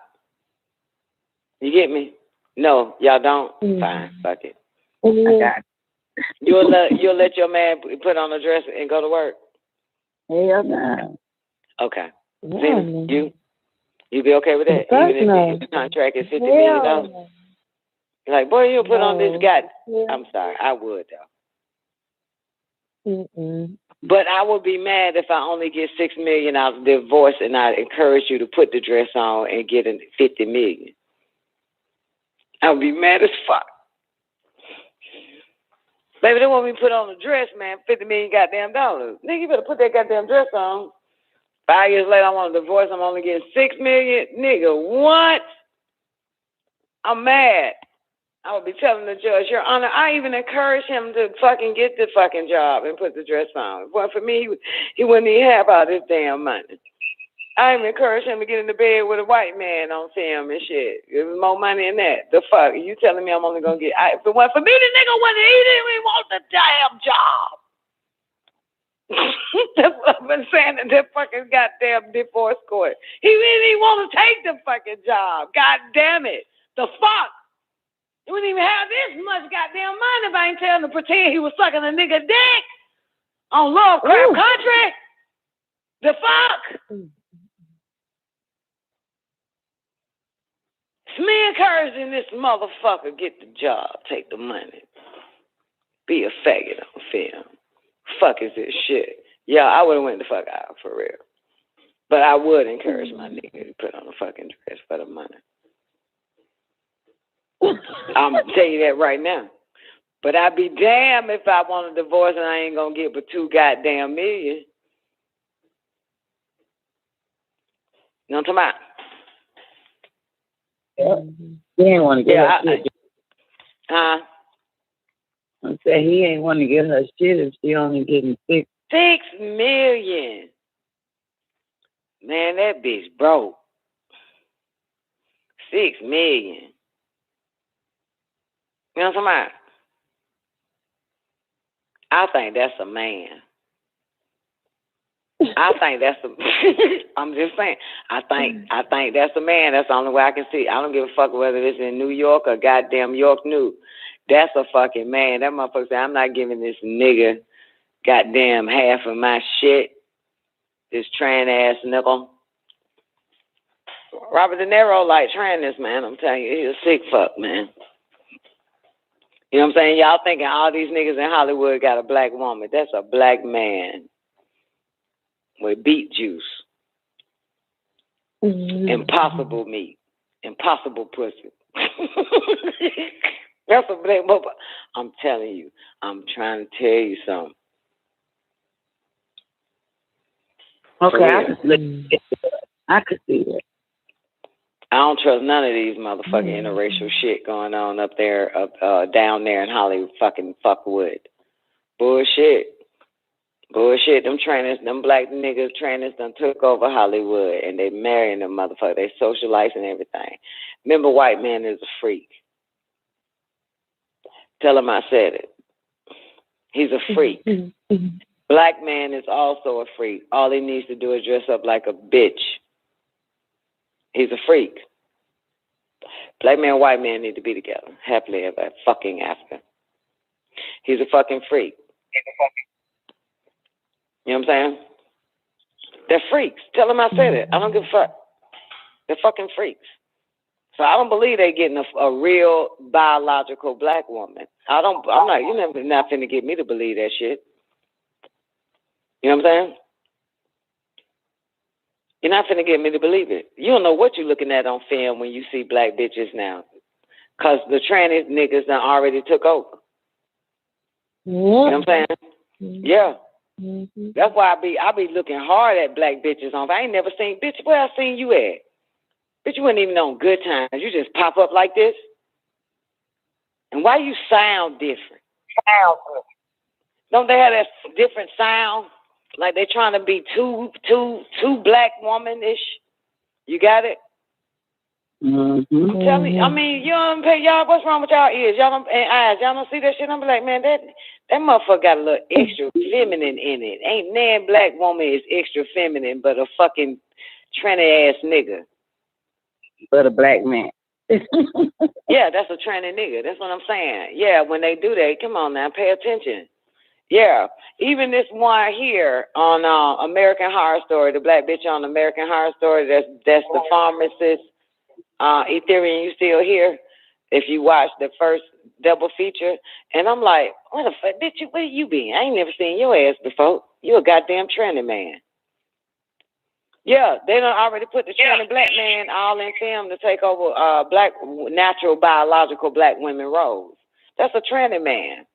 You get me? No, y'all don't? Fine, fuck it. I got it. You'll let your man put on a dress and go to work? Hell no. Okay. See, you be okay with that? Even if the contract is $50 million? Like, boy, you put on this guy. I'm sorry, I would though. But I would be mad if I only get $6 million out of divorce, and I encourage you to put the dress on and get $50 million. I would be mad as fuck. Baby, they want me to put on a dress, man. $50 million goddamn dollars. Nigga, you better put that goddamn dress on. 5 years later, I want a divorce. I'm only getting $6 million. Nigga, what? I'm mad. I would be telling the judge, Your Honor, I even encouraged him to fucking get the fucking job and put the dress on. Well, for me, he wouldn't even have all this damn money. I even encouraged him to get in the bed with a white man on film and shit. There was more money than that. The fuck? You telling me I'm only going to get... If it wasn't for me, the nigga wouldn't. He didn't even want the damn job. That's what I've been saying in that fucking goddamn divorce court. He didn't even want to take the fucking job. God damn it. The fuck? You wouldn't even have this much goddamn money if I ain't telling him to pretend he was sucking a nigga dick on Love Crap Country. The fuck? It's me encouraging this motherfucker get the job, take the money, be a faggot on film. Fuck is this shit? Yeah, I would have went the fuck out for real. But I would encourage my nigga to put on a fucking dress for the money. I'm gonna tell you that right now. But I'd be damned if I want a divorce and I ain't gonna get but $2 goddamn million. You know what I'm talking about? He ain't want to get her shit. Huh? I said he ain't want to get her shit if she only getting $6 million. Man, that bitch broke. $6 million. You know what I'm talking about? I think that's a man. I think that's a... I'm just saying. I think that's a man. That's the only way I can see. I don't give a fuck whether it's in New York or goddamn York New. That's a fucking man. That motherfucker said, I'm not giving this nigga goddamn half of my shit. This train ass nickel. Robert De Niro like trying this, man. I'm telling you, he's a sick fuck, man. You know what I'm saying? Y'all thinking all these niggas in Hollywood got a black woman. That's a black man with beet juice. Impossible meat. Impossible pussy. That's a black woman. I'm telling you. I'm trying to tell you something. Okay, I could see that. I don't trust none of these motherfucking interracial shit going on up there, down there in Hollywood, fucking fuckwood. Bullshit. Them trainers, them black niggas trainers done took over Hollywood and they marrying them motherfuckers. They socialize and everything. Remember, white man is a freak. Tell him I said it. He's a freak. Black man is also a freak. All he needs to do is dress up like a bitch. He's a freak. Black man and white man need to be together. Happily ever fucking after. He's a fucking freak. You know what I'm saying? They're freaks. Tell them I said it. I don't give a fuck. They're fucking freaks. So I don't believe they're getting a real biological black woman. You're not finna get me to believe that shit. You know what I'm saying? You're not finna get me to believe it. You don't know what you're looking at on film when you see black bitches now. Because the tranny niggas done already took over. You know what I'm saying? Yeah. That's why I be looking hard at black bitches on. I ain't never seen, bitch, where I seen you at? Bitch, you wasn't even on Good Times. You just pop up like this? And why you sound different? Don't they have that different sound? Like they trying to be too black woman-ish. You got it? Tell me, I mean, you don't pay y'all. What's wrong with y'all ears? Y'all don't, and eyes. Y'all don't see that shit. I'm like, man, that motherfucker got a little extra feminine in it. Ain't nan black woman is extra feminine, but a fucking tranny ass nigga. But a black man. Yeah, that's a tranny nigga. That's what I'm saying. Yeah, when they do that, come on now, pay attention. Yeah, even this one here on American Horror Story, the black bitch on American Horror Story, that's the pharmacist, Ethereum, you still here? If you watch the first double feature, and I'm like, what the fuck, bitch, where you been? I ain't never seen your ass before. You a goddamn tranny man. Yeah, they done already put the tranny black man all in film to take over black natural biological black women roles. That's a tranny man.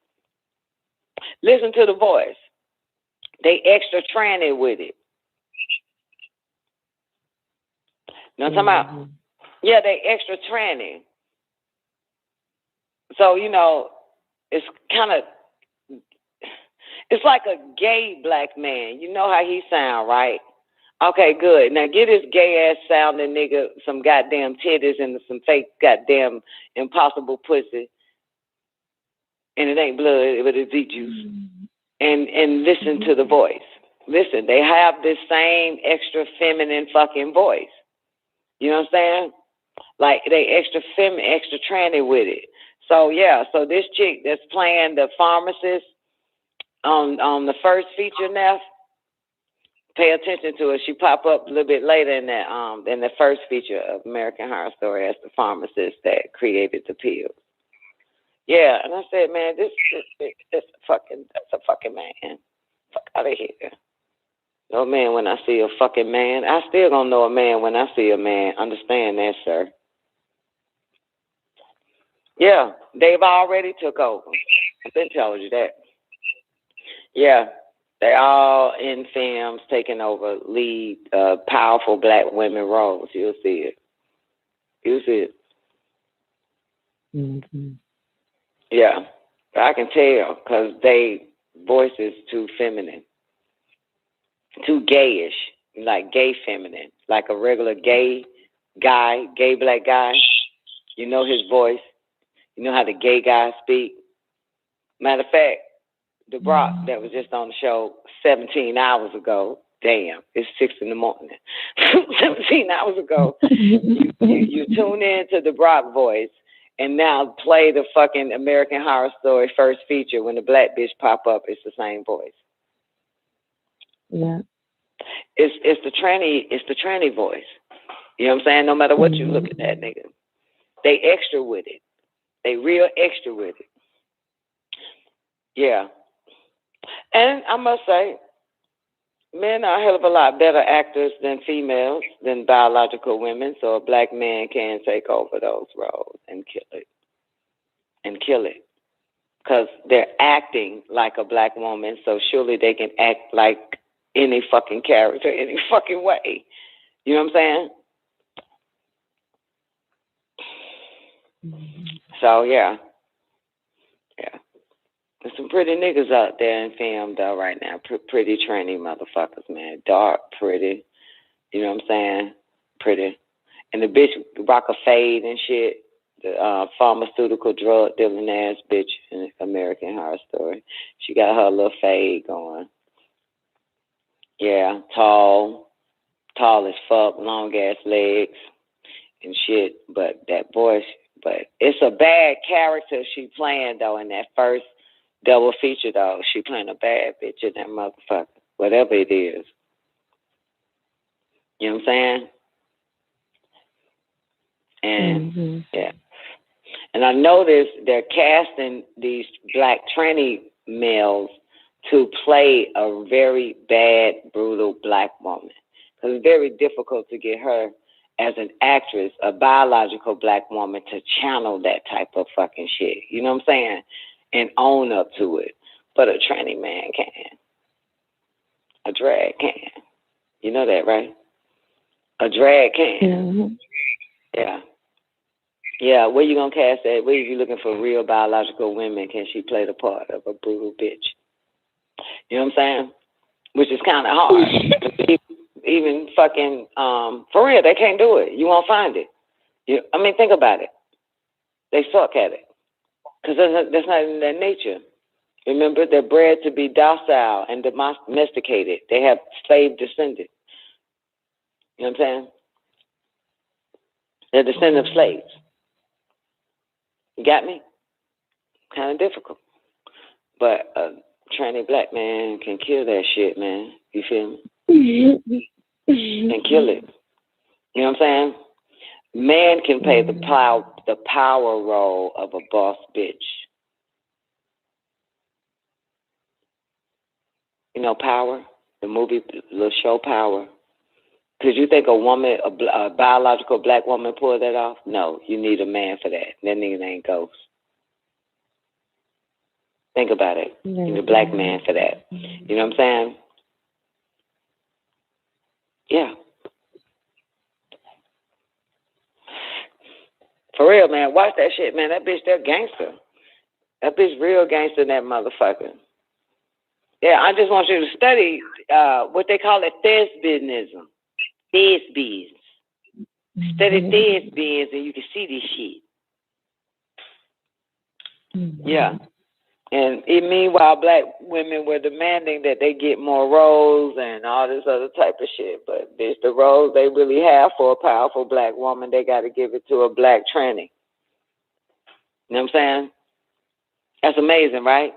Listen to the voice. They extra tranny with it. Now I'm talking about, yeah, they extra tranny. So, you know, it's kind of, it's like a gay black man. You know how he sound, right? Okay, good. Now get this gay ass sounding nigga some goddamn titties and some fake goddamn impossible pussy. And it ain't blood, but it's juice. And listen to the voice. Listen, they have this same extra feminine fucking voice. You know what I'm saying? Like they extra feminine, extra tranny with it. So yeah, so this chick that's playing the pharmacist on the first feature now, pay attention to her. She pop up a little bit later in the first feature of American Horror Story as the pharmacist that created the pills. Yeah, and I said, man, that's a fucking man. Fuck out of here. No man when I see a fucking man. I still don't know a man when I see a man. Understand that, sir. Yeah, they've already took over. I've been telling you that. Yeah, they all in films taking over lead powerful black women roles. You'll see it. You'll see it. Mm-hmm. Yeah, I can tell because they voice is too feminine, too gayish, like gay feminine, like a regular gay guy, gay black guy. You know his voice. You know how the gay guys speak. Matter of fact, the Brock that was just on the show 17 hours ago. Damn, it's 6 in the morning. 17 hours ago, you tune in to the Brock voice. And now play the fucking American Horror Story first feature when the black bitch pop up. It's the same voice. Yeah. It's the tranny voice. You know what I'm saying? No matter what you looking at, nigga, they extra with it. They real extra with it. Yeah. And I must say, men are a hell of a lot better actors than females, than biological women. So a black man can take over those roles and kill it. Because they're acting like a black woman, so surely they can act like any fucking character, any fucking way. You know what I'm saying? So, yeah. There's some pretty niggas out there in film, though, right now. Pretty tranny motherfuckers, man. Dark, pretty. You know what I'm saying? Pretty. And the bitch rock a fade and shit. The pharmaceutical drug dealing ass bitch in American Horror Story. She got her little fade going. Yeah, tall as fuck, long ass legs and shit. But that voice, but it's a bad character she playing though in that first double feature though. She playing a bad bitch in that motherfucker, whatever it is. You know what I'm saying? And yeah. And I noticed they're casting these black tranny males to play a very bad, brutal black woman. Because it's very difficult to get her as an actress, a biological black woman, to channel that type of fucking shit. You know what I'm saying? And own up to it. But a tranny man can. A drag can. You know that, right? A drag can. Yeah. Yeah, where you gonna cast that? Where you looking for real biological women? Can she play the part of a brutal bitch? You know what I'm saying? Which is kind of hard. Even fucking, for real, they can't do it. You won't find it. Think about it. They suck at it. Because that's not in their nature. Remember, they're bred to be docile and domesticated. They have slave descendants. You know what I'm saying? They're descendants of slaves. You got me? Kind of difficult. But a tranny black man can kill that shit, man. You feel me? Can kill it. You know what I'm saying? Man can play the power role of a boss bitch. You know, Power, the movie, the show Power. Could you think a woman, a biological black woman, pull that off? No, you need a man for that. That nigga ain't Ghost. Think about it. You need a black man for that. You know what I'm saying? Yeah. For real, man. Watch that shit, man. That bitch, that gangster. That bitch real gangster, that motherfucker. Yeah, I just want you to study what they call it, thespianism. Thespians. Study thespians and you can see this shit. Yeah. And meanwhile, black women were demanding that they get more roles and all this other type of shit. But bitch, the roles they really have for a powerful black woman, they got to give it to a black tranny. You know what I'm saying? That's amazing, right?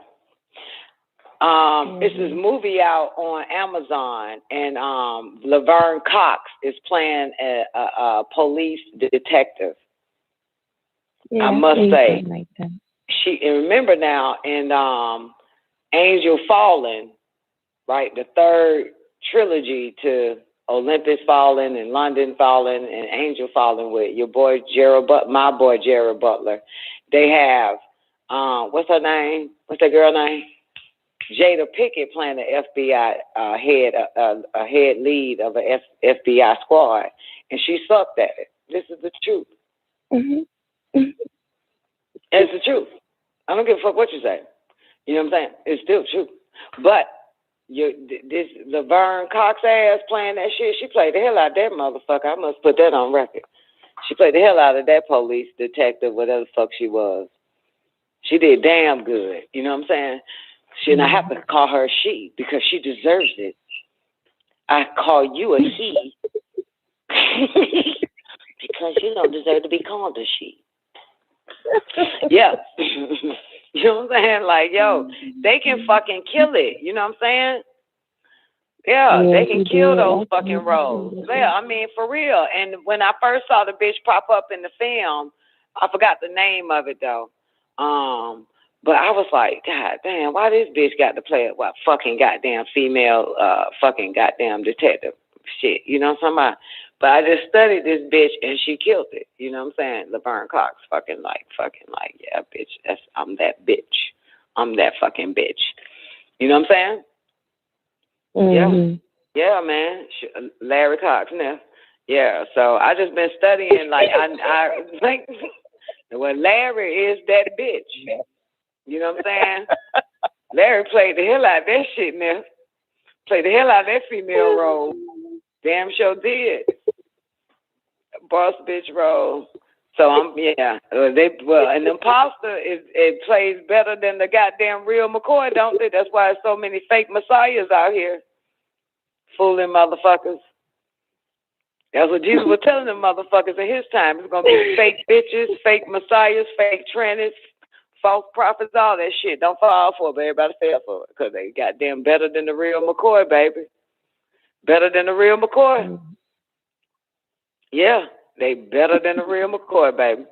It's this movie out on Amazon, and Laverne Cox is playing a police detective. Yeah, I must say, like that. and remember now in Angel Fallen, right? The third trilogy to Olympus Fallen and London Fallen and Angel Fallen with your boy my boy Jared Butler. They have what's her name? What's that girl name? Jada Pinkett playing the FBI head lead of a FBI squad, and she sucked at it. This is the truth. It's the truth. I don't give a fuck what you say. You know what I'm saying? It's still true. But this Laverne Cox ass playing that shit, she played the hell out of that motherfucker. I must put that on record. She played the hell out of that police detective, whatever the fuck she was. She did damn good. You know what I'm saying? And I happen to call her a she because she deserves it. I call you a he because you don't deserve to be called a she. Yeah. You know what I'm saying? Like, yo, they can fucking kill it. You know what I'm saying? Yeah, they can kill those fucking roles. Yeah, I mean, for real. And when I first saw the bitch pop up in the film, I forgot the name of it though. But I was like, God damn, why this bitch got to play a fucking goddamn female fucking goddamn detective shit? You know what I'm talking about? But I just studied this bitch and she killed it. You know what I'm saying? Laverne Cox fucking like, yeah, bitch. I'm that bitch. I'm that fucking bitch. You know what I'm saying? Yeah, man. Larry Cox, now. Yeah, so I just been studying, like, I think, well, Larry is that bitch. You know what I'm saying? Larry played the hell out of that shit now. Played the hell out of that female role. Damn sure did. Boss bitch role. So an imposter it plays better than the goddamn real McCoy, don't they? That's why there's so many fake messiahs out here. Fooling motherfuckers. That's what Jesus was telling them motherfuckers in his time. It's gonna be fake bitches, fake messiahs, fake trannies, false prophets, all that shit. Don't fall for it, but everybody fell for it because they goddamn better than the real McCoy, baby. Better than the real McCoy. Yeah, they better than the real McCoy, baby.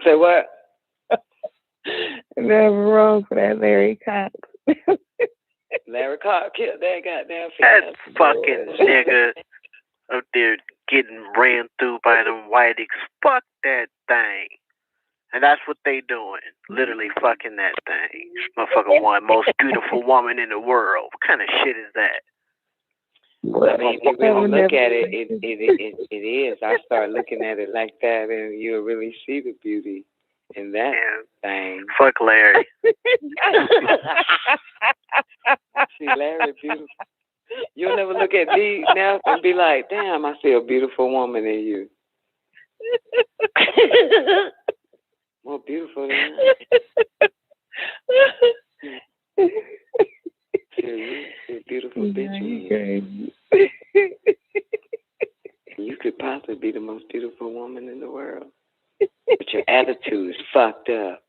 Say what? Never wrong for that Larry Cox. Larry Cox killed that goddamn that fucking nigga up there getting ran through by them whiteys. Fuck that thing. And that's what they doing. Literally fucking that thing. Motherfucker one most beautiful woman in the world. What kind of shit is that? I mean, if you really look at it, it is. I start looking at it like that, and you'll really see the beauty in that thing. Fuck Larry. See, Larry beautiful. You'll never look at D now and be like, damn, I see a beautiful woman in you. More beautiful than that. You're a beautiful bitch. You could possibly be the most beautiful woman in the world. But your attitude is fucked up.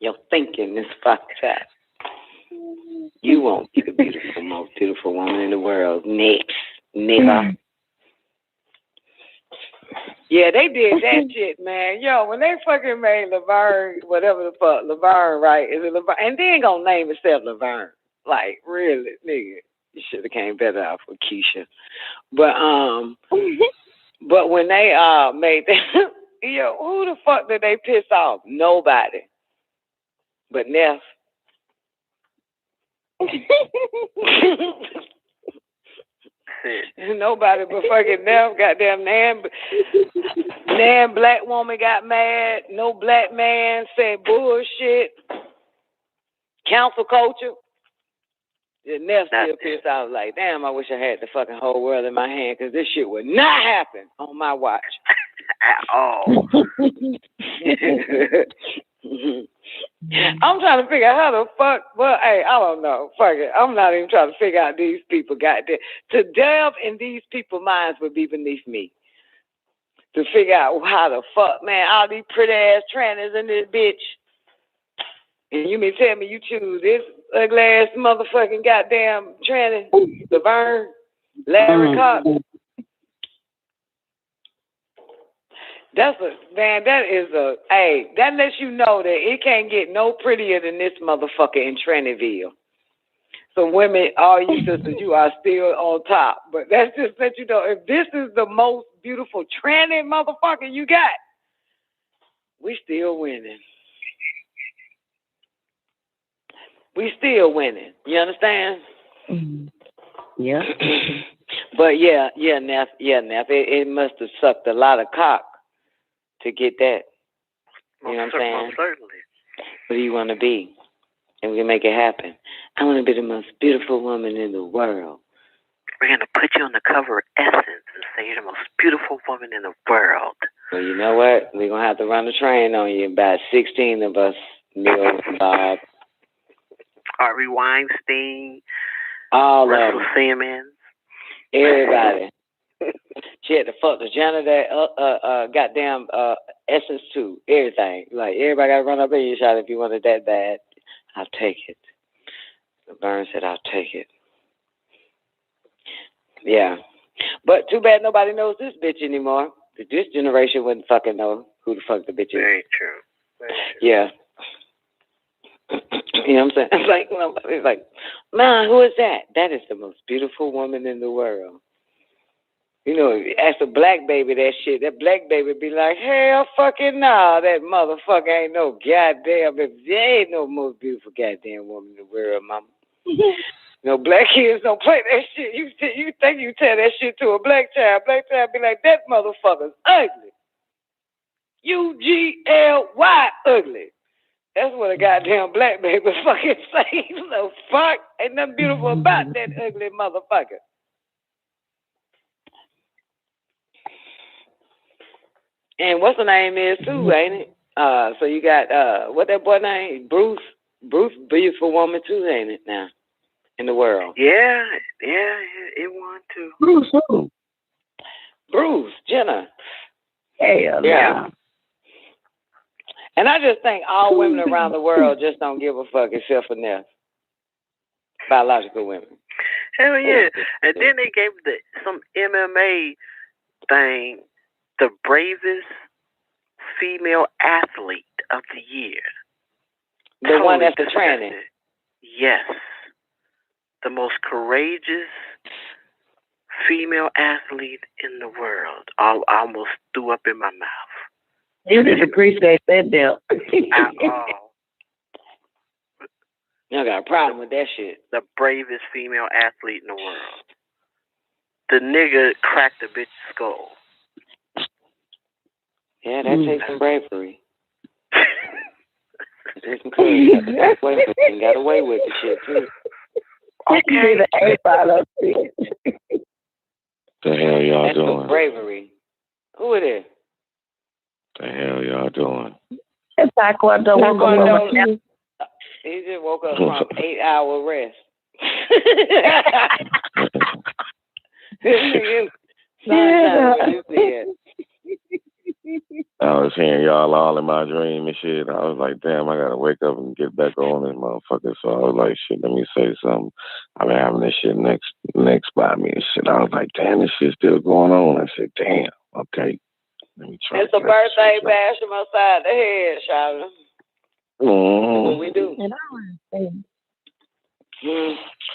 Your thinking is fucked up. You won't be the beautiful, most beautiful woman in the world. Next, nigga. Yeah, they did that shit, man. Yo, when they fucking made Laverne, whatever the fuck, Laverne, right? Is it Laverne? And they ain't gonna name itself Laverne. Like, really, nigga. You should have came better off with Keisha. But when they made that, yo, who the fuck did they piss off? Nobody. But Neff. Nobody but fucking Neff. Goddamn Nan black woman got mad. No black man said bullshit. Council culture. Neff still pissed off like, damn, I wish I had the fucking whole world in my hand because this shit would not happen on my watch. At all. I'm trying to figure out how the fuck, well, hey, I don't know. Fuck it. I'm not even trying to figure out these people got there. To delve in these people's minds would be beneath me. To figure out how the fuck, man, all these pretty ass trannies in this bitch. And you mean tell me you choose this ugly ass motherfucking goddamn tranny, Laverne, Larry Cox. That lets you know that it can't get no prettier than this motherfucker in Trannyville. So women, all you sisters, you are still on top. But that's just let you know, if this is the most beautiful tranny motherfucker you got, we still winning. We still winning. You understand? Yeah. But yeah, Neff. It must have sucked a lot of cock to get that. You know what I'm saying? Most certainly. What do you want to be? And we can make it happen. I want to be the most beautiful woman in the world. We're going to put you on the cover of Essence and say you're the most beautiful woman in the world. Well, you know what? We're going to have to run the train on you. About 16 of us, Neil, Bob. Harvey Weinstein. All Russell of them. Simmons. Everybody. She had to fuck the janitor, goddamn Essence too. Everything. Like, everybody got to run up in your shot if you want it that bad. I'll take it. Burns said, I'll take it. Yeah. But too bad nobody knows this bitch anymore. This generation wouldn't fucking know who the fuck the bitch is. Very true. Very true. Yeah. You know what I'm saying? It's like, man, who is that? That is the most beautiful woman in the world. You know, ask a black baby that shit, that black baby be like, hell fucking nah, that motherfucker ain't no goddamn, there ain't no most beautiful goddamn woman in the world, mama. No, black kids don't play that shit. You think you tell that shit to a black child be like, that motherfucker's ugly. UGLY ugly. That's what a goddamn black baby fucking say. So fuck, ain't nothing beautiful about that ugly motherfucker. And what's the name is too, ain't it? So you got what that boy name? Bruce, beautiful woman too, ain't it now? In the world. Yeah, it won too. Bruce who? Bruce Jenner. Hell yeah. And I just think all women around the world just don't give a fuck except for Neff. Biological women. Hell yeah. And then they gave some MMA thing the bravest female athlete of the year. The one that's the tranny. Yes. The most courageous female athlete in the world. I almost threw up in my mouth. You need to appreciate that, Dale. Y'all got a problem with that shit. The bravest female athlete in the world. The nigga cracked the bitch's skull. Yeah, that takes some bravery. There's some courage. Got away with the shit too. Okay. The hell y'all That's doing? some bravery. Who it is? The hell y'all doing? It's Taekwondo. He just woke up from 8-hour rest. I was hearing y'all all in my dream and shit. I was like, damn, I gotta wake up and get back on this motherfucker. So I was like, shit, let me say something. I've been having this shit next by me and shit. I was like, damn, this shit's still going on. I said, damn, okay. Let me try. It's a birthday bash from outside the head, Charlotte. Mm-hmm. What we do. And I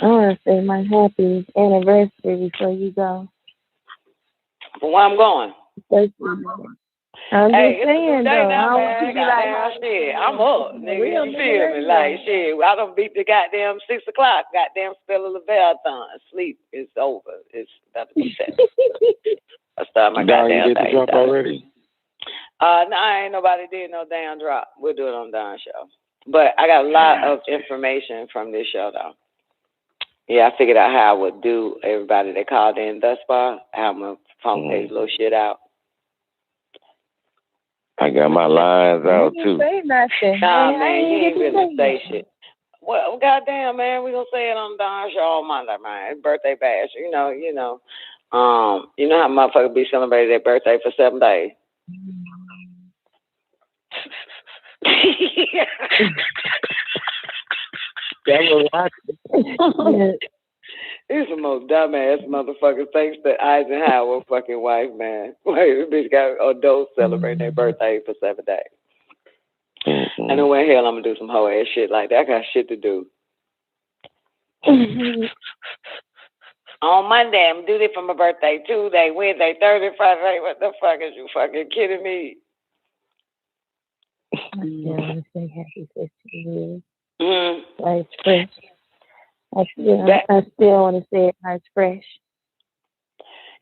want to say my happy anniversary before you go. For where I'm going. I'm hey, just saying, though. I don't want you to be like, shit, I'm up, nigga. You feel me? Like, shit, I don't beat the goddamn 6 o'clock. Goddamn spell of the marathon. Sleep is over. It's about to be set. I start my goddamn you did the drop already? No, ain't nobody did no damn drop. We'll do it on Don's show. But I got a lot of information from this show, though. Yeah, I figured out how I would do everybody that called in thus far, how I'm going to phone page little shit out. I got my lines out, too. Say nothing. Nah, man, you ain't really say shit. Well, goddamn, man, we going to say it on Don's show all Monday, man. It's birthday bash. You know. You know how motherfuckers be celebrating their birthday for 7 days. He's the most dumbass motherfucker. Thanks to Eisenhower fucking wife, man. This bitch got adults celebrating their birthday for 7 days. Mm-hmm. I know where the hell I'm gonna do some hoe ass shit like that. I got shit to do. On Monday, I'm gonna do this for my birthday. Tuesday, Wednesday, Thursday, Friday. What the fuck is you fucking kidding me? I still want to say happy 50 years. Mm-hmm. Nice fresh. I still want to say it nice fresh.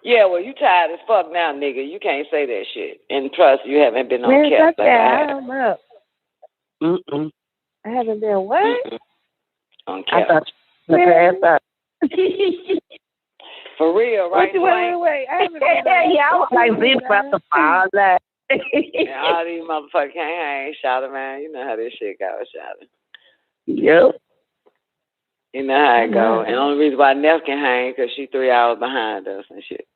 Yeah, well, you tired as fuck now, nigga. You can't say that shit. And plus, you haven't been on Man, cap like I have. I'm up. I haven't been what? On cap. I thought for real, right? Wait. I haven't been I was like, this about the father. And all these motherfuckers can't hang, Shawty, man. You know how this shit goes, Shawty. Yep. You know how it go. And the only reason why Neff can hang because she's 3 hours behind us and shit.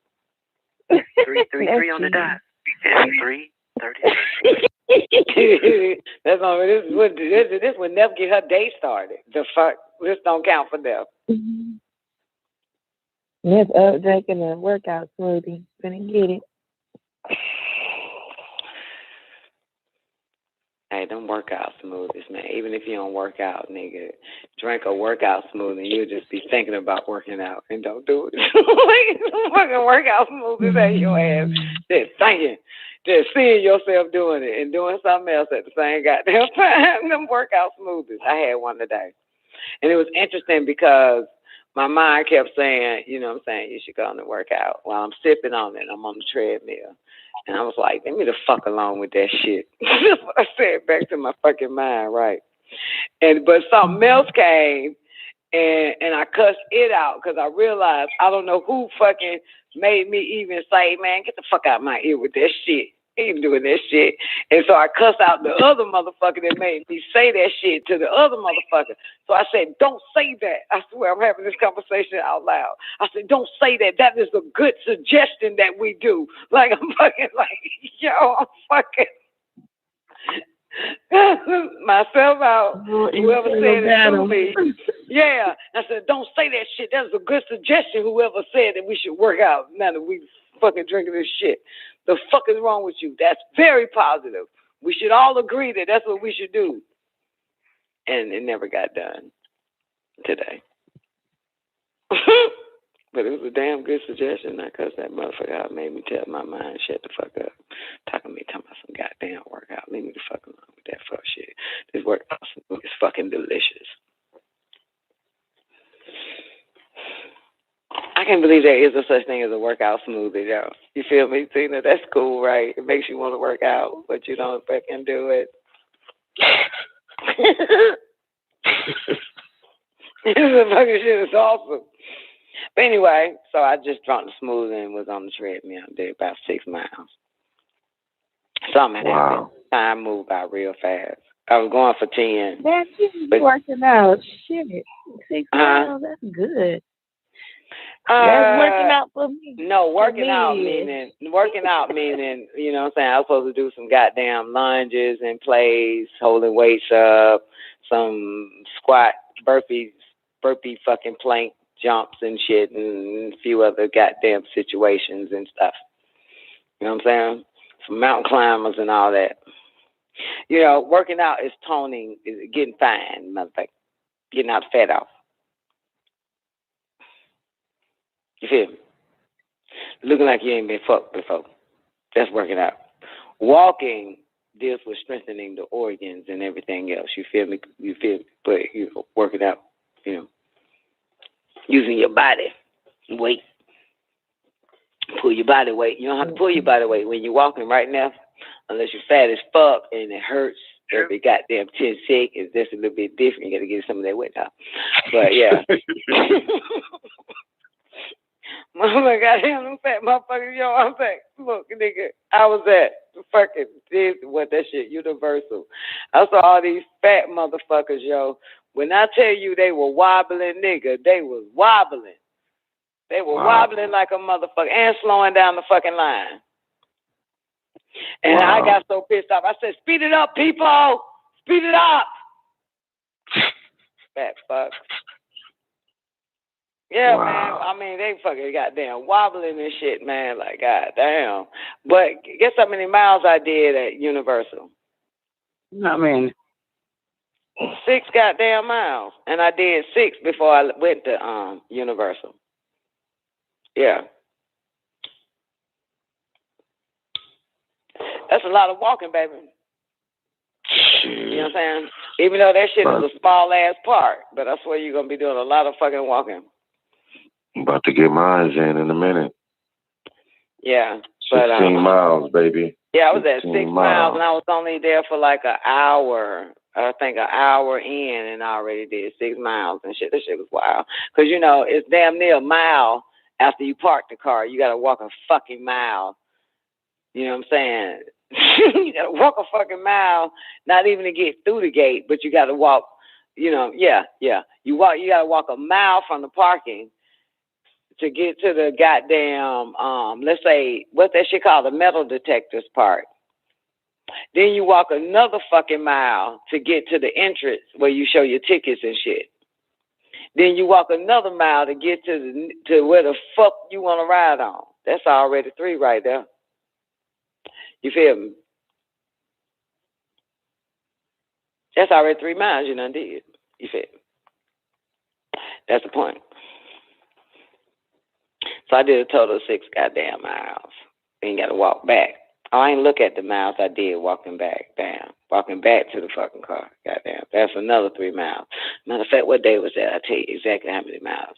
3 on the dot. 3:30. That's only this when Neff get her day started. The fuck, this don't count for Neff. Neff up drinking a workout smoothie. Gonna get it. Hey, them workout smoothies, man. Even if you don't work out, nigga, drink a workout smoothie, you'll just be thinking about working out and don't do it. Like, fucking workout smoothies at your ass. Just thinking, just seeing yourself doing it and doing something else at the same goddamn time. Them workout smoothies. I had one today. And it was interesting because my mind kept saying, you know what I'm saying, you should go on and work out. While I'm sipping on it, I'm on the treadmill. And I was like, leave me the fuck alone with that shit. That's what I said back to my fucking mind, right? But something else came, and I cussed it out because I realized I don't know who fucking made me even say, man, get the fuck out of my ear with that shit. He ain't doing that shit. And so I cussed out the other motherfucker that made me say that shit to the other motherfucker. So I said, don't say that. I swear I'm having this conversation out loud. I said, don't say that. That is a good suggestion that we do. Like, I'm fucking like, yo, I'm fucking myself out. Whoever said it to me. Yeah. I said, don't say that shit. That's a good suggestion. Whoever said that we should work out now that we fucking drinking this shit. The fuck is wrong with you? That's very positive. We should all agree that that's what we should do. And it never got done today. But it was a damn good suggestion. I cussed that motherfucker out, made me tell my mind, shut the fuck up. Talking about some goddamn workout. Leave me the fuck alone with that fuck shit. This workout is fucking delicious. I can't believe there is a such thing as a workout smoothie, though. You feel me, Tina? That's cool, right? It makes you want to work out, but you don't fucking do it. This fucking shit is awesome. But anyway, so I just drank the smoothie and was on the treadmill. Did about 6 miles. Something happened. Time moved by real fast. I was going for 10. Man, you working out. Shit. 6 miles, that's good. That's working out for me. No, working me, out it meaning, you know what I'm saying, I was supposed to do some goddamn lunges and plays, holding weights up, some squat, burpee fucking plank jumps and shit, and a few other goddamn situations and stuff. You know what I'm saying? Some mountain climbers and all that. You know, working out is toning, is getting fine, motherfucker. Getting out the fat off. You feel me? Looking like you ain't been fucked before. That's working out. Walking deals with strengthening the organs and everything else. You feel me? You feel me? But you know, working out, you know, using your body weight. Pull your body weight. You don't have to pull your body weight when you're walking right now, unless you're fat as fuck and it hurts every goddamn 10 seconds. That's a little bit different. You got to get some of that weight out. But yeah. Mama, goddamn, them fat motherfuckers, yo, I'm like, look, nigga, I was at fucking this, what that shit, Universal. I saw all these fat motherfuckers, yo. When I tell you they were wobbling, nigga, they was wobbling. They were wobbling like a motherfucker and slowing down the fucking line. And I got so pissed off. I said, speed it up, people. Speed it up. Fat fuck. Yeah, man. I mean, they fucking goddamn wobbling and shit, man. Like, goddamn. But guess how many miles I did at Universal? I mean, 6 goddamn miles. And I did 6 before I went to Universal. Yeah. That's a lot of walking, baby. You know what I'm saying? Even though that shit is a small ass park, but I swear you're gonna be doing a lot of fucking walking. I'm about to get mine in a minute. Yeah. But 16 miles, baby. Yeah, I was at 6 miles. miles and I was only there for like an hour. I think an hour in and I already did 6 miles and shit. This shit was wild. Because, you know, it's damn near a mile after you park the car. You got to walk a fucking mile. You know what I'm saying? You got to walk a fucking mile, not even to get through the gate, but you got to walk, you know, yeah. You got to walk a mile from the parking to get to the goddamn, let's say, what's that shit called? The metal detectors part. Then you walk another fucking mile to get to the entrance where you show your tickets and shit. Then you walk another mile to get to where the fuck you want to ride on. That's already 3 right there. You feel me? That's already 3 miles you done did. You feel me? That's the point. So I did a total of 6 goddamn miles. Then got to walk back. I ain't look at the miles I did walking back. Damn. Walking back to the fucking car. Goddamn. That's another 3 miles. Matter of fact, what day was that? I'll tell you exactly how many miles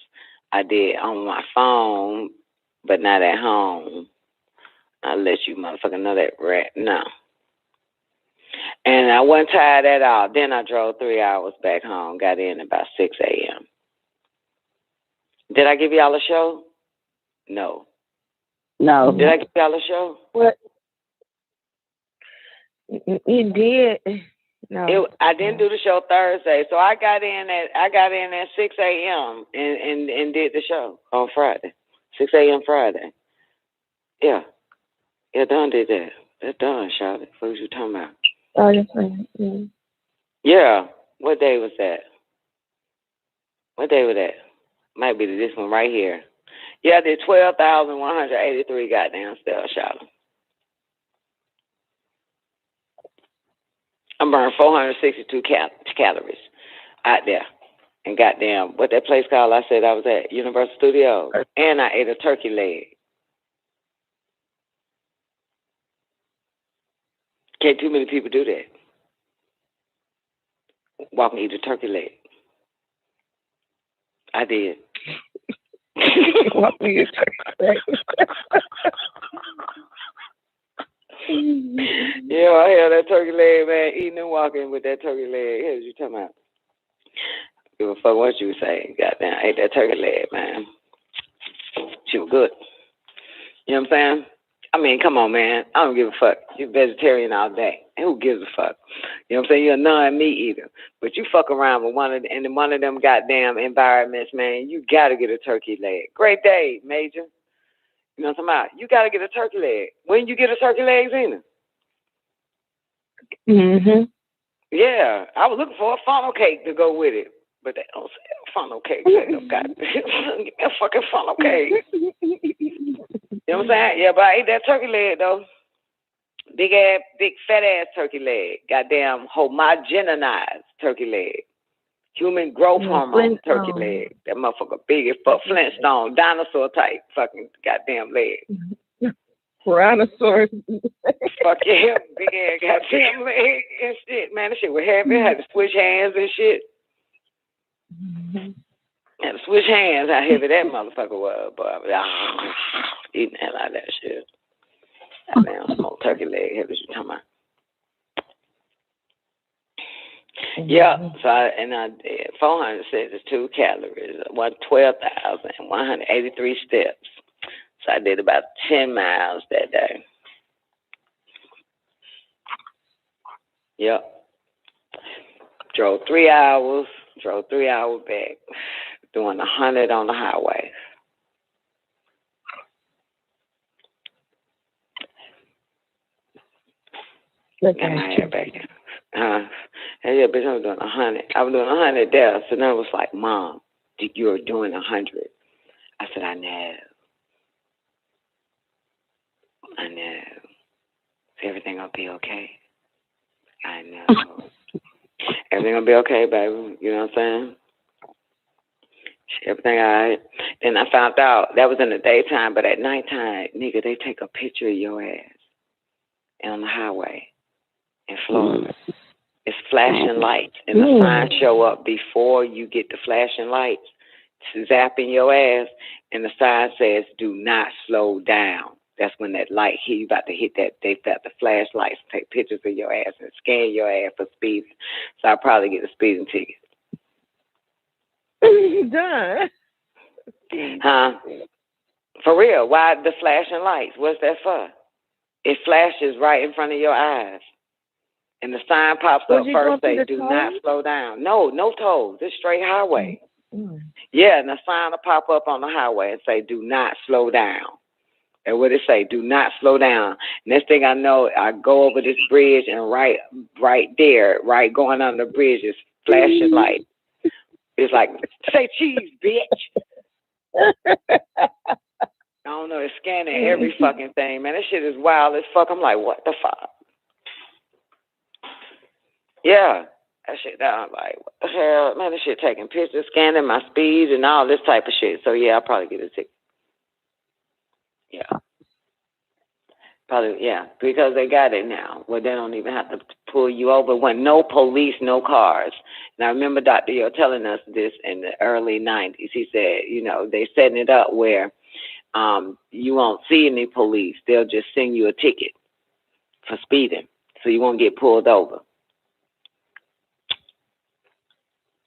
I did on my phone, but not at home. I'll let you motherfucker know that rat. No. And I wasn't tired at all. Then I drove 3 hours back home. Got in about 6 a.m. Did I give y'all a show? No. No. Did I give y'all a show? What? You did. No. I didn't do the show Thursday, so I got in at 6 a.m. and did the show on Friday. 6 a.m. Friday. Yeah. Yeah, Don did that. That's Don, Charlotte. What was you talking about? Oh, that's right. Yeah. Yeah. What day was that? What day was that? Might be this one right here. Yeah, I did 12,183 goddamn steps, Charlotte. I burned 462 calories out there. And goddamn, what that place called? I said I was at Universal Studios. And I ate a turkey leg. Can't too many people do that. Walk and eat a turkey leg. I did. Walk and eat a turkey leg. Yeah, I had that turkey leg, man. Eating and walking with that turkey leg. Here's what you talking about. Give a fuck what you say. Goddamn, I ate that turkey leg, man. She was good. You know what I'm saying? I mean, come on, man. I don't give a fuck. You're vegetarian all day. Who gives a fuck? You know what I'm saying? You're a non-meat eater. But you fuck around with one of them goddamn environments, man. You got to get a turkey leg. Great day, Major. You know what I'm talking about? You got to get a turkey leg. When you get a turkey leg, Zena? Mm-hmm. Yeah. I was looking for a funnel cake to go with it. But they don't sell funnel cakes. They don't got give me a fucking funnel cake. You know what I'm saying? Yeah, but I ate that turkey leg, though. Big fat ass turkey leg. Goddamn homogenized turkey leg. Human growth hormone turkey leg. That motherfucker big as fuck. Flintstone, dinosaur type fucking goddamn leg. Tyrannosaurus. Fuck yeah, big ass goddamn leg and shit. Man, that shit was heavy. I had to switch hands and shit. Had to switch hands how heavy that motherfucker was, boy. Eating the hell out of that shit. That damn smoked turkey leg. Heavy what you talking about? Yeah, so I 400 says it's 2 calories, 12,183 steps. So I did about 10 miles that day. Yep. Drove 3 hours back, doing 100 on the highway. Got my hair back. And yeah, bitch, I was doing 100. I was doing 100 there. So then it was like, Mom, you're doing 100. I said, I know. Is everything gonna be okay? I know. Everything gonna be okay, baby. You know what I'm saying? Everything all right. Then I found out that was in the daytime, but at nighttime, nigga, they take a picture of your ass on the highway in Florida. It's flashing lights, and the sign show up before you get the flashing lights, zapping your ass, and the sign says, "Do not slow down." That's when that light hit. You about to hit that. They got the flashlights, take pictures of your ass, and scan your ass for speeding. So I'll probably get a speeding ticket. Done. Huh? For real? Why the flashing lights? What's that for? It flashes right in front of your eyes. And the sign pops up first, say, "Do not slow down." No tolls. It's straight highway. Yeah, and the sign will pop up on the highway and say, "Do not slow down." And what it say? Do not slow down. Next thing I know, I go over this bridge, and right there, right going on the bridge is flashing light. It's like, "Say cheese, bitch." I don't know. It's scanning every fucking thing, man. That shit is wild as fuck. I'm like, what the fuck? Yeah, that shit. I'm like, what the hell, man? This shit taking pictures, scanning my speed, and all this type of shit. So yeah, I'll probably get a ticket. Yeah, probably. Yeah, because they got it now. Well, they don't even have to pull you over. When no police, no cars. And I remember Dr. Yo telling us this in the early '90s. He said, they setting it up where you won't see any police. They'll just send you a ticket for speeding, so you won't get pulled over.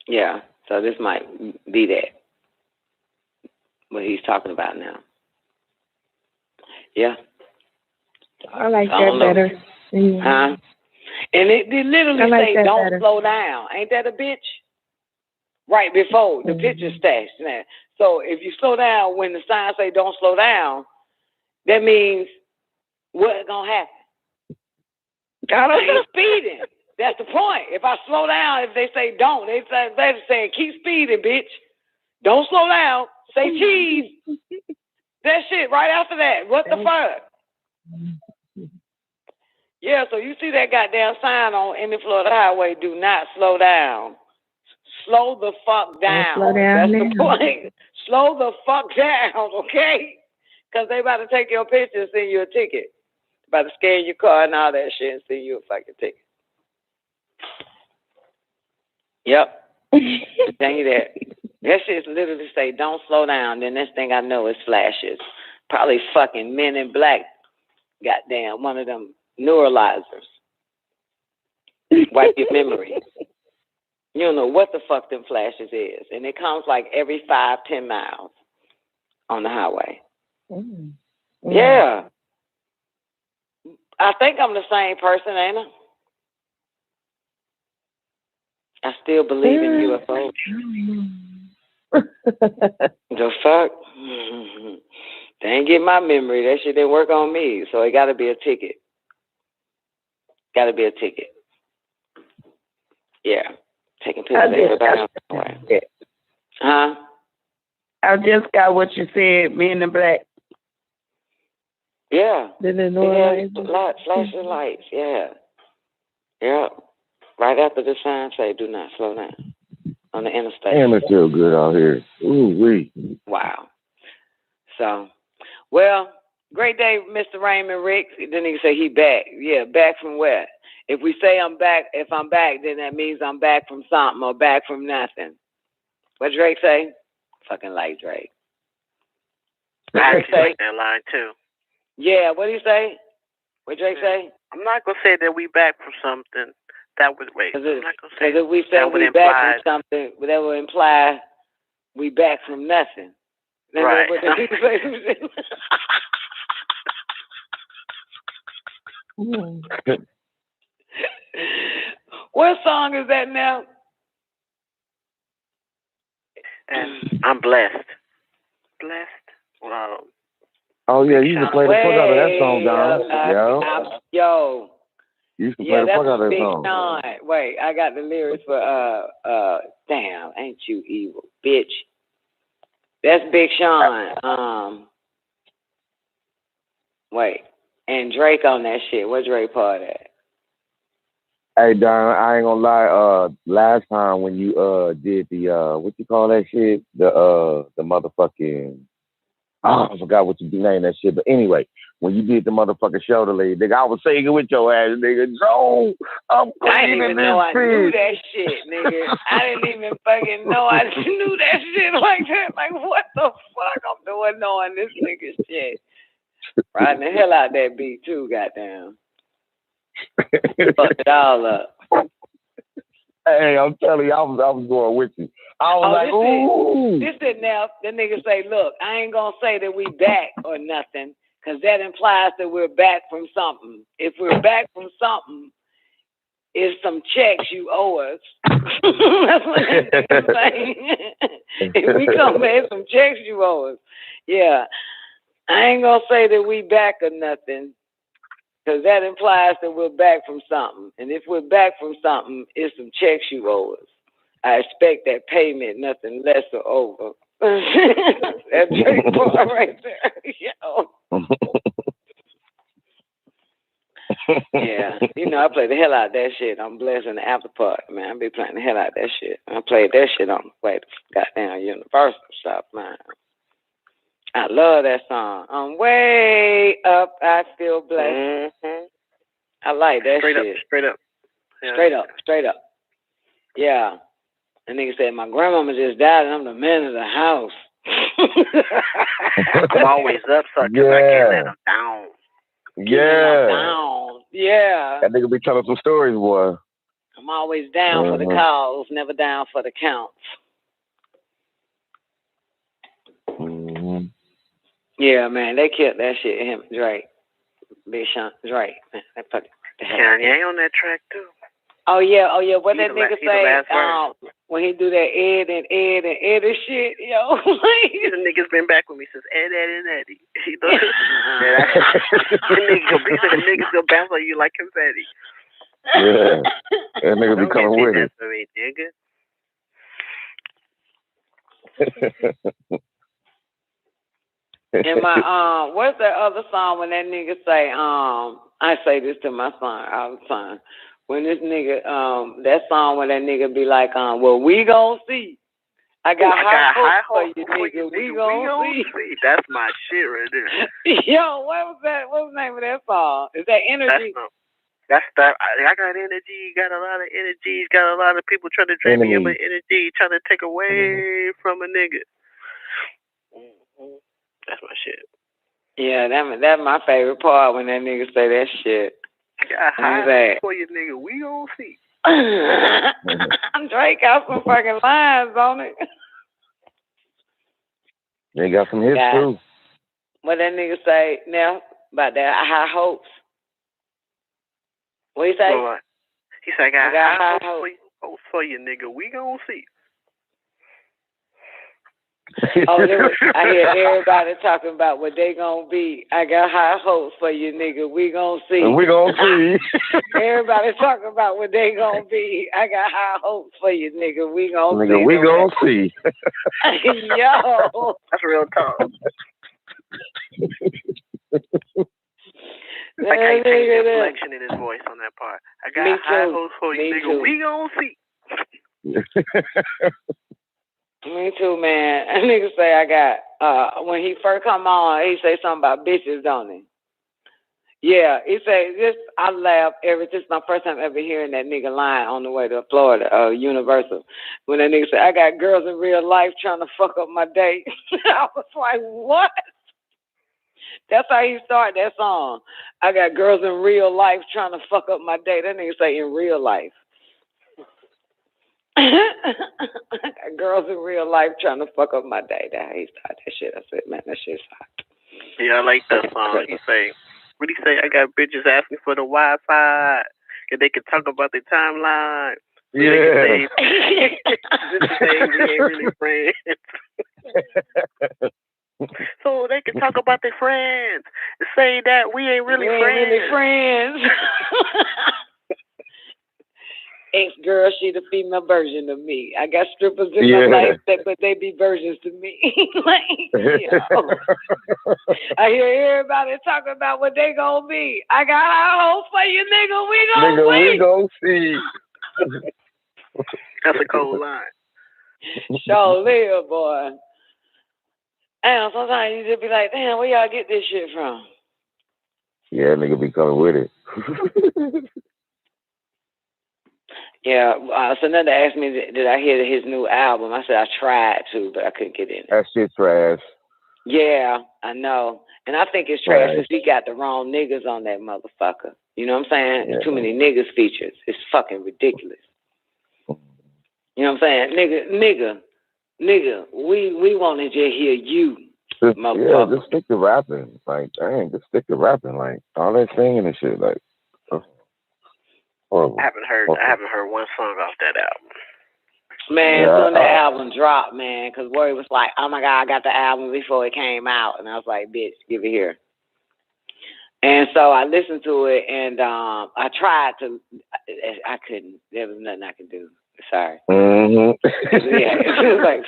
Yeah, so this might be that, what he's talking about now. Yeah. I like that better. Huh? And it literally like say, "Don't better. slow down." Ain't that a bitch? Right before the picture stashed. Now, so if you slow down when the sign say "Don't slow down," that means what's gonna happen? I ain't speeding. That's the point. If I slow down, if they say don't, they're saying keep speeding, bitch. Don't slow down. Say cheese. That shit right after that. What the fuck? Yeah, so you see that goddamn sign on any Florida highway, "Do not slow down." Slow the fuck down. Slow down. That's the point. Slow the fuck down, okay? Because they about to take your picture and send you a ticket. About to scan your car and all that shit and send you a fucking ticket. Yep. Tell you that. That shit literally say, "Don't slow down." Then next thing I know, it flashes. Probably fucking Men in Black. Goddamn, one of them neuralizers. Wipe your memory. You don't know what the fuck them flashes is. And it comes like every 5-10 miles on the highway. Yeah. I think I'm the same person, ain't I? I still believe in UFOs. The fuck? They ain't get my memory. That shit didn't work on me. So it got to be a ticket. Got to be a ticket. Yeah. Taking pictures of everybody. Huh? I just got what you said, me and the black. Yeah. Didn't Yeah, flashing lights. Yeah. Yeah. Right after the sign say, do not slow down on the interstate. Damn, it feel good out here. Ooh, wee. Wow. So, well, great day, Mr. Raymond Rick. Then he say he back. Yeah, back from where? If we say I'm back, if I'm back, then that means I'm back from something or back from nothing. What Drake say? Fucking like Drake. What I Drake say? like that line too. Yeah, what do you say? What Drake say? I'm not gonna say that we back from something. That would wait. I'm not gonna say Because if we say that would we imply back from something, that would imply we back from nothing. That's right. what the people say. What song is that now? And I'm blessed. Blessed. Wow. Oh yeah, you used to play the fuck out of that song, Don. Yo. You used to play the fuck out of that Big song. Sean. Wait, I got the lyrics for damn, ain't you evil, bitch. That's Big Sean. Wait. And Drake on that shit. What Drake part at? Hey Don, I ain't gonna lie, last time when you did the what you call that shit? The motherfucking I forgot what you named that shit. But anyway, when you did the motherfucking shoulder lead, nigga, I was singing with your ass, nigga. Joe, I'm I didn't even know I knew bitch. that shit, nigga. I didn't even fucking know I knew that shit like that. Like, what the fuck I'm doing knowing this nigga shit? Riding the hell out that beat, too, goddamn. Fucked it all up. Hey, I'm telling you, I was going with you. I was like, ooh. This is now, the nigga say, look, I ain't gonna say that we back or nothing, because that implies that we're back from something. If we're back from something, it's some checks you owe us. That's what that nigga saying. If we come back, some checks you owe us. Yeah. I ain't gonna say that we back or nothing, because that implies that we're back from something. And if we're back from something, it's some checks you owe us. I expect that payment, nothing less or over. That Drake part right there. Yo. Yeah. You know, I play the hell out of that shit. I'm blessing the after part, man. I be playing the hell out of that shit. I played that shit on the way to goddamn Universal shop, man. I love that song. I'm way up, I feel blessed. Mm-hmm. I like that straight shit. Straight up. Yeah. Straight up. Yeah. And nigga said, my grandmama just died and I'm the man of the house. I'm always up, so I can't let them down. Yeah. That nigga be telling some stories, boy. I'm always down for the calls, never down for the counts. Mm-hmm. Yeah, man, they killed that shit. Him, Drake, Big Sean, Drake. Man, they put Kanye on that track too. Oh yeah. What that nigga say? When he do that Ed and shit, yo. The nigga's been back with me since Ed and Eddie. The niggas go bounce on you like confetti. Yeah, that nigga be coming with it. For me, nigga. And my what's that other song when that nigga say I say this to my son all the time. When this nigga that song when that nigga be like well we gon' see. I got high hopes for you, nigga. We gon' see. That's my shit right there. Yo, what was that? What was the name of that song? Is that Energy? That's that. I got energy. Got a lot of energy. Got a lot of people trying to drain me of my energy, trying to take away from a nigga. Mm-hmm. That's my shit. Yeah, that's my favorite part when that nigga say that shit. Got high for you, nigga. We gon' see. Drake got some fucking lines on it. They got some hits too. What that nigga say now about that high hopes? What you say? He said, I got high hopes for you, nigga. We gon' see. I hear everybody talking about what they gonna be. I got high hopes for you, nigga. We gonna see. We gonna see. Everybody talking about what they gonna be. I got high hopes for you, nigga. We gonna see. Nigga, we gonna see. Yo. That's real talk. Like how you changed the inflection in his voice on that part. I got high hopes for you, nigga. We gon' see. Me too, man. A nigga say I got, when he first come on, he say something about bitches, don't he? Yeah, he say, I laugh this is my first time ever hearing that nigga line on the way to Florida, Universal. When that nigga say, I got girls in real life trying to fuck up my day. I was like, what? That's how he started that song. I got girls in real life trying to fuck up my day. That nigga say in real life. I got girls in real life trying to fuck up my day. That he started that shit. I said, man, that shit's hot. Yeah, I like that song. He say, what do you say? I got bitches asking for the Wi-Fi. And they can talk about their timeline. So yeah. They say we ain't really friends. So they can talk about their friends and say that we ain't really friends. Ex-girl, she the female version of me. I got strippers in my life, but they be versions to me. I hear everybody talking about what they gonna be. I got high hopes for you, nigga. We gonna see. That's a cold line. Sure live, boy. Damn, sometimes you just be like, damn, where y'all get this shit from? Yeah, nigga be coming with it. Yeah, so another asked me, did I hear his new album? I said I tried to, but I couldn't get in. That shit trash. Yeah, I know. And I think it's trash because he got the wrong niggas on that motherfucker. You know what I'm saying? Yeah. Too many niggas features. It's fucking ridiculous. You know what I'm saying? Nigga, we want to just hear you, motherfucker. Yeah, just stick to rapping. Like, dang, just stick to rapping. Like, all that singing and shit. Like, horrible. I haven't heard one song off that album. Man, soon the album dropped, man, because Worry was like, oh my God, I got the album before it came out. And I was like, bitch, give it here. And so I listened to it, and I tried to, I couldn't. There was nothing I could do. Sorry. Mm-hmm. Yeah, it was like,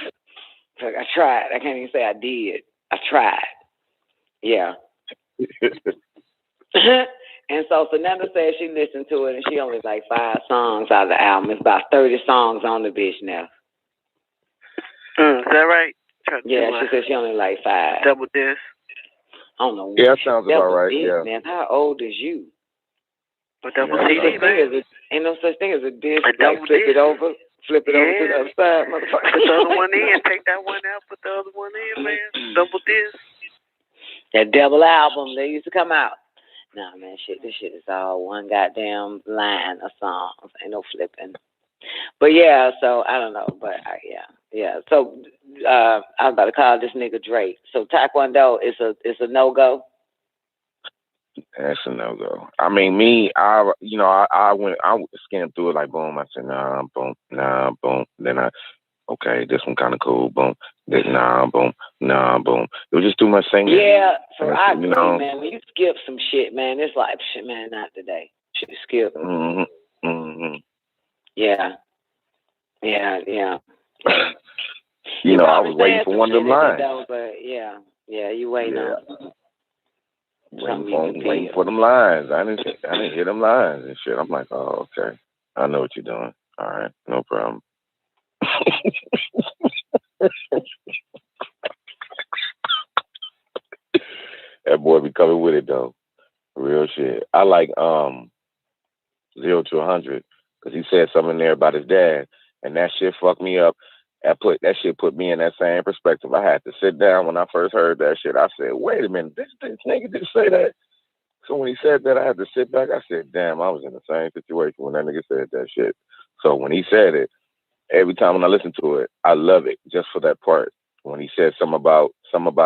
I tried. I can't even say I did. I tried. Yeah. And so Fernanda said she listened to it, and she only like 5 songs out of the album. It's about 30 songs on the bitch now. Is that right? Yeah, she said she only like 5. Double disc. I don't know. Yeah, that sounds about right. Disc, yeah. Man, how old is you? But double CD, man. Ain't no such thing as a disc. Like flip it over to the other side, motherfucker. Put the other one in. Take that one out. Put the other one in, man. Double disc. That double album that used to come out. Nah, man, this shit is all one goddamn line of songs. Ain't no flipping. But yeah, so I don't know, but yeah. So I was about to call this nigga Drake. So Taekwondo is a no-go. That's a no-go. I mean, I skimmed through it like boom. I said nah, boom. Then okay, this one kind of cool. Boom. Then boom. It was just too much singing. Yeah, so I agree, man. When you skip some shit, man, it's like shit, man. Not today. Should skip. Mhm. Mhm. Yeah. You know, I was waiting for one of them lines. But yeah, you waiting on. Waiting for them lines. I didn't hear them lines and shit. I'm like, oh, okay. I know what you're doing. All right, no problem. That boy be coming with it though. Real shit. I like 0 to 100 because he said something there about his dad, and that shit fucked me up. That shit put me in that same perspective. I had to sit down when I first heard that shit. I said, wait a minute, this nigga didn't say that. So when he said that, I had to sit back. I said, damn, I was in the same situation when that nigga said that shit. So when he said it, every time when I listen to it, I love it just for that part. When he said something about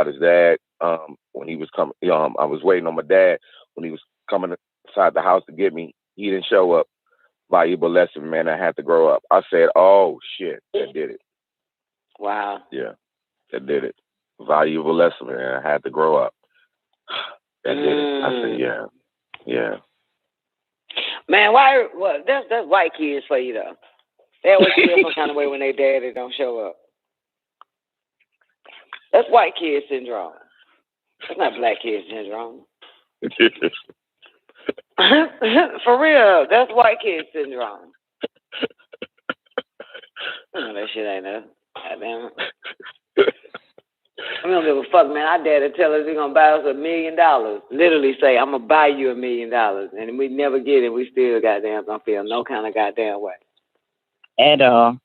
his dad, when he was coming, I was waiting on my dad when he was coming inside the house to get me. he didn't show up. Valuable lesson, man. I had to grow up. I said, oh, shit, that did it. Wow. Yeah, that did it. Valuable lesson, man. I had to grow up. That did it. I said, yeah. Man, why? Well, that's white kids for you, though. They always feel some kind of way when they daddy don't show up. That's white kid syndrome. That's not black kid syndrome. For real, that's white kid syndrome. Oh, that shit ain't no. Goddamn it. We don't give a fuck, man. Our daddy tell us he's gonna buy us $1 million. Literally say, I'm gonna buy you $1 million. And we never get it. We still goddamn don't feel no kind of goddamn way. At all.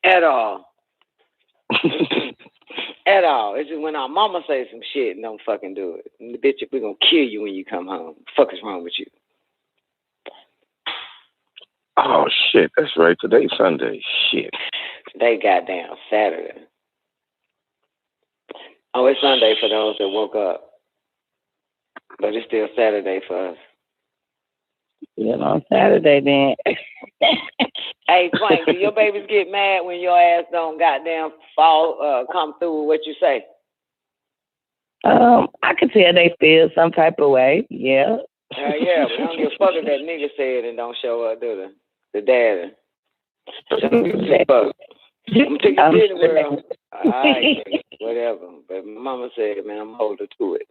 At all. At all. It's just when our mama say some shit and don't fucking do it. And the bitch, we're gonna kill you when you come home. Fuck is wrong with you? Oh, shit. That's right. Today's Sunday. Shit. Today goddamn Saturday. Oh, it's Sunday for those that woke up. But it's still Saturday for us. Still on Saturday then. Hey, Twank, do your babies get mad when your ass don't goddamn come through with what you say? I can tell they feel some type of way. Yeah. Yeah, but I don't give a fuck if that nigga said and don't show up, do they? The daddy. I'm gonna take you to world. Alright, whatever. But my mama said, man, I'm holding to it.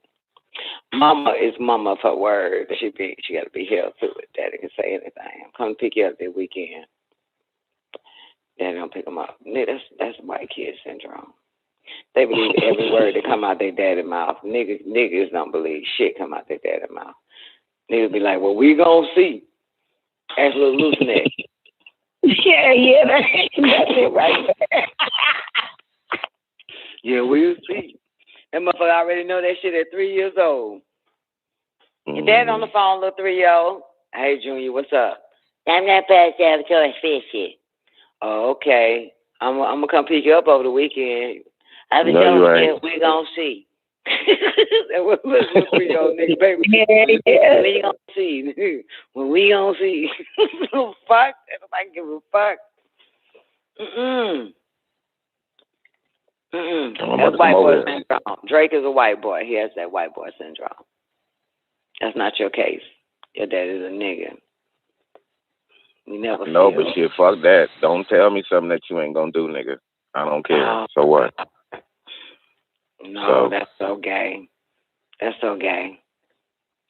Mama is mama of her word. She gotta be held to it. Daddy can say anything. I'm coming to pick you up this weekend. Daddy don't pick them up. That's white kid syndrome. They believe every word that come out their daddy's mouth. Niggas don't believe shit come out their daddy's mouth. Niggas be like, well, we gonna see. Ask little loose neck. Yeah, that's it right there. Yeah, we'll see. That motherfucker already know that shit at 3 years old. Your dad on the phone, little 3-year-old. Hey, Junior, what's up? I'm not past that until I finish it. Oh, okay. I'm gonna come pick you up over the weekend. I've been telling you, we gonna see. That was little 3-year-old nigga, baby. Yeah. We gonna see. When we gonna see. Fuck. Nobody give a fuck. That's white boy syndrome. Drake is a white boy. He has that white boy syndrome. That's not your case. Your dad is a nigga. You never No, but shit, fuck that. Don't tell me something that you ain't gonna do, nigga. I don't care. So what? No, that's so gay. That's so gay.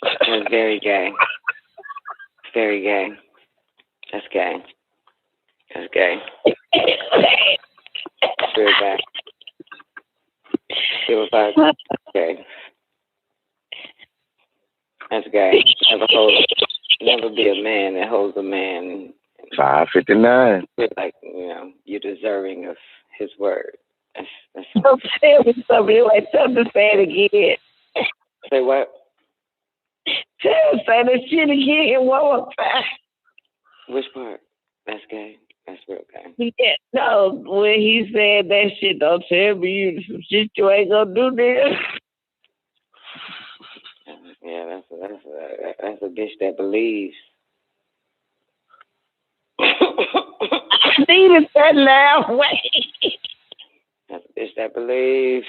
That's very gay. Very gay. That's gay. That's gay. That's very gay. Okay. That's gay. Never be a man that holds a man. 5:59. Like, you're deserving of his word. Don't tell me something like something. Say it again. Say what? Say that shit again one more time. Which part? That's gay. That's real gay. Yeah, no, when he said that shit, don't tell me some shit you ain't gonna do this. Yeah, that's a bitch that believes. I needed that loud way. That's a bitch that believes.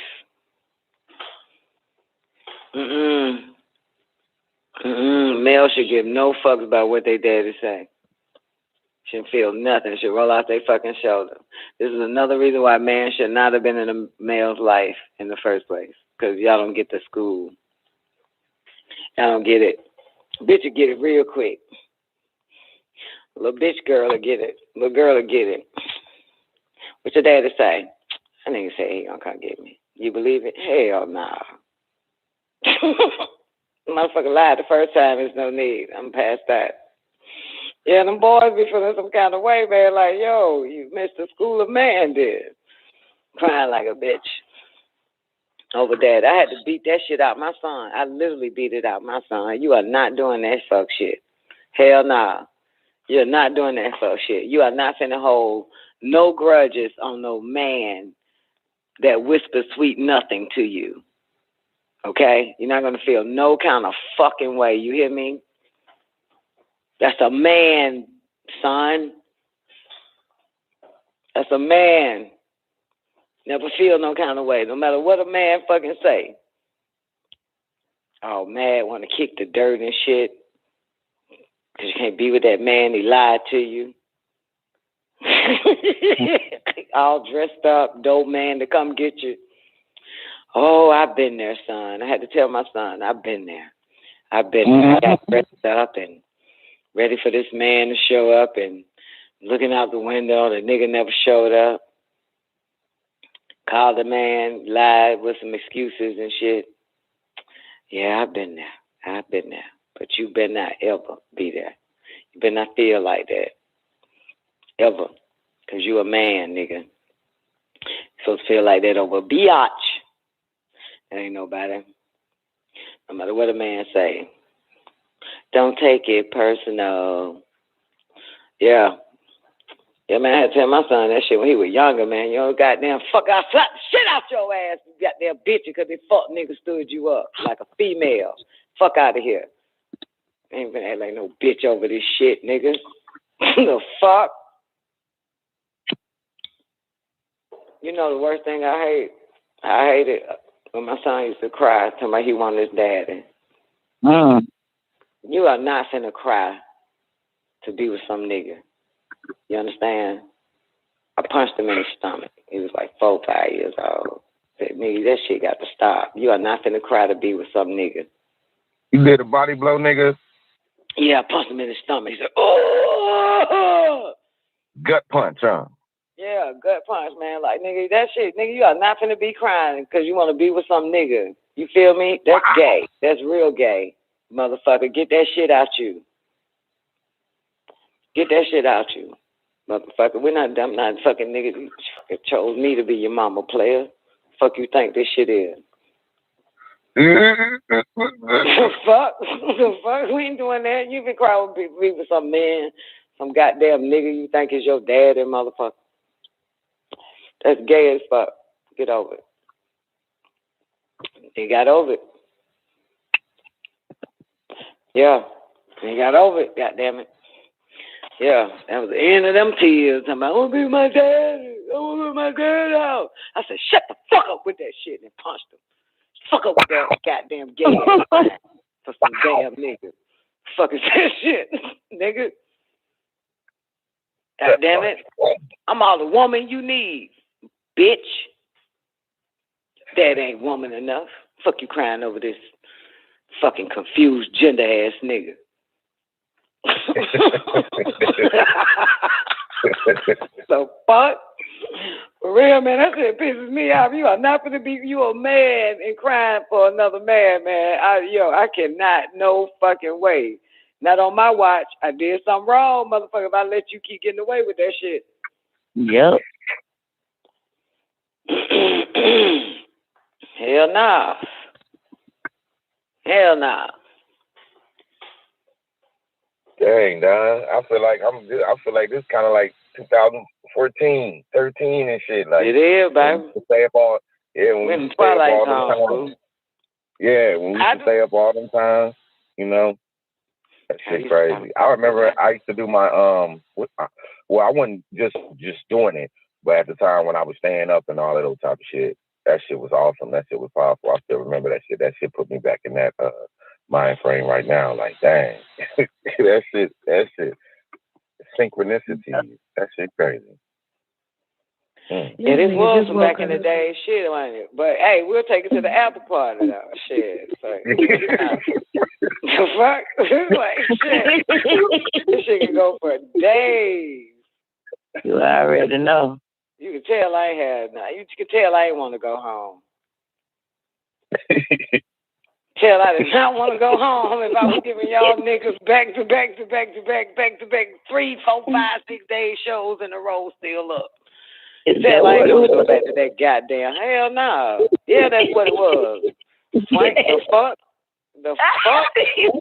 Male should give no fucks about what they daddy say. Shouldn't feel nothing. Should roll out their fucking shoulder. This is another reason why man should not have been in a male's life in the first place. Because y'all don't get to school. Y'all don't get it. Bitch will get it real quick. Little bitch girl will get it. Little girl will get it. What your daddy say? That nigga say he gonna come get me. You believe it? Hell nah. Motherfucker lied the first time. There's no need. I'm past that. Yeah, them boys be feeling some kind of way, man. Like, yo, you missed the school of man, did. Crying like a bitch. Over that. I had to beat that shit out my son. I literally beat it out my son. You are not doing that fuck shit. Hell nah. You're not doing that fuck shit. You are not finna hold no grudges on no man that whispers sweet nothing to you. Okay? You're not gonna feel no kind of fucking way. You hear me? That's a man, son. That's a man. Never feel no kind of way, no matter what a man fucking say. Oh, mad, want to kick the dirt and shit. Because you can't be with that man, he lied to you. All dressed up, dope man to come get you. Oh, I've been there, son. I had to tell my son, I've been there. I've been there. I got dressed up and ready for this man to show up and looking out the window, the nigga never showed up. Called the man, lied with some excuses and shit. Yeah, I've been there. I've been there. But you better not ever be there. You better not feel like that. Ever. Because you a man, nigga. You're supposed to feel like that over biatch. That ain't nobody. No matter what a man say. Don't take it personal. Yeah. Yeah, man, I had to tell my son that shit when he was younger, man. You know, goddamn, fuck, I slapped the shit out your ass, you goddamn bitch, because they fuck niggas stood you up like a female. Fuck out of here. Ain't gonna act like no bitch over this shit, nigga. The fuck? You know the worst thing I hate? I hate it when my son used to cry, telling me he wanted his daddy. You are not finna cry to be with some nigga. You understand? I punched him in the stomach. He was like 4, 5 years old. I said, nigga, that shit got to stop. You are not finna cry to be with some nigga. You did a body blow, nigga? Yeah, I punched him in the stomach. He said, oh! Gut punch, huh? Yeah, gut punch, man. Like, nigga, that shit, nigga, you are not finna be crying because you want to be with some nigga. You feel me? That's gay. That's real gay. Motherfucker, get that shit out you. Get that shit out you. Motherfucker, I'm not fucking nigga. You fucking chose me to be your mama, player. Fuck you think this shit is? Fuck? Fuck? We ain't doing that. You been crying with some man, some goddamn nigga you think is your daddy, motherfucker. That's gay as fuck. Get over it. He got over it. Yeah. He got over it, goddamn it. Yeah, that was the end of them tears. I'm like, I want to be with my daddy. I want to be with my dad out. I said, shut the fuck up with that shit, and punched him. Fuck up with that goddamn gay ass for some damn nigga. Fuck is that shit, nigga? God damn it. I'm all the woman you need, bitch. That ain't woman enough. Fuck you crying over this fucking confused gender ass nigga. So fuck. For real, man, that shit pisses me off. You are not gonna be you a man and crying for another man, man. I cannot, no fucking way. Not on my watch. I did something wrong, motherfucker, if I let you keep getting away with that shit. Yep. Hell nah. Hell nah. Dang, dog. I feel like this kind of like 2014, 13 and shit. Like it is, baby. When we stay up all them times. Yeah, when we used to stay up all them times, you know. That shit crazy. I remember I used to do my well, I wasn't just doing it, but at the time when I was staying up and all of those type of shit, that shit was awesome. That shit was powerful. I still remember that shit. That shit put me back in that mind frame right now. Like, dang, that shit, synchronicity. That shit crazy. Yeah, this was from back in the day, shit, wasn't it? But hey, we'll take it to the after party though. Shit. The fuck? Like shit. This shit can go for days. You already know. You can tell I ain't had nothing. You can tell I ain't want to go home. Tell I did not want to go home if I was giving y'all niggas back to back 3, 4, 5, 6 day shows in a row still up. Tell I ain't want to go back to that goddamn hell no. Yeah, that's what it was. Swank the fuck? The fuck?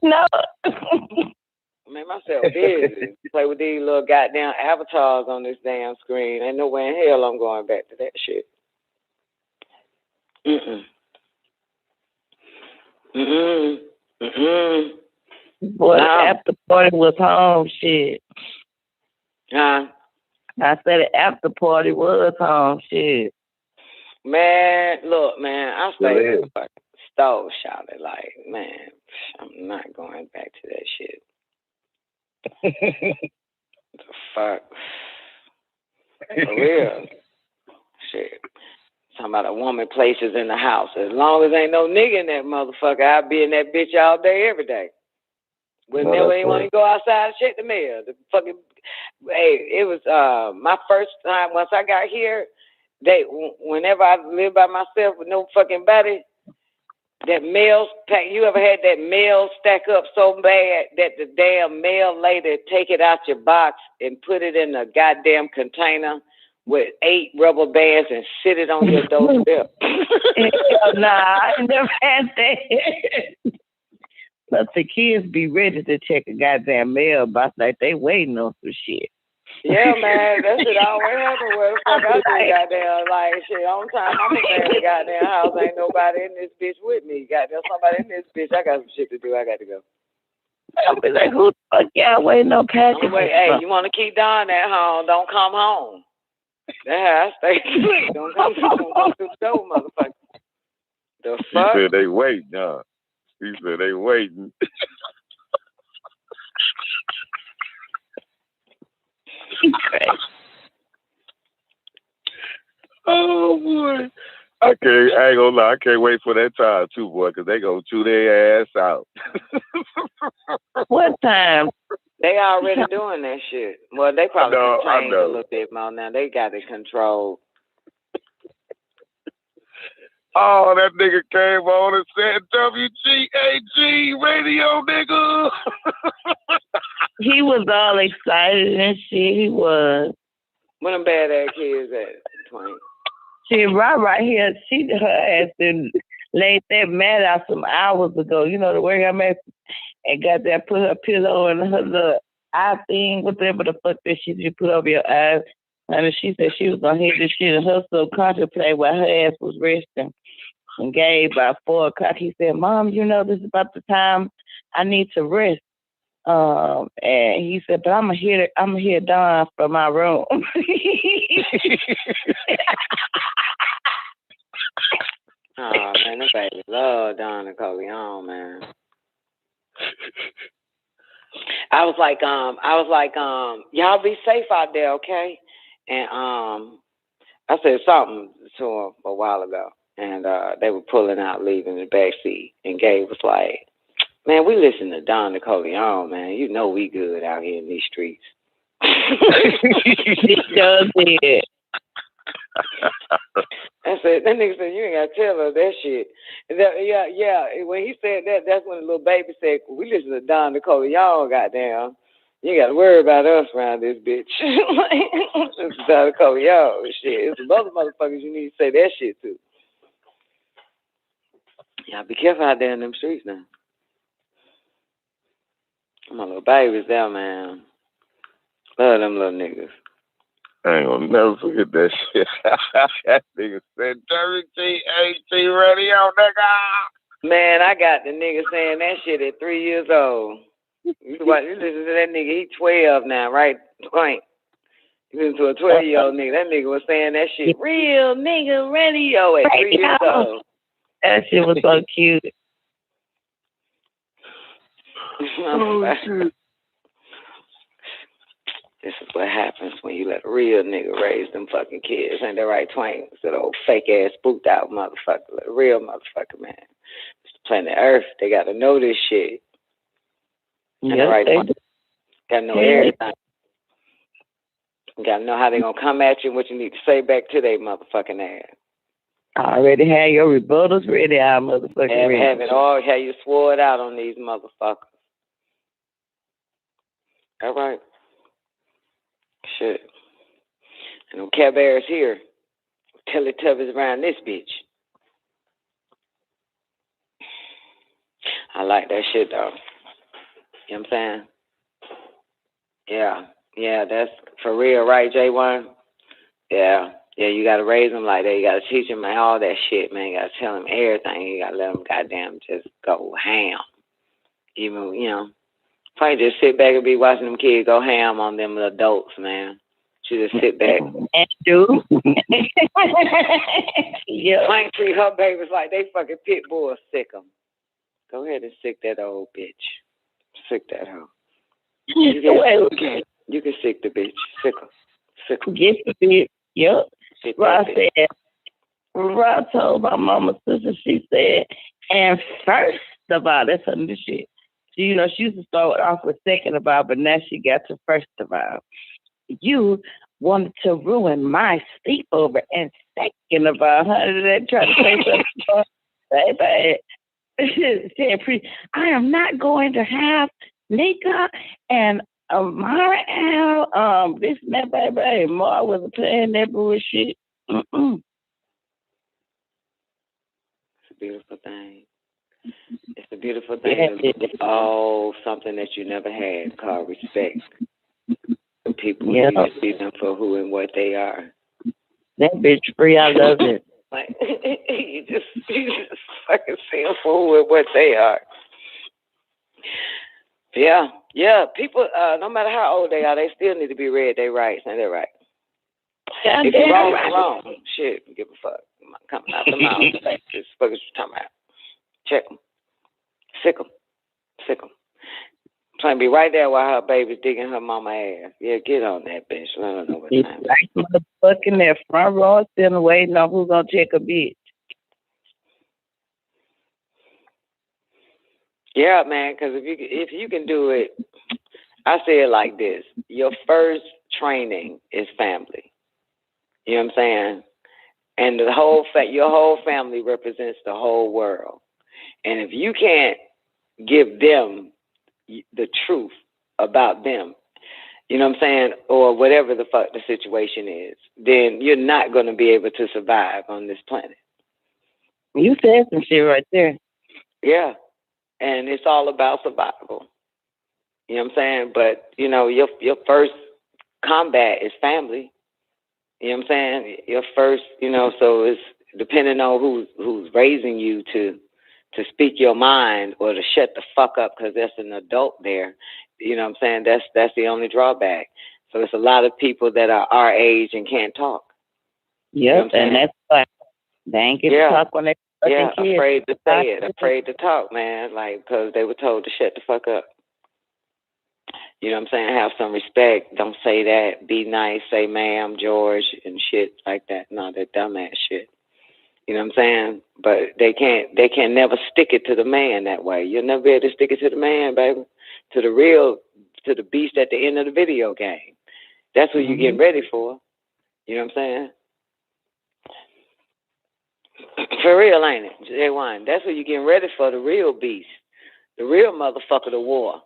No. I made myself busy. Play with these little goddamn avatars on this damn screen. Ain't no way in hell I'm going back to that shit. Boy, the after party was home, shit. Huh? I said the after party was home, shit. Man, look, man, I stayed in the fucking stove, shouted like, man, I'm not going back to that shit. The fuck? For real. Shit. Talking about a woman places in the house. As long as ain't no nigga in that motherfucker, I'll be in that bitch all day, every day. Wouldn't never even want to go outside and check the mail. The fucking, hey, it was my first time once I got here. Whenever I lived by myself with no fucking body, that mail pack. You ever had that mail stack up so bad that the damn mail lady take it out your box and put it in a goddamn container with 8 rubber bands and sit it on your doorstep? Nah, I never had that. But the kids be ready to check a goddamn mailbox like they waiting on some shit. Yeah, man, that shit always happen where the fuck I do goddamn, like, shit, on time I'm in the goddamn house, ain't nobody in this bitch with me. Goddamn, somebody in this bitch, I got some shit to do, I got to go. I'll be like, who the fuck y'all waiting on packages? Hey, you want to keep Don at home, don't come home. Yeah, I stay asleep. Don't come through the door, motherfucker. The fuck? He said they wait, John. He said they waiting. Oh boy, I ain't gonna lie, I can't wait for that time too, boy, because they gonna chew their ass out. What time? They already doing that shit. Well, they probably changed a little bit more now. They got it controlled. Oh, that nigga came on and said WGAG radio, nigga. He was all excited and shit. He was. Where them bad ass kids at? Twain. See, right here, her ass been laid that mat out some hours ago. You know the way I'm at, and got that, put her pillow and her little eye thing, whatever the fuck that shit you put over your eyes. And she said she was gonna hit this shit, and her subconscious play while her ass was resting. And Gabe, by 4 o'clock, he said, "Mom, you know this is about the time I need to rest." And he said, "But I'm gonna hear Don from my room." Oh man, that baby love Don NICOLEONE, man. I was like, y'all be safe out there, okay? And I said something to him a while ago, and they were pulling out, leaving the back seat, and Gabe was like, "Man, we listen to Don NICOLEONE, man. You know we good out here in these streets." He sure did. I said, that nigga said, you ain't gotta tell her that shit. And that, yeah. When he said that, that's when the little baby said, we listen to Don NICOLEONE, goddamn. You ain't gotta worry about us around this bitch. It's Don NICOLEONE shit. It's some other motherfuckers you need to say that shit to. Yeah, be careful out there in them streets now. My little babies there, man. Love them little niggas. I ain't gonna never forget that shit. That nigga said WGAG radio, nigga. Man, I got the nigga saying that shit at 3 years old. You listen to that nigga, he 12 now, right? Right. You listen to a 12-year-old nigga. That nigga was saying that shit, real nigga radio at 3 years old. That shit was so cute. Oh, shit. This is what happens when you let a real nigga raise them fucking kids. Ain't that right, Twain? That old fake ass spooked out motherfucker. Let a real motherfucker, man. It's the planet Earth. They gotta know this shit. Ain't that right, Twain? Gotta know everything. You gotta know how they gonna come at you and what you need to say back to their motherfucking ass. I already had your rebuttals ready, our motherfucking ready. Have it all, have you swore it out on these motherfuckers. All right. Shit. And them Care Bears here. Teletubbies around this bitch. I like that shit though. You know what I'm saying? Yeah, that's for real, right, J1? Yeah, you gotta raise them like that. You gotta teach them all that shit, man. You gotta tell them everything. You gotta let them goddamn just go ham. Even, you know, Probably just sit back and be watching them kids go ham on them adults, man. She just sit back. And do. Yeah. Plank treat her babies like they fucking pit bulls. Sick them. Go ahead and sick that old bitch. Sick that hoe. You can sick the bitch. Sick her. Sick her. Get the bitch. Yep. Rob said, Rob told my mama's sister, she said, and first of all, that's her new shit. She, you know, she used to start off with second of all, but now she got to first of all. You wanted to ruin my sleepover, and second of all, honey, they try to say something. Baby, I am not going to have Nika and Amara out. This and that, baby. Ma wasn't playing that bullshit. It's a beautiful thing. It's a beautiful thing. Oh, something that you never had called respect. People, you just see them for who and what they are. That bitch free, I love it. Like you just fucking see them for who and what they are. Yeah. People, no matter how old they are, they still need to be read their rights. Ain't that right? If you're wrong, you're wrong. Shit, give a fuck. Coming out the mouth. Like, this fuck is talking about. Check them. Sick them. Trying to be right there while her baby's digging her mama ass. Yeah, get on that bitch. I don't know what time. Like motherfucking that front row sitting waiting on who's gonna check a bitch. Yeah, man, because if you can do it, I say it like this: your first training is family. You know what I'm saying? And your whole family represents the whole world. And if you can't give them the truth about them, you know what I'm saying, or whatever the fuck the situation is, then you're not going to be able to survive on this planet. You said some shit right there. Yeah, and it's all about survival. You know what I'm saying? But, you know, your first combat is family. You know what I'm saying? Your first, you know, so it's depending on who's raising you to speak your mind or to shut the fuck up because there's an adult there. You know what I'm saying? That's the only drawback. So it's a lot of people that are our age and can't talk. Yep, you know and that's why they ain't get to talk when they fucking kids. Afraid to say it, afraid to talk, man, like because they were told to shut the fuck up. You know what I'm saying? Have some respect. Don't say that. Be nice. Say ma'am, George, and shit like that. No, that dumbass shit. You know what I'm saying? But they can never stick it to the man that way. You'll never be able to stick it to the man, baby. To the beast at the end of the video game. That's what you get ready for. You know what I'm saying? For real, ain't it? J1. That's what you're getting ready for, the real beast. The real motherfucker of war.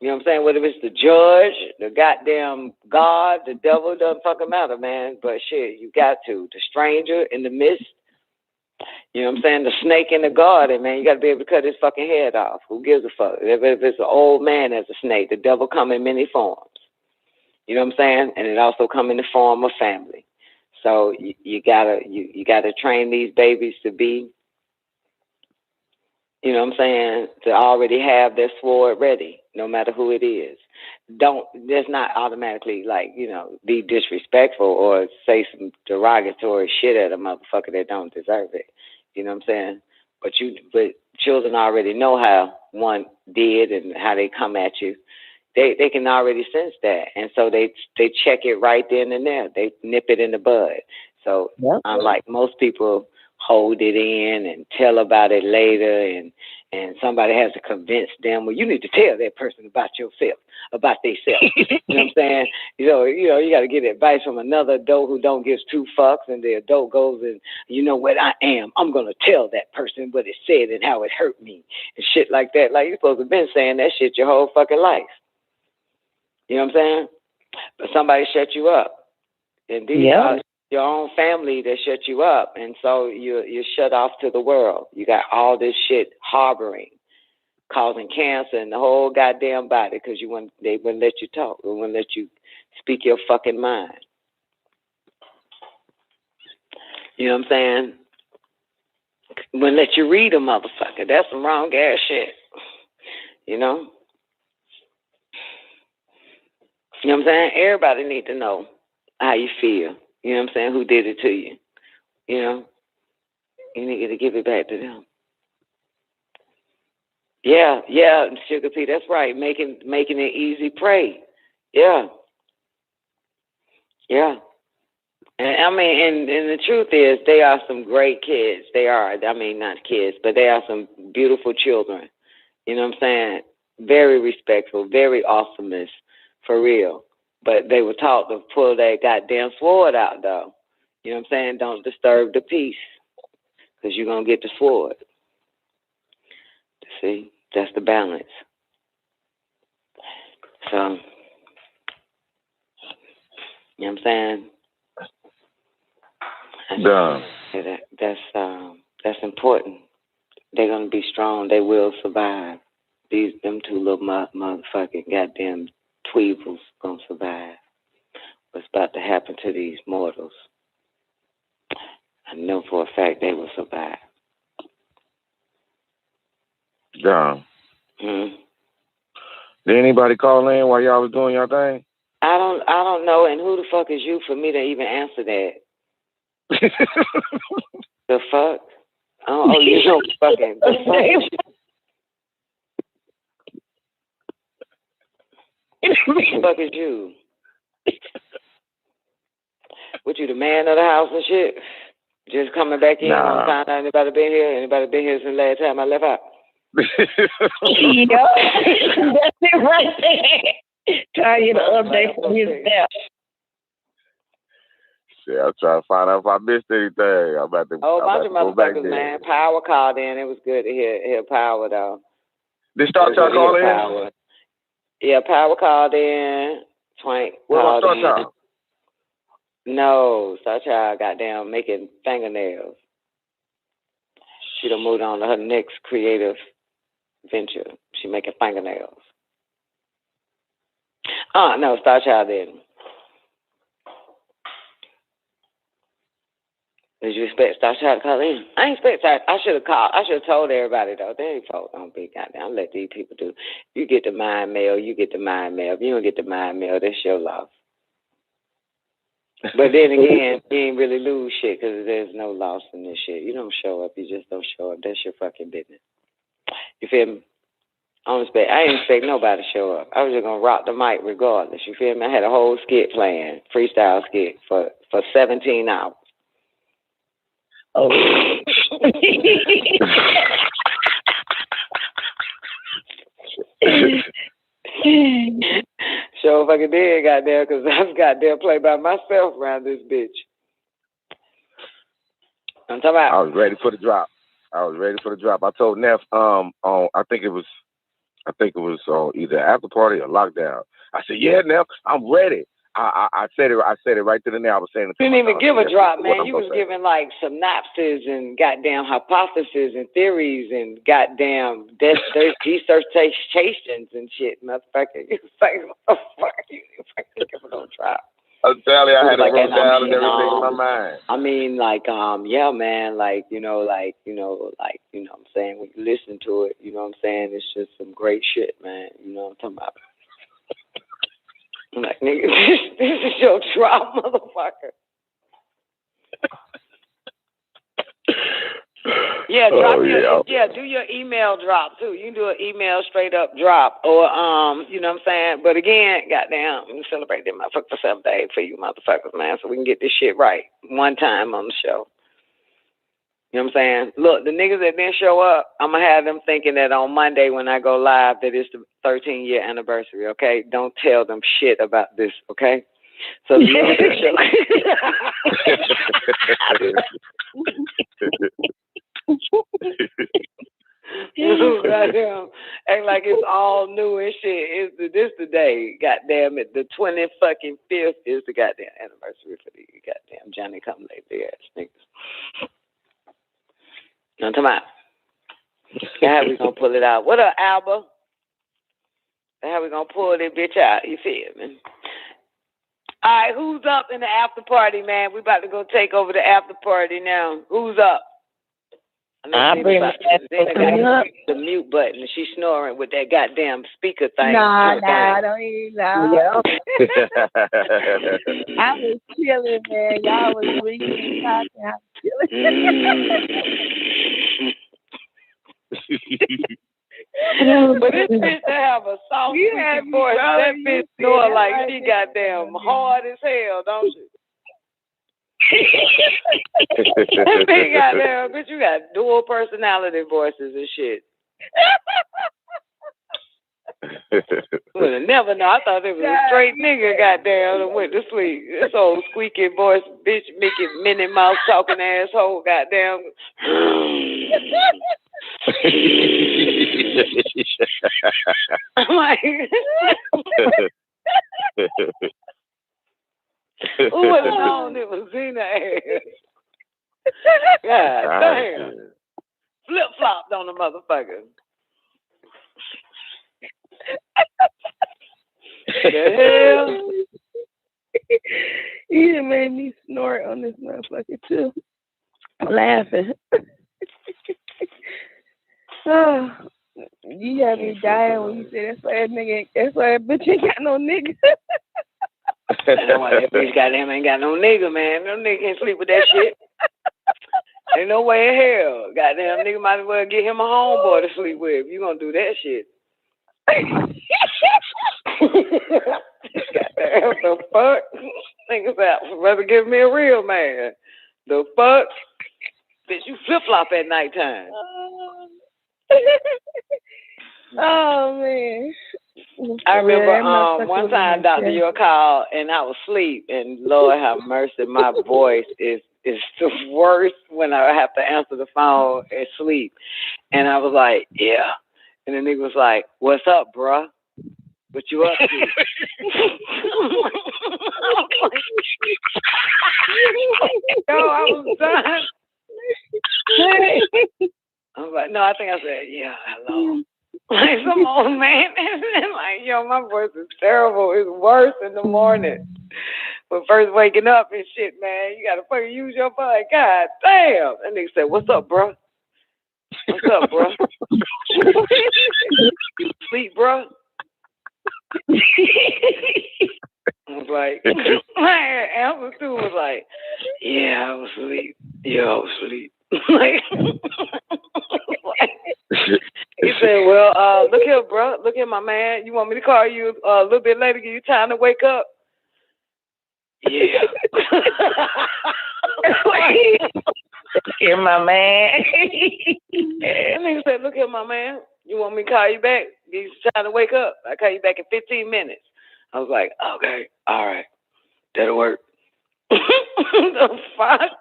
You know what I'm saying? Whether it's the judge, the goddamn God, the devil, it doesn't fucking matter, man. But shit, you got to. The stranger in the midst. You know what I'm saying? The snake in the garden, man. You got to be able to cut his fucking head off. Who gives a fuck? If it's an old man as a snake, the devil come in many forms. You know what I'm saying? And it also come in the form of family. So you gotta train these babies to be, you know what I'm saying, to already have their sword ready, no matter who it is. There's not automatically like, you know, be disrespectful or say some derogatory shit at a motherfucker that don't deserve it. You know what I'm saying? But children already know how one did and how they come at you. They can already sense that, and so they check it right then and there. They nip it in the bud. So unlike most people hold it in and tell about it later, and somebody has to convince them. Well, you need to tell that person about yourself, about themselves. You know what I'm saying? You know, you got to get advice from another adult who don't give two fucks, and the adult goes and, you know what, I'm gonna tell that person what it said and how it hurt me and shit like that. Like you're supposed to have been saying that shit your whole fucking life. You know what I'm saying? But somebody shut you up. And these are your own family that shut you up. And so you're shut off to the world. You got all this shit harboring, causing cancer in the whole goddamn body because they wouldn't let you talk. They wouldn't let you speak your fucking mind. You know what I'm saying? Wouldn't let you read a motherfucker. That's some wrong ass shit. You know? You know what I'm saying? Everybody need to know how you feel. You know what I'm saying? Who did it to you? You know? You need to give it back to them. Yeah, Sugar P, that's right. Making it easy prey. Yeah. Yeah. And I mean, and the truth is, they are some great kids. They are. I mean, not kids, but they are some beautiful children. You know what I'm saying? Very respectful, very awesomeness, for real. But they were taught to pull that goddamn sword out, though. You know what I'm saying? Don't disturb the peace, because you're going to get the sword. See? That's the balance. So, you know what I'm saying? That's important. They're gonna be strong. They will survive. Them two little motherfucking goddamn tweevils gonna survive. What's about to happen to these mortals? I know for a fact they will survive. John. Hmm? Did anybody call in while y'all was doing your thing? I don't know. And who the fuck is you for me to even answer that? The fuck? Oh, you know fucking. The fuck is you? What, you the man of the house and shit? Just coming back in on find out anybody been here? Anybody been here since the last time I left out? Yep. That's it right there. Trying to update from his step. Shit, I'm trying to find out if I missed anything. I'm about to bunch of go back motherfuckers, there. man. Power called in. It was good to hear Power, though. Did Star Child call in? Power. Yeah, Power called in. Twank What about called Star in. Child? No, Star Child got down making fingernails. She done moved on to her next creative venture. She making fingernails. No, Star Child didn't. Did you expect Star Child to call in? I ain't expect that. I should have called. I should have told everybody, though. They folks don't be goddamn. Let these people do. You get the mind mail, you get the mind mail. If you don't get the mind mail, that's your loss. But then again, you ain't really lose shit because there's no loss in this shit. You don't show up, you just don't show up. That's your fucking business. You feel me? I ain't expect nobody to show up. I was just gonna rock the mic regardless. You feel me? I had a whole skit planned, freestyle skit for 17 hours. Oh. Sure fucking did, goddamn, because I was goddamn play by myself around this bitch. I'm talking about. I was ready for the drop. I told Neff, I think it was either after party or lockdown. I said, yeah, Neff, I'm ready. I said it right to the now. I was saying it. You didn't even give a drop, man. You was giving like synopses and goddamn hypotheses and theories and goddamn dissertations and shit, motherfucker. You was like, what the fuck? You fucking give a drop. I'm telling you, I had it wrote down and everything in my mind. I mean, like, yeah, man, like, you know what I'm saying? When you listen to it, you know what I'm saying? It's just some great shit, man. You know what I'm talking about? I'm like, nigga, this is your drop, motherfucker. Yeah, do your email drop too. You can do an email straight up drop, or you know what I'm saying. But again, goddamn, we celebrate that motherfucker for 7 days for you motherfuckers, man, so we can get this shit right one time on the show. You know what I'm saying? Look, the niggas that didn't show up, I'm gonna have them thinking that on Monday when I go live that it's the 13-year anniversary. Okay, don't tell them shit about this. Okay, so the niggas that show. Goddamn, act like it's all new and shit. This the day, goddamn it. The 25th is the goddamn anniversary for the goddamn Johnny come lately ass niggas. I'm talking about. How we gonna pull it out? What up, Alba? How we gonna pull this bitch out? You feel me? All right, who's up in the after party, man? We about to go take over the after party now. Who's up? I bring got the mute button and she's snoring with that goddamn speaker thing. Nah, don't even know. Yeah. I was chilling, man. Y'all was reading and talking. I was chilling. But this bitch to have a soft, squeaky voice, that bitch snore like she goddamn hard as hell, don't she? That bitch goddamn, bitch, you got dual personality voices and shit. Would have never know. I thought it was a straight nigga goddamn and went to sleep. This old squeaky voice, bitch, Mickey, Minnie Mouse talking asshole, goddamn. I'm like, who would have known it was Zena ass? God damn. Flip flopped on the motherfucker. The hell? You done made me snort on this motherfucker too. Laughing. Oh, you got me dying when you say that's why that bitch ain't got no nigga. That's why that bitch goddamn ain't got no nigga, man. No nigga can't sleep with that shit. Ain't no way in hell. Goddamn nigga might as well get him a homeboy to sleep with if you gonna do that shit. Goddamn, the fuck? Niggas out rather give me a real man. The fuck? Bitch, you flip flop at nighttime. Oh man. I remember one time Dr. York called and I was asleep, and Lord have mercy, my voice is the worst when I have to answer the phone and sleep. And I was like, yeah. And the nigga was like, what's up, bruh? What you up to? Yo, I was done. I was like, no, I think I said, yeah, hello. Like some old man. Like, yo, my voice is terrible. It's worse in the morning. But first waking up and shit, man, you gotta fucking use your phone. God damn. That nigga said, what's up, bro? What's up, bro? You sleep, bro? I was like, my answer too was like, yeah, I was asleep. Yeah, I was asleep. Like, he said, well, look here, bro. Look here, my man. You want me to call you a little bit later, give you time to wake up? Yeah. Look here, my man. That nigga said, look here, my man. You want me to call you back? Give you time to wake up? I'll call you back in 15 minutes. I was like, okay, all right. That'll work. The fuck?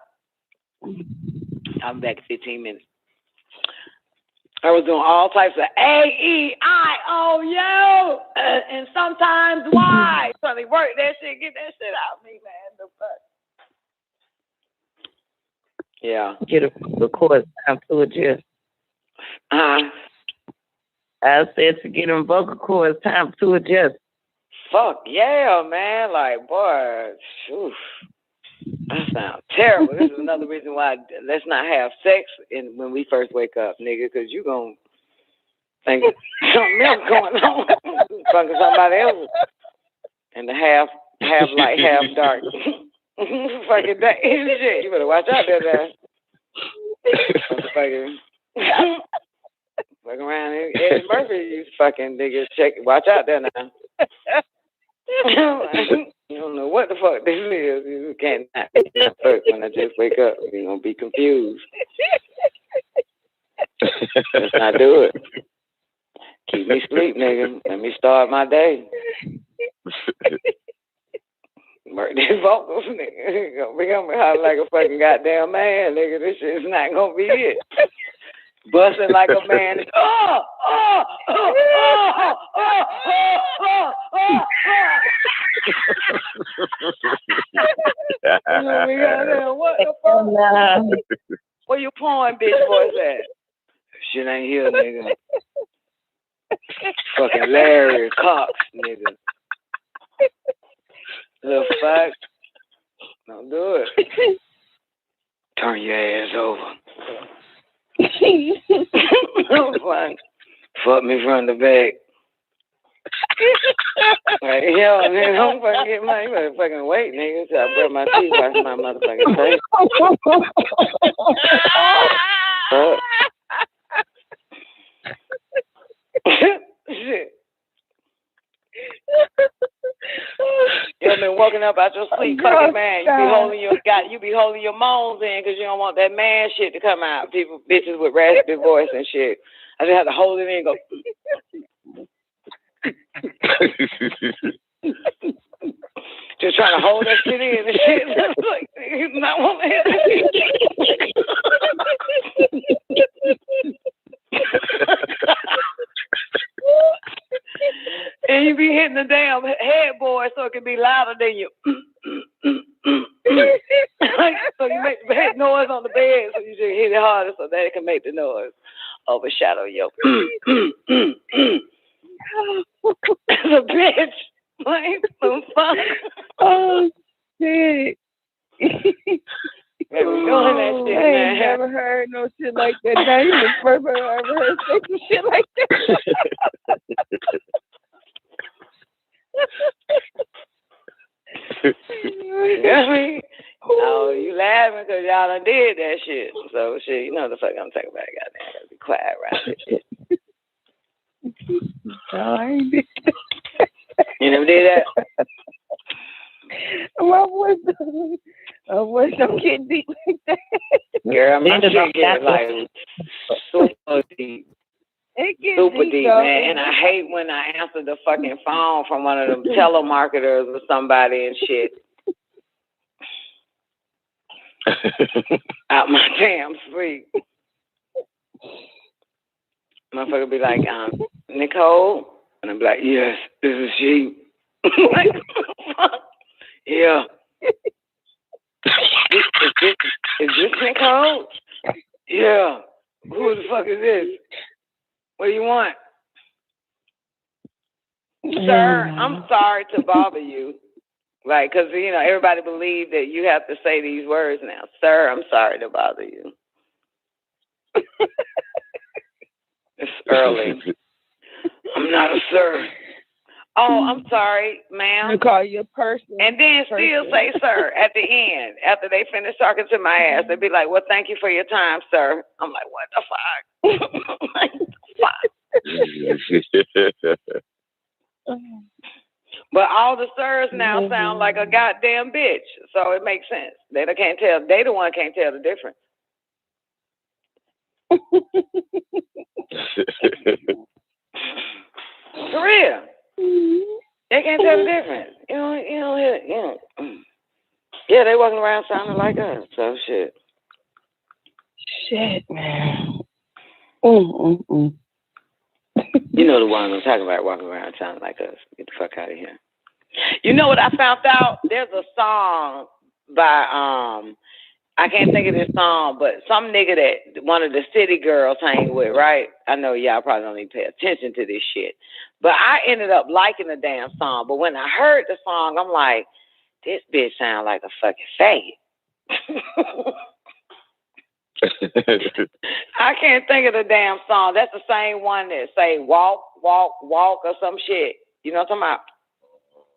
I'm back in 15 minutes. I was doing all types of A-E-I-O-U and sometimes Y. So they work that shit, get that shit out of me, man. The fuck? Yeah. Get a record time to adjust. I said to get them vocal cords time to adjust. Fuck yeah, man. Like, boy, oof. That sounds terrible. This is another reason why let's not have sex when we first wake up, nigga, because you going to think something else going on. Fucking somebody else. And the half light, half dark. Fucking day and shit. You better watch out there, man. Fucking around here. Eddie Murphy, you fucking nigga. Watch out there now. You don't know what the fuck this is. You can't first when I just wake up. You're gonna be confused. Let's not do it. Keep me asleep, nigga. Let me start my day. Murder these vocals, nigga. Gonna be on me hot like a fucking goddamn man, nigga. This shit's not gonna be it. Busting like a man. What the fuck? Where your porn bitch voice at? Shit ain't here, nigga. Fucking Larry Cox, nigga. The fuck? Don't do it. Turn your ass over. Like, fuck me from the back. Like, yo, nigga, I'm fucking get my, you better fucking wait, nigga, till I brush my teeth, wash my motherfucking face. Shit. You ever been woken up out your sleep, fucking man? You be holding your moans in because you don't want that man shit to come out. People, bitches with raspy voice and shit. I just have to hold it in and go. Just trying to hold that shit in and shit. Like, he's not want to hear that and you be hitting the damn headboard so it can be louder than you. So you make the bad noise on the bed, so you just hit it harder so that it can make the noise overshadow your. The bitch, like some fun. Oh shit! Doing that shit, I ain't never heard no shit like that. Not even the first time I ever heard say some shit like that. You know what I mean? Oh, you laughing because y'all done did that shit. So shit, you know the fuck I'm talking about. Goddamn, gotta be quiet around this shit. No, I ain't did that. You never did that? My voice don't get deep like that. Girl, my shit get like super deep. Super deep, man. And I hate when I answer the fucking phone from one of them telemarketers or somebody and shit. Out my damn sleep. Motherfucker be like, Nicole? And I'm like, yes, this is she. Like, yeah. Is this Nicole? Yeah. Who the fuck is this? What do you want? Sir, I'm sorry to bother you. Like, because, you know, everybody believes that you have to say these words now. Sir, I'm sorry to bother you. It's early. I'm not a sir. Oh, I'm sorry, ma'am. You call you a person. And then still say sir at the end. After they finish talking to my ass, they'd be like, well, thank you for your time, sir. I'm like, what the fuck? What the fuck? But all the sirs now sound like a goddamn bitch. So it makes sense. They can't tell. They the one can't tell the difference. For real. They can't tell the difference. You know, yeah, they walking around sounding like us. So shit. Shit, man. You know the one I'm talking about, walking around sounding like us. Get the fuck out of here. You know what I found out? There's a song by I can't think of this song, but some nigga that one of the city girls hang with, right? I know y'all probably don't even pay attention to this shit. But I ended up liking the damn song. But when I heard the song, I'm like, this bitch sound like a fucking faggot. I can't think of the damn song. That's the same one that say walk, walk, walk or some shit. You know what I'm talking about?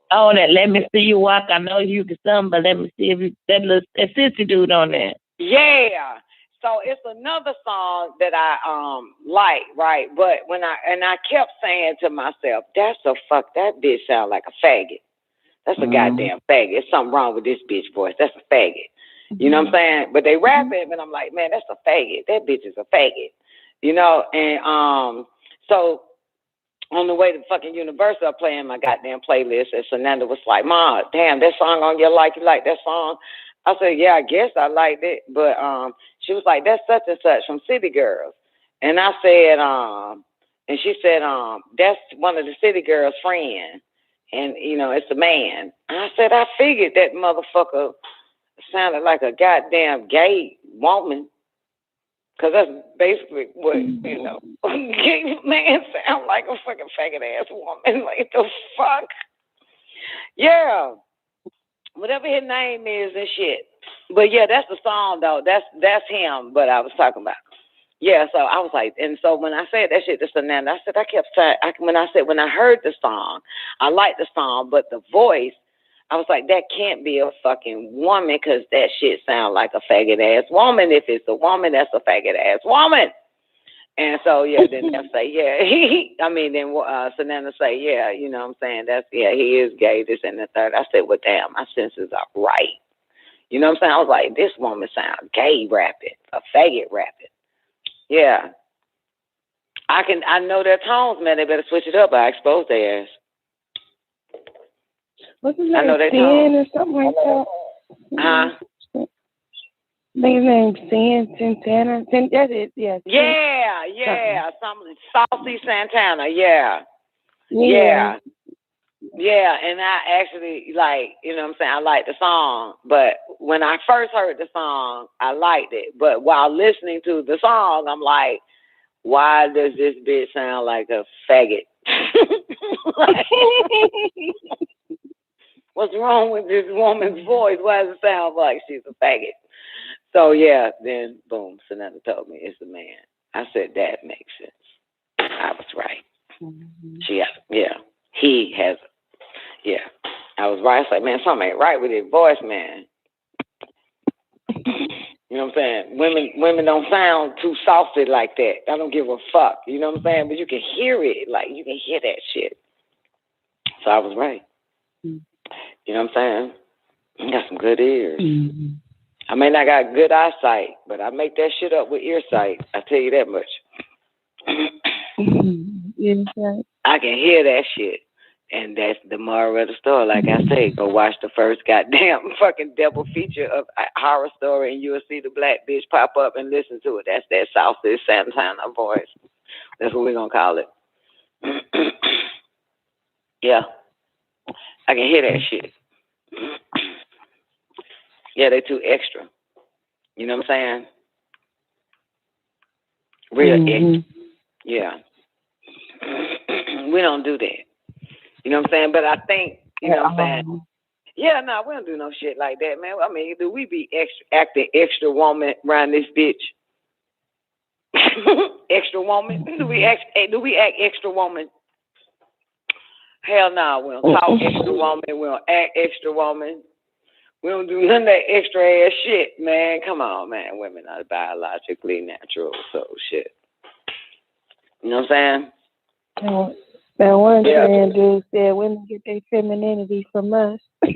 Oh, that let me see you walk. I know you can some, but let me see if you that sissy dude on there. Yeah. So it's another song that I like, right? But when I kept saying to myself, that bitch sound like a faggot. That's a goddamn faggot. There's something wrong with this bitch voice. That's a faggot. You know what I'm saying? But they rap it, and I'm like, man, that's a faggot. That bitch is a faggot. You know, and so on the way to fucking Universal, playing my goddamn playlist, and Fernanda was like, Ma, damn, that song on your you like that song? I said, yeah, I guess I liked it. But she was like, that's such and such from City Girls. And I said, and she said, that's one of the City Girls' friends. And, you know, it's a man. I said, I figured that motherfucker sounded like a goddamn gay woman. Because that's basically what, you know, gay man sound like a fucking faggot-ass woman. Like, the fuck? Yeah. Whatever his name is and shit. But, yeah, that's the song, though. That's him, but I was talking about. Yeah, so I was like, and so when I said that shit to Sananda, I kept saying, when I heard the song, I liked the song, but the voice, I was like, that can't be a fucking woman because that shit sounds like a faggot ass woman. If it's a woman, that's a faggot ass woman. And so, yeah, then they'll say, yeah, then Sananda say, yeah, you know what I'm saying? He is gay, this and the third. I said, well, damn, my senses are right. You know what I'm saying? I was like, this woman sounds gay rapping, a faggot rapping. Yeah. I know their tones, man. They better switch it up. I exposed their ass. What's his I know name? their Sin or tones. something like that? Huh? I think his name's Sin Santana. That's it, yeah. Yeah. Something Saucy Santana, yeah. Yeah, and I actually you know what I'm saying, I like the song, but when I first heard the song, I liked it. But while listening to the song, I'm like, why does this bitch sound like a faggot? What's wrong with this woman's voice? Why does it sound like she's a faggot? So yeah, then boom, Sananda told me it's a man. I said that makes sense. I was right. He has. Yeah, I was right. I was like, man, something ain't right with his voice, man. You know what I'm saying? Women don't sound too saucy like that. I don't give a fuck. You know what I'm saying? But you can hear it. Like, you can hear that shit. So I was right. You know what I'm saying? You got some good ears. I may not got good eyesight, but I make that shit up with ear sight. I tell you that much. I can hear that shit. And that's the moral of the story. Like I say, go watch the first goddamn fucking double feature of Horror Story, and you'll see the black bitch pop up and listen to it. That's that Southeast Santana voice. That's what we're gonna call it. Yeah, I can hear that shit. Yeah, they too extra. You know what I'm saying? Real extra. Yeah. We don't do that. You know what I'm saying? But I think, you know what I'm saying? Yeah, no, we don't do no shit like that, man. I mean, do we be acting extra woman around this bitch? Extra woman? Do we act extra woman? Hell no, we don't talk extra woman. We don't act extra woman. We don't do none of that extra ass shit, man. Come on, man. Women are biologically natural, so shit. You know what I'm saying? That one trans dude said women get their femininity from us. That's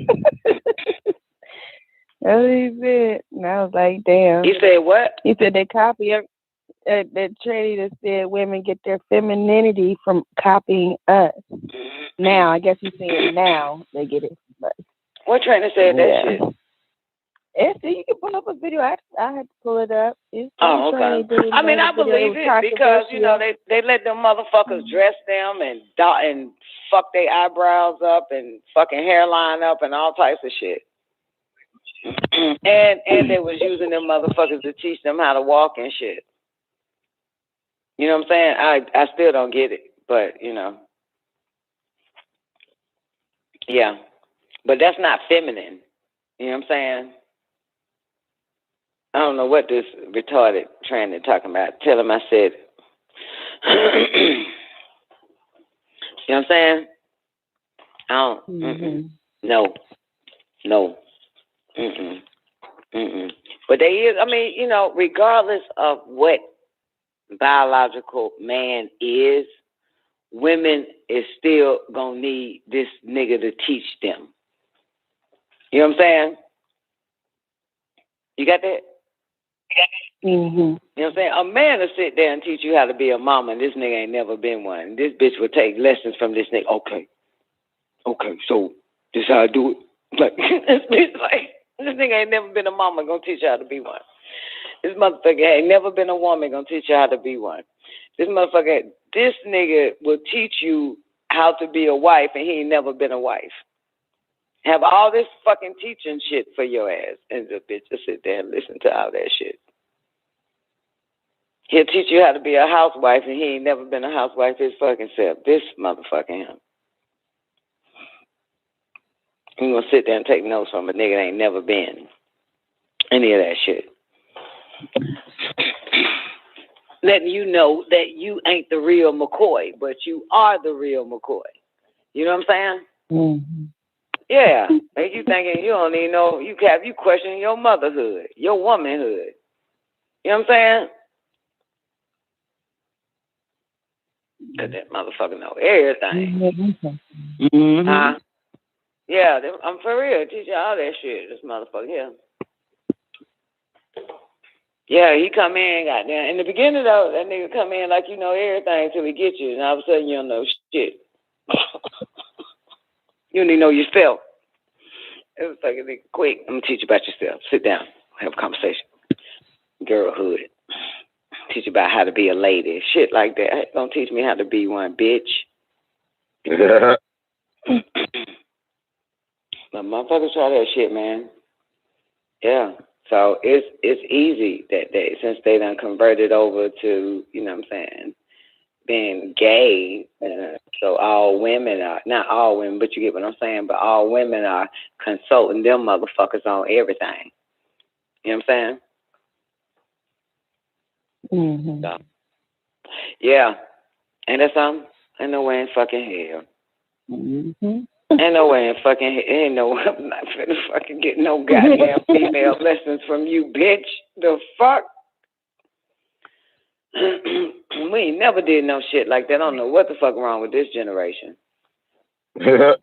what he said. And I was like, damn. He said what? He said they copy that tranny that said women get their femininity from copying us. Now, I guess he's saying now they get it from us. What trainer said that shit? You can pull up a video. I had to pull it up. Okay. I mean, I believe it because, you know, they let them motherfuckers dress them and fuck their eyebrows up and fucking hairline up and all types of shit. and they was using them motherfuckers to teach them how to walk and shit. You know what I'm saying? I still don't get it, but, you know. Yeah. But that's not feminine. You know what I'm saying? I don't know what this retarded tranny talking about. Tell him I said it. You know what I'm saying? I don't. No. But they is. I mean, you know, regardless of what biological man is, women is still gonna need this nigga to teach them. You know what I'm saying? You got that? You know what I'm saying? A man will sit there and teach you how to be a mama, and this nigga ain't never been one. This bitch will take lessons from this nigga. Okay, so this how I do it. Like, this nigga ain't never been a mama, gonna teach you how to be one. This motherfucker ain't never been a woman, gonna teach you how to be one. This nigga will teach you how to be a wife, and he ain't never been a wife. Have all this fucking teaching shit for your ass, and the bitch will sit there and listen to all that shit. He'll teach you how to be a housewife, and he ain't never been a housewife his fucking self. This motherfucking him. You gonna sit there and take notes from a nigga that ain't never been any of that shit. letting you know that you ain't the real McCoy, but you are the real McCoy. You know what I'm saying? Mm-hmm. Yeah. Make you thinking you don't even know, you questioning your motherhood, your womanhood. You know what I'm saying? Cause that motherfucker know everything. Mm-hmm. Huh? Yeah, I'm for real. Teach you all that shit. This motherfucker here. Yeah, he come in, goddamn. In the beginning though, that nigga come in like you know everything till he get you, and all of a sudden you don't know shit. You don't even know yourself. It was like, quick, I'm gonna teach you about yourself. Sit down, have a conversation. Girlhood. Teach you about how to be a lady. Shit like that. Don't teach me how to be one, bitch. But motherfuckers try that shit, man. Yeah. So it's easy that since they done converted over to, you know what I'm saying, being gay, so all women are, not all women, but you get what I'm saying, but all women are consulting them motherfuckers on everything. You know what I'm saying? Mm-hmm. So, yeah. Ain't that something? Ain't no way in fucking hell. Mm-hmm. Ain't no way in fucking hell. Ain't no way. I'm not finna fucking get no goddamn female lessons from you, bitch. The fuck? We ain't never did no shit like that. I don't know what the fuck wrong with this generation. For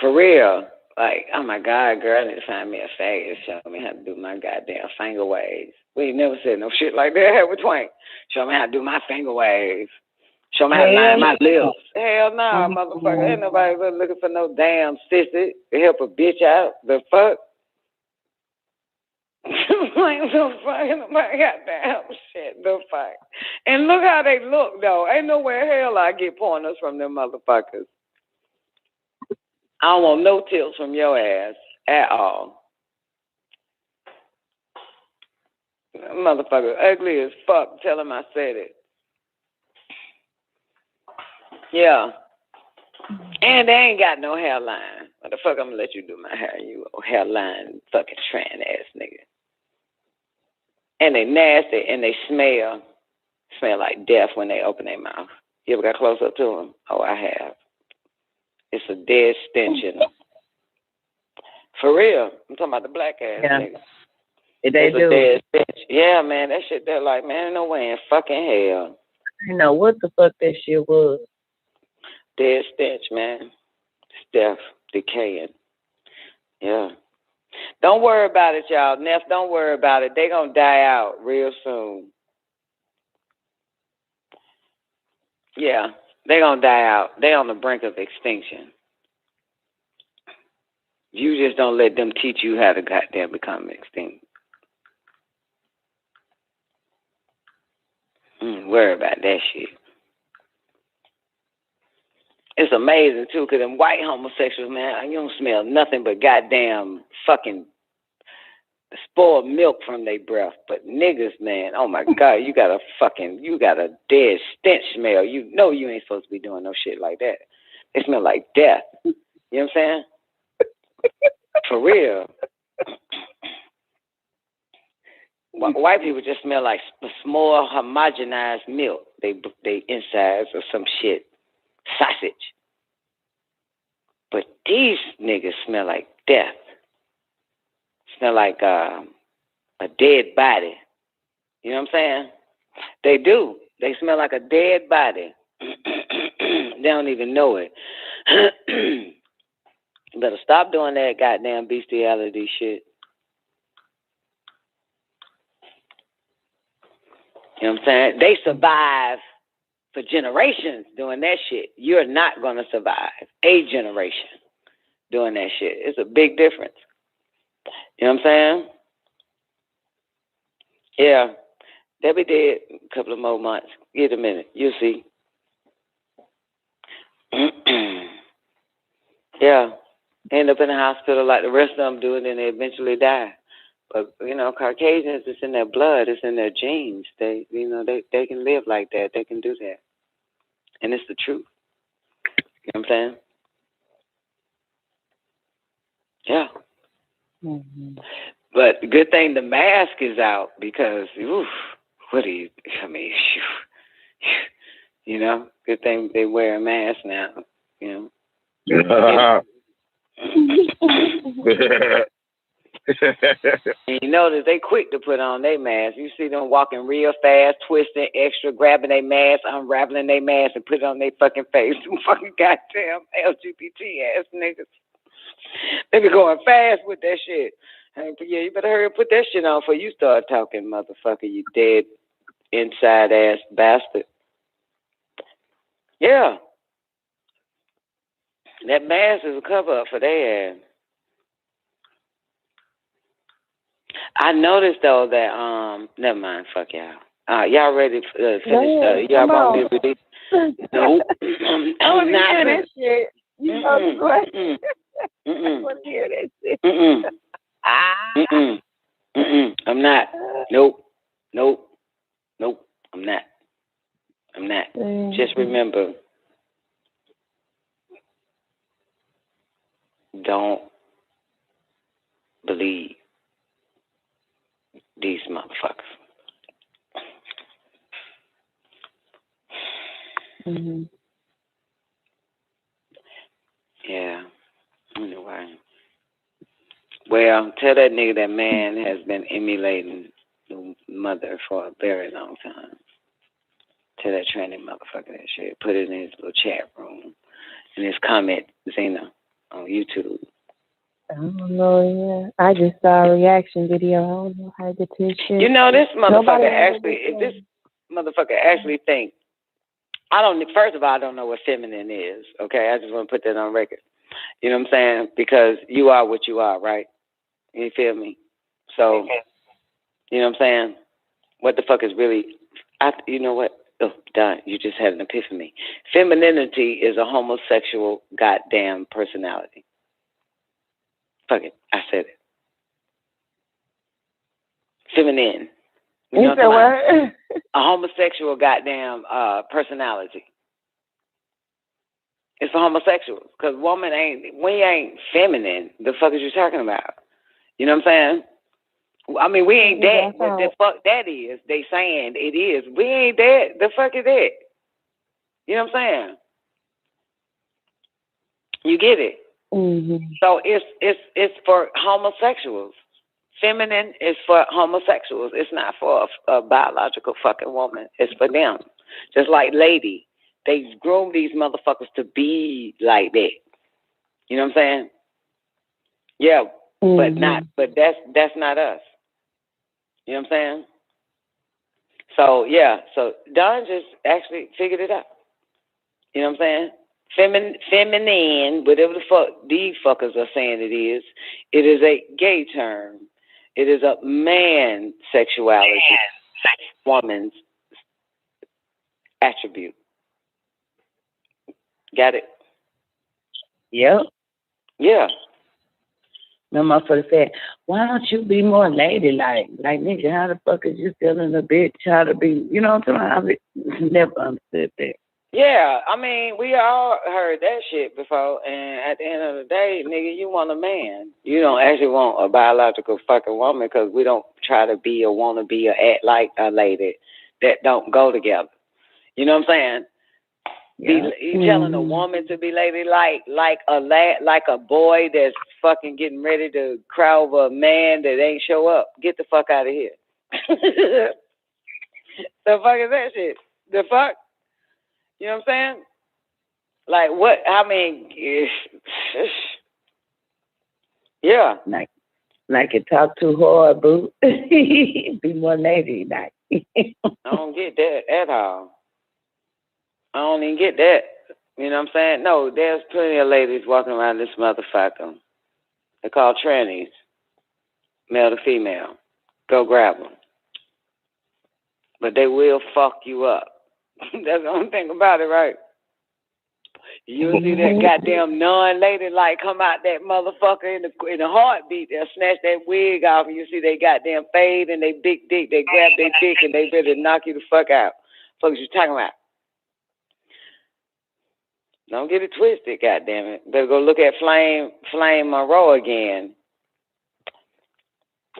real. Like, oh my God, girl, I need to find me a faggot. Show me how to do my goddamn finger waves. We ain't never said no shit like that here with Twank. Show me how to do my finger waves. Show me how to line my lips. Hell no, motherfucker. Ain't nobody looking for no damn sissy to help a bitch out. The fuck? Ain't no fucking nobody got damn shit. The fuck? And look how they look, though. Ain't nowhere hell I get pointers from them motherfuckers. I don't want no tips from your ass at all. Motherfucker ugly as fuck. Tell him I said it. Yeah. And they ain't got no hairline. What the fuck I'm gonna let you do my hair, you hairline fucking trans ass nigga. And they nasty and they smell like death when they open their mouth. You ever got close up to them? Oh, I have. It's a dead stench in them. For real. I'm talking about the black ass nigga. They it's do. A dead stench. Yeah, man, that shit, they're like, man, no way in fucking hell. I know what the fuck that shit was. Dead stench, man. Death, decaying. Yeah. Don't worry about it, y'all. Neff, don't worry about it. They gonna die out real soon. Yeah, they gonna die out. They on the brink of extinction. You just don't let them teach you how to goddamn become extinct. Worry about that shit. It's amazing, too, because them white homosexuals, man, you don't smell nothing but goddamn fucking spoiled milk from their breath. But niggas, man, oh my God, you got a dead stench smell. You know you ain't supposed to be doing no shit like that. They smell like death. You know what I'm saying? For real. White people just smell like small homogenized milk. They insides or some shit. Sausage. But these niggas smell like death. Smell like a dead body. You know what I'm saying? They do. They smell like a dead body. They don't even know it. You better stop doing that goddamn bestiality shit. You know what I'm saying? They survive for generations doing that shit. You're not going to survive a generation doing that shit. It's a big difference. You know what I'm saying? Yeah. They'll be dead a couple of more months. Give it a minute. You'll see. Yeah. End up in the hospital like the rest of them do, and then they eventually die. But, you know, Caucasians, it's in their blood. It's in their genes. They can live like that. They can do that. And it's the truth. You know what I'm saying? Yeah. Mm-hmm. But good thing the mask is out because, oof, what do you? I mean, you know, good thing they wear a mask now. You know. And you notice they quick to put on their mask. You see them walking real fast, twisting, extra, grabbing their mask, unraveling their mask, and put it on their fucking face. Them fucking goddamn LGBT ass niggas. They be going fast with that shit. Hey, but yeah, you better hurry and put that shit on before you start talking, motherfucker, you dead inside ass bastard. Yeah. That mask is a cover up for their ass. I noticed though that never mind, fuck y'all. Y'all ready to finish? Y'all want me to release? Nope. I want to hear that shit. You know the question. I want to hear that shit. I'm not. Nope. I'm not. Just remember, don't believe these motherfuckers. Mm-hmm. Yeah. Anyway. Well, tell that nigga that man has been emulating the mother for a very long time. Tell that tranny motherfucker that shit. Put it in his little chat room. In his comment, Zena, on YouTube. I don't know, yeah. I just saw a reaction video. I don't know how to get to his shit. You know, this motherfucker actually think, first of all, I don't know what feminine is, okay? I just want to put that on record. You know what I'm saying? Because you are what you are, right? You feel me? So, you know what I'm saying? What the fuck is really, you know what? Oh, Don, you just had an epiphany. Femininity is a homosexual goddamn personality. Fuck it, I said it. Feminine. You know what? A homosexual goddamn personality. It's for homosexuals. Because we ain't feminine. The fuck is you talking about? You know what I'm saying? I mean, we ain't that. What the fuck that is? They saying it is. We ain't that. The fuck is that? You know what I'm saying? You get it? Mm-hmm. So it's for homosexuals. Feminine is for homosexuals. It's not for a biological fucking woman. It's for them. Just like lady. They groom these motherfuckers to be like that. You know what I'm saying? Yeah, but that's not us. You know what I'm saying? So yeah, so Don just actually figured it out. You know what I'm saying? Feminine, whatever the fuck these fuckers are saying it is a gay term. It is a man sexuality, woman's attribute. Got it? Yep. Yeah. My motherfucker said, why don't you be more ladylike? Like, nigga, how the fuck is you feeling a bitch? How to be, you know what I'm saying? I never understood that. Yeah, I mean, we all heard that shit before, and at the end of the day, nigga, you want a man. You don't actually want a biological fucking woman because we don't try to be or want to be or act like a lady that don't go together. You know what I'm saying? Yeah. You telling a woman to be ladylike, like a boy that's fucking getting ready to cry over a man that ain't show up. Get the fuck out of here. The fuck is that shit? The fuck? You know what I'm saying? Like what? I mean, yeah. Like you talk too hard, boo. Be more ladylike. I don't get that at all. I don't even get that. You know what I'm saying? No, there's plenty of ladies walking around this motherfucker. They're called trannies. Male to female. Go grab them. But they will fuck you up. That's the only thing about it, right? You'll see that goddamn non-ladylike come out that motherfucker in a heartbeat. They'll snatch that wig off and you see they goddamn fade and they big dick. They grab their dick and they ready to knock you the fuck out. Fuck you talking about? Don't get it twisted, goddammit. Better go look at Flame Monroe again.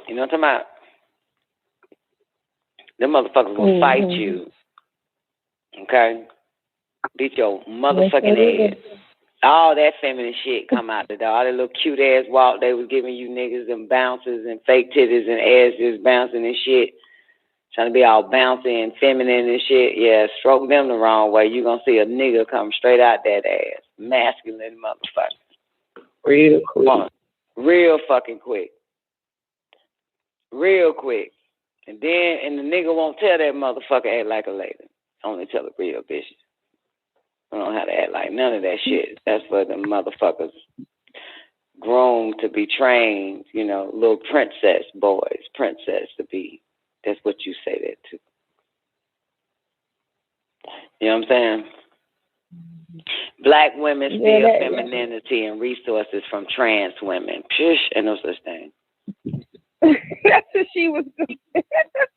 You know what I'm talking about? Them motherfuckers will fight you. Okay? Beat your motherfucking head. All that feminine shit come out the door. All that little cute ass walk they was giving you niggas and bounces and fake titties and asses bouncing and shit. Trying to be all bouncy and feminine and shit. Yeah, stroke them the wrong way. You gonna see a nigga come straight out that ass. Masculine motherfucker. Real quick. Real fucking quick. Real quick. And the nigga won't tell that motherfucker act like a lady. Only tell the real bitches. I don't know how to act like none of that shit. That's for the motherfuckers groomed to be trained, you know, little princess boys, princess to be. That's what you say that to. You know what I'm saying? Black women steal femininity and resources from trans women. Psh, ain't no such thing. That's what she was doing.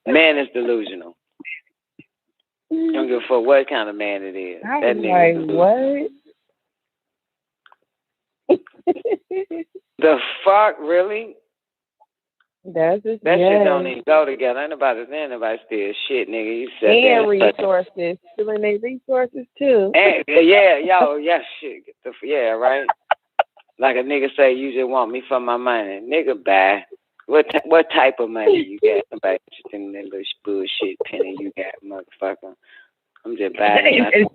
Man is delusional. Don't give a fuck what kind of man it is. I That was nigga. What? The fuck, really? That's just that shit don't even go together. Ain't nobody steal shit, nigga. You said and resources. Stealing their resources too. And, shit. Yeah, right. Like a nigga say, you just want me for my money. Nigga, bye. What type of money you got? Nobody interested in that little bullshit penny you got, motherfucker. I'm just buying.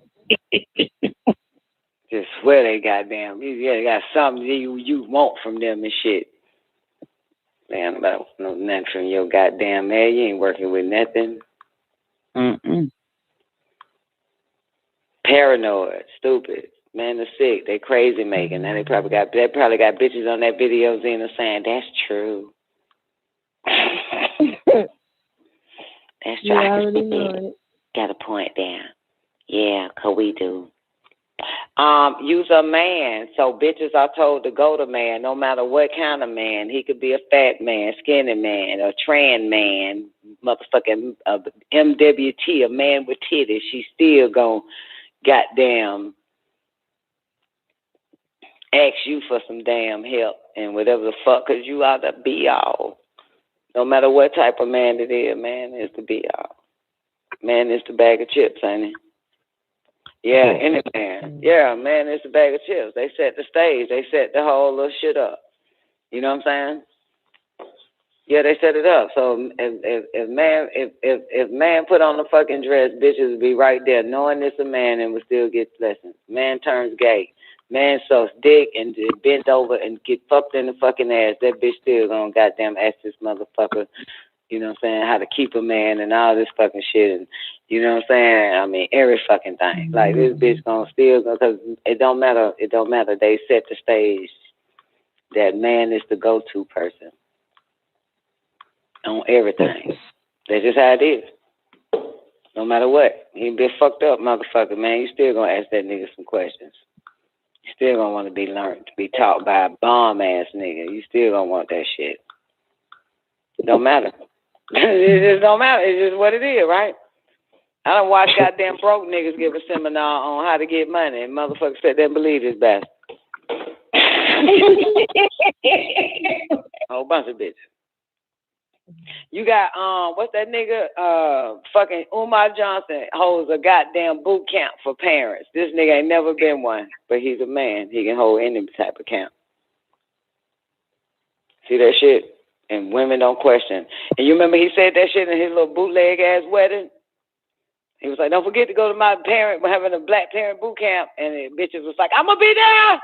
Just swear they goddamn. They got something you want from them and shit. Man, about no nothing from your goddamn man. You ain't working with nothing. Paranoid, stupid. Man, they're sick. They crazy making. Now they probably got bitches on that video Zena saying that's true. That's true. You already know it. Got a point down. Yeah, 'cause we do. Use a man. So bitches are told to go to man, no matter what kind of man. He could be a fat man, skinny man, a trans man, motherfucking MWT, a man with titties. She still gonna goddamn ask you for some damn help and whatever the fuck, 'cause you are the be all. No matter what type of man it is, man is the be all. Man is the bag of chips, ain't it? Yeah, any man. Yeah, man, it's a bag of chips. They set the stage. They set the whole little shit up. You know what I'm saying? Yeah, they set it up. So if man put on the fucking dress, bitches would be right there knowing it's a man and would still get lessons. Man turns gay. Man sucks dick and bent over and get fucked in the fucking ass. That bitch still gonna goddamn ask this motherfucker, you know what I'm saying, how to keep a man and all this fucking shit. And you know what I'm saying? I mean, every fucking thing. Like, this bitch gonna still, because it don't matter. They set the stage that man is the go-to person on everything. That's just how it is. No matter what. He be a fucked up motherfucker, man. You still gonna ask that nigga some questions. You still gonna want to be learned, to be taught by a bomb-ass nigga. You still gonna want that shit. Don't matter. It just don't matter. It's just what it is, right? I don't watch goddamn broke niggas give a seminar on how to get money, and motherfuckers sit there and believe it's best. A whole bunch of bitches. You got what's that nigga? Fucking Umar Johnson holds a goddamn boot camp for parents. This nigga ain't never been one, but he's a man. He can hold any type of camp. See that shit? And women don't question. And you remember he said that shit in his little bootleg ass wedding? He was like, don't forget to go to my parent, we're having a black parent boot camp. And the bitches was like, I'm going to be there.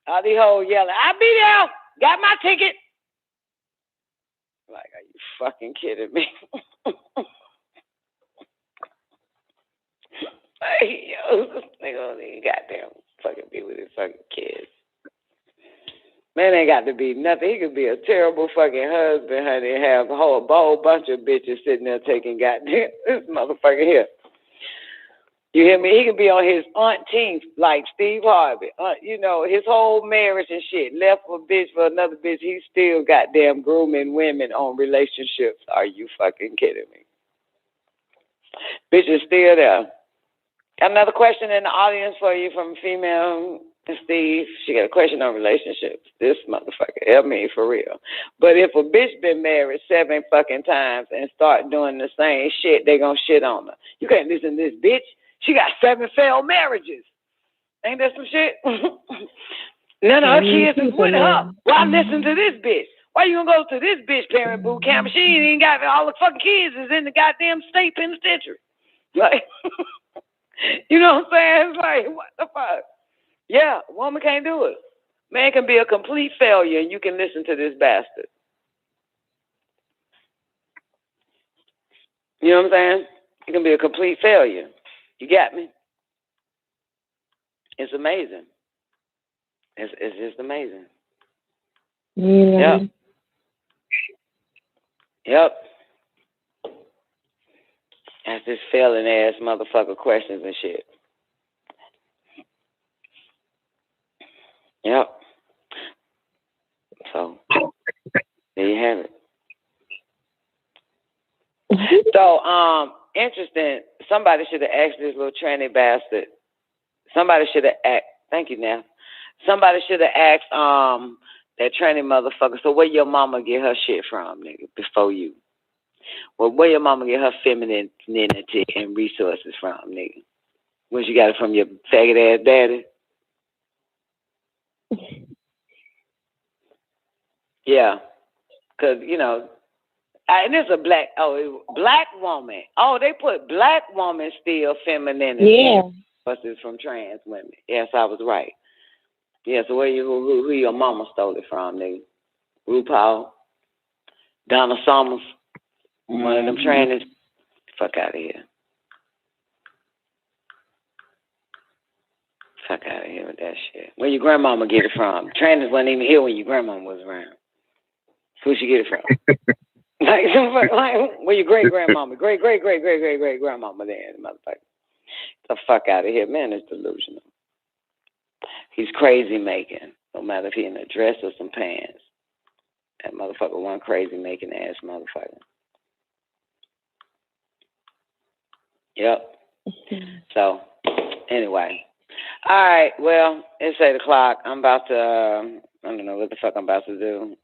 All these hoes yelling, I'll be there. Got my ticket. Like, are you fucking kidding me? Yo, this nigga don't even goddamn fucking be with his fucking kids. Man ain't got to be nothing. He could be a terrible fucking husband, honey, and have a whole bunch of bitches sitting there taking goddamn this motherfucker here. You hear me? He could be on his team like Steve Harvey. You know, his whole marriage and shit. Left a bitch for another bitch. He still goddamn grooming women on relationships. Are you fucking kidding me? Bitch is still there. Got another question in the audience for you from a female. And Steve, she got a question on relationships. This motherfucker, I mean, for real. But if a bitch been married 7 fucking times and start doing the same shit, they gonna shit on her. You can't listen to this bitch. She got 7 failed marriages. Ain't that some shit? None of her kids is with her. Why listen to this bitch? Why you gonna go to this bitch parent boot camp? She ain't even got all the fucking kids is in the goddamn state penitentiary. Like, you know what I'm saying? It's like, what the fuck? Yeah, a woman can't do it. Man can be a complete failure, and you can listen to this bastard. You know what I'm saying? He can be a complete failure. You got me? It's amazing. It's just amazing. Yeah. Yep. That's this failing ass motherfucker questions and shit. Yep. So there you have it. So interesting. Somebody should have asked this little tranny bastard. Somebody should have asked. Thank you, now. Somebody should have asked that tranny motherfucker. So where your mama get her shit from, nigga? Before you. Well, where your mama get her femininity and resources from, nigga? Where she got it from, your faggot ass daddy? Yeah, because, you know, and it's a black woman. Oh, they put black woman still femininity. Yeah. Versus from trans women. Yes, I was right. Yeah, so who your mama stole it from, nigga? RuPaul? Donna Summers? One of them trannies? Fuck out of here. Fuck out of here with that shit. Where your grandmama get it from? Trannies wasn't even here when your grandmama was around. Who she get it from? like where your great grandmama, great grandmama there, motherfucker. The fuck out of here, man. It's delusional. He's crazy making. No matter if he in a dress or some pants. That motherfucker one crazy making ass motherfucker. Yep. So anyway. All right, well, it's 8 o'clock. I'm about to I don't know what the fuck I'm about to do.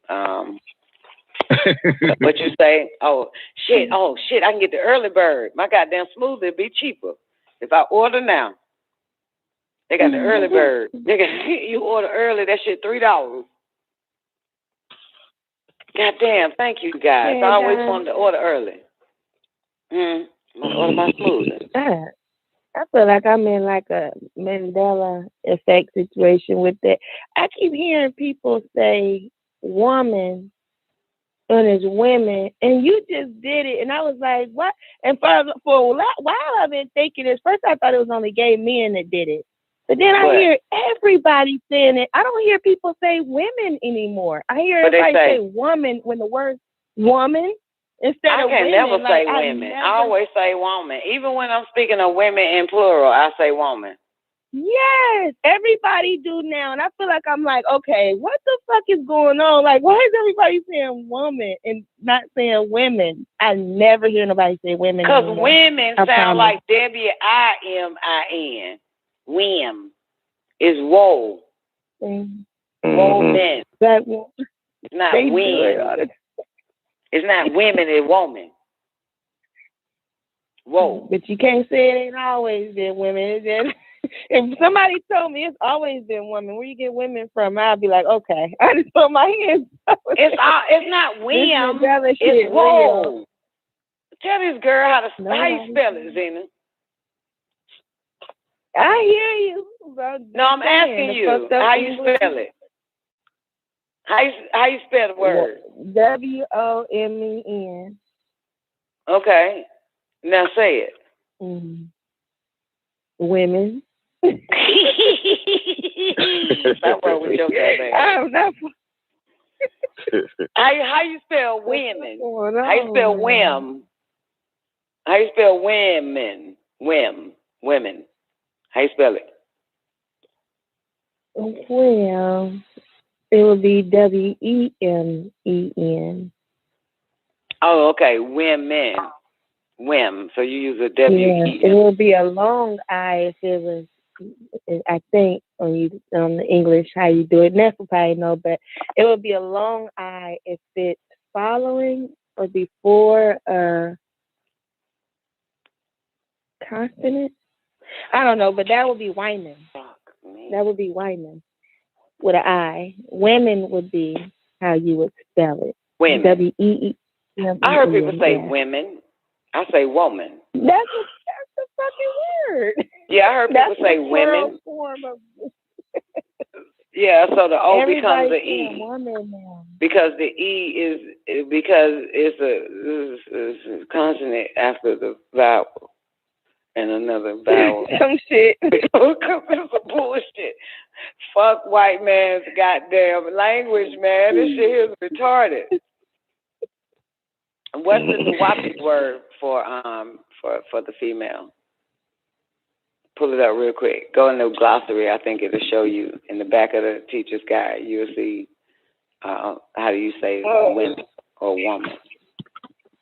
What you say? Oh shit, I can get the early bird. My goddamn smoothie be cheaper. If I order now. They got the early bird. Nigga, you order early, that shit $3. Goddamn, thank you guys. I always wanted to order early. I'm gonna order my smoothie. I feel like I'm in like a Mandela effect situation with that. I keep hearing people say woman and it's women, and you just did it. And I was like, what? And for a while I've been thinking this. First I thought it was only gay men that did it. But then I hear everybody saying it. I don't hear people say women anymore. I hear everybody say woman when the word woman instead of women. I can never say women. I always say woman. Even when I'm speaking of women in plural, I say woman. Yes, everybody do now. And I feel like I'm like, okay, what the fuck is going on? Like, why is everybody saying woman and not saying women? I never hear nobody say women. Because women sound like WIMIN. Wim is woe. Woe men. It's not women. It's not women, it's woman. Whoa. But you can't say it ain't always been women. It's just, if somebody told me it's always been women, where you get women from, I'd be like, okay. I just put my hands up. It's not whim. It's whoa. Tell this girl how you spell it, Zena. I hear you. No, I'm asking you how you spell it. How you spell the word? WOMEN. Okay. Now say it. Women. Stop worrying with your bad. I'm not. How you spell women? How you spell whim? How you spell women? Women. How you spell it? Well, it would be WEMEN. Oh, okay. Women. Whim. So you use a W. Yeah, it would be a long I if it was I think on the English how you do it. Ness will probably know, but it would be a long I if it's following or before a consonant. I don't know, but that would be Wyman. That would be Wyman with an I. Women would be how you would spell it. Women. W-E-E. I heard people say women. I say woman. That's a fucking word. Yeah, I heard people say women. Yeah, so the O becomes the E. Woman now. Because the E is because it's a consonant after the vowel and another vowel. Some shit. It's some bullshit. Fuck white man's goddamn language, man. This shit is retarded. What's the Nuwapi word for the female? Pull it up real quick. Go in the glossary. I think it'll show you in the back of the teacher's guide. You'll see how do you say women or woman.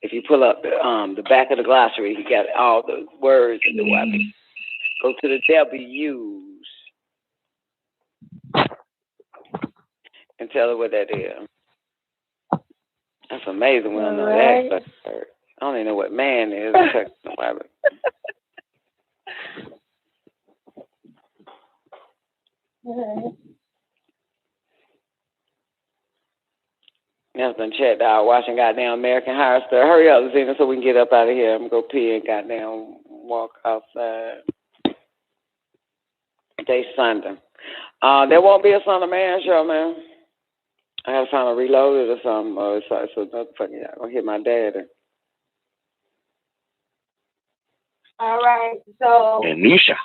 If you pull up the back of the glossary, you got all the words in Nuwapi. Go to the W's and tell her what that is. That's amazing. We don't know that. I don't even know what man is. Yes, been checked out watching goddamn American Horror Story. Hurry up, Zena, so we can get up out of here. I'm gonna go pee and goddamn walk outside. Today's Sunday. There won't be a Son of Man show, man. I gotta find a Reloaded or something. So another fucking I'm gonna hit my daddy. All right, so. Anisha.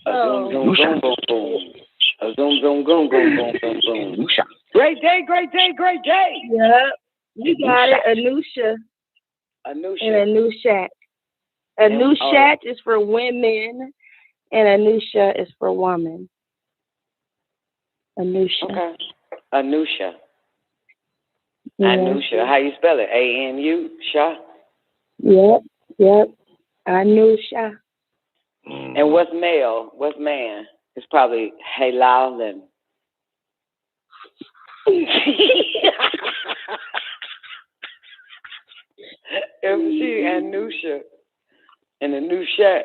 Zoom, zoom, boom, boom, boom. Zoom, zoom, boom, boom, boom, boom, boom. Great day, great day, great day. Yep, you got it. Anusha. And Anushat. Anushat is for women, and Anusha is for woman. Anusha. Okay. Anusha. Yeah. Anusha. How you spell it? A-N-U-Sha? Yep. Anusha. And what's male? What's man? It's probably Halalin. MC Anusha and the new shot.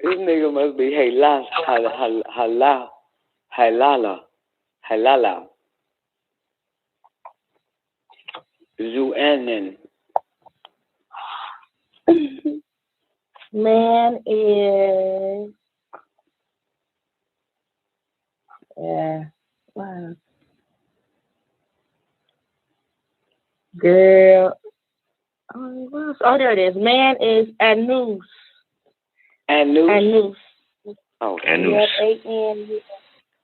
This nigga must be Halala. Zuanin. Man is wow. Girl. Oh, there it is. Man is Anus. Anus. Oh, Anus. A-N-U-S.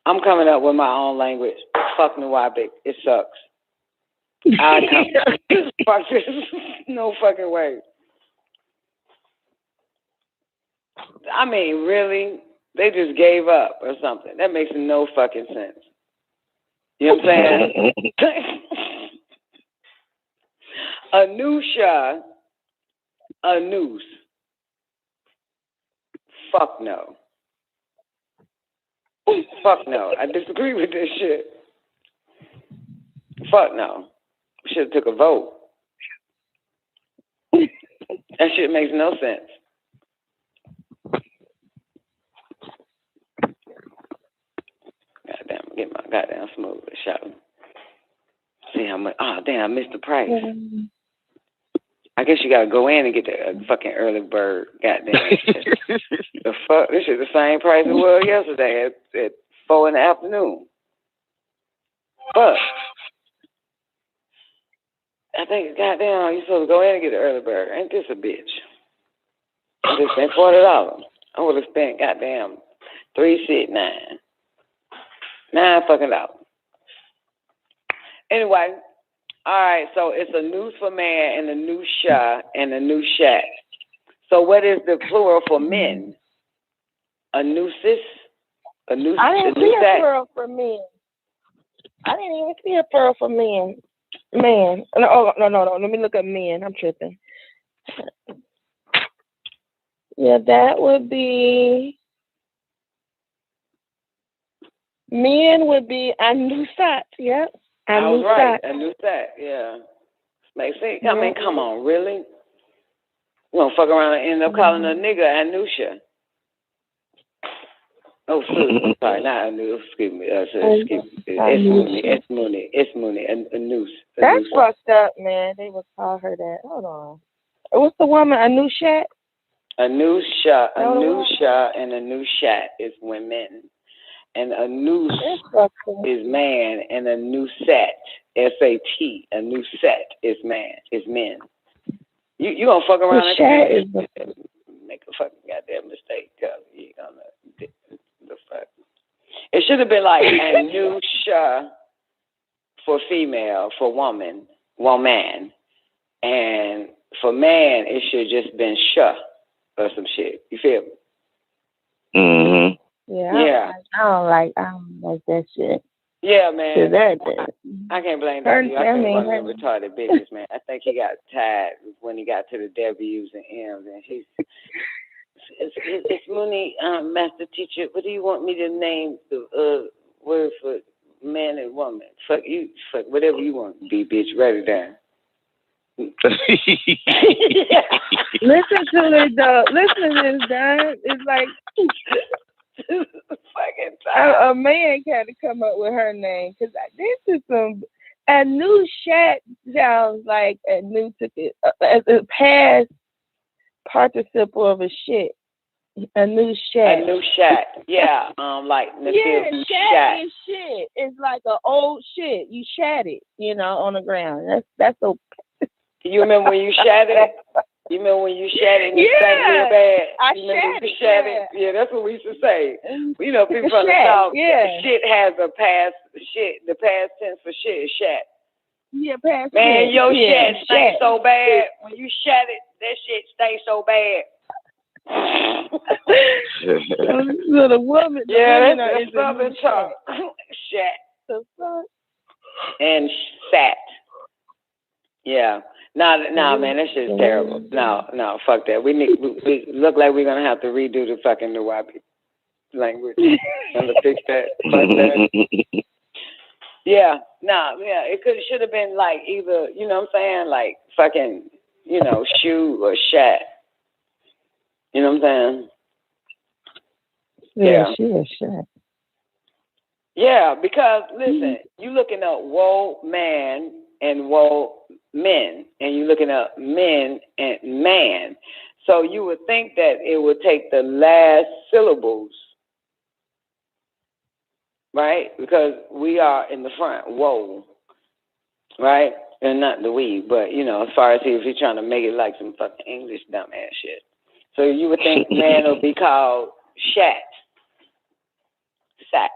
I'm coming up with my own language. Fuck Nuwapi. It sucks. Fuck this. No fucking way. I mean, really? They just gave up or something. That makes no fucking sense. You know what I'm saying? Anusha, Anus. Fuck no. Fuck no. I disagree with this shit. Fuck no. We should have took a vote. That shit makes no sense. Goddamn, get my goddamn smooth shot. See how much. Oh, damn, I missed the price. I guess you gotta go in and get the fucking early bird. Goddamn. The fuck? This is the same price it was yesterday at 4 in the afternoon. Fuck. I think, goddamn, you supposed to go in and get the early bird. Ain't this a bitch? I just spent $40. I would have spent goddamn $3.69. $9 fucking dollars. Anyway, all right. So it's a noose for man and a new shah and a new shat. So what is the plural for men? A nooses? A noose? I didn't see a plural for men. I didn't even see a plural for men. Man. No. Let me look at men. I'm tripping. Yeah, that would be Men would be Anusat, yep. I was right. Anusat. Anusat, yeah. Makes sense. I mean, come on, really? You gonna fuck around and end up calling a nigga Anusha? Oh, sorry, not Anu. Excuse me. Excuse me. It's Mooney. Anus. That's fucked up, man. They would call her that. Hold on. What's the woman? Anushat? Anusha, and Anushat is women. And Anus is man, and Anusat, S-A-T, Anusat is man, is men. You gonna fuck around and make a fucking goddamn mistake, cause you gonna the fuck. It should have been like Anusha for female, for woman, and for man it should just been Sha or some shit. You feel me? Mm-hmm. Yeah. I don't like that shit. Yeah, man. I can't blame that. I can't blame the retarded bitches, man. I think he got tired when he got to the W's and M's, and he's. It's Mooney, master teacher. What do you want me to name the word for man and woman? Fuck you. Fuck whatever you want to be, bitch. Write it down. Listen to it though. Listen to this, Don. It's like fucking a man had to come up with her name because this is some a new shat sounds like a new took it as a past participle of a shit. A new shat. A new shat. Yeah. Like shat is shit. It's like an old shit. You shat it, on the ground. That's so. You remember when you shat it? You remember when you shat it and it stank real bad? I shat it. Yeah, that's what we used to say. People from the South, shit has a past, the past tense for shit is shat. Yeah, past man, tense. your shit stank so bad. When you shat it, that shit stank so bad. So the woman, that's southern talk. Shat. The fuck? And sat. Yeah. No, man, that shit is terrible. No, fuck that. We look like we're gonna have to redo the fucking Nawabi language. Gonna fix that. Fuck that. Yeah, it should have been like either, you know what I'm saying, like fucking, shoe or shat. You know what I'm saying? Yeah, she is shat. Yeah, because listen, you looking at woe man and woe men, and you're looking at men and man. So you would think that it would take the last syllables, right? Because we are in the front, woe, right? And not the we, but as far as if you're trying to make it like some fucking English dumbass shit. So you would think man will be called shat. Sat.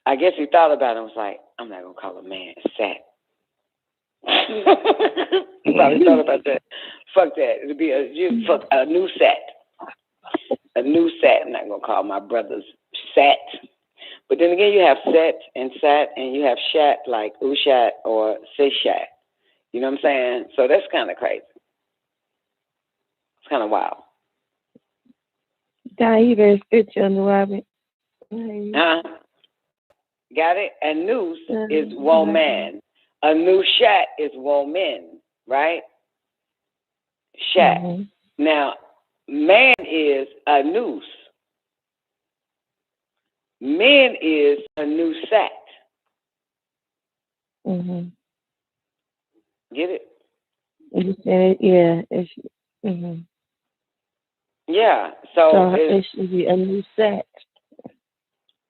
I guess he thought about it and was like, I'm not going to call a man sat. He probably thought about that. Fuck that. It'll be a new sat. A new sat. I'm not going to call my brothers sat. But then again, you have set and sat, and you have shat like ushat or sishat. You know what I'm saying? So that's kind of crazy. It's kind of wild. You better spit you on the rabbit. Got it? And noose is woman. A new shat is woman, right? Shat. Mm-hmm. Now, man is a noose. Men is a new sat. Mm-hmm. Get it? You said it, yeah. Mm-hmm. Yeah, so it should be a new sat.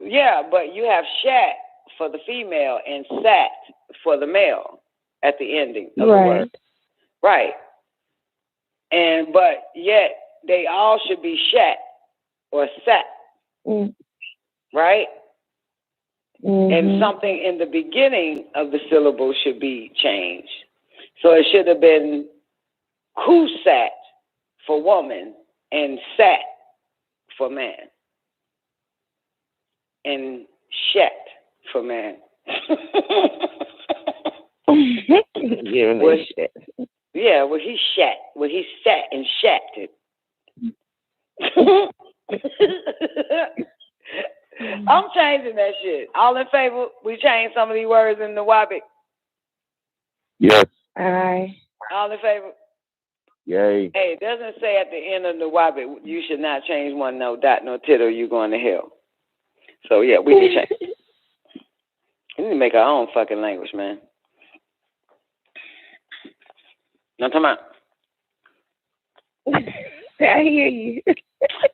Yeah, but you have shat for the female and sat for the male at the ending of the word. Right. But yet they all should be shat or sat. Mm. Right? Mm-hmm. And something in the beginning of the syllable should be changed. So it should have been kusat for woman and sat for man. And shat for man. Shit. Yeah, well he shat. Well he sat and shatted. I'm changing that shit. All in favor? We change some of these words in the Wabic. Yes. Aye. All in favor? Yay. Hey, it doesn't say at the end of the Wabic, you should not change one no dot no tittle, you going to hell. So yeah, we can change. We need to make our own fucking language, man. No, come on. I hear you.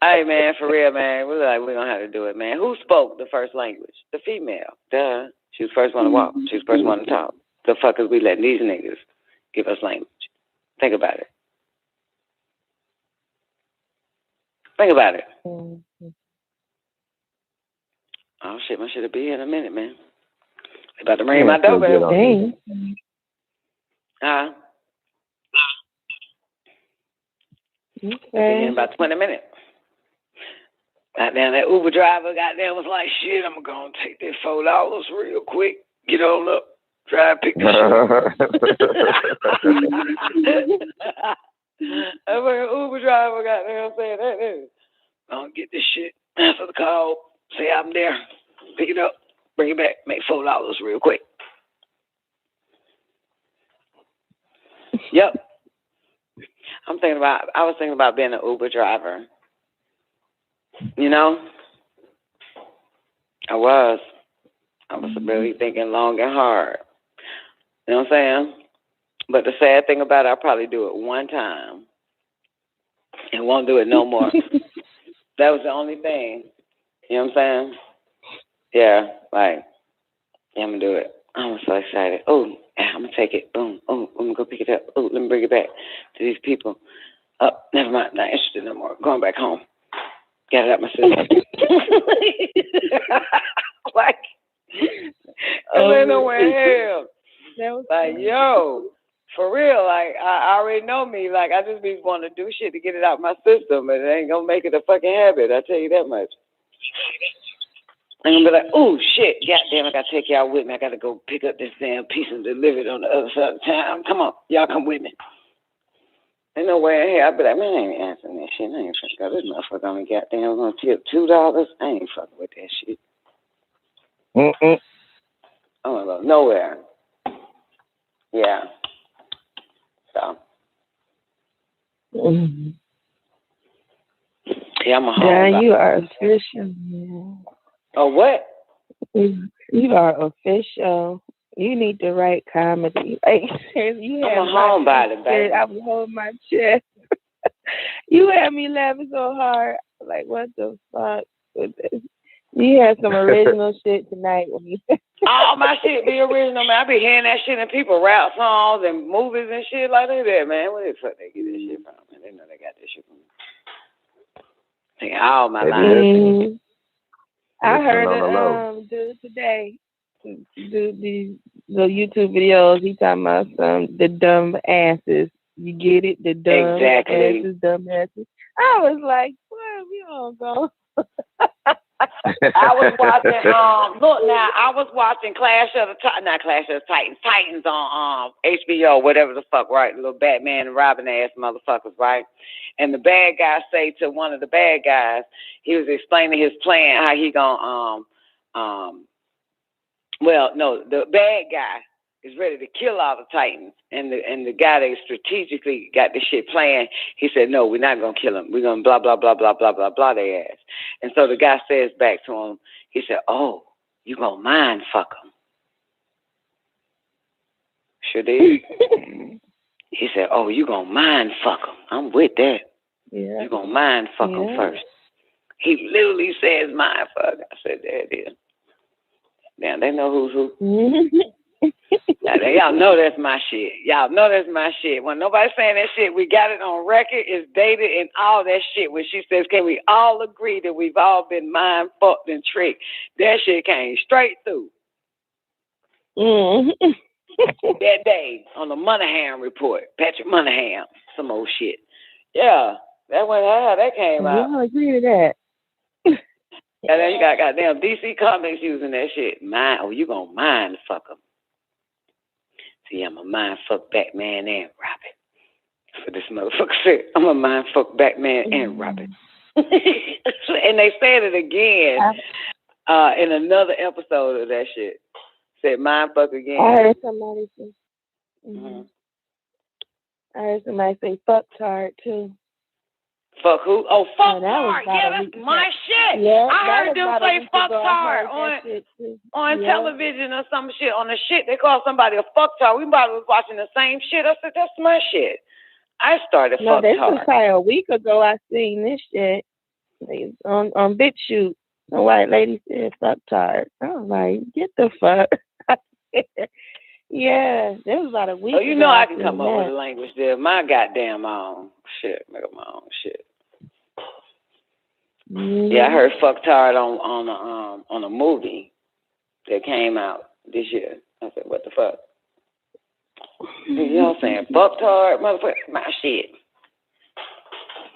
Hey, man, for real, man. We're going to have to do it, man. Who spoke the first language? The female. Duh. She was the first one to walk. She was the first one to talk. The fuck is we letting these niggas give us language? Think about it. Think about it. Mm-hmm. Oh, shit, my shit will be here in a minute, man. They about to ring my doorbell. Huh? Okay. Be in about 20 minutes. Goddamn, that Uber driver goddamn was like, shit, I'm going to take that $4 real quick. Get on up. Try to pick the shit up. That fucking Uber driver goddamn saying that. I'll get this shit. Answer the call. Say I'm there. Pick it up. Bring it back. Make $4 real quick. Yep. I was thinking about being an Uber driver. You know? I was really thinking long and hard. You know what I'm saying? But the sad thing about it, I'll probably do it one time and won't do it no more. That was the only thing. You know what I'm saying? Yeah, like, yeah, I'm going to do it. I'm so excited. Oh, I'm going to take it. Boom. Oh, I'm going to go pick it up. Oh, let me bring it back to these people. Oh, never mind. Not interested no more. Going back home. Got it out my system. Like, ain't nowhere hell. Like, yo, for real, like, I already know me. Like, I just be wanting to do shit to get it out my system, and it ain't gonna make it a fucking habit. I tell you that much. I'm gonna be like, oh, shit, goddamn, I gotta take y'all with me. I gotta go pick up this damn piece and deliver it on the other side of town. Come on, y'all come with me. Ain't no way in here. I'd be like, man, I ain't answering that shit. I ain't fucking got this motherfucker on me. Goddamn, gonna tip $2. I ain't fucking with that shit. I don't go nowhere. Yeah. So. Mm-hmm. Yeah, I'm a home. Yeah, you are official. Oh, what? You are official. You need to write comedy. Like, you I'm a homebody, baby. I was holding my chest. You had me laughing so hard. Like, what the fuck with this? You had some original shit tonight. All my shit be original, man. I be hearing that shit in people rap songs and movies and shit like that, man. Where the fuck they get this shit from? Man, they know they got this shit from. Take all my lines. I heard a dude today do these little YouTube videos. He talking about the dumb asses. You get it? The dumb asses, dumb asses. I was like, well, we don't go. I was watching I was watching Titans on HBO, whatever the fuck, right? Little Batman and Robin ass motherfuckers, right? And the bad guy say to one of the bad guys, he was explaining his plan, how he gonna the bad guy is ready to kill all the Titans, and the guy that strategically got this shit planned, he said, no, we're not gonna kill him. We're gonna blah blah blah blah blah blah blah their ass. And so the guy says back to him, he said, oh, you gonna mind fuck him? Sure did. He said, oh, you gonna mind fuck him? I'm with that. Yeah. You gonna mind fuck him first? He literally says mind fuck. I said, there it is. Now they know who's who. Now, y'all know that's my shit. Y'all know that's my shit. When nobody's saying that shit, we got it on record. It's dated and all that shit. When she says, can we all agree that we've all been mind fucked and tricked? That shit came straight through. That day on the Monahan report, Patrick Monahan, some old shit. Yeah, that went how that came out. I agree to that. And then you got goddamn DC Comics using that shit. You gonna mind fuck them? See, I'm a mind fuck Batman and Robin. So this motherfucker said, I'm a mind fuck Batman and Robin. And they said it again. in another episode of that shit. Said mind fuck again. I heard somebody say. Mm-hmm. I heard somebody say fuck tard too. Fuck who? Oh, fuck tard. Yeah, that's my shit. Yeah, I heard them say fuck tard on television or some shit. On the shit, they call somebody a fuck tard. We probably was watching the same shit. I said, that's my shit. I started fuck this tard. was probably a week ago I seen this shit. On BitChute. The white lady said fuck tard. I was like, get the fuck. Yeah, there was about a week. Oh, you know I can come up with a language there. My goddamn own shit. Make up my own shit. Mm-hmm. Yeah, I heard fuck tard on a movie that came out this year. I said, what the fuck? Y'all saying fuck tard, motherfucker? My shit.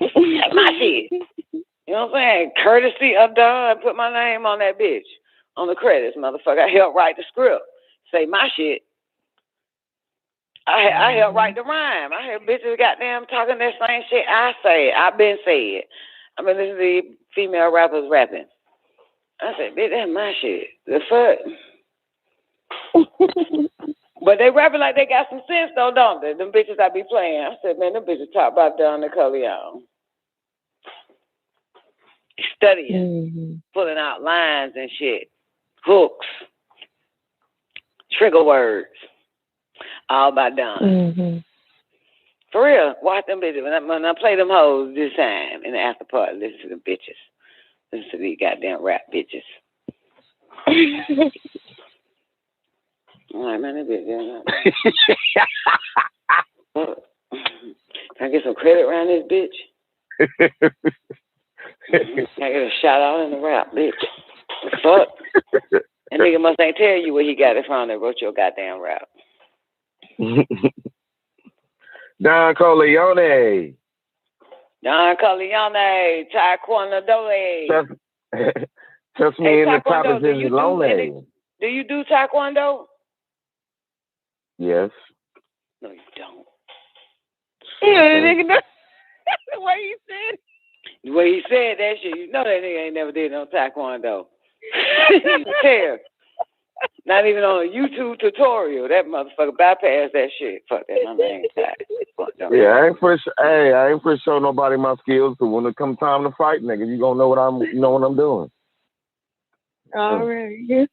My shit. You know what I'm saying? Courtesy of Don, put my name on that bitch on the credits, motherfucker. I helped write the script. Say my shit. I helped write the rhyme. I hear bitches goddamn talking that same shit I say. I've been saying. I mean, this is the female rappers rapping. I said, bitch, that's my shit. The fuck? But they rapping like they got some sense, though, don't they? Them bitches I be playing. I said, man, them bitches talk about Don NICOLEONE. Studying, pulling out lines and shit. Hooks. Trigger words. All by Don. Mm-hmm. For real, watch them bitches. When I play them hoes this time in the after party, listen to the bitches. Listen to these goddamn rap bitches. All right, man, that bitch. Can I get some credit around this bitch? Can I get a shout out in the rap, bitch? The fuck? That nigga must ain't tell you where he got it from that wrote your goddamn rap. Don Corleone. Don Corleone, Taekwondo. Trust me, in the topics is lonely. Do you do Taekwondo? Yes. No, you don't. Yeah, nigga, the way he said it. The way he said that shit, you know that nigga ain't never did no Taekwondo. You can tell. Not even on a YouTube tutorial. That motherfucker bypassed that shit. Fuck that. My name is Yeah, I ain't for show nobody my skills. So when it come time to fight, nigga, you gonna know what I'm doing. All right. Yeah,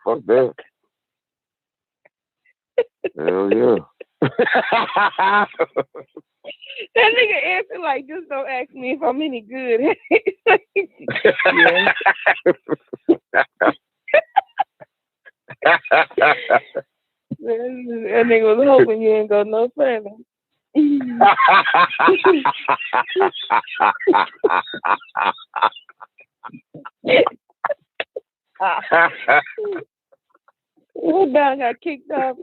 fuck that. Hell yeah. That nigga answered like, just don't ask me if I'm any good. Yeah. That nigga was hoping you ain't go no further. What dog got kicked off?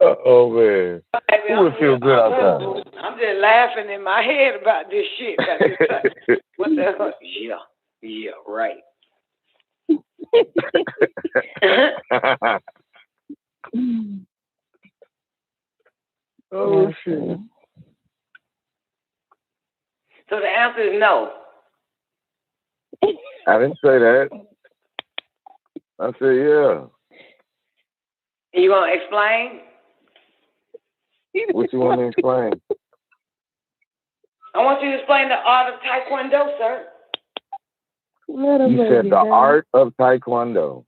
Oh man, who would feel good outside? I'm just laughing in my head about this shit. What the hell? Yeah, right. Oh shit. So the answer is no. I didn't say that. I said yeah. You want to explain? What you want to explain? I want you to explain the art of Taekwondo, sir. You said the art of Taekwondo.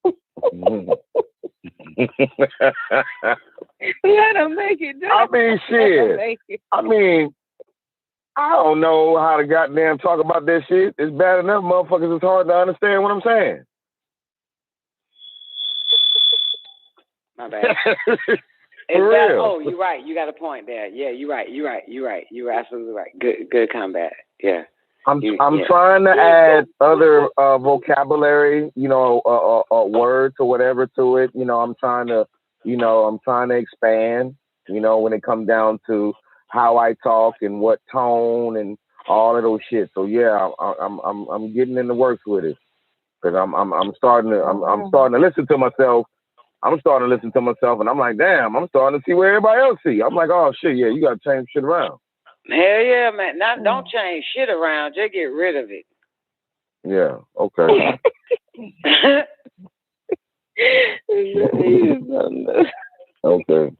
Let him make it. I mean, shit. I mean, I don't know how to goddamn talk about that shit. It's bad enough, motherfuckers. It's hard to understand what I'm saying. My bad. Oh, you're right. You got a point there. Yeah, you're right. You're absolutely right. Good combat. Yeah. I'm trying to add other vocabulary, words or whatever to it. I'm trying to expand, when it comes down to how I talk and what tone and all of those shit. So yeah, I'm getting in the works with it because I'm starting to listen to myself. I'm starting to listen to myself, and I'm like, damn, I'm starting to see where everybody else see. I'm like, oh shit, yeah, you gotta change shit around. Hell yeah, man. Don't change shit around. Just get rid of it. Yeah. Okay. Okay.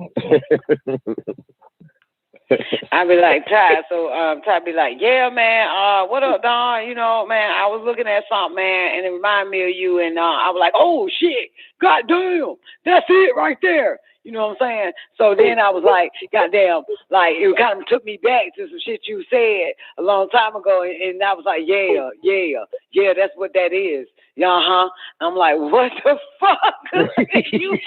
I be like, Ty. So Ty be like, yeah, man. What up, Don? You know, man, I was looking at something, man, and it reminded me of you. And I was like, oh shit, goddamn, that's it right there. You know what I'm saying? So then I was like, goddamn, like it kind of took me back to some shit you said a long time ago, and I was like, yeah, that's what that is. Yeah, I'm like, what the fuck? You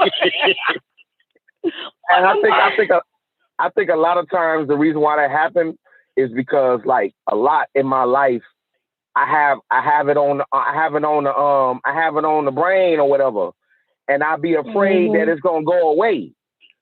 And I think a lot of times the reason why that happened is because like a lot in my life, I have it on the brain or whatever, and I'll be afraid that it's gonna go away.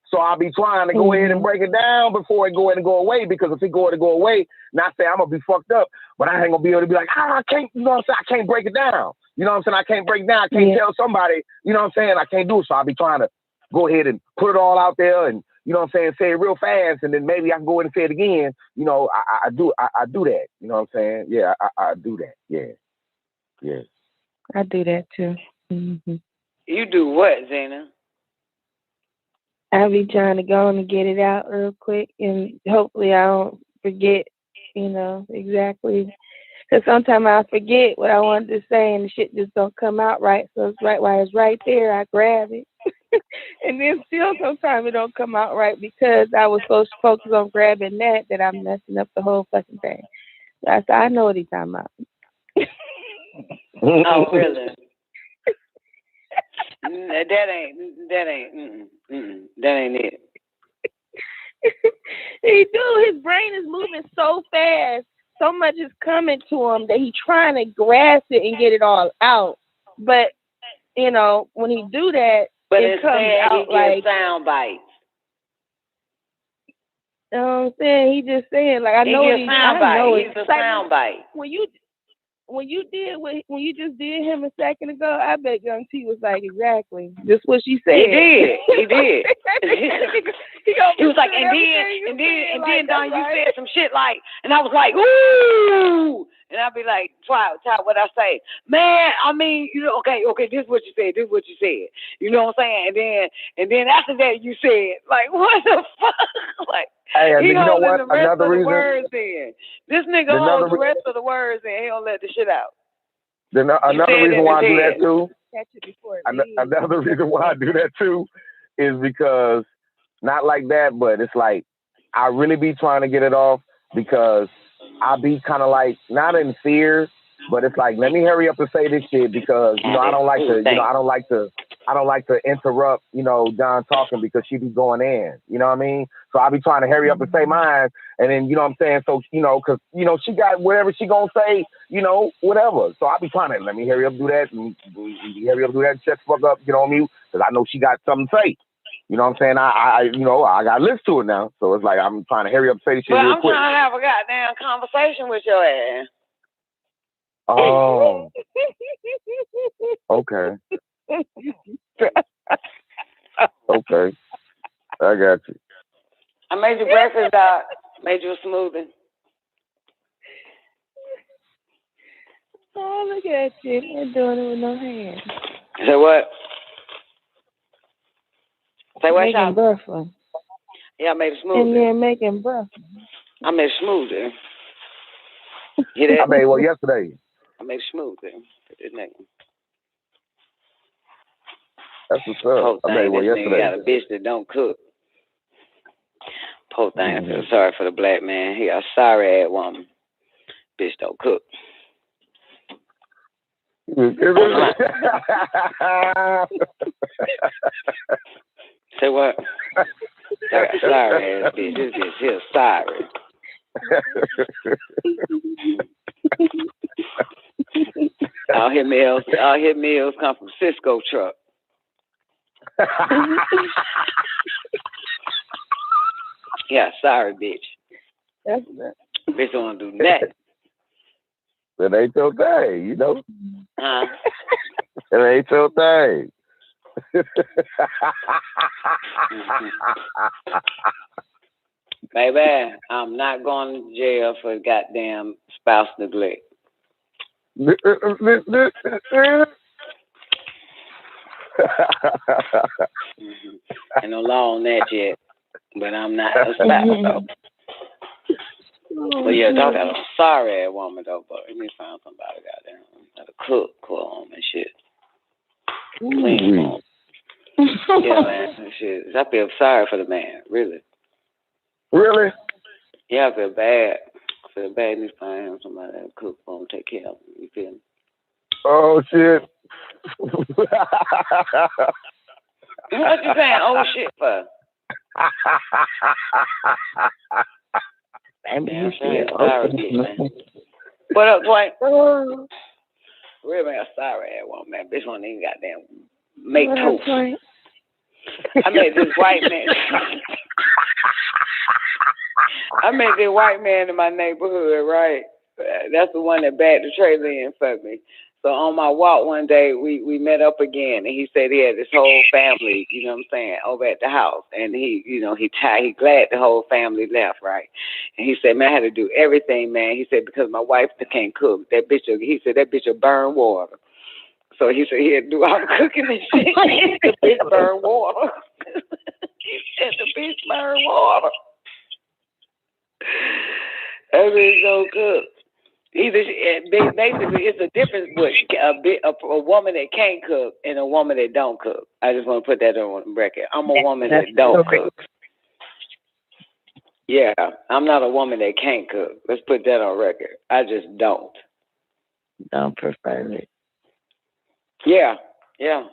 So I'll be trying to go ahead and break it down before it go ahead and go away, because if it go ahead and go away, not saying I'm gonna be fucked up, but I ain't gonna be able to be like, I can't, you know what I'm saying? I can't break it down. You know what I'm saying? I can't break it down. I can't tell somebody, you know what I'm saying? I can't do it. So I'll be trying to go ahead and put it all out there and, you know what I'm saying, say it real fast, and then maybe I can go ahead and say it again. You know, I do that. You know what I'm saying? Yeah, I do that. Yeah. I do that too. Mm-hmm. You do what, Zena? I be trying to go on and get it out real quick, and hopefully I don't forget, you know, exactly. Because sometimes I forget what I wanted to say, and the shit just don't come out right. So it's right while it's right there, I grab it. And then still sometimes it don't come out right because I was so focused on grabbing that I'm messing up the whole fucking thing. So I know what he's talking about. Oh, really? That ain't it. He do. His brain is moving so fast. So much is coming to him that he's trying to grasp it and get it all out. But, you know, when he do that, but it comes out like sound bites. You know what I'm saying? He just saying, like, I know what he's a sound bite. When you just did him a second ago, I bet Young T was like, exactly, just what she said. He did. He was like, and then Don, you said some shit like, and I was like, ooh, and I'd be like, try what I say, man. I mean, you know, okay, this is what you said. You know what I'm saying? And then after that, you said, like, what the fuck? Like, hey, he you know what? the rest Another of the reason. words in. This nigga holds the rest of the words in. He don't let the shit out. Another reason why I do that too. Catch it before it Another reason why I do that too is because not like that, but it's like I really be trying to get it off because I be kind of like not in fear, but it's like, let me hurry up and say this shit because, you know, I don't like to interrupt, you know, Don talking because she be going in, you know what I mean? So I be trying to hurry up and say mine, and then, you know what I'm saying? So, you know, cause, you know, she got whatever she gonna say, you know, whatever. So I be trying to, let me hurry up, do that, and hurry up, do that, and shut the fuck up, get on mute, cause I know she got something to say. You know what I'm saying? I you know, I got to listen to it now. So it's like, I'm trying to hurry up and say this shit real quick. But I'm trying to have a goddamn conversation with your ass. Oh. Okay. Okay. I got you. I made you breakfast, Doc. Made you a smoothie. Oh, look at you. They're doing it with no hands. Say what? Say what, making breakfast. Yeah, I made a smoothie. And then making breakfast. I made a smoothie. I made one yesterday. I made a smoothie. That's what's up. I made one yesterday. Got a bitch that don't cook. Poor thing. I feel sorry for the black man. He got a sorry ass woman. Bitch don't cook. Say what? Sorry ass bitch. This bitch here sorry. All hit meals come from Cisco truck. Yeah, sorry, bitch. Bitch don't want to do that. That ain't your thing, you know? Huh? That ain't your thing. Baby, I'm not going to jail for goddamn spouse neglect. Ain't no law on that yet, but I'm not a spouse though. But yeah, dog, I'm sorry, woman though, but let me find somebody goddamn that'll cook for him and shit. Clean him. Yeah, man, shit. I feel sorry for the man, really. Really? Yeah, I feel bad. I feel bad. Need to find him somebody that'll cook for him, take care of him. You feel me? Oh shit. What you saying? Oh shit for? Damn, sorry, bitch, man. What up, Dwight? Real man, sorry, one man. Bitch, won't even goddamn make toast. I met this white man. I met this white man in my neighborhood, right? That's the one that backed the trailer in for me. So on my walk one day, we met up again, and he said he had this whole family, you know what I'm saying, over at the house. And he glad the whole family left, right? And he said, man, I had to do everything, man. He said, because my wife can't cook. He said, that bitch will burn water. So he said he had to do all the cooking and shit. The bitch burn water. He said the bitch burn water. That bitch so good. Basically, it's a difference with a woman that can't cook and a woman that don't cook. I just want to put that on record. I'm a woman that don't cook. Yeah, I'm not a woman that can't cook. Let's put that on record. I just don't. Don't prefer it. Yeah,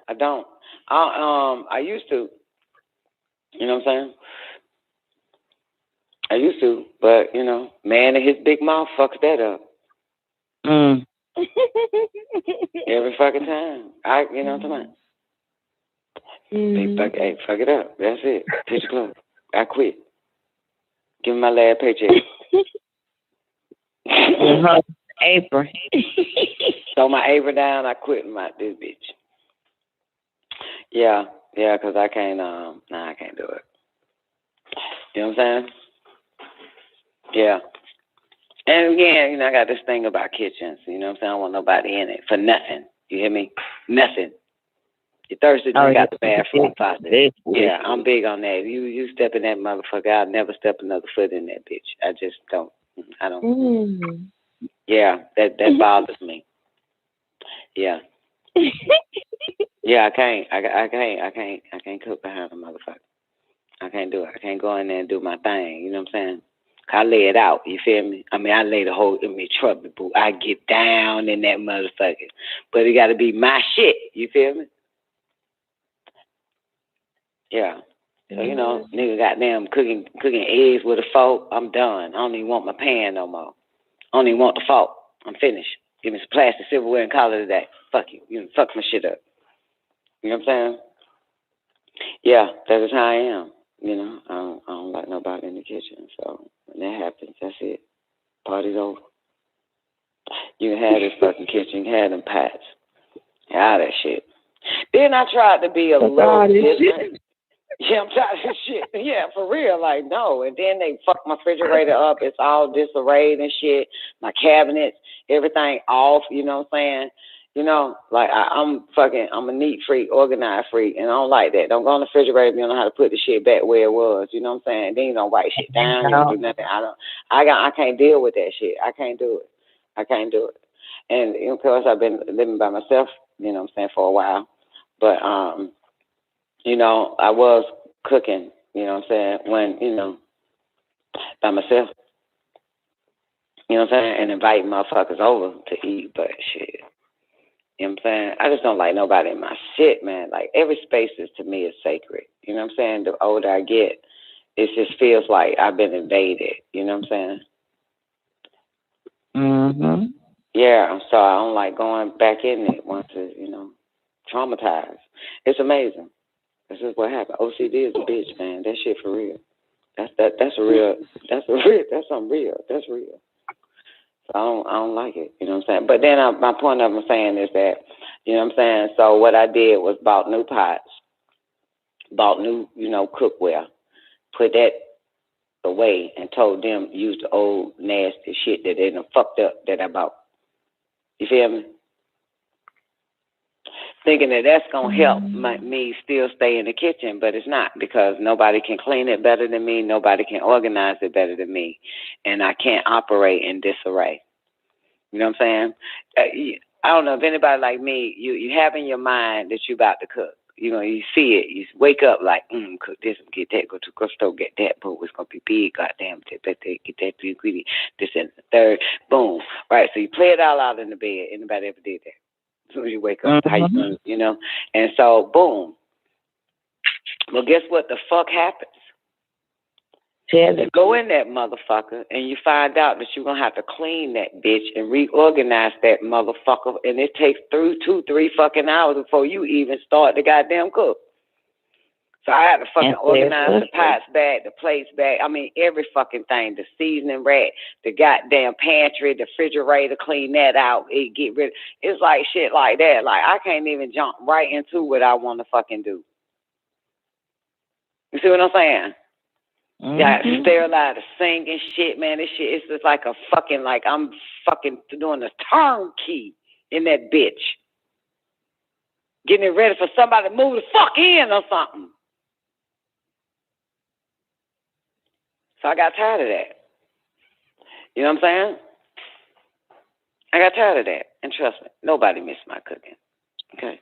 I don't. I used to. You know what I'm saying? I used to, but man and his big mouth fucks that up. Every fucking time. You know what I'm talking about? Hey, fuck it up. That's it. Pitch close. I quit. Give me my last paycheck. Apron. Throw my apron down. I quit this bitch. Yeah, because I can't. I can't do it. You know what I'm saying? Yeah. And again, I got this thing about kitchens. You know what I'm saying? I don't want nobody in it for nothing. You hear me? Nothing. You're thirsty, drink out the bathroom faucet. Yeah, I'm big on that. You step in that motherfucker, I'll never step another foot in that bitch. I just don't. I don't. Yeah, that bothers me. Yeah. Yeah, I can't. I can't cook behind a motherfucker. I can't do it. I can't go in there and do my thing. You know what I'm saying? I lay it out. You feel me? I mean, I lay the whole in me trouble, boo. I get down in that motherfucker, but it got to be my shit. You feel me? Yeah. So nigga, goddamn cooking eggs with a fork. I'm done. I don't even want my pan no more. I don't even want the fork. I'm finished. Give me some plastic silverware and call it a day. Fuck you. You fuck my shit up. You know what I'm saying? Yeah, that is how I am. I don't like nobody in the kitchen. So when that happens, that's it. Party's over. You can have this fucking kitchen. You can have them pots. All that shit. Then I tried to be a little different. Yeah, I'm tired of this shit. Yeah, for real. Like, no. And then they fuck my refrigerator up. It's all disarrayed and shit. My cabinets, everything off. You know what I'm saying? Like I'm a neat freak, organized freak, and I don't like that. Don't go on the refrigerator if you don't know how to put the shit back where it was. You know what I'm saying? Then you don't write shit down. You don't do nothing. I can't deal with that shit. I can't do it. And of course I've been living by myself, you know what I'm saying, for a while. But I was cooking, you know what I'm saying, when, by myself. You know what I'm saying? And inviting motherfuckers over to eat, but shit. You know what I'm saying? I just don't like nobody in my shit, man. Like, every space to me is sacred. You know what I'm saying? The older I get, it just feels like I've been invaded. You know what I'm saying? Mm-hmm. Yeah, so I don't like going back in it once it's, traumatized. It's amazing. This is what happened. OCD is a bitch, man. That shit for real. That's something real. That's real. So I don't like it. You know what I'm saying? But then my point of saying is that, you know what I'm saying? So what I did was bought new pots, bought new, cookware, put that away and told them use the old nasty shit that they done fucked up that I bought. You feel me? Thinking that that's going to help me still stay in the kitchen, but it's not, because nobody can clean it better than me. Nobody can organize it better than me. And I can't operate in disarray. You know what I'm saying? I don't know if anybody like me, you have in your mind that you about to cook. You know, you see it. You wake up like, cook this and get that. Go to the grocery store, get that. Boom, it's going to be big. Goddamn, get that ingredient. This and the third. Boom. Right, so you play it all out in the bed. Anybody ever did that? As soon as you wake up, how you know? And so, boom. Well, guess what the fuck happens? You go in that motherfucker and you find out that you're going to have to clean that bitch and reorganize that motherfucker. And it takes 2, 3 fucking hours before you even start the goddamn cook. So I had to fucking organize the pots back, the plates back. I mean, every fucking thing. The seasoning rack, the goddamn pantry, the refrigerator, clean that out. Get rid. It's like shit like that. Like, I can't even jump right into what I want to fucking do. You see what I'm saying? Yeah, sterilize the sink and shit, man. This shit is just like a fucking, like I'm fucking doing a turnkey in that bitch. Getting it ready for somebody to move the fuck in or something. So I got tired of that. You know what I'm saying? I got tired of that. And trust me, nobody missed my cooking. Okay?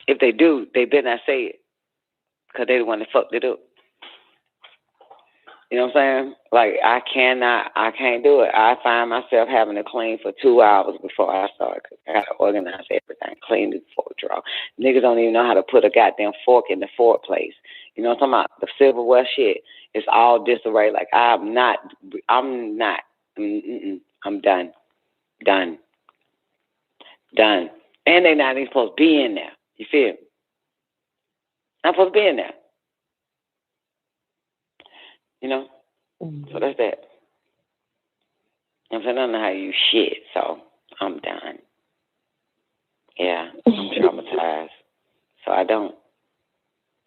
If they do, they better not say it. Because they the one that fucked it up. You know what I'm saying? Like, I can't do it. I find myself having to clean for 2 hours before I start cooking. I got to organize everything, clean the fork drawer. Niggas don't even know how to put a goddamn fork in the fork place. You know what I'm talking about? The silverware shit. It's all disarray. Like, I'm done. Done. And they not even supposed to be in there. You feel me? Not supposed to be in there. You know? So that's that. I'm saying, I don't know how you shit, so I'm done. Yeah, I'm traumatized. So I don't.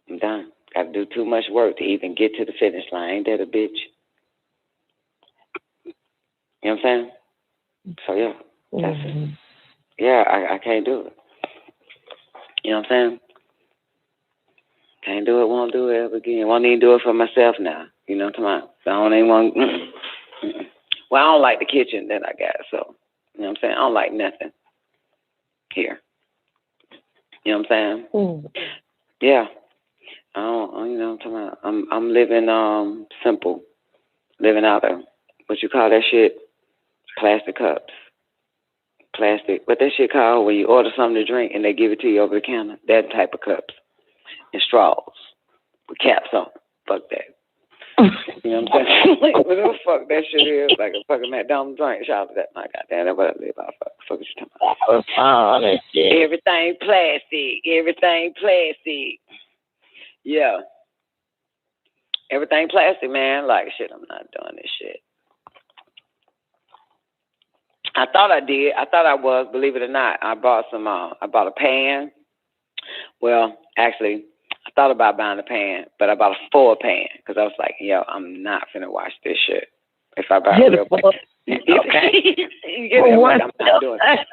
I'm done. Got to do too much work to even get to the finish line. Ain't that a bitch? You know what I'm saying? So yeah, that's it. Yeah, I can't do it. You know what I'm saying? Can't do it, won't do it ever again. Won't even do it for myself now. You know what I'm talking about? So I don't even want. Well, I don't like the kitchen that I got, so you know what I'm saying? I don't like nothing here. You know what I'm saying? Yeah. I don't, you know what I'm talking about? I'm living simple. Living out of what you call that shit? Plastic cups. Plastic. What that shit called when you order something to drink and they give it to you over the counter? That type of cups. And straws. With caps on. Fuck that. You know what I'm saying? Like, what the fuck that shit is? Like a fucking McDonald's drink. Shout out to that. My goddamn, that's what I live off of. Fuck what you talking about? That shit. Everything plastic. Everything plastic. Yeah. Everything plastic, man. Like, shit, I'm not doing this shit. I thought I did. I thought I was, believe it or not. I bought a pan. Well, actually, I thought about buying a pan, but I bought a 4 pan because I was like, yo, I'm not finna wash this shit. If I buy a real pan. Okay. You get it? Like, I'm not doing it.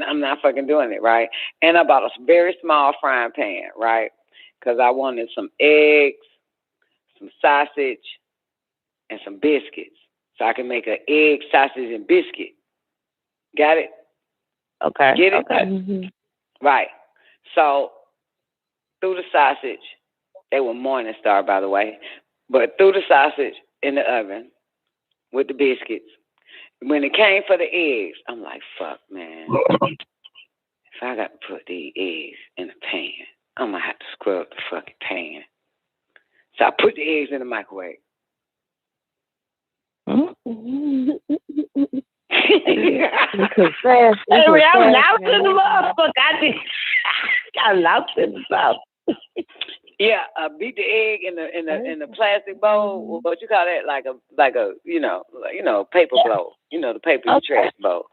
I'm not fucking doing it, right? And I bought a very small frying pan, right? Because I wanted some eggs, some sausage, and some biscuits. So I can make an egg, sausage, and biscuit. Got it? Okay. Get it? Okay. Right. So, threw the sausage. They were Morningstar, by the way. But threw the sausage in the oven with the biscuits. When it came for the eggs, I'm like, fuck, man. If I got to put these eggs in a pan, I'm going to have to scrub the fucking pan. So I put the eggs in the microwave. I'm lost in the motherfucker. I'm lost in the sauce. Yeah, I beat the egg in the plastic bowl. What you call that? Like a you know paper bowl. You know the paper trash bowl.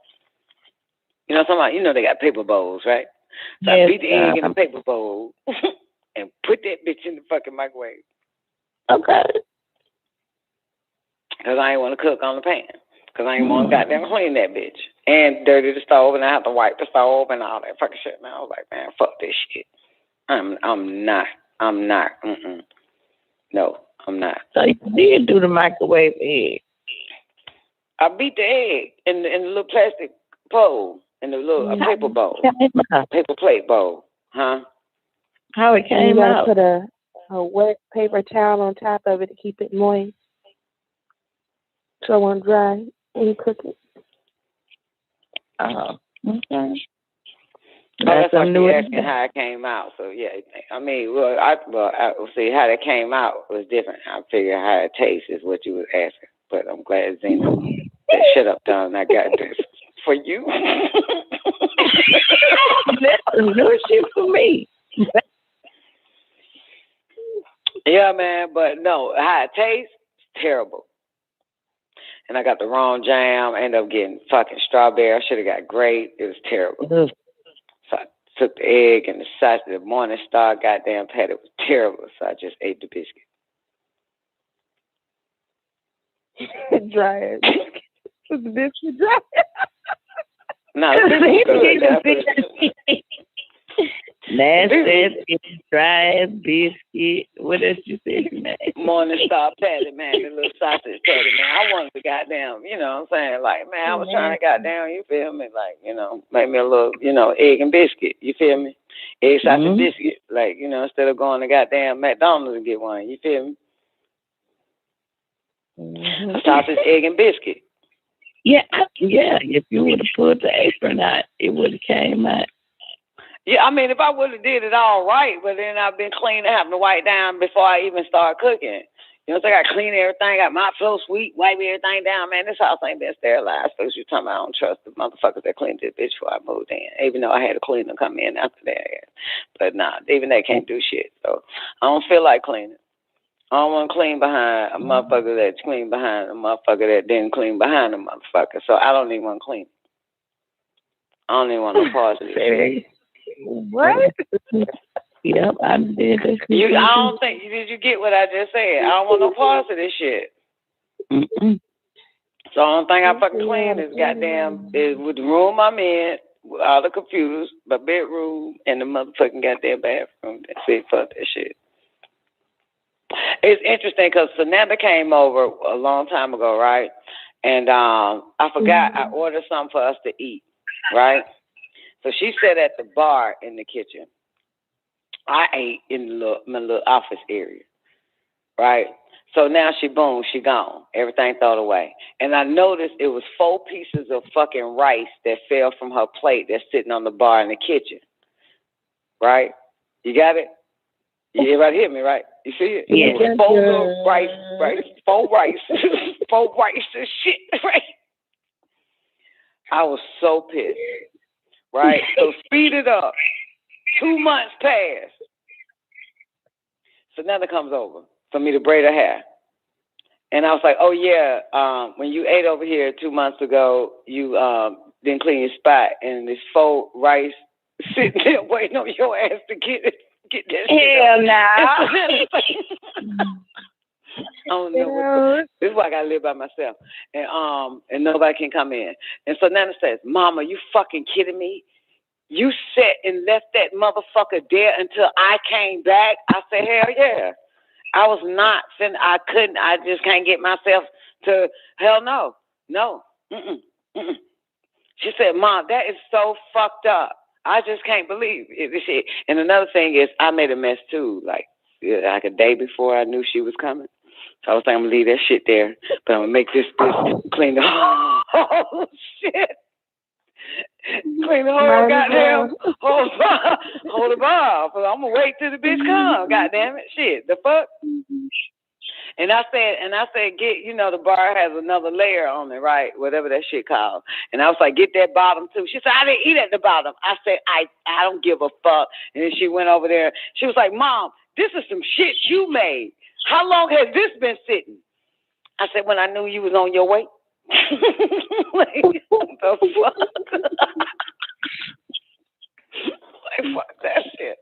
You know what I'm talking about? You know they got paper bowls, right? So I beat the egg in the paper bowl and put that bitch in the fucking microwave. Okay. because I ain't want to cook on the pan. Because I ain't want to goddamn clean that bitch. And dirty the stove, and I have to wipe the stove and all that fucking shit. Man, I was like, man, fuck this shit. I'm not. No, I'm not. So you did do the microwave egg. I beat the egg in the little plastic bowl, in the little paper bowl, paper plate bowl, huh? How it came you gotta out? put a wet paper towel on top of it to keep it moist, so it won't dry when you cook it. Oh, okay. That's like you asking how it came out. So yeah, I mean, I see how it came out was different. I figure how it tastes is what you was asking. But I'm glad Zena said, "Shut up, Don. I got this for you." That's new shit for me. Yeah, man. But no, how it tastes, terrible. And I got the wrong jam. I ended up getting fucking strawberry. I should have got grape. It was terrible. So I took the egg and the sausage. The Morning Star goddamn pat. It was terrible. So I just ate the biscuit. Dry it. Was the biscuit dry? No, the biscuit good. Nasty, dry biscuit. What else you said, man? Morning Star patty, man. The little sausage patty, man. I wanted to goddamn, you know what I'm saying? Like, man, I was trying to goddamn, you feel me? Like, you know, make me a little, you know, egg and biscuit. You feel me? Egg sausage biscuit. Like, you know, instead of going to goddamn McDonald's and get one. You feel me? Sausage, egg, and biscuit. Yeah. If you would have pulled the apron out, it would have came out. Yeah, I mean, if I would have did it all right, but then I've been clean, having to wipe down before I even start cooking. You know, so I got to clean everything, got my flow sweet, wipe everything down. Man, this house ain't been sterilized. Folks, you talking about I don't trust the motherfuckers that cleaned this bitch before I moved in, even though I had a cleaner come in after that. But nah, even they can't do shit. So I don't feel like cleaning. I don't want to clean behind a motherfucker that's clean behind a motherfucker that didn't clean behind a motherfucker. So I don't even want to clean. I don't even want no parts of it. What? Yep, I did this. I don't think did you get what I just said? I don't want no parts of this shit. So the only thing I fucking clean is goddamn is with the room I'm in, with all the computers, my bedroom, and the motherfucking goddamn bathroom. That's it. Fuck that shit. It's interesting because Fernanda came over a long time ago, right? And I forgot I ordered something for us to eat, right? So she sat at the bar in the kitchen. I ate in my little office area, right? So now she gone. Everything thrown away. And I noticed it was 4 pieces of fucking rice that fell from her plate that's sitting on the bar in the kitchen, right? You got it? Everybody hear me, right? You see it? Yeah. It was 4 little rice, 4 rice, 4 rice and shit, right? I was so pissed, right? So speed it up. 2 months passed. So now it comes over for me to braid her hair. And I was like, oh, yeah, when you ate over here 2 months ago, you didn't clean your spot. And this 4 rice sitting there waiting on your ass to get that shit Hell up. nah. I don't know what this is why I gotta live by myself. And nobody can come in. And so Nana says, Mama, you fucking kidding me? You sat and left that motherfucker there until I came back? I said, hell yeah. I was not finna, I just can't get myself to, hell no. No. She said, Mom, that is so fucked up. I just can't believe it. And another thing is, I made a mess too, like a day before I knew she was coming. So I was like, I'm gonna leave that shit there, but I'm gonna make this clean the whole shit. Clean the whole goddamn whole the bar. I'm gonna wait till the bitch come. Goddamn it, shit. The fuck. And I said, get, you know, the bar has another layer on it, right? Whatever that shit called. And I was like, get that bottom too. She said, I didn't eat at the bottom. I said, I don't give a fuck. And then she went over there. She was like, Mom, this is some shit you made. How long has this been sitting? I said, when I knew you was on your way. Like, what the fuck? Like, fuck that shit.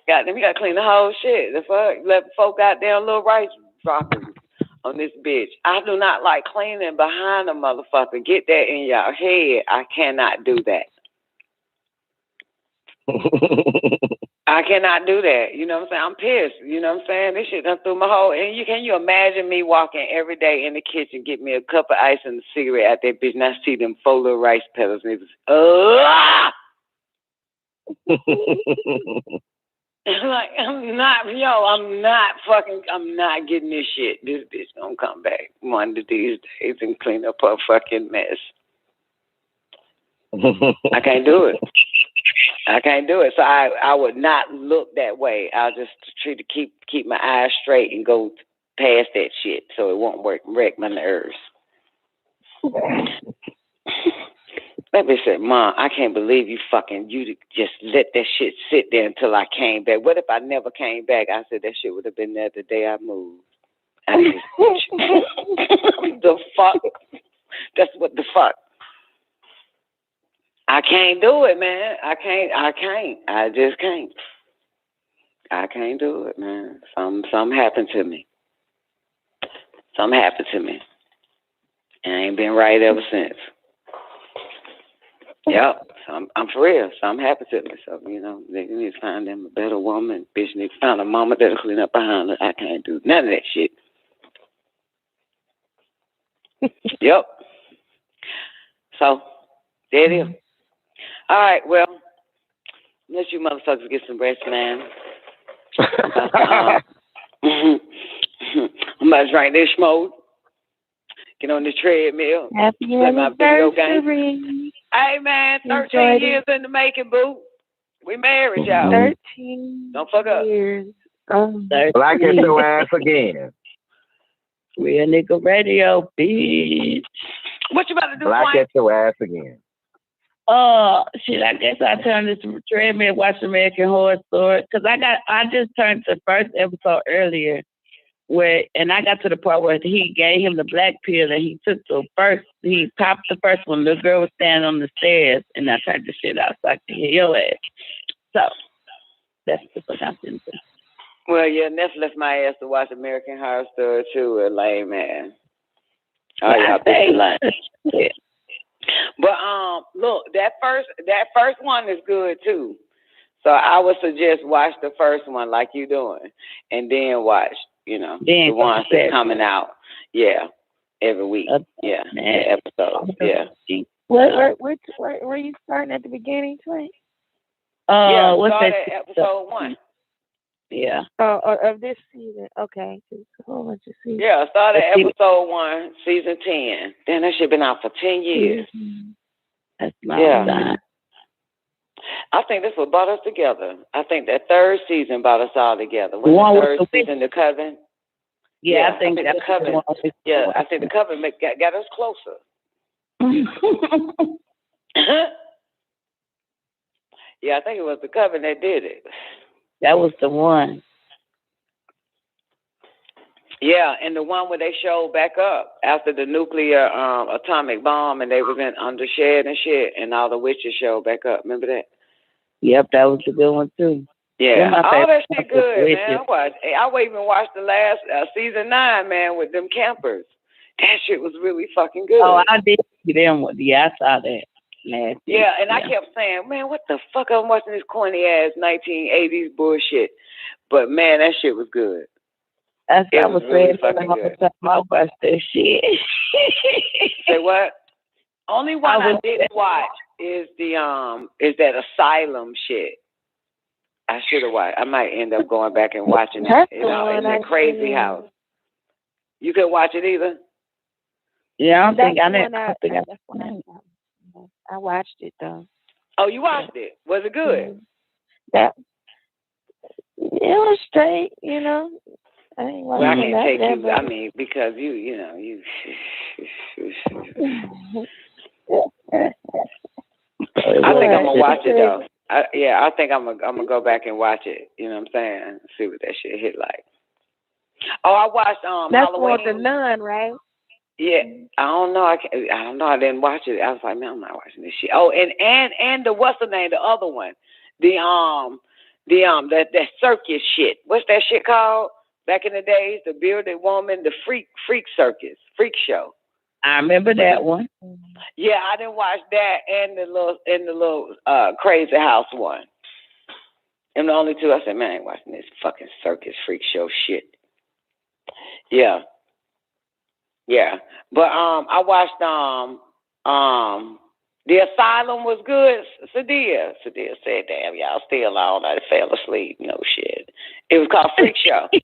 Goddamn, you gotta clean the whole shit. The fuck? Let folk goddamn little rice dropping on this bitch. I do not like cleaning behind a motherfucker. Get that in your head. I cannot do that. I cannot do that. You know what I'm saying? I'm pissed. You know what I'm saying? This shit done through my whole. And can you imagine me walking every day in the kitchen, get me a cup of ice and a cigarette out that bitch, and I see them 4 little rice petals, and it was, like, I'm not getting this shit. This bitch gonna come back one of these days and clean up her fucking mess. I can't do it. So I would not look that way. I'll just try to keep my eyes straight and go past that shit so it won't wreck my nerves. That bitch said, Mom, I can't believe you just let that shit sit there until I came back. What if I never came back? I said that shit would have been there the day I moved. The fuck? That's what the fuck. I can't do it, man. I just can't. I can't do it, man. Something happened to me. And I ain't been right ever since. Yep. I'm for real. Something happened to me. So, they need to find them a better woman. Bitch need to find a mama that'll clean up behind her. I can't do none of that shit. Yep. So, there it is. All right, well, let you motherfuckers get some rest, man. I'm about to drink this smoke. Get on the treadmill. Happy play my video game. anniversary. Hey, man, 13 years in the making, boo. We married, y'all. 13 Don't fuck up. years. Black at your ass again. Real nigga radio, bitch. What you about to do, Black Wayne? at your ass again. Shit, I guess I turned this treadmill, watch American Horror Story, because I just turned to the first episode earlier, and I got to the part where he gave him the black pill, and he popped the first one. The girl was standing on the stairs, and I turned the shit out so I could hear your ass. So, that's the fuck I'm into. Well, yeah, Neff left my ass to watch American Horror Story, too, lame man. Oh, yeah, yeah. But look, that first one is good too. So I would suggest watch the first one like you doing, and then watch, the ones that's coming out. Yeah, every week. Yeah, episode. Yeah. Were you starting at the beginning, Twin? Yeah, what's start that? at episode 1. Yeah. Of this season. Okay. Yeah, start at episode 1, season 10. Then that shit been out for 10 years. Mm-hmm. That's my time. I think this what brought us together. I think that third season brought us all together. Was the third season the Coven? Yeah, I think the Coven. Yeah, I think the Coven got us closer. Yeah, I think it was the Coven that did it. That was the one. Yeah, and the one where they showed back up after the nuclear atomic bomb, and they was in under shed and shit, and all the witches showed back up. Remember that? Yep, that was a good one too. Yeah, all that shit good, man. I even watched the last season 9, man, with them campers. That shit was really fucking good. Oh, I did see them. Yeah, I saw that. Nasty. Yeah, and I kept saying, man, what the fuck? I'm watching this corny ass 1980s bullshit. But man, that shit was good. That's what I was saying. I watched that shit. Say what? Only one I didn't watch is that Asylum shit. I should have watched. I might end up going back and watching it. In that crazy house. You could watch it either. Yeah, I don't think I watched it though. Oh, you watched it? Was it good? It was straight, I can't take you. I mean, because you. I think I'm gonna watch it though. I think I'm gonna go back and watch it. You know what I'm saying? See what that shit hit like. Oh, I watched That's Halloween. for the Nun, right? Yeah, I don't know. I don't know. I didn't watch it. I was like, man, I'm not watching this shit. Oh, and the what's the name? The other one, that circus shit. What's that shit called? Back in the days, the bearded woman, the freak circus, freak show. I remember that one. Yeah, I didn't watch that and the little crazy house one. And the only two I said, man, I ain't watching this fucking circus freak show shit. Yeah. Yeah. But I watched The Asylum was good. Sadia said, damn, y'all still on. I fell asleep. No shit. It was called Freak Show. Is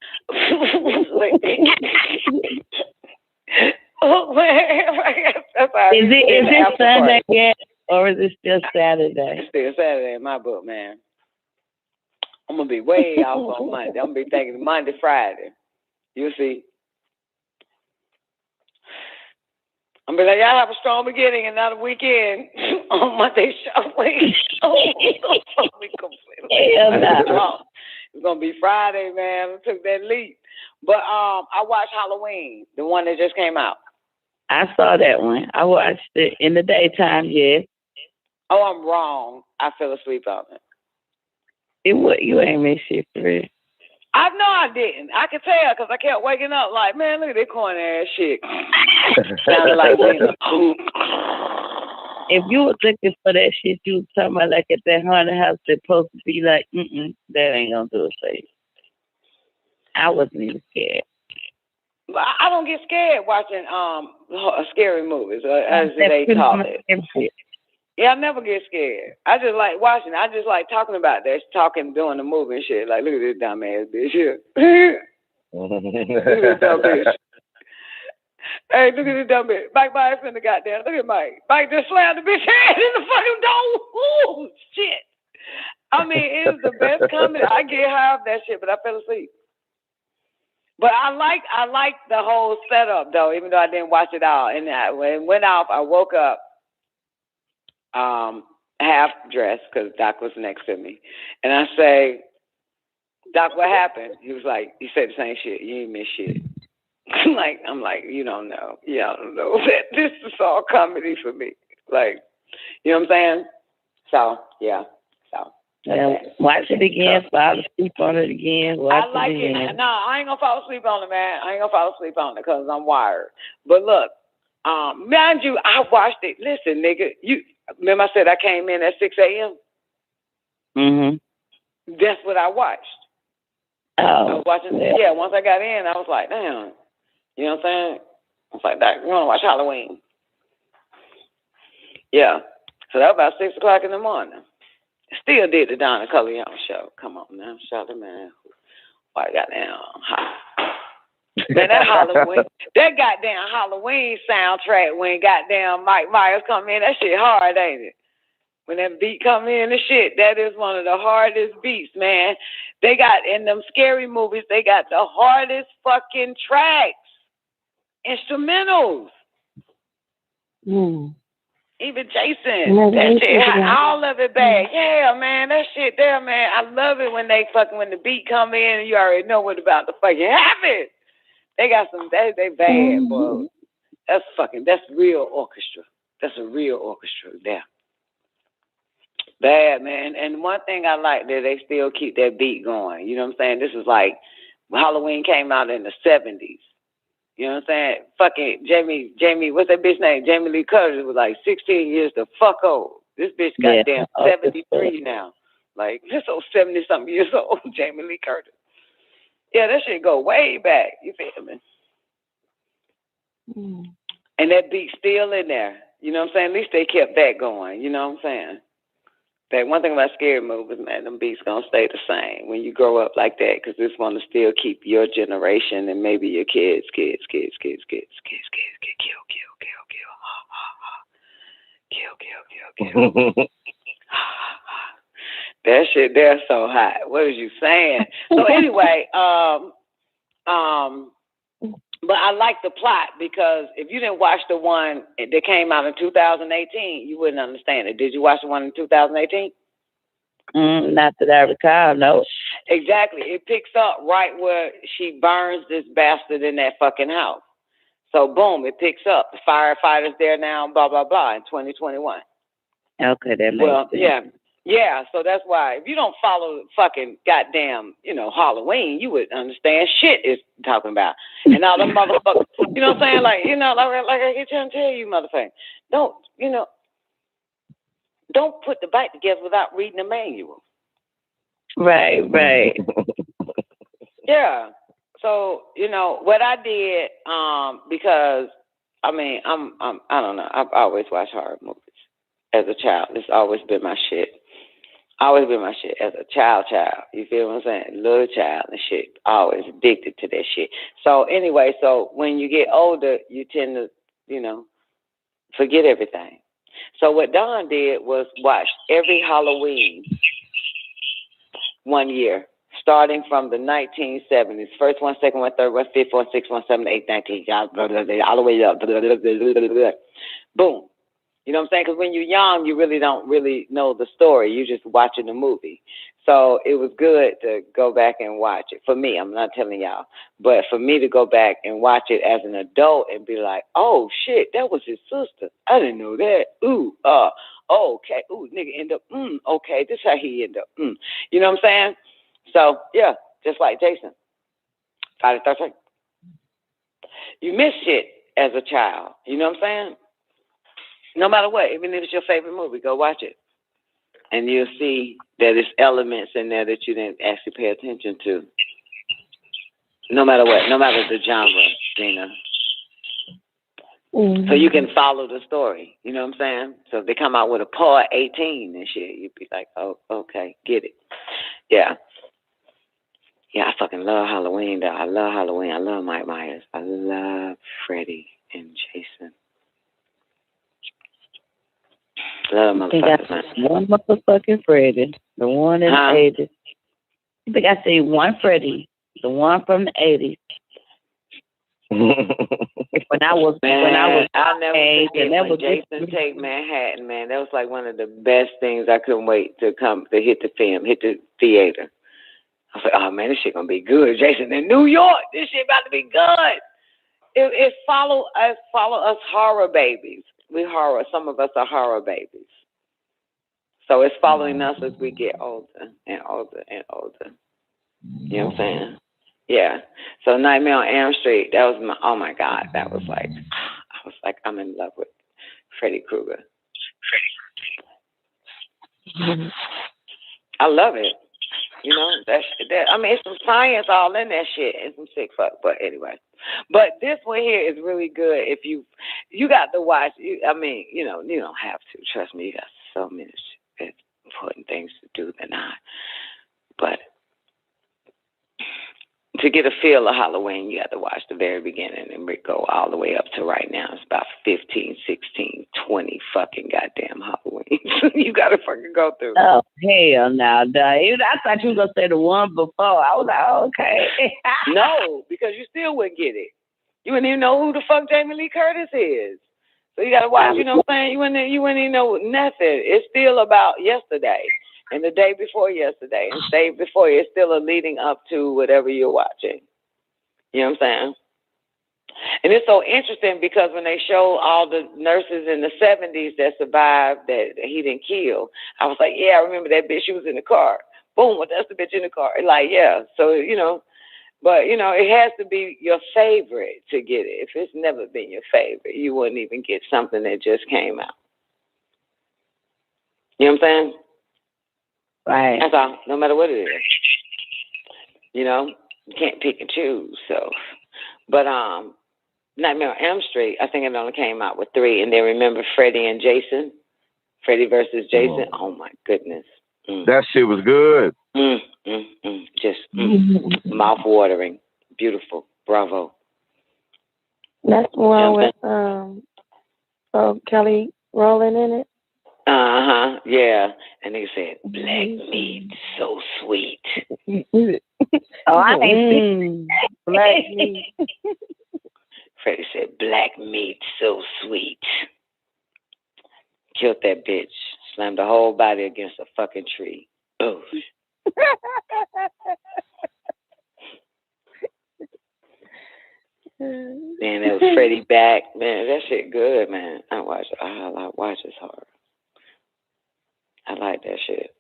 it Sunday yet, or is it still Saturday? It's still Saturday in my book, man. I'm gonna be way off on Monday. I'm gonna be thinking Monday, Friday. You'll see. I'm gonna be like, y'all have a strong beginning and not a weekend on Monday show. We completely wrong. It's gonna be Friday, man. I took that leap. But I watched Halloween, the one that just came out. I saw that one. I watched it in the daytime, yes. Oh, I'm wrong. I fell asleep on it. You ain't miss shit for real. I know I didn't. I could tell because I kept waking up like, man, look at that corny ass shit. Sounded like Dina. If you was looking for that shit, you was talking about like at that haunted house, they're supposed to be like, that ain't gonna do it for you. I wasn't even scared. I don't get scared watching scary movies, as they call it. Yeah, I never get scared. I just like watching. I just like talking about that, doing the movie and shit. Like, look at this dumb ass bitch here. Look at this dumb bitch. Hey, look at this dumb bitch. Mike Myers in the goddamn. Look at Mike. Mike just slammed the bitch head in the fucking door. Ooh, shit. I mean, it was the best comedy. I get high off that shit, but I fell asleep. But I like the whole setup though, even though I didn't watch it all. And when it went off, I woke up half dressed because Doc was next to me, and I say, "Doc, what happened?" He was like, "You said the same shit. You ain't miss shit." I'm like, you don't know. Yeah, I don't know. This is all comedy for me. Like, you know what I'm saying? So yeah. So. Yeah, watch it again, fall asleep on it again. I like it. No, I ain't gonna fall asleep on it, man. I ain't gonna fall asleep on it because I'm wired. But look, mind you, I watched it. Listen, nigga, you remember I said I came in at 6 a.m.? Mm-hmm. That's what I watched. Oh. I was watching. Yeah, once I got in, I was like, damn. You know what I'm saying? I was like, Doc, you wanna watch Halloween? Yeah. So that was about 6 o'clock in the morning. Still did the Don NICOLEONE show. Come on now, Charlotte, man. Why goddamn man, that goddamn Halloween soundtrack when goddamn Mike Myers come in, that shit hard, ain't it? When that beat come in and shit, that is one of the hardest beats, man. They got in them scary movies, they got the hardest fucking tracks, instrumentals. Even Jason, that shit, all of it bad. Yeah, man, that shit there, man. I love it when when the beat come in and you already know what about to fucking happen. They got some, they bad, bro. That's real orchestra. That's a real orchestra there. Bad, man. And one thing I like that they still keep that beat going. You know what I'm saying? This is like, Halloween came out in the 70s. You know what I'm saying? Fucking Jamie, what's that bitch name? Jamie Lee Curtis was like 16 years the fuck old. This bitch goddamn 73 now. Like, this old 70-something years old, Jamie Lee Curtis. Yeah, that shit go way back. You feel me? And that beat's still in there. You know what I'm saying? At least they kept that going. You know what I'm saying? That one thing about scary movies, man, them beats gonna stay the same when you grow up like that, because it's gonna still keep your generation and maybe your kids, kill. That shit there so hot. What is you saying? So anyway, but I like the plot because if you didn't watch the one that came out in 2018, you wouldn't understand it. Did you watch the one in 2018? Not that I recall, no. Exactly. It picks up right where she burns this bastard in that fucking house. So boom, it picks up. The firefighters there now, blah, blah, blah, in 2021. Okay, that makes sense. Yeah, so that's why if you don't follow fucking goddamn, Halloween, you would understand shit is talking about. And all them motherfuckers, you know what I'm saying? Like, like I keep trying to tell you, motherfucker, don't put the bite together without reading the manual. Right. Yeah. So, what I did, because I don't know, I've always watched horror movies as a child. It's always been my shit. Always been my shit as a child. You feel what I'm saying? Little child and shit. Always addicted to that shit. So anyway, when you get older, you tend to, forget everything. So what Don did was watch every Halloween 1 year, starting from the 1970s. First one, second one, third one, fifth one, sixth one, seventh, eighth, 19th, all the way up. Boom. You know what I'm saying? Because when you're young, you really don't really know the story. You're just watching the movie. So it was good to go back and watch it. For me, I'm not telling y'all. But for me to go back and watch it as an adult and be like, oh, shit, that was his sister. I didn't know that. Ooh, okay. Ooh, nigga end up, okay, this how he end up. You know what I'm saying? So, yeah, just like Jason. Friday the 13th. You miss shit as a child. You know what I'm saying? No matter what, even if it's your favorite movie, go watch it. And you'll see that there's elements in there that you didn't actually pay attention to. No matter what, no matter the genre, Gina. So you can follow the story. You know what I'm saying? So if they come out with a part 18 and shit, you'd be like, oh, okay, get it. Yeah. Yeah, I fucking love Halloween, though. I love Halloween. I love Mike Myers. I love Freddy and Jason. Love I think I see one motherfucking Freddy, the one in the 80s. I think I see one Freddy, the one from the 80s. I'll never forget when Jason Take Manhattan, man. That was like one of the best things. I couldn't wait to hit the theater. I was like, oh man, this shit gonna be good. Jason in New York, this shit about to be good. It follow us horror babies. Some of us are horror babies. So it's following us as we get older and older and older. You know what I'm saying? Yeah. So Nightmare on Elm Street, that was oh my God, that was like, I was like, I'm in love with Freddy Krueger. I love it. You know, it's some science all in that shit and some sick fuck. But anyway, but this one here is really good. If you got to watch, you don't have to. Trust me, you got so many important things to do than I. But to get a feel of Halloween, you got to watch the very beginning and go all the way up to right now. It's about 15, 16, 20 fucking goddamn Halloweens. You got to fucking go through. Oh, hell no, Dave. I thought you were going to say the one before. I was like, oh, okay. No, because you still wouldn't get it. You wouldn't even know who the fuck Jamie Lee Curtis is. So you got to watch, you know what I'm saying? You wouldn't even know nothing. It's still about yesterday. And the day before yesterday, and the day before, it's still a leading up to whatever you're watching. You know what I'm saying? And it's so interesting because when they show all the nurses in the 70s that survived that he didn't kill, I was like, yeah, I remember that bitch. She was in the car. Boom, well, that's the bitch in the car. Like, yeah. So, but, it has to be your favorite to get it. If it's never been your favorite, you wouldn't even get something that just came out. You know what I'm saying? Right. That's all. No matter what it is. You can't pick and choose. So, but Nightmare on Elm Street, I think it only came out with 3. And then remember Freddy and Jason? Freddy versus Jason? Oh my goodness. That shit was good. Just mouth-watering. Beautiful. Bravo. That's the one with Kelly Rowland in it. Yeah. And they said, black meat, so sweet. I ain't seen black meat. Freddie said, black meat, so sweet. Killed that bitch. Slammed the whole body against a fucking tree. Boom. Man, it was Freddie back. Man, that shit good, man. I watch this horror. I like that shit.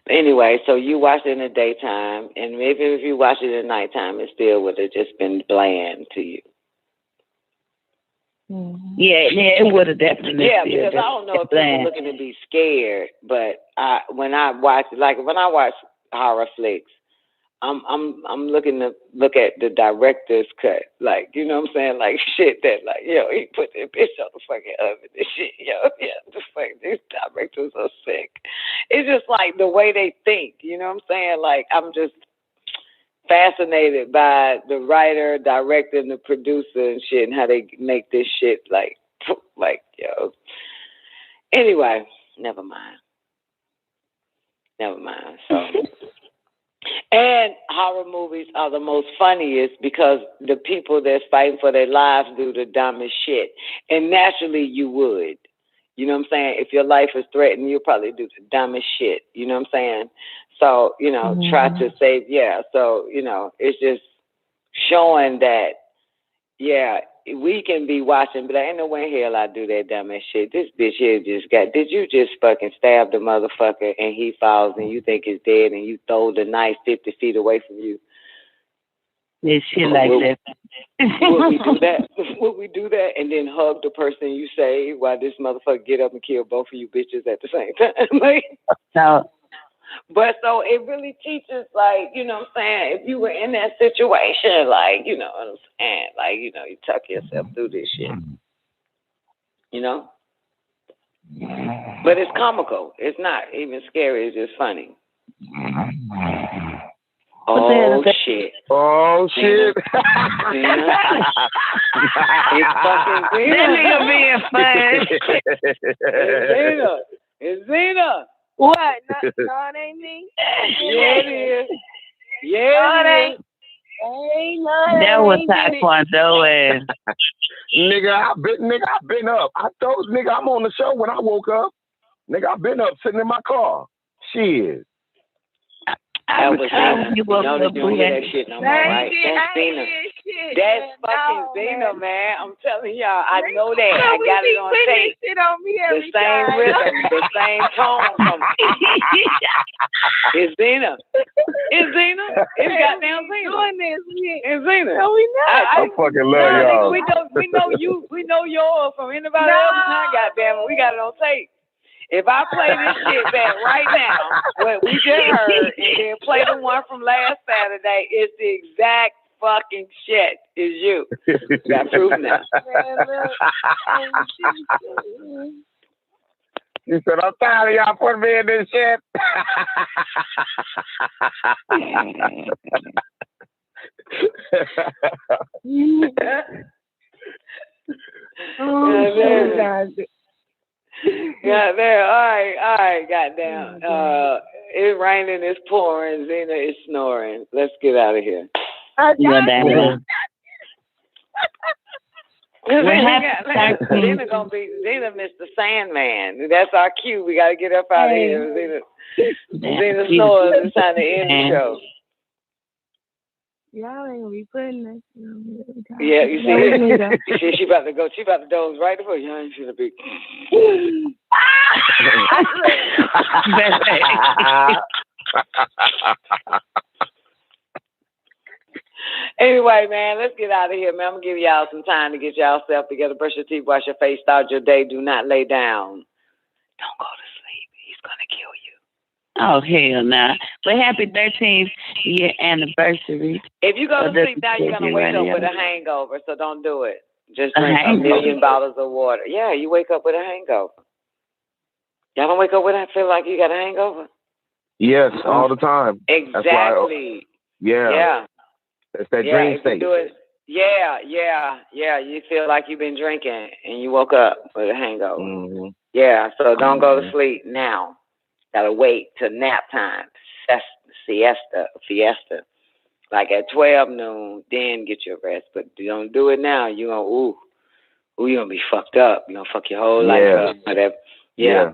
But anyway, so you watch it in the daytime, and maybe if you watch it at nighttime, it still would have just been bland to you. Yeah, it would have definitely. Yeah, because I don't know if people are looking to be scared, but when I watch horror flicks, I'm looking to look at the director's cut, like, you know what I'm saying, like shit that, like, yo, he put that bitch on the fucking oven and shit, yo, yeah, the fuck, these directors are sick. It's just like the way they think, you know what I'm saying, like I'm just fascinated by the writer, director, and the producer and shit, and how they make this shit like yo. Anyway, never mind. So, and horror movies are the most funniest because the people that's fighting for their lives do the dumbest shit, and naturally you would. You know what I'm saying? If your life is threatened, you'll probably do the dumbest shit. You know what I'm saying? So, you know, try to save, So, you know, it's just showing that, we can be watching, but ain't no way in hell I do that dumbass shit. This bitch here did you just fucking stab the motherfucker and he falls and you think he's dead and you throw the knife 50 feet away from you? It's shit like that. Would we do that? Would we do that and then hug the person you saved while this motherfucker get up and kill both of you bitches at the same time? Like, no. But so it really teaches, like, you know what I'm saying, if you were in that situation, like, you know what I'm saying, like, you know, you tuck yourself through this shit, you know? But it's comical. It's not even scary. It's just funny. Oh, shit. Oh, shit. It's fucking Zena. That nigga being funny. It's Zena. What? No, it ain't me. Yeah, it is. Yeah, it is. That was Taekwondo and Nigga, I've been up. I told nigga I'm on the show when I woke up. Nigga, I've been up sitting in my car. Shit. That was Zena. You know that you don't hear that shit no more, right? That's Zena. That's fucking Zena, man. I'm telling y'all, I know that. I got it on tape. The same rhythm, the same tone from It's Zena. It's Zena. It's goddamn Zena. It's Zena. No, we not. I fucking love y'all. We know you. We know yours from anybody else. Goddamn it, we got it on tape. If I play this shit back right now, what we just heard, and then play the one from last Saturday, it's the exact fucking shit. Is you. Got proof now. You said, I'm tired of y'all putting me in this shit. Yeah, there. All right, goddamn. It's raining, it's pouring, Zena is snoring. Let's get out of here. Zena missed the Sandman. That's our cue. We gotta get up out of here. Zena snores. It's time to end the show. Y'all ain't gonna be putting this. Yeah, you see, you see, she about to go. She about to doze right before you ain't gonna be. Anyway, man, let's get out of here, man. I'm gonna give y'all some time to get y'all self together. Brush your teeth, wash your face, start your day. Do not lay down. Don't go to sleep. He's gonna kill you. oh hell nah. But happy 13th year anniversary. If you go to sleep now, you're gonna wake up with a hangover. So don't do it. Just drink a million bottles of water. Yeah, you wake up with a hangover. Y'all don't wake up with feel like you got a hangover? Yes, all the time. Exactly. Yeah. It's that dream state. Yeah. You feel like you've been drinking and you woke up with a hangover. Mm-hmm. Yeah, so don't go to sleep now. Gotta wait till nap time. Fiesta. Like at 12 noon, then get your rest. But you don't do it now. You gonna you gonna be fucked up. You gonna fuck your whole life up. Whatever. Yeah.